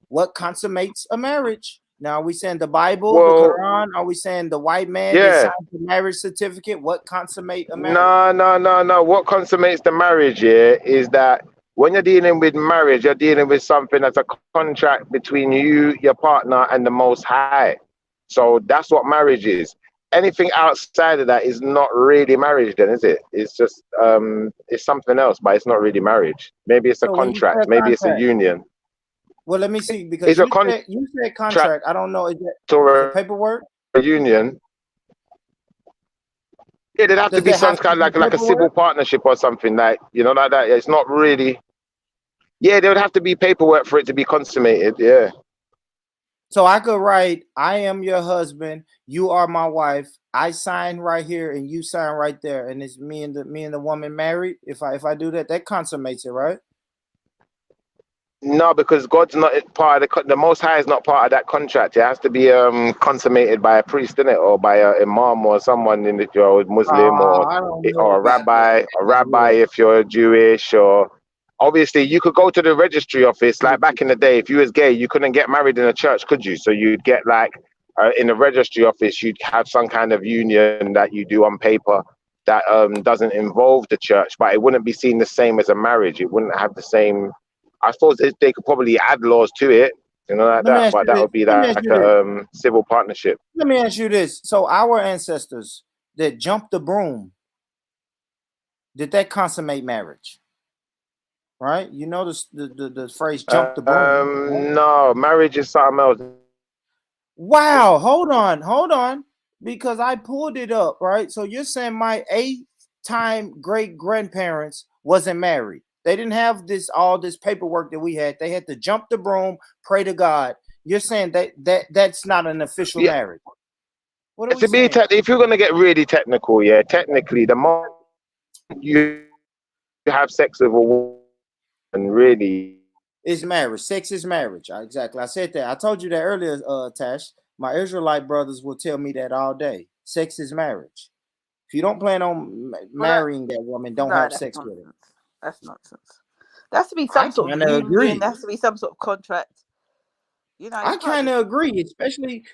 Speaker 2: What consummates a marriage? Now, are we saying the Bible,
Speaker 15: Well,
Speaker 2: the Quran? Are we saying the white man that signs the marriage certificate? What consummate a marriage?
Speaker 15: No. What consummates the marriage here is that when you're dealing with marriage, you're dealing with something that's a contract between you, your partner, and the Most High. So that's what marriage is. Anything outside of that is not really marriage, then, is it? It's just it's something else, but it's not really marriage. Maybe it's a contract. Maybe it's a union.
Speaker 2: Well, let me see, because you said contract. I don't know. Is it paperwork?
Speaker 15: A union. Yeah, there'd have to be some kind of like a civil partnership or something like like that. It's not really. Yeah, there would have to be paperwork for it to be consummated. Yeah.
Speaker 2: So I could write, I am your husband, you are my wife. I sign right here and you sign right there, and it's me and the woman married. If I do that, that consummates it, right?
Speaker 15: No, because God's not part of the Most High is not part of that contract. It has to be consummated by a priest, innit, or by an imam or someone in if you're Muslim or a rabbi if you're Jewish. Or obviously you could go to the registry office like back in the day. If you was gay, you couldn't get married in a church, could you? So you'd get like in the registry office, you'd have some kind of union that you do on paper that doesn't involve the church, but it wouldn't be seen the same as a marriage. It wouldn't have the same. I suppose they could probably add laws to it, like that, but that would be like a civil partnership.
Speaker 2: Let me ask you this. So our ancestors that jumped the broom, did that consummate marriage? Right? You know the phrase jump the broom. Right?
Speaker 15: No, marriage is something else.
Speaker 2: Wow, hold on. Because I pulled it up, right? So you're saying my 8th-time great-grandparents wasn't married. They didn't have all this paperwork that we had. They had to jump the broom, pray to God. You're saying that's not an official marriage. What are we saying?
Speaker 15: If you're gonna get really technical, technically, the moment you have sex with a woman, really,
Speaker 2: it's marriage. Sex is marriage. Exactly. I said that. I told you that earlier, Tash. My Israelite brothers will tell me that all day. Sex is marriage. If you don't plan on marrying that woman, don't have sex with her.
Speaker 9: That's nonsense. There has to be some sort of union. There has to be some sort of contract.
Speaker 2: I kind of agree,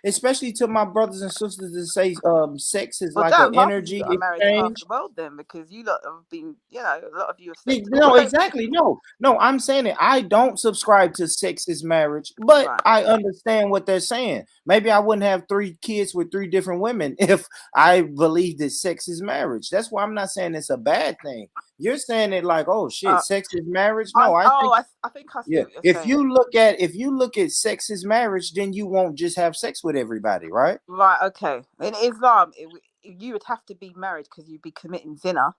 Speaker 2: especially to my brothers and sisters that say sex is like an energy exchange.
Speaker 9: Married to half the world then, because you lot have been, a lot of you have.
Speaker 2: No, exactly. No, I'm saying it. I don't subscribe to sex is marriage, but I understand what they're saying. Maybe I wouldn't have 3 kids with 3 different women if I believed that sex is marriage. That's why I'm not saying it's a bad thing. you're saying it like, oh shit, sex is marriage. No, I
Speaker 9: think I see
Speaker 2: yeah.
Speaker 9: what you're
Speaker 2: If
Speaker 9: saying.
Speaker 2: you look at sex as marriage, then you won't just have sex with everybody, right?
Speaker 9: Right. Okay. In Islam, you would have to be married because you'd be committing zina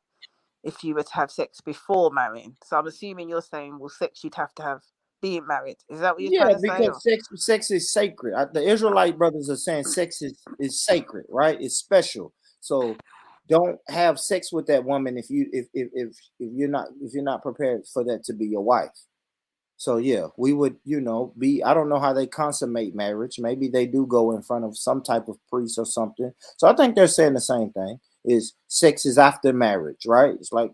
Speaker 9: if you were to have sex before marrying. So I'm assuming you're saying, well, sex you'd have to have being married. Is that what you're
Speaker 2: Yeah,
Speaker 9: trying to say?
Speaker 2: because sex is sacred. The Israelite brothers are saying sex is sacred, right? It's special. So don't have sex with that woman if you're not prepared for that to be your wife. So yeah, we would, be, I don't know how they consummate marriage. Maybe they do go in front of some type of priest or something. So I think they're saying the same thing. Is sex is after marriage, right? It's like,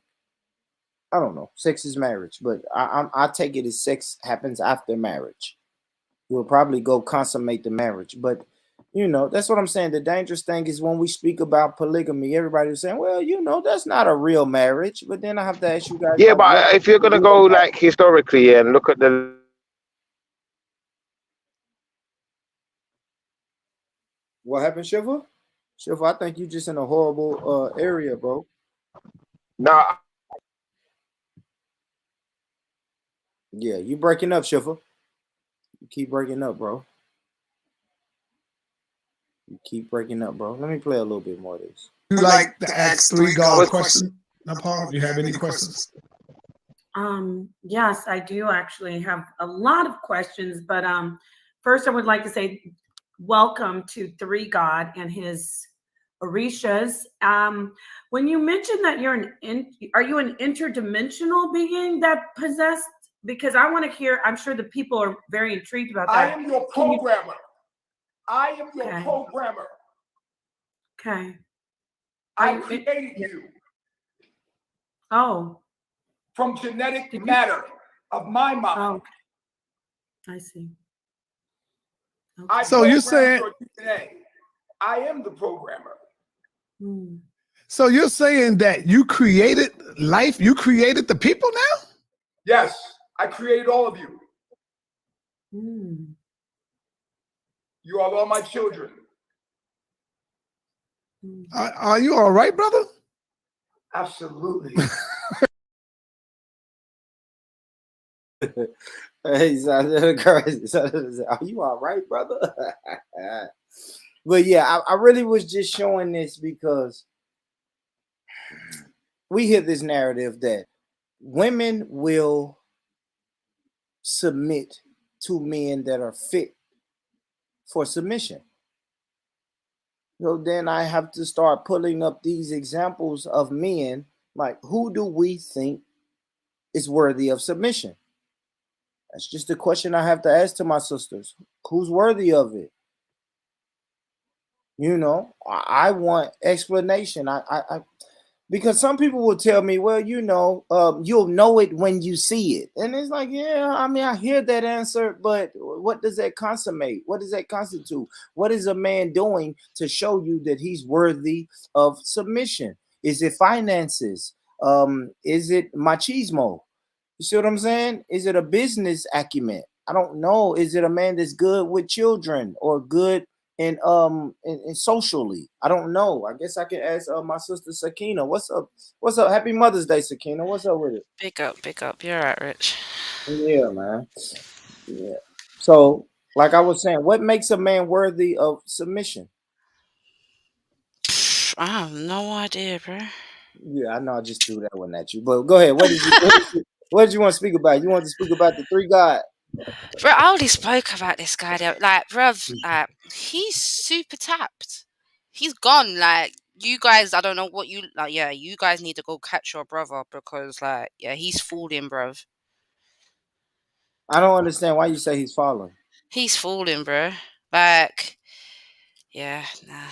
Speaker 2: I don't know, sex is marriage, but I take it as sex happens after marriage. You'll probably go consummate the marriage, but that's what I'm saying. The dangerous thing is when we speak about polygamy, everybody's saying, well, that's not a real marriage. But then I have to ask you guys,
Speaker 15: Yeah,
Speaker 2: like, what
Speaker 15: but
Speaker 2: is
Speaker 15: if you're
Speaker 2: a
Speaker 15: gonna
Speaker 2: real
Speaker 15: go
Speaker 2: marriage?
Speaker 15: like historically and look at the
Speaker 2: What happened, Shiva? Shiva, I think you just in a horrible area, bro.
Speaker 15: now,
Speaker 2: Yeah, you breaking up, Shiva. You keep breaking up, bro. You keep breaking up, bro. Let me play a little bit more of this.
Speaker 18: You like to ask three God questions? Nepal, you have any questions?
Speaker 21: Yes, I do actually have a lot of questions, but first I would like to say welcome to Three God and his Orishas. When you mentioned that are you an interdimensional being that possessed? Because I want to hear, I'm sure the people are very intrigued about that.
Speaker 20: I am your programmer. I am your programmer.
Speaker 21: Okay.
Speaker 20: I created you.
Speaker 21: Oh.
Speaker 20: From genetic matter of my mind.
Speaker 21: I see.
Speaker 20: Okay.
Speaker 18: So you're saying
Speaker 20: your DNA. I am the programmer.
Speaker 18: So you're saying that you created life, you created the people now?
Speaker 20: Yes, I created all of you. You are all my children.
Speaker 18: Are you all right, brother?
Speaker 20: Absolutely.
Speaker 2: Hey, are you all right, brother? But yeah, I really was just showing this because we hear this narrative that women will submit to men that are fit for submission. So then I have to start pulling up these examples of men, like, who do we think is worthy of submission? That's just a question I have to ask to my sisters. Who's worthy of it? I want explanation. Because some people will tell me, well, you'll know it when you see it. And it's like, yeah, I mean, I hear that answer, but what does that consummate? What does that constitute? What is a man doing to show you that he's worthy of submission? Is it finances? Is it machismo? You see what I'm saying? Is it a business acumen? I don't know. Is it a man that's good with children or good and socially? I don't know. I guess I can ask my sister Sakina. What's up? What's up? Happy Mother's Day, Sakina. What's up with it?
Speaker 22: Big up. You're right, Rich.
Speaker 2: Yeah, man. Yeah. So, like I was saying, what makes a man worthy of submission?
Speaker 22: I have no idea, bro.
Speaker 2: Yeah, I know. I just threw that one at you. But go ahead. What did you want to speak about? You want to speak about the three God?
Speaker 22: Bro, I already spoke about this guy though. Like, bruv, he's super tapped. He's gone. Like, you guys, I don't know what you like. Yeah, you guys need to go catch your brother because, like, yeah, he's falling, bruv.
Speaker 2: I don't understand why you say he's falling.
Speaker 22: He's falling, bro. Like, yeah, nah.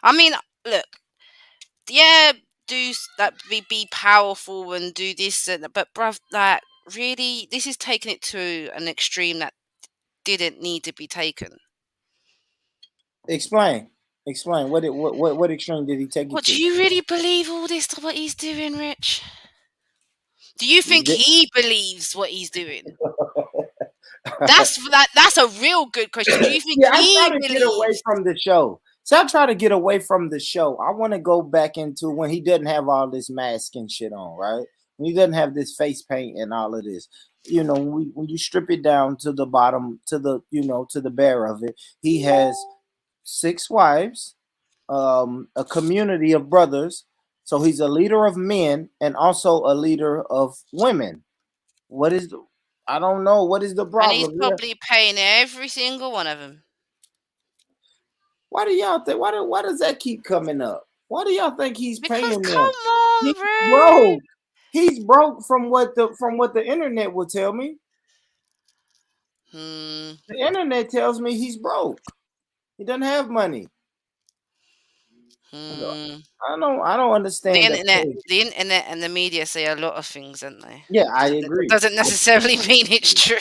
Speaker 22: I mean, look, yeah, be powerful and do this, but bruv, like, really, this is taking it to an extreme that didn't need to be taken.
Speaker 2: Explain. What extreme did he take you
Speaker 22: What,
Speaker 2: to?
Speaker 22: do you really believe all this, what he's doing, Rich? Do you think he believes what he's doing? That's a real good question. Do you think
Speaker 2: Yeah, I
Speaker 22: he
Speaker 2: try to
Speaker 22: believes?
Speaker 2: get away from the show. So I try to get away from the show. I want to go back into when he doesn't have all this mask and shit on, right? When he doesn't have this face paint and all of this. You know, when you strip it down to the bottom, to the, you know, to the bare of it, he has 6 wives, a community of brothers. So he's a leader of men and also a leader of women. What is the, I don't know. What is the
Speaker 22: And he's
Speaker 2: problem? Yeah.
Speaker 22: probably paying every single one of them.
Speaker 2: Why do y'all think? Why does that keep coming up? Why do y'all think he's
Speaker 22: Because
Speaker 2: paying
Speaker 22: come
Speaker 2: them?
Speaker 22: on,
Speaker 2: He's
Speaker 22: bro.
Speaker 2: broke. He's broke from what the internet will tell me.
Speaker 22: Hmm.
Speaker 2: The internet tells me he's broke. He doesn't have money.
Speaker 22: Hmm.
Speaker 2: I don't understand that.
Speaker 22: The internet, and the media say a lot of things, don't they?
Speaker 2: Yeah, I
Speaker 22: That
Speaker 2: agree.
Speaker 22: doesn't necessarily mean it's true.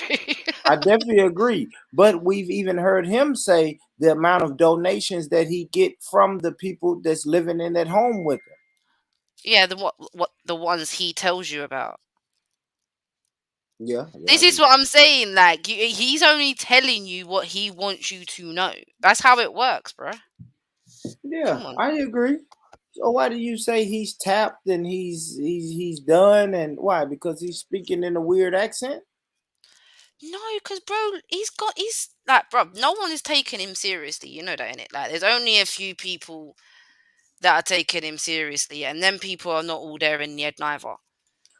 Speaker 2: I definitely agree. But we've even heard him say the amount of donations that he get from the people that's living in that home with him.
Speaker 22: Yeah, what the ones he tells you about.
Speaker 2: Yeah,
Speaker 22: This is what I'm saying. Like he's only telling you what he wants you to know. That's how it works, bro.
Speaker 2: yeah,
Speaker 22: Come on.
Speaker 2: I agree. So why do you say he's tapped and he's done, and why? Because he's speaking in a weird accent?
Speaker 22: No, because bro, he's like, bro, no one is taking him seriously. You know that, innit? Like, there's only a few people that are taking him seriously, and then people are not all there in the head neither. Like,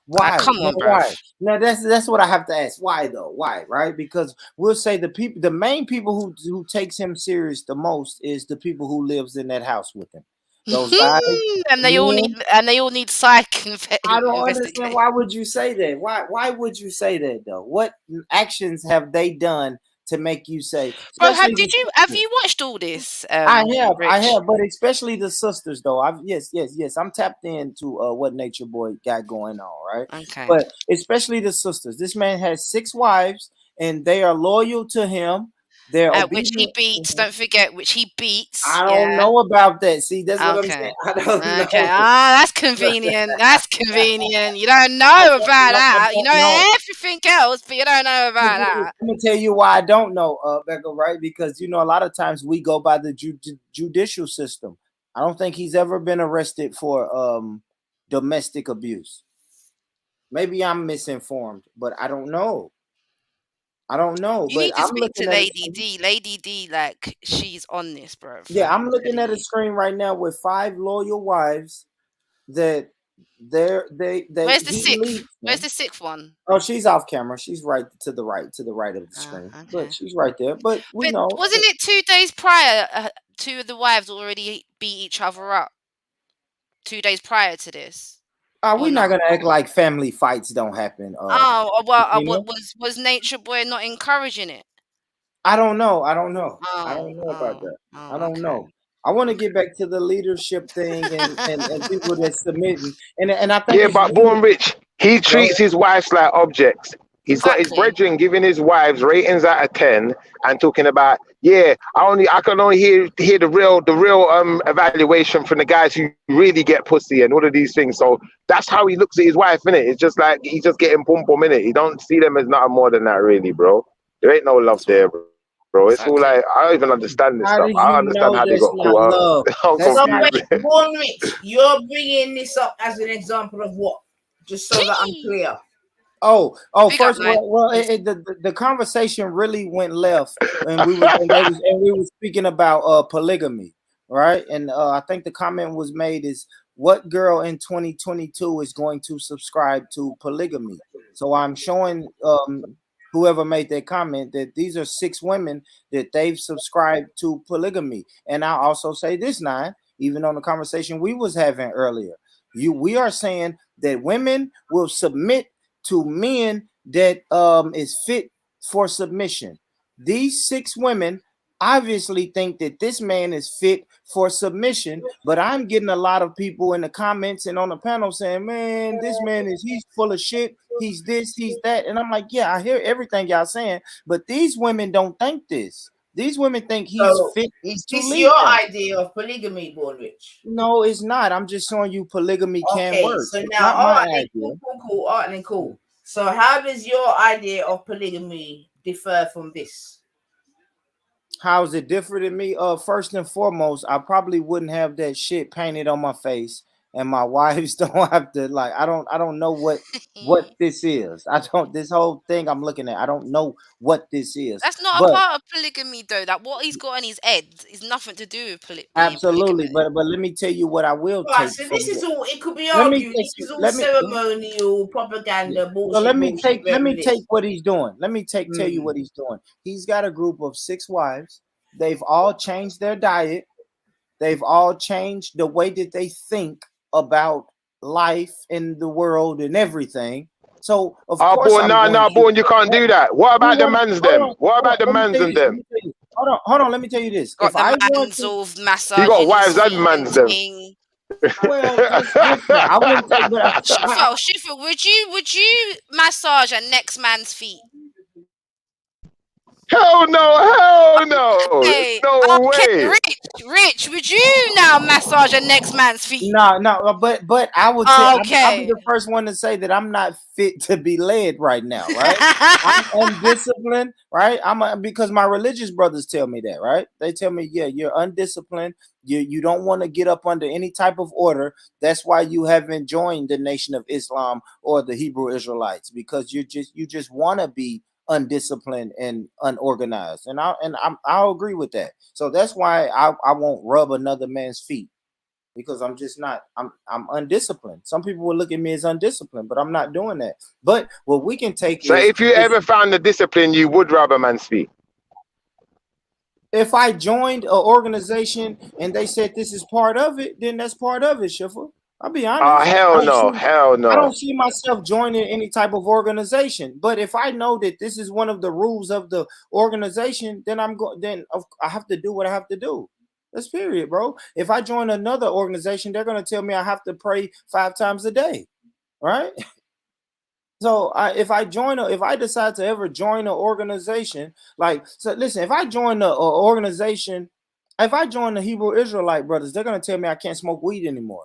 Speaker 2: Why?
Speaker 22: come
Speaker 2: No,
Speaker 22: on, bro.
Speaker 2: why? No, that's what I have to ask. Why though? Why? Right? Because we'll say the main people who takes him serious the most is the people who lives in that house with him. Those guys,
Speaker 22: and they
Speaker 2: men.
Speaker 22: all need psych
Speaker 2: I don't understand.
Speaker 22: investigate.
Speaker 2: Why would you say that? Why would you say that though? What actions have they done to make you say,
Speaker 22: Bro,
Speaker 2: especially
Speaker 22: have you watched all this?
Speaker 2: I
Speaker 22: Rich.
Speaker 2: have, but especially the sisters though. Yes. I'm tapped into what Nature Boy got going on, right?
Speaker 22: Okay.
Speaker 2: But especially the sisters. This man has 6 wives, and they are loyal to him. They're
Speaker 22: Which he
Speaker 2: obedient to
Speaker 22: beats.
Speaker 2: him.
Speaker 22: Don't forget, which he beats.
Speaker 2: I don't
Speaker 22: Yeah.
Speaker 2: know about that. See, that's what I'm saying.
Speaker 22: Okay.
Speaker 2: I don't
Speaker 22: Okay.
Speaker 2: know.
Speaker 22: Ah, that's convenient. That's convenient. You don't know about
Speaker 2: I
Speaker 22: that. You
Speaker 2: don't know.
Speaker 22: know everything else, but you don't know about that.
Speaker 2: Let me tell you why I don't know, Becca, right? Because you know a lot of times we go by the judicial system. I don't think he's ever been arrested for domestic abuse. Maybe I'm misinformed, but I don't know. I don't know,
Speaker 22: You
Speaker 2: but
Speaker 22: need to
Speaker 2: I'm
Speaker 22: speak to
Speaker 2: looking at
Speaker 22: Lady
Speaker 2: it.
Speaker 22: D. Lady D, like she's on this, bro.
Speaker 2: Yeah, I'm
Speaker 22: I'm
Speaker 2: looking
Speaker 22: telling
Speaker 2: at a
Speaker 22: you.
Speaker 2: screen right now with 5 loyal wives that they
Speaker 22: Where's the
Speaker 2: he
Speaker 22: sixth?
Speaker 2: leads
Speaker 22: Where's
Speaker 2: them.
Speaker 22: the sixth one?
Speaker 2: Oh, she's off camera. She's right to the right of the screen, but
Speaker 22: Okay.
Speaker 2: she's right there. But we
Speaker 22: But
Speaker 2: know.
Speaker 22: wasn't it 2 days prior? Two of the wives already beat each other up. 2 days prior to this, or
Speaker 2: We're not
Speaker 22: not?
Speaker 2: gonna act like family fights don't happen.
Speaker 22: Oh well.
Speaker 2: Christina.
Speaker 22: Was Nature Boy not encouraging it?
Speaker 2: I don't know. I don't know. I
Speaker 22: Oh,
Speaker 2: don't know about
Speaker 22: oh,
Speaker 2: that. I
Speaker 22: oh.
Speaker 2: don't
Speaker 22: Okay.
Speaker 2: know. I want to get back to the leadership thing and people that submitting and I think
Speaker 15: Yeah,
Speaker 2: it's
Speaker 15: but
Speaker 2: weird.
Speaker 15: Born Rich, he
Speaker 2: Go
Speaker 15: treats
Speaker 2: ahead.
Speaker 15: his wives like objects. He's got his
Speaker 22: Exactly.
Speaker 15: brethren giving his wives ratings out of 10 and talking about, yeah, I can only hear the real evaluation from the guys who really get pussy and all of these things. So that's how he looks at his wife, innit? It's just like he's just getting pum pum in it. He don't see them as nothing more than that, really, bro. There ain't no love there, bro. It's all
Speaker 22: Exactly.
Speaker 15: like I don't even understand this
Speaker 2: How
Speaker 15: stuff.
Speaker 2: do
Speaker 15: I
Speaker 2: you
Speaker 15: don't understand
Speaker 2: know
Speaker 15: how they
Speaker 2: that's
Speaker 15: got
Speaker 2: not
Speaker 15: caught up.
Speaker 2: love?
Speaker 15: I'm
Speaker 2: That's
Speaker 10: So
Speaker 2: not.
Speaker 15: confused.
Speaker 10: wait, Born Rich, you're bringing this up as an example of what? Just so that I'm clear.
Speaker 22: Big up,
Speaker 2: First,
Speaker 22: man.
Speaker 2: the conversation really went left, and we were speaking about polygamy, right? And I think the comment was made is what girl in 2022 is going to subscribe to polygamy? So I'm showing whoever made that comment that these are 6 women that they've subscribed to polygamy, and I also say this now, even on the conversation we was having earlier, we are saying that women will submit to men that is fit for submission. These 6 women obviously think that this man is fit for submission, but I'm getting a lot of people in the comments and on the panel saying, man, this man he's full of shit, he's this, he's that. And I'm like, yeah, I hear everything y'all saying, but these women don't think this. These women think he's
Speaker 10: So
Speaker 2: fit
Speaker 10: is
Speaker 2: to
Speaker 10: this
Speaker 2: lead
Speaker 10: your
Speaker 2: them.
Speaker 10: idea of polygamy, Born Rich?
Speaker 2: No, it's not. I'm just showing you polygamy can
Speaker 10: Okay,
Speaker 2: work.
Speaker 10: so
Speaker 2: It's
Speaker 10: now,
Speaker 2: not
Speaker 10: all
Speaker 2: my
Speaker 10: right, then,
Speaker 2: idea.
Speaker 10: cool. All right, then, cool. So how does your idea of polygamy differ from this?
Speaker 2: How is it different than me? First and foremost, I probably wouldn't have that shit painted on my face, and my wives don't have to like. I don't know what this is. I don't. This whole thing I'm looking at, I don't know what this is.
Speaker 22: That's not a
Speaker 2: But
Speaker 22: part of polygamy, though. That what he's got on his head is nothing to do with being
Speaker 2: absolutely,
Speaker 22: polygamous.
Speaker 2: but let me tell you what I will
Speaker 10: Right,
Speaker 2: take
Speaker 10: so
Speaker 2: from
Speaker 10: this is
Speaker 2: what.
Speaker 10: all, it could be
Speaker 2: Let me
Speaker 10: argued,
Speaker 2: take
Speaker 10: this
Speaker 2: you.
Speaker 10: is all
Speaker 2: Let me.
Speaker 10: ceremonial,
Speaker 2: Yeah.
Speaker 10: propaganda,
Speaker 2: So
Speaker 10: bullshit, bullshit,
Speaker 2: let me take
Speaker 10: reminisce.
Speaker 2: what he's doing. Let me tell you what he's doing. He's got a group of 6 wives. They've all changed their diet. They've all changed the way that they think about life in the world and everything. So of
Speaker 15: Oh,
Speaker 2: course
Speaker 15: boy,
Speaker 2: I'm
Speaker 15: no,
Speaker 2: going
Speaker 15: no,
Speaker 2: to.
Speaker 15: boy, you can't do that. What
Speaker 2: We
Speaker 15: about the
Speaker 2: want to
Speaker 15: mans them? What
Speaker 2: hold on.
Speaker 15: about the
Speaker 2: Let me
Speaker 15: mans
Speaker 2: tell you
Speaker 15: and
Speaker 2: this. Let
Speaker 15: them?
Speaker 2: me tell you. Hold on. Let me tell you this.
Speaker 22: Got
Speaker 2: If
Speaker 22: the
Speaker 2: I want
Speaker 22: man's
Speaker 2: to,
Speaker 22: all
Speaker 15: You got
Speaker 22: massaging his
Speaker 15: wives and
Speaker 22: feet and
Speaker 15: mans them.
Speaker 22: ting.
Speaker 2: well, that's different. I wouldn't say, but
Speaker 22: Shifo, would you massage a next man's feet?
Speaker 15: Hell no, hell no.
Speaker 22: Hey,
Speaker 15: No
Speaker 22: okay,
Speaker 15: way.
Speaker 22: Rich, would you now massage a next man's feet?
Speaker 2: no, but I would tell. I'll be
Speaker 22: Okay.
Speaker 2: the first one to say that I'm not fit to be led right now. Right? I'm undisciplined. Right? Because my religious brothers tell me that. Right? They tell me, yeah, you're undisciplined. You don't want to get up under any type of order. That's why you haven't joined the Nation of Islam or the Hebrew Israelites, because you just want to be undisciplined and unorganized. And I'll agree with that. So that's why I won't rub another man's feet, because I'm just not. I'm undisciplined. Some people will look at me as undisciplined, but I'm not doing that. But what we can take
Speaker 15: So
Speaker 2: is,
Speaker 15: if you ever found the discipline, you would rub a man's feet.
Speaker 2: if I joined an organization and they said this is part of it, then that's part of it, Schiffer. I'll be
Speaker 15: Oh,
Speaker 2: honest.
Speaker 15: hell no, hell
Speaker 2: I
Speaker 15: no.
Speaker 2: don't see myself joining any type of organization. But if I know that this is one of the rules of the organization, then I have to do what I have to do. That's period, bro. If I join another organization, they're gonna tell me I have to pray 5 times a day, right? So if I decide to ever join an organization, so listen, if I join a organization, if I join the Hebrew Israelite brothers, they're gonna tell me I can't smoke weed anymore.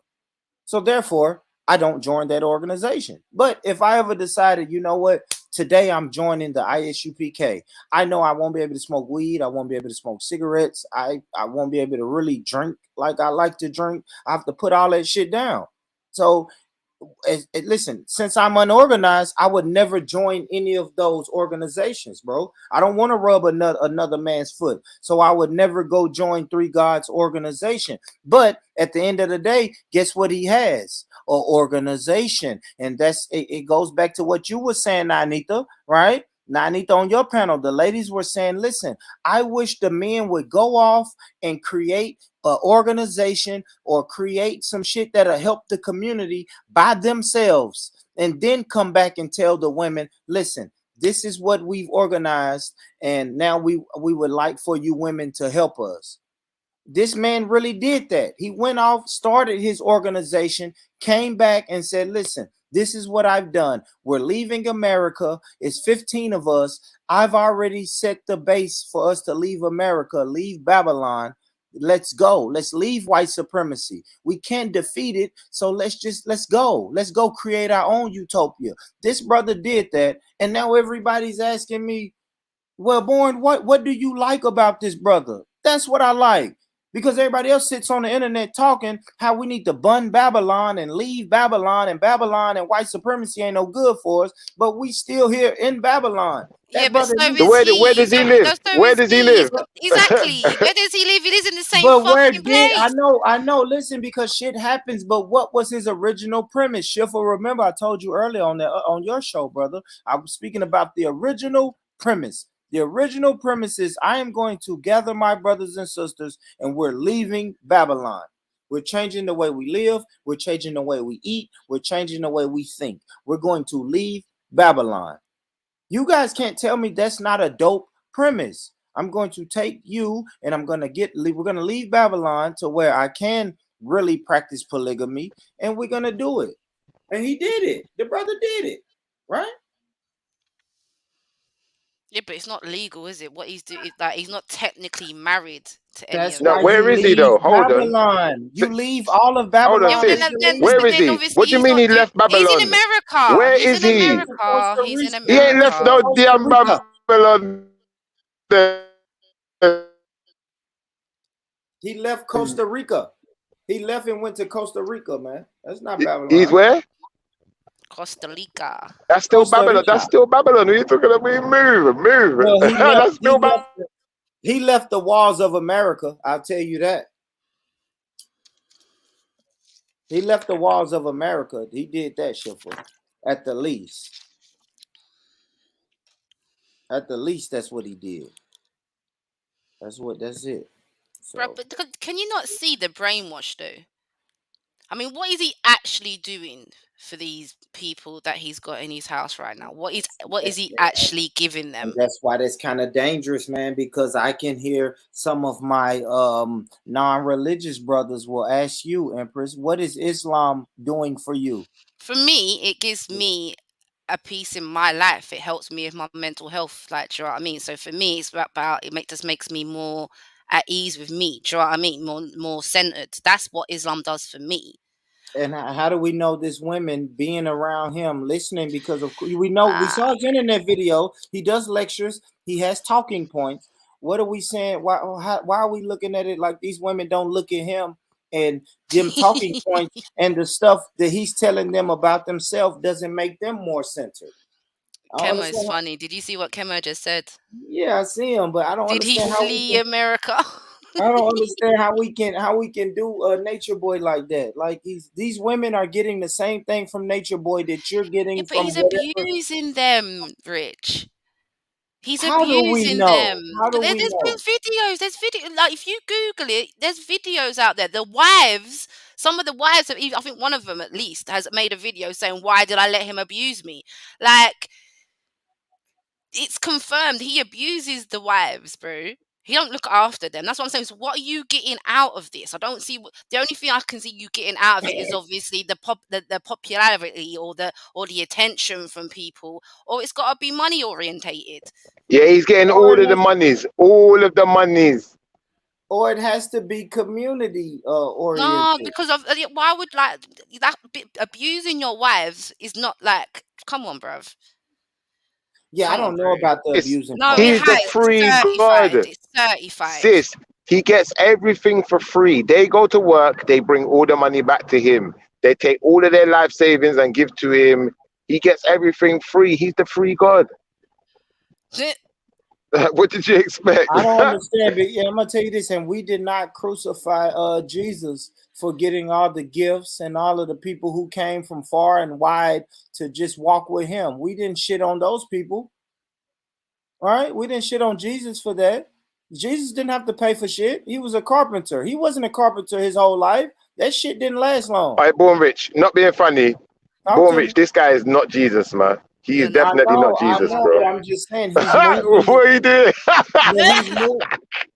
Speaker 2: So therefore, I don't join that organization. But if I ever decided, you know what, today I'm joining the ISUPK, I know I won't be able to smoke weed. I won't be able to smoke cigarettes. I won't be able to really drink like I like to drink. I have to put all that shit down. So listen, since I'm unorganized, I would never join any of those organizations, bro. I don't want to rub another man's foot, so I would never go join Three Gods organization. But at the end of the day, guess what he has? An organization, and it goes back to what you were saying, Anita, right? Nanita, on your panel, the ladies were saying, listen, I wish the men would go off and create an organization or create some shit that'll help the community by themselves, and then come back and tell the women, listen, this is what we've organized, and now we would like for you women to help us. This man really did that. He went off, started his organization, came back and said, listen, this is what I've done. We're leaving America. It's 15 of us. I've already set the base for us to leave America, leave Babylon. Let's go. Let's leave white supremacy. We can't defeat it. So let's go. Let's go create our own utopia. This brother did that. And now everybody's asking me, well, Born, what do you like about this brother? That's what I like. Because everybody else sits on the internet talking how we need to bun Babylon and leave Babylon and white supremacy ain't no good for us, but we still here in Babylon.
Speaker 22: Yeah,
Speaker 2: That
Speaker 22: but
Speaker 2: brother
Speaker 22: so
Speaker 2: needs.
Speaker 22: is
Speaker 15: Where
Speaker 22: he.
Speaker 15: does
Speaker 22: So,
Speaker 15: he live?
Speaker 22: so
Speaker 15: Where
Speaker 22: is
Speaker 15: does he
Speaker 22: he.
Speaker 15: live?
Speaker 22: Exactly. Where does he live? He lives in the same
Speaker 2: But where
Speaker 22: fucking
Speaker 2: did
Speaker 22: place.
Speaker 2: I know, listen, because shit happens, but what was his original premise? Schiffer, remember I told you earlier on your show, brother. I was speaking about the original premise. The original premise is I am going to gather my brothers and sisters and we're leaving Babylon. We're changing the way we live, we're changing the way we eat, we're changing the way we think. We're going to leave Babylon. You guys can't tell me that's not a dope premise. I'm going to take you and we're going to leave Babylon to where I can really practice polygamy, and we're going to do it. And he did it. The brother did it, right?
Speaker 22: Yeah, but it's not legal, is it? What he's doing, like, he's not technically married to any
Speaker 2: That's
Speaker 22: of
Speaker 15: No,
Speaker 2: why
Speaker 22: them.
Speaker 2: you
Speaker 15: where is he
Speaker 2: leave
Speaker 15: though? Hold on.
Speaker 2: Babylon. You leave all of
Speaker 15: Hold on,
Speaker 22: Yeah,
Speaker 2: Babylon
Speaker 22: but
Speaker 2: and
Speaker 15: sis.
Speaker 22: then,
Speaker 2: you
Speaker 22: then,
Speaker 2: leave.
Speaker 15: Where is
Speaker 22: then
Speaker 15: he?
Speaker 22: obviously
Speaker 15: What do you
Speaker 22: he's
Speaker 15: mean
Speaker 22: not
Speaker 15: he
Speaker 22: doing.
Speaker 15: left
Speaker 22: He's in
Speaker 15: Babylon?
Speaker 22: America.
Speaker 15: Where
Speaker 22: He's
Speaker 15: is
Speaker 22: in
Speaker 15: he?
Speaker 2: To
Speaker 22: America.
Speaker 2: Costa
Speaker 22: He's in
Speaker 2: Rica.
Speaker 15: He ain't
Speaker 2: He went
Speaker 15: left
Speaker 2: to
Speaker 22: America.
Speaker 15: no
Speaker 2: Costa
Speaker 15: damn
Speaker 2: Rica.
Speaker 15: Babylon.
Speaker 2: He left Costa Rica. He left and went to Costa Rica, man. That's not Babylon.
Speaker 14: He's where?
Speaker 22: Costa Rica.
Speaker 14: That's still
Speaker 2: Costa
Speaker 14: Babylon.
Speaker 2: Rica.
Speaker 14: That's still Babylon. What are you talking about? Move.
Speaker 2: Well,
Speaker 14: That's still Babylon.
Speaker 2: he left the walls of America. I'll tell you that. He left the walls of America. He did that shit for, at the least. At the least, that's what he did. That's it. So.
Speaker 22: Bro, but can you not see the brainwash though? I mean, what is he actually doing for these people that he's got in his house right now? What is he actually giving them?
Speaker 2: And that's why that's kind of dangerous, man, because I can hear some of my non-religious brothers will ask you, Empress, what is Islam doing for you?
Speaker 22: For me, it gives me a peace in my life. It helps me with my mental health. Like, do you know what I mean? So for me, it's about just makes me more at ease with me. Do you know what I mean? More centered. That's what Islam does for me.
Speaker 2: And how do we know this women being around him, listening? Because of we know we saw his internet video. He does lectures. He has talking points. What are we saying? Why are we looking at it like these women don't look at him and them talking points and the stuff that he's telling them about themselves doesn't make them more centered?
Speaker 22: Kemo's funny. Did you see what Kemo just said?
Speaker 2: Yeah, I see him, but I don't understand how
Speaker 22: he flee America.
Speaker 2: I don't understand how we can do a Nature Boy like that. Like these women are getting the same thing from Nature Boy that you're getting
Speaker 22: but
Speaker 2: from.
Speaker 22: He's abusing them, Rich. He's
Speaker 2: How do we
Speaker 22: abusing
Speaker 2: know?
Speaker 22: them.
Speaker 2: How do we
Speaker 22: There's
Speaker 2: know?
Speaker 22: videos. There's video. Like if you Google it, there's videos out there. The wives. Some of the wives have. I think one of them at least has made a video saying, "Why did I let him abuse me?" Like. It's confirmed he abuses the wives, bro. He don't look after them. That's what I'm saying. So what are you getting out of this? I don't see. The only thing I can see you getting out of it is obviously the popularity or the attention from people, or it's got to be money orientated.
Speaker 14: Yeah, he's getting all of the monies.
Speaker 2: Or it has to be community oriented.
Speaker 22: No, because of why would that abusing your wives is not like, come on, bruv.
Speaker 2: Yeah, I don't know about the abusing.
Speaker 22: No,
Speaker 14: he's the free God.
Speaker 22: It's certified.
Speaker 14: Sis, he gets everything for free. They go to work, they bring all the money back to him. They take all of their life savings and give to him. He gets everything free. He's the free God. What did you expect?
Speaker 2: I don't understand, but yeah, I'm gonna tell you this, and we did not crucify Jesus for getting all the gifts and all of the people who came from far and wide to just walk with him. We didn't shit on those people. All right, we didn't shit on Jesus for that. Jesus didn't have to pay for shit. He was a carpenter. He wasn't a carpenter his whole life. That shit didn't last long.
Speaker 14: All right, Born Rich, not being funny. Born Rich, this guy is not Jesus, man. He is definitely not Jesus, bro.
Speaker 2: But I'm just saying he's moving.
Speaker 14: What he did?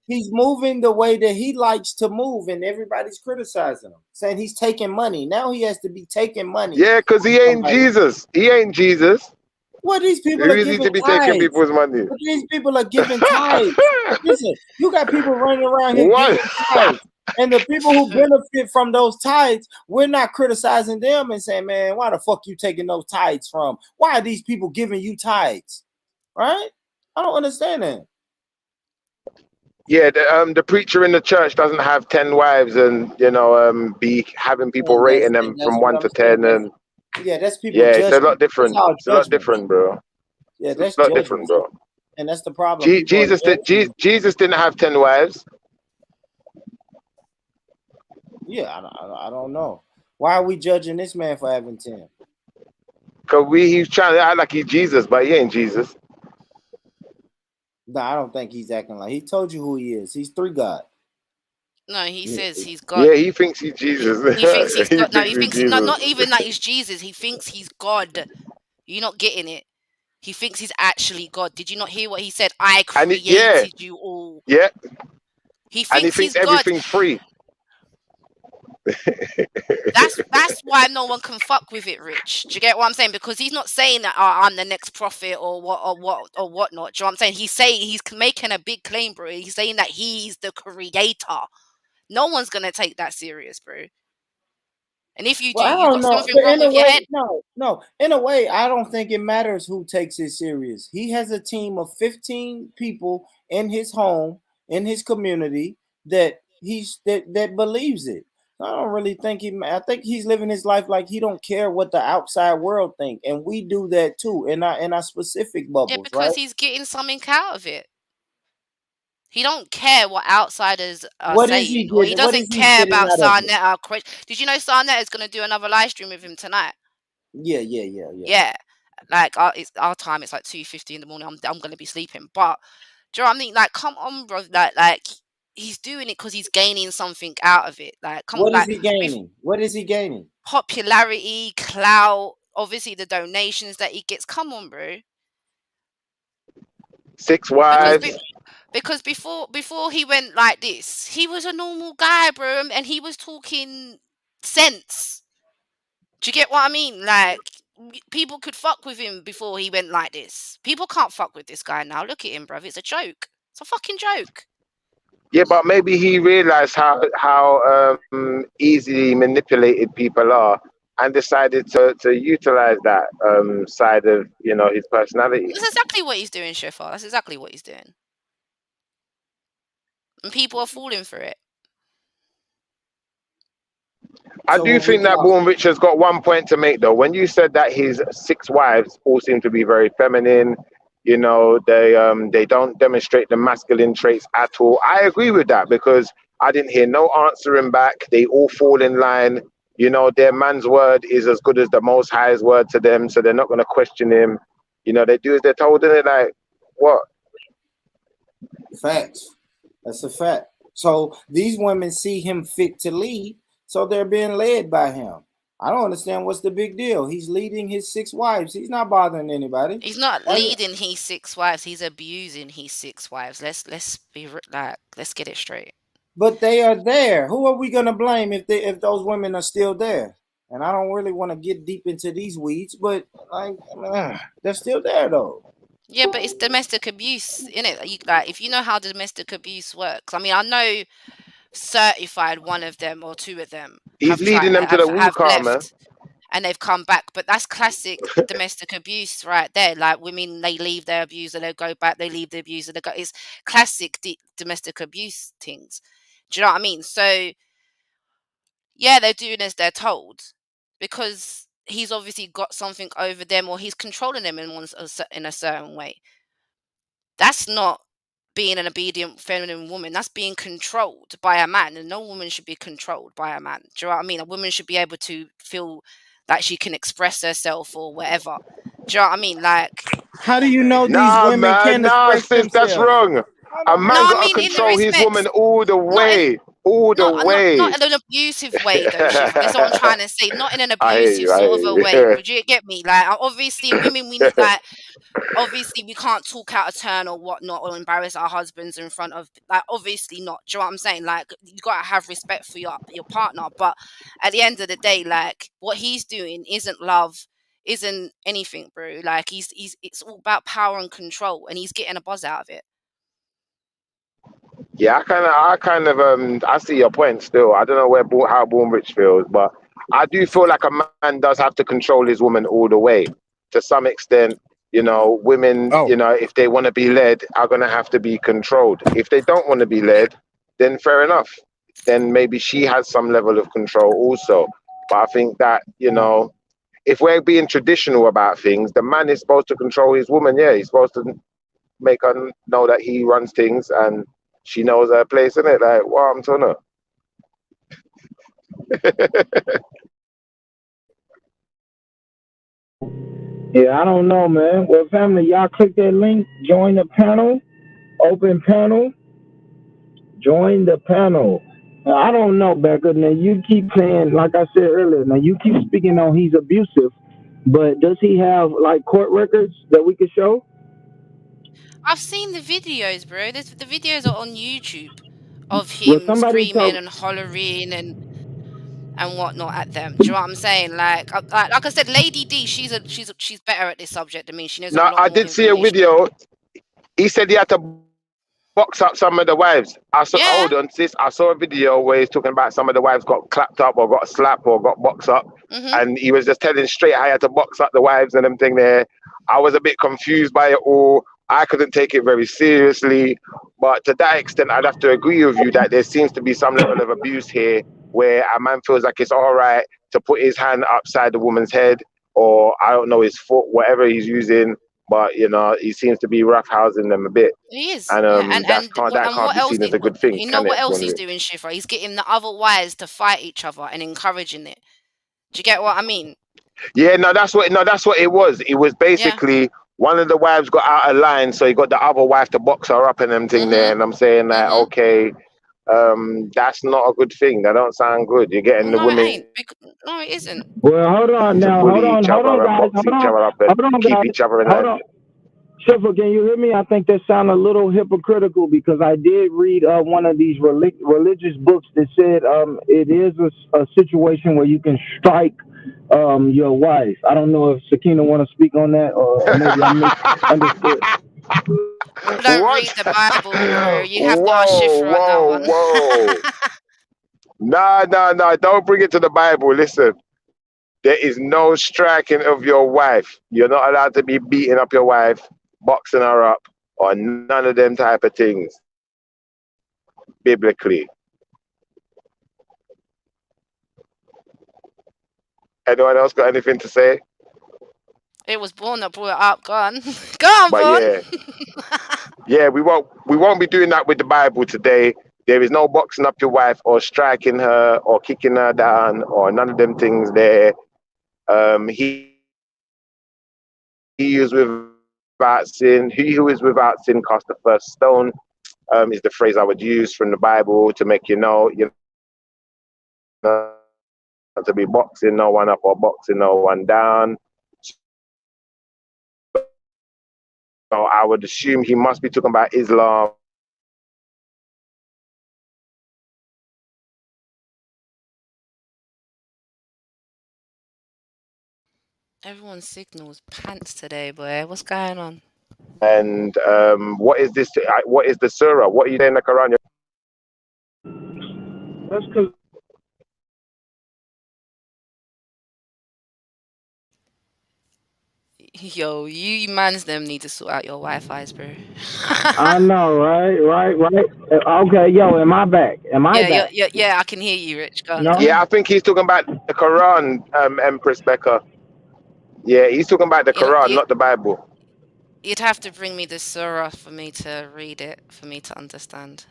Speaker 2: He's moving the way that he likes to move, and everybody's criticizing him, saying he's taking money. Now he has to be taking money.
Speaker 14: Yeah, because he ain't Jesus. He ain't Jesus.
Speaker 2: Well, these people are giving
Speaker 14: to be
Speaker 2: tithes.
Speaker 14: taking people's money.
Speaker 2: But these people are giving tithes. Listen, you got people running around here giving tithes. And the people who benefit from those tithes, we're not criticizing them and saying, man, why the fuck you taking those tithes from? Why are these people giving you tithes? Right? I don't understand that.
Speaker 14: Yeah, the preacher in the church doesn't have 10 wives and, be having people rating them from 1 to 10. And
Speaker 2: yeah, that's people.
Speaker 14: Yeah, it's a lot different. It's a lot different, bro.
Speaker 2: Yeah, that's
Speaker 14: a lot different, bro.
Speaker 2: And that's the problem.
Speaker 14: Jesus didn't have 10 wives.
Speaker 2: Yeah, I don't know. Why are we judging this man for having 10?
Speaker 14: Because he's trying to act like he's Jesus, but he ain't Jesus.
Speaker 2: No, I don't think he's acting like. He told you who he is. He's 3 God.
Speaker 22: No, he says he's God.
Speaker 14: Yeah, he thinks he's Jesus.
Speaker 22: He thinks he's God. No, he thinks not even that he's Jesus. He thinks he's God. You're not getting it. He thinks he's actually God. Did you not hear what he said? I created you all.
Speaker 14: Yeah.
Speaker 22: He thinks
Speaker 14: he's
Speaker 22: God.
Speaker 14: Everything's free.
Speaker 22: That's why no one can fuck with it, Rich. Do you get what I'm saying? Because he's not saying that I'm the next prophet or whatnot. Do you know what I'm saying? He's making a big claim, bro. He's saying that he's the creator. No one's gonna take that serious, bro. And if you do,
Speaker 2: I
Speaker 22: you've
Speaker 2: don't
Speaker 22: got
Speaker 2: know.
Speaker 22: something
Speaker 2: But
Speaker 22: wrong
Speaker 2: in a
Speaker 22: with your
Speaker 2: way,
Speaker 22: head.
Speaker 2: no. In a way, I don't think it matters who takes it serious. He has a team of 15 people in his home, in his community, that that believes it. I don't really think I think he's living his life like he don't care what the outside world think, and we do that too in our specific
Speaker 22: Yeah,
Speaker 2: bubbles, right?
Speaker 22: because he's getting something out of it. He don't care what outsiders are
Speaker 2: What is he
Speaker 22: saying, or he
Speaker 2: getting? What is
Speaker 22: doesn't
Speaker 2: he
Speaker 22: care
Speaker 2: getting
Speaker 22: about
Speaker 2: out of it?
Speaker 22: Sarnetta. Did you know Sarnetta is going to do another live stream with him tonight?
Speaker 2: Yeah.
Speaker 22: Yeah, like it's our time. It's like 2:50 in the morning. I'm going to be sleeping. But do you know what I mean? Like, come on, bro. Like he's doing it because he's gaining something out of it. Like, come on,
Speaker 2: What is
Speaker 22: like
Speaker 2: he
Speaker 22: with
Speaker 2: gaining? What is he gaining?
Speaker 22: popularity, clout, obviously the donations that he gets. Come on, bro.
Speaker 15: 6
Speaker 22: Because
Speaker 15: wives.
Speaker 22: because before he went like this, he was a normal guy, bro, and he was talking sense. Do you get what I mean? Like, people could fuck with him before he went like this. People can't fuck with this guy now. Look at him, bruv. It's a joke. It's a fucking joke.
Speaker 15: Yeah, but maybe he realized how easily manipulated people are, and decided to utilize that side of his personality.
Speaker 22: That's exactly what he's doing, Shefa. That's exactly what he's doing. And people are falling for it.
Speaker 15: I
Speaker 2: So
Speaker 15: do
Speaker 2: when we
Speaker 15: think that
Speaker 2: talk,
Speaker 15: Bourne Richard's got one point to make, though. When you said that his 6 wives all seem to be very feminine, they don't demonstrate the masculine traits at all. I agree with that because I didn't hear no answering back. They all fall in line. Their man's word is as good as the Most High's word to them, so they're not going to question him. They do as they're told, and they're like, what?
Speaker 2: facts. That's a fact. So these women see him fit to lead, so they're being led by him. I don't understand what's the big deal. He's leading his 6 wives. He's not bothering anybody.
Speaker 22: He's not
Speaker 2: Why?
Speaker 22: leading his 6 wives. He's abusing his 6 wives. Let's be like, let's get it straight.
Speaker 2: But they are there. Who are we gonna blame if those women are still there? And I don't really want to get deep into these weeds, but like they're still there though.
Speaker 22: Yeah, but it's domestic abuse, innit? Like, if you know how domestic abuse works, I mean, I know certified one of them or 2 of them
Speaker 15: He's
Speaker 22: have tried
Speaker 15: leading them to the
Speaker 22: have
Speaker 15: car, man.
Speaker 22: left and they've come back, but that's classic domestic abuse right there. Like, women, they leave their abuser, they go back, they leave the abuser, they go. It's classic domestic abuse things. Do you know what I mean? So yeah, they're doing as they're told because he's obviously got something over them, or he's controlling them in a certain way. That's not being an obedient feminine woman. That's being controlled by a man, and no woman should be controlled by a man. Do you know what I mean? A woman should be able to feel that she can express herself or whatever. Do you know what I mean? Like,
Speaker 2: How do you know these
Speaker 15: Nah,
Speaker 2: women
Speaker 15: man,
Speaker 2: can't
Speaker 15: nah,
Speaker 2: express
Speaker 15: sis, that's
Speaker 2: themselves?
Speaker 15: wrong. A
Speaker 22: no,
Speaker 15: man
Speaker 22: I
Speaker 15: gotta
Speaker 22: mean in the
Speaker 15: control his
Speaker 22: respects,
Speaker 15: woman all the
Speaker 22: not in
Speaker 15: way, all the way.
Speaker 22: not in an abusive way though, Shiva. That's what I'm trying to say. Not in an
Speaker 15: I hear
Speaker 22: abusive
Speaker 15: you. I
Speaker 22: sort of
Speaker 15: hear
Speaker 22: a way.
Speaker 15: you.
Speaker 22: Would you get me? Like, obviously, women, we need, like, obviously we can't talk out of turn or whatnot or embarrass our husbands in front of, like, obviously not. Do you know what I'm saying? Like, you gotta have respect for your partner, but at the end of the day, like, what he's doing isn't love, isn't anything, bro. Like, he's it's all about power and control, and he's getting a buzz out of it.
Speaker 15: Yeah, I see your point still. I don't know how Born Rich feels, but I do feel like a man does have to control his woman all the way. To some extent, women,
Speaker 19: Oh,
Speaker 15: if they want to be led, are going to have to be controlled. If they don't want to be led, then fair enough. Then maybe she has some level of control also. But I think that, if we're being traditional about things, the man is supposed to control his woman. Yeah, he's supposed to make her know that he runs things and she knows her place in it. Like, what I'm telling her.
Speaker 16: Yeah, I don't know, man. Well, family, y'all click that link, join the panel, open panel, join the panel. Now, I don't know, Becca. Now, you keep saying, like I said earlier, now you keep speaking on he's abusive, but does he have, like, court records that we could show?
Speaker 22: I've seen the videos, bro. The videos are on YouTube of
Speaker 16: Well,
Speaker 22: him
Speaker 16: somebody
Speaker 22: screaming
Speaker 16: told,
Speaker 22: and hollering and whatnot at them. Do you know what I'm saying? Like I said, Lady D, she's better at this subject than me. She knows a
Speaker 15: Now,
Speaker 22: lot
Speaker 15: I
Speaker 22: more
Speaker 15: did see a
Speaker 22: information.
Speaker 15: video. He said he had to box up some of the wives.
Speaker 22: Yeah.
Speaker 15: Hold on, sis. I saw a video where he's talking about some of the wives got clapped up or got slapped or got boxed up.
Speaker 22: Mhm.
Speaker 15: And he was just telling straight how he had to box up the wives and them thing there. I was a bit confused by it all. I couldn't take it very seriously. But to that extent, I'd have to agree with you that there seems to be some level of abuse here where a man feels like it's all right to put his hand upside the woman's head, or I don't know, his foot, whatever he's using. But you know, he seems to be roughhousing them a bit,
Speaker 22: He is,
Speaker 15: and
Speaker 22: yeah,
Speaker 15: that
Speaker 22: and
Speaker 15: can't
Speaker 22: what
Speaker 15: be
Speaker 22: else?
Speaker 15: seen as a good thing,
Speaker 22: You know
Speaker 15: can
Speaker 22: what
Speaker 15: it,
Speaker 22: else he's
Speaker 15: Bonrich?
Speaker 22: doing, Shiva? He's getting the other wives to fight each other and encouraging it. Do you get what I mean?
Speaker 15: Yeah, that's what it was. It was
Speaker 22: Yeah.
Speaker 15: basically one of the wives got out of line, so he got the other wife to box her up and them thing there.
Speaker 22: Mhm.
Speaker 15: And I'm saying that
Speaker 22: Mhm.
Speaker 15: okay, that's not a good thing. That don't sound good. You're getting the
Speaker 22: No, it
Speaker 15: women
Speaker 22: ain't. No, it isn't.
Speaker 16: Well, hold on
Speaker 15: to
Speaker 16: now.
Speaker 15: bully each
Speaker 16: Hold
Speaker 15: other
Speaker 16: on,
Speaker 15: and
Speaker 16: guys.
Speaker 15: box each other up and
Speaker 16: Hold on,
Speaker 15: keep
Speaker 16: guys.
Speaker 15: each other in
Speaker 16: Hold
Speaker 15: line.
Speaker 16: on. Schiffer, can you hear me? I think that sounded a little hypocritical because I did read one of these religious books that said it is a situation where you can strike your wife. I don't know if Sakina want to speak on that, or maybe I misunderstood.
Speaker 22: We don't read
Speaker 15: What?
Speaker 22: the Bible, bro. You have to ask
Speaker 15: Whoa,
Speaker 22: Shifa on that
Speaker 15: whoa,
Speaker 22: one.
Speaker 15: whoa! Nah. Don't bring it to the Bible. Listen. There is no striking of your wife. You're not allowed to be beating up your wife, boxing her up, or none of them type of things, biblically. Anyone else got anything to say?
Speaker 22: It was Born that brought it up. Go on. Go on,
Speaker 15: But
Speaker 22: Born.
Speaker 15: yeah, we won't be doing that with the Bible today. There is no boxing up your wife or striking her or kicking her down or none of them things there. He is without sin. He who is without sin cast the first stone. Is the phrase I would use from the Bible to make you know, not to be boxing no one up or boxing no one down. So I would assume he must be talking about Islam.
Speaker 22: Everyone's signal's pants today, boy. What's going on?
Speaker 15: And what is this? What is the surah? What are you saying in the Quran?
Speaker 16: That's because
Speaker 22: Yo, you mans them need to sort out your Wi-Fi's, bro.
Speaker 16: I know, right. Okay, yo, am I back? Am I
Speaker 22: Yeah,
Speaker 16: back?
Speaker 22: yeah, I can hear you, Rich. Go on.
Speaker 16: No.
Speaker 15: Yeah, I think he's talking about the Quran, Empress Becca. Yeah, he's talking about the
Speaker 22: You know,
Speaker 15: Quran, not the Bible.
Speaker 22: you'd have to bring me the surah for me to read it, for me to understand.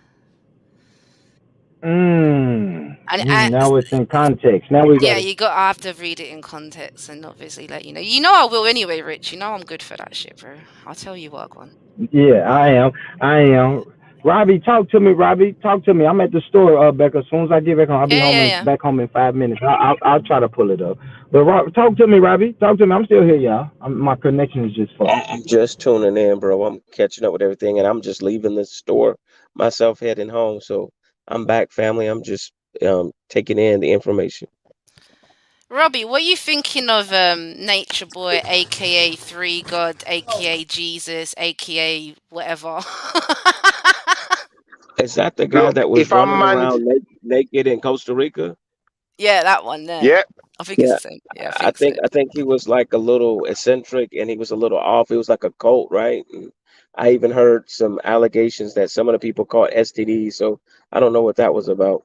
Speaker 22: And
Speaker 16: Now it's in context. Now we
Speaker 22: yeah,
Speaker 16: got it.
Speaker 22: I have to read it in context and obviously let you know. You know I will anyway, Rich. You know I'm good for that shit, bro. I'll tell you what, one.
Speaker 16: Yeah, I am. Robbie, talk to me. Robbie, talk to me. I'm at the store, Becca. As soon as I get back home, I'll be
Speaker 22: Yeah.
Speaker 16: back home in 5 minutes. I'll try to pull it up. But talk to me, Robbie. Talk to me. I'm still here, y'all. My connection is just fucked.
Speaker 1: I'm just tuning in, bro. I'm catching up with everything, and I'm just leaving the store myself, heading home. So I'm back, family. I'm just taking in the information.
Speaker 22: Robbie, what are you thinking of Nature Boy, aka Three God, aka Jesus, aka whatever?
Speaker 1: Is that the guy
Speaker 15: Look,
Speaker 1: that was
Speaker 15: if I'm
Speaker 1: running
Speaker 15: man,
Speaker 1: around naked in Costa Rica?
Speaker 22: Yeah, that one there.
Speaker 15: yeah,
Speaker 22: I think it's
Speaker 1: Yeah,
Speaker 22: the same. Yeah, I think so.
Speaker 1: I think he was like a little eccentric, and he was a little off. It was like a cult, right? And I even heard some allegations that some of the people caught STDs. So I don't know what that was about.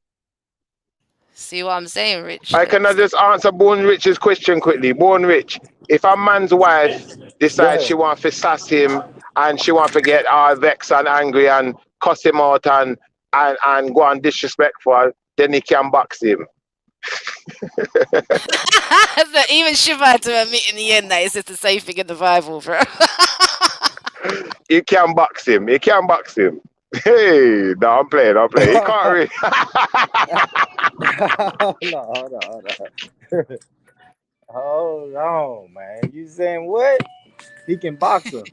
Speaker 22: See what I'm saying, Rich?
Speaker 15: I can I just answer Born Rich's question quickly. Born Rich, if a man's wife
Speaker 16: Go
Speaker 15: decides she
Speaker 16: ahead.
Speaker 15: want to sass him and she want to get all vexed and angry and cuss him out and go on disrespectful, then he can box him.
Speaker 22: But even Shiva had to admit in the end that it's just the same thing in the Bible, bro.
Speaker 15: He can box him. He can box him. Hey, no, I'm playing. He can't really.
Speaker 3: Hold on. Hold on, man. You saying what? He can box her.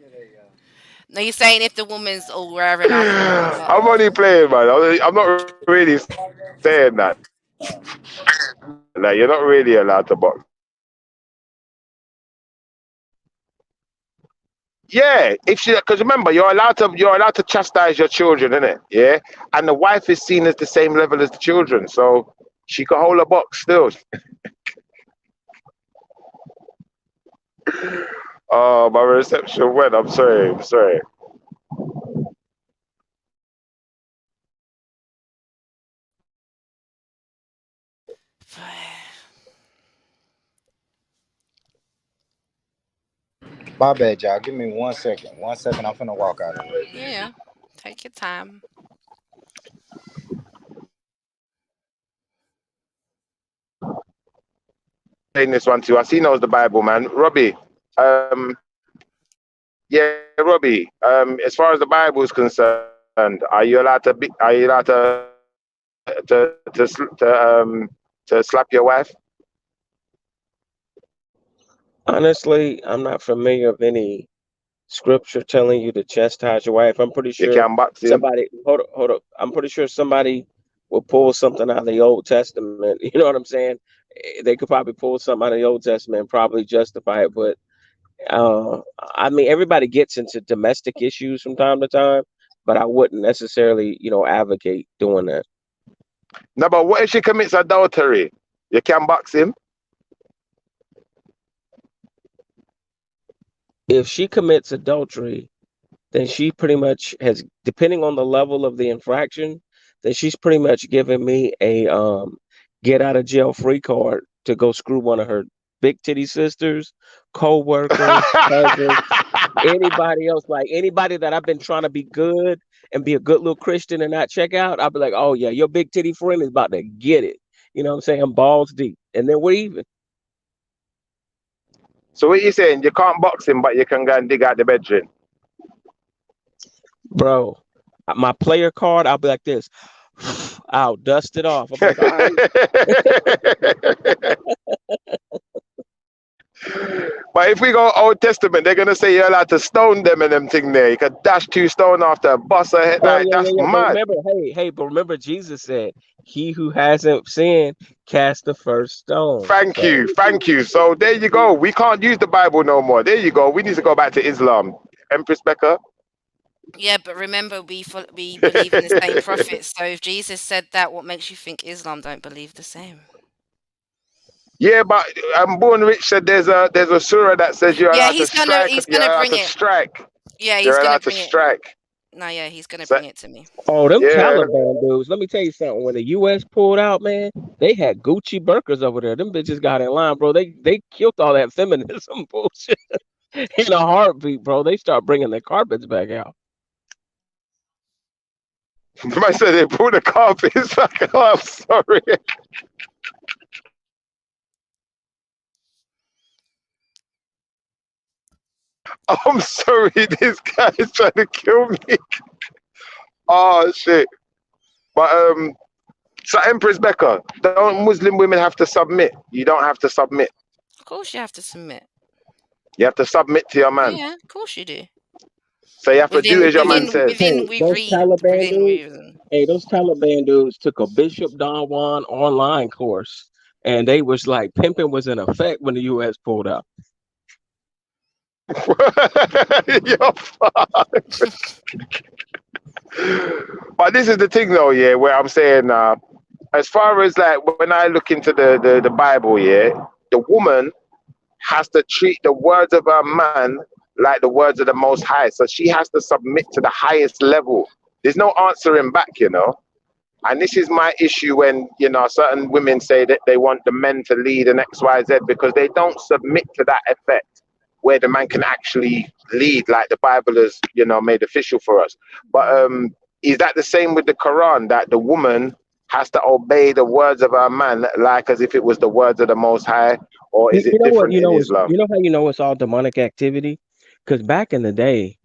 Speaker 22: No, you're saying if the woman's all raring up and whatnot.
Speaker 15: I'm only playing, man. I'm not really saying that. Like, you're not really allowed to box. Yeah, if she, because remember, you're allowed to chastise your children, innit? Yeah, and the wife is seen as the same level as the children, so she can hold a box still. Oh, my reception went. I'm sorry.
Speaker 3: My bad, y'all. Give me 1 second. 1 second. I'm finna walk out of here.
Speaker 22: Yeah, take your time.
Speaker 15: Saying this one too. I see knows the Bible, man. Robbie, yeah, Robbie. As far as the Bible is concerned, are you allowed to be? Are you allowed to slap your wife?
Speaker 1: Honestly, I'm not familiar of any scripture telling you to chastise your wife. I'm pretty
Speaker 15: You
Speaker 1: sure
Speaker 15: can box him.
Speaker 1: somebody hold up. I'm pretty sure somebody will pull something out of the Old Testament. You know what I'm saying? They could probably pull something out of the Old Testament and probably justify it. But I mean, everybody gets into domestic issues from time to time, but I wouldn't necessarily, advocate doing that.
Speaker 15: No, but what if she commits adultery? You can box him.
Speaker 1: If she commits adultery, then she pretty much has, depending on the level of the infraction, then she's pretty much giving me a get out of jail free card to go screw one of her big titty sisters, co-workers, cousins, anybody else, like anybody that I've been trying to be good and be a good little Christian and not check out. I'll be like, oh yeah, your big titty friend is about to get it. You know what I'm saying? Balls deep. And then we're even.
Speaker 15: So what you saying? You can't box him, but you can go and dig out the bedroom.
Speaker 1: Bro, my player card, I'll be like this. I'll dust it off. I'll be like, all right.
Speaker 15: But if we go Old Testament, they're gonna say you're allowed to stone them and them thing there. You could dash 2 stone after a bust a head.
Speaker 1: Oh
Speaker 15: Like
Speaker 1: yeah, yeah,
Speaker 15: that's
Speaker 1: yeah. But
Speaker 15: mad.
Speaker 1: remember, but remember, Jesus said, "He who hasn't sinned, cast the first stone."
Speaker 15: Thank
Speaker 1: So
Speaker 15: you, thank you. So there you go. We can't use the Bible no more. There you go. We need to go back to Islam. Empress Becca.
Speaker 22: Yeah, but remember, we believe in the same prophets. So if Jesus said that, what makes you think Islam don't believe the same?
Speaker 15: Yeah, but Born Rich said there's a surah that says you're
Speaker 22: Yeah,
Speaker 15: allowed to strike.
Speaker 22: he's
Speaker 15: You're
Speaker 22: gonna
Speaker 15: allowed
Speaker 22: bring
Speaker 15: to
Speaker 22: it.
Speaker 15: strike.
Speaker 22: Yeah, he's
Speaker 15: You're
Speaker 22: gonna
Speaker 15: allowed to
Speaker 22: bring it.
Speaker 15: strike.
Speaker 22: No, yeah, he's gonna
Speaker 15: So
Speaker 22: bring it to me.
Speaker 1: oh, them
Speaker 15: yeah.
Speaker 1: Taliban dudes. Let me tell you something. When the U.S. pulled out, man, they had Gucci burkers over there. Them bitches got in line, bro. They killed all that feminism bullshit in a heartbeat, bro. They start bringing their carpets back out.
Speaker 15: I said they pulled the carpet. It's like, oh, I'm sorry. I'm sorry. This guy is trying to kill me. Oh shit. But so Empress Becca, don't
Speaker 22: Hmm.
Speaker 15: Muslim women have to submit? You don't have to submit.
Speaker 22: Of course, you have to submit.
Speaker 15: You have to submit to your man.
Speaker 22: Yeah, of course you do.
Speaker 15: So you have to do
Speaker 22: Within,
Speaker 15: as your man
Speaker 22: within,
Speaker 15: says.
Speaker 22: within,
Speaker 1: Hey,
Speaker 22: we
Speaker 1: those
Speaker 22: read
Speaker 1: Taliban
Speaker 22: within
Speaker 1: dudes.
Speaker 22: reason.
Speaker 1: Hey, those Taliban dudes took a Bishop Don Juan online course, and they was like pimping was in effect when the U.S. pulled out.
Speaker 15: You're fucked. But this is the thing though, yeah, where I'm saying as far as like when I look into the Bible, yeah, the woman has to treat the words of her man like the words of the Most High. So she has to submit to the highest level. There's no answering back, you know. And this is my issue when, certain women say that they want the men to lead an XYZ because they don't submit to that effect where the man can actually lead like the Bible has, made official for us. But is that the same with the Quran, that the woman has to obey the words of her man like as if it was the words of the Most High, or
Speaker 1: You,
Speaker 15: is it
Speaker 1: you know what?
Speaker 15: different in Islam?
Speaker 1: You know how you know it's all demonic activity? Because back in the day,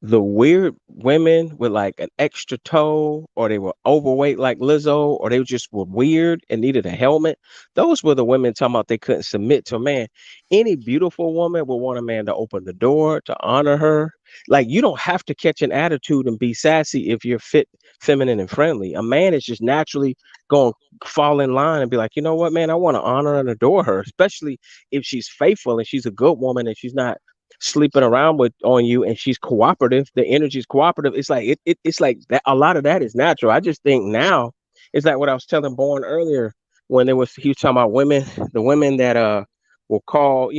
Speaker 1: the weird women with like an extra toe, or they were overweight like Lizzo, or they just were weird and needed a helmet. Those were the women talking about they couldn't submit to a man. Any beautiful woman would want a man to open the door, to honor her. Like you don't have to catch an attitude and be sassy if you're fit, feminine, and friendly. A man is just naturally going to fall in line and be like, you know what, man, I want to honor and adore her, especially if she's faithful and she's a good woman and she's not sleeping around with on you and she's cooperative, the energy is cooperative. It's like it's like that. A lot of that is natural. I just think now it's like what I was telling Born earlier when there was he was talking about women, the women that will call,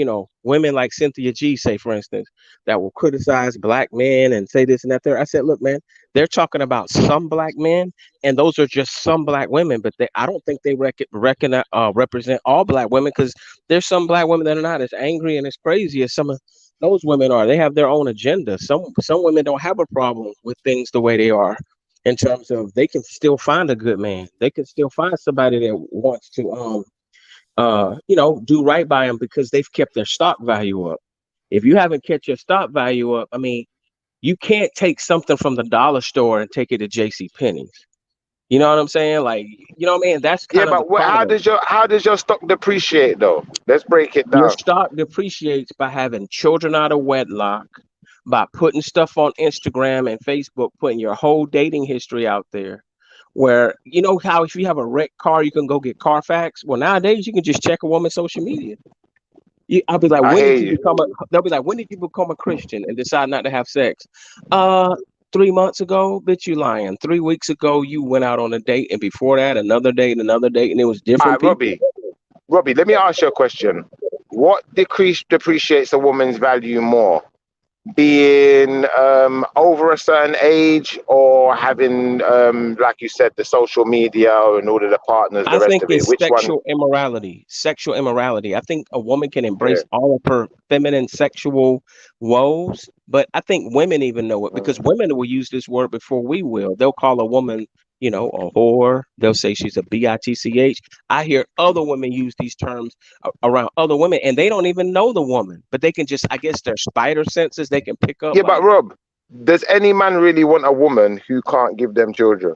Speaker 1: women like Cynthia G, say for instance, that will criticize black men and say this and that there. I said, look, man, they're talking about some black men, and those are just some black women, but I don't think they represent all black women, because there's some black women that are not as angry and as crazy as some of those women are. They have their own agenda. Some women don't have a problem with things the way they are, in terms of they can still find a good man. They can still find somebody that wants to do right by them, because they've kept their stock value up. If you haven't kept your stock value up, I mean, you can't take something from the dollar store and take it to J.C. Penney's. You know what I'm saying? Like, you know what I mean? That's
Speaker 15: Yeah,
Speaker 1: kind of the
Speaker 15: but
Speaker 1: problem.
Speaker 15: how does your stock depreciate though? Let's break it
Speaker 1: Your
Speaker 15: down.
Speaker 1: stock depreciates by having children out of wedlock, by putting stuff on Instagram and Facebook, putting your whole dating history out there. Where, you know how if you have a wrecked car, you can go get Carfax. Well, nowadays you can just check a woman's social media. I'll be like,
Speaker 15: I
Speaker 1: when
Speaker 15: hear
Speaker 1: did you
Speaker 15: you.
Speaker 1: become a? They'll be like, when did you become a Christian and decide not to have sex? 3 months ago. Bitch, you lying. 3 weeks ago, you went out on a date, and before that, another date, and it was
Speaker 15: All
Speaker 1: different
Speaker 15: right,
Speaker 1: people.
Speaker 15: Robbie, let me ask you a question. What depreciates a woman's value more? Being over a certain age, or having, like you said, the social media and all of the partners,
Speaker 1: I
Speaker 15: the rest
Speaker 1: think
Speaker 15: of it?
Speaker 1: it's
Speaker 15: Which one?
Speaker 1: sexual immorality. Sexual immorality. I think a woman can
Speaker 15: Yeah.
Speaker 1: embrace all of her feminine sexual woes, but I think women even know it, because
Speaker 15: Mm.
Speaker 1: women will use this word before we will. They'll call a woman, a whore. They'll say she's a bitch. I hear other women use these terms around other women, and they don't even know the woman, but they can just, I guess, their spider senses, they can pick up
Speaker 15: Yeah, but
Speaker 1: like,
Speaker 15: Rob, does any man really want a woman who can't give them children?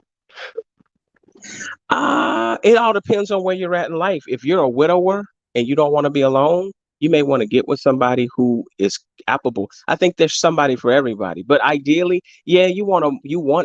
Speaker 1: It all depends on where you're at in life. If you're a widower and you don't want to be alone, you may want to get with somebody who is capable. I think there's somebody for everybody. But ideally, yeah, you want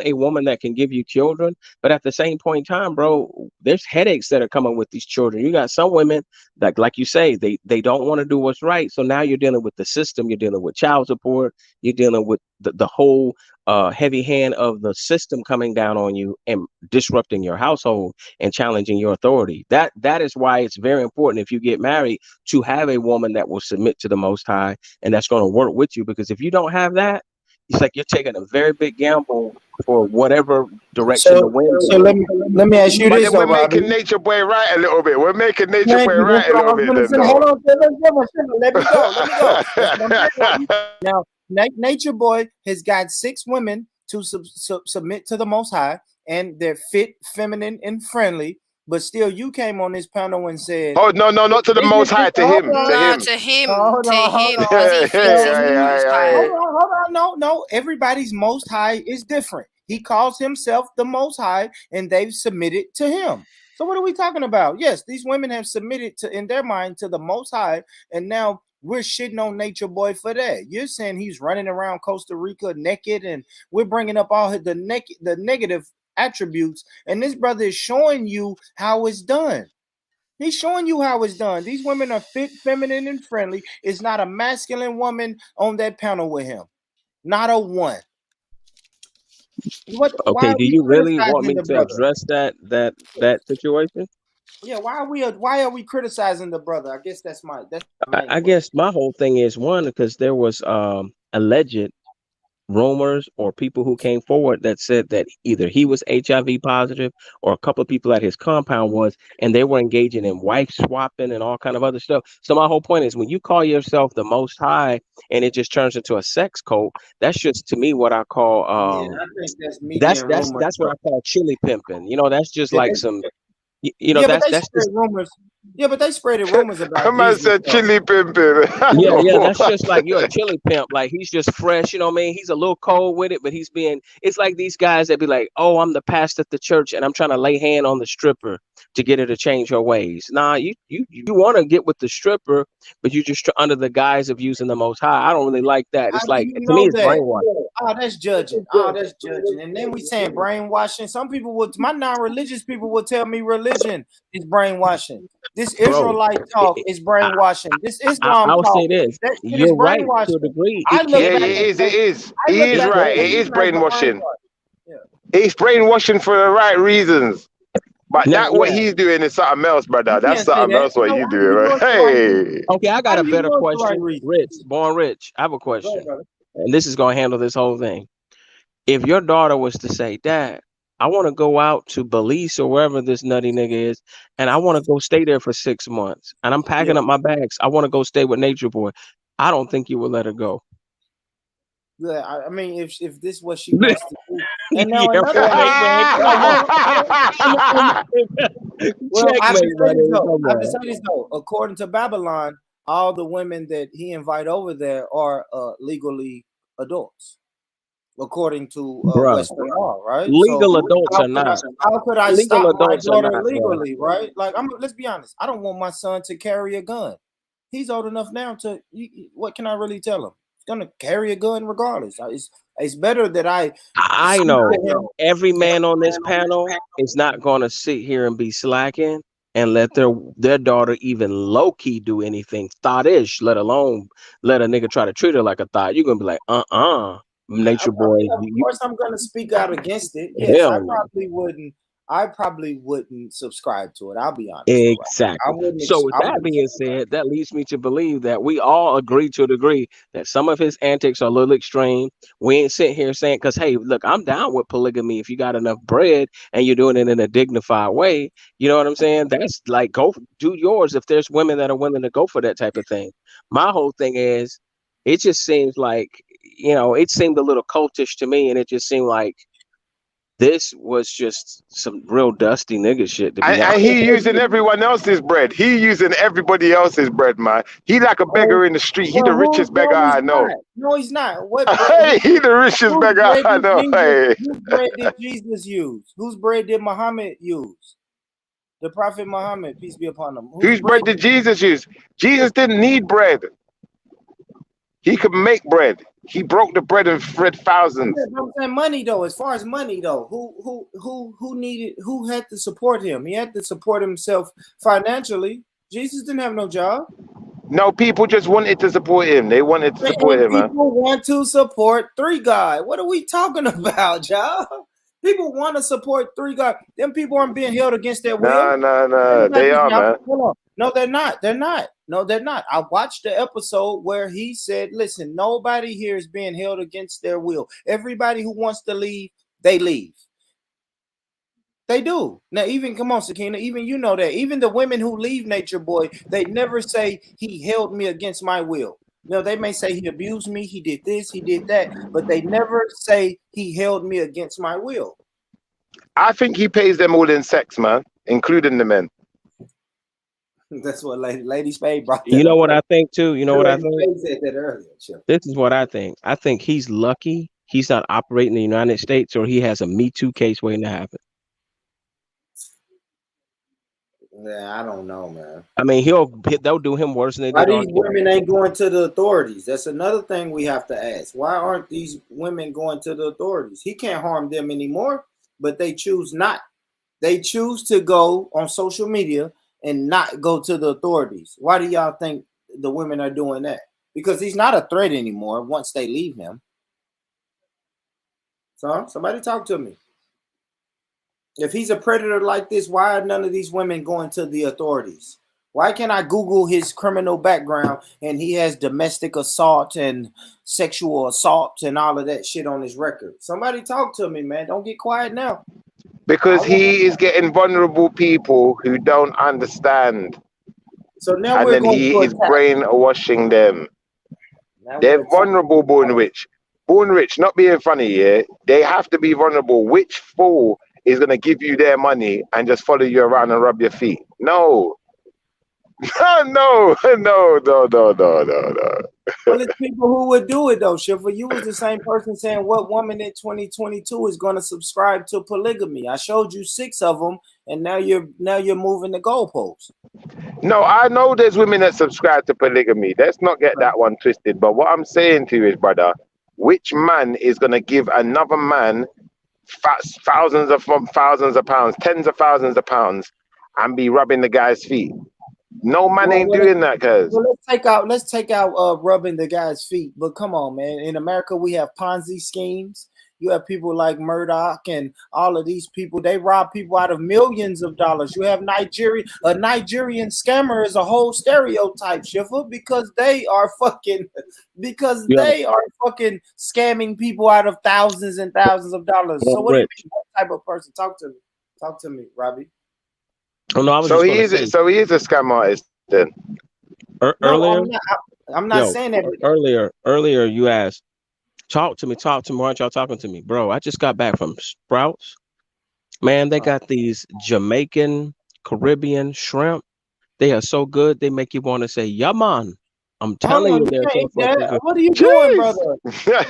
Speaker 1: a woman that can give you children. But at the same point in time, bro, there's headaches that are coming with these children. You got some women that, like you say, they don't want to do what's right. So now you're dealing with the system. You're dealing with child support. You're dealing with the whole heavy hand of the system coming down on you and disrupting your household and challenging your authority. That is why it's very important, if you get married, to have a woman that will submit to the Most High and that's going to work with you. Because if you don't have that, it's like you're taking a very big gamble for whatever direction the
Speaker 3: So
Speaker 1: wind
Speaker 3: so
Speaker 1: blows.
Speaker 3: let me ask you
Speaker 15: But
Speaker 3: this
Speaker 15: then
Speaker 3: though,
Speaker 15: we're
Speaker 3: Robbie.
Speaker 15: making nature boy right a little bit. We're making nature
Speaker 3: Thank
Speaker 15: boy
Speaker 3: you. That's
Speaker 15: right a
Speaker 3: what I
Speaker 15: little
Speaker 3: was
Speaker 15: bit
Speaker 3: gonna
Speaker 15: then,
Speaker 3: say. Hold
Speaker 15: though.
Speaker 3: on, let me go. Let me go. That's what I'm saying, Robbie. Now, Nature Boy has got 6 women to submit to the Most High, and they're fit, feminine, and friendly. But still, you came on this panel and said,
Speaker 15: Oh no, no, not to the Most High, to
Speaker 3: hold
Speaker 15: him, to
Speaker 3: on,
Speaker 22: No,
Speaker 15: him.
Speaker 22: to him,
Speaker 3: hold
Speaker 22: to
Speaker 3: on, hold
Speaker 22: him,
Speaker 3: on,
Speaker 22: because he thinks he's the most
Speaker 3: hold
Speaker 22: high.
Speaker 3: on, hold on. No. Everybody's Most High is different. He calls himself the Most High, and they've submitted to him. So what are we talking about? Yes, these women have submitted to, in their mind, to the Most High, and now we're shitting on Nature Boy for that. You're saying he's running around Costa Rica naked, and we're bringing up all the negative attributes, and this brother is showing you how it's done. He's showing you how it's done. These women are fit, feminine, and friendly. It's not a masculine woman on that panel with him. Not a one. What? Why
Speaker 1: Okay,
Speaker 3: are
Speaker 1: do
Speaker 3: we
Speaker 1: you really want
Speaker 3: criticizing
Speaker 1: me
Speaker 3: the
Speaker 1: to
Speaker 3: brother?
Speaker 1: address that situation?
Speaker 3: Yeah, why are we criticizing the brother? I guess that's my main
Speaker 1: I
Speaker 3: question.
Speaker 1: guess my whole thing is, one, because there was alleged rumors or people who came forward that said that either he was HIV positive or a couple of people at his compound was, and they were engaging in wife swapping and all kind of other stuff. So my whole point is, when you call yourself the Most High and it just turns into a sex cult, that's just, to me, what I call
Speaker 3: Yeah, I think that's media
Speaker 1: that's
Speaker 3: and
Speaker 1: that's
Speaker 3: rumors,
Speaker 1: that's what
Speaker 3: bro.
Speaker 1: I call chili pimping. That's just
Speaker 3: Yeah,
Speaker 1: like some,
Speaker 3: yeah, but they
Speaker 1: that's
Speaker 3: spread
Speaker 1: just.
Speaker 3: rumors. Yeah, but they spread rumors about
Speaker 15: A man
Speaker 3: Jesus,
Speaker 15: said
Speaker 3: though.
Speaker 15: chili pimping.
Speaker 1: Yeah, that's just like you're a chili pimp. Like, he's just fresh, you know what I mean? He's a little cold with it, but it's like these guys that be like, oh, I'm the pastor at the church and I'm trying to lay hand on the stripper to get her to change her ways. Nah, you want to get with the stripper, but you just under the guise of using the Most High. I don't really like that.
Speaker 3: How
Speaker 1: It's
Speaker 3: do
Speaker 1: like,
Speaker 3: you
Speaker 1: to me,
Speaker 3: know
Speaker 1: it's
Speaker 3: that?
Speaker 1: brainwashing.
Speaker 3: Oh, that's judging. Oh, that's judging. And then we saying brainwashing. Some people would, my non-religious people would tell me religion is brainwashing. This
Speaker 1: Bro,
Speaker 3: Israelite talk is
Speaker 1: I,
Speaker 3: brainwashing. This Islam
Speaker 1: I'll
Speaker 3: talk,
Speaker 1: say this.
Speaker 3: that shit is
Speaker 1: You're right to a
Speaker 3: brainwashing.
Speaker 1: degree.
Speaker 3: I
Speaker 1: It
Speaker 3: look
Speaker 15: Yeah,
Speaker 1: can
Speaker 3: back
Speaker 1: be.
Speaker 15: it
Speaker 3: and
Speaker 15: is. It
Speaker 3: say,
Speaker 15: is.
Speaker 3: I
Speaker 15: He
Speaker 3: look
Speaker 15: is
Speaker 1: It
Speaker 3: back and
Speaker 15: right.
Speaker 1: can
Speaker 3: say
Speaker 15: It
Speaker 1: be.
Speaker 3: you
Speaker 15: is
Speaker 3: guys are
Speaker 15: brainwashing.
Speaker 3: brainwashed. Yeah.
Speaker 15: It's brainwashing for the right reasons. But
Speaker 1: Now,
Speaker 15: that what he's doing is something else, brother.
Speaker 3: You
Speaker 15: That's
Speaker 3: can't say
Speaker 15: something
Speaker 3: that.
Speaker 15: else what
Speaker 3: No,
Speaker 15: you
Speaker 3: how do you
Speaker 15: doing,
Speaker 3: know
Speaker 15: right?
Speaker 3: it's the right reason?
Speaker 15: Hey.
Speaker 1: okay, I
Speaker 3: How
Speaker 1: got a
Speaker 3: do you
Speaker 1: better
Speaker 3: know it's the right
Speaker 1: question.
Speaker 3: reason?
Speaker 1: Rich, born rich. I have a
Speaker 3: Go ahead,
Speaker 1: question,
Speaker 3: brother.
Speaker 1: and this is gonna handle this whole thing. If your daughter was to say, "Dad, I want to go out to Belize or wherever this nutty nigga is, and I want to go stay there for 6 months, and I'm packing
Speaker 3: Yeah.
Speaker 1: up my bags. I want to go stay with Nature Boy," I don't think you would let her go.
Speaker 3: Yeah, I mean, if this is what she wants to do, and now
Speaker 1: Yeah,
Speaker 3: another
Speaker 1: right,
Speaker 3: thing,
Speaker 1: man.
Speaker 3: hold
Speaker 1: Come
Speaker 3: on,
Speaker 1: on.
Speaker 3: hold on, hold on. Well, I have to
Speaker 1: Checkmate,
Speaker 3: say this
Speaker 1: buddy.
Speaker 3: though.
Speaker 1: Come
Speaker 3: I have to
Speaker 1: on.
Speaker 3: say this though. According to Babylon, all the women that he invite over there are legally adults, according to
Speaker 1: Bruh,
Speaker 3: Western law, right? So
Speaker 1: legal adults are not.
Speaker 3: how could I
Speaker 1: Legal
Speaker 3: stop my
Speaker 1: adults are
Speaker 3: daughter
Speaker 1: not, bruh.
Speaker 3: legally, right? Like, let's be honest. I don't want my son to carry a gun. He's old enough now to. What can I really tell him? He's gonna carry a gun regardless. It's better that I
Speaker 1: I
Speaker 3: speak to
Speaker 1: know
Speaker 3: him.
Speaker 1: every man on this panel is not going to sit here and be slacking and let their daughter even low key do anything thoughtish, let alone let a nigga try to treat her like a thought. You're gonna be like,
Speaker 3: I
Speaker 1: nature boy,
Speaker 3: mean, of course, I'm going to speak out against it. Yes,
Speaker 1: hell no.
Speaker 3: I probably wouldn't subscribe to it. I'll be honest, though. I
Speaker 1: Exactly.
Speaker 3: wouldn't.
Speaker 1: So with
Speaker 3: I
Speaker 1: that
Speaker 3: wouldn't
Speaker 1: being
Speaker 3: subscribe.
Speaker 1: said, that leads me to believe that we all agree to a degree that some of his antics are a little extreme. We ain't sitting here saying, because hey, look, I'm down with polygamy if you got enough bread and you're doing it in a dignified way. You know what I'm saying? That's like do yours if there's women that are willing to go for that type of thing. My whole thing is, it just seems like, it seemed a little cultish to me, and it just seemed like this was just some real dusty nigga shit, to be
Speaker 15: And
Speaker 1: honest.
Speaker 15: he using everyone else's bread. He using everybody else's bread, man. He like a
Speaker 3: Oh,
Speaker 15: beggar in the street. He
Speaker 3: well,
Speaker 15: the richest beggar
Speaker 3: no, he's
Speaker 15: I know.
Speaker 3: not. No, he's not. What bread?
Speaker 15: Hey, he the richest
Speaker 3: Whose
Speaker 15: beggar
Speaker 3: bread
Speaker 15: I
Speaker 3: did
Speaker 15: know.
Speaker 3: Jesus?
Speaker 15: Hey.
Speaker 3: Whose bread did Jesus use? Whose bread did Muhammad use? The Prophet Muhammad, peace be upon him. Whose
Speaker 15: Whose
Speaker 3: bread?
Speaker 15: bread did Jesus use? Jesus didn't need bread. He could make bread. He broke the bread and fed thousands.
Speaker 3: I'm saying money though. As far as money though, who needed? Who had to support him? He had to support himself financially. Jesus didn't have no job.
Speaker 15: No, people just wanted to support him. They wanted to support
Speaker 3: And
Speaker 15: him, man.
Speaker 3: people want to support Three God. What are we talking about, y'all? People want to support Three God. Them people aren't being held against their will.
Speaker 15: Nah. They are, man.
Speaker 3: Hold on. No, they're not. They're not. No, they're not. I watched the episode where he said, listen, nobody here is being held against their will. Everybody who wants to leave, they leave. They do. Now, even come on, Sakina, even you know that. Even the women who leave Nature Boy, they never say he held me against my will. They may say he abused me, he did this, he did that, but they never say he held me against my will.
Speaker 15: I think he pays them all in sex, man, including the men.
Speaker 3: That's what Lady Spade brought
Speaker 1: You
Speaker 3: that
Speaker 1: know
Speaker 3: up.
Speaker 1: what I think too? You know what I
Speaker 3: Lady
Speaker 1: think?
Speaker 3: Spade said that earlier. Sure.
Speaker 1: This is what I think. I think he's lucky he's not operating in the United States, or he has a Me Too case waiting to happen.
Speaker 3: Yeah, I don't know, man.
Speaker 1: I mean, they'll do him worse than they
Speaker 3: Why
Speaker 1: did R.
Speaker 3: these
Speaker 1: Kelly.
Speaker 3: women ain't going to the authorities? That's another thing we have to ask. Why aren't these women going to the authorities? He can't harm them anymore, but they choose not. They choose to go on social media and not go to the authorities. Why do y'all think the women are doing that? Because he's not a threat anymore once they leave him. So somebody talk to me. If he's a predator like this, why are none of these women going to the authorities? Why can't I Google his criminal background and he has domestic assault and sexual assault and all of that shit on his record? Somebody talk to me, man. Don't get quiet now.
Speaker 15: Because he is getting vulnerable people who don't understand.
Speaker 3: So now
Speaker 15: And
Speaker 3: we're
Speaker 15: then
Speaker 3: going
Speaker 15: he
Speaker 3: to
Speaker 15: is
Speaker 3: attack.
Speaker 15: brainwashing them.
Speaker 3: Now
Speaker 15: They're
Speaker 3: we're attacking.
Speaker 15: vulnerable, born rich. Born rich, not being funny, yeah? They have to be vulnerable. Which fool is going to give you their money and just follow you around and rub your feet? No. No.
Speaker 3: Well, it's people who would do it though, Shiva. You was the same person saying what woman in 2022 is going to subscribe to polygamy. I showed you 6 of them, and now you're moving the goalposts.
Speaker 15: No, I know there's women that subscribe to polygamy. Let's not get that one twisted. But what I'm saying to you is, brother, which man is going to give another man thousands of pounds, tens of thousands of pounds, and be rubbing the guy's feet? No man ain't doing that, cuz.
Speaker 3: Well, let's take out rubbing the guy's feet. But come on, man. In America, we have Ponzi schemes. You have people like Murdoch and all of these people. They rob people out of millions of dollars. You have a Nigerian scammer is a whole stereotype, Schiffer, because they are fucking
Speaker 1: Yeah,
Speaker 3: scamming people out of thousands and thousands of dollars. So what do you
Speaker 1: Rich.
Speaker 3: mean? What type of person? Talk to me. Talk to me, Robbie.
Speaker 1: Oh no, I was
Speaker 15: So
Speaker 1: just
Speaker 15: he
Speaker 1: gonna
Speaker 15: is.
Speaker 1: say
Speaker 15: So he is a scam artist then.
Speaker 3: No,
Speaker 1: earlier.
Speaker 3: I'm not
Speaker 1: Yo,
Speaker 3: saying that.
Speaker 1: earlier you asked, talk to me. Why aren't y'all talking to me, bro? I just got back from Sprouts. Man, they got these Jamaican Caribbean shrimp. They are so good. They make you want to say, "Yeah, man." I'm
Speaker 3: Hold
Speaker 1: telling
Speaker 3: on,
Speaker 1: you,
Speaker 3: you
Speaker 1: they're
Speaker 3: can't
Speaker 1: so
Speaker 3: eat that.
Speaker 1: fucking good.
Speaker 3: What are you doing,
Speaker 15: Jeez.
Speaker 3: brother?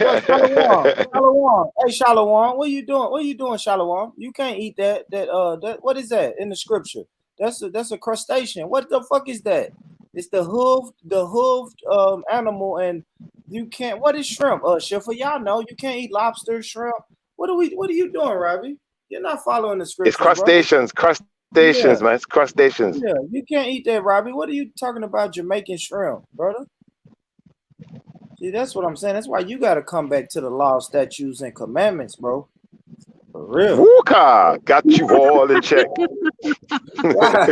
Speaker 3: Bro, Shalom. Shalom. Hey, Shalom. What are you doing? What are you doing, Shalom? You can't eat that what is that in the scripture? That's a crustacean. What the fuck is that? It's the hooved animal, and you can't. What is shrimp? Shiffer, y'all know you can't eat lobster, shrimp. What are you doing, Robbie? You're not following the
Speaker 15: It's
Speaker 3: scriptures, bro.
Speaker 15: crustaceans,
Speaker 3: Yeah,
Speaker 15: man. It's crustaceans.
Speaker 3: yeah. You can't eat that, Robbie. What are you talking about, Jamaican shrimp, brother? See, that's what I'm saying. That's why you got to come back to the law, statutes, and commandments, bro. For real.
Speaker 15: Wooka got you all in check.
Speaker 3: Wow.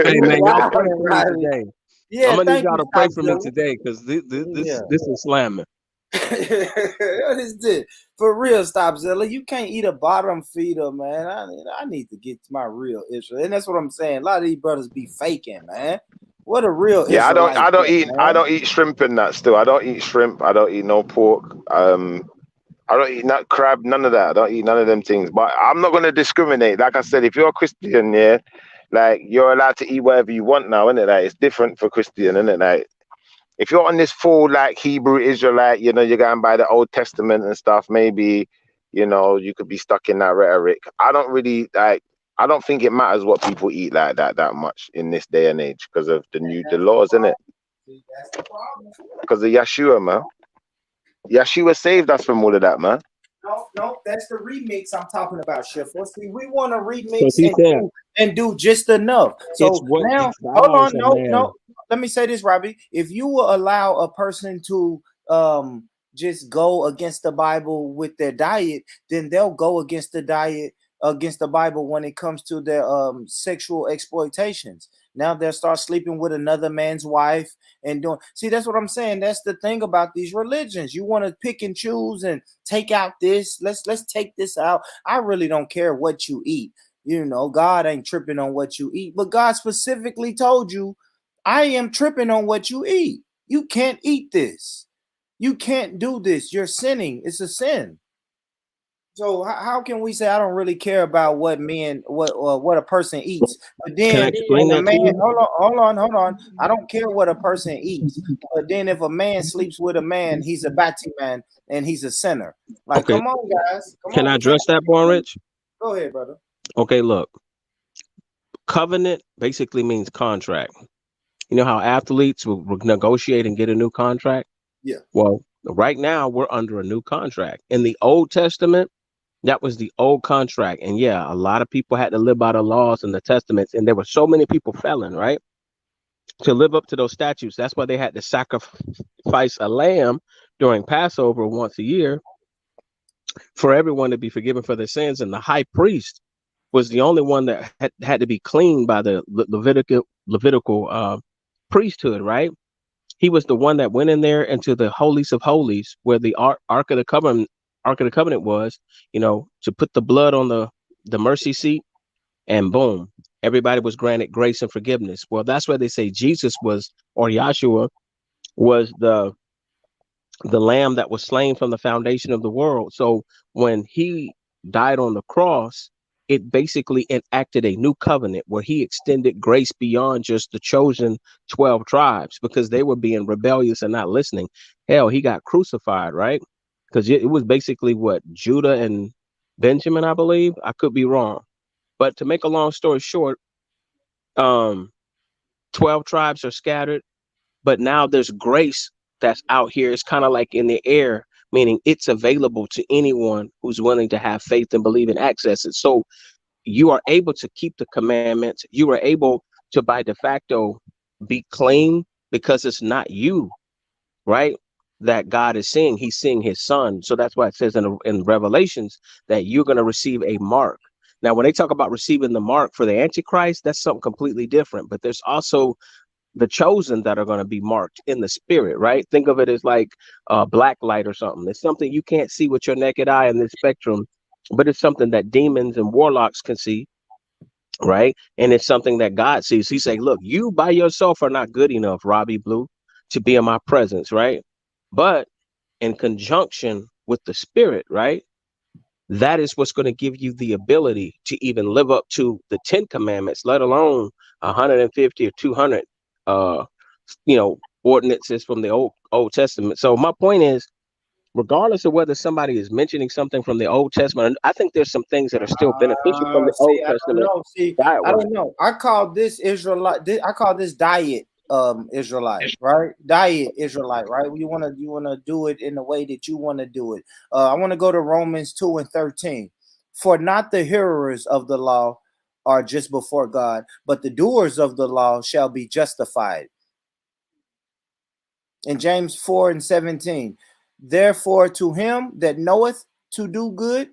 Speaker 1: Hey
Speaker 3: You
Speaker 1: man, y'all
Speaker 3: wow,
Speaker 1: pray for me
Speaker 3: Riley.
Speaker 1: today. I'm
Speaker 3: Yeah,
Speaker 1: gonna need
Speaker 3: thank
Speaker 1: y'all
Speaker 3: you,
Speaker 1: to pray
Speaker 3: Stop
Speaker 1: for me
Speaker 3: Zilla.
Speaker 1: today because
Speaker 3: Yeah.
Speaker 1: this is slamming.
Speaker 3: What is this? For real, Stop Zilla. You can't eat a bottom feeder, man. I need to get to my real Israel. And that's what I'm saying. A lot of these brothers be faking, man. What a real
Speaker 15: Yeah,
Speaker 3: Israelite is,
Speaker 15: I
Speaker 3: man.
Speaker 15: don't eat shrimp and that still. I don't eat shrimp. I don't eat no pork. I don't eat nut crab, none of that. I don't eat none of them things. But I'm not gonna discriminate. Like I said, if you're a Christian, yeah, like you're allowed to eat whatever you want now, isn't it? Like it's different for Christian, isn't it? Like if you're on this full like Hebrew Israelite, you know, you're going by the Old Testament and stuff, maybe, you know, you could be stuck in that rhetoric. I don't really like I don't think it matters what people eat like that much in this day and age because of the
Speaker 3: That's the
Speaker 15: laws, isn't it?
Speaker 3: problem. See, that's the problem.
Speaker 15: Because of Yeshua, man. Yeshua saved us from all of that, man.
Speaker 3: No, no, that's the remix I'm talking about, Shifter. See, we want to remix
Speaker 1: Because he said
Speaker 3: and do just enough.
Speaker 1: it's
Speaker 3: So
Speaker 1: what
Speaker 3: now, hold
Speaker 1: defiles
Speaker 3: on,
Speaker 1: a
Speaker 3: no,
Speaker 1: man.
Speaker 3: no. Let me say this, Robbie. If you will allow a person to just go against the Bible with their diet, then they'll go against the diet against the Bible when it comes to their sexual exploitations. Now they'll start sleeping with another man's wife and doing. See, that's what I'm saying. That's the thing about these religions. You want to pick and choose and take out this. Let's take this out. I really don't care what you eat. You know, God ain't tripping on what you eat, but God specifically told you, I am tripping on what you eat. You can't eat this. You can't do this. You're sinning. It's a sin. So how can we say I don't really care about what a person eats? But
Speaker 1: Can I
Speaker 3: then
Speaker 1: explain
Speaker 3: when a
Speaker 1: that to
Speaker 3: man,
Speaker 1: you?
Speaker 3: hold on, I don't care what a person eats. But then if a man sleeps with a man, he's a bati man and he's a sinner. Like,
Speaker 1: Okay,
Speaker 3: come on, guys, come
Speaker 1: can
Speaker 3: on,
Speaker 1: I
Speaker 3: we can't.
Speaker 1: address that, Born Rich?
Speaker 3: Go ahead, brother.
Speaker 1: Okay, look, covenant basically means contract. You know how athletes will negotiate and get a new contract?
Speaker 3: Yeah.
Speaker 1: Well, right now we're under a new contract. In the Old Testament, that was the old contract. And yeah, a lot of people had to live by the laws and the testaments, and there were so many people failing, right? To live up to those statutes. That's why they had to sacrifice a lamb during Passover once a year for everyone to be forgiven for their sins. And the high priest was the only one that had to be cleaned by the Levitical priesthood, right? He was the one that went in there into the holies of holies where the Ark of the Covenant was, you know, to put the blood on the mercy seat, and boom, everybody was granted grace and forgiveness. Well, that's why they say Jesus was, or Yahshua was the lamb that was slain from the foundation of the world. So when he died on the cross, it basically enacted a new covenant where he extended grace beyond just the chosen 12 tribes because they were being rebellious and not listening. Hell, he got crucified, right? Because it was basically what, Judah and Benjamin, I believe. I could be wrong. But to make a long story short, um, 12 tribes are scattered, but now there's grace that's out here. It's kind of like in the air, meaning it's available to anyone who's willing to have faith and believe and access it. So you are able to keep the commandments. You are able to, by de facto, be clean because it's not you, right? that God is seeing. He's seeing his son. So that's why it says in Revelations that you're going to receive a mark. Now, when they talk about receiving the mark for the Antichrist, that's something completely different. But there's also the chosen that are going to be marked in the spirit, right? Think of it as like black light or something. It's something you can't see with your naked eye in this spectrum, but it's something that demons and warlocks can see, right? And it's something that God sees. He say, look, you by yourself are not good enough, Robbie Blue, to be in my presence, right? But in conjunction with the spirit, right? That is what's going to give you the ability to even live up to the 10 commandments, let alone 150 or 200 ordinances from the old Testament. So my point is, regardless of whether somebody is mentioning something from the Old Testament, I think there's some things that are still beneficial from the Old
Speaker 3: See, I don't
Speaker 1: Testament
Speaker 3: know. See,
Speaker 1: diet
Speaker 3: I
Speaker 1: wise.
Speaker 3: don't know. I call this Israelite. I call this diet Israelite, right? Diet Israelite, right? You wanna do it in the way that you want to do it. I want to go to Romans 2:13. For not the hearers of the law are just before God, but the doers of the law shall be justified. In James 4:17, therefore to him that knoweth to do good,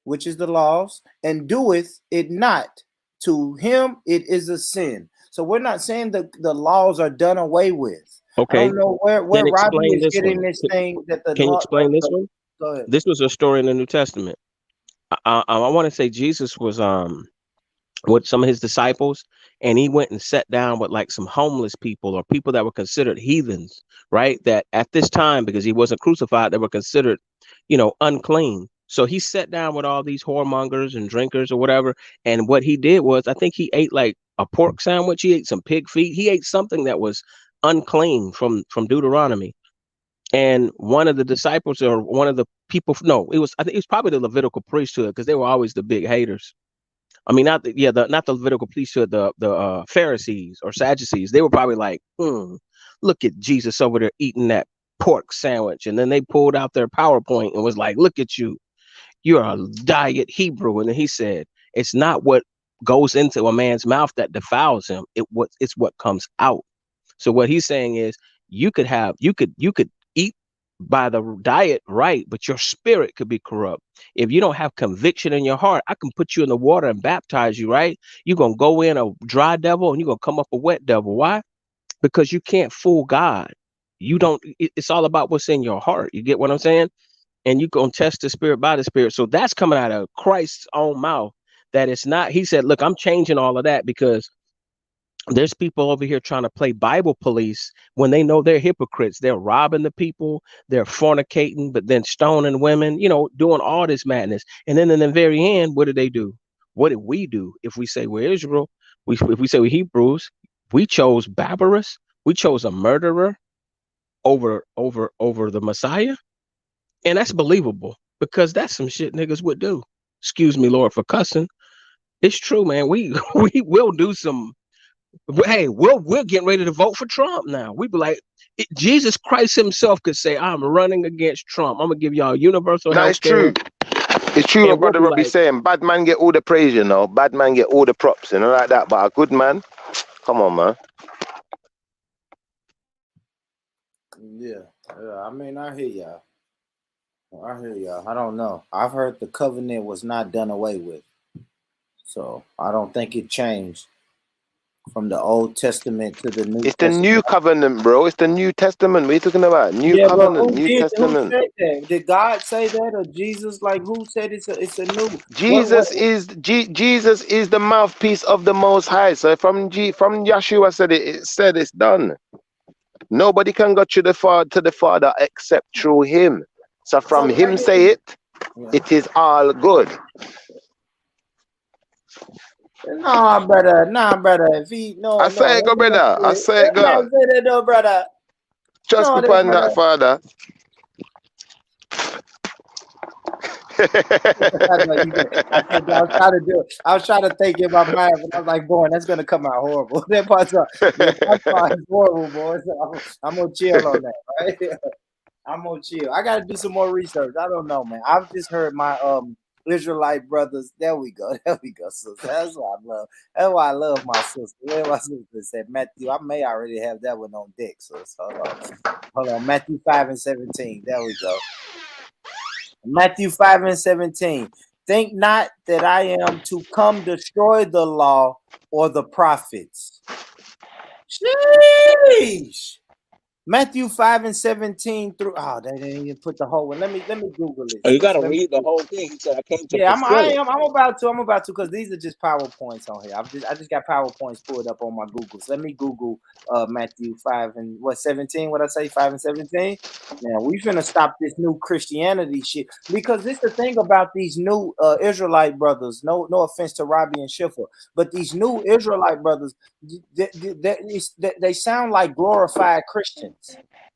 Speaker 3: which is the laws, and doeth it not, to him it is a sin. So we're not saying that the laws are done away with. I
Speaker 1: Okay,
Speaker 3: don't know where
Speaker 1: can
Speaker 3: Robbie
Speaker 1: explain
Speaker 3: is
Speaker 1: this
Speaker 3: getting
Speaker 1: one.
Speaker 3: this thing that the
Speaker 1: Can you
Speaker 3: law.
Speaker 1: explain this one?
Speaker 3: Go ahead.
Speaker 1: This was a story in the New Testament. I want to say Jesus was with some of his disciples, and he went and sat down with like some homeless people or people that were considered heathens, right? That at this time, because he wasn't crucified, they were considered, unclean. So he sat down with all these whoremongers and drinkers or whatever, and what he did was, I think he ate like a pork sandwich, he ate some pig feet, he ate something that was unclean from Deuteronomy. And one of the disciples or one of the people, no, I think it was probably the Levitical priesthood, because they were always the big haters. I mean, not the Levitical priesthood, the Pharisees or Sadducees. They were probably like, look at Jesus over there eating that pork sandwich, and then they pulled out their PowerPoint and was like, look at you, you're a diet Hebrew, and then he said, it's not what goes into a man's mouth that defiles him. It's what comes out. So what he's saying is, you could eat by the diet right, but your spirit could be corrupt. If you don't have conviction in your heart, I can put you in the water and baptize you, right? You're gonna go in a dry devil and you're gonna come up a wet devil. Why? Because you can't fool God. You don't, it's all about what's in your heart. You get what I'm saying? And you gonna test the spirit by the spirit. So that's coming out of Christ's own mouth. That it's not, he said, look, I'm changing all of that because there's people over here trying to play Bible police when they know they're hypocrites. They're robbing the people, they're fornicating, but then stoning women, doing all this madness. And then in the very end, what do? What did we do? If we say we're Israel, if we say we're Hebrews, we chose barbarous, we chose a murderer over the Messiah. And that's believable because that's some shit niggas would do. Excuse me, Lord, for cussing. It's true, man. We we will do some. Hey, we're getting ready to vote for Trump now. We be like, Jesus Christ Himself could say, "I'm running against Trump. I'm gonna give y'all universal
Speaker 15: That
Speaker 1: health
Speaker 15: is
Speaker 1: care,"
Speaker 15: true. It's true
Speaker 1: and
Speaker 15: what
Speaker 1: we'll
Speaker 15: Brother
Speaker 1: be
Speaker 15: Robbie
Speaker 1: like,
Speaker 15: saying. Bad man get all the praise, Bad man get all the props, like that. But a good man, come on, man.
Speaker 3: Yeah, I mean, I hear y'all. I hear y'all. I don't know. I've heard the covenant was not done away with, so I don't think it changed from the Old Testament to the New
Speaker 15: It's the
Speaker 3: Testament.
Speaker 15: new covenant, bro. It's the New Testament. What are you talking about? New
Speaker 3: Yeah, but
Speaker 15: covenant, New
Speaker 3: who
Speaker 15: Testament.
Speaker 3: said that? Did God say that or Jesus? Like who said it's a new what
Speaker 15: Jesus is the mouthpiece of the Most High. So from Yeshua said it said it's done. Nobody can go to the Father except through Him. So
Speaker 3: so
Speaker 15: from
Speaker 3: when I
Speaker 15: Him
Speaker 3: get
Speaker 15: say
Speaker 3: this,
Speaker 15: it,
Speaker 3: yeah.
Speaker 15: it is all good.
Speaker 3: Nah, brother. If he
Speaker 15: I
Speaker 3: no,
Speaker 15: say it,
Speaker 3: that's
Speaker 15: go,
Speaker 3: not
Speaker 15: brother. I
Speaker 3: true.
Speaker 15: say it,
Speaker 3: That's not
Speaker 15: God.
Speaker 3: say that, no, brother.
Speaker 15: Trust
Speaker 3: No,
Speaker 15: me
Speaker 3: that
Speaker 15: upon
Speaker 3: brother.
Speaker 15: that, Father.
Speaker 3: I know you did. I said I was trying to do it. I was trying to think in my mind, but I was like, boy, that's gonna come out horrible. That part's is horrible, boy. So I'm gonna chill on that, right? I'm gonna chill. I gotta do some more research. I don't know, man. I've just heard my Israelite brothers. There we go. There we go. So that's why I love. That's why I love my sister. Where my sister said, Matthew, I may already have that one on deck. So hold on. Hold on. Matthew 5 and 17. There we go. Matthew 5 and 17. Think not that I am to come destroy the law or the prophets. Sheesh. Matthew 5 and 17 through they didn't even put the whole one. Let me Google
Speaker 1: Oh,
Speaker 3: this.
Speaker 1: you got to
Speaker 3: Let me
Speaker 1: read the whole thing. He said, I came to
Speaker 3: Yeah,
Speaker 1: fulfill it.
Speaker 3: I'm about to because these are just PowerPoints on here. I just got PowerPoints pulled up on my Googles. Let me Google Matthew 5 and 17. What I say, 5 and 17? Now we finna stop this new Christianity shit because this the thing about these new Israelite brothers. No offense to Robbie and Schiffer, but these new Israelite brothers, they sound like glorified Christians.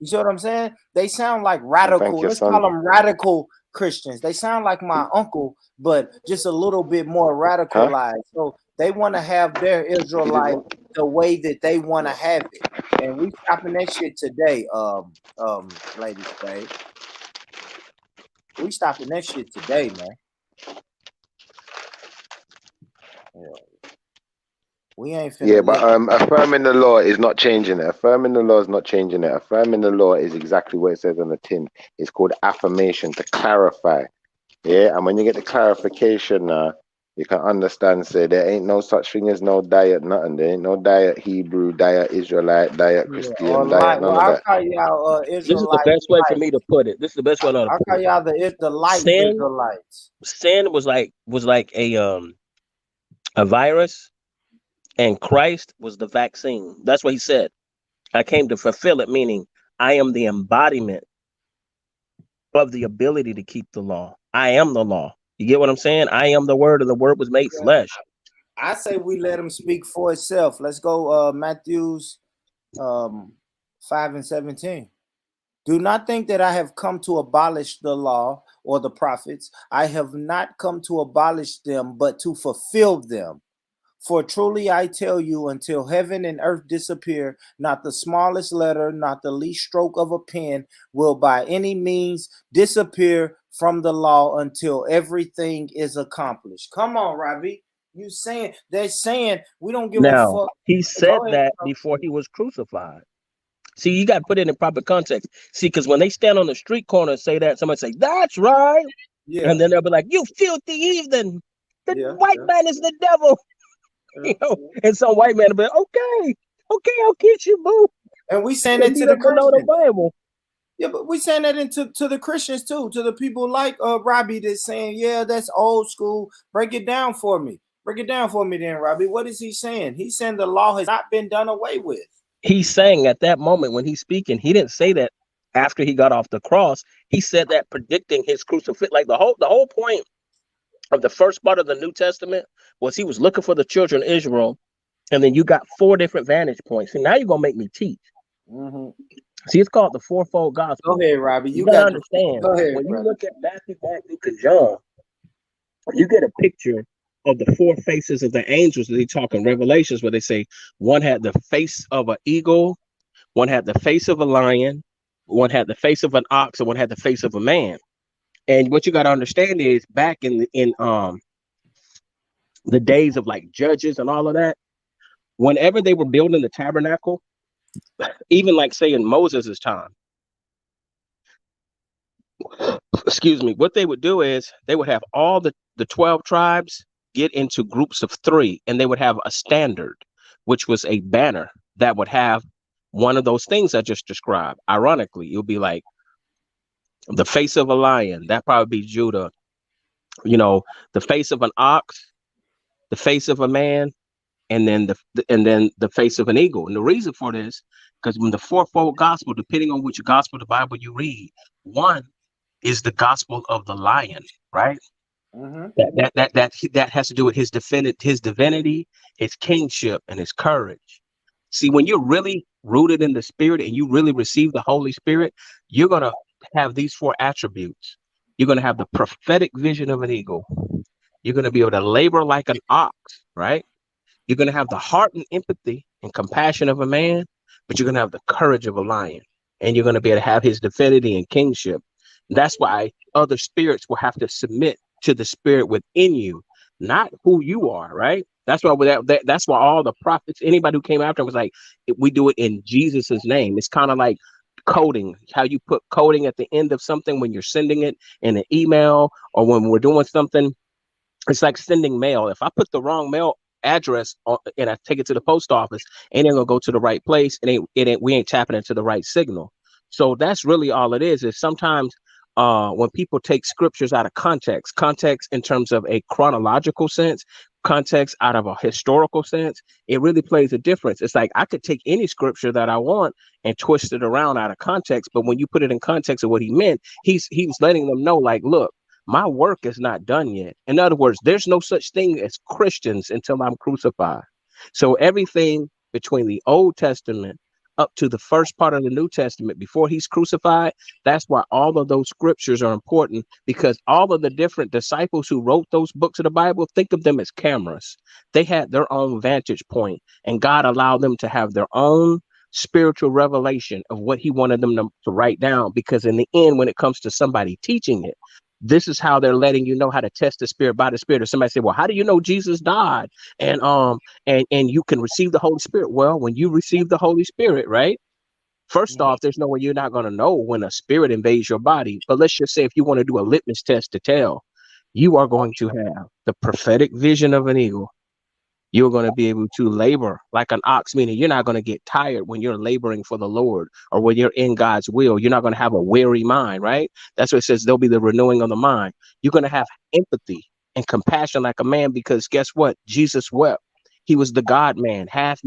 Speaker 3: You see what I'm saying? They sound like
Speaker 15: Thank
Speaker 3: radical.
Speaker 15: you,
Speaker 3: Let's call
Speaker 15: son.
Speaker 3: them radical Christians. They sound like my uncle, but just a little bit more
Speaker 15: Huh?
Speaker 3: radicalized. So they want to have their
Speaker 15: You did
Speaker 3: Israelite
Speaker 15: what?
Speaker 3: the way that they want to have it. And we stopping that shit today, Lady Spade. We stopping that shit today, man. Yeah. We ain't
Speaker 15: Yeah,
Speaker 3: finna
Speaker 15: but
Speaker 3: let
Speaker 15: affirming the law is not changing it. Affirming the law is not changing it. Affirming the law is exactly what it says on the tin. It's called affirmation, to clarify. Yeah, and when you get the clarification you can understand, say, there ain't no such thing as no diet, nothing. There ain't no diet Hebrew, diet Israelite, diet
Speaker 3: or
Speaker 15: Christian, diet,
Speaker 3: light.
Speaker 15: none
Speaker 3: Well,
Speaker 15: of
Speaker 3: I'll
Speaker 15: that.
Speaker 3: call y'all
Speaker 1: This is the
Speaker 3: Israelite
Speaker 1: best way for
Speaker 3: light.
Speaker 1: me to put it. This is the best way to
Speaker 3: I'll
Speaker 1: put
Speaker 3: call
Speaker 1: it.
Speaker 3: y'all the light
Speaker 1: Sin,
Speaker 3: Israelites.
Speaker 1: sin was like a virus, and Christ was the vaccine. That's what he said. I came to fulfill it, meaning I am the embodiment of the ability to keep the law. I am the law. You get what I'm saying? I am the word, and the word was made flesh.
Speaker 3: I say we let him speak for itself. Let's go Matthew's 5 and 17. Do not think that I have come to abolish the law or the prophets. I have not come to abolish them, but to fulfill them. For truly I tell you, until heaven and earth disappear, not the smallest letter, not the least stroke of a pen will by any means disappear from the law until everything is accomplished. Come on, Robbie. They're saying we don't give a
Speaker 1: Now,
Speaker 3: fuck.
Speaker 1: he
Speaker 3: Go
Speaker 1: said
Speaker 3: ahead.
Speaker 1: that before he was crucified. See, you got to put it in proper context. See, because when they stand on the street corner and say that, somebody say, that's right.
Speaker 3: Yeah.
Speaker 1: And then they'll be like, you filthy heathen. The
Speaker 3: Yeah.
Speaker 1: white man is the devil. You know, and some white man will be like, okay, I'll get you, boo.
Speaker 3: And we saying
Speaker 1: You
Speaker 3: that to
Speaker 1: need
Speaker 3: the
Speaker 1: them to know the
Speaker 3: Christians.
Speaker 1: Bible.
Speaker 3: Yeah, but we saying that to the Christians too, to the people like Robbie that's saying, yeah, that's old school. Break it down for me. Break it down for me then, Robbie. What is he saying? He's saying the law has not been done away with.
Speaker 1: He's saying at that moment when he's speaking, he didn't say that after he got off the cross. He said that predicting his crucifixion. Like the whole point of the first part of the New Testament was he was looking for the children of Israel, and then you got four different vantage points. And now you're gonna make me teach.
Speaker 3: Mm-hmm.
Speaker 1: See, it's called the fourfold gospel.
Speaker 3: Go ahead, Robbie.
Speaker 1: You
Speaker 3: You
Speaker 1: gotta
Speaker 3: got the.
Speaker 1: understand
Speaker 3: Go ahead,
Speaker 1: when you
Speaker 3: brother.
Speaker 1: look at Matthew, Mark, Luke, and John, you get a picture of the four faces of the angels that they talk in Revelations, where they say one had the face of an eagle, one had the face of a lion, one had the face of an ox, and one had the face of a man. And what you got to understand is back in the days of like judges and all of that, whenever they were building the tabernacle, even like say in Moses' time, excuse me, what they would do is they would have all the 12 tribes get into groups of three, and they would have a standard, which was a banner that would have one of those things I just described. Ironically, it would be like the face of a lion, that probably be Judah, you know, the face of an ox, the face of a man, and then the face of an eagle. And the reason for this, because when the fourfold gospel, depending on which gospel the Bible you read, one is the gospel of the lion, right?
Speaker 3: Mm-hmm.
Speaker 1: That has to do with his divinity, his kingship, and his courage. See, when you're really rooted in the spirit and you really receive the Holy Spirit, you're gonna have these four attributes. You're gonna have the prophetic vision of an eagle. You're gonna be able to labor like an ox, right? You're going to have the heart and empathy and compassion of a man, but you're going to have the courage of a lion. And you're going to be able to have his divinity and kingship. That's why other spirits will have to submit to the spirit within you, not who you are, right? That's why all the prophets, anybody who came after was like, we do it in Jesus's name. It's kind of like coding, how you put coding at the end of something when you're sending it in an email or when we're doing something. It's like sending mail. If I put the wrong mail address on, and I take it to the post office, ain't gonna go to the right place. It ain't we ain't tapping into the right signal. So that's really all it is. Is sometimes when people take scriptures out of context, context in terms of a chronological sense, context out of a historical sense, it really plays a difference. It's like I could take any scripture that I want and twist it around out of context, but when you put it in context of what he meant, he's letting them know, like, look, my work is not done yet. In other words, there's no such thing as Christians until I'm crucified. So everything between the Old Testament up to the first part of the New Testament before he's crucified, that's why all of those scriptures are important, because all of the different disciples who wrote those books of the Bible, think of them as cameras. They had their own vantage point, and God allowed them to have their own spiritual revelation of what he wanted them to write down, because in the end, when it comes to somebody teaching it, this is how they're letting you know how to test the spirit by the spirit. Or somebody say, well, how do you know Jesus died and you can receive the Holy Spirit? Well, when you receive the Holy Spirit, right, first off, there's no way you're not going to know when a spirit invades your body. But let's just say, if you want to do a litmus test to tell, you are going to have the prophetic vision of an eagle. You're going to be able to labor like an ox, meaning you're not going to get tired when you're laboring for the Lord or when you're in God's will. You're not going to have a weary mind, right? That's what it says. There'll be the renewing of the mind. You're going to have empathy and compassion like a man, because guess what? Jesus wept. He was the God man, half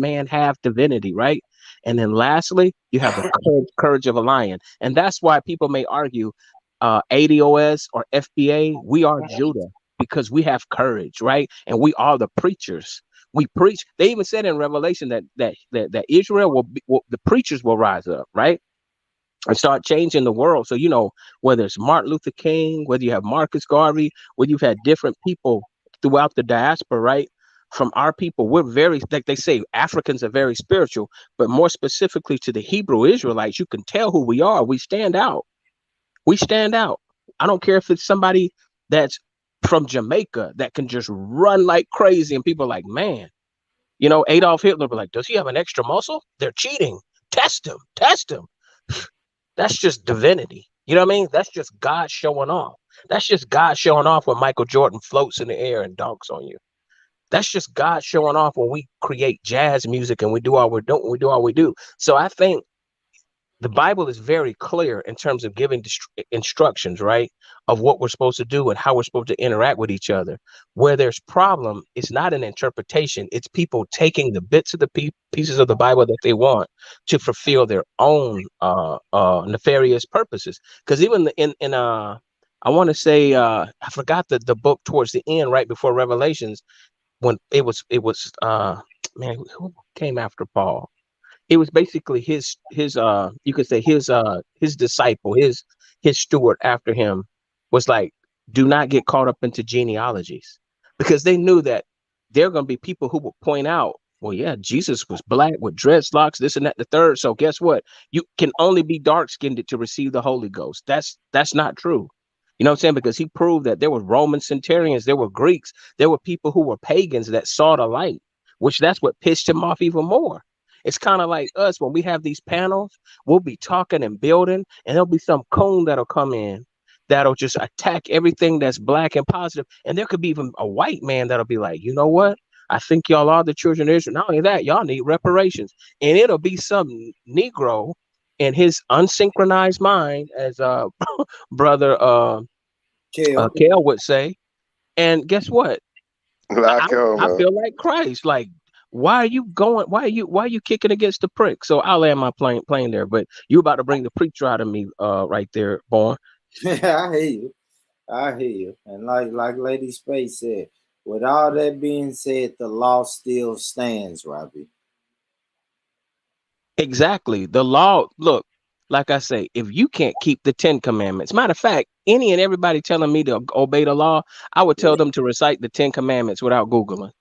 Speaker 1: divinity, right? And then lastly, you have the courage of a lion. And that's why people may argue ADOS or FBA, we are Judah because we have courage, right? And we are the preachers. We preach. They even said in Revelation that Israel the preachers will rise up, right, and start changing the world. So whether it's Martin Luther King, whether you have Marcus Garvey, whether you've had different people throughout the diaspora, right? From our people, we're very, like they say, Africans are very spiritual, but more specifically to the Hebrew Israelites, you can tell who we are. We stand out. We stand out. I don't care if it's somebody that's from Jamaica that can just run like crazy, and people are like, man, Adolf Hitler be like, does he have an extra muscle? They're cheating. Test him. Test him. That's just divinity. You know what I mean? That's just God showing off. That's just God showing off when Michael Jordan floats in the air and dunks on you. That's just God showing off when we create jazz music and we do all we do. So I think the Bible is very clear in terms of giving instructions, right, of what we're supposed to do and how we're supposed to interact with each other. Where there's problem, it's not an interpretation. It's people taking the bits of the pieces of the Bible that they want to fulfill their own nefarious purposes. Because even in I want to say I forgot the book towards the end, right before Revelations, when it was man, who came after Paul? It was basically his you could say his disciple, his steward after him was like, do not get caught up into genealogies, because they knew that there are going to be people who will point out, well, yeah, Jesus was black with dreadlocks, this and that, the third. So guess what? You can only be dark skinned to receive the Holy Ghost. That's not true. You know what I'm saying? Because he proved that there were Roman centurions, there were Greeks, there were people who were pagans that saw the light, which that's what pissed him off even more. It's kind of like us when we have these panels, we'll be talking and building, and there'll be some coon that'll come in that'll just attack everything that's black and positive. And there could be even a white man that'll be like, you know what? I think y'all are the children of Israel. Not only that, y'all need reparations. And it'll be some Negro in his unsynchronized mind, as brother
Speaker 2: Kale.
Speaker 1: Kale would say. And guess what?
Speaker 15: Like
Speaker 1: I
Speaker 15: man.
Speaker 1: feel like Christ. Like, why are you going? Why are you kicking against the prick? So I'll land my plane there. But you about to bring the preacher out of me, right there, born.
Speaker 2: I hear you. I hear you. And like Lady Space said, with all that being said, the law still stands, Robbie.
Speaker 1: Exactly. The law. Look, like I say, if you can't keep the 10 Commandments, matter of fact, any and everybody telling me to obey the law, I would tell them to recite the 10 Commandments without Googling.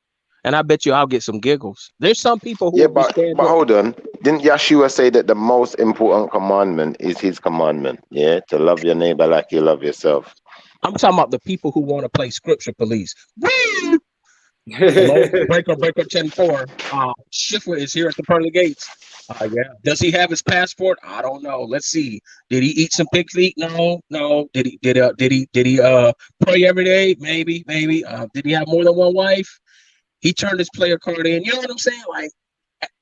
Speaker 1: And I bet you I'll get some giggles. There's some people who
Speaker 15: Yeah,
Speaker 1: will be
Speaker 15: but
Speaker 1: stand
Speaker 15: but
Speaker 1: up.
Speaker 15: hold on. Didn't Yeshua say that the most important commandment is his commandment? Yeah, to love your neighbor like you love yourself.
Speaker 1: I'm talking about the people who want to play scripture police. Hello, breaker 10-4. Schiffer is here at the pearly gates. Yeah. Does he have his passport? I don't know. Let's see. Did he eat some pig feet? No, no. Did he pray every day? Maybe, maybe. Did he have more than one wife? He turned his player card in. You know what I'm saying? Like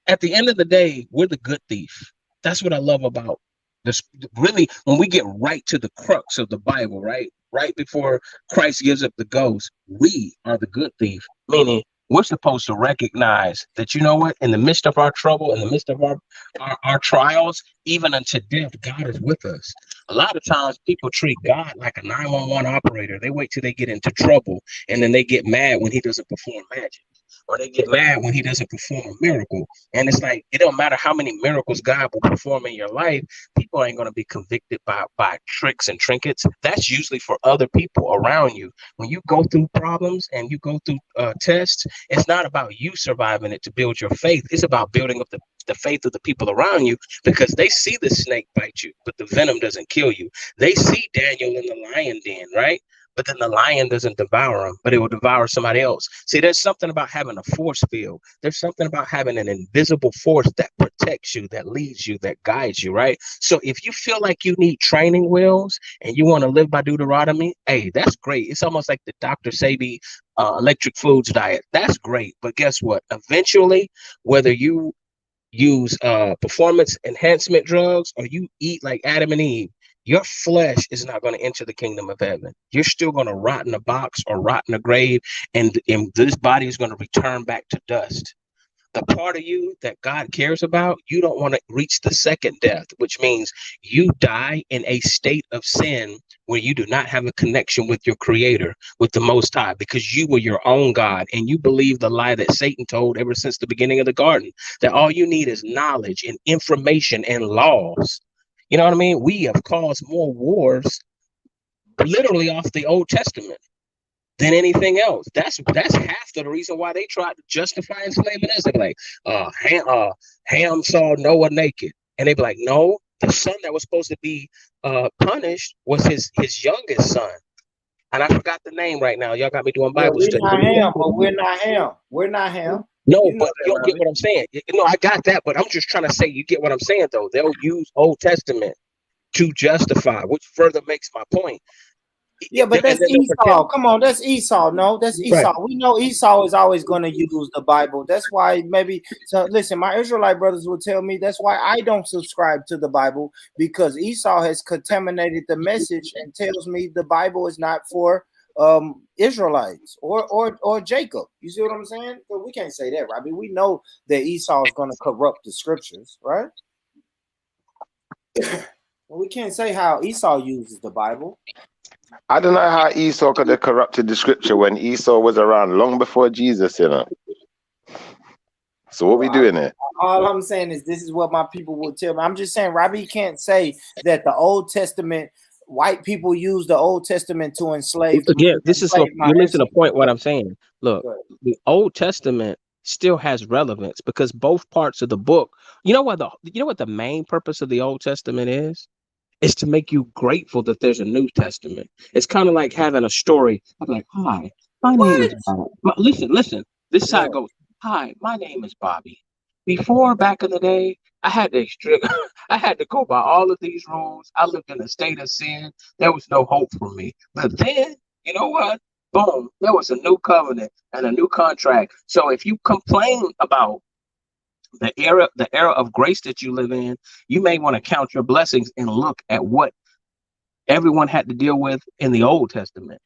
Speaker 1: at the end of the day, we're the good thief. That's what I love about this. Really, when we get right to the crux of the Bible, right? Right before Christ gives up the ghost, we are the good thief. Meaning, we're supposed to recognize that, you know what, in the midst of our trouble, in the midst of our trials, even unto death, God is with us. A lot of times people treat God like a 911 operator. They wait till they get into trouble and then they get mad when he doesn't perform magic, or they get mad when he doesn't perform a miracle. And it's like, it don't matter how many miracles God will perform in your life, people ain't going to be convicted by tricks and trinkets. That's usually for other people around you. When you go through problems and you go through tests, it's not about you surviving it to build your faith. It's about building up the faith of the people around you, because they see the snake bite you, but the venom doesn't kill you. They see Daniel in the lion den, right? But then the lion doesn't devour him, but it will devour somebody else. See, there's something about having a force field. There's something about having an invisible force that protects you, that leads you, that guides you, right? So if you feel like you need training wheels and you want to live by Deuteronomy, hey, that's great. It's almost like the Dr. Sebi electric foods diet. That's great. But guess what? Eventually, whether you use performance enhancement drugs or you eat like Adam and Eve, your flesh is not going to enter the kingdom of heaven. You're still going to rot in a box or rot in a grave, and this body is going to return back to dust. The part of you that God cares about, you don't want to reach the second death, which means you die in a state of sin where you do not have a connection with your creator, with the Most High, because you were your own God and you believe the lie that Satan told ever since the beginning of the garden, that all you need is knowledge and information and laws. You know what I mean? We have caused more wars literally off the Old Testament than anything else. That's half the reason why they tried to justify enslaving us. They be like, Ham saw Noah naked, and they be like, no, the son that was supposed to be punished was his youngest son, and I forgot the name right now. Y'all got me doing
Speaker 3: Yeah,
Speaker 1: Bible
Speaker 3: we're
Speaker 1: study.
Speaker 3: not Ham, but we're not Ham. We're not Ham.
Speaker 1: No,
Speaker 3: You know
Speaker 1: but
Speaker 3: that,
Speaker 1: you don't get
Speaker 3: Robbie.
Speaker 1: what I'm saying. No, I got that, but I'm just trying to say, you get what I'm saying though. They'll use Old Testament to justify, which further makes my point.
Speaker 3: Yeah, but
Speaker 1: And
Speaker 3: that's
Speaker 1: then they'll
Speaker 3: Esau.
Speaker 1: pretend,
Speaker 3: Come on, that's Esau. No, that's
Speaker 1: right?
Speaker 3: Esau. We know Esau is always going to use the Bible. That's why maybe. So listen, my Israelite brothers will tell me that's why I don't subscribe to the Bible, because Esau has contaminated the message and tells me the Bible is not for Israelites or Jacob. You see what I'm saying? But we can't say that, right? I mean, we know that Esau is going to corrupt the scriptures, right? We can't say how Esau uses the Bible.
Speaker 15: I don't know how Esau could have corrupted the scripture when Esau was around long before Jesus, you know. So what we
Speaker 3: Well,
Speaker 15: doing here?
Speaker 3: all I'm saying is this is what my people will tell me. I'm just saying, Robbie can't say that the Old Testament, white people use the Old Testament to
Speaker 1: Again, this is what
Speaker 3: my
Speaker 1: you're missing the
Speaker 3: ancestors.
Speaker 1: point. What I'm saying, look,
Speaker 3: Go ahead.
Speaker 1: the Old Testament still has relevance because both parts of the book. You know what the main purpose of the Old Testament is? It's to make you grateful that there's a New Testament. It's kind of like having a story. I'm like, hi, my name is
Speaker 3: What?
Speaker 1: Bob. But listen. This is how
Speaker 3: Yeah.
Speaker 1: it goes. Hi, my name is Bobby. Before back in the day, I had to I had to go by all of these rules. I lived in a state of sin. There was no hope for me. But then, you know what? Boom, there was a new covenant and a new contract. So if you complain about the era of grace that you live in, you may want to count your blessings and look at what everyone had to deal with in the Old Testament,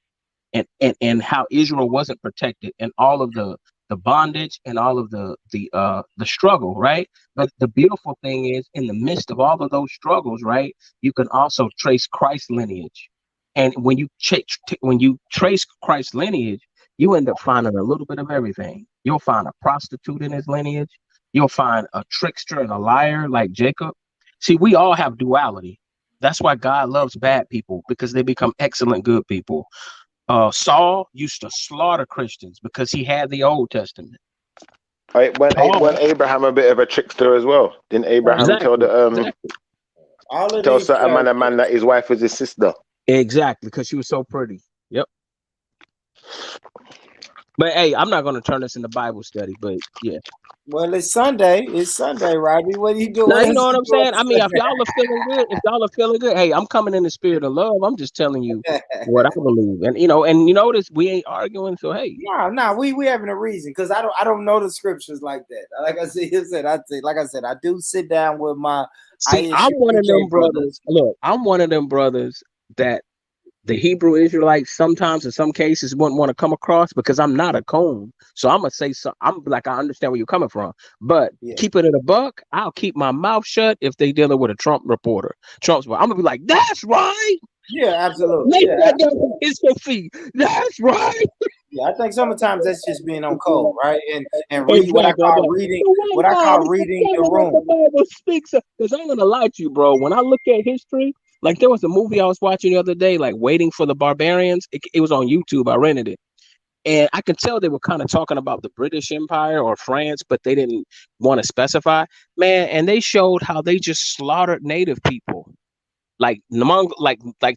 Speaker 1: and how Israel wasn't protected, and all of the bondage and all of the struggle, right? But the beautiful thing is, in the midst of all of those struggles, right, you can also trace Christ's lineage. And when you trace Christ's lineage, you end up finding a little bit of everything. You'll find a prostitute in his lineage. You'll find a trickster and a liar like Jacob. See, we all have duality. That's why God loves bad people, because they become excellent good people. Saul used to slaughter Christians because he had the Old Testament.
Speaker 15: When
Speaker 1: Paul,
Speaker 15: Abraham a bit of a trickster as well? Didn't Abraham tell
Speaker 1: exactly,
Speaker 15: the
Speaker 1: exactly,
Speaker 3: All of
Speaker 15: tell
Speaker 3: these
Speaker 15: certain man
Speaker 3: characters.
Speaker 15: that his wife was his sister?
Speaker 1: exactly, because she was so pretty. Yep. But hey, I'm not gonna turn this into Bible study. But yeah,
Speaker 3: Well, it's Sunday. It's Sunday, Robbie. What are you doing?
Speaker 1: now
Speaker 3: What
Speaker 1: you know
Speaker 3: else
Speaker 1: what
Speaker 3: you
Speaker 1: I'm saying. I mean, if y'all are feeling good, hey, I'm coming in the spirit of love. I'm just telling you what I
Speaker 3: doing?
Speaker 1: believe, and you notice we ain't arguing. So hey,
Speaker 3: No, we having a reason because I don't know the scriptures like that. Like I said, like I said, I do sit down with my
Speaker 1: see, I'm one of them
Speaker 3: ISUPK
Speaker 1: brothers.
Speaker 3: brothers.
Speaker 1: Look, I'm one of them brothers that the Hebrew Israelites sometimes in some cases wouldn't want to come across because I'm not a coon. So I'm gonna say so I'm like I understand where you're coming from. But
Speaker 3: Yeah,
Speaker 1: keep it in a buck, I'll keep my mouth shut if they dealing with a Trump reporter. Trump's I'm gonna be like, that's right.
Speaker 3: yeah, absolutely.
Speaker 1: Make
Speaker 3: Yeah,
Speaker 1: that guy kiss your feet. That's right.
Speaker 3: yeah. I think sometimes that's just being on code, right? And read what I
Speaker 1: Exactly. I'm
Speaker 3: call
Speaker 1: like,
Speaker 3: reading,
Speaker 1: so why
Speaker 3: what I
Speaker 1: God
Speaker 3: call
Speaker 1: is
Speaker 3: reading the
Speaker 1: fulfilling what the
Speaker 3: room.
Speaker 1: Bible speaks of? Because I'm gonna lie to you, bro. When I look at history, like there was a movie I was watching the other day, like Waiting for the Barbarians. It was on YouTube. I rented it. And I could tell they were kind of talking about the British Empire or France, but they didn't want to specify. Man, and they showed how they just slaughtered native people like the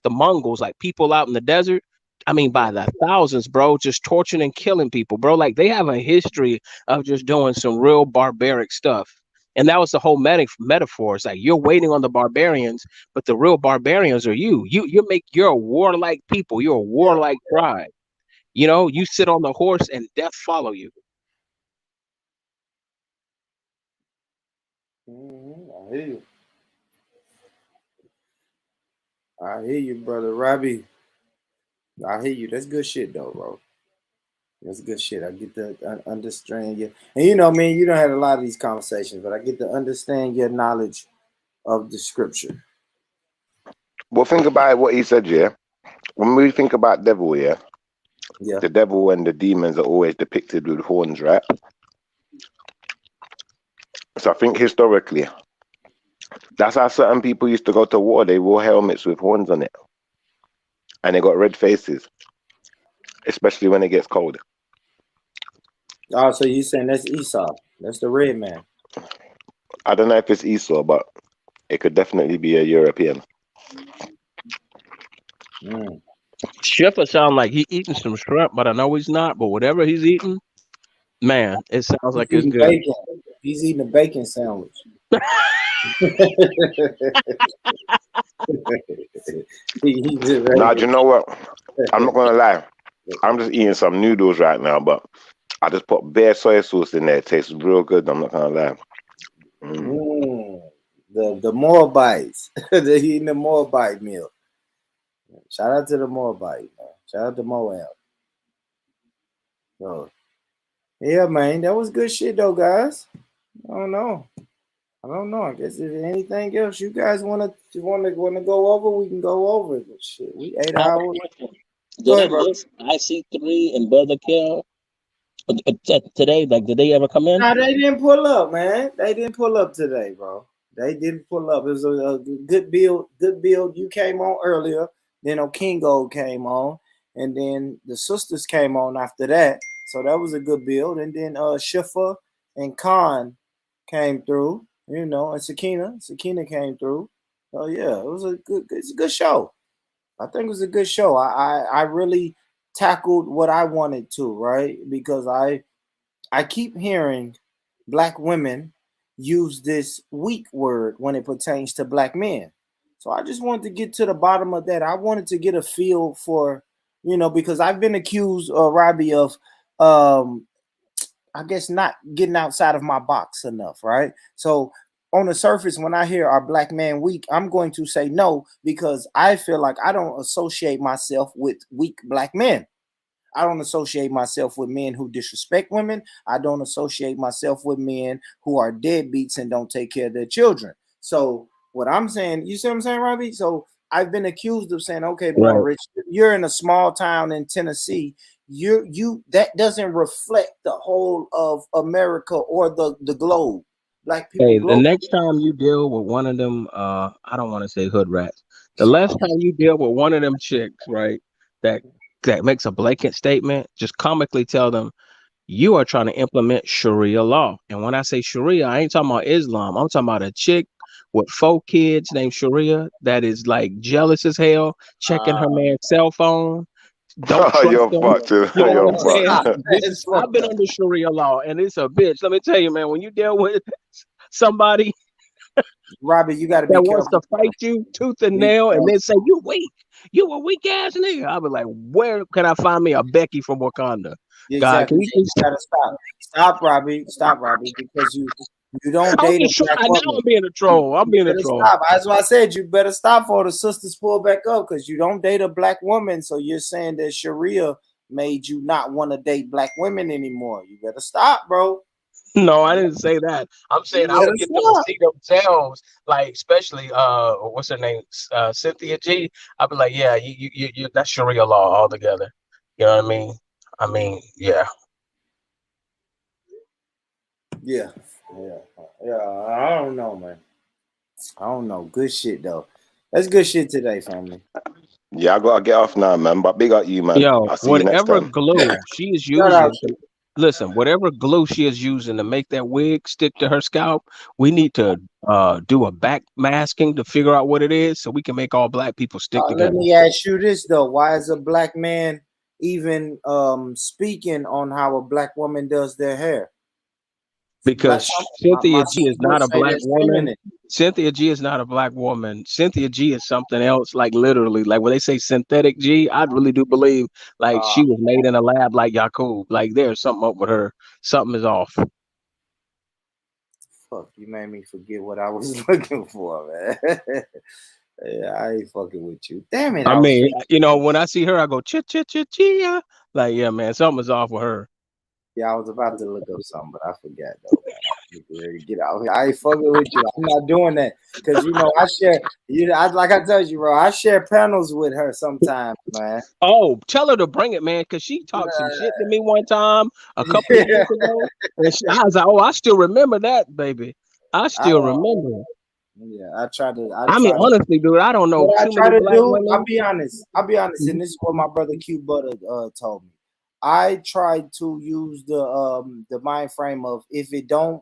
Speaker 1: Mongols, like people out in the desert. I mean,
Speaker 3: Yeah,
Speaker 1: by the thousands, bro, just torturing and killing people, bro. Like they have a history of just doing some real barbaric stuff. And that was the whole metaphor. It's like you're waiting on the barbarians, but the real barbarians are you. You're a warlike people. You're a
Speaker 3: yeah.
Speaker 1: warlike tribe. You know, you sit on the horse and death follow you.
Speaker 3: I hear you. I hear you, brother Robbie. I hear you. That's good shit, though, bro. That's good shit. I get to understand you, and you know, man, you don't have a lot of these conversations, but I get to understand your knowledge of the scripture.
Speaker 15: Well, think about what he said, yeah. When we think about devil, yeah,
Speaker 3: Yeah.
Speaker 15: the devil and the demons are always depicted with horns, right? So I think historically, that's how certain people used to go to war. They wore helmets with horns on it, and they got red faces, especially when it gets cold.
Speaker 3: Oh, so you saying that's Esau? That's the red man.
Speaker 15: I don't know if it's Esau, but it could definitely be a European.
Speaker 3: Mm.
Speaker 1: Schiffer sound like he eating some shrimp, but I know he's not. But whatever he's eating, man, it sounds
Speaker 3: He's
Speaker 1: like it's
Speaker 3: eating
Speaker 1: good.
Speaker 3: bacon. He's eating a bacon sandwich. He's a
Speaker 15: Now, do you know what? I'm not
Speaker 3: regular.
Speaker 15: gonna lie. I'm just eating some noodles right now, but I just put bare soy sauce in there. It tastes real good. I'm not gonna lie. Mm.
Speaker 3: Mm. The Moabites. They're eating the Moabite meal. Shout out to the Moabite, man. Shout out to Moab. So yeah, man, that was good shit though, guys. I don't know. I don't know. I guess if anything else you guys wanna go over, we can go over it. Shit, we eight
Speaker 1: I have a
Speaker 3: hours.
Speaker 1: question.
Speaker 3: Go
Speaker 1: Did
Speaker 3: ahead,
Speaker 1: that
Speaker 3: bro.
Speaker 1: list IC3 and Brother Kill today? Like, did they ever come in?
Speaker 3: No, they didn't pull up, man. They didn't pull up today, bro. They didn't pull up. It was a good build. Good build. You came on earlier. Then Okingo came on, and then the sisters came on after that. So that was a good build. And then Shifa and Khan came through. You know, and Sakina came through. So yeah, it was a good. It's a good show. I think it was a good show. I really tackled what I wanted to, right? Because I keep hearing black women use this weak word when it pertains to black men. So I just wanted to get to the bottom of that. I wanted to get a feel for, because I've been accused, Robbie, of, I guess, not getting outside of my box enough, right? So on the surface, when I hear our black man weak, I'm going to say no because I feel like I don't associate myself with weak black men. I don't associate myself with men who disrespect women. I don't associate myself with men who are deadbeats and don't take care of their children. So what I'm saying, you see what I'm saying, Robbie? So I've been accused of saying, okay, Born
Speaker 1: Right.
Speaker 3: Rich, you're in a small town in Tennessee. You that doesn't reflect the whole of America or the globe. Black people
Speaker 1: Hey, the
Speaker 3: globe.
Speaker 1: next time you deal with one of them, I don't want to say hood rats. The last time you deal with one of them chicks, right, that that makes a blanket statement, just comically tell them you are trying to implement Sharia law. And when I say Sharia, I ain't talking about Islam. I'm talking about a chick with 4 kids named Sharia that is like jealous as hell, checking her man's cell phone. Don't trust
Speaker 15: You're
Speaker 1: them.
Speaker 15: fucked.
Speaker 1: You know what
Speaker 15: You're
Speaker 1: I'm saying?
Speaker 15: fucked.
Speaker 1: This is,
Speaker 3: It's
Speaker 1: I've
Speaker 3: fucked
Speaker 1: been
Speaker 3: up.
Speaker 1: under Sharia law, and it's a bitch. Let me tell you, man. When you deal with somebody
Speaker 3: Robbie, you got to be
Speaker 1: that wants
Speaker 3: careful.
Speaker 1: to fight you tooth and
Speaker 3: Be
Speaker 1: nail, and
Speaker 3: careful.
Speaker 1: then say you weak, you a weak ass nigga, I'll be like, where can I find me a Becky from Wakanda? God, can
Speaker 3: Exactly.
Speaker 1: you
Speaker 3: So
Speaker 1: just?
Speaker 3: you gotta stop. Stop, Robbie. Stop, Robbie, because you don't
Speaker 1: I was
Speaker 3: date a
Speaker 1: just
Speaker 3: black
Speaker 1: trying. Now
Speaker 3: woman.
Speaker 1: I'm being a troll. I'm
Speaker 3: You
Speaker 1: being a
Speaker 3: better
Speaker 1: troll.
Speaker 3: stop. That's why I said you better stop for the sisters pull back up because you don't date a black woman. So you're saying that Sharia made you not want to date black women anymore. You better stop, bro.
Speaker 1: No, I didn't say that. I'm saying
Speaker 3: You
Speaker 1: I
Speaker 3: better
Speaker 1: would get them to
Speaker 3: stop.
Speaker 1: see themselves, like especially what's her name, Cynthia G. I'd be like, yeah, you that's Sharia law altogether. You know what I mean? I mean, yeah.
Speaker 3: Yeah, yeah, yeah. I don't know, man. I don't know. Good shit though. That's good shit today, family.
Speaker 15: Yeah, I gotta get off now, man. But big up you, man.
Speaker 1: Yo,
Speaker 15: I'll see you next
Speaker 1: whatever
Speaker 15: time.
Speaker 1: glue she is
Speaker 3: Shout out
Speaker 1: using, listen, whatever glue she is using to make that wig stick to her scalp, we need to do a back masking to figure out what it is, so we can make all black people stick
Speaker 3: Let
Speaker 1: together.
Speaker 3: me ask you this though: why is a black man even speaking on how a black woman does their hair? Black,
Speaker 1: Because
Speaker 3: my
Speaker 1: Cynthia G is not
Speaker 3: sisters
Speaker 1: a
Speaker 3: say
Speaker 1: black
Speaker 3: that's
Speaker 1: woman.
Speaker 3: feminine.
Speaker 1: Cynthia G is not a black woman. Cynthia G is something else, like literally, like when they say synthetic G, I really do believe like
Speaker 3: Uh,
Speaker 1: she was made in a lab like Yakub. Like there's something up with her. Something is off.
Speaker 3: Fuck, you made me forget what I was looking for, man. Yeah, I ain't fucking with you. Damn it,
Speaker 1: I
Speaker 3: I was
Speaker 1: mean,
Speaker 3: thinking.
Speaker 1: when I see her, I go chia. Like, yeah, man, something's off with her.
Speaker 3: Yeah, I was about to look up something, but I forgot though, man. I'm ready to get out here. I ain't fucking with you. I'm not doing that because I share. Like I told you, bro. I share panels with her sometimes, man.
Speaker 1: Oh, tell her to bring it, man, because she talked some shit to me one time a couple of
Speaker 3: Yeah.
Speaker 1: years ago, and I was like, oh, I still remember that, baby. I
Speaker 3: I
Speaker 1: still remember.
Speaker 3: Yeah, I try to. I
Speaker 1: I mean,
Speaker 3: try to.
Speaker 1: honestly, dude, I don't know
Speaker 3: What I
Speaker 1: too
Speaker 3: try
Speaker 1: many
Speaker 3: to
Speaker 1: black
Speaker 3: do, I'll
Speaker 1: women.
Speaker 3: be honest. I'll be honest, and this is what my brother Q Butter told me. I tried to use the mind frame of if it don't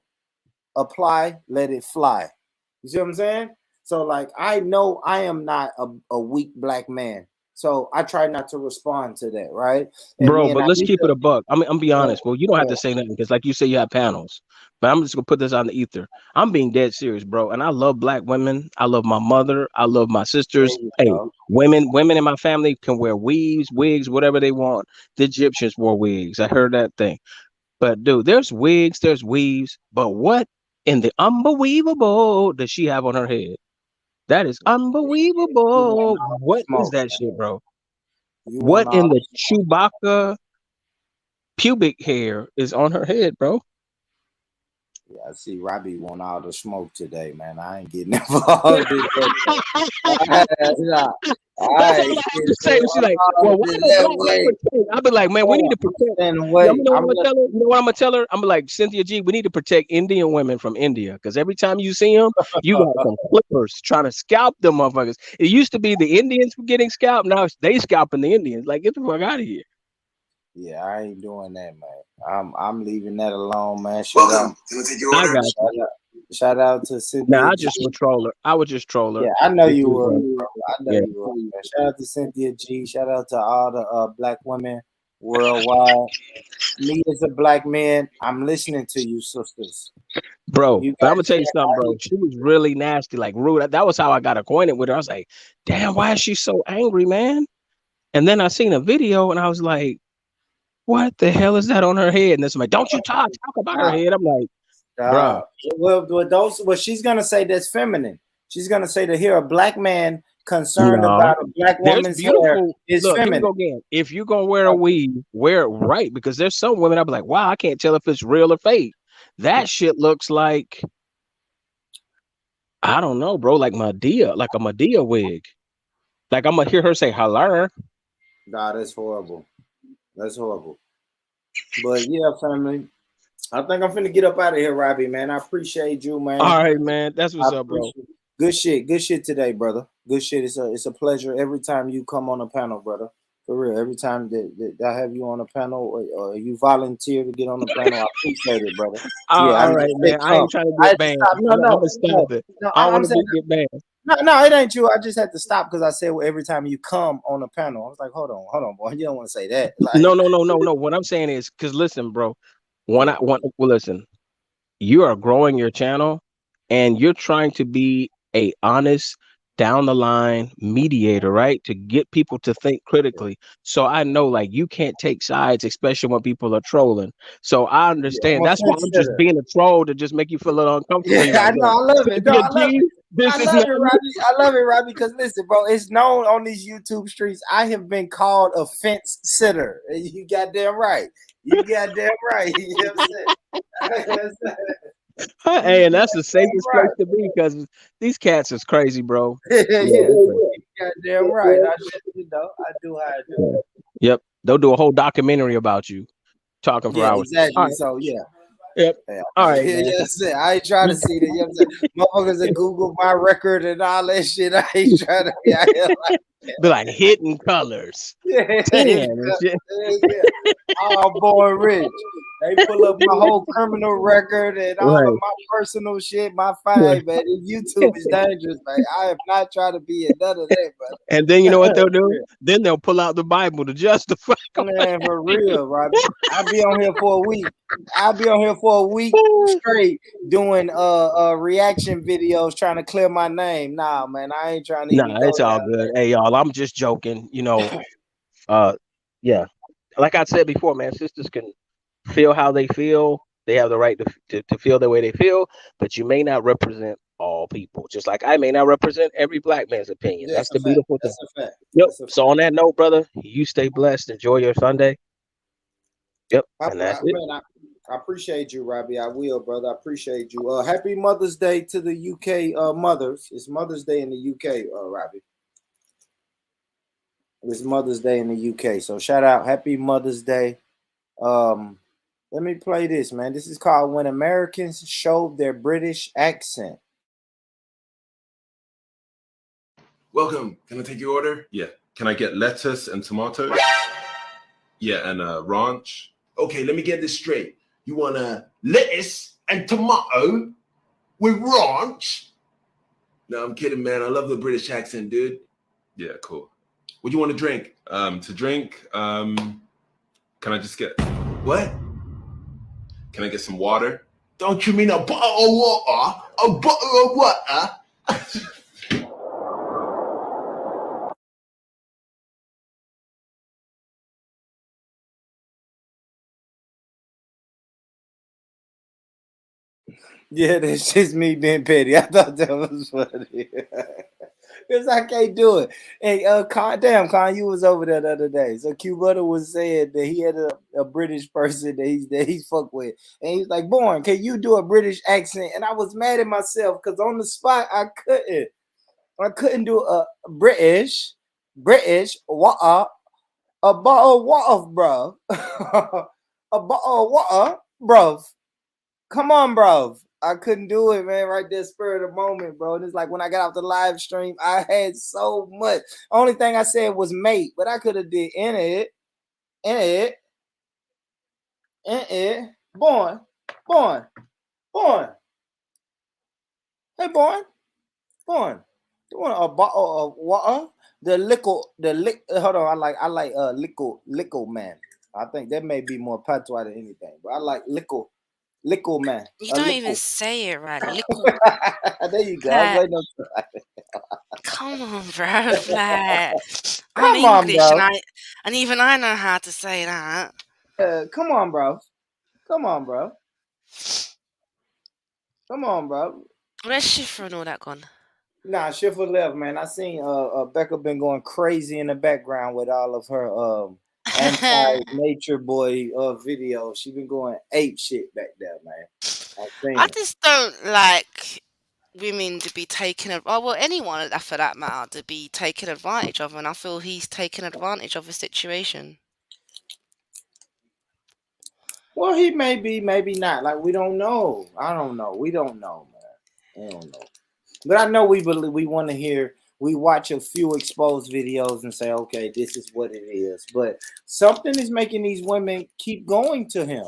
Speaker 3: apply, let it fly. You see what I'm saying? So like I know I am not a weak black man. So I try not to respond to that, right? And
Speaker 1: Bro,
Speaker 3: me and
Speaker 1: but let's keep it
Speaker 3: Aisha,
Speaker 1: a buck. I mean, I'm be
Speaker 3: yeah,
Speaker 1: honest. Well, you don't have
Speaker 3: yeah,
Speaker 1: to say nothing because, like you say, you have panels. But I'm just gonna put this on the ether. I'm being dead serious, bro. And I love black women. I love my mother. I love my
Speaker 3: there
Speaker 1: sisters.
Speaker 3: you
Speaker 1: Hey,
Speaker 3: go.
Speaker 1: women in my family can wear weaves, wigs, whatever they want. The Egyptians wore wigs. I heard that thing. But dude, there's wigs, there's weaves. But what in the unbelievable does she have on her head? That is
Speaker 3: You want
Speaker 1: unbelievable.
Speaker 3: all the
Speaker 1: What is
Speaker 3: smoke,
Speaker 1: that
Speaker 3: man.
Speaker 1: shit, bro?
Speaker 3: You
Speaker 1: What
Speaker 3: want all
Speaker 1: in
Speaker 3: the
Speaker 1: the
Speaker 3: smoke.
Speaker 1: Chewbacca pubic hair is on her head, bro?
Speaker 3: Yeah, I see Robbie want all the smoke today, man. I ain't getting involved in that, man. Nah, I
Speaker 1: That's all
Speaker 3: ain't
Speaker 1: I have
Speaker 3: getting
Speaker 1: to say. She's like, well,
Speaker 3: involved
Speaker 1: why
Speaker 3: in
Speaker 1: don't
Speaker 3: that
Speaker 1: black men
Speaker 3: way.
Speaker 1: protect? I'll be like, man, we need
Speaker 3: Oh,
Speaker 1: to
Speaker 3: I'm
Speaker 1: protect.
Speaker 3: staying
Speaker 1: You
Speaker 3: away.
Speaker 1: know what I'm
Speaker 3: I'm
Speaker 1: gonna
Speaker 3: gonna
Speaker 1: tell her? You know what I'm gonna tell her? I'm like, Cynthia G, we need to protect Indian women from India because every time you see them, you got some clippers trying to scalp them motherfuckers. It used to be the Indians were getting scalped. Now it's they scalping the Indians. Like, get the fuck out of here.
Speaker 3: Yeah, I ain't doing that, man. I'm leaving that alone, man. Shout out,
Speaker 1: I got you.
Speaker 3: shout out to
Speaker 1: Now
Speaker 3: Cynthia
Speaker 1: I
Speaker 3: G.
Speaker 1: just would troll her. I would just troll her
Speaker 3: Yeah, I know
Speaker 1: if
Speaker 3: you
Speaker 1: she was
Speaker 3: would,
Speaker 1: on.
Speaker 3: bro. I know
Speaker 1: Yeah,
Speaker 3: you would. Man. Shout out to Cynthia G. Shout out to all the black women worldwide. Me as a black man, I'm listening to you, sisters.
Speaker 1: bro.
Speaker 3: You
Speaker 1: But I'm gonna
Speaker 3: guys
Speaker 1: tell
Speaker 3: share
Speaker 1: you something, bro. She was really nasty, like rude. That was how I got acquainted with her. I was like, damn, why is she so angry, man? And then I seen a video and I was like, what the hell is that on her head? And it's like, don't you talk about her
Speaker 3: stop,
Speaker 1: head. I'm like, bruh,
Speaker 3: stop. Well, she's gonna say that's feminine. She's gonna say to hear a black man concerned
Speaker 1: no.
Speaker 3: about a black
Speaker 1: There's
Speaker 3: woman's hair
Speaker 1: beautiful.
Speaker 3: is
Speaker 1: Look, here we
Speaker 3: feminine.
Speaker 1: go again. If you're gonna wear a weave, wear it right because there's some women I'll be like, wow, I can't tell if it's real or fake. That shit looks like I don't know, bro, like Medea, like a Medea wig. Like I'm gonna hear her say hello.
Speaker 3: Nah, that's horrible. That's horrible. But yeah, family. I think I'm finna get up out of here, Robbie, man. I appreciate you, man.
Speaker 1: All right, man. That's
Speaker 3: I
Speaker 1: what's up, bro.
Speaker 3: appreciate good shit today, brother. Good shit. It's a pleasure every time you come on a panel, brother. For real. Every time that I have you on a panel or you volunteer to get on the panel, I appreciate it, brother. Yeah, I
Speaker 1: All
Speaker 3: mean
Speaker 1: right,
Speaker 3: they
Speaker 1: man. I
Speaker 3: come.
Speaker 1: ain't trying to
Speaker 3: I
Speaker 1: get
Speaker 3: had to
Speaker 1: banned.
Speaker 3: stop. No,
Speaker 1: I'm
Speaker 3: no,
Speaker 1: gonna stop
Speaker 3: no,
Speaker 1: it.
Speaker 3: no.
Speaker 1: I don't
Speaker 3: I'm
Speaker 1: want to
Speaker 3: saying
Speaker 1: get banned.
Speaker 3: No, it ain't true. I just had to stop because I said well, every time you come on a panel, I was like, hold on, boy, you don't want to say that. Like,
Speaker 1: No. What I'm saying is, because listen, bro, well, listen, you are growing your channel and you're trying to be a honest down the line mediator, right? To get people to think critically. So I know like you can't take sides, especially when people are trolling. So I
Speaker 3: I'm
Speaker 1: understand.
Speaker 3: a
Speaker 1: That's why
Speaker 3: fence
Speaker 1: I'm just
Speaker 3: sitter.
Speaker 1: being a troll to just make you feel a little uncomfortable. You're
Speaker 3: Yeah, I
Speaker 1: like,
Speaker 3: know.
Speaker 1: yo,
Speaker 3: I love
Speaker 1: to
Speaker 3: it. No,
Speaker 1: be a
Speaker 3: I love
Speaker 1: G,
Speaker 3: it.
Speaker 1: this
Speaker 3: I
Speaker 1: is
Speaker 3: love
Speaker 1: not
Speaker 3: it,
Speaker 1: me.
Speaker 3: Robbie. I love it, Robbie, because listen, bro, it's known on these YouTube streets. I have been called a fence sitter. You goddamn right. You goddamn right. You know what I'm saying?
Speaker 1: Hey,
Speaker 3: You
Speaker 1: and that's the
Speaker 3: goddamn
Speaker 1: safest place
Speaker 3: right.
Speaker 1: to be because these cats is crazy, bro.
Speaker 3: Yeah,
Speaker 1: Yeah,
Speaker 3: yeah.
Speaker 1: they're crazy.
Speaker 3: You goddamn right. I do how I do.
Speaker 1: Yep. They'll do a whole documentary about you talking for
Speaker 3: Yeah,
Speaker 1: hours. All
Speaker 3: exactly.
Speaker 1: right.
Speaker 3: So yeah.
Speaker 1: Yep.
Speaker 3: Yeah,
Speaker 1: All right,
Speaker 3: yeah,
Speaker 1: man.
Speaker 3: that's it. I ain't trying to see that. You know what I'm saying? Motherfuckers that Google my record and all that shit. I ain't trying to be out here like
Speaker 1: Be like hidden colors.
Speaker 3: yeah,
Speaker 1: 10
Speaker 3: yeah,
Speaker 1: and shit.
Speaker 3: yeah. All born rich. They pull up my whole criminal record and all of
Speaker 1: Right.
Speaker 3: my personal shit. My
Speaker 1: Right.
Speaker 3: fine, man. YouTube is dangerous, man. I am not trying to be in none of that,
Speaker 1: And then you know what they'll do?
Speaker 3: brother.
Speaker 1: Then they'll pull out the Bible to justify.
Speaker 3: Man, for real, Robbie. I'll be on here for a week. I'll be on here for a week straight doing reaction videos trying to clear my name. Nah, man, I ain't trying to even
Speaker 1: Nah,
Speaker 3: go
Speaker 1: it's all
Speaker 3: down
Speaker 1: good. Hey, y'all, I'm just joking. Uh, yeah. Like I said before, man, sisters can feel how they feel. They have the right to feel the way they feel, but you may not represent all people. Just like I may not represent every black man's opinion.
Speaker 3: there.
Speaker 1: That's
Speaker 3: That's a
Speaker 1: the
Speaker 3: fact.
Speaker 1: beautiful thing.
Speaker 3: That's a fact.
Speaker 1: Yep.
Speaker 3: That's a
Speaker 1: So
Speaker 3: fact.
Speaker 1: on that note, brother, you stay blessed. Enjoy your Sunday. Yep. And that's it.
Speaker 3: Man, I appreciate you, Robbie. I will, brother. I appreciate you. Happy Mother's Day to the UK mothers. It's Mother's Day in the UK, Robbie. It's Mother's Day in the UK. So shout out, Happy Mother's Day. Um, Let me play this, man. This is called When Americans Show Their British Accent.
Speaker 4: Welcome. Can I take your order? Yeah. Can I get lettuce and tomatoes? Yeah, and ranch. Okay, let me get this straight. You want a lettuce and tomato with ranch? No, I'm kidding, man. I love the British accent, dude. Yeah, cool. What do you want to drink? To drink, can I just get what? Can I get some water? Don't you mean a bottle of water? A bottle of water?
Speaker 3: Yeah, that's just me being petty. I thought that was funny. Because I can't do it. Hey, Con, you was over there the other day. So Q Butter was saying that he had a British person that he's fucked with. And he's like, Born, can you do a British accent? And I was mad at myself because on the spot I couldn't. I couldn't do a British water, a bottle of water, bro. A bottle of water, bro. Come on, bro. I couldn't do it, man. Right there, spur of the moment, bro. And it's like when I got off the live stream, I had so much. Only thing I said was mate, but I could have did in it, born, born, born. Hey, born, born. You want a bottle of water? The lick. Hold on, I like liquor man. I think that may be more patois than anything, but I like liquor man.
Speaker 22: You
Speaker 3: A
Speaker 22: don't even
Speaker 3: liquor.
Speaker 22: say it right. Little
Speaker 3: There you go. I was
Speaker 22: like,
Speaker 3: waiting on.
Speaker 22: come on, bro. Like, I'm
Speaker 3: Come on,
Speaker 22: English,
Speaker 3: bro.
Speaker 22: and even I know how to say that.
Speaker 3: Come on, bro. Come on, bro. Come on, bro.
Speaker 22: Where's Shifra and all that gone?
Speaker 3: Nah, Schiffer left, man. I seen Becca been going crazy in the background with all of her anti-nature boy videos. She been going ape shit back there, man. I
Speaker 22: I
Speaker 3: seen it.
Speaker 22: just don't like women to be taken well, anyone for that matter to be taken advantage of, and I feel he's taken advantage of the situation.
Speaker 3: Well, he may be, maybe not. Like we don't know. I don't know. We don't know, man. We don't know. But I know we want to hear. We watch a few exposed videos and say, okay, this is what it is. But something is making these women keep going to him.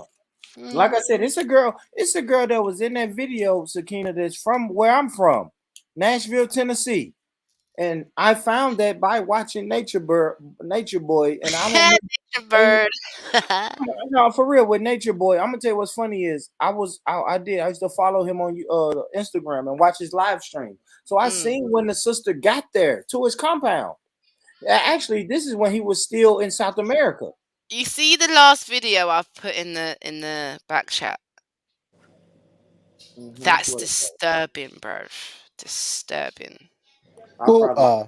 Speaker 3: Like I said, it's a girl. It's a girl that was in that video, Sakina. That's from where I'm from. Nashville, Tennessee. And I found that by watching Nature Boy, and I don't know.
Speaker 22: Nature Bird.
Speaker 3: No, for real with Nature Boy. I'm gonna tell you what's funny is I used to follow him on Instagram and watch his live stream. So I seen when the sister got there to his compound. Actually, this is when he was still in South America.
Speaker 22: You see the last video I've put in the back chat? That's disturbing, bro. Disturbing.
Speaker 17: Water.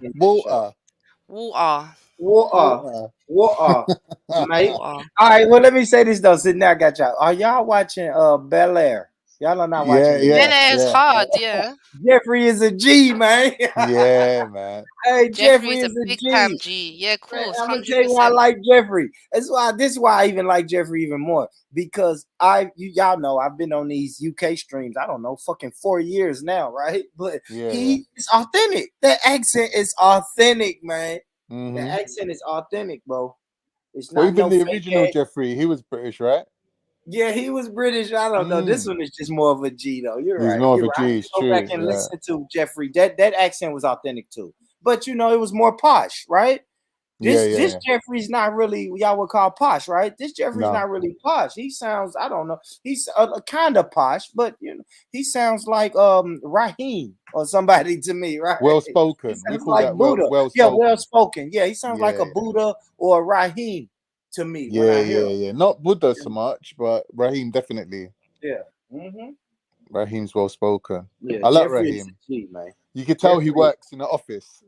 Speaker 3: Mate. All right, well, let me say this though. Sitting there, I got y'all. Are y'all watching Bel Air? Y'all are not watching it.
Speaker 22: Bel Air is hard, yeah.
Speaker 3: Jeffrey is a G, man.
Speaker 17: Yeah, man.
Speaker 3: Hey, Jeffrey
Speaker 22: Jeffrey's a
Speaker 3: is a
Speaker 22: big
Speaker 3: G.
Speaker 22: time G. Yeah, of course,
Speaker 3: I'm gonna tell you why I
Speaker 22: 100%.
Speaker 3: like Jeffrey. This is why I even like Jeffrey even more, because y'all know I've been on these UK streams. I don't know, fucking 4 years now, right? But he is authentic. That accent is authentic, man. The accent is authentic, bro. It's
Speaker 17: Well,
Speaker 3: not
Speaker 17: even
Speaker 3: no
Speaker 17: the
Speaker 3: fake
Speaker 17: original
Speaker 3: ass.
Speaker 17: Jeffrey, he was British, right?
Speaker 3: Yeah, he was British. I don't know. This one is just more of a G, though. You're
Speaker 17: He's
Speaker 3: right.
Speaker 17: more of
Speaker 3: You're
Speaker 17: a
Speaker 3: right. I
Speaker 17: G.
Speaker 3: need
Speaker 17: It's
Speaker 3: to go back
Speaker 17: true.
Speaker 3: and
Speaker 17: Yeah.
Speaker 3: listen to Jeffrey. That accent was authentic too. But it was more posh, right? This Jeffrey's not really y'all would call posh, right? This Jeffrey's not really posh. He sounds, I don't know. He's kind of posh, but he sounds like Raheem or somebody to me, right?
Speaker 17: Well
Speaker 3: He
Speaker 17: spoken. We
Speaker 3: sounds
Speaker 17: call
Speaker 3: like
Speaker 17: that
Speaker 3: Buddha.
Speaker 17: well
Speaker 3: Yeah,
Speaker 17: spoken.
Speaker 3: well spoken. Yeah, he sounds like a
Speaker 17: Yeah.
Speaker 3: Buddha or a Raheem to me when I hear him.
Speaker 17: Yeah. Not Buddha so much, but Raheem definitely.
Speaker 3: Yeah. Mm-hmm.
Speaker 17: Raheem's well spoken.
Speaker 3: Yeah,
Speaker 17: I like
Speaker 3: Jeffrey is
Speaker 17: Raheem.
Speaker 3: a G, man.
Speaker 17: You can tell he works in the office.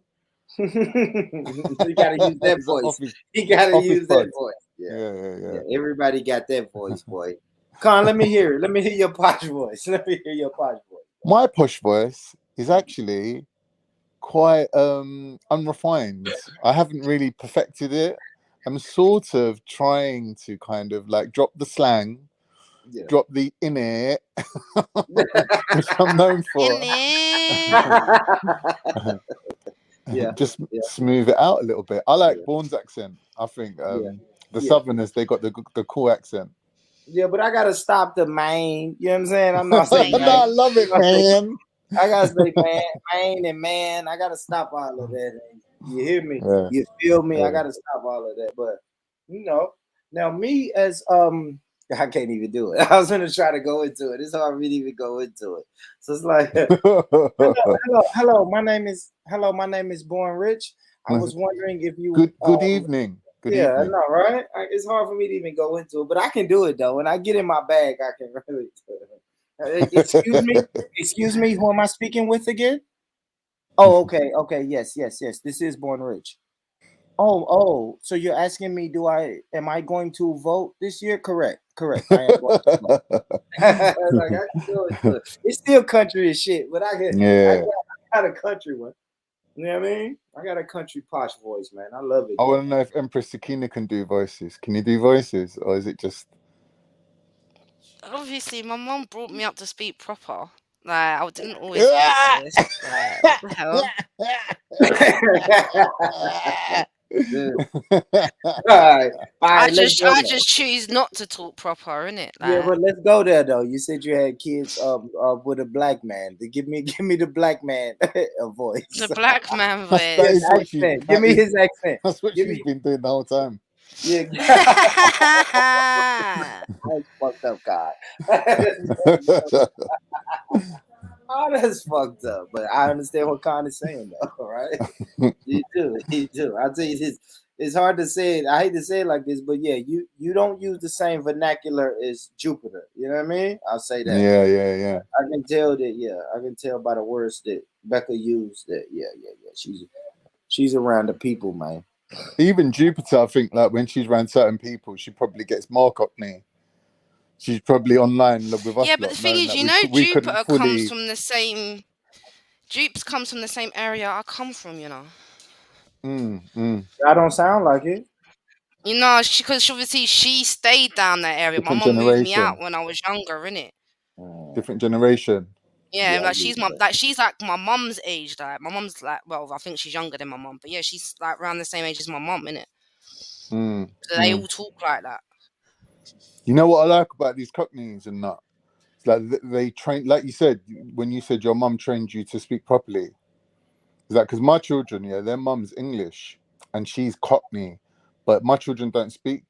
Speaker 3: You gotta use that
Speaker 17: He's an
Speaker 3: voice.
Speaker 17: office.
Speaker 3: You gotta
Speaker 17: Office
Speaker 3: use
Speaker 17: bud.
Speaker 3: that voice. Yeah.
Speaker 17: Yeah.
Speaker 3: Everybody got that voice, boy. Con, let me hear it. Let me hear your posh voice. Let me hear your posh voice.
Speaker 17: My posh voice is actually quite unrefined. I haven't really perfected it. I'm sort of trying to kind of like drop the slang, drop the in it, which I'm known for. Just smooth it out a little bit. I like Bourne's accent. I think the Southerners, they got the cool accent.
Speaker 3: Yeah, but I gotta stop the main. You know what I'm saying? I'm not saying
Speaker 17: No, I love it, man.
Speaker 3: I gotta say man and man. I gotta stop all of that. You hear me?
Speaker 17: Yeah.
Speaker 3: You feel me?
Speaker 17: Yeah.
Speaker 3: I gotta stop all of that. But now me as I can't even do it. I was gonna try to go into it. It's hard for me to even go into it. So it's like hello. My name is Born Rich. I was wondering if you
Speaker 17: good evening. Good
Speaker 3: I
Speaker 17: evening.
Speaker 3: know, right? It's hard for me to even go into it, but I can do it though. When I get in my bag, I can really Excuse me, who am I speaking with again? Oh, okay, yes. This is Born Rich. Oh, so you're asking me, am I going to vote this year? Correct. I am going to vote. Like, I can do it. It's still country as shit, but I got a country one. You know what I mean? I got a country posh voice, man. I love it.
Speaker 17: I want to know if Empress Sakina can do voices. Can you do voices, or is it just?
Speaker 22: Obviously, my mom brought me up to speak proper. Like, I didn't always speak like this. Like, what the hell?
Speaker 3: All right,
Speaker 22: I just choose not to talk proper, innit? Like,
Speaker 3: yeah, but let's go there though. You said you had kids with a black man. Give me the black man voice.
Speaker 22: The black man voice.
Speaker 17: That is what
Speaker 3: Give me his accent.
Speaker 17: That's what she's been doing the whole time.
Speaker 3: Yeah. That's fucked up, God. Oh, that's fucked up. But I understand what Con is saying, though, right? You do. I'll tell you this. It's hard to say it. I hate to say it like this, but yeah, you don't use the same vernacular as Jupiter. You know what I mean? I'll say that.
Speaker 17: Yeah.
Speaker 3: I can tell that. Yeah, I can tell by the words that Becca used. That yeah. She's around the people, man.
Speaker 17: Even Jupiter, I think, like when she's around certain people, she probably gets more Cockney. She's probably online with us.
Speaker 22: Yeah, but the thing is, Jupiter comes from the same. Jupes comes from the same area I come from.
Speaker 3: I don't sound like it.
Speaker 22: Because obviously she stayed down that area.
Speaker 17: Different
Speaker 22: My mom moved me
Speaker 17: generation.
Speaker 22: out when I was younger, innit?
Speaker 17: Different generation.
Speaker 22: Yeah, like she's like my mum's age. Like my mum's like, well, I think she's younger than my mum, but yeah, she's like around the same age as my mum, innit? So they all talk like that.
Speaker 17: You know what I like about these Cockneys and that? It's like they train, like you said, when you said your mum trained you to speak properly, is that because my children, yeah, their mum's English and she's Cockney, but my children don't speak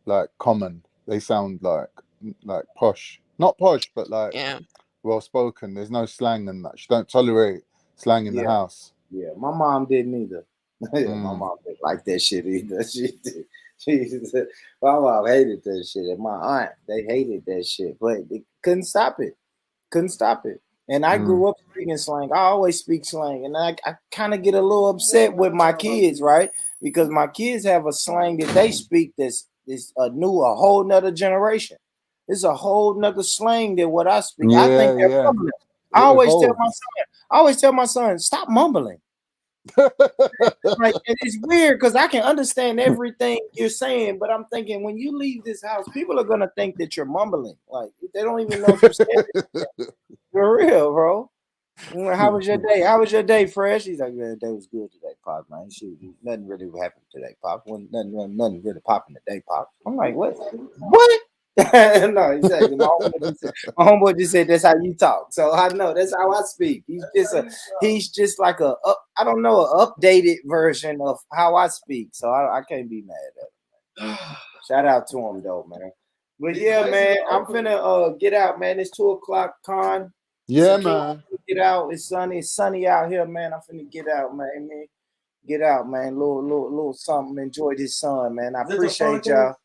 Speaker 17: like common. They sound like posh, not posh, but like
Speaker 22: Yeah.
Speaker 17: well spoken. There's no slang and that. She don't tolerate slang in the
Speaker 3: Yeah,
Speaker 17: house.
Speaker 3: yeah. My mom didn't either. Yeah, my
Speaker 17: Mm.
Speaker 3: mom didn't like that shit either. She did. My mom hated that shit, and my aunt they hated that shit, but they couldn't stop it. Couldn't stop it. And I
Speaker 17: Mm.
Speaker 3: grew up speaking slang. I always speak slang, and I kind of get a little upset with my kids, right? Because my kids have a slang that they speak that's a whole nother generation. It's a whole nother slang than what I speak. I think
Speaker 17: Yeah,
Speaker 3: they're
Speaker 17: yeah.
Speaker 3: mumbling.
Speaker 17: It evolves.
Speaker 3: I always tell my son, stop mumbling. Like, and it's weird because I can understand everything you're saying, but I'm thinking when you leave this house, people are gonna think that you're mumbling. Like they don't even know if you said it. For real, bro. How was your day? How was your day, Fresh? He's like, man, the day was good today, Pop, man. Shoot, nothing really happened today, Pop. Nothing really popping today, Pop. I'm like, what? What? No, exactly. My homeboy just said that's how you talk. So I know that's how I speak. He's just like I don't know, an updated version of how I speak. So I can't be mad at him. Shout out to him though, man. But yeah, man, I'm finna get out, man. It's 2 o'clock, Con.
Speaker 17: Yeah, man.
Speaker 3: Get out. It's sunny out here, man. I'm finna get out, man. Get out, man. Little something. Enjoy this sun, man. I appreciate y'all.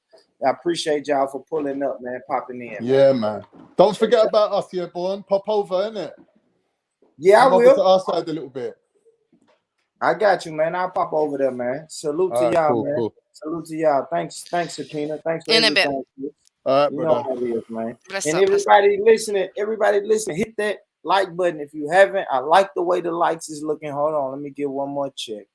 Speaker 3: I appreciate y'all for pulling up, man. Popping in,
Speaker 17: Yeah,
Speaker 3: man.
Speaker 17: man. Don't forget about us here, Born. Pop over, innit?
Speaker 3: Yeah,
Speaker 17: Come
Speaker 3: I
Speaker 17: over to
Speaker 3: will.
Speaker 17: our side a little bit.
Speaker 3: I got you, man. I'll pop over there, man. Salute to
Speaker 17: All right,
Speaker 3: y'all,
Speaker 17: cool,
Speaker 3: man.
Speaker 17: cool.
Speaker 3: Salute to y'all. Thanks, Sakina. Thanks for
Speaker 22: In a bit.
Speaker 3: everything.
Speaker 17: All right,
Speaker 3: You know
Speaker 17: brother.
Speaker 3: how it is, man.
Speaker 22: Bless
Speaker 3: And
Speaker 22: up, bless up.
Speaker 3: everybody listen, hit that like button if you haven't. I like the way the likes is looking. Hold on, let me get one more check.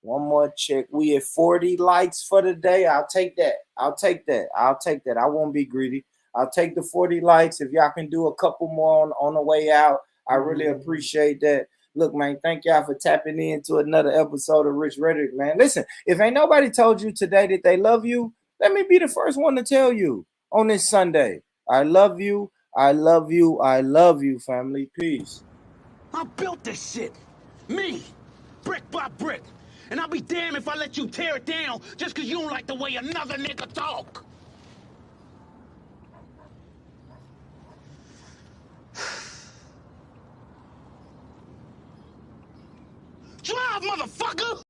Speaker 3: One more check. We at 40 likes for the day. I'll take that. I'll take that. I won't be greedy. I'll take the 40 likes. If y'all can do a couple more on the way out, I really appreciate that. Look, man, thank y'all for tapping into another episode of Rich Rhetoric, man. Listen, if ain't nobody told you today that they love you, let me be the first one to tell you on this Sunday. I love you. I love you. I love you, family. Peace.
Speaker 5: I built this shit. Me. Brick by brick. And I'll be damned if I let you tear it down just because you don't like the way another nigga talk. Drive, motherfucker!